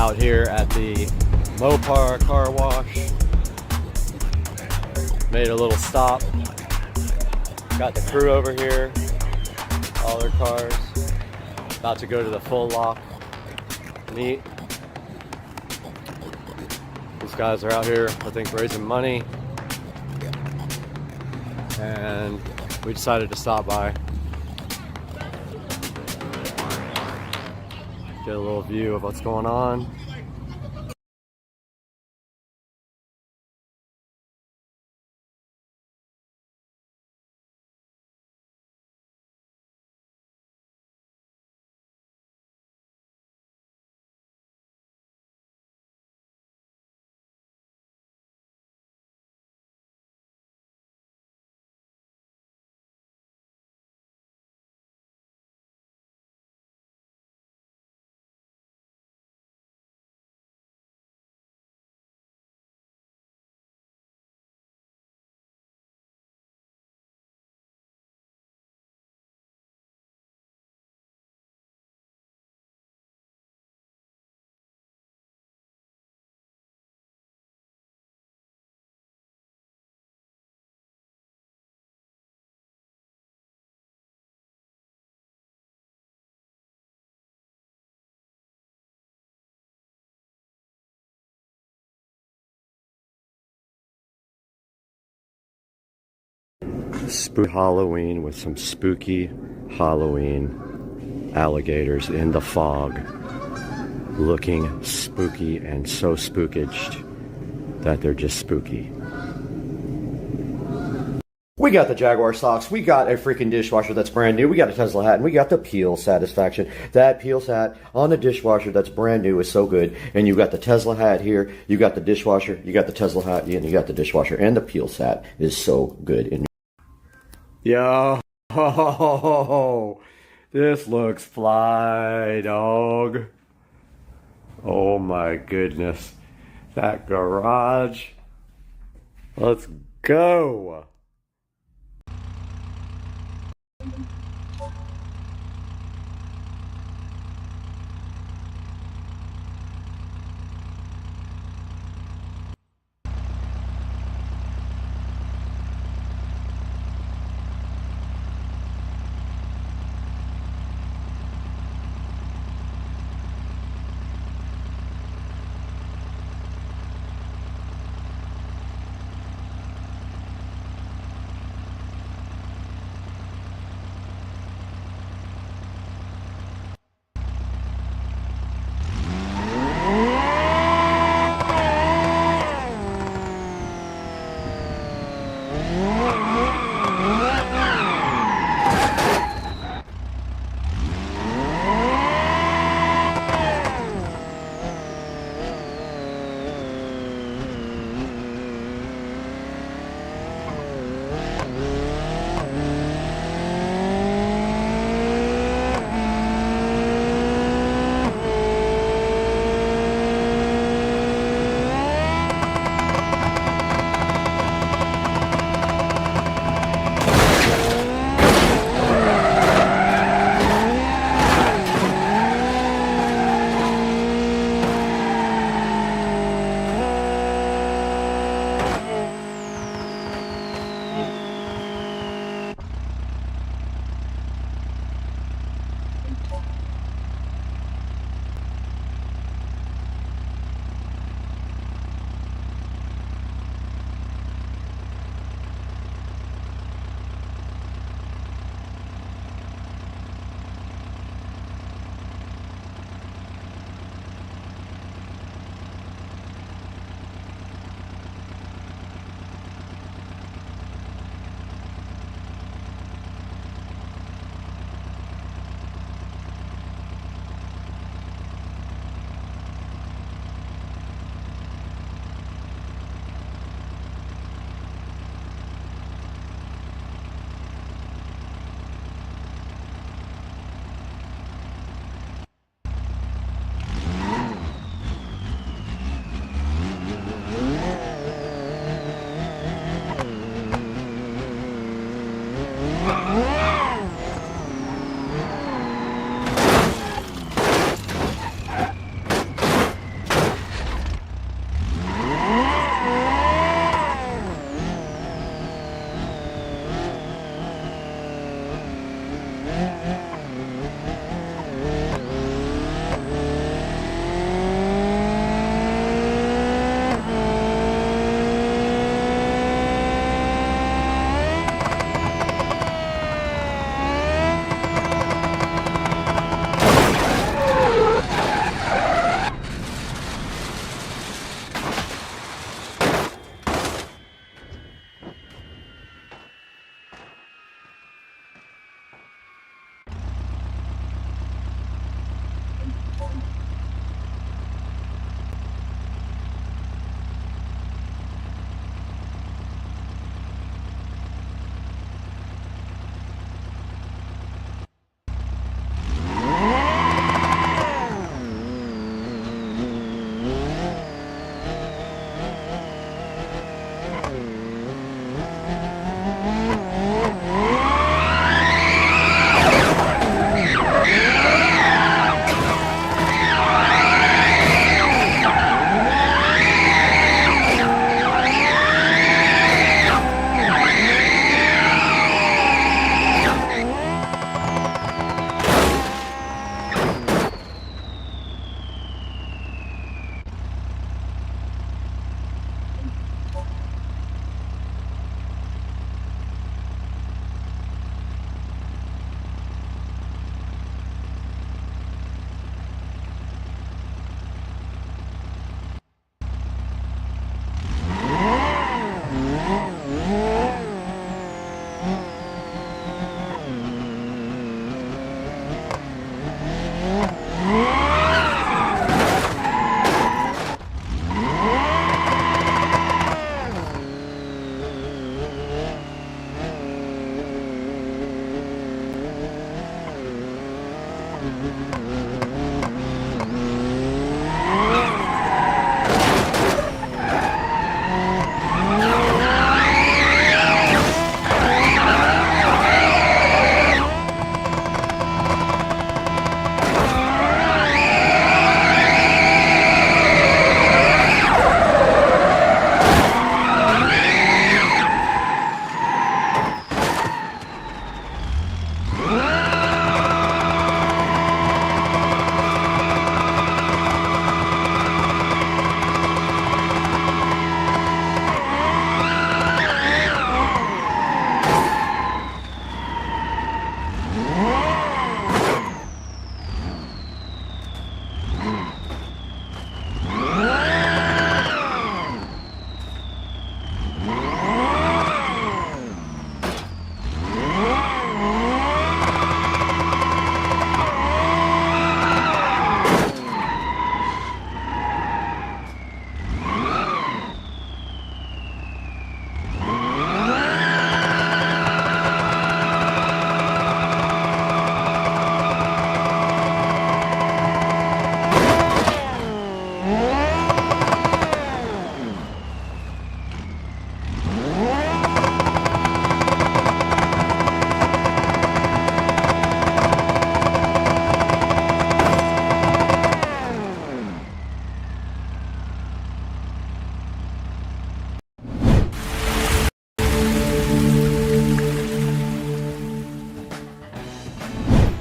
out here at the Mopar car wash. Made a little stop. Got the crew over here, all their cars. About to go to the full lock meet. These guys are out here, I think, raising money. And we decided to stop by. Get a little view of what's going on. Spooky Halloween with some spooky Halloween alligators in the fog, looking spooky and so spookaged that they're just spooky. We got the Jaguar socks, we got a freaking dishwasher that's brand new, we got a Tesla hat, and we got the peel satisfaction. That peel hat on the dishwasher that's brand new is so good. And you got the Tesla hat here, you got the dishwasher, you got the Tesla hat, and you got the dishwasher, and the peel hat is so good. Yo, this looks fly, dog. Oh my goodness. That garage. Let's go.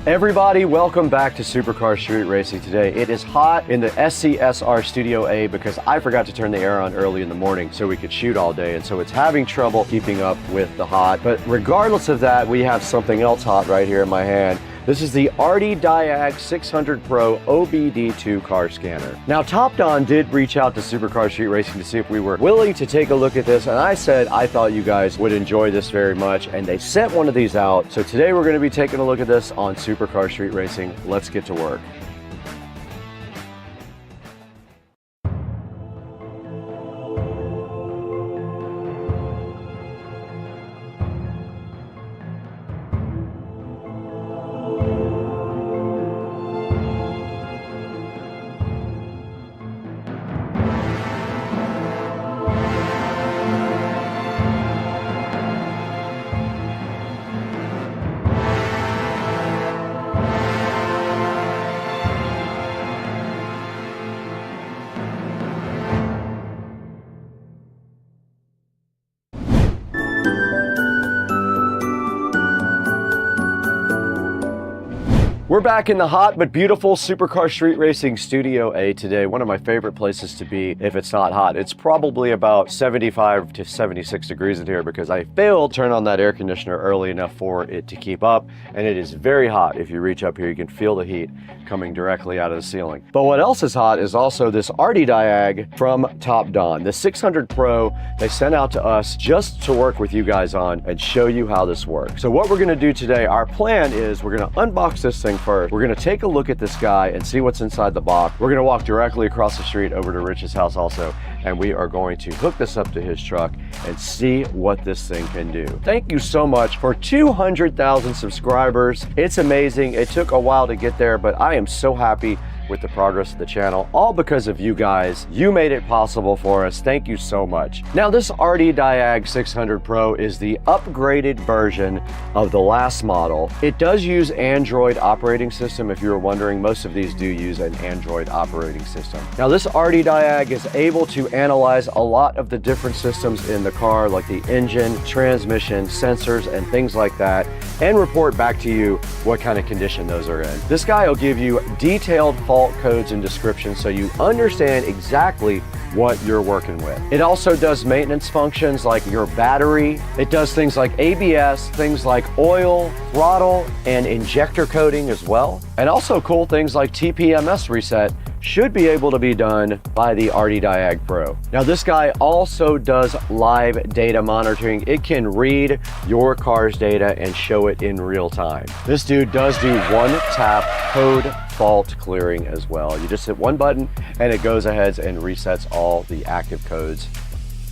Everybody, welcome back to Supercar Street Racing today. It is hot in the SCSR Studio A because I forgot to turn the air on early in the morning so we could shoot all day, and so it's having trouble keeping up with the hot. But regardless of that, we have something else hot right here in my hand. This is the RD-Diag 600 Pro OBD2 car scanner. Now, Top Don did reach out to Supercar Street Racing to see if we were willing to take a look at this, and I said I thought you guys would enjoy this very much, and they sent one of these out. So today we're going to be taking a look at this on Supercar Street Racing. Let's get to work. We're back in the hot but beautiful Supercar Street Racing Studio A today. One of my favorite places to be if it's not hot. It's probably about 75 to 76 degrees in here because I failed to turn on that air conditioner early enough for it to keep up, and it is very hot. If you reach up here, you can feel the heat coming directly out of the ceiling. But what else is hot is also this RD-Diag from Top Don. The 600 Pro they sent out to us just to work with you guys on and show you how this works. So what we're gonna do today, our plan is we're gonna unbox this thing first. We're gonna take a look at this guy and see what's inside the box. We're gonna walk directly across the street over to Rich's house also, and we are going to hook this up to his truck and see what this thing can do. Thank you so much for 200,000 subscribers. It's amazing. It took a while to get there, but I am so happy with the progress of the channel, all because of you guys. You made it possible for us. Thank you so much. Now, this RD-Diag 600 Pro is the upgraded version of the last model. It does use Android operating system. If you were wondering, most of these do use an Android operating system. Now, this RD-Diag is able to analyze a lot of the different systems in the car, like the engine, transmission, sensors, and things like that, and report back to you what kind of condition those are in. This guy will give you detailed fault codes and descriptions so you understand exactly what you're working with. It also does maintenance functions like your battery. It does things like ABS, things like oil, throttle, and injector coding as well. And also cool things like TPMS reset should be able to be done by the RD-Diag Pro. Now, this guy also does live data monitoring. It can read your car's data and show it in real time. This dude does do one-tap code fault clearing as well. You just hit one button and it goes ahead and resets all the active codes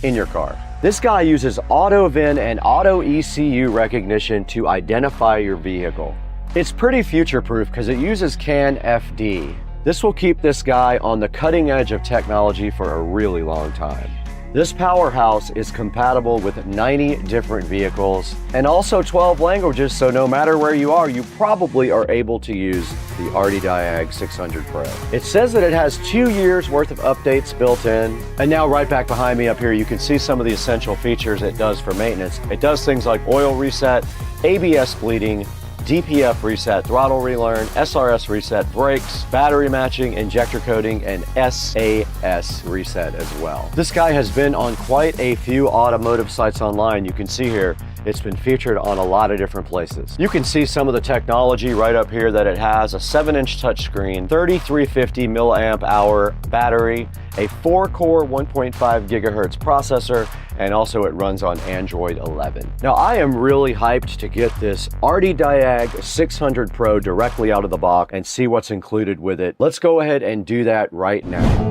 in your car. This guy uses auto VIN and auto ECU recognition to identify your vehicle. It's pretty future-proof because it uses CAN FD. This will keep this guy on the cutting edge of technology for a really long time. This powerhouse is compatible with 90 different vehicles and also 12 languages, so no matter where you are, you probably are able to use the Diag 600 Pro. It says that it has 2 years worth of updates built in. And now right back behind me up here, you can see some of the essential features it does for maintenance. It does things like oil reset, ABS bleeding, DPF reset, throttle relearn, SRS reset, brakes, battery matching, injector coating, and SAS reset as well. This guy has been on quite a few automotive sites online. You can see here, it's been featured on a lot of different places. You can see some of the technology right up here that it has: a 7-inch touchscreen, 3350 milliamp hour battery, a 4-core 1.5 gigahertz processor, and also it runs on Android 11. Now I am really hyped to get this Diag 600 Pro directly out of the box and see what's included with it. Let's go ahead and do that right now.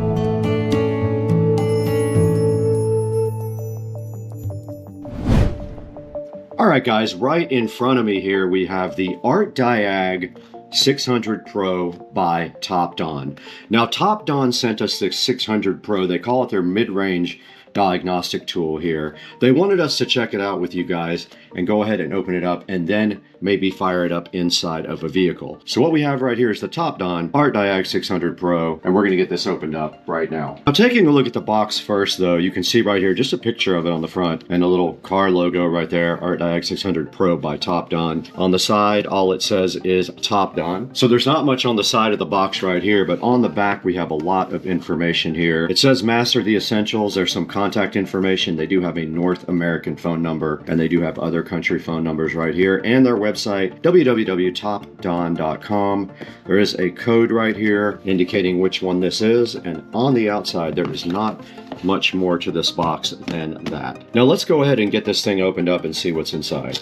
All right, guys, right in front of me here, we have the Diag 600 Pro by Topdon. Now, Topdon sent us the 600 Pro. They call it their mid-range diagnostic tool here. They wanted us to check it out with you guys and go ahead and open it up and then maybe fire it up inside of a vehicle. So what we have right here is the Topdon Diag 600 Pro, and we're going to get this opened up right now. Now, taking a look at the box first, though, you can see right here just a picture of it on the front and a little car logo right there, Diag 600 Pro by Topdon. On the side, all it says is Topdon. So there's not much on the side of the box right here, but on the back we have a lot of information here. It says master the essentials. There's some contact information. They do have a North American phone number, and they do have other country phone numbers right here, and their website, www.topdon.com. There is a code right here indicating which one this is, and on the outside there is not much more to this box than that. Now let's go ahead and get this thing opened up and see what's inside.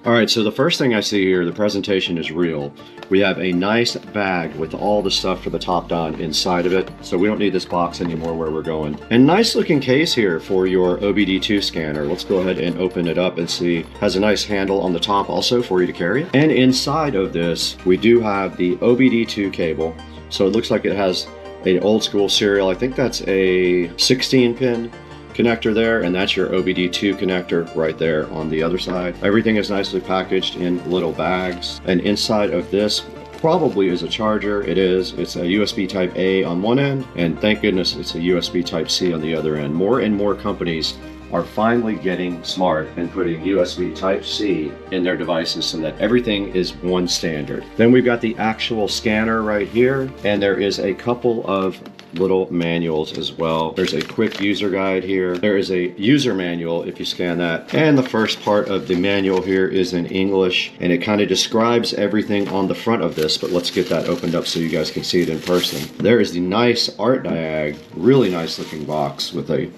All right, so the first thing I see here, the presentation is real. We have a nice bag with all the stuff for the Topdon inside of it, so we don't need this box anymore where we're going. And nice looking case here for your OBD2 scanner. Let's go ahead and open it up and see. Has a nice handle on the top also for you to carry it. And inside of this, we do have the OBD2 cable. So it looks like it has an old school serial. I think that's a 16-pin connector there, and that's your OBD2 connector right there on the other side. Everything is nicely packaged in little bags, and inside of this probably is a charger. It is. It's a USB type A on one end, and thank goodness it's a USB type C on the other end. More and more companies are finally getting smart and putting USB type C in their devices so that everything is one standard. Then we've got the actual scanner right here, and there is a couple of little manuals as well. There's a quick user guide here. There is a user manual if you scan that. And the first part of the manual here is in English, and it kind of describes everything on the front of this, but let's get that opened up so you guys can see it in person. There is the nice Diag, really nice looking box with a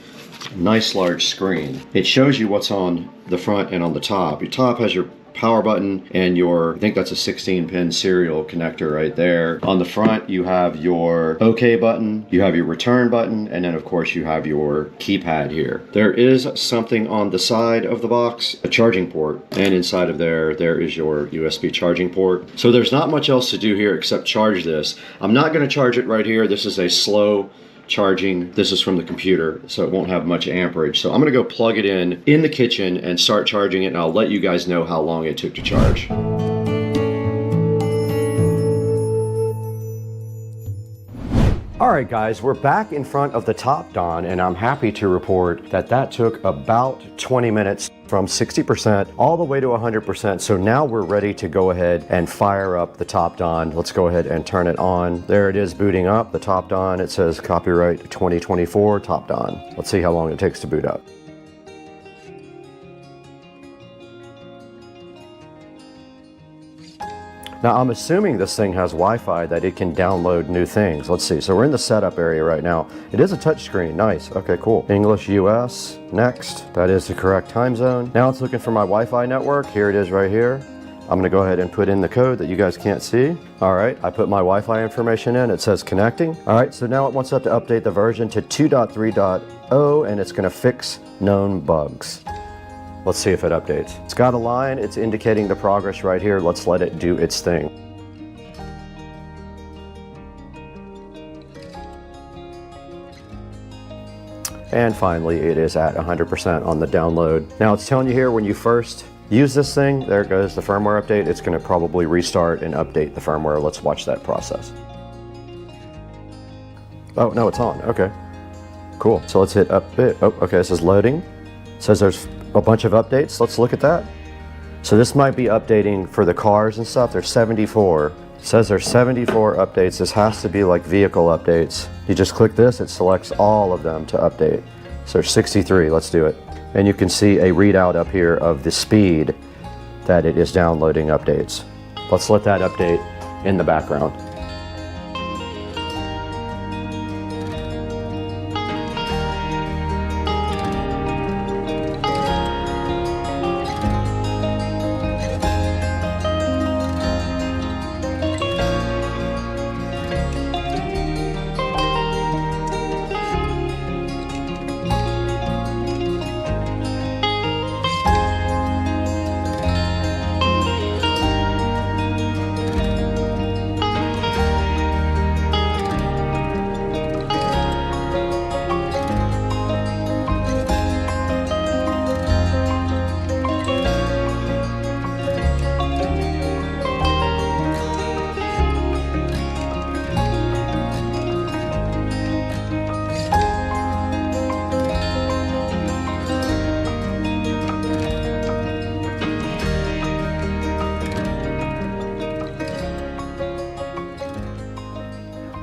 nice large screen. It shows you what's on the front and on the top. Your top has your power button and your, I think that's a 16-pin serial connector right there. On the front you have your OK button, you have your return button, and then of course you have your keypad here. There is something on the side of the box, a charging port, and inside of there is your USB charging port. So there's not much else to do here except charge this. I'm not going to charge it right here. This is a slow charging. This is from the computer, so it won't have much amperage. So I'm gonna go plug it in the kitchen and start charging it, and I'll let you guys know how long it took to charge. All right, guys, we're back in front of the Topdon, and I'm happy to report that that took about 20 minutes from 60% all the way to 100%. So now we're ready to go ahead and fire up the Topdon. Let's go ahead and turn it on. There it is booting up, the Topdon. It says copyright 2024 Topdon. Let's see how long it takes to boot up. Now, I'm assuming this thing has Wi-Fi that it can download new things. Let's see. So we're in the setup area right now. It is a touchscreen. Nice. Okay, cool. English US. Next. That is the correct time zone. Now it's looking for my Wi-Fi network. Here it is right here. I'm going to go ahead and put in the code that you guys can't see. All right, I put my Wi-Fi information in. It says connecting. All right, so now it wants us to update the version to 2.3.0, and it's going to fix known bugs. Let's see if it updates. It's got a line, it's indicating the progress right here. Let's let it do its thing. And finally, it is at 100% on the download. Now it's telling you here when you first use this thing, there goes the firmware update. It's gonna probably restart and update the firmware. Let's watch that process. Oh, no, it's on, okay. Cool, so let's hit update. Oh, okay, this is loading. It says there's a bunch of updates. Let's look at that. So this might be updating for the cars and stuff. There's 74. It says there's 74 updates. This has to be like vehicle updates. You just click this, it selects all of them to update. So there's 63, let's do it. And you can see a readout up here of the speed that it is downloading updates. Let's let that update in the background.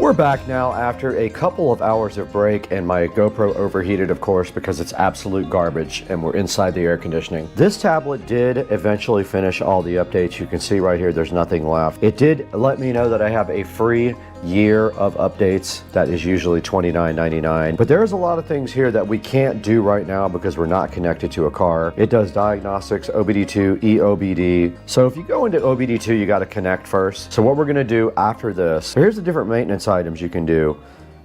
We're back now after a couple of hours of break, and my GoPro overheated, of course, because it's absolute garbage and we're inside the air conditioning. This tablet did eventually finish all the updates. You can see right here there's nothing left. It did let me know that I have a free year of updates that is usually $29.99, but there's a lot of things here that we can't do right now because we're not connected to a car. It does diagnostics, OBD2, EOBD. So if you go into OBD2, you got to connect first. So what we're going to do after this, here's the different maintenance items you can do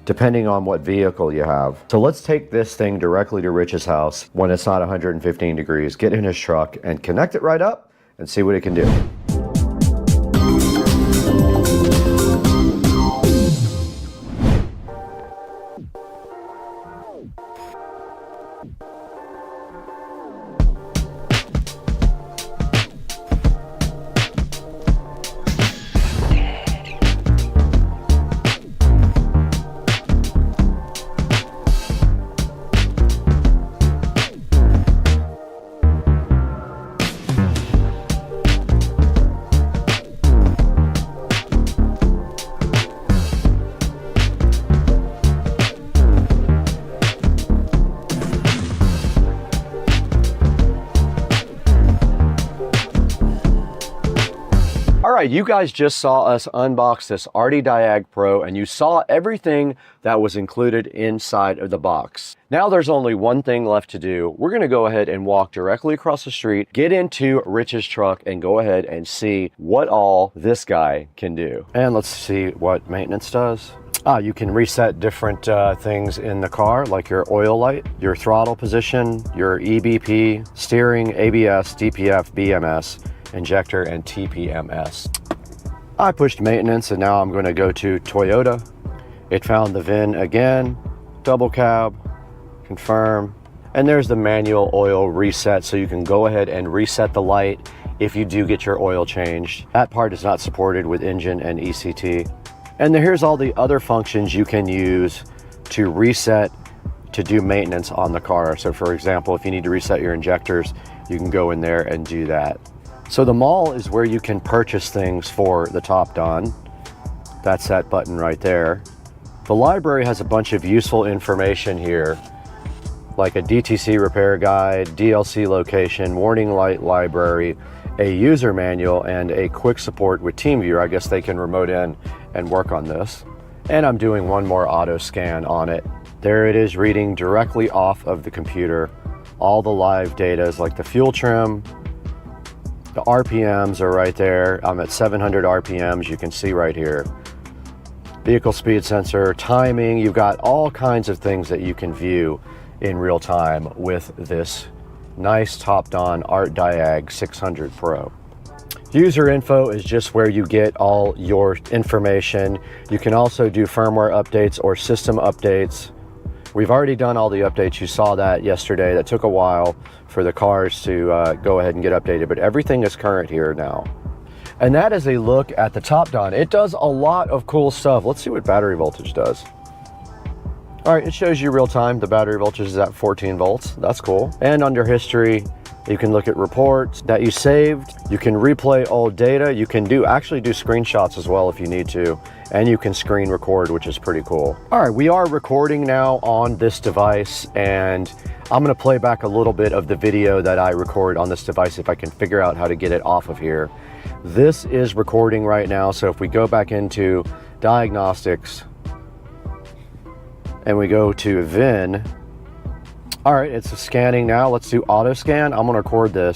depending on what vehicle you have. So let's take this thing directly to Rich's house when it's not 115 degrees, get in his truck and connect it right up and see what it can do. Alright, you guys just saw us unbox this RDiag Pro, and you saw everything that was included inside of the box. Now there's only one thing left to do. We're going to go ahead and walk directly across the street, get into Rich's truck, and go ahead and see what all this guy can do. And let's see what maintenance does. You can reset different things in the car, like your oil light, your throttle position, your EBP, steering, ABS, DPF, BMS, injector, and TPMS. I pushed maintenance, and now I'm going to go to Toyota. It found the VIN again, double cab, confirm, and there's the manual oil reset, so you can go ahead and reset the light if you do get your oil changed. That part is not supported with engine and ECT. And here's all the other functions you can use to reset to do maintenance on the car. So for example, if you need to reset your injectors, you can go in there and do that. So the mall is where you can purchase things for the top done. That's that button right there. The library has a bunch of useful information here, like a DTC repair guide, DLC location, warning light library, a user manual, and a quick support with TeamViewer. I guess they can remote in and work on this. And I'm doing one more auto scan on it. There it is, reading directly off of the computer. All the live data is like the fuel trim, the RPMs are right there. I'm at 700 RPMs, you can see right here. Vehicle speed sensor, timing, you've got all kinds of things that you can view in real time with this nice Topdon Art Diag 600 Pro. User info is just where you get all your information. You can also do firmware updates or system updates. We've already done all the updates. You saw that yesterday. That took a while for the cars to go ahead and get updated, but everything is current here now. And that is a look at the Topdon. It does a lot of cool stuff. Let's see what battery voltage does. All right, it shows you real time. The battery voltage is at 14 volts. That's cool. And under history, you can look at reports that you saved. You can replay old data. You can actually do screenshots as well if you need to. And you can screen record, which is pretty cool. All right, we are recording now on this device, and I'm gonna play back a little bit of the video that I record on this device if I can figure out how to get it off of here. This is recording right now, so if we go back into diagnostics and we go to VIN, all right, it's scanning now. Let's do auto scan. I'm gonna record the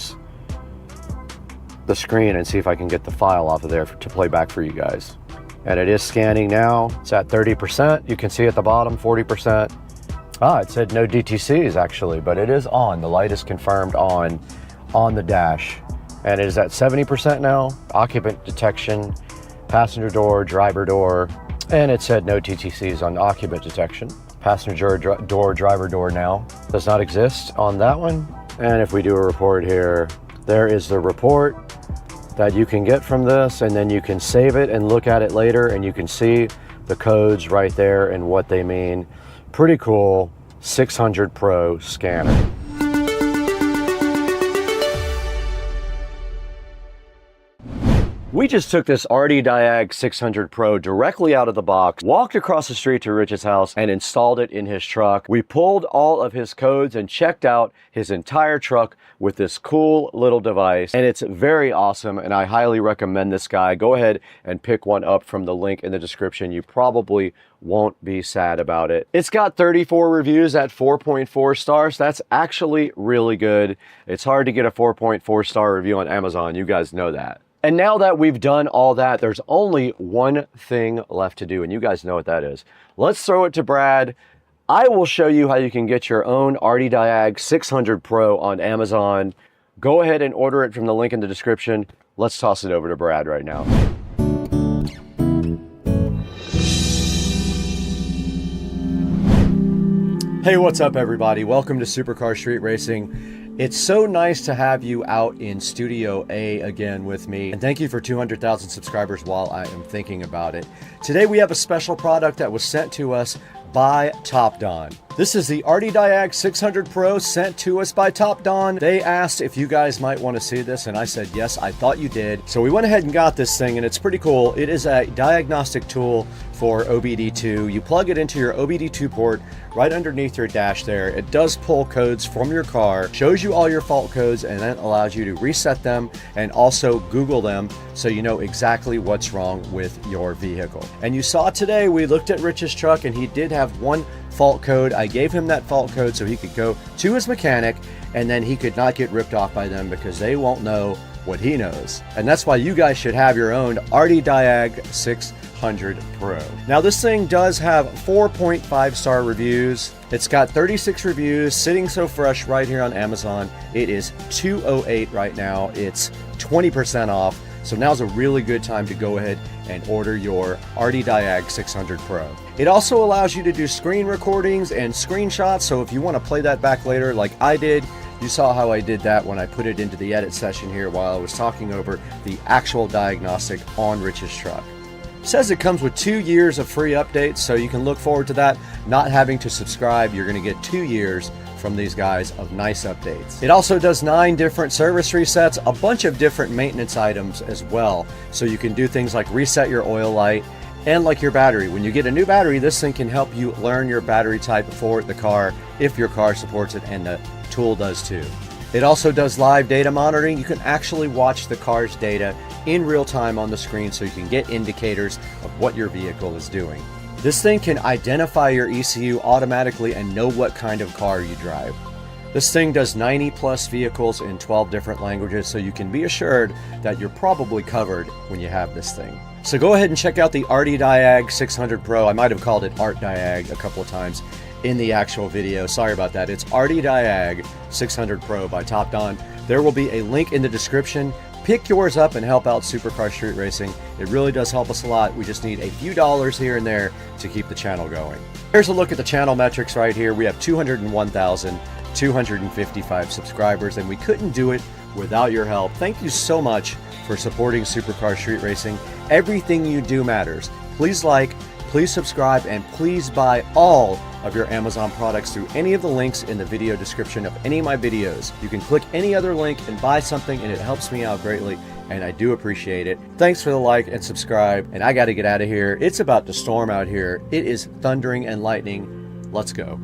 screen and see if I can get the file off of there to play back for you guys. And it is scanning now. It's at 30%. You can see at the bottom, 40%. It said no DTCs actually, but it is on. The light is confirmed on the dash. And it is at 70% now. Occupant detection, passenger door, driver door. And it said no TTCs on occupant detection. Passenger door, driver door now does not exist on that one. And if we do a report here, there is the report that you can get from this, and then you can save it and look at it later, and you can see the codes right there and what they mean. Pretty cool 600 Pro scanner. We just took this RD Diag 600 Pro directly out of the box, walked across the street to Rich's house and installed it in his truck. We pulled all of his codes and checked out his entire truck with this cool little device, and it's very awesome, and I highly recommend this guy. Go ahead and pick one up from the link in the description. You probably won't be sad about it. It's got 34 reviews at 4.4 stars. That's actually really good. It's hard to get a 4.4 star review on Amazon. You guys know that. And now that we've done all that, there's only one thing left to do, and you guys know what that is. Let's throw it to Brad. I will show you how you can get your own RD Diag 600 Pro on Amazon. Go ahead and order it from the link in the description. Let's toss it over to Brad right now. Hey, what's up everybody? Welcome to Supercar Street Racing. It's so nice to have you out in Studio A again with me, and thank you for 200,000 subscribers while I am thinking about it. Today we have a special product that was sent to us by Topdon. This is the RD Diag 600 Pro sent to us by Topdon. They asked if you guys might want to see this, and I said yes, I thought you did. So we went ahead and got this thing, and it's pretty cool. It is a diagnostic tool for OBD2. You plug it into your OBD2 port right underneath your dash there. It does pull codes from your car, shows you all your fault codes, and then allows you to reset them and also Google them so you know exactly what's wrong with your vehicle. And you saw today we looked at Rich's truck, and he did have one fault code. I gave him that fault code so he could go to his mechanic, and then he could not get ripped off by them because they won't know what he knows. And that's why you guys should have your own RD Diag 600 Pro. Now this thing does have 4.5 star reviews. It's got 36 reviews sitting so fresh right here on Amazon. It is $208 right now. It's 20% off. So now's a really good time to go ahead and order your RD Diag 600 Pro. It also allows you to do screen recordings and screenshots. So if you want to play that back later like I did, you saw how I did that when I put it into the edit session here while I was talking over the actual diagnostic on Rich's truck. It says it comes with 2 years of free updates, so you can look forward to that. Not having to subscribe, you're going to get 2 years from these guys of nice updates. It also does 9 different service resets, a bunch of different maintenance items as well. So you can do things like reset your oil light and like your battery. When you get a new battery, this thing can help you learn your battery type for the car if your car supports it, and the tool does too. It also does live data monitoring. You can actually watch the car's data in real time on the screen so you can get indicators of what your vehicle is doing. This thing can identify your ECU automatically and know what kind of car you drive. This thing does 90 plus vehicles in 12 different languages, so you can be assured that you're probably covered when you have this thing. So go ahead and check out the RD Diag 600 Pro. I might have called it Art Diag a couple of times in the actual video. Sorry about that. It's RD Diag 600 Pro by Topdon. There will be a link in the description. Pick yours up and help out Supercar Street Racing. It really does help us a lot. We just need a few dollars here and there to keep the channel going. Here's a look at the channel metrics right here. We have 201,255 subscribers, and we couldn't do it without your help. Thank you so much for supporting Supercar Street Racing. Everything you do matters. Please like, please subscribe, and please buy all of your Amazon products through any of the links in the video description of any of my videos. You can click any other link and buy something, and it helps me out greatly, and I do appreciate it. Thanks for the like and subscribe, and I got to get out of here. It's about to storm out here. It is thundering and lightning. Let's go.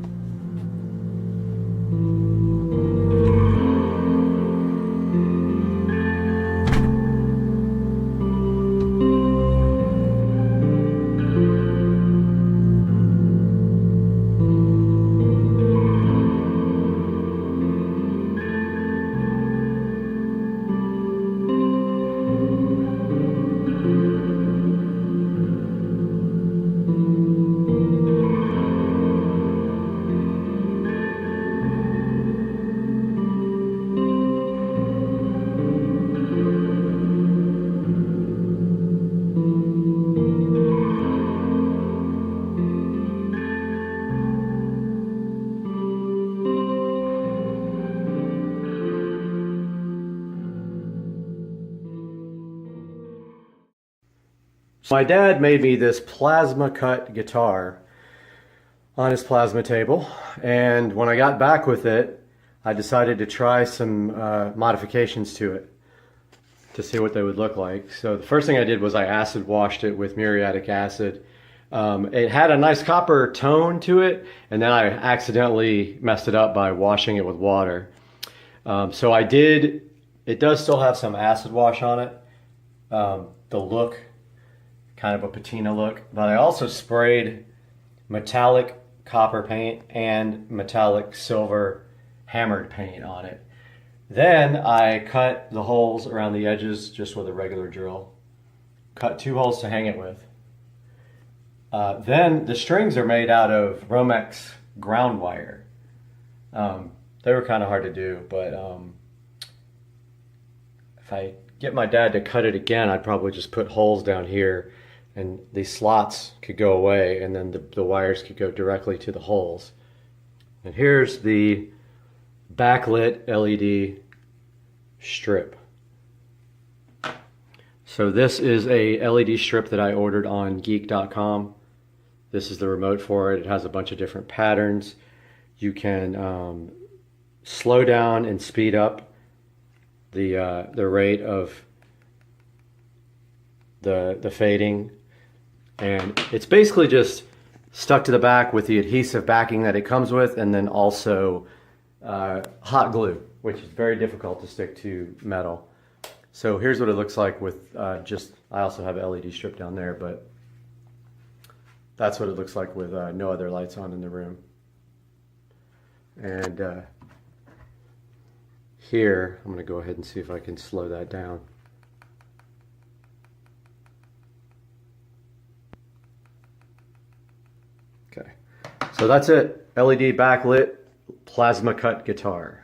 My dad made me this plasma cut guitar on his plasma table, and when I got back with it, I decided to try some modifications to it to see what they would look like. So the first thing I did was I acid washed it with muriatic acid. It had a nice copper tone to it, and then I accidentally messed it up by washing it with water. So I did, it does still have some acid wash on it. The look, kind of a patina look, but I also sprayed metallic copper paint and metallic silver hammered paint on it. Then I cut the holes around the edges just with a regular drill. Cut 2 holes to hang it with. Then the strings are made out of Romex ground wire. They were kind of hard to do, but if I get my dad to cut it again, I'd probably just put holes down here, and these slots could go away, and then the wires could go directly to the holes. And here's the backlit LED strip. So this is a LED strip that I ordered on geek.com. This is the remote for it. It has a bunch of different patterns. You can slow down and speed up the rate of the fading, and it's basically just stuck to the back with the adhesive backing that it comes with, and then also hot glue, which is very difficult to stick to metal. So here's what it looks like with I also have an LED strip down there, but that's what it looks like with no other lights on in the room. And here, I'm going to go ahead and see if I can slow that down. Okay, so that's it. LED backlit plasma cut guitar.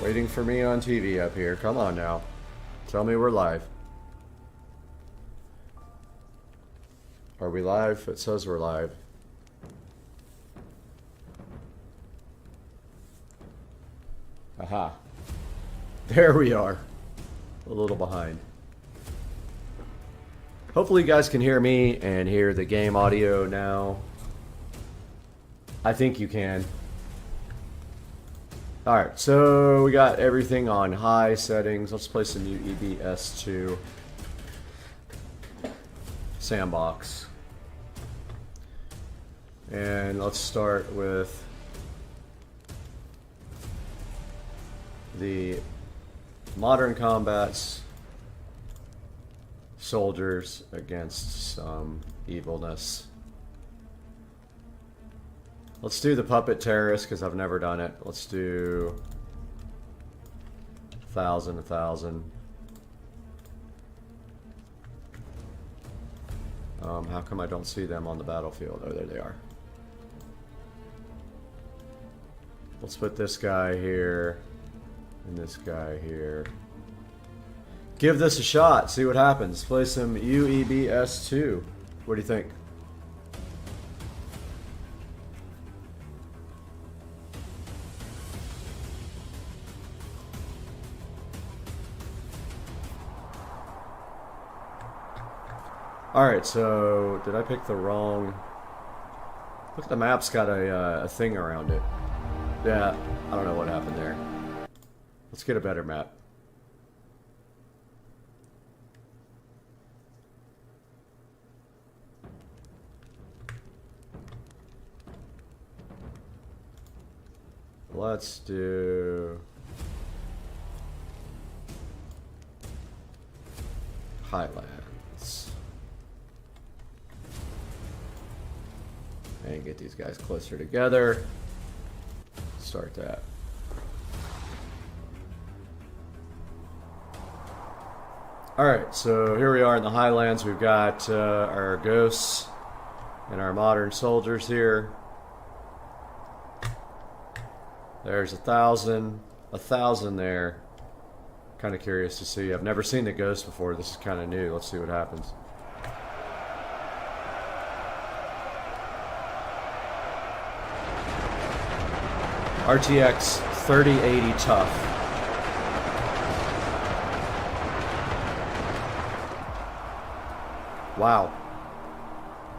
Waiting for me on TV up here. Come on now. Tell me we're live. Are we live? It says we're live. Aha. There we are. A little behind. Hopefully you guys can hear me and hear the game audio now. I think you can. Alright, so we got everything on high settings. Let's play some UEBS2 sandbox. And let's start with the modern combats, soldiers against some evilness. Let's do the puppet terrorist because I've never done it. Let's do 1,000, 1,000. How come I don't see them on the battlefield? Oh, there they are. Let's put this guy here and this guy here. Give this a shot, see what happens. Play some UEBS2. What do you think? Alright, so did I pick the wrong... Look, the map's got a thing around it. Yeah, I don't know what happened there. Let's get a better map. Let's do... Highlands. And get these guys closer together. Start that. Alright, so here we are in the Highlands. We've got our ghosts and our modern soldiers here. There's 1,000 there. Kind of curious to see. I've never seen the ghost before. This is kind of new. Let's see what happens. RTX 3080 tough. Wow.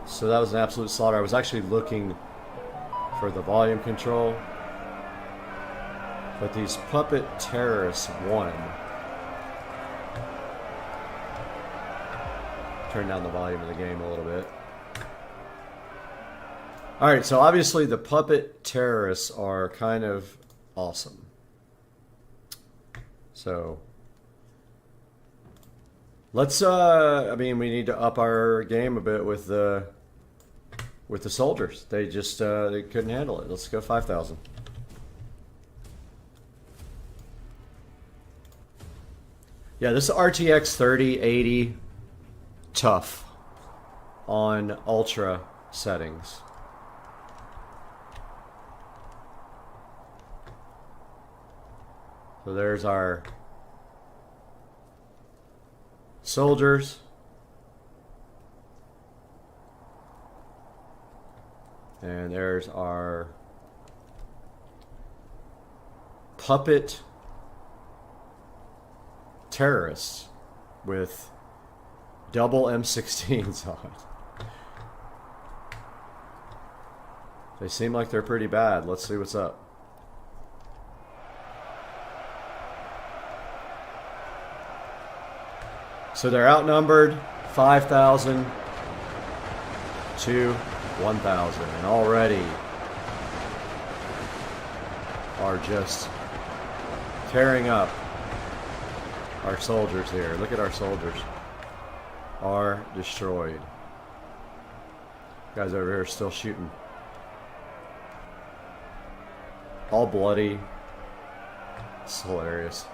So that was an absolute slaughter. I was actually looking for the volume control. But these puppet terrorists won. Turn down the volume of the game a little bit. Alright, so obviously the puppet terrorists are kind of awesome. So let's I mean, we need to up our game a bit with the soldiers. They just they couldn't handle it. Let's go 5,000. Yeah, this is RTX 3080 tough on ultra settings. So there's our soldiers. And there's our puppet terrorists with double M16s on. They seem like they're pretty bad. Let's see what's up. So they're outnumbered 5,000 to 1,000, and already are just tearing up our soldiers here. Look at our soldiers. Are destroyed. Guys over here are still shooting. All bloody. It's hilarious.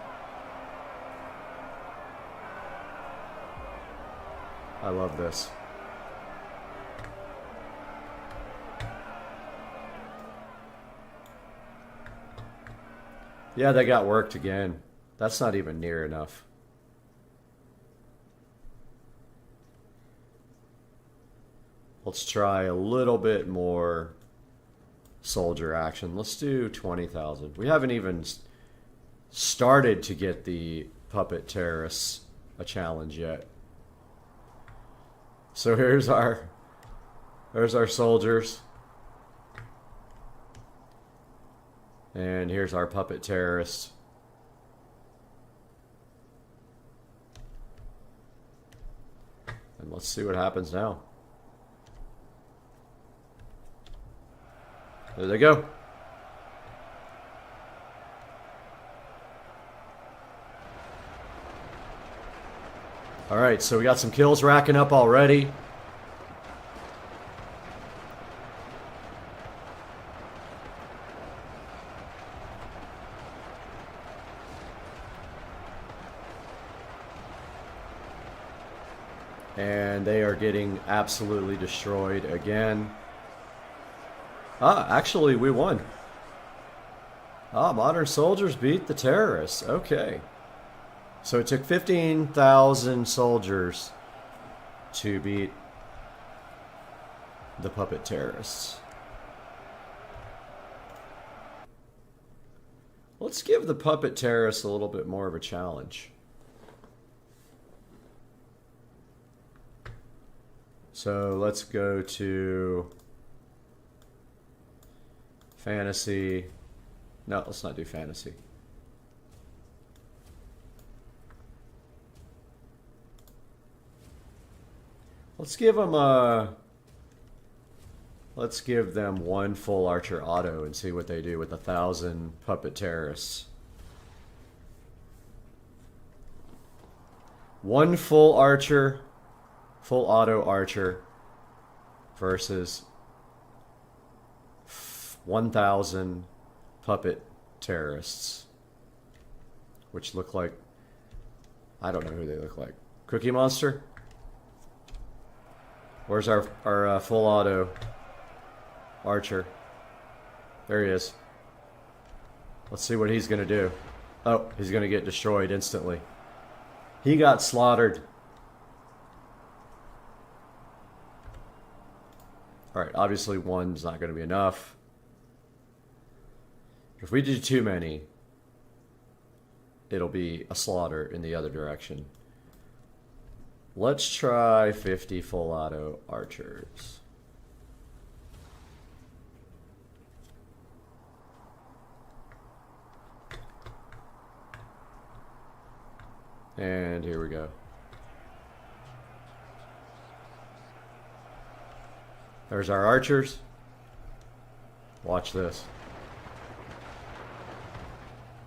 I love this. Yeah, they got worked again. That's not even near enough. Let's try a little bit more soldier action. Let's do 20,000. We haven't even started to get the puppet terrorists a challenge yet. So there's our soldiers. And here's our puppet terrorists. And let's see what happens now. There they go. All right, so we got some kills racking up already. And they are getting absolutely destroyed again. Ah, actually, we won. Ah, modern soldiers beat the terrorists. Okay. So it took 15,000 soldiers to beat the puppet terrorists. Let's give the puppet terrorists a little bit more of a challenge. So let's go to fantasy. No, let's not do fantasy. Let's give them let's give them one full archer auto and see what they do with 1,000 puppet terrorists. One full archer, full auto archer versus 1,000 puppet terrorists, which look like, I don't know who they look like. Cookie Monster? Where's our full auto archer? There he is. Let's see what he's gonna do. Oh, he's gonna get destroyed instantly. He got slaughtered. Alright, obviously one's not gonna be enough. If we do too many, it'll be a slaughter in the other direction. Let's try 50 full auto archers. And here we go. There's our archers. Watch this.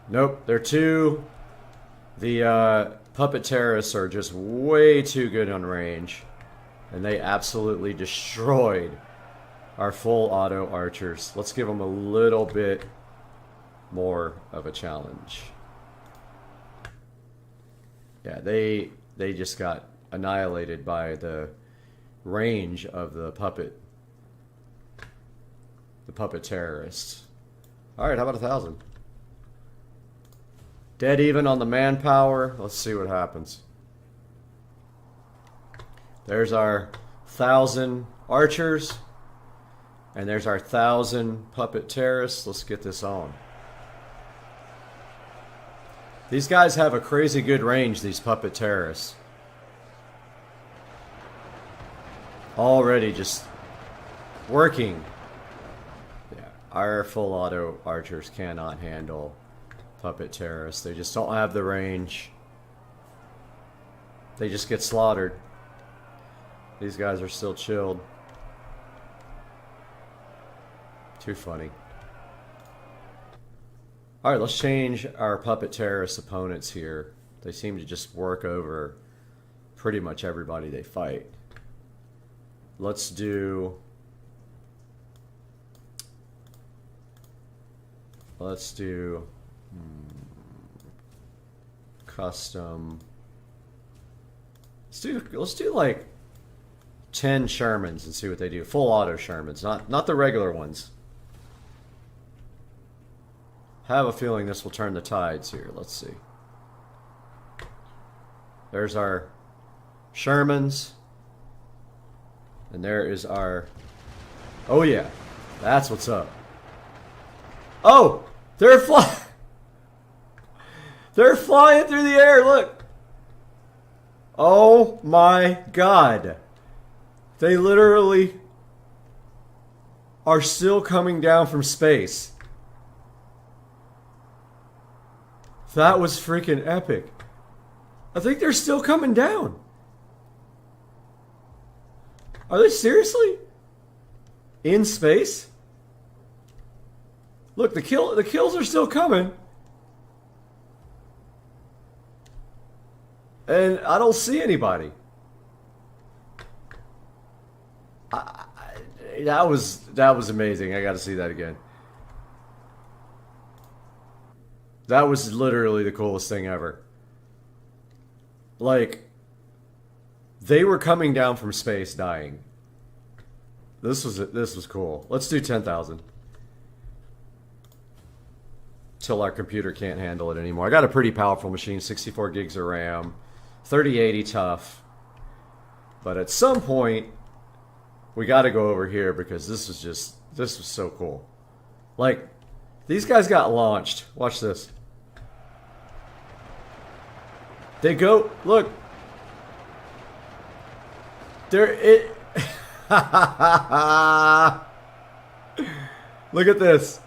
Nope, they're too... The puppet terrorists are just way too good on range. And they absolutely destroyed our full auto archers. Let's give them a little bit more of a challenge. Yeah, they just got annihilated by the range of the puppet terrorists. Alright, how about 1,000? Dead even on the manpower. Let's see what happens. There's our 1,000 archers. And there's our 1,000 puppet terrorists. Let's get this on. These guys have a crazy good range, these puppet terrorists. Already just working. Yeah, our full auto archers cannot handle puppet terrorists. They just don't have the range. They just get slaughtered. These guys are still chilled. Too funny. Alright, let's change our puppet terrorist opponents here. They seem to just work over pretty much everybody they fight. Let's do... custom. Let's do like 10 Shermans and see what they do. Full auto Shermans, not the regular ones. I have a feeling this will turn the tides here. Let's see. There's our Shermans. And there is our... Oh yeah, that's what's up. Oh! They're flying! They're flying through the air, look! Oh my god. They literally are still coming down from space. That was freaking epic. I think they're still coming down. Are they seriously? In space? Look, the kills are still coming. And I don't see anybody. That was amazing. I got to see that again. That was literally the coolest thing ever. Like, They were coming down from space dying. This was cool. Let's do 10,000. Till our computer can't handle it anymore. I got a pretty powerful machine, 64 gigs of RAM, 3080 tough. But at some point, we got to go over here because this was so cool. Like, these guys got launched. Watch this. They go, look. Look at this.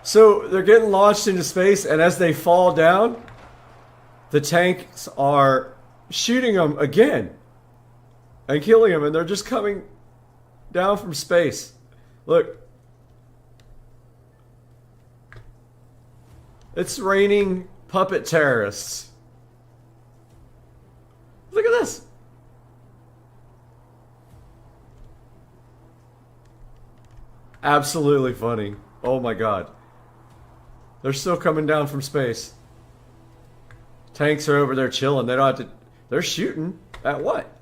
So they're getting launched into space, and as they fall down, the tanks are shooting them again and killing them, and they're just coming down from space. Look. It's raining puppet terrorists. Look at this. Absolutely funny. Oh my god. They're still coming down from space. Tanks are over there chilling. They don't have to... They're shooting at what?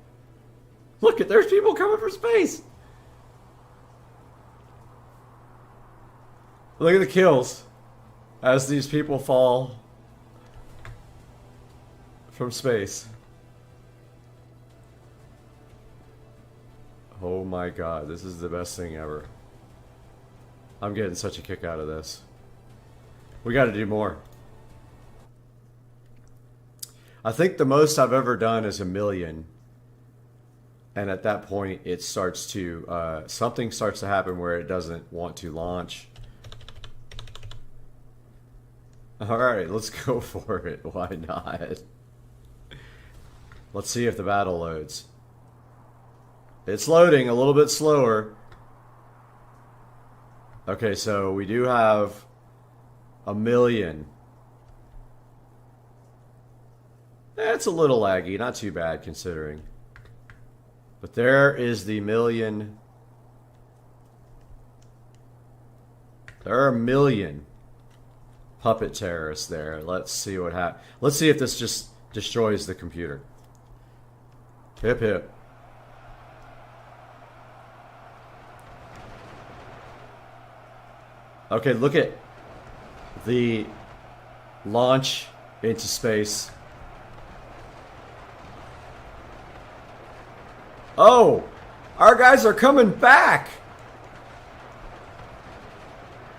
Look, there's people coming from space. Look at the kills as these people fall from space. Oh my god, this is the best thing ever. I'm getting such a kick out of this. We got to do more. I think the most I've ever done is 1 million. And at that point, it starts to... something starts to happen where it doesn't want to launch. Alright, let's go for it. Why not? Let's see if the battle loads. It's loading a little bit slower. Okay, so we do have 1 million. That's a little laggy, not too bad considering. But there is the 1 million. There are 1 million puppet terrorists there. Let's see what happens. Let's see if this just destroys the computer. Hip hip. Okay, look at the launch into space. Oh, our guys are coming back.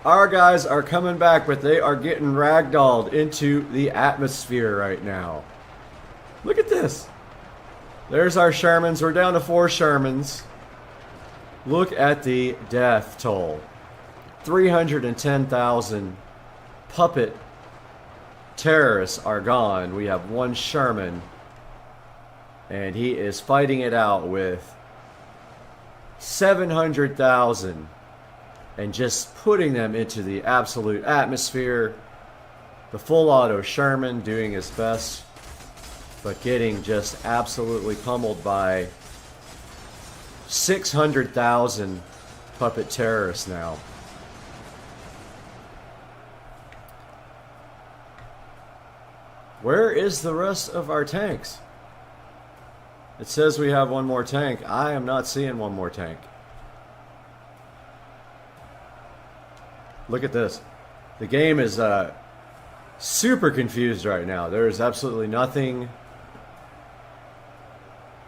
Our guys are coming back, but they are getting ragdolled into the atmosphere right now. Look at this. There's our Shermans. We're down to 4 Shermans. Look at the death toll. 310,000 puppet terrorists are gone. We have 1 Sherman. And he is fighting it out with 700,000 and just putting them into the absolute atmosphere. The full auto Sherman doing his best, but getting just absolutely pummeled by 600,000 puppet terrorists now. Where is the rest of our tanks? It says we have 1 more tank. I am not seeing 1 more tank. Look at this. The game is super confused right now. There is absolutely nothing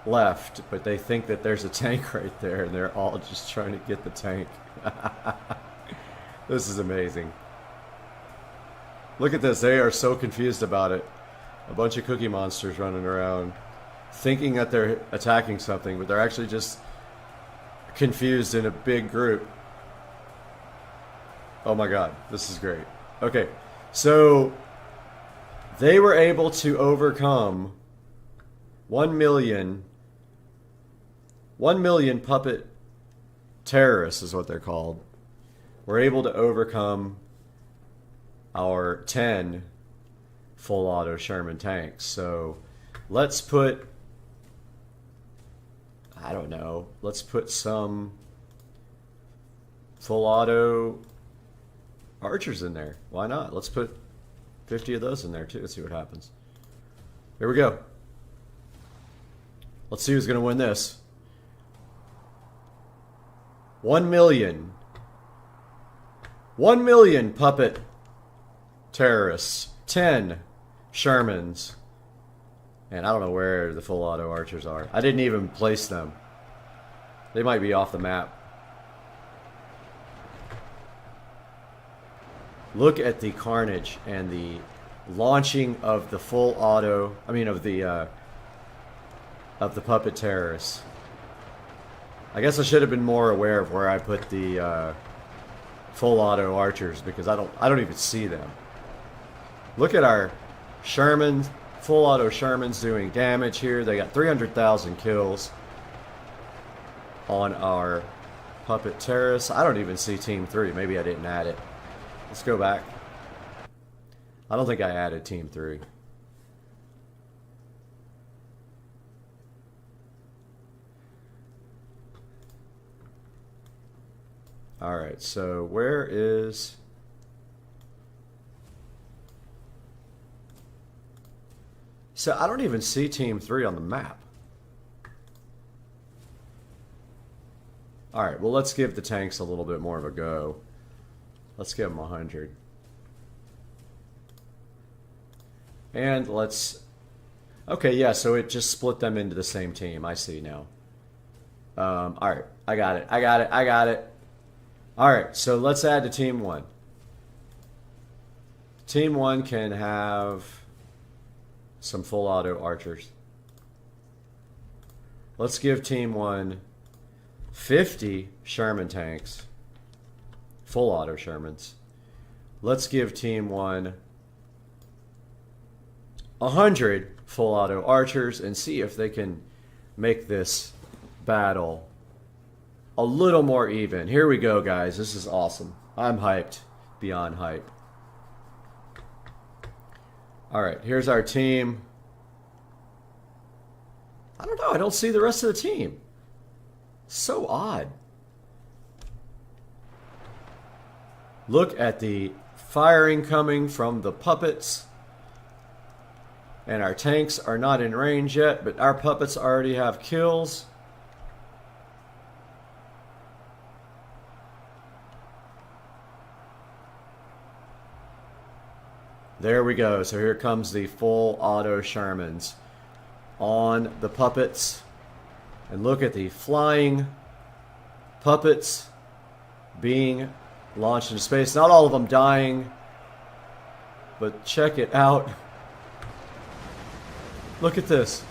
left, but they think that there's a tank right there, and they're all just trying to get the tank. This is amazing. Look at this. They are so confused about it. A bunch of cookie monsters running around, thinking that they're attacking something, but they're actually just confused in a big group. Oh my god, this is great. Okay, so they were able to overcome 1 million puppet terrorists is what they're called. We're able to overcome our 10 full auto Sherman tanks. So let's put, I don't know, let's put some full auto archers in there. Why not? Let's put 50 of those in there too. Let's see what happens. Here we go. Let's see who's going to win this. 1 million. 1 million puppet terrorists. 10 Shermans. And I don't know where the full auto archers are. I didn't even place them. They might be off the map. Look at the carnage and the launching of the full auto. I mean, of the puppet terrorists. I guess I should have been more aware of where I put the full auto archers, because I don't even see them. Look at our Shermans, full auto Shermans doing damage here. They got 300,000 kills on our puppet terrorists. I don't even see Team 3. Maybe I didn't add it. Let's go back. I don't think I added Team 3. Alright, so where is... So I don't even see Team 3 on the map. Alright, well let's give the tanks a little bit more of a go. Let's give them 100. And let's... Okay, yeah, so it just split them into the same team. I see now. Alright, I got it. Alright, so let's add to Team 1. Team 1 can have some full auto archers. Let's give Team 1 50 Sherman tanks. Full auto Shermans. Let's give Team 1 100 full auto archers and see if they can make this battle a little more even. Here we go, guys. This is awesome. I'm hyped. Beyond hype. Alright, here's our team. I don't know. I don't see the rest of the team. So odd. Look at the firing coming from the puppets. And our tanks are not in range yet, but our puppets already have kills. There we go. So here comes the full auto Shermans on the puppets. And look at the flying puppets being launched into space. Not all of them dying, but check it out. Look at this.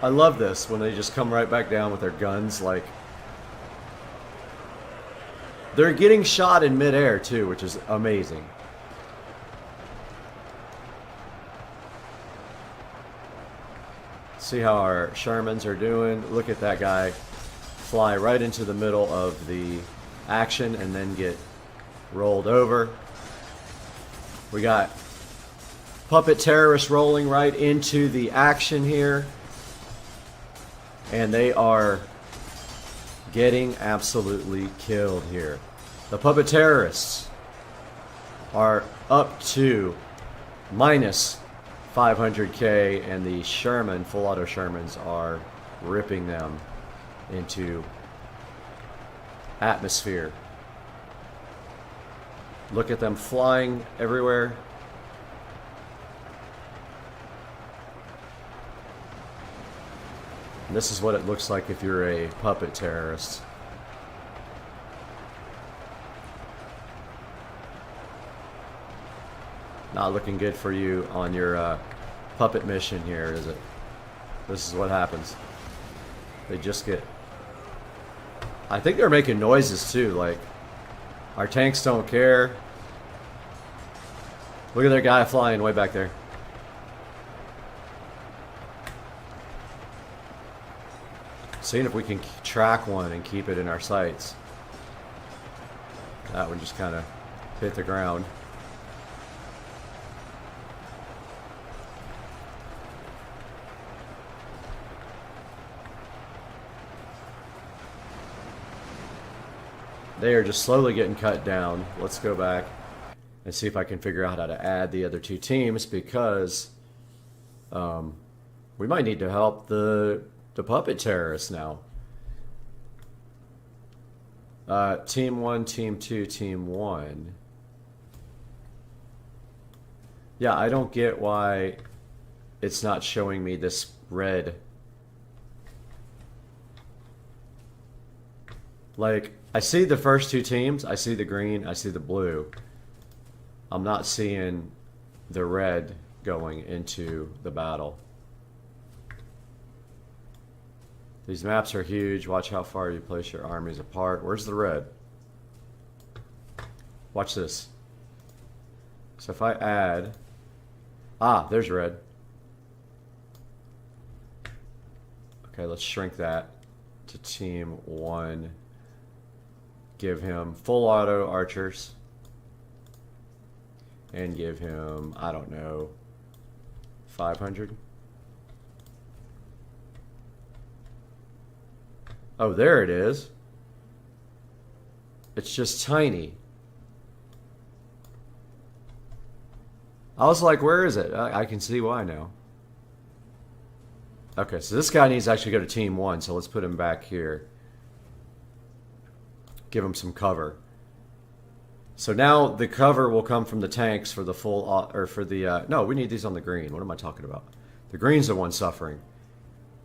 I love this when they just come right back down with their guns. Like, they're getting shot in midair too, which is amazing. See how our Shermans are doing. Look at that guy fly right into the middle of the action and then get rolled over. We got puppet terrorists rolling right into the action here. And they are getting absolutely killed here. The puppet terrorists are up to minus 500k, and the Sherman, full auto Shermans, are ripping them into atmosphere. Look at them flying everywhere. And this is what it looks like if you're a puppet terrorist. Not looking good for you on your puppet mission here, is it? This is what happens. They just get... I think they're making noises too, like, our tanks don't care. Look at that guy flying way back there. Seeing if we can track one and keep it in our sights. That one just kind of hit the ground. They are just slowly getting cut down. Let's go back and see if I can figure out how to add the other two teams, because we might need to help the puppet terrorists now. Team 1, Team 2, Team 1. Yeah, I don't get why it's not showing me this red. Like, I see the first two teams, I see the green, I see the blue. I'm not seeing the red going into the battle. These maps are huge. Watch how far you place your armies apart. Where's the red? Watch this. So if I add... Ah, there's red. Okay, let's shrink that to Team 1. Give him full auto archers. And give him, I don't know, 500. Oh, there it is. It's just tiny. I was like, where is it? I can see why now. Okay, so this guy needs to actually go to Team 1, so let's put him back here. Give him some cover. So now the cover will come from the tanks for the full, or for the, no, we need these on the green. What am I talking about? The green's the one suffering.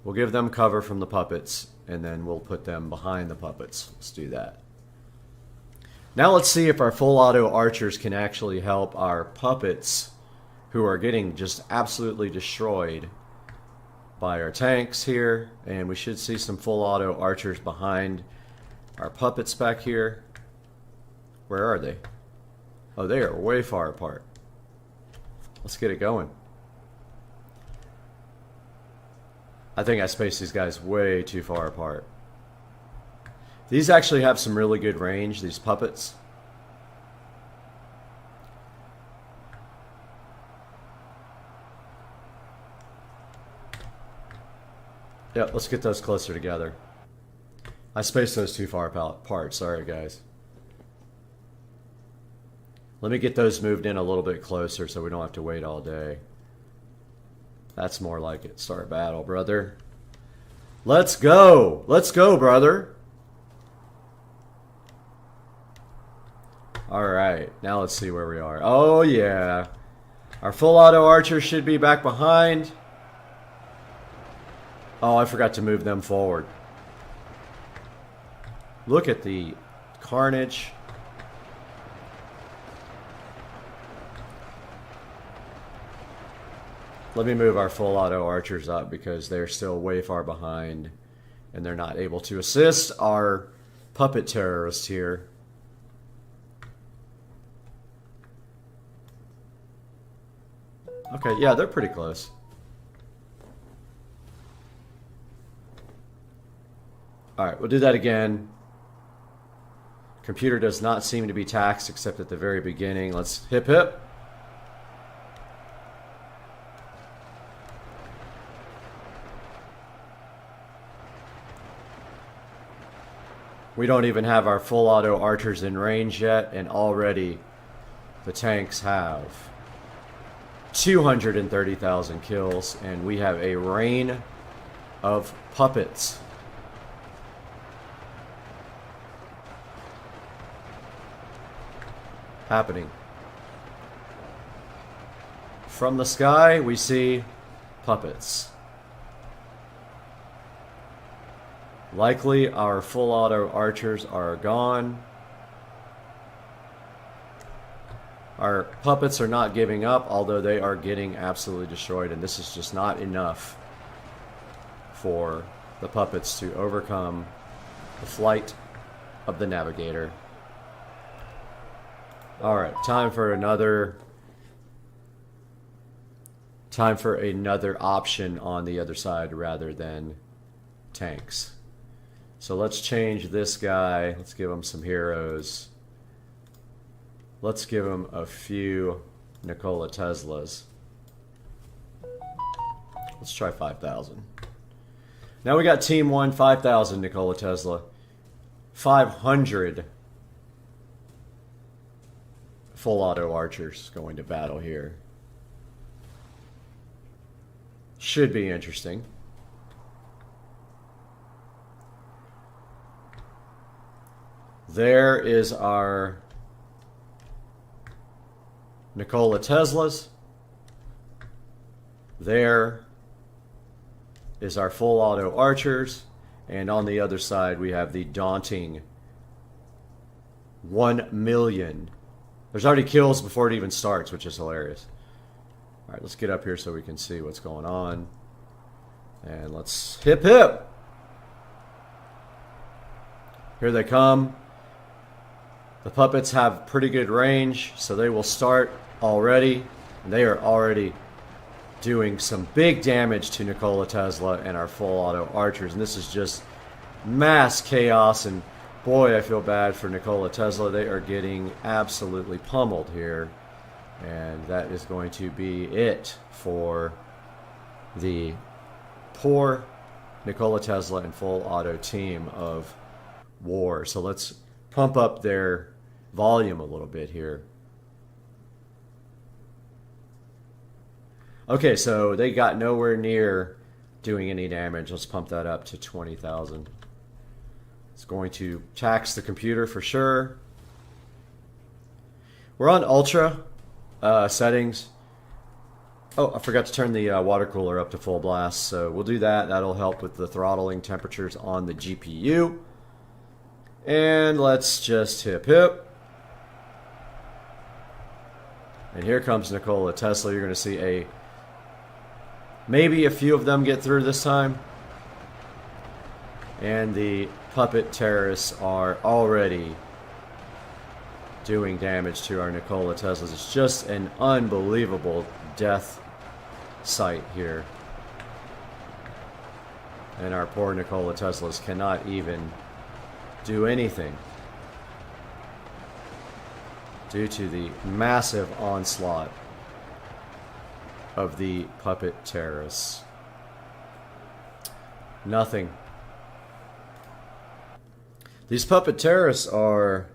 We'll give them cover from the puppets, and then we'll put them behind the puppets. Let's do that. Now let's see if our full auto archers can actually help our puppets, who are getting just absolutely destroyed by our tanks here. And we should see some full auto archers behind our puppets back here. Where are they? Oh, they are way far apart. Let's get it going. I think I spaced these guys way too far apart. These actually have some really good range, these puppets. Yeah, let's get those closer together. I spaced those too far apart. Sorry, guys. Let me get those moved in a little bit closer so we don't have to wait all day. That's more like it. Start battle, brother. Let's go. Let's go, brother. All right. Now let's see where we are. Oh, yeah. Our full auto archer should be back behind. Oh, I forgot to move them forward. Look at the carnage. Let me move our full auto archers up because they're still way far behind and they're not able to assist our puppet terrorists here. Okay, yeah, they're pretty close. Alright, we'll do that again. Computer does not seem to be taxed except at the very beginning. Let's hip hip. We don't even have our full auto archers in range yet, and already the tanks have 230,000 kills, and we have a rain of puppets. Happening. From the sky, we see puppets. Likely our full auto archers are gone. Our puppets are not giving up, although they are getting absolutely destroyed, and this is just not enough for the puppets to overcome the flight of the navigator. Alright, time for another option on the other side rather than tanks. So let's change this guy. Let's give him some heroes. Let's give him a few Nikola Teslas. Let's try 5,000. Now we got Team 1, 5,000 Nikola Tesla. 500 full auto archers going to battle here. Should be interesting. There is our Nikola Teslas. There is our full auto archers. And on the other side, we have the daunting 1 million. There's already kills before it even starts, which is hilarious. All right, let's get up here so we can see what's going on. And let's hip hip. Here they come. The puppets have pretty good range, so they will start already. And they are already doing some big damage to Nikola Tesla and our full auto archers. And this is just mass chaos. And boy, I feel bad for Nikola Tesla. They are getting absolutely pummeled here. And that is going to be it for the poor Nikola Tesla and full auto team of war. So let's pump up their volume a little bit here. Okay, so they got nowhere near doing any damage. Let's pump that up to 20,000. It's going to tax the computer for sure. We're on ultra settings. Oh, I forgot to turn the water cooler up to full blast, so we'll do that. That'll help with the throttling temperatures on the GPU. And let's just hip hip. And here comes Nikola Tesla. You're going to see maybe a few of them get through this time. And the puppet terrorists are already doing damage to our Nikola Teslas. It's just an unbelievable death sight here. And our poor Nikola Teslas cannot even do anything due to the massive onslaught of the puppet terrorists. Nothing. These puppet terrorists are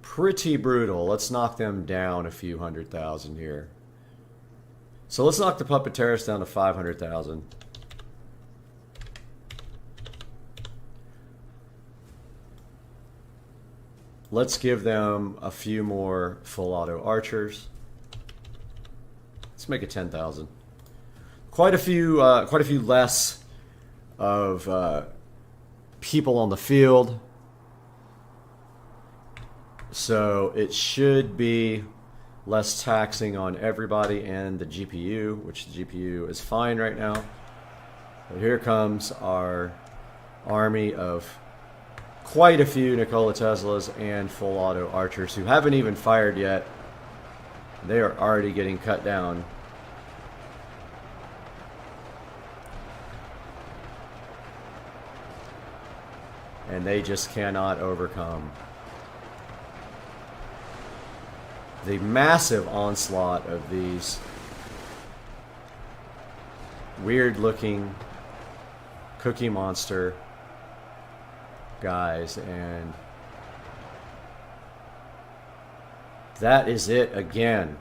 pretty brutal. Let's knock them down a few 100,000 here. So let's knock the puppet terrorists down to 500,000. Let's give them a few more full auto archers. Let's make it 10,000. Quite a few less of people on the field. So it should be less taxing on everybody and the GPU, which the GPU is fine right now. But here comes our army of quite a few Nikola Teslas and full auto archers who haven't even fired yet. They are already getting cut down. And they just cannot overcome the massive onslaught of these weird looking Cookie Monster guys. And that is it again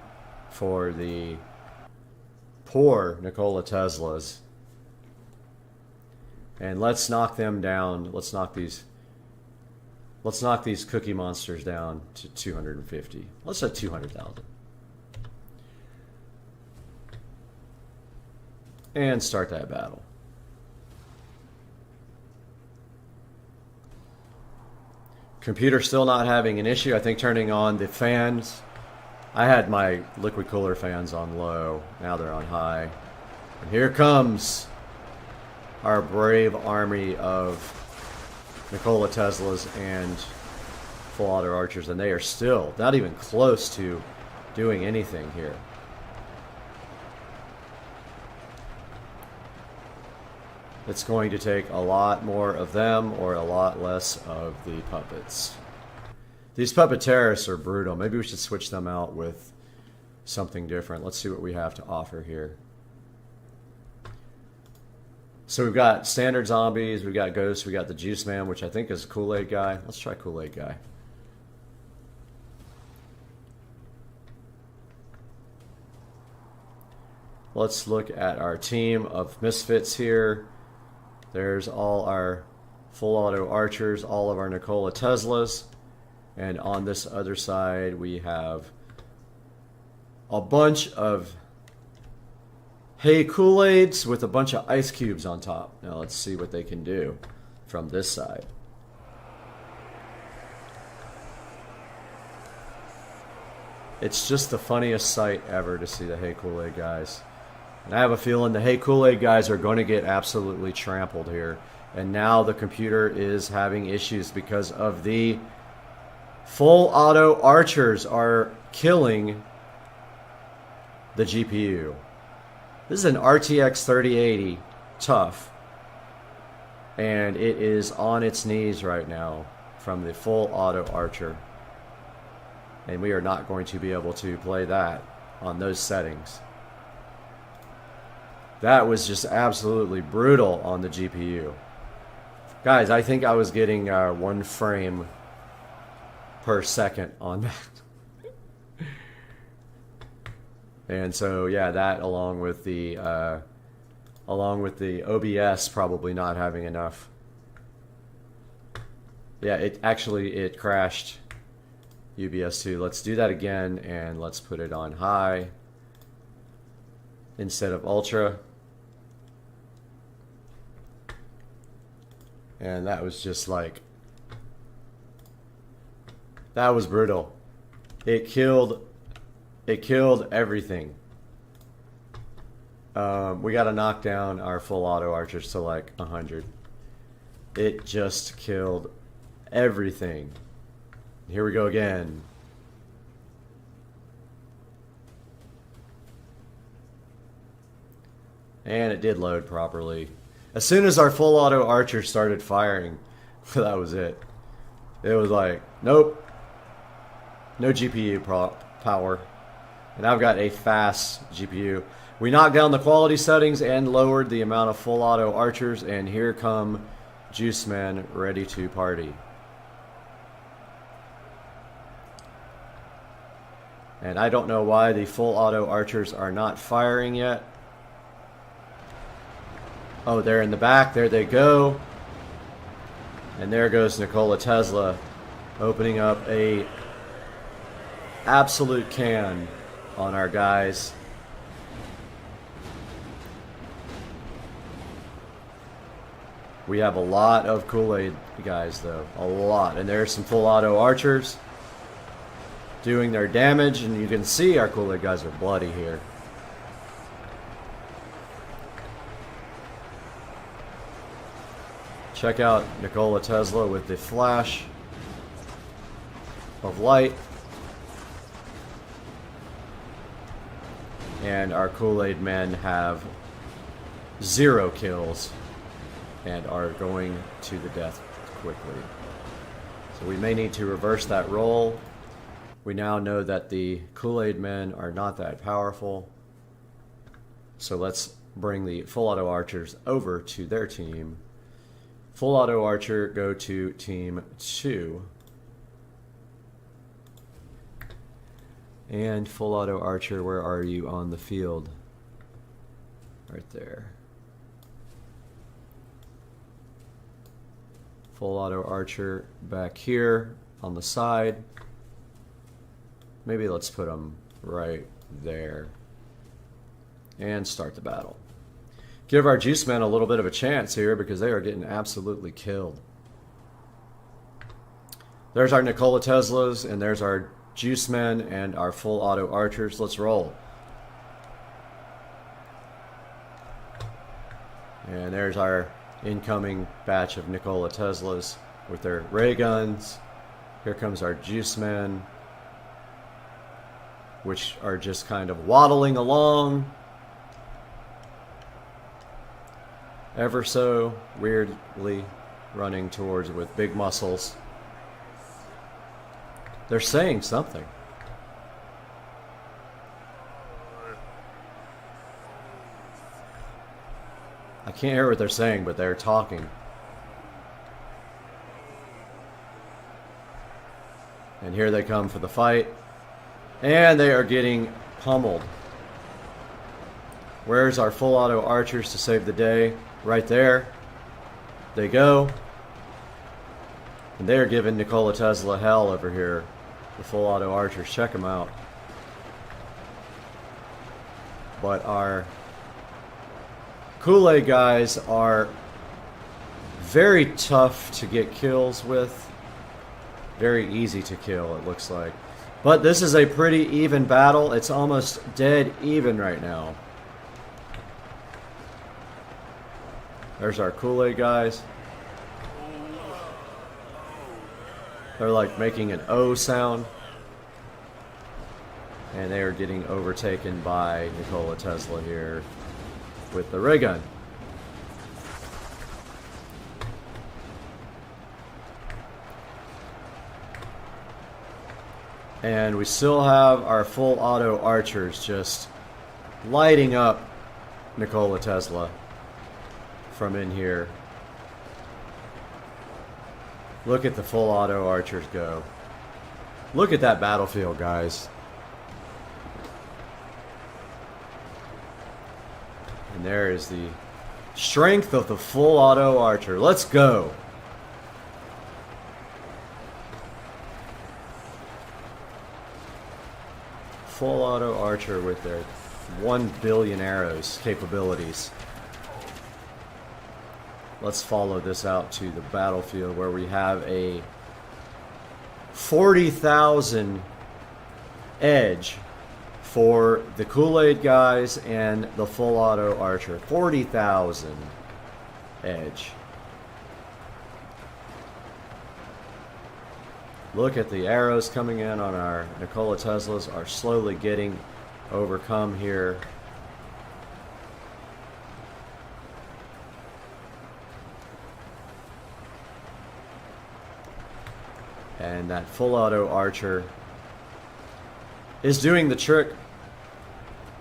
for the poor Nikola Teslas. And let's knock them down. Let's knock these Cookie Monsters down to 250. Let's say 200,000. And start that battle. Computer still not having an issue. I think turning on the fans. I had my liquid cooler fans on low. Now they're on high. And here comes our brave army of Nikola Teslas and full auto archers, and they are still not even close to doing anything here. It's going to take a lot more of them or a lot less of the puppets. These puppet terrorists are brutal. Maybe we should switch them out with something different. Let's see what we have to offer here. So we've got standard zombies, we've got ghosts, we got the Juice Man, which I think is Kool-Aid guy. Let's try Kool-Aid guy. let's look at our team of misfits here. There's all our full auto archers, all of our Nikola Teslas. And on this other side, we have a bunch of hay Kool-Aids with a bunch of ice cubes on top. Now let's see what they can do from this side. It's just the funniest sight ever to see the hay Kool-Aid guys. And I have a feeling the hay Kool-Aid guys are going to get absolutely trampled here. And now the computer is having issues because of the full auto archers are killing the GPU. This is an RTX 3080 tough, and it is on its knees right now from the full auto archer, and we are not going to be able to play that on those settings. That was just absolutely brutal on the GPU. Guys, I think I was getting 1 frame per second on that. And so yeah, that along with the OBS probably not having enough. Yeah, it crashed UBS 2. Let's do that again, and let's put it on high instead of ultra. And that was just like, that was brutal. It killed everything. We got to knock down our full auto archers to like 100. It just killed everything. Here we go again. And it did load properly. As soon as our full auto archer started firing, that was it. It was like, nope. No GPU power. And I've got a fast GPU. We knocked down the quality settings and lowered the amount of full auto archers, and here come Juicemen ready to party. And I don't know why the full auto archers are not firing yet. Oh, they're in the back. There they go. And there goes Nikola Tesla opening up a absolute can on our guys. We have a lot of Kool-Aid guys though, a lot. And there's some full auto archers doing their damage, and you can see our Kool-Aid guys are bloody here. Check out Nikola Tesla with the flash of light. And our Kool-Aid men have 0 kills and are going to the death quickly. So we may need to reverse that role. We now know that the Kool-Aid men are not that powerful. So let's bring the full auto archers over to their team. Full auto archer, go to team 2. And full auto archer, where are you on the field? Right there. Full auto archer back here on the side. Maybe let's put them right there. And start the battle. Give our Juicemen a little bit of a chance here because they are getting absolutely killed. There's our Nikola Teslas, and there's our Juicemen and our full auto archers. Let's roll. And there's our incoming batch of Nikola Teslas with their ray guns. Here comes our Juicemen, which are just kind of waddling along. Ever so weirdly running towards with big muscles. They're saying something. I can't hear what they're saying, but they're talking. And here they come for the fight. And they are getting pummeled. Where's our full auto archers to save the day? Right there. They go. And they're giving Nikola Tesla hell over here. The full auto archers. Check them out. But our Kool-Aid guys are very tough to get kills with. Very easy to kill, it looks like. But this is a pretty even battle. It's almost dead even right now. There's our Kool-Aid guys. They're like making an O sound. And they are getting overtaken by Nikola Tesla here with the ray gun. And we still have our full auto archers just lighting up Nikola Tesla from in here. Look at the full auto archers go. Look at that battlefield, guys. And there is the strength of the full auto archer. Let's go. Full auto archer with their 1 billion arrows capabilities. Let's follow this out to the battlefield where we have a 40,000 edge for the Kool-Aid guys and the full auto archer. 40,000 edge. Look at the arrows coming in on our Nikola Teslas are slowly getting overcome here. And that full auto archer is doing the trick,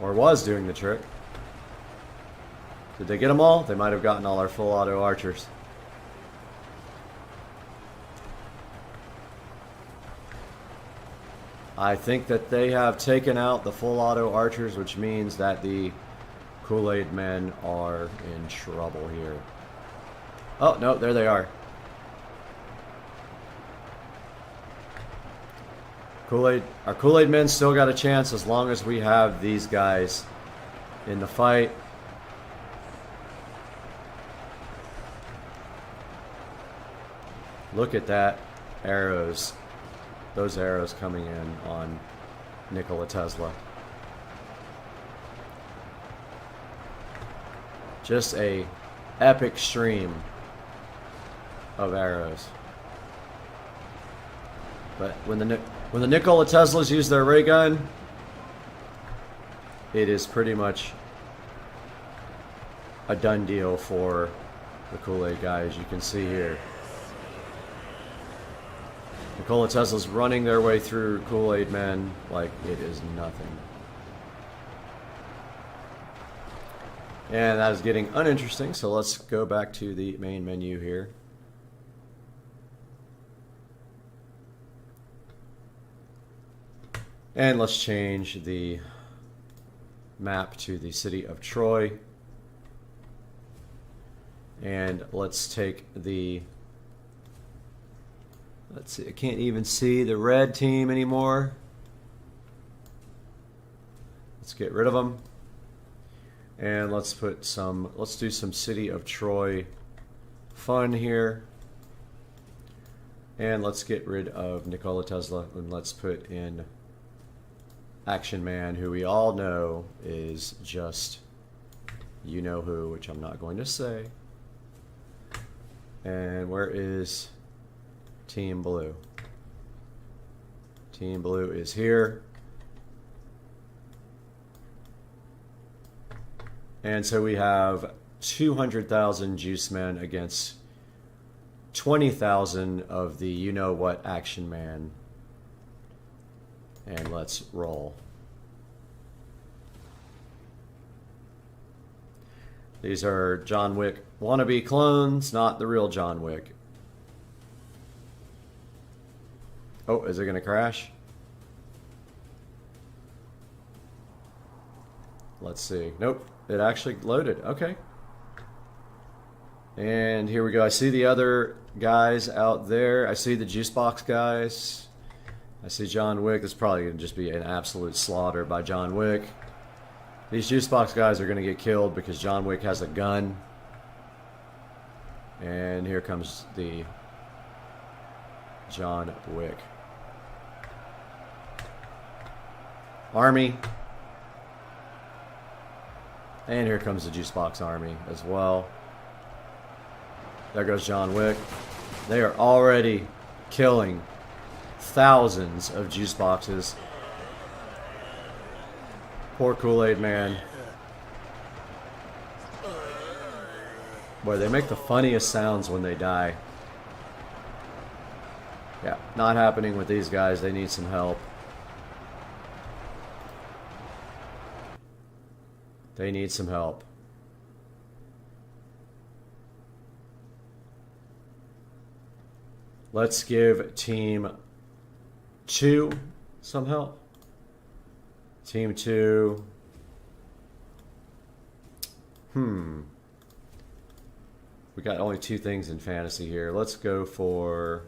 or was doing the trick. Did they get them all? They might have gotten all our full auto archers. I think that they have taken out the full auto archers, which means that the Kool-Aid men are in trouble here. Oh, no, there they are. Our Kool-Aid men still got a chance as long as we have these guys in the fight. Look at that arrows. Those arrows coming in on Nikola Tesla. Just a epic stream of arrows. But when the Nikola Teslas use their ray gun, it is pretty much a done deal for the Kool-Aid guy, as you can see here. Nikola Tesla's running their way through Kool-Aid men like it is nothing. And that is getting uninteresting, so let's go back to the main menu here. And let's change the map to the city of Troy. And let's take the... Let's see, I can't even see the red team anymore. Let's get rid of them. And let's do some City of Troy fun here. And let's get rid of Nikola Tesla and let's put in Action Man, who we all know is just you know who, which I'm not going to say. And where is Team Blue? Team Blue is here. And so we have 200,000 juice men against 20,000 of the you-know-what Action Man. And let's roll. These are John Wick wannabe clones, not the real John Wick. Oh, is it going to crash? Let's see. Nope. it actually loaded. Okay. And here we go. I see the other guys out there. I see the Jukebox guys. I see John Wick. This is probably going to just be an absolute slaughter by John Wick. These Jukebox guys are going to get killed because John Wick has a gun. And here comes the John Wick army. And here comes the Jukebox army as well. There goes John Wick. They are already killing thousands of juice boxes. Poor Kool-Aid man. Boy, they make the funniest sounds when they die. Yeah, not happening with these guys. They need some help. They need some help. Let's give Team 2 some help. Team 2. We got only 2 things in fantasy here. Let's go for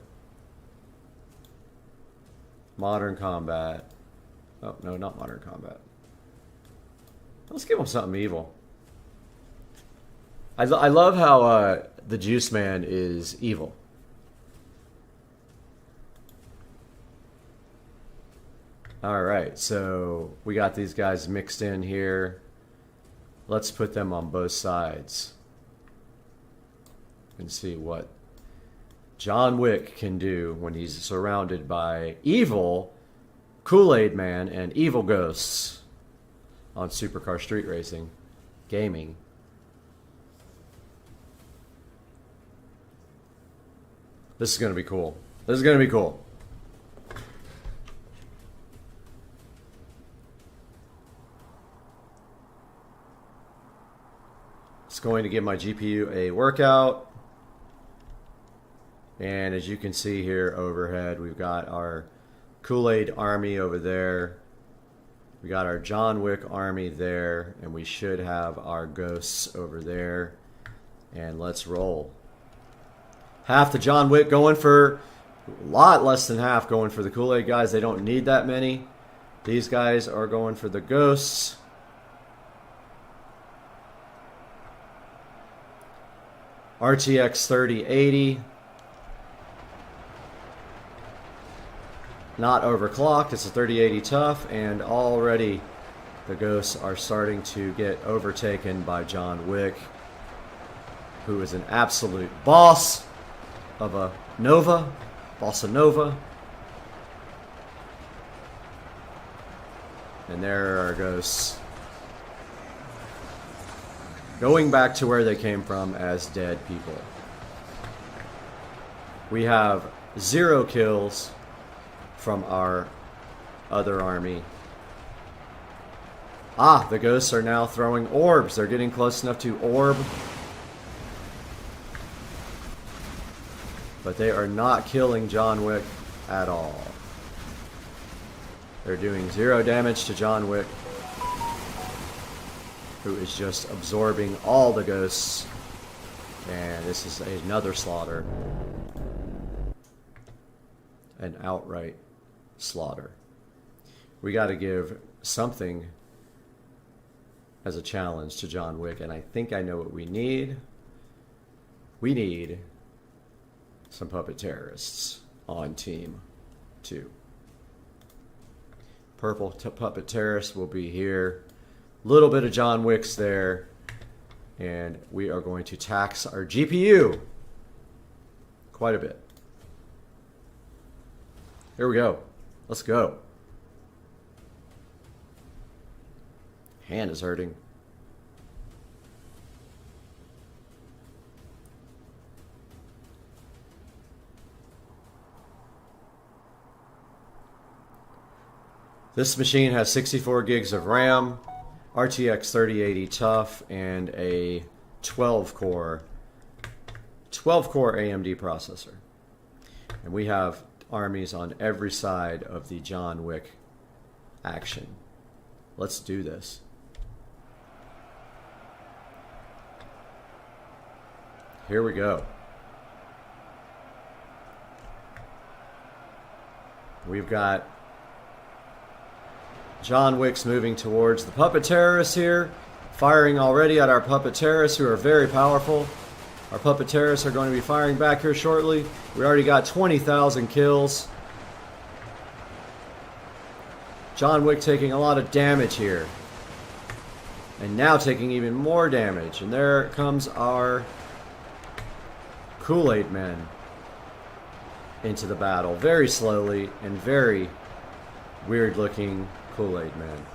Modern Combat. Oh, no, not Modern Combat. Let's give them something evil. I love how the Juice Man is evil. Alright, so we got these guys mixed in here. Let's put them on both sides and see what John Wick can do when he's surrounded by evil Kool-Aid Man and evil ghosts on Supercar Street Racing Gaming. This is going to be cool. This is going to be cool. It's going to give my GPU a workout. And as you can see here overhead, we've got our Kool-Aid army over there. We got our John Wick army there. And we should have our ghosts over there. And let's roll. Half the John Wick going for, a lot less than half going for the Kool-Aid guys. They don't need that many. These guys are going for the ghosts. RTX 3080. Not overclocked. It's a 3080 tough, and already the ghosts are starting to get overtaken by John Wick, who is an absolute boss of a Nova, Bossa Nova. And there are our ghosts going back to where they came from as dead people. We have 0 kills from our other army. Ah, the ghosts are now throwing orbs. They're getting close enough to orb. But they are not killing John Wick at all. They're doing 0 damage to John Wick, who is just absorbing all the ghosts. And this is another slaughter. An outright slaughter. We got to give something as a challenge to John Wick, and I think I know what we need. We need some puppet terrorists on Team 2. Purple puppet terrorists will be here. Little bit of John Wick's there, and we are going to tax our GPU quite a bit. Here we go. Let's go. Hand is hurting. This machine has 64 gigs of RAM, RTX 3080 tough, and a 12-core AMD processor. And we have armies on every side of the John Wick action. Let's do this. Here we go. We've got John Wick's moving towards the puppet terrorists here, firing already at our puppet terrorists who are very powerful. Our puppet terrorists are going to be firing back here shortly. We already got 20,000 kills. John Wick taking a lot of damage here. And now taking even more damage. And there comes our Kool-Aid men into the battle. Very slowly and very weird looking Kool-Aid men.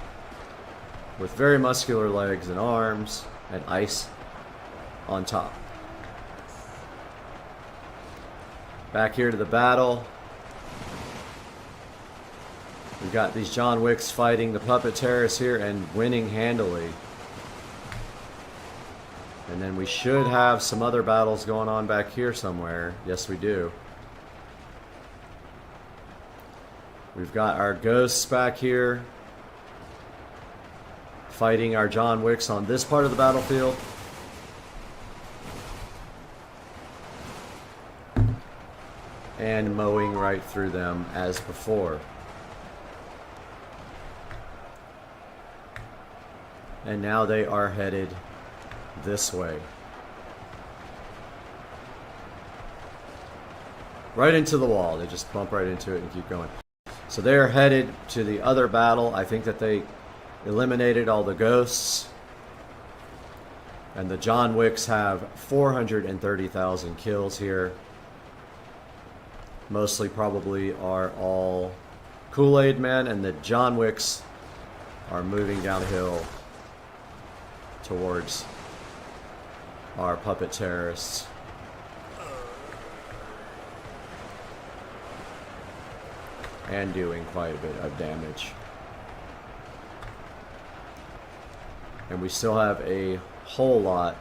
With very muscular legs and arms and ice on top. Back here to the battle. We've got these John Wicks fighting the puppet terrorists here and winning handily. And then we should have some other battles going on back here somewhere. Yes, we do. We've got our ghosts back here fighting our John Wicks on this part of the battlefield. And mowing right through them as before. And now they are headed this way. Right into the wall. They just bump right into it and keep going. So they're headed to the other battle. I think that they eliminated all the ghosts. And the John Wicks have 430,000 kills here. Mostly probably are all Kool-Aid men, and the John Wicks are moving downhill towards our puppet terrorists. And doing quite a bit of damage. And we still have a whole lot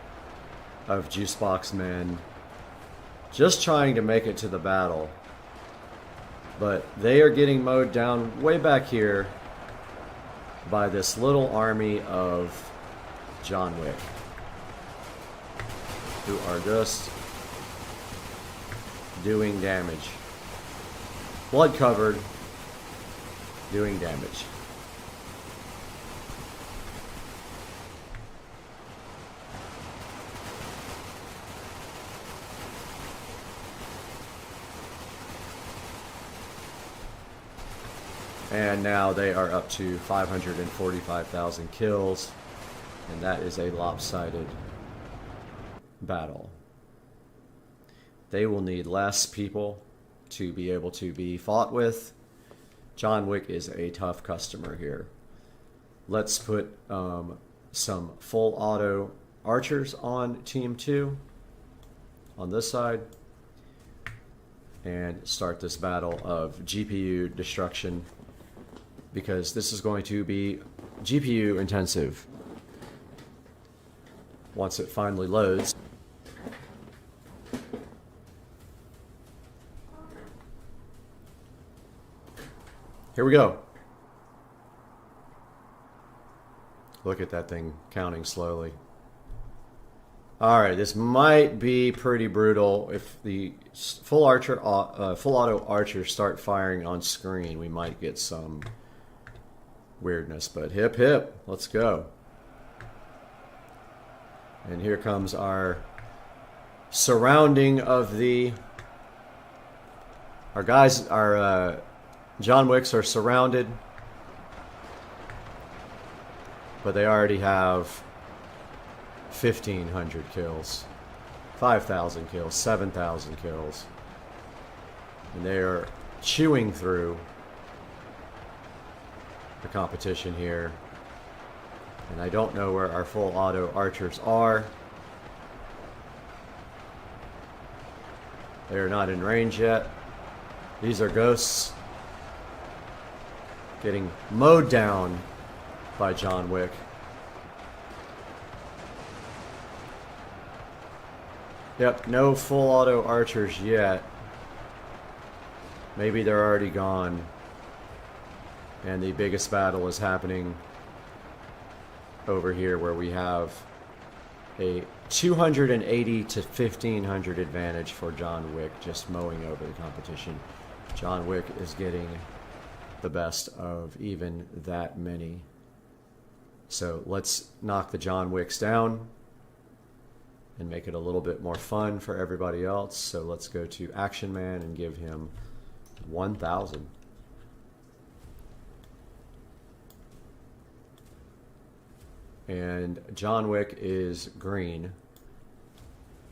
of Jukebox men just trying to make it to the battle. But they are getting mowed down way back here by this little army of John Wick, who are just doing damage. Blood covered, doing damage. And now they are up to 545,000 kills. And that is a lopsided battle. They will need less people to be able to be fought with. John Wick is a tough customer here. Let's put some full auto archers on team 2 on this side. And start this battle of GPU destruction. Because this is going to be GPU intensive once it finally loads. Here we go. Look at that thing counting slowly. Alright, this might be pretty brutal. If the full auto archers start firing on screen, we might get some weirdness, but hip hip, let's go. And here comes our surrounding of our guys. Our John Wicks are surrounded, but they already have 1,500 kills, 5,000 kills, 7,000 kills, and they are chewing through the competition here. And I don't know where our full auto archers are. They are not in range yet. These are ghosts getting mowed down by John Wick. Yep, no full auto archers yet. Maybe they're already gone. And the biggest battle is happening over here where we have a 280 to 1500 advantage for John Wick just mowing over the competition. John Wick is getting the best of even that many. So let's knock the John Wicks down and make it a little bit more fun for everybody else. So let's go to Action Man and give him 1,000. And John Wick is green.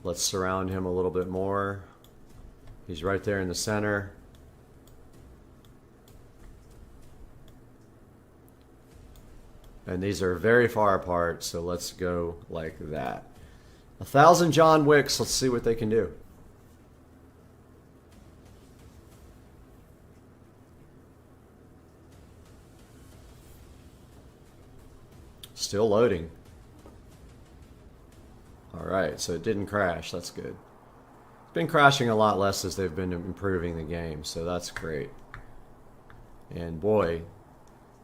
Let's surround him a little bit more. He's right there in the center. And these are very far apart, so let's go like that. 1,000 John Wicks, let's see what they can do. Still loading. Alright, so it didn't crash, that's good. It's been crashing a lot less as they've been improving the game, so that's great. And boy,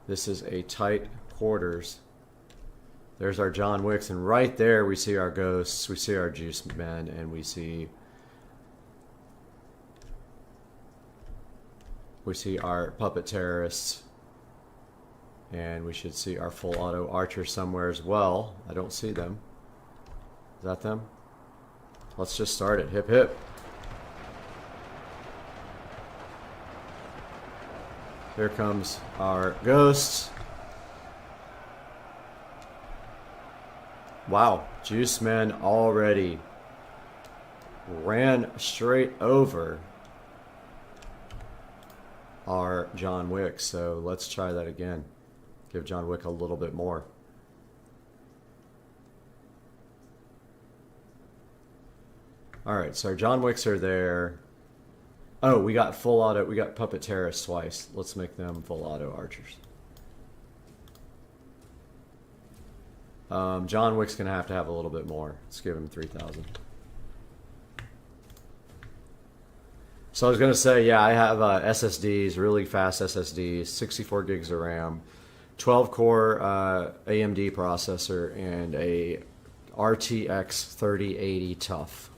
this is a tight quarters. There's our John Wicks, and right there we see our ghosts, we see our juice men, and we see our puppet terrorists, and we should see our full auto archers somewhere as well. I don't see them. Is that them? Let's just start it. Hip hip. Here comes our ghosts. Wow, Juice Man already ran straight over our John Wick. So let's try that again. Give John Wick a little bit more. Alright, so our John Wicks are there. Oh, we got full auto, we got puppet terrorists twice. Let's make them full auto archers. John Wick's gonna have to have a little bit more. Let's give him 3,000. So I was gonna say, yeah, I have SSDs, really fast SSDs, 64 gigs of RAM, 12 core AMD processor, and a RTX 3080 TUF.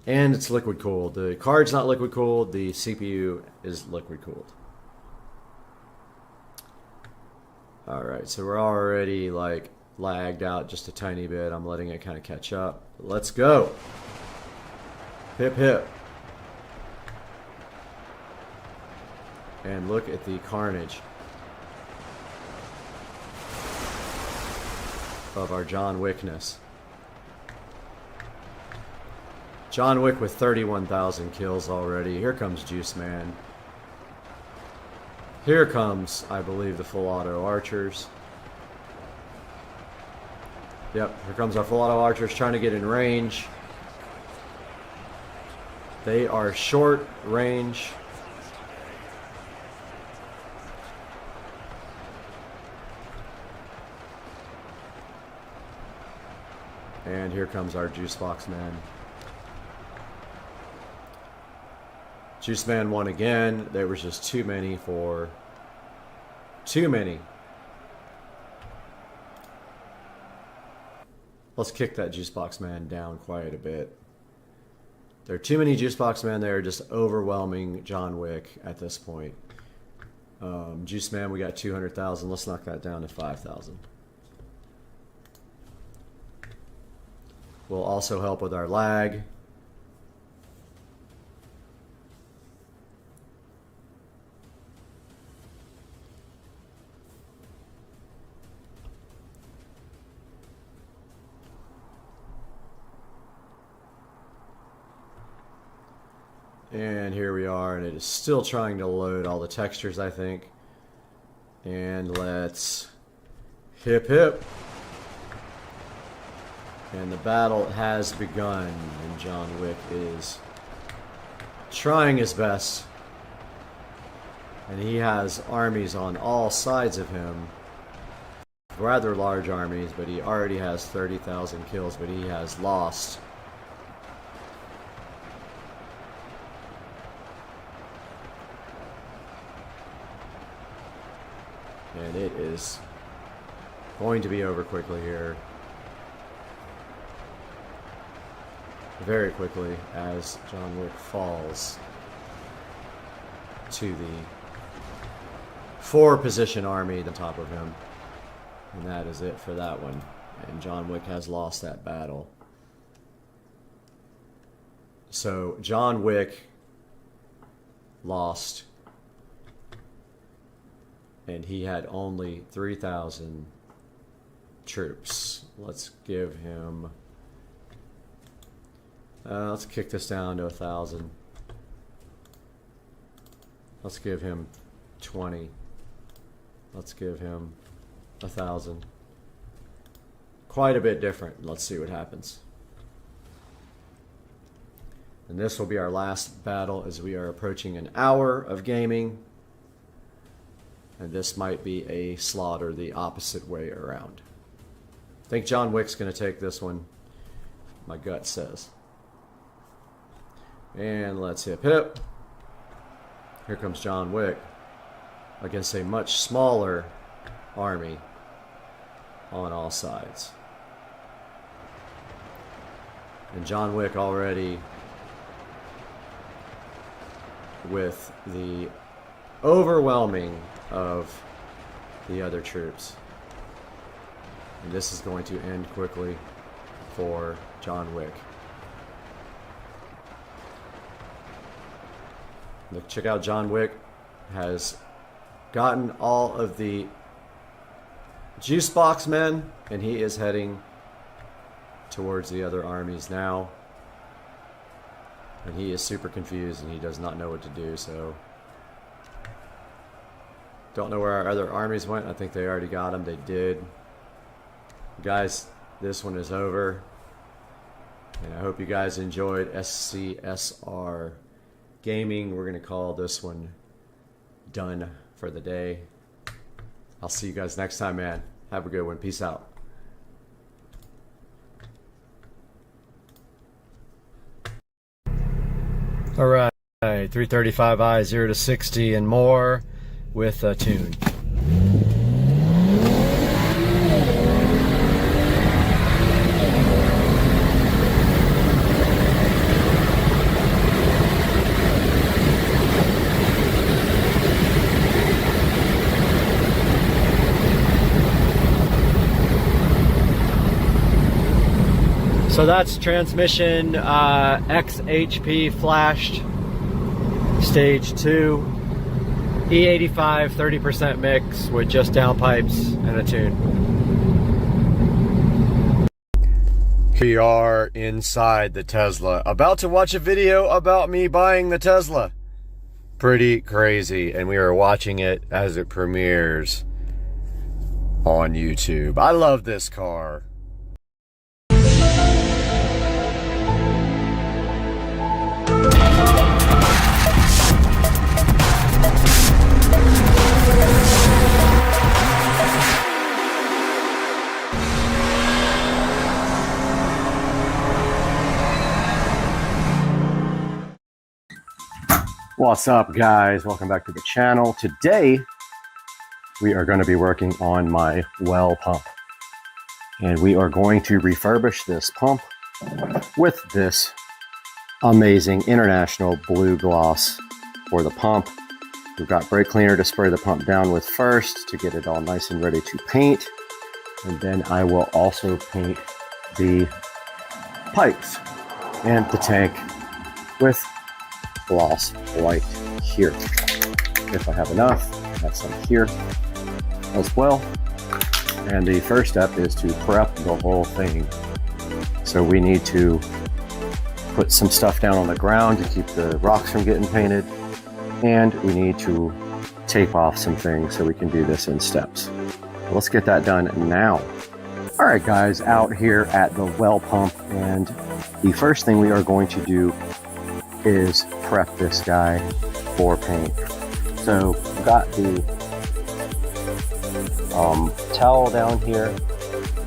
And it's liquid cooled. The card's not liquid cooled, the CPU is liquid cooled. Alright, so we're already like lagged out just a tiny bit. I'm letting it kind of catch up. Let's go. Hip hip. And look at the carnage of our John Wickness. John Wick with 31,000 kills already. Here comes Juice Man. Here comes, I believe, the full auto archers. Yep, here comes our full auto archers trying to get in range. They are short range. And here comes our Juicebox Man. Juice Man won again. There was just too many for... Too many. Let's kick that Juicebox Man down quite a bit. There are too many Juicebox Men. They're just overwhelming John Wick at this point. Juice Man, we got 200,000. Let's knock that down to 5,000. Will also help with our lag. And here we are, and it is still trying to load all the textures, I think. And let's hip hip. And the battle has begun, and John Wick is trying his best. And he has armies on all sides of him. Rather large armies, but he already has 30,000 kills, but he has lost. And it is going to be over quickly here. very quickly as John Wick falls to the 4-position army at the top of him. And that is it for that one. And John Wick has lost that battle. So John Wick lost, and he had only 3,000 troops. Let's give him, let's kick this down to 1,000. Let's give him 20. Let's give him 1,000. Quite a bit different. Let's see what happens. And this will be our last battle as we are approaching an hour of gaming. And this might be a slaughter the opposite way around. I think John Wick's going to take this one. My gut says. And let's hip hip. Here comes John Wick against a much smaller army on all sides. And John Wick already with the overwhelming of the other troops. And this is going to end quickly for John Wick. Look, check out John Wick has gotten all of the Jukebox men, and he is heading towards the other armies now. And he is super confused and he does not know what to do, so don't know where our other armies went. I think they already got them. They did. Guys, this one is over. And I hope you guys enjoyed SCSR gaming. We're going to call this one done for the day. I'll see you guys next time, man. Have a good one. Peace out. All right, 335i 0 to 60 and more with a tune. So that's transmission XHP flashed, stage 2, E85 30% mix with just downpipes and a tune. We are inside the Tesla, about to watch a video about me buying the Tesla. Pretty crazy, and we are watching it as it premieres on YouTube. I love this car. What's up, guys? Welcome back to the channel. Today we are going to be working on my well pump, and we are going to refurbish this pump with this amazing international blue gloss for the pump. We've got brake cleaner to spray the pump down with first to get it all nice and ready to paint, and then I will also paint the pipes and the tank with gloss white here. If I have enough, I have some here as well. And the first step is to prep the whole thing. So we need to put some stuff down on the ground to keep the rocks from getting painted, and we need to tape off some things so we can do this in steps. Let's get that done now. All right, guys, out here at the well pump, and the first thing we are going to do is prep this guy for paint. So we've got the towel down here,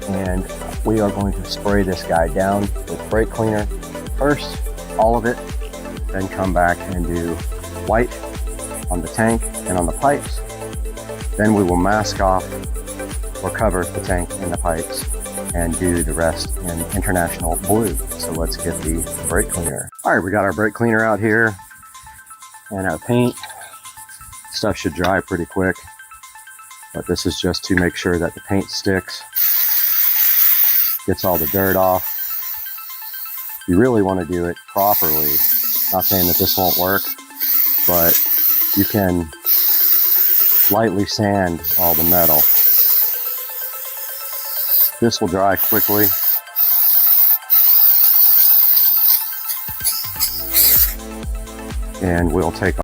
and we are going to spray this guy down with brake cleaner first, all of it, then come back and do white on the tank and on the pipes. Then we will mask off or cover the tank and the pipes and do the rest in International Blue. So let's get the brake cleaner. All right, we got our brake cleaner out here and our paint. Stuff should dry pretty quick, but this is just to make sure that the paint sticks, gets all the dirt off. You really want to do it properly. Not saying that this won't work, but you can lightly sand all the metal. This will dry quickly. And we'll take